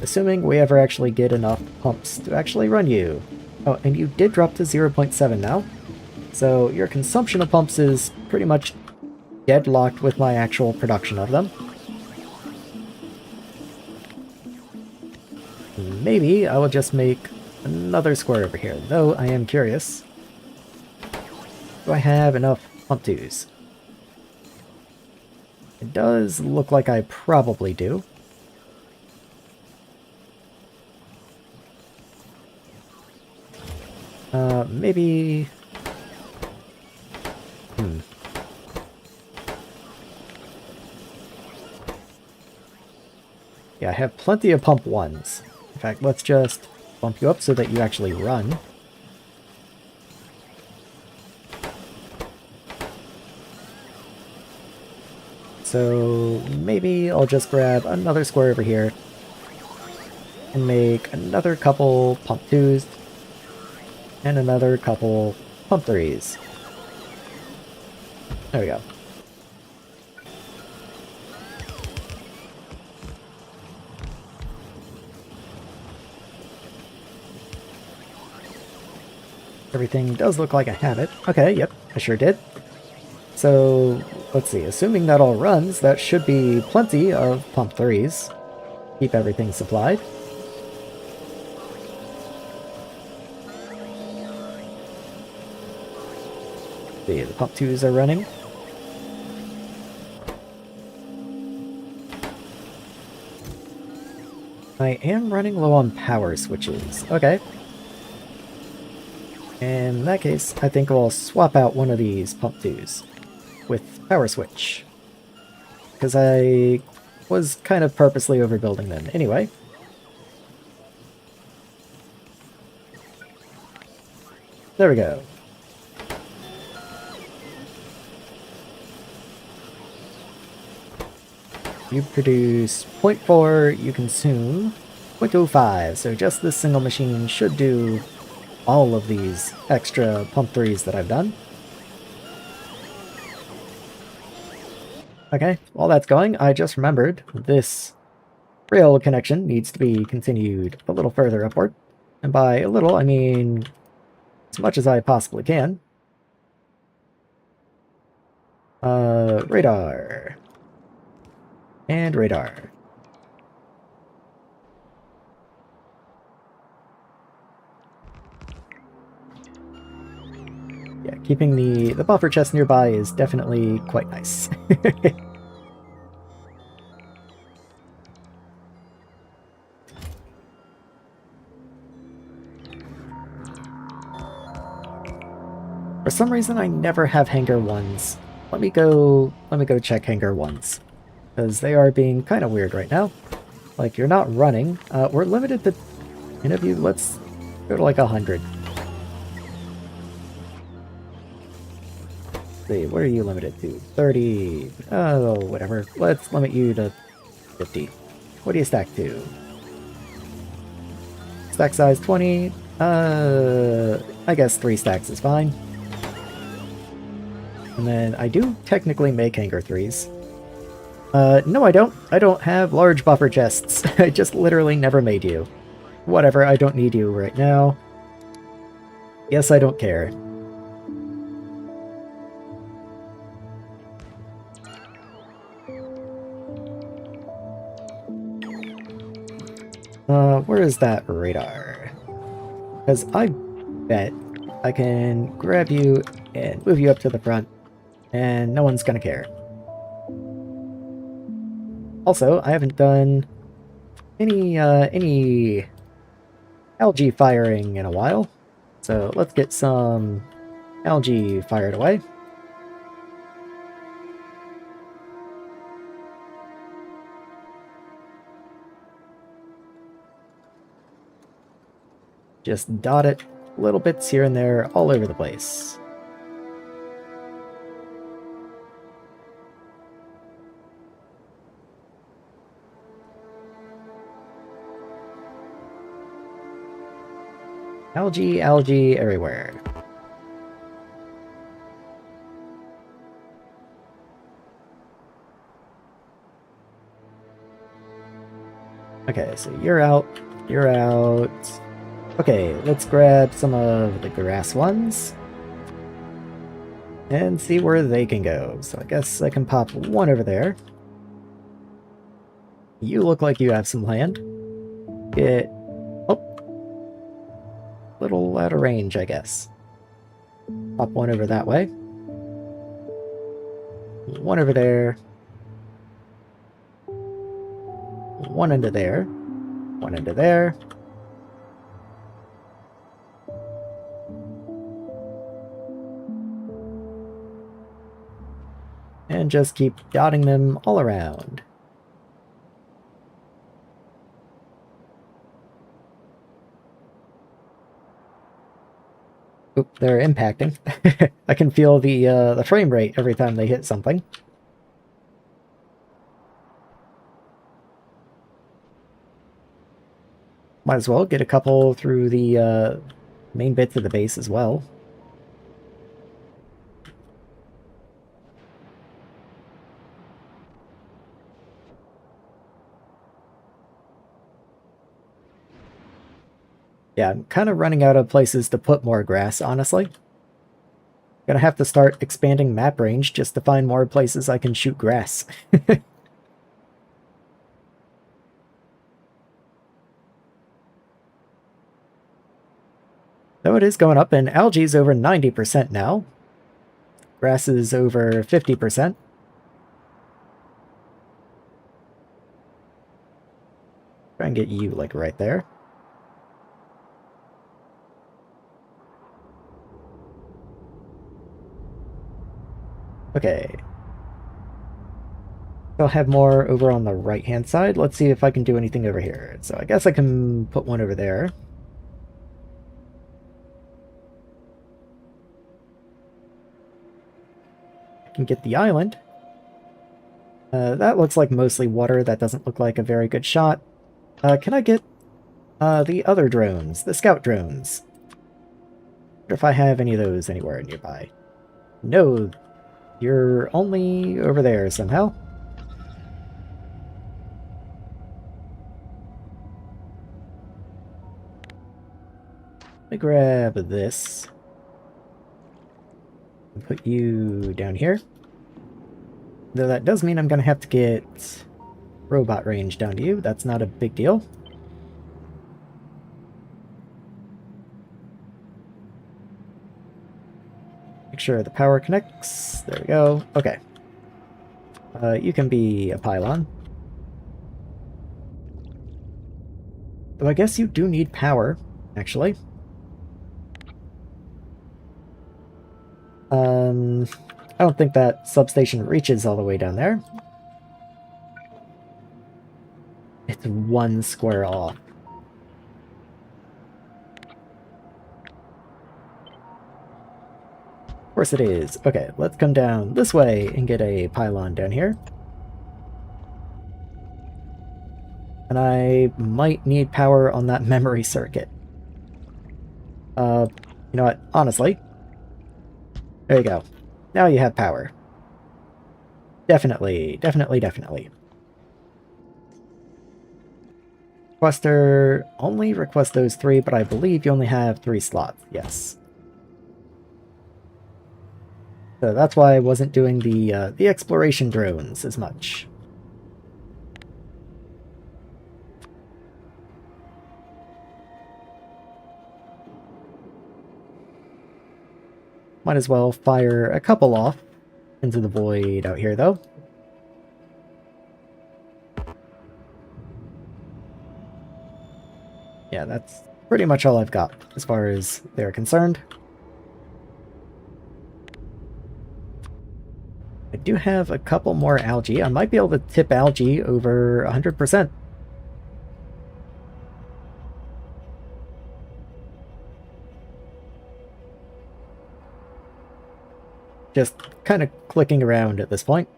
assuming we ever actually get enough pumps to actually run you. Oh, and you did drop to 0.7 now. So your consumption of pumps is pretty much deadlocked with my actual production of them. Maybe I will just make another square over here, though I am curious. Do I have enough pump twos? It does look like I probably do. Maybe... Yeah, I have plenty of pump ones. In fact, let's just bump you up so that you actually run. So maybe I'll just grab another square over here and make another couple pump 2s and another couple pump 3s. There we go. Everything does look like I have it. Okay, yep, I sure did. So, let's see, assuming that all runs, that should be plenty of pump 3s. Keep everything supplied. See, the pump 2s are running. I am running low on power switches. Okay. In that case, I think I'll swap out one of these pump 2s with power switch, because I was kind of purposely overbuilding them anyway. There we go. You produce 0.4, you consume 0.05, so just this single machine should do all of these extra pump 3s that I've done. Okay, while that's going, I just remembered this rail connection needs to be continued a little further upward. And by a little, I mean as much as I possibly can. Radar. And radar. Yeah, keeping the buffer chest nearby is definitely quite nice. For some reason I never have hangar 1s. Let me go check hangar 1s. Because they are being kind of weird right now. Like, you're not running. We're limited to interview. Let's go to like 100. See, what are you limited to? 30. Oh, whatever. Let's limit you to 50. What do you stack to? Stack size 20. I guess 3 stacks is fine. And then I do technically make hangar 3s. No I don't. I don't have large buffer chests. I just literally never made you. Whatever, I don't need you right now. Yes, I don't care. Where is that radar? Because I bet I can grab you and move you up to the front, and no one's gonna care. Also, I haven't done any algae firing in a while, so let's get some algae fired away. Just dot it, little bits here and there, all over the place. Algae, algae everywhere. Okay, so you're out, you're out. Okay, let's grab some of the grass ones and see where they can go. So I guess I can pop one over there. You look like you have some land. Get... oh. Little out of range, I guess. Pop one over that way. One over there. One into there. One into there. And just keep dotting them all around. Oop, they're impacting. I can feel the frame rate every time they hit something. Might as well get a couple through the main bits of the base as well. Yeah, I'm kind of running out of places to put more grass, honestly. Gonna have to start expanding map range just to find more places I can shoot grass. Though it is going up, and algae is over 90% now. Grass is over 50%. Try and get you, like, right there. Okay. I'll have more over on the right-hand side. Let's see if I can do anything over here. So I guess I can put one over there. I can get the island. That looks like mostly water. That doesn't look like a very good shot. Can I get the other drones? The scout drones? I wonder if I have any of those anywhere nearby. No, you're only over there somehow. Let me grab this. And put you down here. Though that does mean I'm going to have to get robot range down to you. That's not a big deal. Make sure the power connects. There we go. Okay. You can be a pylon. Though I guess you do need power, actually. I don't think that substation reaches all the way down there. It's one square off. Of course it is. Okay, let's come down this way and get a pylon down here. And I might need power on that memory circuit. You know what? Honestly. There you go. Now you have power. Definitely, definitely, definitely. Requester only request those 3, but I believe you only have 3 slots. Yes. So that's why I wasn't doing the exploration drones as much. Might as well fire a couple off into the void out here, though. Yeah, that's pretty much all I've got as far as they're concerned. I do have a couple more algae. I might be able to tip algae over 100%. Just kind of clicking around at this point.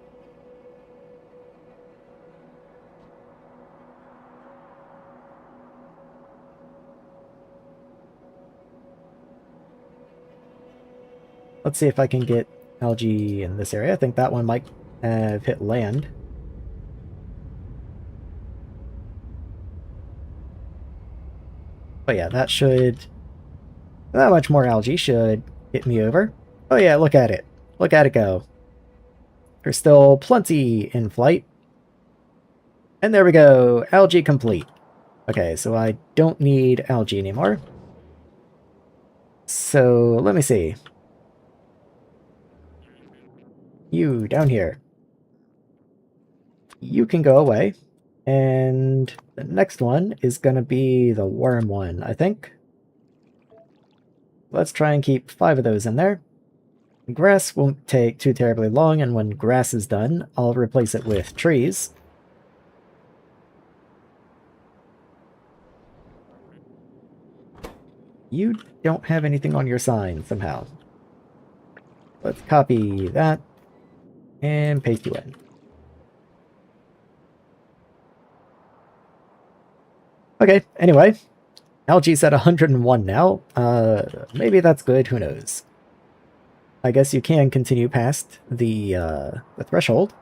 Let's see if I can get algae in this area. I think that one might have hit land. But yeah, that should... That much more algae should hit me over. Oh yeah, look at it. Look at it go. There's still plenty in flight. And there we go. Algae complete. Okay, so I don't need algae anymore. So, let me see. You, down here. You can go away. And the next one is going to be the worm one, I think. Let's try and keep 5 of those in there. Grass won't take too terribly long, and when grass is done, I'll replace it with trees. You don't have anything on your sign, somehow. Let's copy that, and paste you in. Okay, anyway. Algae's at 101 now. Maybe that's good, who knows. I guess you can continue past the threshold.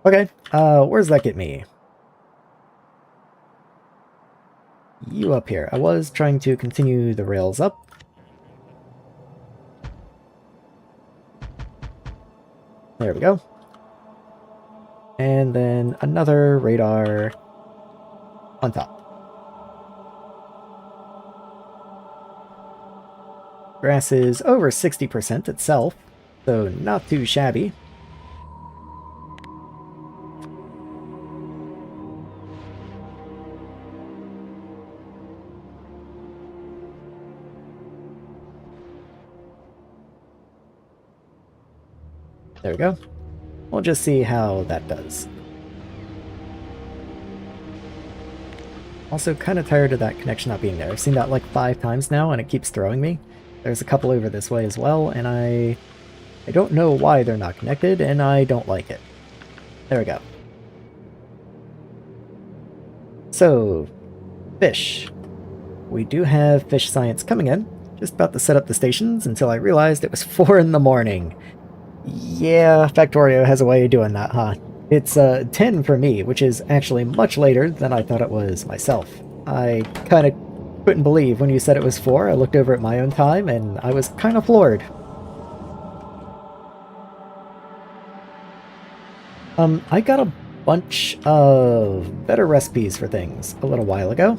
Okay, where does that get me? You up here. I was trying to continue the rails up. There we go. And then another radar on top. Grass is over 60% itself, so not too shabby. There we go. We'll just see how that does. Also kind of tired of that connection not being there. I've seen that like 5 times now and it keeps throwing me. There's a couple over this way as well, and I don't know why they're not connected, and I don't like it. There we go. So, fish. We do have fish science coming in. Just about to set up the stations until I realized it was 4 in the morning. Yeah, Factorio has a way of doing that, huh? It's 10 for me, which is actually much later than I thought it was myself. I kind of couldn't believe when you said it was 4. I looked over at my own time, and I was kind of floored. I got a bunch of better recipes for things a little while ago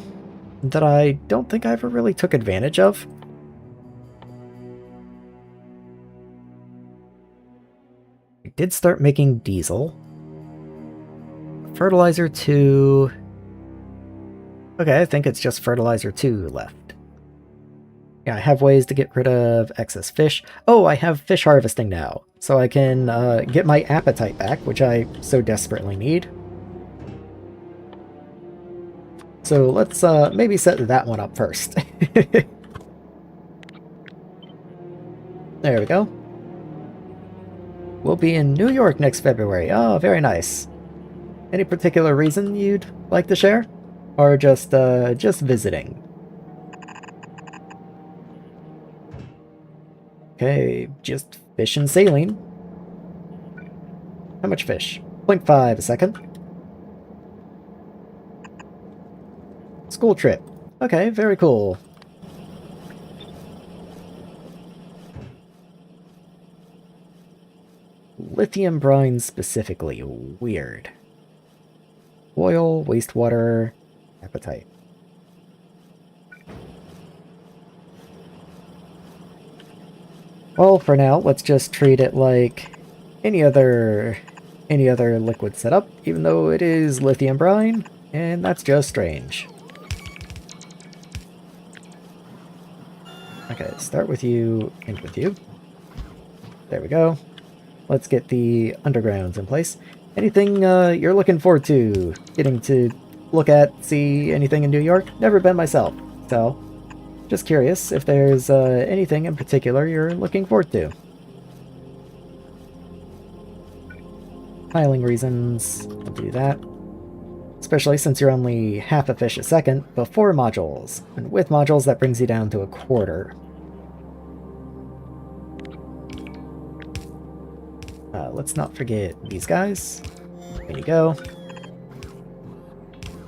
that I don't think I ever really took advantage of. I did start making diesel. Fertilizer 2... Okay, I think it's just fertilizer 2 left. Yeah, I have ways to get rid of excess fish. Oh, I have fish harvesting now, so I can get my appetite back, which I so desperately need. So let's maybe set that one up first. There we go. We'll be in New York next February. Oh, very nice. Any particular reason you'd like to share? Or just visiting? Okay, just fish and saline. How much fish? 0.5 a second. School trip. Okay, very cool. Lithium brine specifically. Weird. Oil, wastewater, appetite. Well, for now, let's just treat it like any other liquid setup, even though it is lithium brine, and that's just strange. Okay, start with you, end with you. There we go. Let's get the undergrounds in place. Anything you're looking forward to getting to look at, see anything in New York? Never been myself, so just curious if there's anything in particular you're looking forward to. Piling reasons, we'll do that. Especially since you're only half a fish a second before modules, and with modules that brings you down to a quarter. Let's not forget these guys. There you go.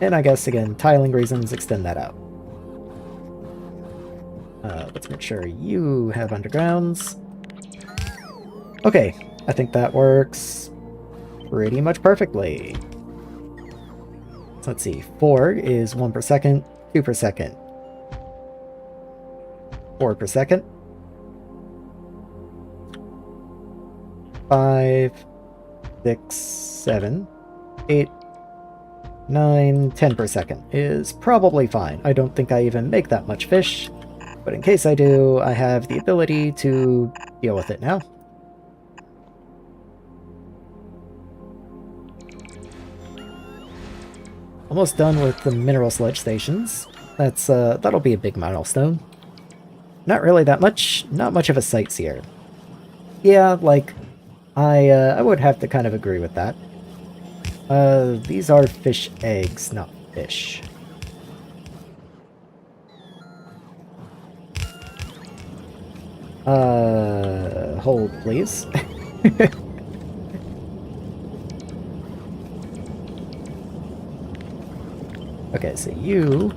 And I guess, again, tiling reasons, extend that out. Let's make sure you have undergrounds. Okay, I think that works pretty much perfectly. So let's see, 4 is 1 per second, 2 per second, 4 per second, 5, 6, 7, 8, 9, 10 per second is probably fine. I don't think I even make that much fish, but in case I do, I have the ability to deal with it now. Almost done with the mineral sludge stations. That'll be a big milestone. Not really that much, not much of a sightseer. Yeah, like, I would have to kind of agree with that. These are fish eggs, not fish. Hold, please. Okay, so you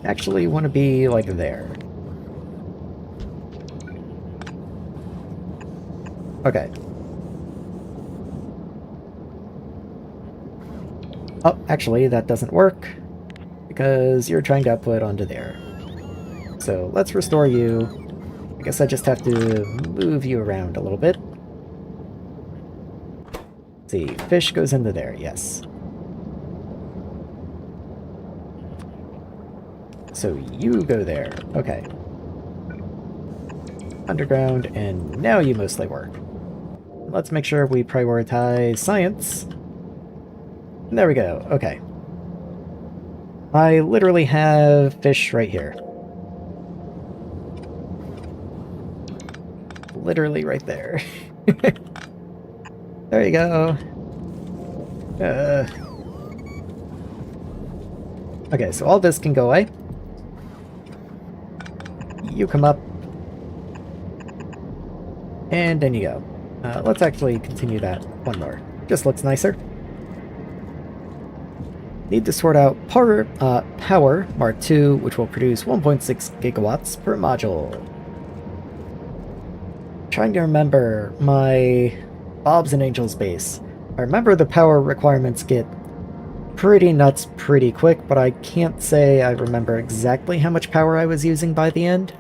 actually want to be, like, there. Okay. Oh, actually, that doesn't work, because you're trying to output onto there. So, let's restore you. I guess I just have to move you around a little bit. Let's see, fish goes into there, yes. So you go there, okay. Underground, and now you mostly work. Let's make sure we prioritize science. There we go, okay. I literally have fish right here. Literally right there. There you go. Okay, so all this can go away. You come up. And then you go. Let's actually continue that one more. Just looks nicer. Need to sort out power Mark II, which will produce 1.6 gigawatts per module. Trying to remember my Bobs and Angels base. I remember the power requirements get pretty nuts pretty quick, but I can't say I remember exactly how much power I was using by the end.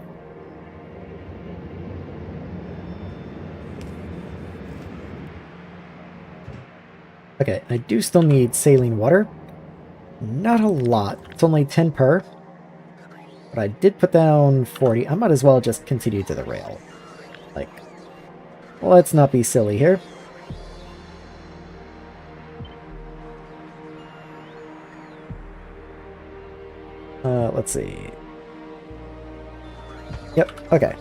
Okay, I do still need saline water. Not a lot. It's only 10 per. But I did put down 40. I might as well just continue to the rail. Like, let's not be silly here. Let's see. Yep, okay.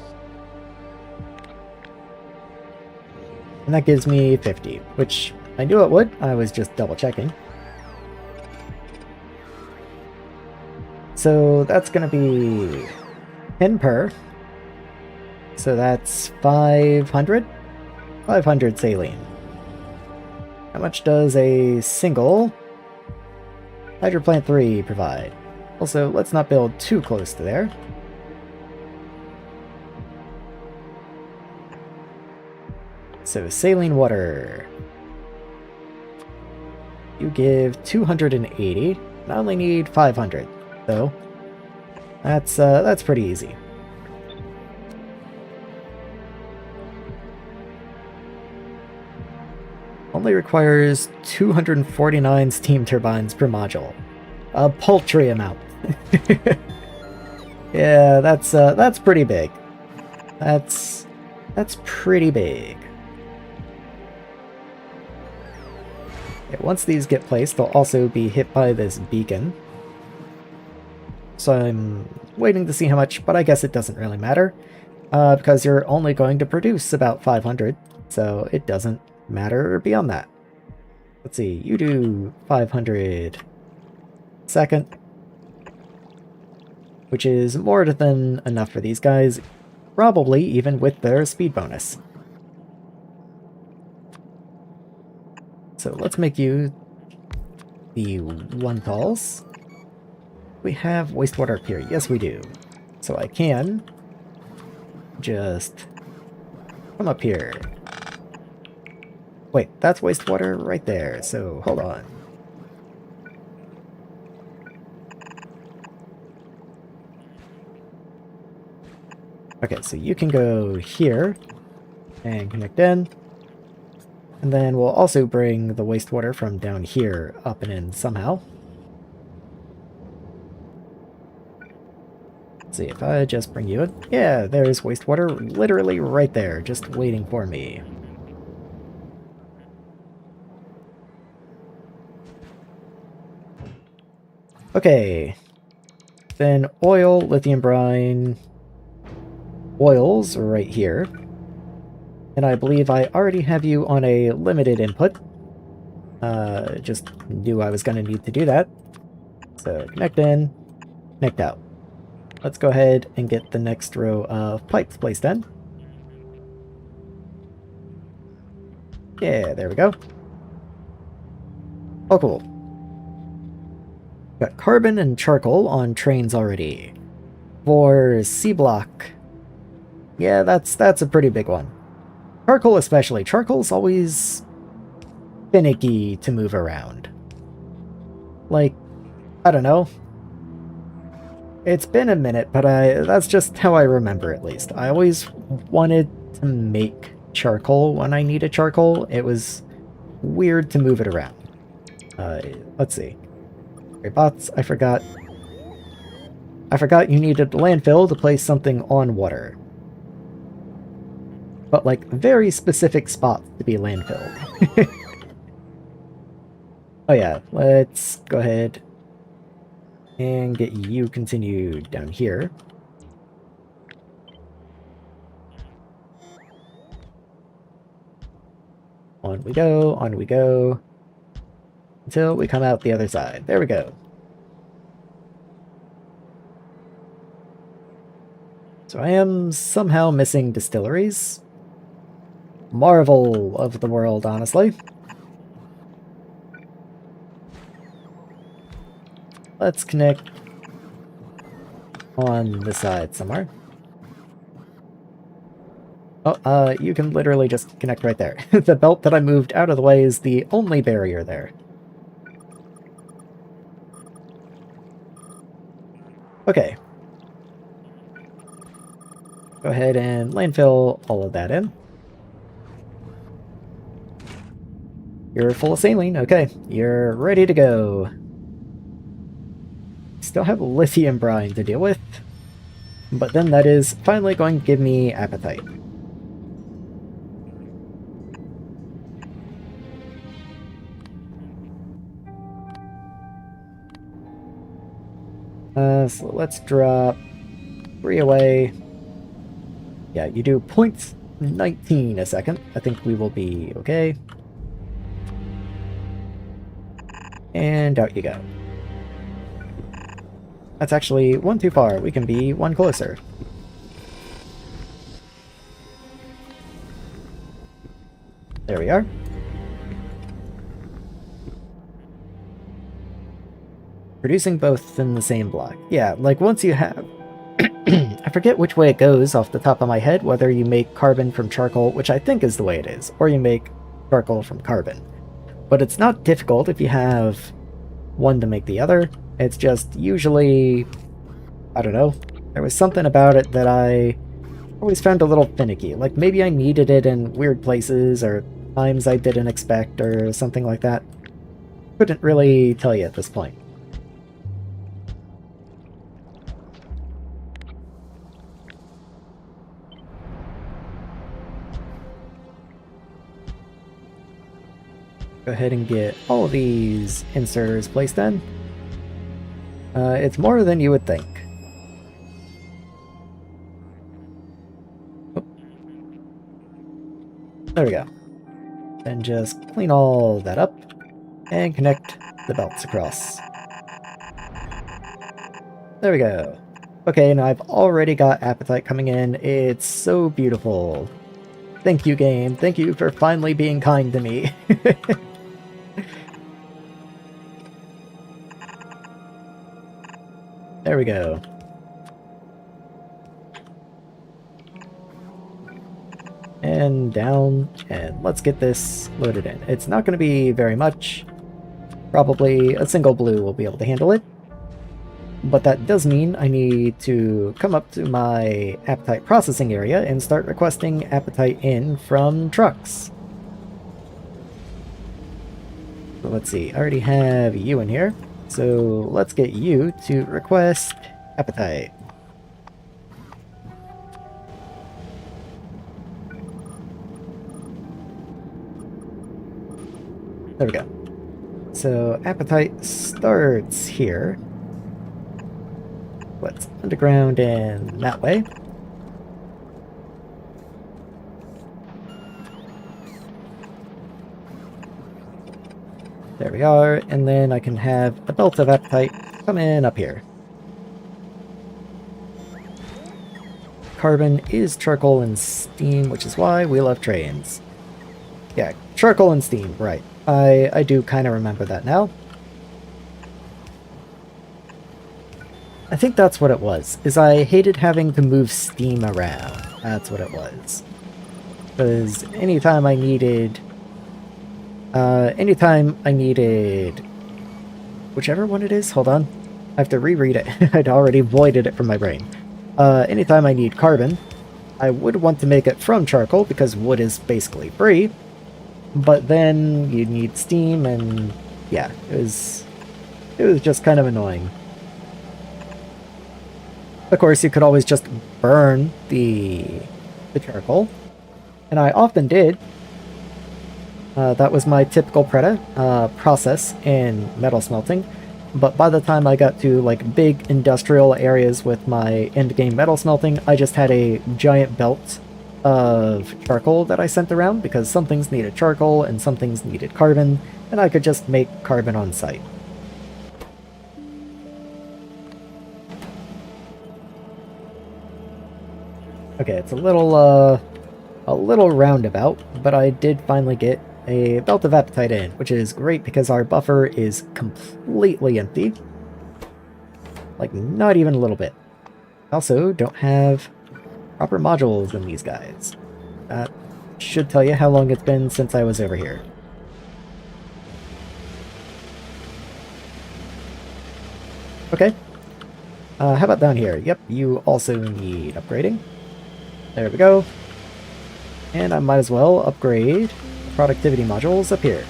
And that gives me 50, which I knew it would. I was just double checking. So that's going to be 10 per. So that's 500? 500 saline. How much does a single Hydroplant 3 provide? Also, let's not build too close to there. So, saline water. You give 280. I only need 500, though. That's pretty easy. Only requires 249 steam turbines per module. A paltry amount. Yeah, that's pretty big. That's pretty big. Okay, once these get placed, they'll also be hit by this beacon. So I'm waiting to see how much, but I guess it doesn't really matter. Because you're only going to produce about 500, so it doesn't matter beyond that. Let's see, you do 500 second, which is more than enough for these guys, probably even with their speed bonus. So let's make you the one calls. We have wastewater up here. Yes, we do. So I can just come up here. Wait, that's wastewater right there, so hold on. Okay, so you can go here and connect in. And then we'll also bring the wastewater from down here up and in somehow. Let's see, if I just bring you in. Yeah, there's wastewater literally right there, just waiting for me. Okay. Then oil, lithium brine, oils right here. And I believe I already have you on a limited input. Just knew I was going to need to do that. So connect in, connect out. Let's go ahead and get the next row of pipes placed in. Yeah, there we go. Oh, cool. Got carbon and charcoal on trains already. For C-block, yeah, that's a pretty big one. Charcoal especially. Charcoal's always finicky to move around. Like, I don't know. It's been a minute, but that's just how I remember at least. I always wanted to make charcoal when I needed charcoal. It was weird to move it around. Let's see. Okay, bots, I forgot you needed landfill to place something on water. But, like, very specific spots to be landfilled. Oh yeah, let's go ahead and get you continued down here. On we go, until we come out the other side. There we go. So I am somehow missing distilleries. Marvel of the world, honestly. Let's connect on this side somewhere. Oh, you can literally just connect right there. The belt that I moved out of the way is the only barrier there. Okay. Go ahead and landfill all of that in. You're full of saline. Okay, you're ready to go. Still have lithium brine to deal with, but then that is finally going to give me appetite. So let's drop 3 away. Yeah, you do 0.19 a second. I think we will be okay. And out you go. That's actually one too far. We can be one closer. There we are. Producing both in the same block. Yeah, like once you have... I forget which way it goes off the top of my head, whether you make carbon from charcoal, which I think is the way it is, or you make charcoal from carbon. But it's not difficult if you have one to make the other. It's just usually... I don't know. There was something about it that I always found a little finicky. Like maybe I needed it in weird places, or times I didn't expect or something like that. Couldn't really tell you at this point. Go ahead and get all of these inserters placed in. It's more than you would think. Oh. There we go. Then just clean all that up and connect the belts across. There we go. Okay, now I've already got appetite coming in. It's so beautiful. Thank you, game. Thank you for finally being kind to me. There we go. And down, and let's get this loaded in. It's not going to be very much. Probably a single blue will be able to handle it. But that does mean I need to come up to my appetite processing area and start requesting appetite in from trucks. So let's see, I already have you in here. So let's get you to request appetite. There we go. So appetite starts here. What's underground and that way. There we are, and then I can have a belt of appetite come in up here. Carbon is charcoal and steam, which is why we love trains. Yeah, charcoal and steam, right. I do kind of remember that now. I think that's what it was, is I hated having to move steam around. That's what it was. Because anytime I needed whichever one it is, hold on, I have to reread it. I'd already voided it from my brain. Anytime I need carbon, I would want to make it from charcoal because wood is basically free, but then you need steam, and yeah, it was just kind of annoying. Of course, you could always just burn the charcoal, and I often did. That was my typical process in metal smelting, but by the time I got to like big industrial areas with my endgame metal smelting, I just had a giant belt of charcoal that I sent around because some things needed charcoal and some things needed carbon, and I could just make carbon on site. Okay, it's a little roundabout, but I did finally get a belt of appetite in, which is great because our buffer is completely empty. Like, not even a little bit. Also, don't have proper modules in these guys. That should tell you how long it's been since I was over here. Okay. How about down here? Yep, you also need upgrading. There we go. And I might as well upgrade the productivity modules up here.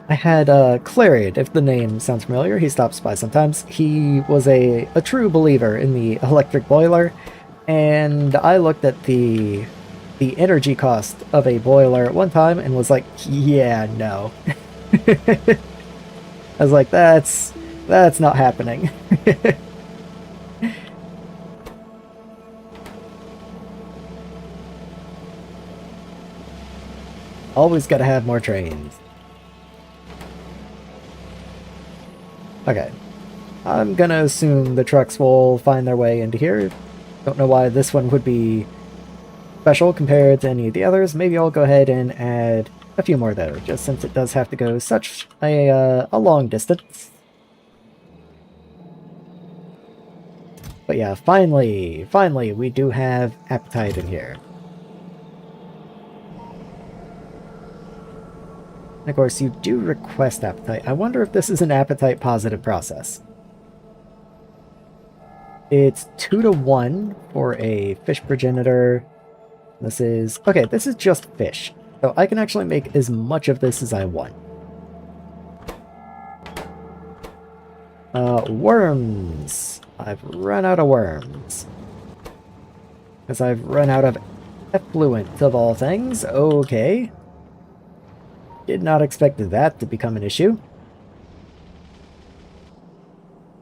I had Clarid, if the name sounds familiar. He stops by sometimes. He was a true believer in the electric boiler, and I looked at the energy cost of a boiler at one time and was like, yeah, no. I was like, that's not happening. Always gotta have more trains. Okay. I'm gonna assume the trucks will find their way into here. Don't know why this one would be special compared to any of the others. Maybe I'll go ahead and add a few more though, just since it does have to go such a long distance. But yeah, finally, we do have appetite in here. And of course, you do request appetite. I wonder if this is an appetite positive process. It's 2 to 1 for a fish progenitor. This is... okay, this is just fish. So I can actually make as much of this as I want. Worms. I've run out of worms. Because I've run out of effluent of all things. Okay. Did not expect that to become an issue.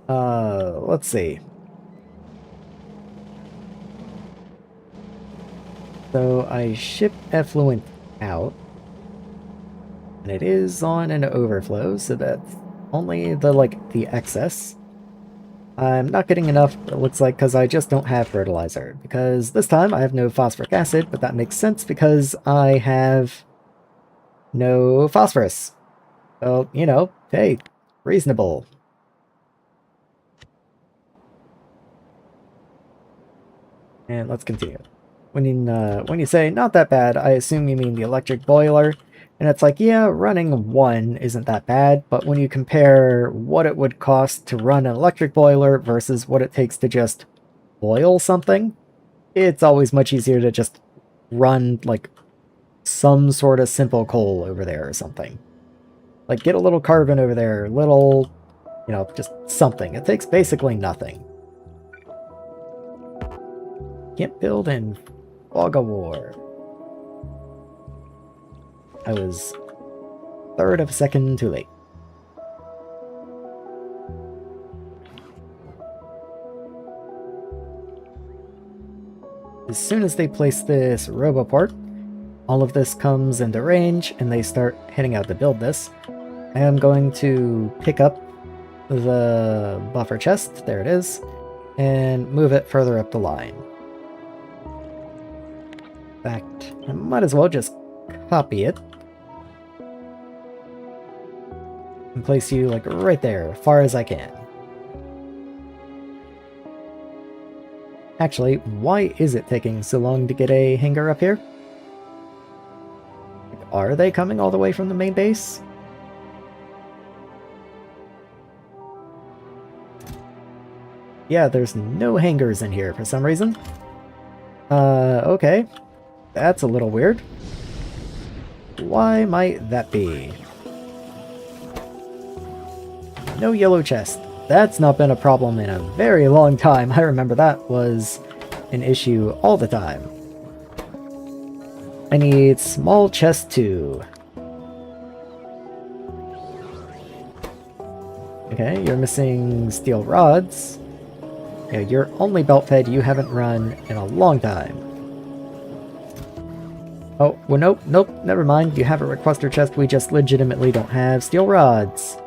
Let's see. So I ship effluent out. And it is on an overflow, so that's only the excess. I'm not getting enough, it looks like, because I just don't have fertilizer. Because this time I have no phosphoric acid, but that makes sense because I have no phosphorus. Well, you know, hey, reasonable. And let's continue. When you say not that bad, I assume you mean the electric boiler. And it's like, yeah, running one isn't that bad, but when you compare what it would cost to run an electric boiler versus what it takes to just boil something, it's always much easier to just run, like, some sort of simple coal over there or something. Like, get a little carbon over there, little, you know, just something. It takes basically nothing. Can't build in Fog of War. I was third of a second too late. As soon as they place this roboport, all of this comes into range and they start heading out to build this. I am going to pick up the buffer chest, there it is, and move it further up the line. In fact, I might as well just copy it and place you, like, right there, as far as I can. Actually, why is it taking so long to get a hangar up here? Like, are they coming all the way from the main base? Yeah, there's no hangars in here for some reason. Okay. That's a little weird. Why might that be? No yellow chest. That's not been a problem in a very long time. I remember that was an issue all the time. I need small chest 2. Okay, you're missing steel rods. Yeah, you're only belt fed you haven't run in a long time. Oh, well, nope, never mind. You have a requester chest, we just legitimately don't have steel rods.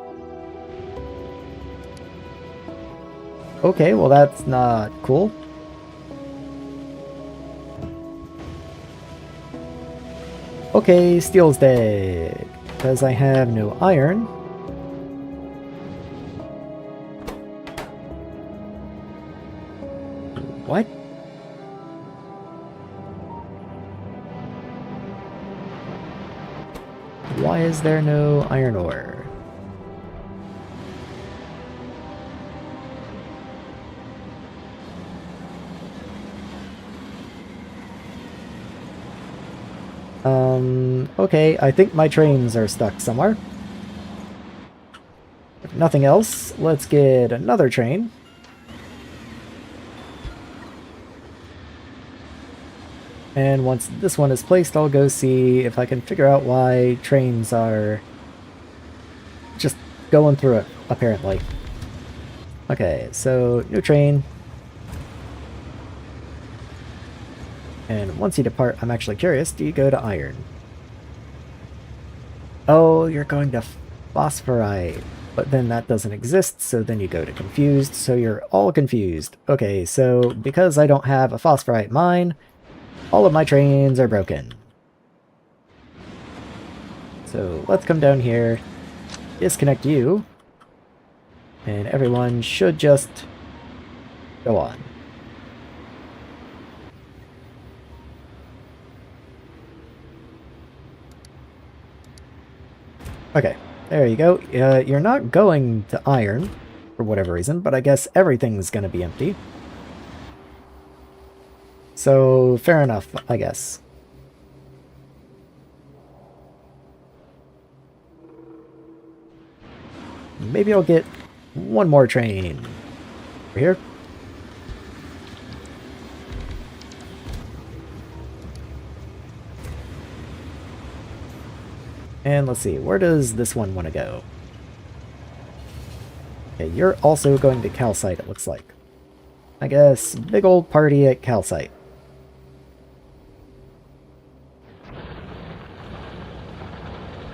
Okay, well that's not cool. Okay, steel's dead. Because I have no iron. What? Why is there no iron ore? Okay, I think my trains are stuck somewhere. If nothing else, let's get another train. And once this one is placed, I'll go see if I can figure out why trains are just going through it, apparently. Okay, so new train. And once you depart, I'm actually curious, do you go to iron? Oh, you're going to phosphorite. But then that doesn't exist, so then you go to confused, so you're all confused. Okay, so because I don't have a phosphorite mine, all of my trains are broken. So let's come down here, disconnect you, and everyone should just go on. Okay, there you go. You're not going to iron, for whatever reason, but I guess everything's gonna be empty. So, fair enough, I guess. Maybe I'll get one more train over here. And let's see, where does this one want to go? Okay, you're also going to Calcite, it looks like. I guess, big old party at Calcite.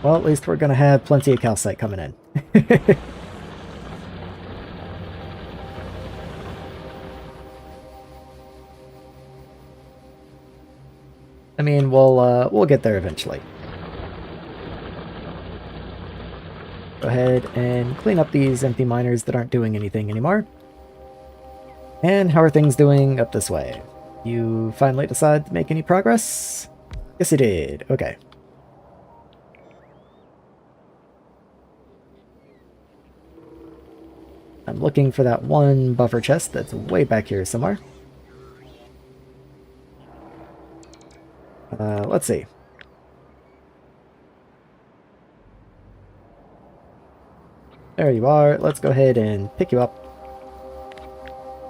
Well, at least we're going to have plenty of Calcite coming in. I mean, we'll get there eventually. Go ahead and clean up these empty miners that aren't doing anything anymore. And how are things doing up this way? You finally decide to make any progress? Yes, you did. Okay. I'm looking for that one buffer chest that's way back here somewhere. Let's see. There you are. Let's go ahead and pick you up,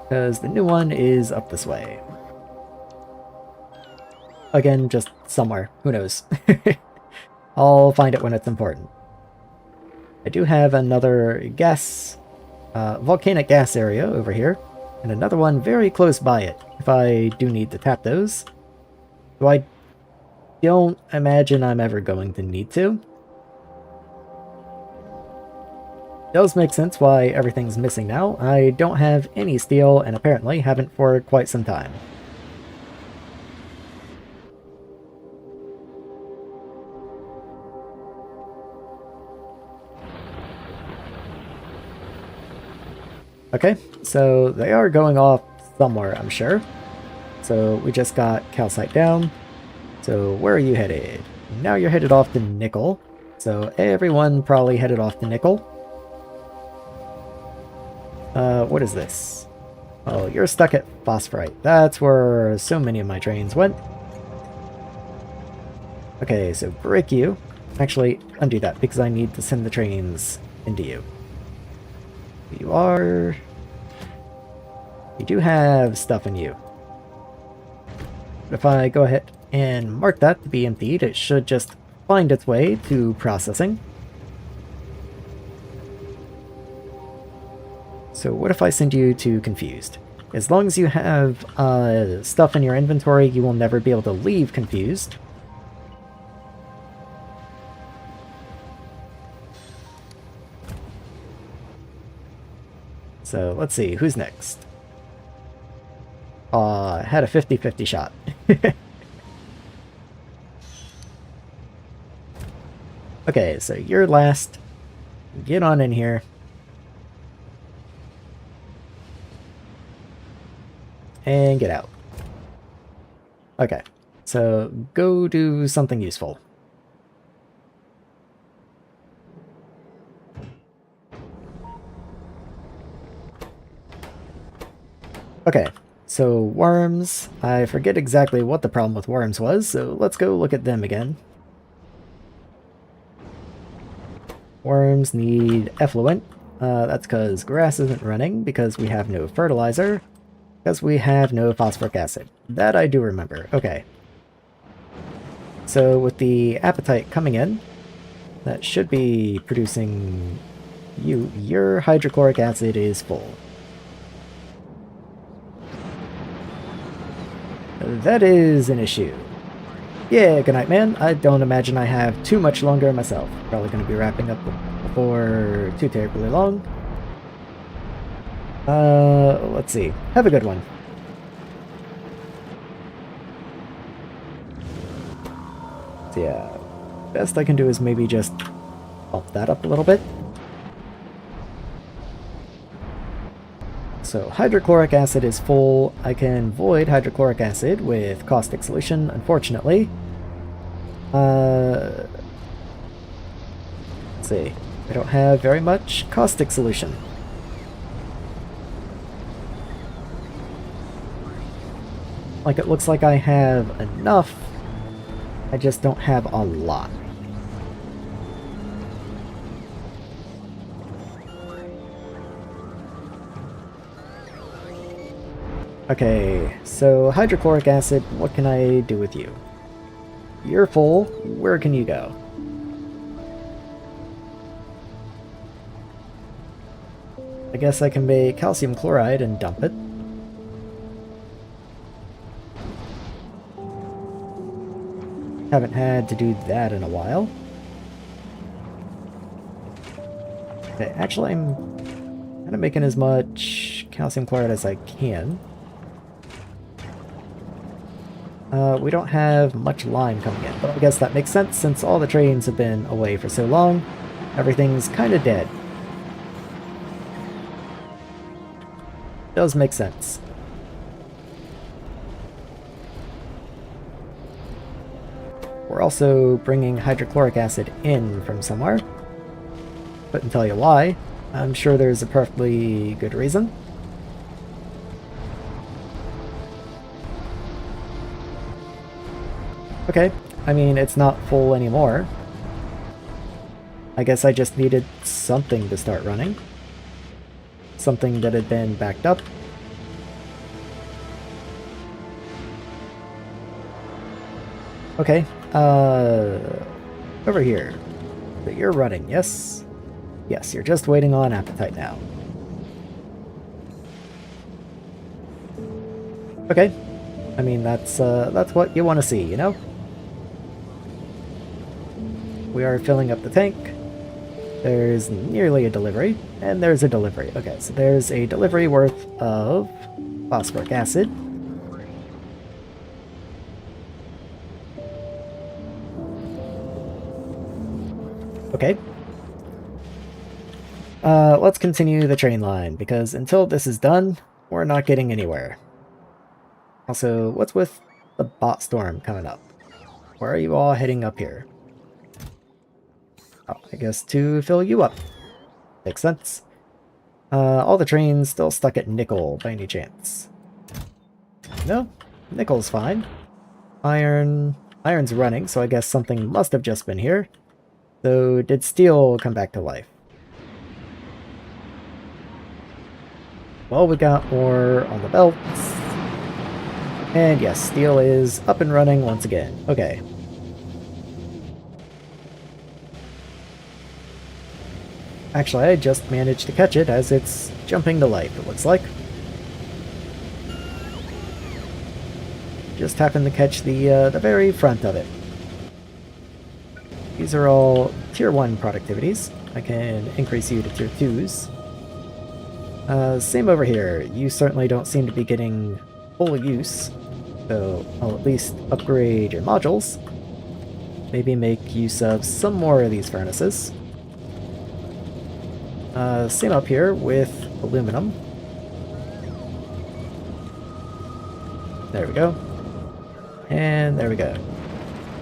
because the new one is up this way. Again, just somewhere. Who knows? I'll find it when it's important. I do have another volcanic gas area over here, and another one very close by it, if I do need to tap those. Though I don't imagine I'm ever going to need to. Does make sense why everything's missing now. I don't have any steel, and apparently haven't for quite some time. Okay, so they are going off somewhere, I'm sure. So we just got calcite down. So where are you headed? Now you're headed off to nickel. So everyone probably headed off to nickel. What is this? Oh, you're stuck at phosphorite. That's where so many of my trains went. Okay, so break you. Actually, undo that, because I need to send the trains into you. You are... You do have stuff in you. But if I go ahead and mark that to be emptied, it should just find its way to processing. So what if I send you to confused? As long as you have stuff in your inventory, you will never be able to leave confused. So let's see, who's next? I had a 50-50 shot. Okay, so you're last. Get on in here. And get out. Okay, so go do something useful. Okay, so worms. I forget exactly what the problem with worms was, so let's go look at them again. Worms need effluent. That's because grass isn't running, because we have no fertilizer, because we have no phosphoric acid. That I do remember. Okay. So with the appetite coming in, that should be producing you. Your hydrochloric acid is full. That is an issue. Yeah, good night, man. I don't imagine I have too much longer myself. Probably going to be wrapping up before too terribly long. Let's see. Have a good one. So yeah, best I can do is maybe just bump that up a little bit. So hydrochloric acid is full. I can void hydrochloric acid with caustic solution, unfortunately. Let's see. I don't have very much caustic solution. Like, it looks like I have enough, I just don't have a lot. Okay, so hydrochloric acid, what can I do with you? You're full, where can you go? I guess I can make calcium chloride and dump it. Haven't had to do that in a while. Okay, actually I'm kind of making as much calcium chloride as I can. We don't have much lime coming in, but I guess that makes sense since all the trains have been away for so long. Everything's kind of dead. Does make sense. We're also bringing hydrochloric acid in from somewhere. Couldn't tell you why. I'm sure there's a perfectly good reason. Okay, I mean, it's not full anymore. I guess I just needed something to start running. Something that had been backed up. Okay, over here. But you're running, yes? Yes, you're just waiting on appetite now. Okay. I mean, that's what you want to see, you know? We are filling up the tank. There's nearly a delivery, and there's a delivery. Okay, so there's a delivery worth of phosphoric acid. Okay. Let's continue the train line, because until this is done, we're not getting anywhere. Also, what's with the bot storm coming up? Where are you all heading up here? Oh, I guess to fill you up. Makes sense. All the trains still stuck at nickel by any chance? No, nickel's fine. Iron's running, so I guess something must have just been here. So did steel come back to life? Well, we got ore on the belts. And yes, steel is up and running once again. Okay. Actually, I just managed to catch it as it's jumping to life, it looks like. Just happened to catch the very front of it. These are all tier 1 productivities. I can increase you to tier 2s. Same over here. You certainly don't seem to be getting full use, so I'll at least upgrade your modules. Maybe make use of some more of these furnaces. Same up here with aluminum. There we go. And there we go.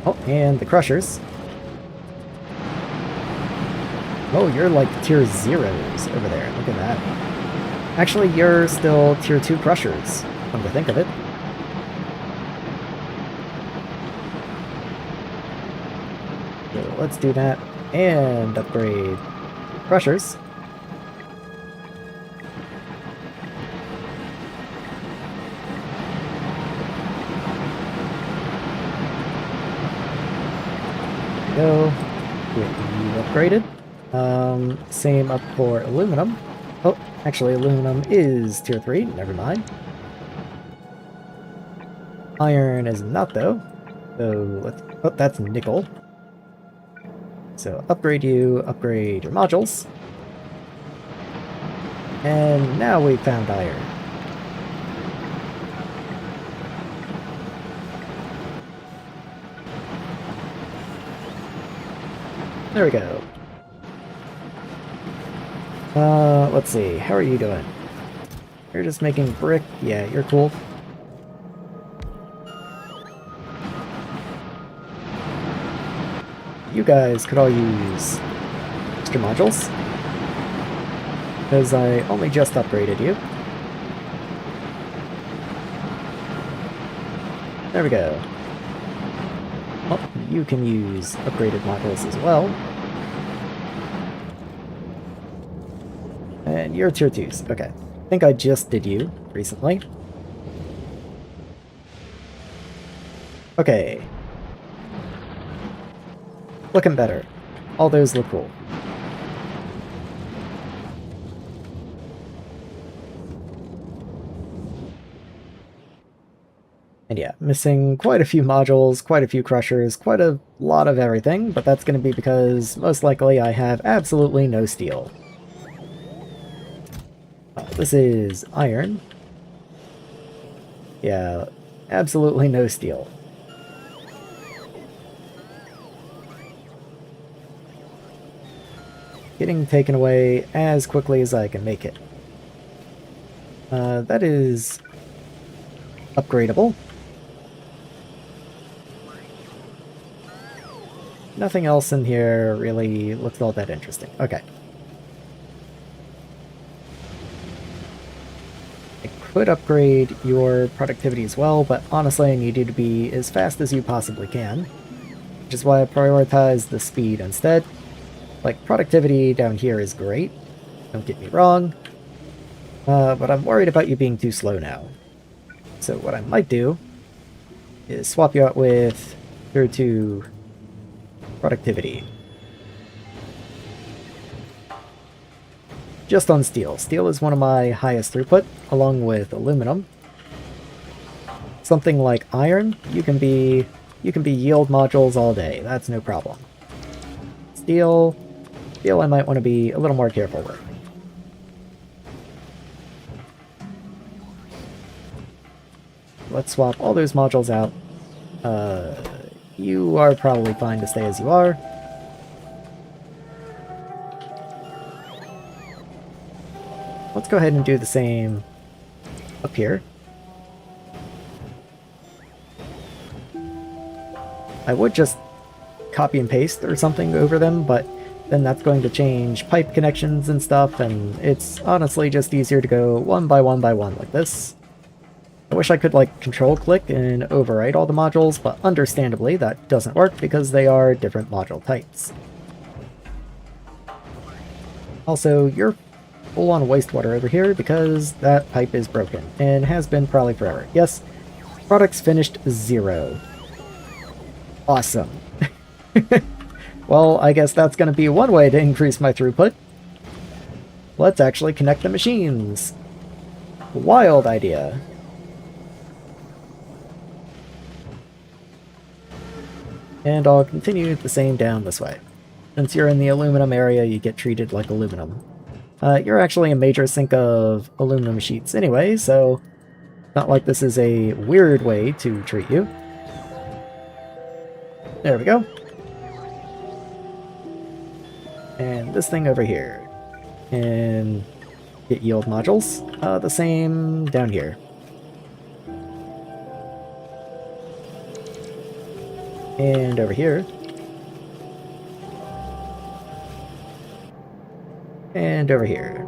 Oh, and the crushers. Oh, you're like tier 0s over there. Look at that. Actually, you're still tier 2 crushers, come to think of it. So let's do that and upgrade crushers. Go. Get you upgraded. Same up for aluminum. Oh, actually aluminum is tier 3, never mind. Iron is not though. So let's, oh, that's nickel. So upgrade you, upgrade your modules. And now we found iron. There we go. Let's see. How are you doing? You're just making brick? Yeah, you're cool. You guys could all use extra modules. Because I only just upgraded you. There we go. Well, you can use upgraded modules as well. And you're tier 2s. Okay. I think I just did you recently. Okay. Looking better. All those look cool. And yeah, missing quite a few modules, quite a few crushers, quite a lot of everything, but that's going to be because most likely I have absolutely no steel. This is iron. Yeah, absolutely no steel. Getting taken away as quickly as I can make it. That is upgradable. Nothing else in here really looks all that interesting. Okay. I could upgrade your productivity as well, but honestly I need you to be as fast as you possibly can. Which is why I prioritize the speed instead. Like, productivity down here is great, don't get me wrong, but I'm worried about you being too slow now. So what I might do is swap you out with tier 2 productivity. Just on steel. Steel is one of my highest throughput, along with aluminum. Something like iron, you can be yield modules all day. That's no problem. Steel I might want to be a little more careful with. Let's swap all those modules out. You are probably fine to stay as you are. Let's go ahead and do the same up here. I would just copy and paste or something over them, but then that's going to change pipe connections and stuff, and it's honestly just easier to go one by one like this. I wish I could, like, control-click and overwrite all the modules, but understandably that doesn't work because they are different module types. Also, you're full on wastewater over here because that pipe is broken, and has been probably forever. Yes, products finished 0. Awesome. Well, I guess that's going to be one way to increase my throughput. Let's actually connect the machines. Wild idea. And I'll continue the same down this way. Since you're in the aluminum area, you get treated like aluminum. You're actually a major sink of aluminum sheets anyway, so not like this is a weird way to treat you. There we go. And this thing over here. And get yield modules. The same down here. And over here. And over here.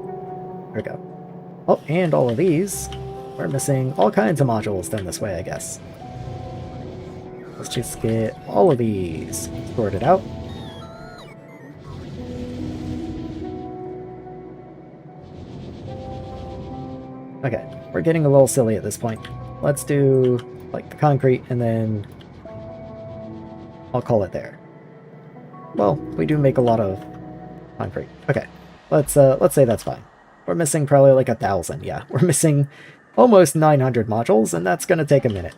There we go. Oh, and all of these. We're missing all kinds of modules done this way, I guess. Let's just get all of these sorted out. Okay, we're getting a little silly at this point. Let's do, like, the concrete, and then I'll call it there. Well, we do make a lot of concrete. Okay, let's say that's fine. We're missing probably like 1,000, yeah. We're missing almost 900 modules, and that's gonna take a minute.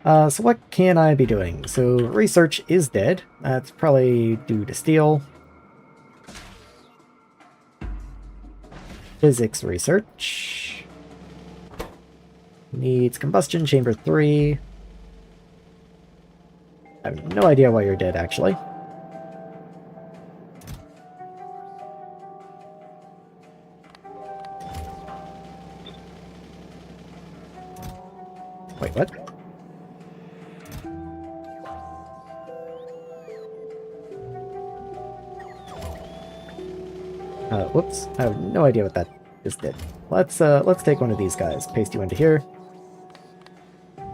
So what can I be doing? So research is dead. That's probably due to steel. Physics research. Needs combustion chamber 3. I have no idea why you're dead, actually. Wait, what? Whoops. I have no idea what that Just did. Let's take one of these guys, paste you into here.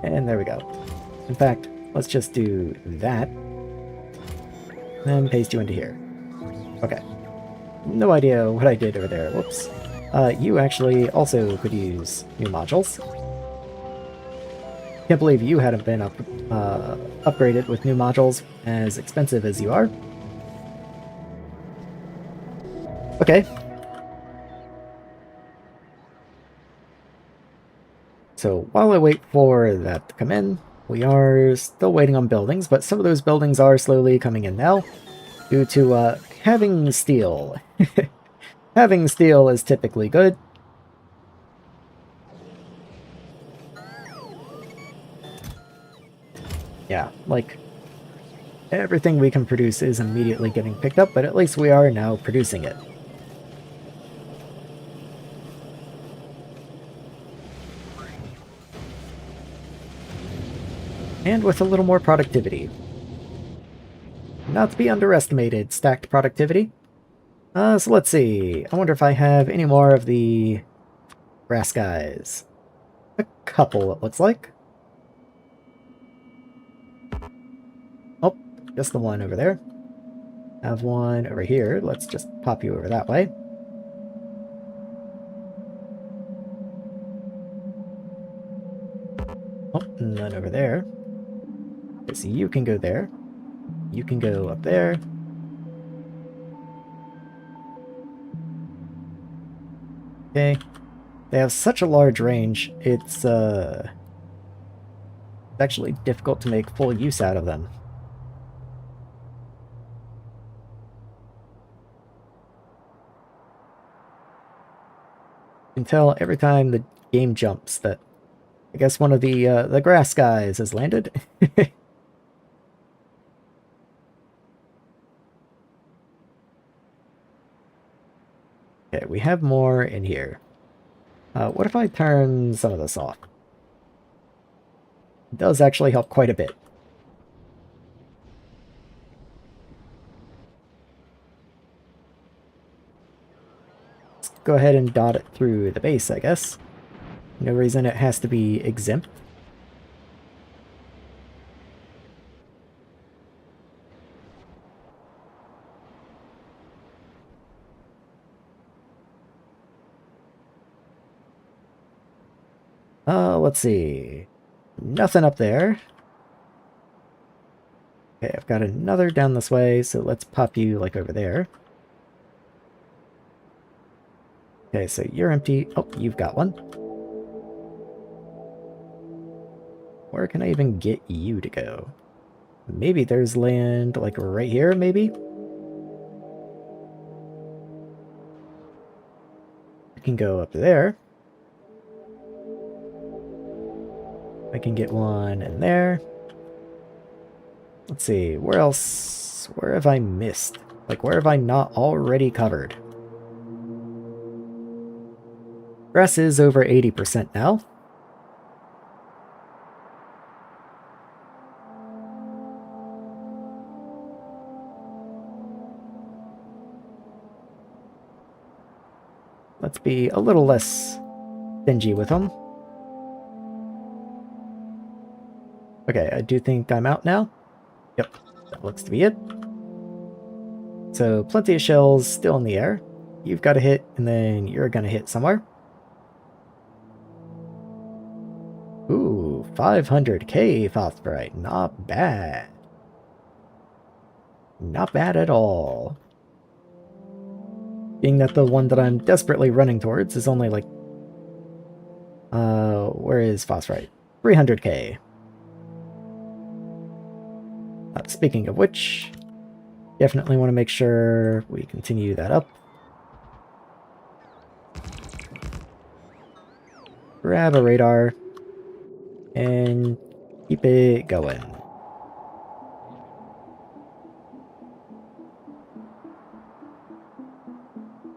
And there we go. In fact, let's just do that. Then paste you into here. Okay. No idea what I did over there. Whoops. You actually also could use new modules. Can't believe you hadn't been upgraded with new modules as expensive as you are. Okay. So while I wait for that to come in, we are still waiting on buildings, but some of those buildings are slowly coming in now due to having steel. Having steel is typically good. Yeah, like, everything we can produce is immediately getting picked up, but at least we are now producing it. And with a little more productivity. Not to be underestimated, stacked productivity. So let's see. I wonder if I have any more of the grass guys. A couple, it looks like. Oh, just the one over there. Have one over here. Let's just pop you over that way. Oh, none over there. Okay, so you can go there. You can go up there. Okay. They have such a large range, it's actually difficult to make full use out of them. You can tell every time the game jumps that I guess one of the grass guys has landed. Okay, we have more in here. What if I turn some of this off? It does actually help quite a bit. Let's go ahead and dot it through the base, I guess. No reason it has to be exempt. Let's see. Nothing up there. Okay, I've got another down this way, so let's pop you, like, over there. Okay, so you're empty. Oh, you've got one. Where can I even get you to go? Maybe there's land, like, right here, maybe? I can go up there. I can get one in there. Let's see, where else? Where have I missed? Like, where have I not already covered? Grass is over 80% now. Let's be a little less stingy with them. Okay, I do think I'm out now. Yep, that looks to be it. So, plenty of shells still in the air. You've got to hit, and then you're going to hit somewhere. Ooh, 500k phosphorite. Not bad. Not bad at all. Being that the one that I'm desperately running towards is only like... where is phosphorite? 300k. Speaking of which, definitely want to make sure we continue that up. Grab a radar and keep it going.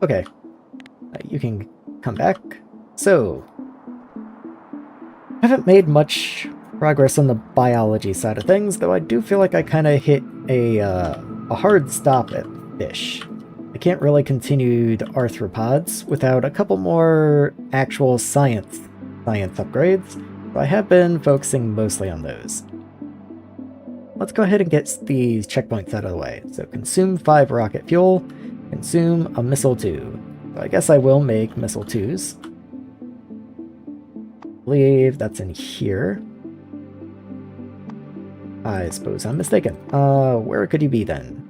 Okay, you can come back. So, haven't made much progress on the biology side of things, though I do feel like I kind of hit a hard stop at fish. I can't really continue the arthropods without a couple more actual science upgrades, but I have been focusing mostly on those. Let's go ahead and get these checkpoints out of the way. So consume 5 rocket fuel, consume a missile 2. So I guess I will make missile 2s. I believe that's in here. I suppose I'm mistaken. Where could you be then?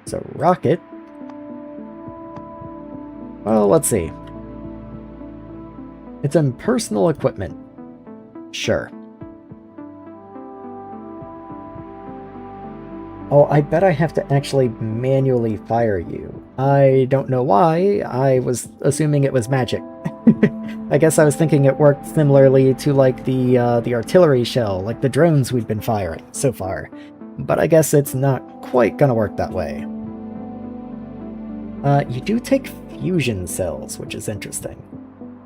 So rocket. Well, let's see. It's in personal equipment. Sure. Oh, I bet I have to actually manually fire you. I don't know why. I was assuming it was magic. I guess I was thinking it worked similarly to like the artillery shell, like the drones we've been firing so far. But I guess it's not quite gonna work that way. You do take fusion cells, which is interesting.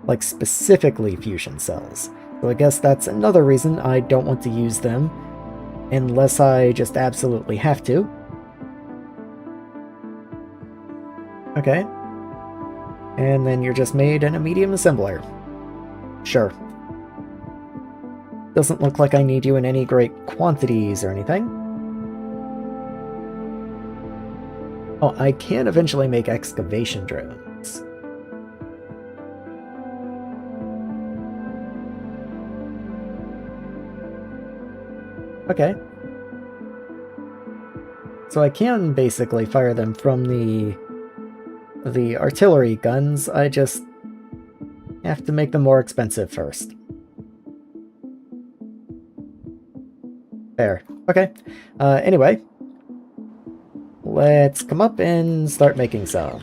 Like specifically fusion cells. So I guess that's another reason I don't want to use them unless I just absolutely have to. Okay. And then you're just made in a medium assembler. Sure. Doesn't look like I need you in any great quantities or anything. Oh, I can eventually make excavation drones. Okay. So I can basically fire them from the artillery guns. I just have to make them more expensive first. There. Okay. Anyway, let's come up and start making some.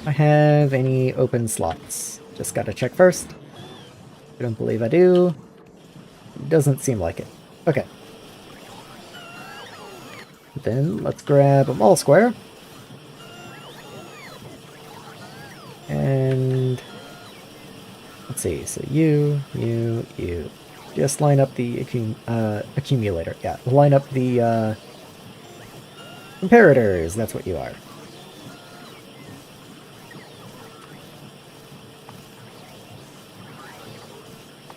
I have any open slots? Just gotta check first. I don't believe I do. Doesn't seem like it. Okay. Then let's grab a mall square. And let's see, so you. Just line up the accumulator. Yeah, line up the comparators, that's what you are.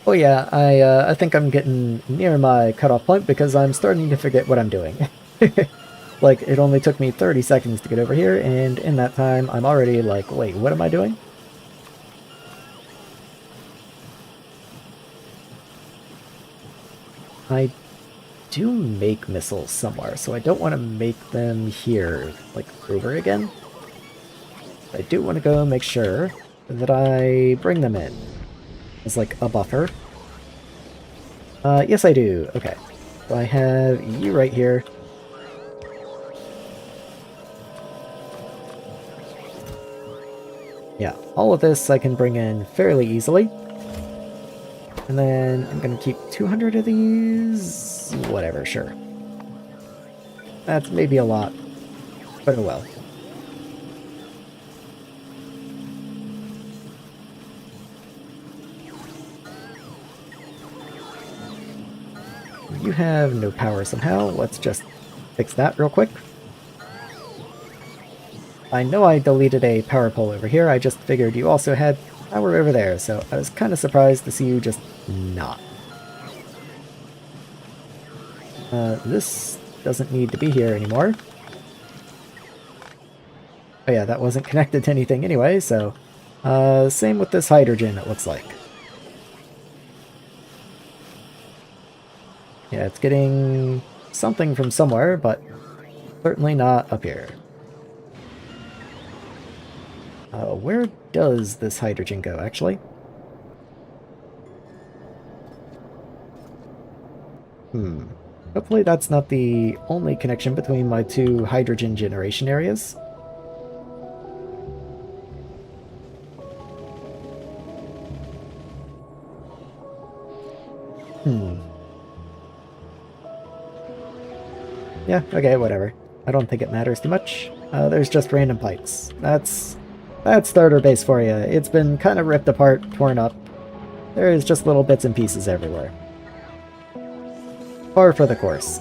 Oh yeah, I think I'm getting near my cutoff point because I'm starting to forget what I'm doing. Like, it only took me 30 seconds to get over here, and in that time, I'm already like, wait, what am I doing? I do make missiles somewhere, so I don't want to make them here, like, over again. I do want to go make sure that I bring them in as, like, a buffer. Yes I do. Okay. So I have you right here. Yeah, all of this I can bring in fairly easily. And then I'm gonna keep 200 of these. Whatever, sure. That's maybe a lot, but oh well. You have no power somehow. Let's just fix that real quick. I know I deleted a power pole over here, I just figured you also had power over there, so I was kind of surprised to see you just not. This doesn't need to be here anymore. Oh yeah, that wasn't connected to anything anyway, so same with this hydrogen, it looks like. Yeah, it's getting something from somewhere, but certainly not up here. Where does this hydrogen go, actually? Hopefully that's not the only connection between my two hydrogen generation areas. Yeah, okay, whatever. I don't think it matters too much. There's just random pipes. That's starter base for you. It's been kind of ripped apart, torn up. There's just little bits and pieces everywhere. Par for the course.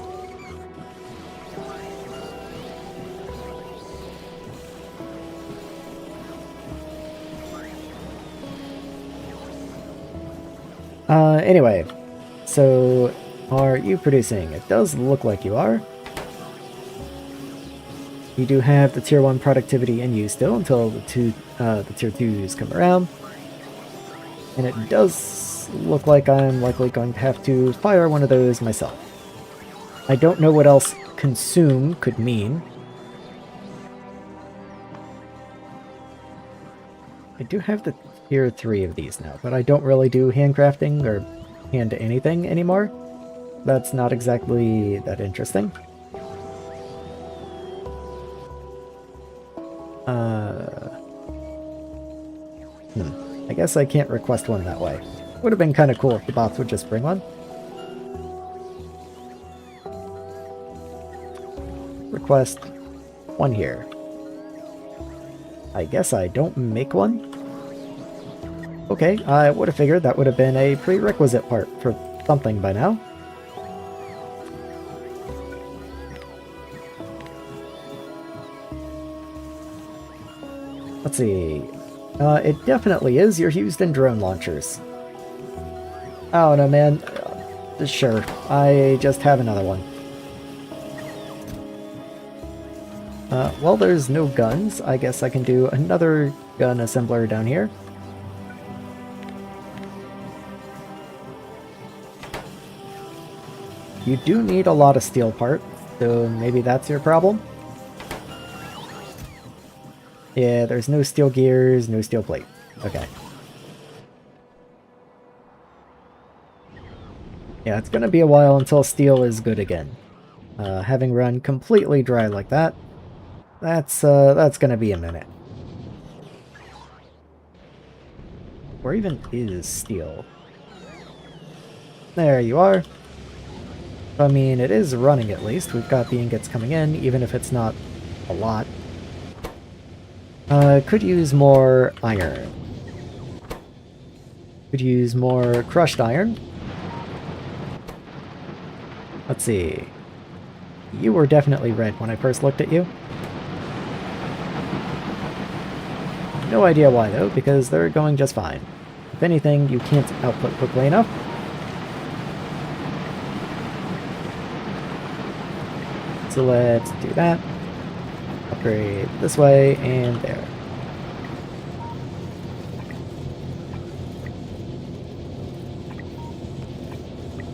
Anyway, so are you producing? It does look like you are. You do have the tier 1 productivity in you still until the tier 2s come around. And it does look like I'm likely going to have to fire one of those myself. I don't know what else consume could mean. I do have the tier 3 of these now, but I don't really do handcrafting or hand anything anymore. That's not exactly that interesting. I guess I can't request one that way. Would have been kind of cool if the bots would just bring one. Request one here. I guess I don't make one? Okay, I would have figured that would have been a prerequisite part for something by now. Let's see. It definitely is. You're used in drone launchers. I don't know, man. Sure. I just have another one. Well, there's no guns. I guess I can do another gun assembler down here. You do need a lot of steel parts, so maybe that's your problem? Yeah, there's no steel gears, no steel plate. Okay. Yeah, it's gonna be a while until steel is good again. Having run completely dry like that, that's gonna be a minute. Where even is steel? There you are. I mean, it is running at least. We've got the ingots coming in, even if it's not a lot. Could use more iron. Could use more crushed iron. Let's see. You were definitely red when I first looked at you. No idea why though, because they're going just fine. If anything, you can't output quickly enough. So let's do that. Upgrade this way and there.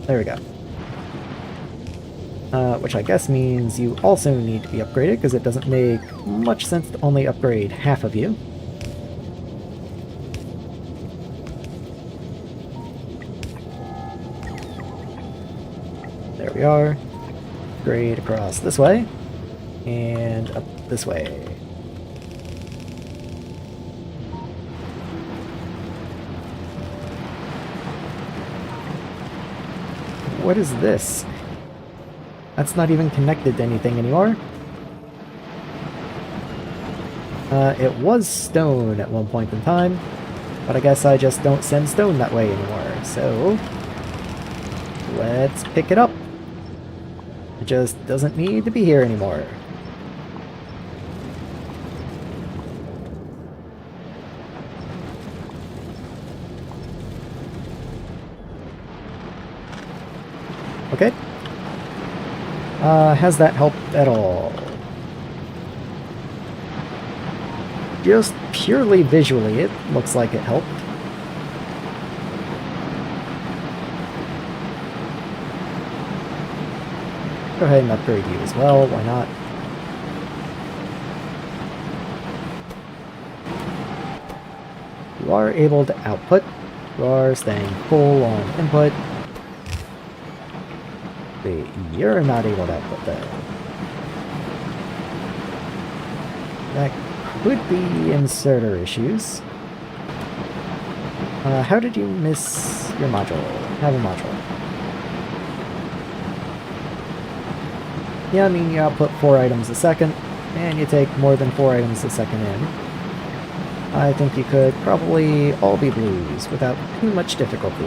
There we go. Which I guess means you also need to be upgraded, because it doesn't make much sense to only upgrade half of you. There we are. Upgrade across this way. And up this way. What is this? That's not even connected to anything anymore. It was stone at one point in time, but I guess I just don't send stone that way anymore, so let's pick it up. It just doesn't need to be here anymore. Okay. Has that helped at all? Just purely visually, it looks like it helped. Go ahead and upgrade you as well, why not? You are able to output. You are staying full on input. You're not able to output that. That could be inserter issues. How did you miss your module? Have a module. Yeah, I mean, you output 4 items a second, and you take more than 4 items a second in. I think you could probably all be blues without too much difficulty.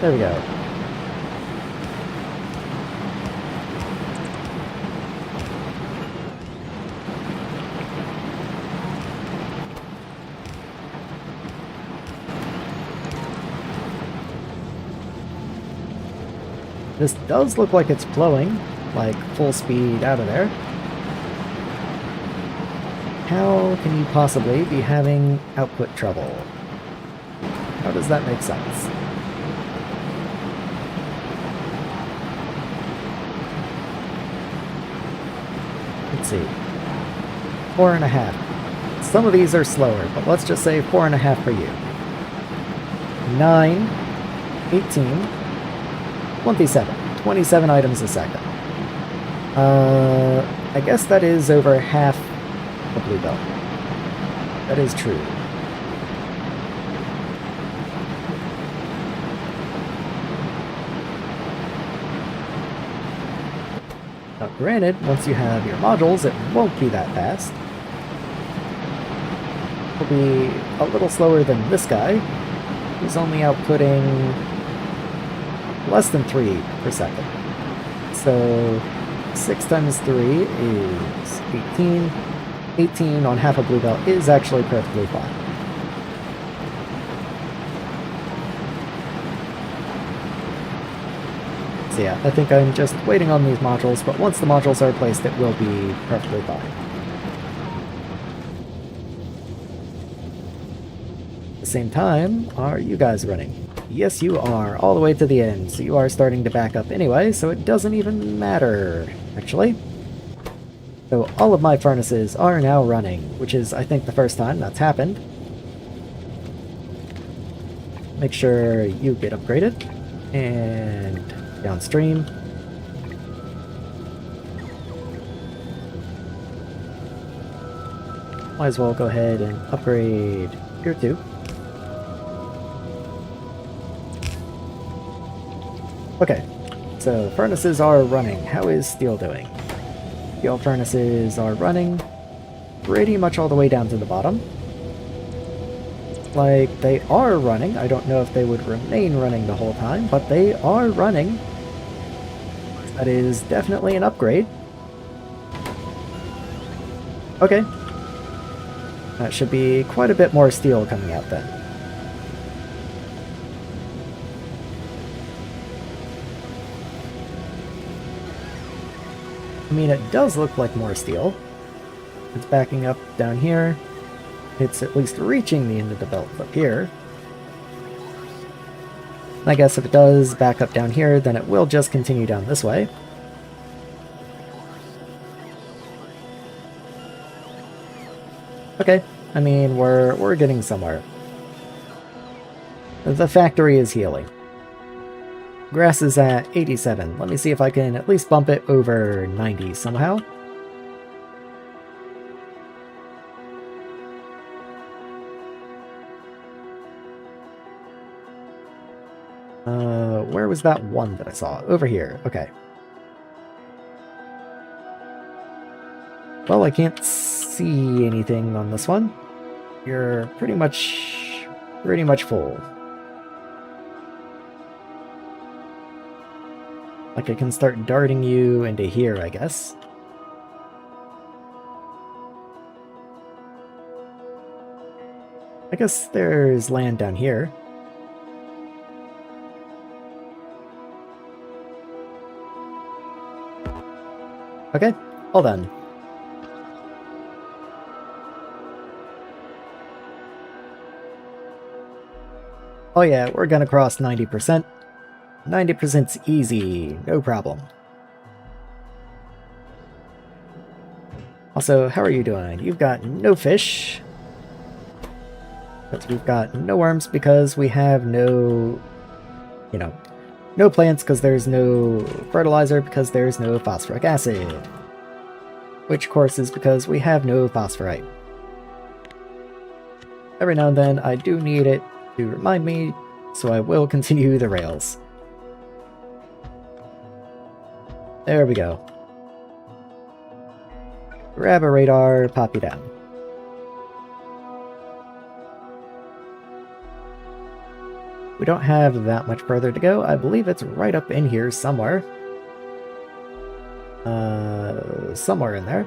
There we go. This does look like it's flowing, like full speed out of there. How can you possibly be having output trouble? How does that make sense? Let's see. 4.5. Some of these are slower, but let's just say 4.5 for you. 9, 18, 27. 27 items a second. I guess that is over half the blue belt. That is true. Now, granted, once you have your modules, it won't be that fast. It'll be a little slower than this guy, who's only outputting less than 3 per second. So 6 times 3 is 18. 18 on half a blue belt is actually perfectly fine. So yeah, I think I'm just waiting on these modules, but once the modules are placed, it will be perfectly fine. At the same time, are you guys running? Yes, you are, all the way to the end, so you are starting to back up anyway, so it doesn't even matter, actually. So all of my furnaces are now running, which is, I think, the first time that's happened. Make sure you get upgraded, and downstream. Might as well go ahead and upgrade here too. Okay, so furnaces are running. How is steel doing? Steel furnaces are running pretty much all the way down to the bottom. Like, they are running. I don't know if they would remain running the whole time, but they are running. That is definitely an upgrade. Okay. That should be quite a bit more steel coming out then. I mean, it does look like more steel. It's backing up down here. It's at least reaching the end of the belt up here. I guess if it does back up down here, then it will just continue down this way. Okay, I mean, we're getting somewhere. The factory is healing. Grass is at 87. Let me see if I can at least bump it over 90 somehow. Where was that one that I saw? Over here. Okay. Well, I can't see anything on this one. You're pretty much full. Like, I can start darting you into here, I guess. I guess there's land down here. Okay, all done. Oh yeah, we're gonna cross 90%. 90%'s easy, no problem. Also, how are you doing? You've got no fish. But we've got no worms because we have no... no plants because there's no fertilizer because there's no phosphoric acid. Which, of course, is because we have no phosphorite. Every now and then, I do need it to remind me, so I will continue the rails. There we go. grab a radar, pop you down. We don't have that much further to go. I believe it's right up in here somewhere. Somewhere in there.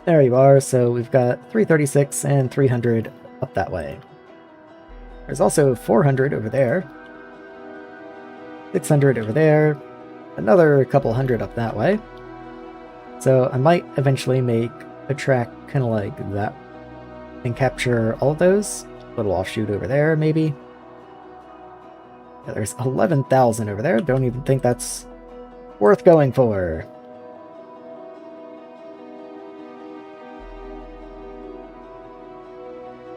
There you are, so we've got 336 and 300 up that way. There's also 400 over there. 600 over there. Another couple hundred up that way. So I might eventually make a track kind of like that and capture all of those. A little offshoot over there, maybe. Yeah, there's 11,000 over there. Don't even think that's worth going for.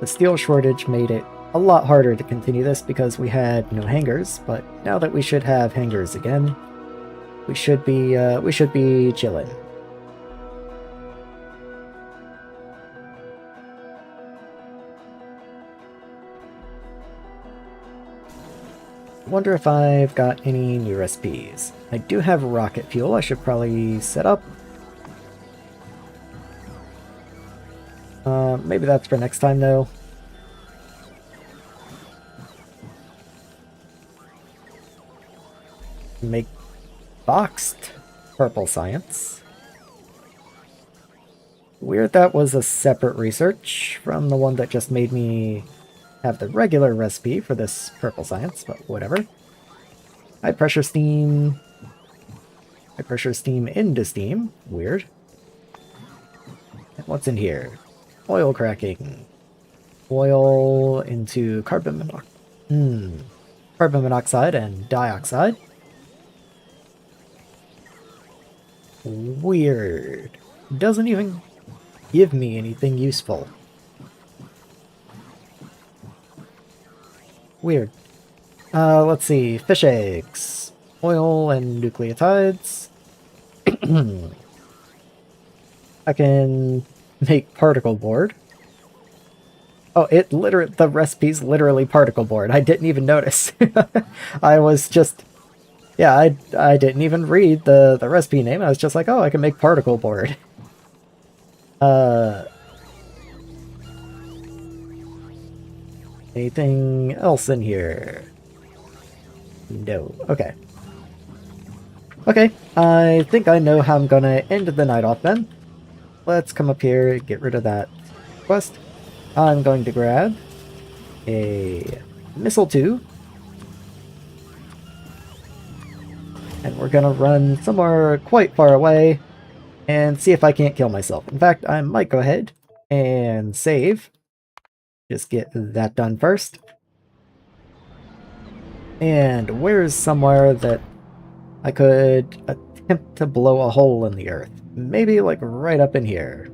The steel shortage made it a lot harder to continue this because we had no hangars, but now that we should have hangars again, we should be chilling. Wonder if I've got any new recipes. I do have rocket fuel I should probably set up. Maybe that's for next time though. Make boxed purple science. Weird that was a separate research from the one that just made me have the regular recipe for this purple science, but whatever. High pressure steam. High pressure steam into steam. Weird. And what's in here? Oil cracking. Oil into carbon monoxide and dioxide. Weird. Doesn't even give me anything useful. Weird. Let's see. Fish eggs. Oil and nucleotides. I can make particle board. Oh, the recipe's literally particle board. I didn't even notice. I was just... Yeah, I didn't even read the recipe name. I was just like, oh, I can make particle board. Anything else in here? No. Okay. Okay, I think I know how I'm gonna end the night off then. Let's come up here, get rid of that quest. I'm going to grab a missile 2. And we're gonna run somewhere quite far away and see if I can't kill myself. In fact, I might go ahead and save. Just get that done first. And where's somewhere that I could attempt to blow a hole in the earth? Maybe like right up in here.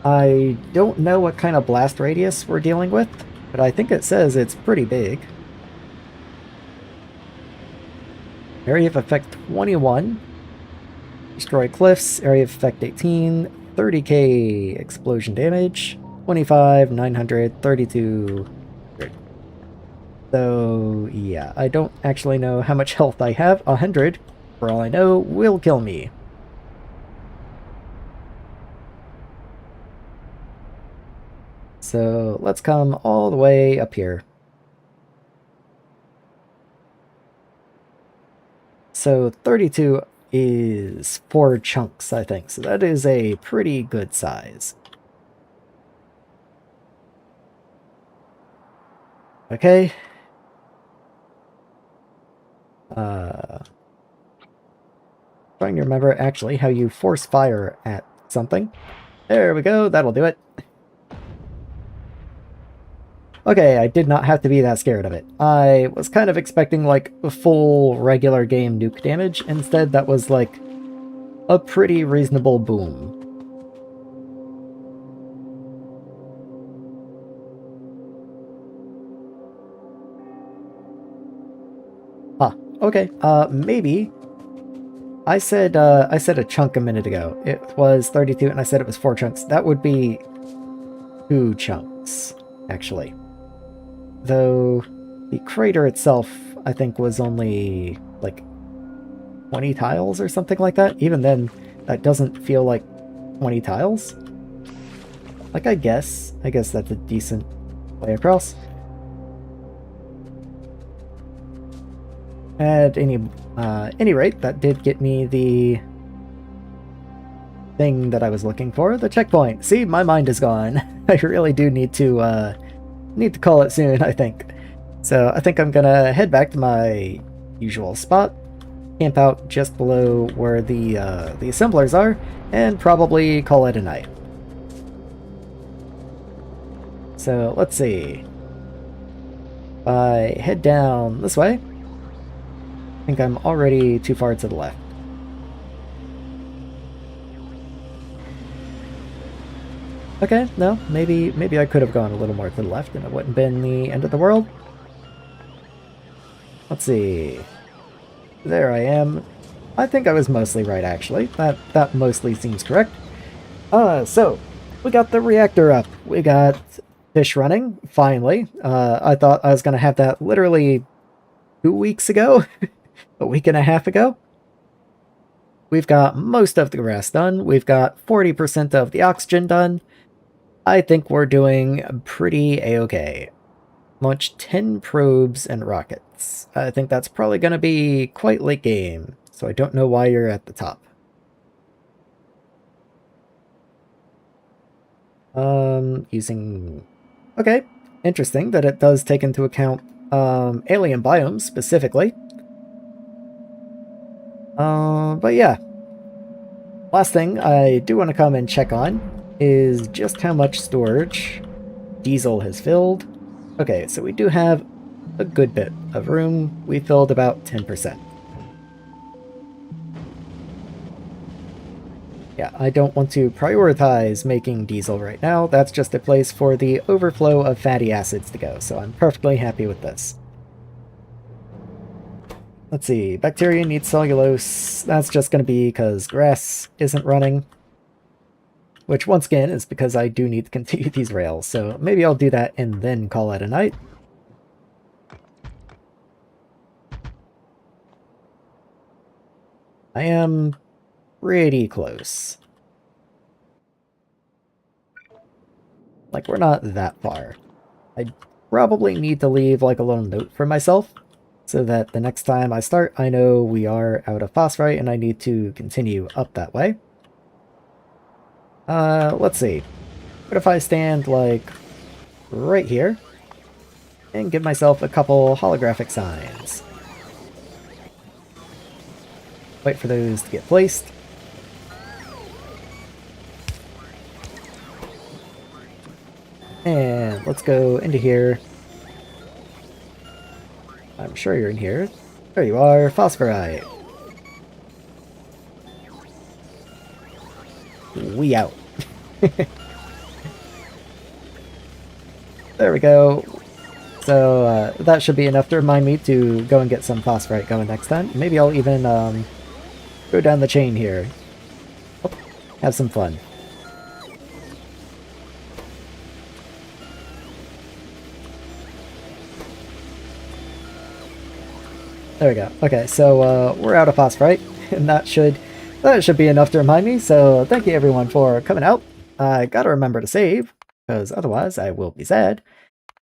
I don't know what kind of blast radius we're dealing with, but I think it says it's pretty big. Area of effect 21. Destroy cliffs. Area of effect 18. 30k explosion damage. 25, 900, 32. So, yeah, I don't actually know how much health I have. 100, for all I know, will kill me. So, let's come all the way up here. So 32 is 4 chunks, I think. So that is a pretty good size. Okay. Trying to remember actually how you force fire at something. There we go, that'll do it. Okay, I did not have to be that scared of it. I was kind of expecting, like, a full regular game nuke damage. Instead, that was, like, a pretty reasonable boom. Huh, okay, maybe. I said a chunk a minute ago. It was 32, and I said it was 4 chunks. That would be 2 chunks, actually. Though the crater itself I think was only like 20 tiles or something like that. Even then, that doesn't feel like 20 tiles. Like, I guess that's a decent way across. At any rate, that did get me the thing that I was looking for, the checkpoint. See, my mind is gone. I really do need to call it soon, I think. So I think I'm gonna head back to my usual spot, camp out just below where the assemblers are, and probably call it a night. So let's see. If I head down this way, I think I'm already too far to the left. Okay, no, maybe I could have gone a little more to the left and it wouldn't have been the end of the world. Let's see. There I am. I think I was mostly right, actually. That mostly seems correct. So, we got the reactor up. We got fish running, finally. I thought I was going to have that literally 2 weeks ago, a week and a half ago. We've got most of the grass done. We've got 40% of the oxygen done. I think we're doing pretty a-okay. Launch 10 probes and rockets. I think that's probably going to be quite late game, so I don't know why you're at the top. Using... Okay, interesting that it does take into account alien biomes specifically. But yeah. Last thing I do want to come and check on is just how much storage diesel has filled. Okay, so we do have a good bit of room. We filled about 10%. Yeah, I don't want to prioritize making diesel right now. That's just a place for the overflow of fatty acids to go, so I'm perfectly happy with this. Let's see, bacteria needs cellulose. That's just going to be because grass isn't running. Which, once again, is because I do need to continue these rails, so maybe I'll do that and then call it a night. I am pretty close. Like, we're not that far. I probably need to leave, like, a little note for myself, so that the next time I start, I know we are out of phosphorite and I need to continue up that way. Let's see. What if I stand, like, right here, and give myself a couple holographic signs? Wait for those to get placed. And let's go into here. I'm sure you're in here. There you are, phosphorite. We out. There we go. So that should be enough to remind me to go and get some phosphorite going next time. Maybe I'll even go down the chain here. Oh, have some fun. There we go. Okay, so we're out of phosphorite, and that should be enough to remind me. So thank you everyone for coming out. I gotta remember to save, because otherwise I will be sad.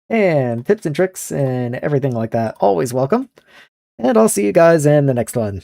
And tips and tricks and everything like that, always welcome. And I'll see you guys in the next one.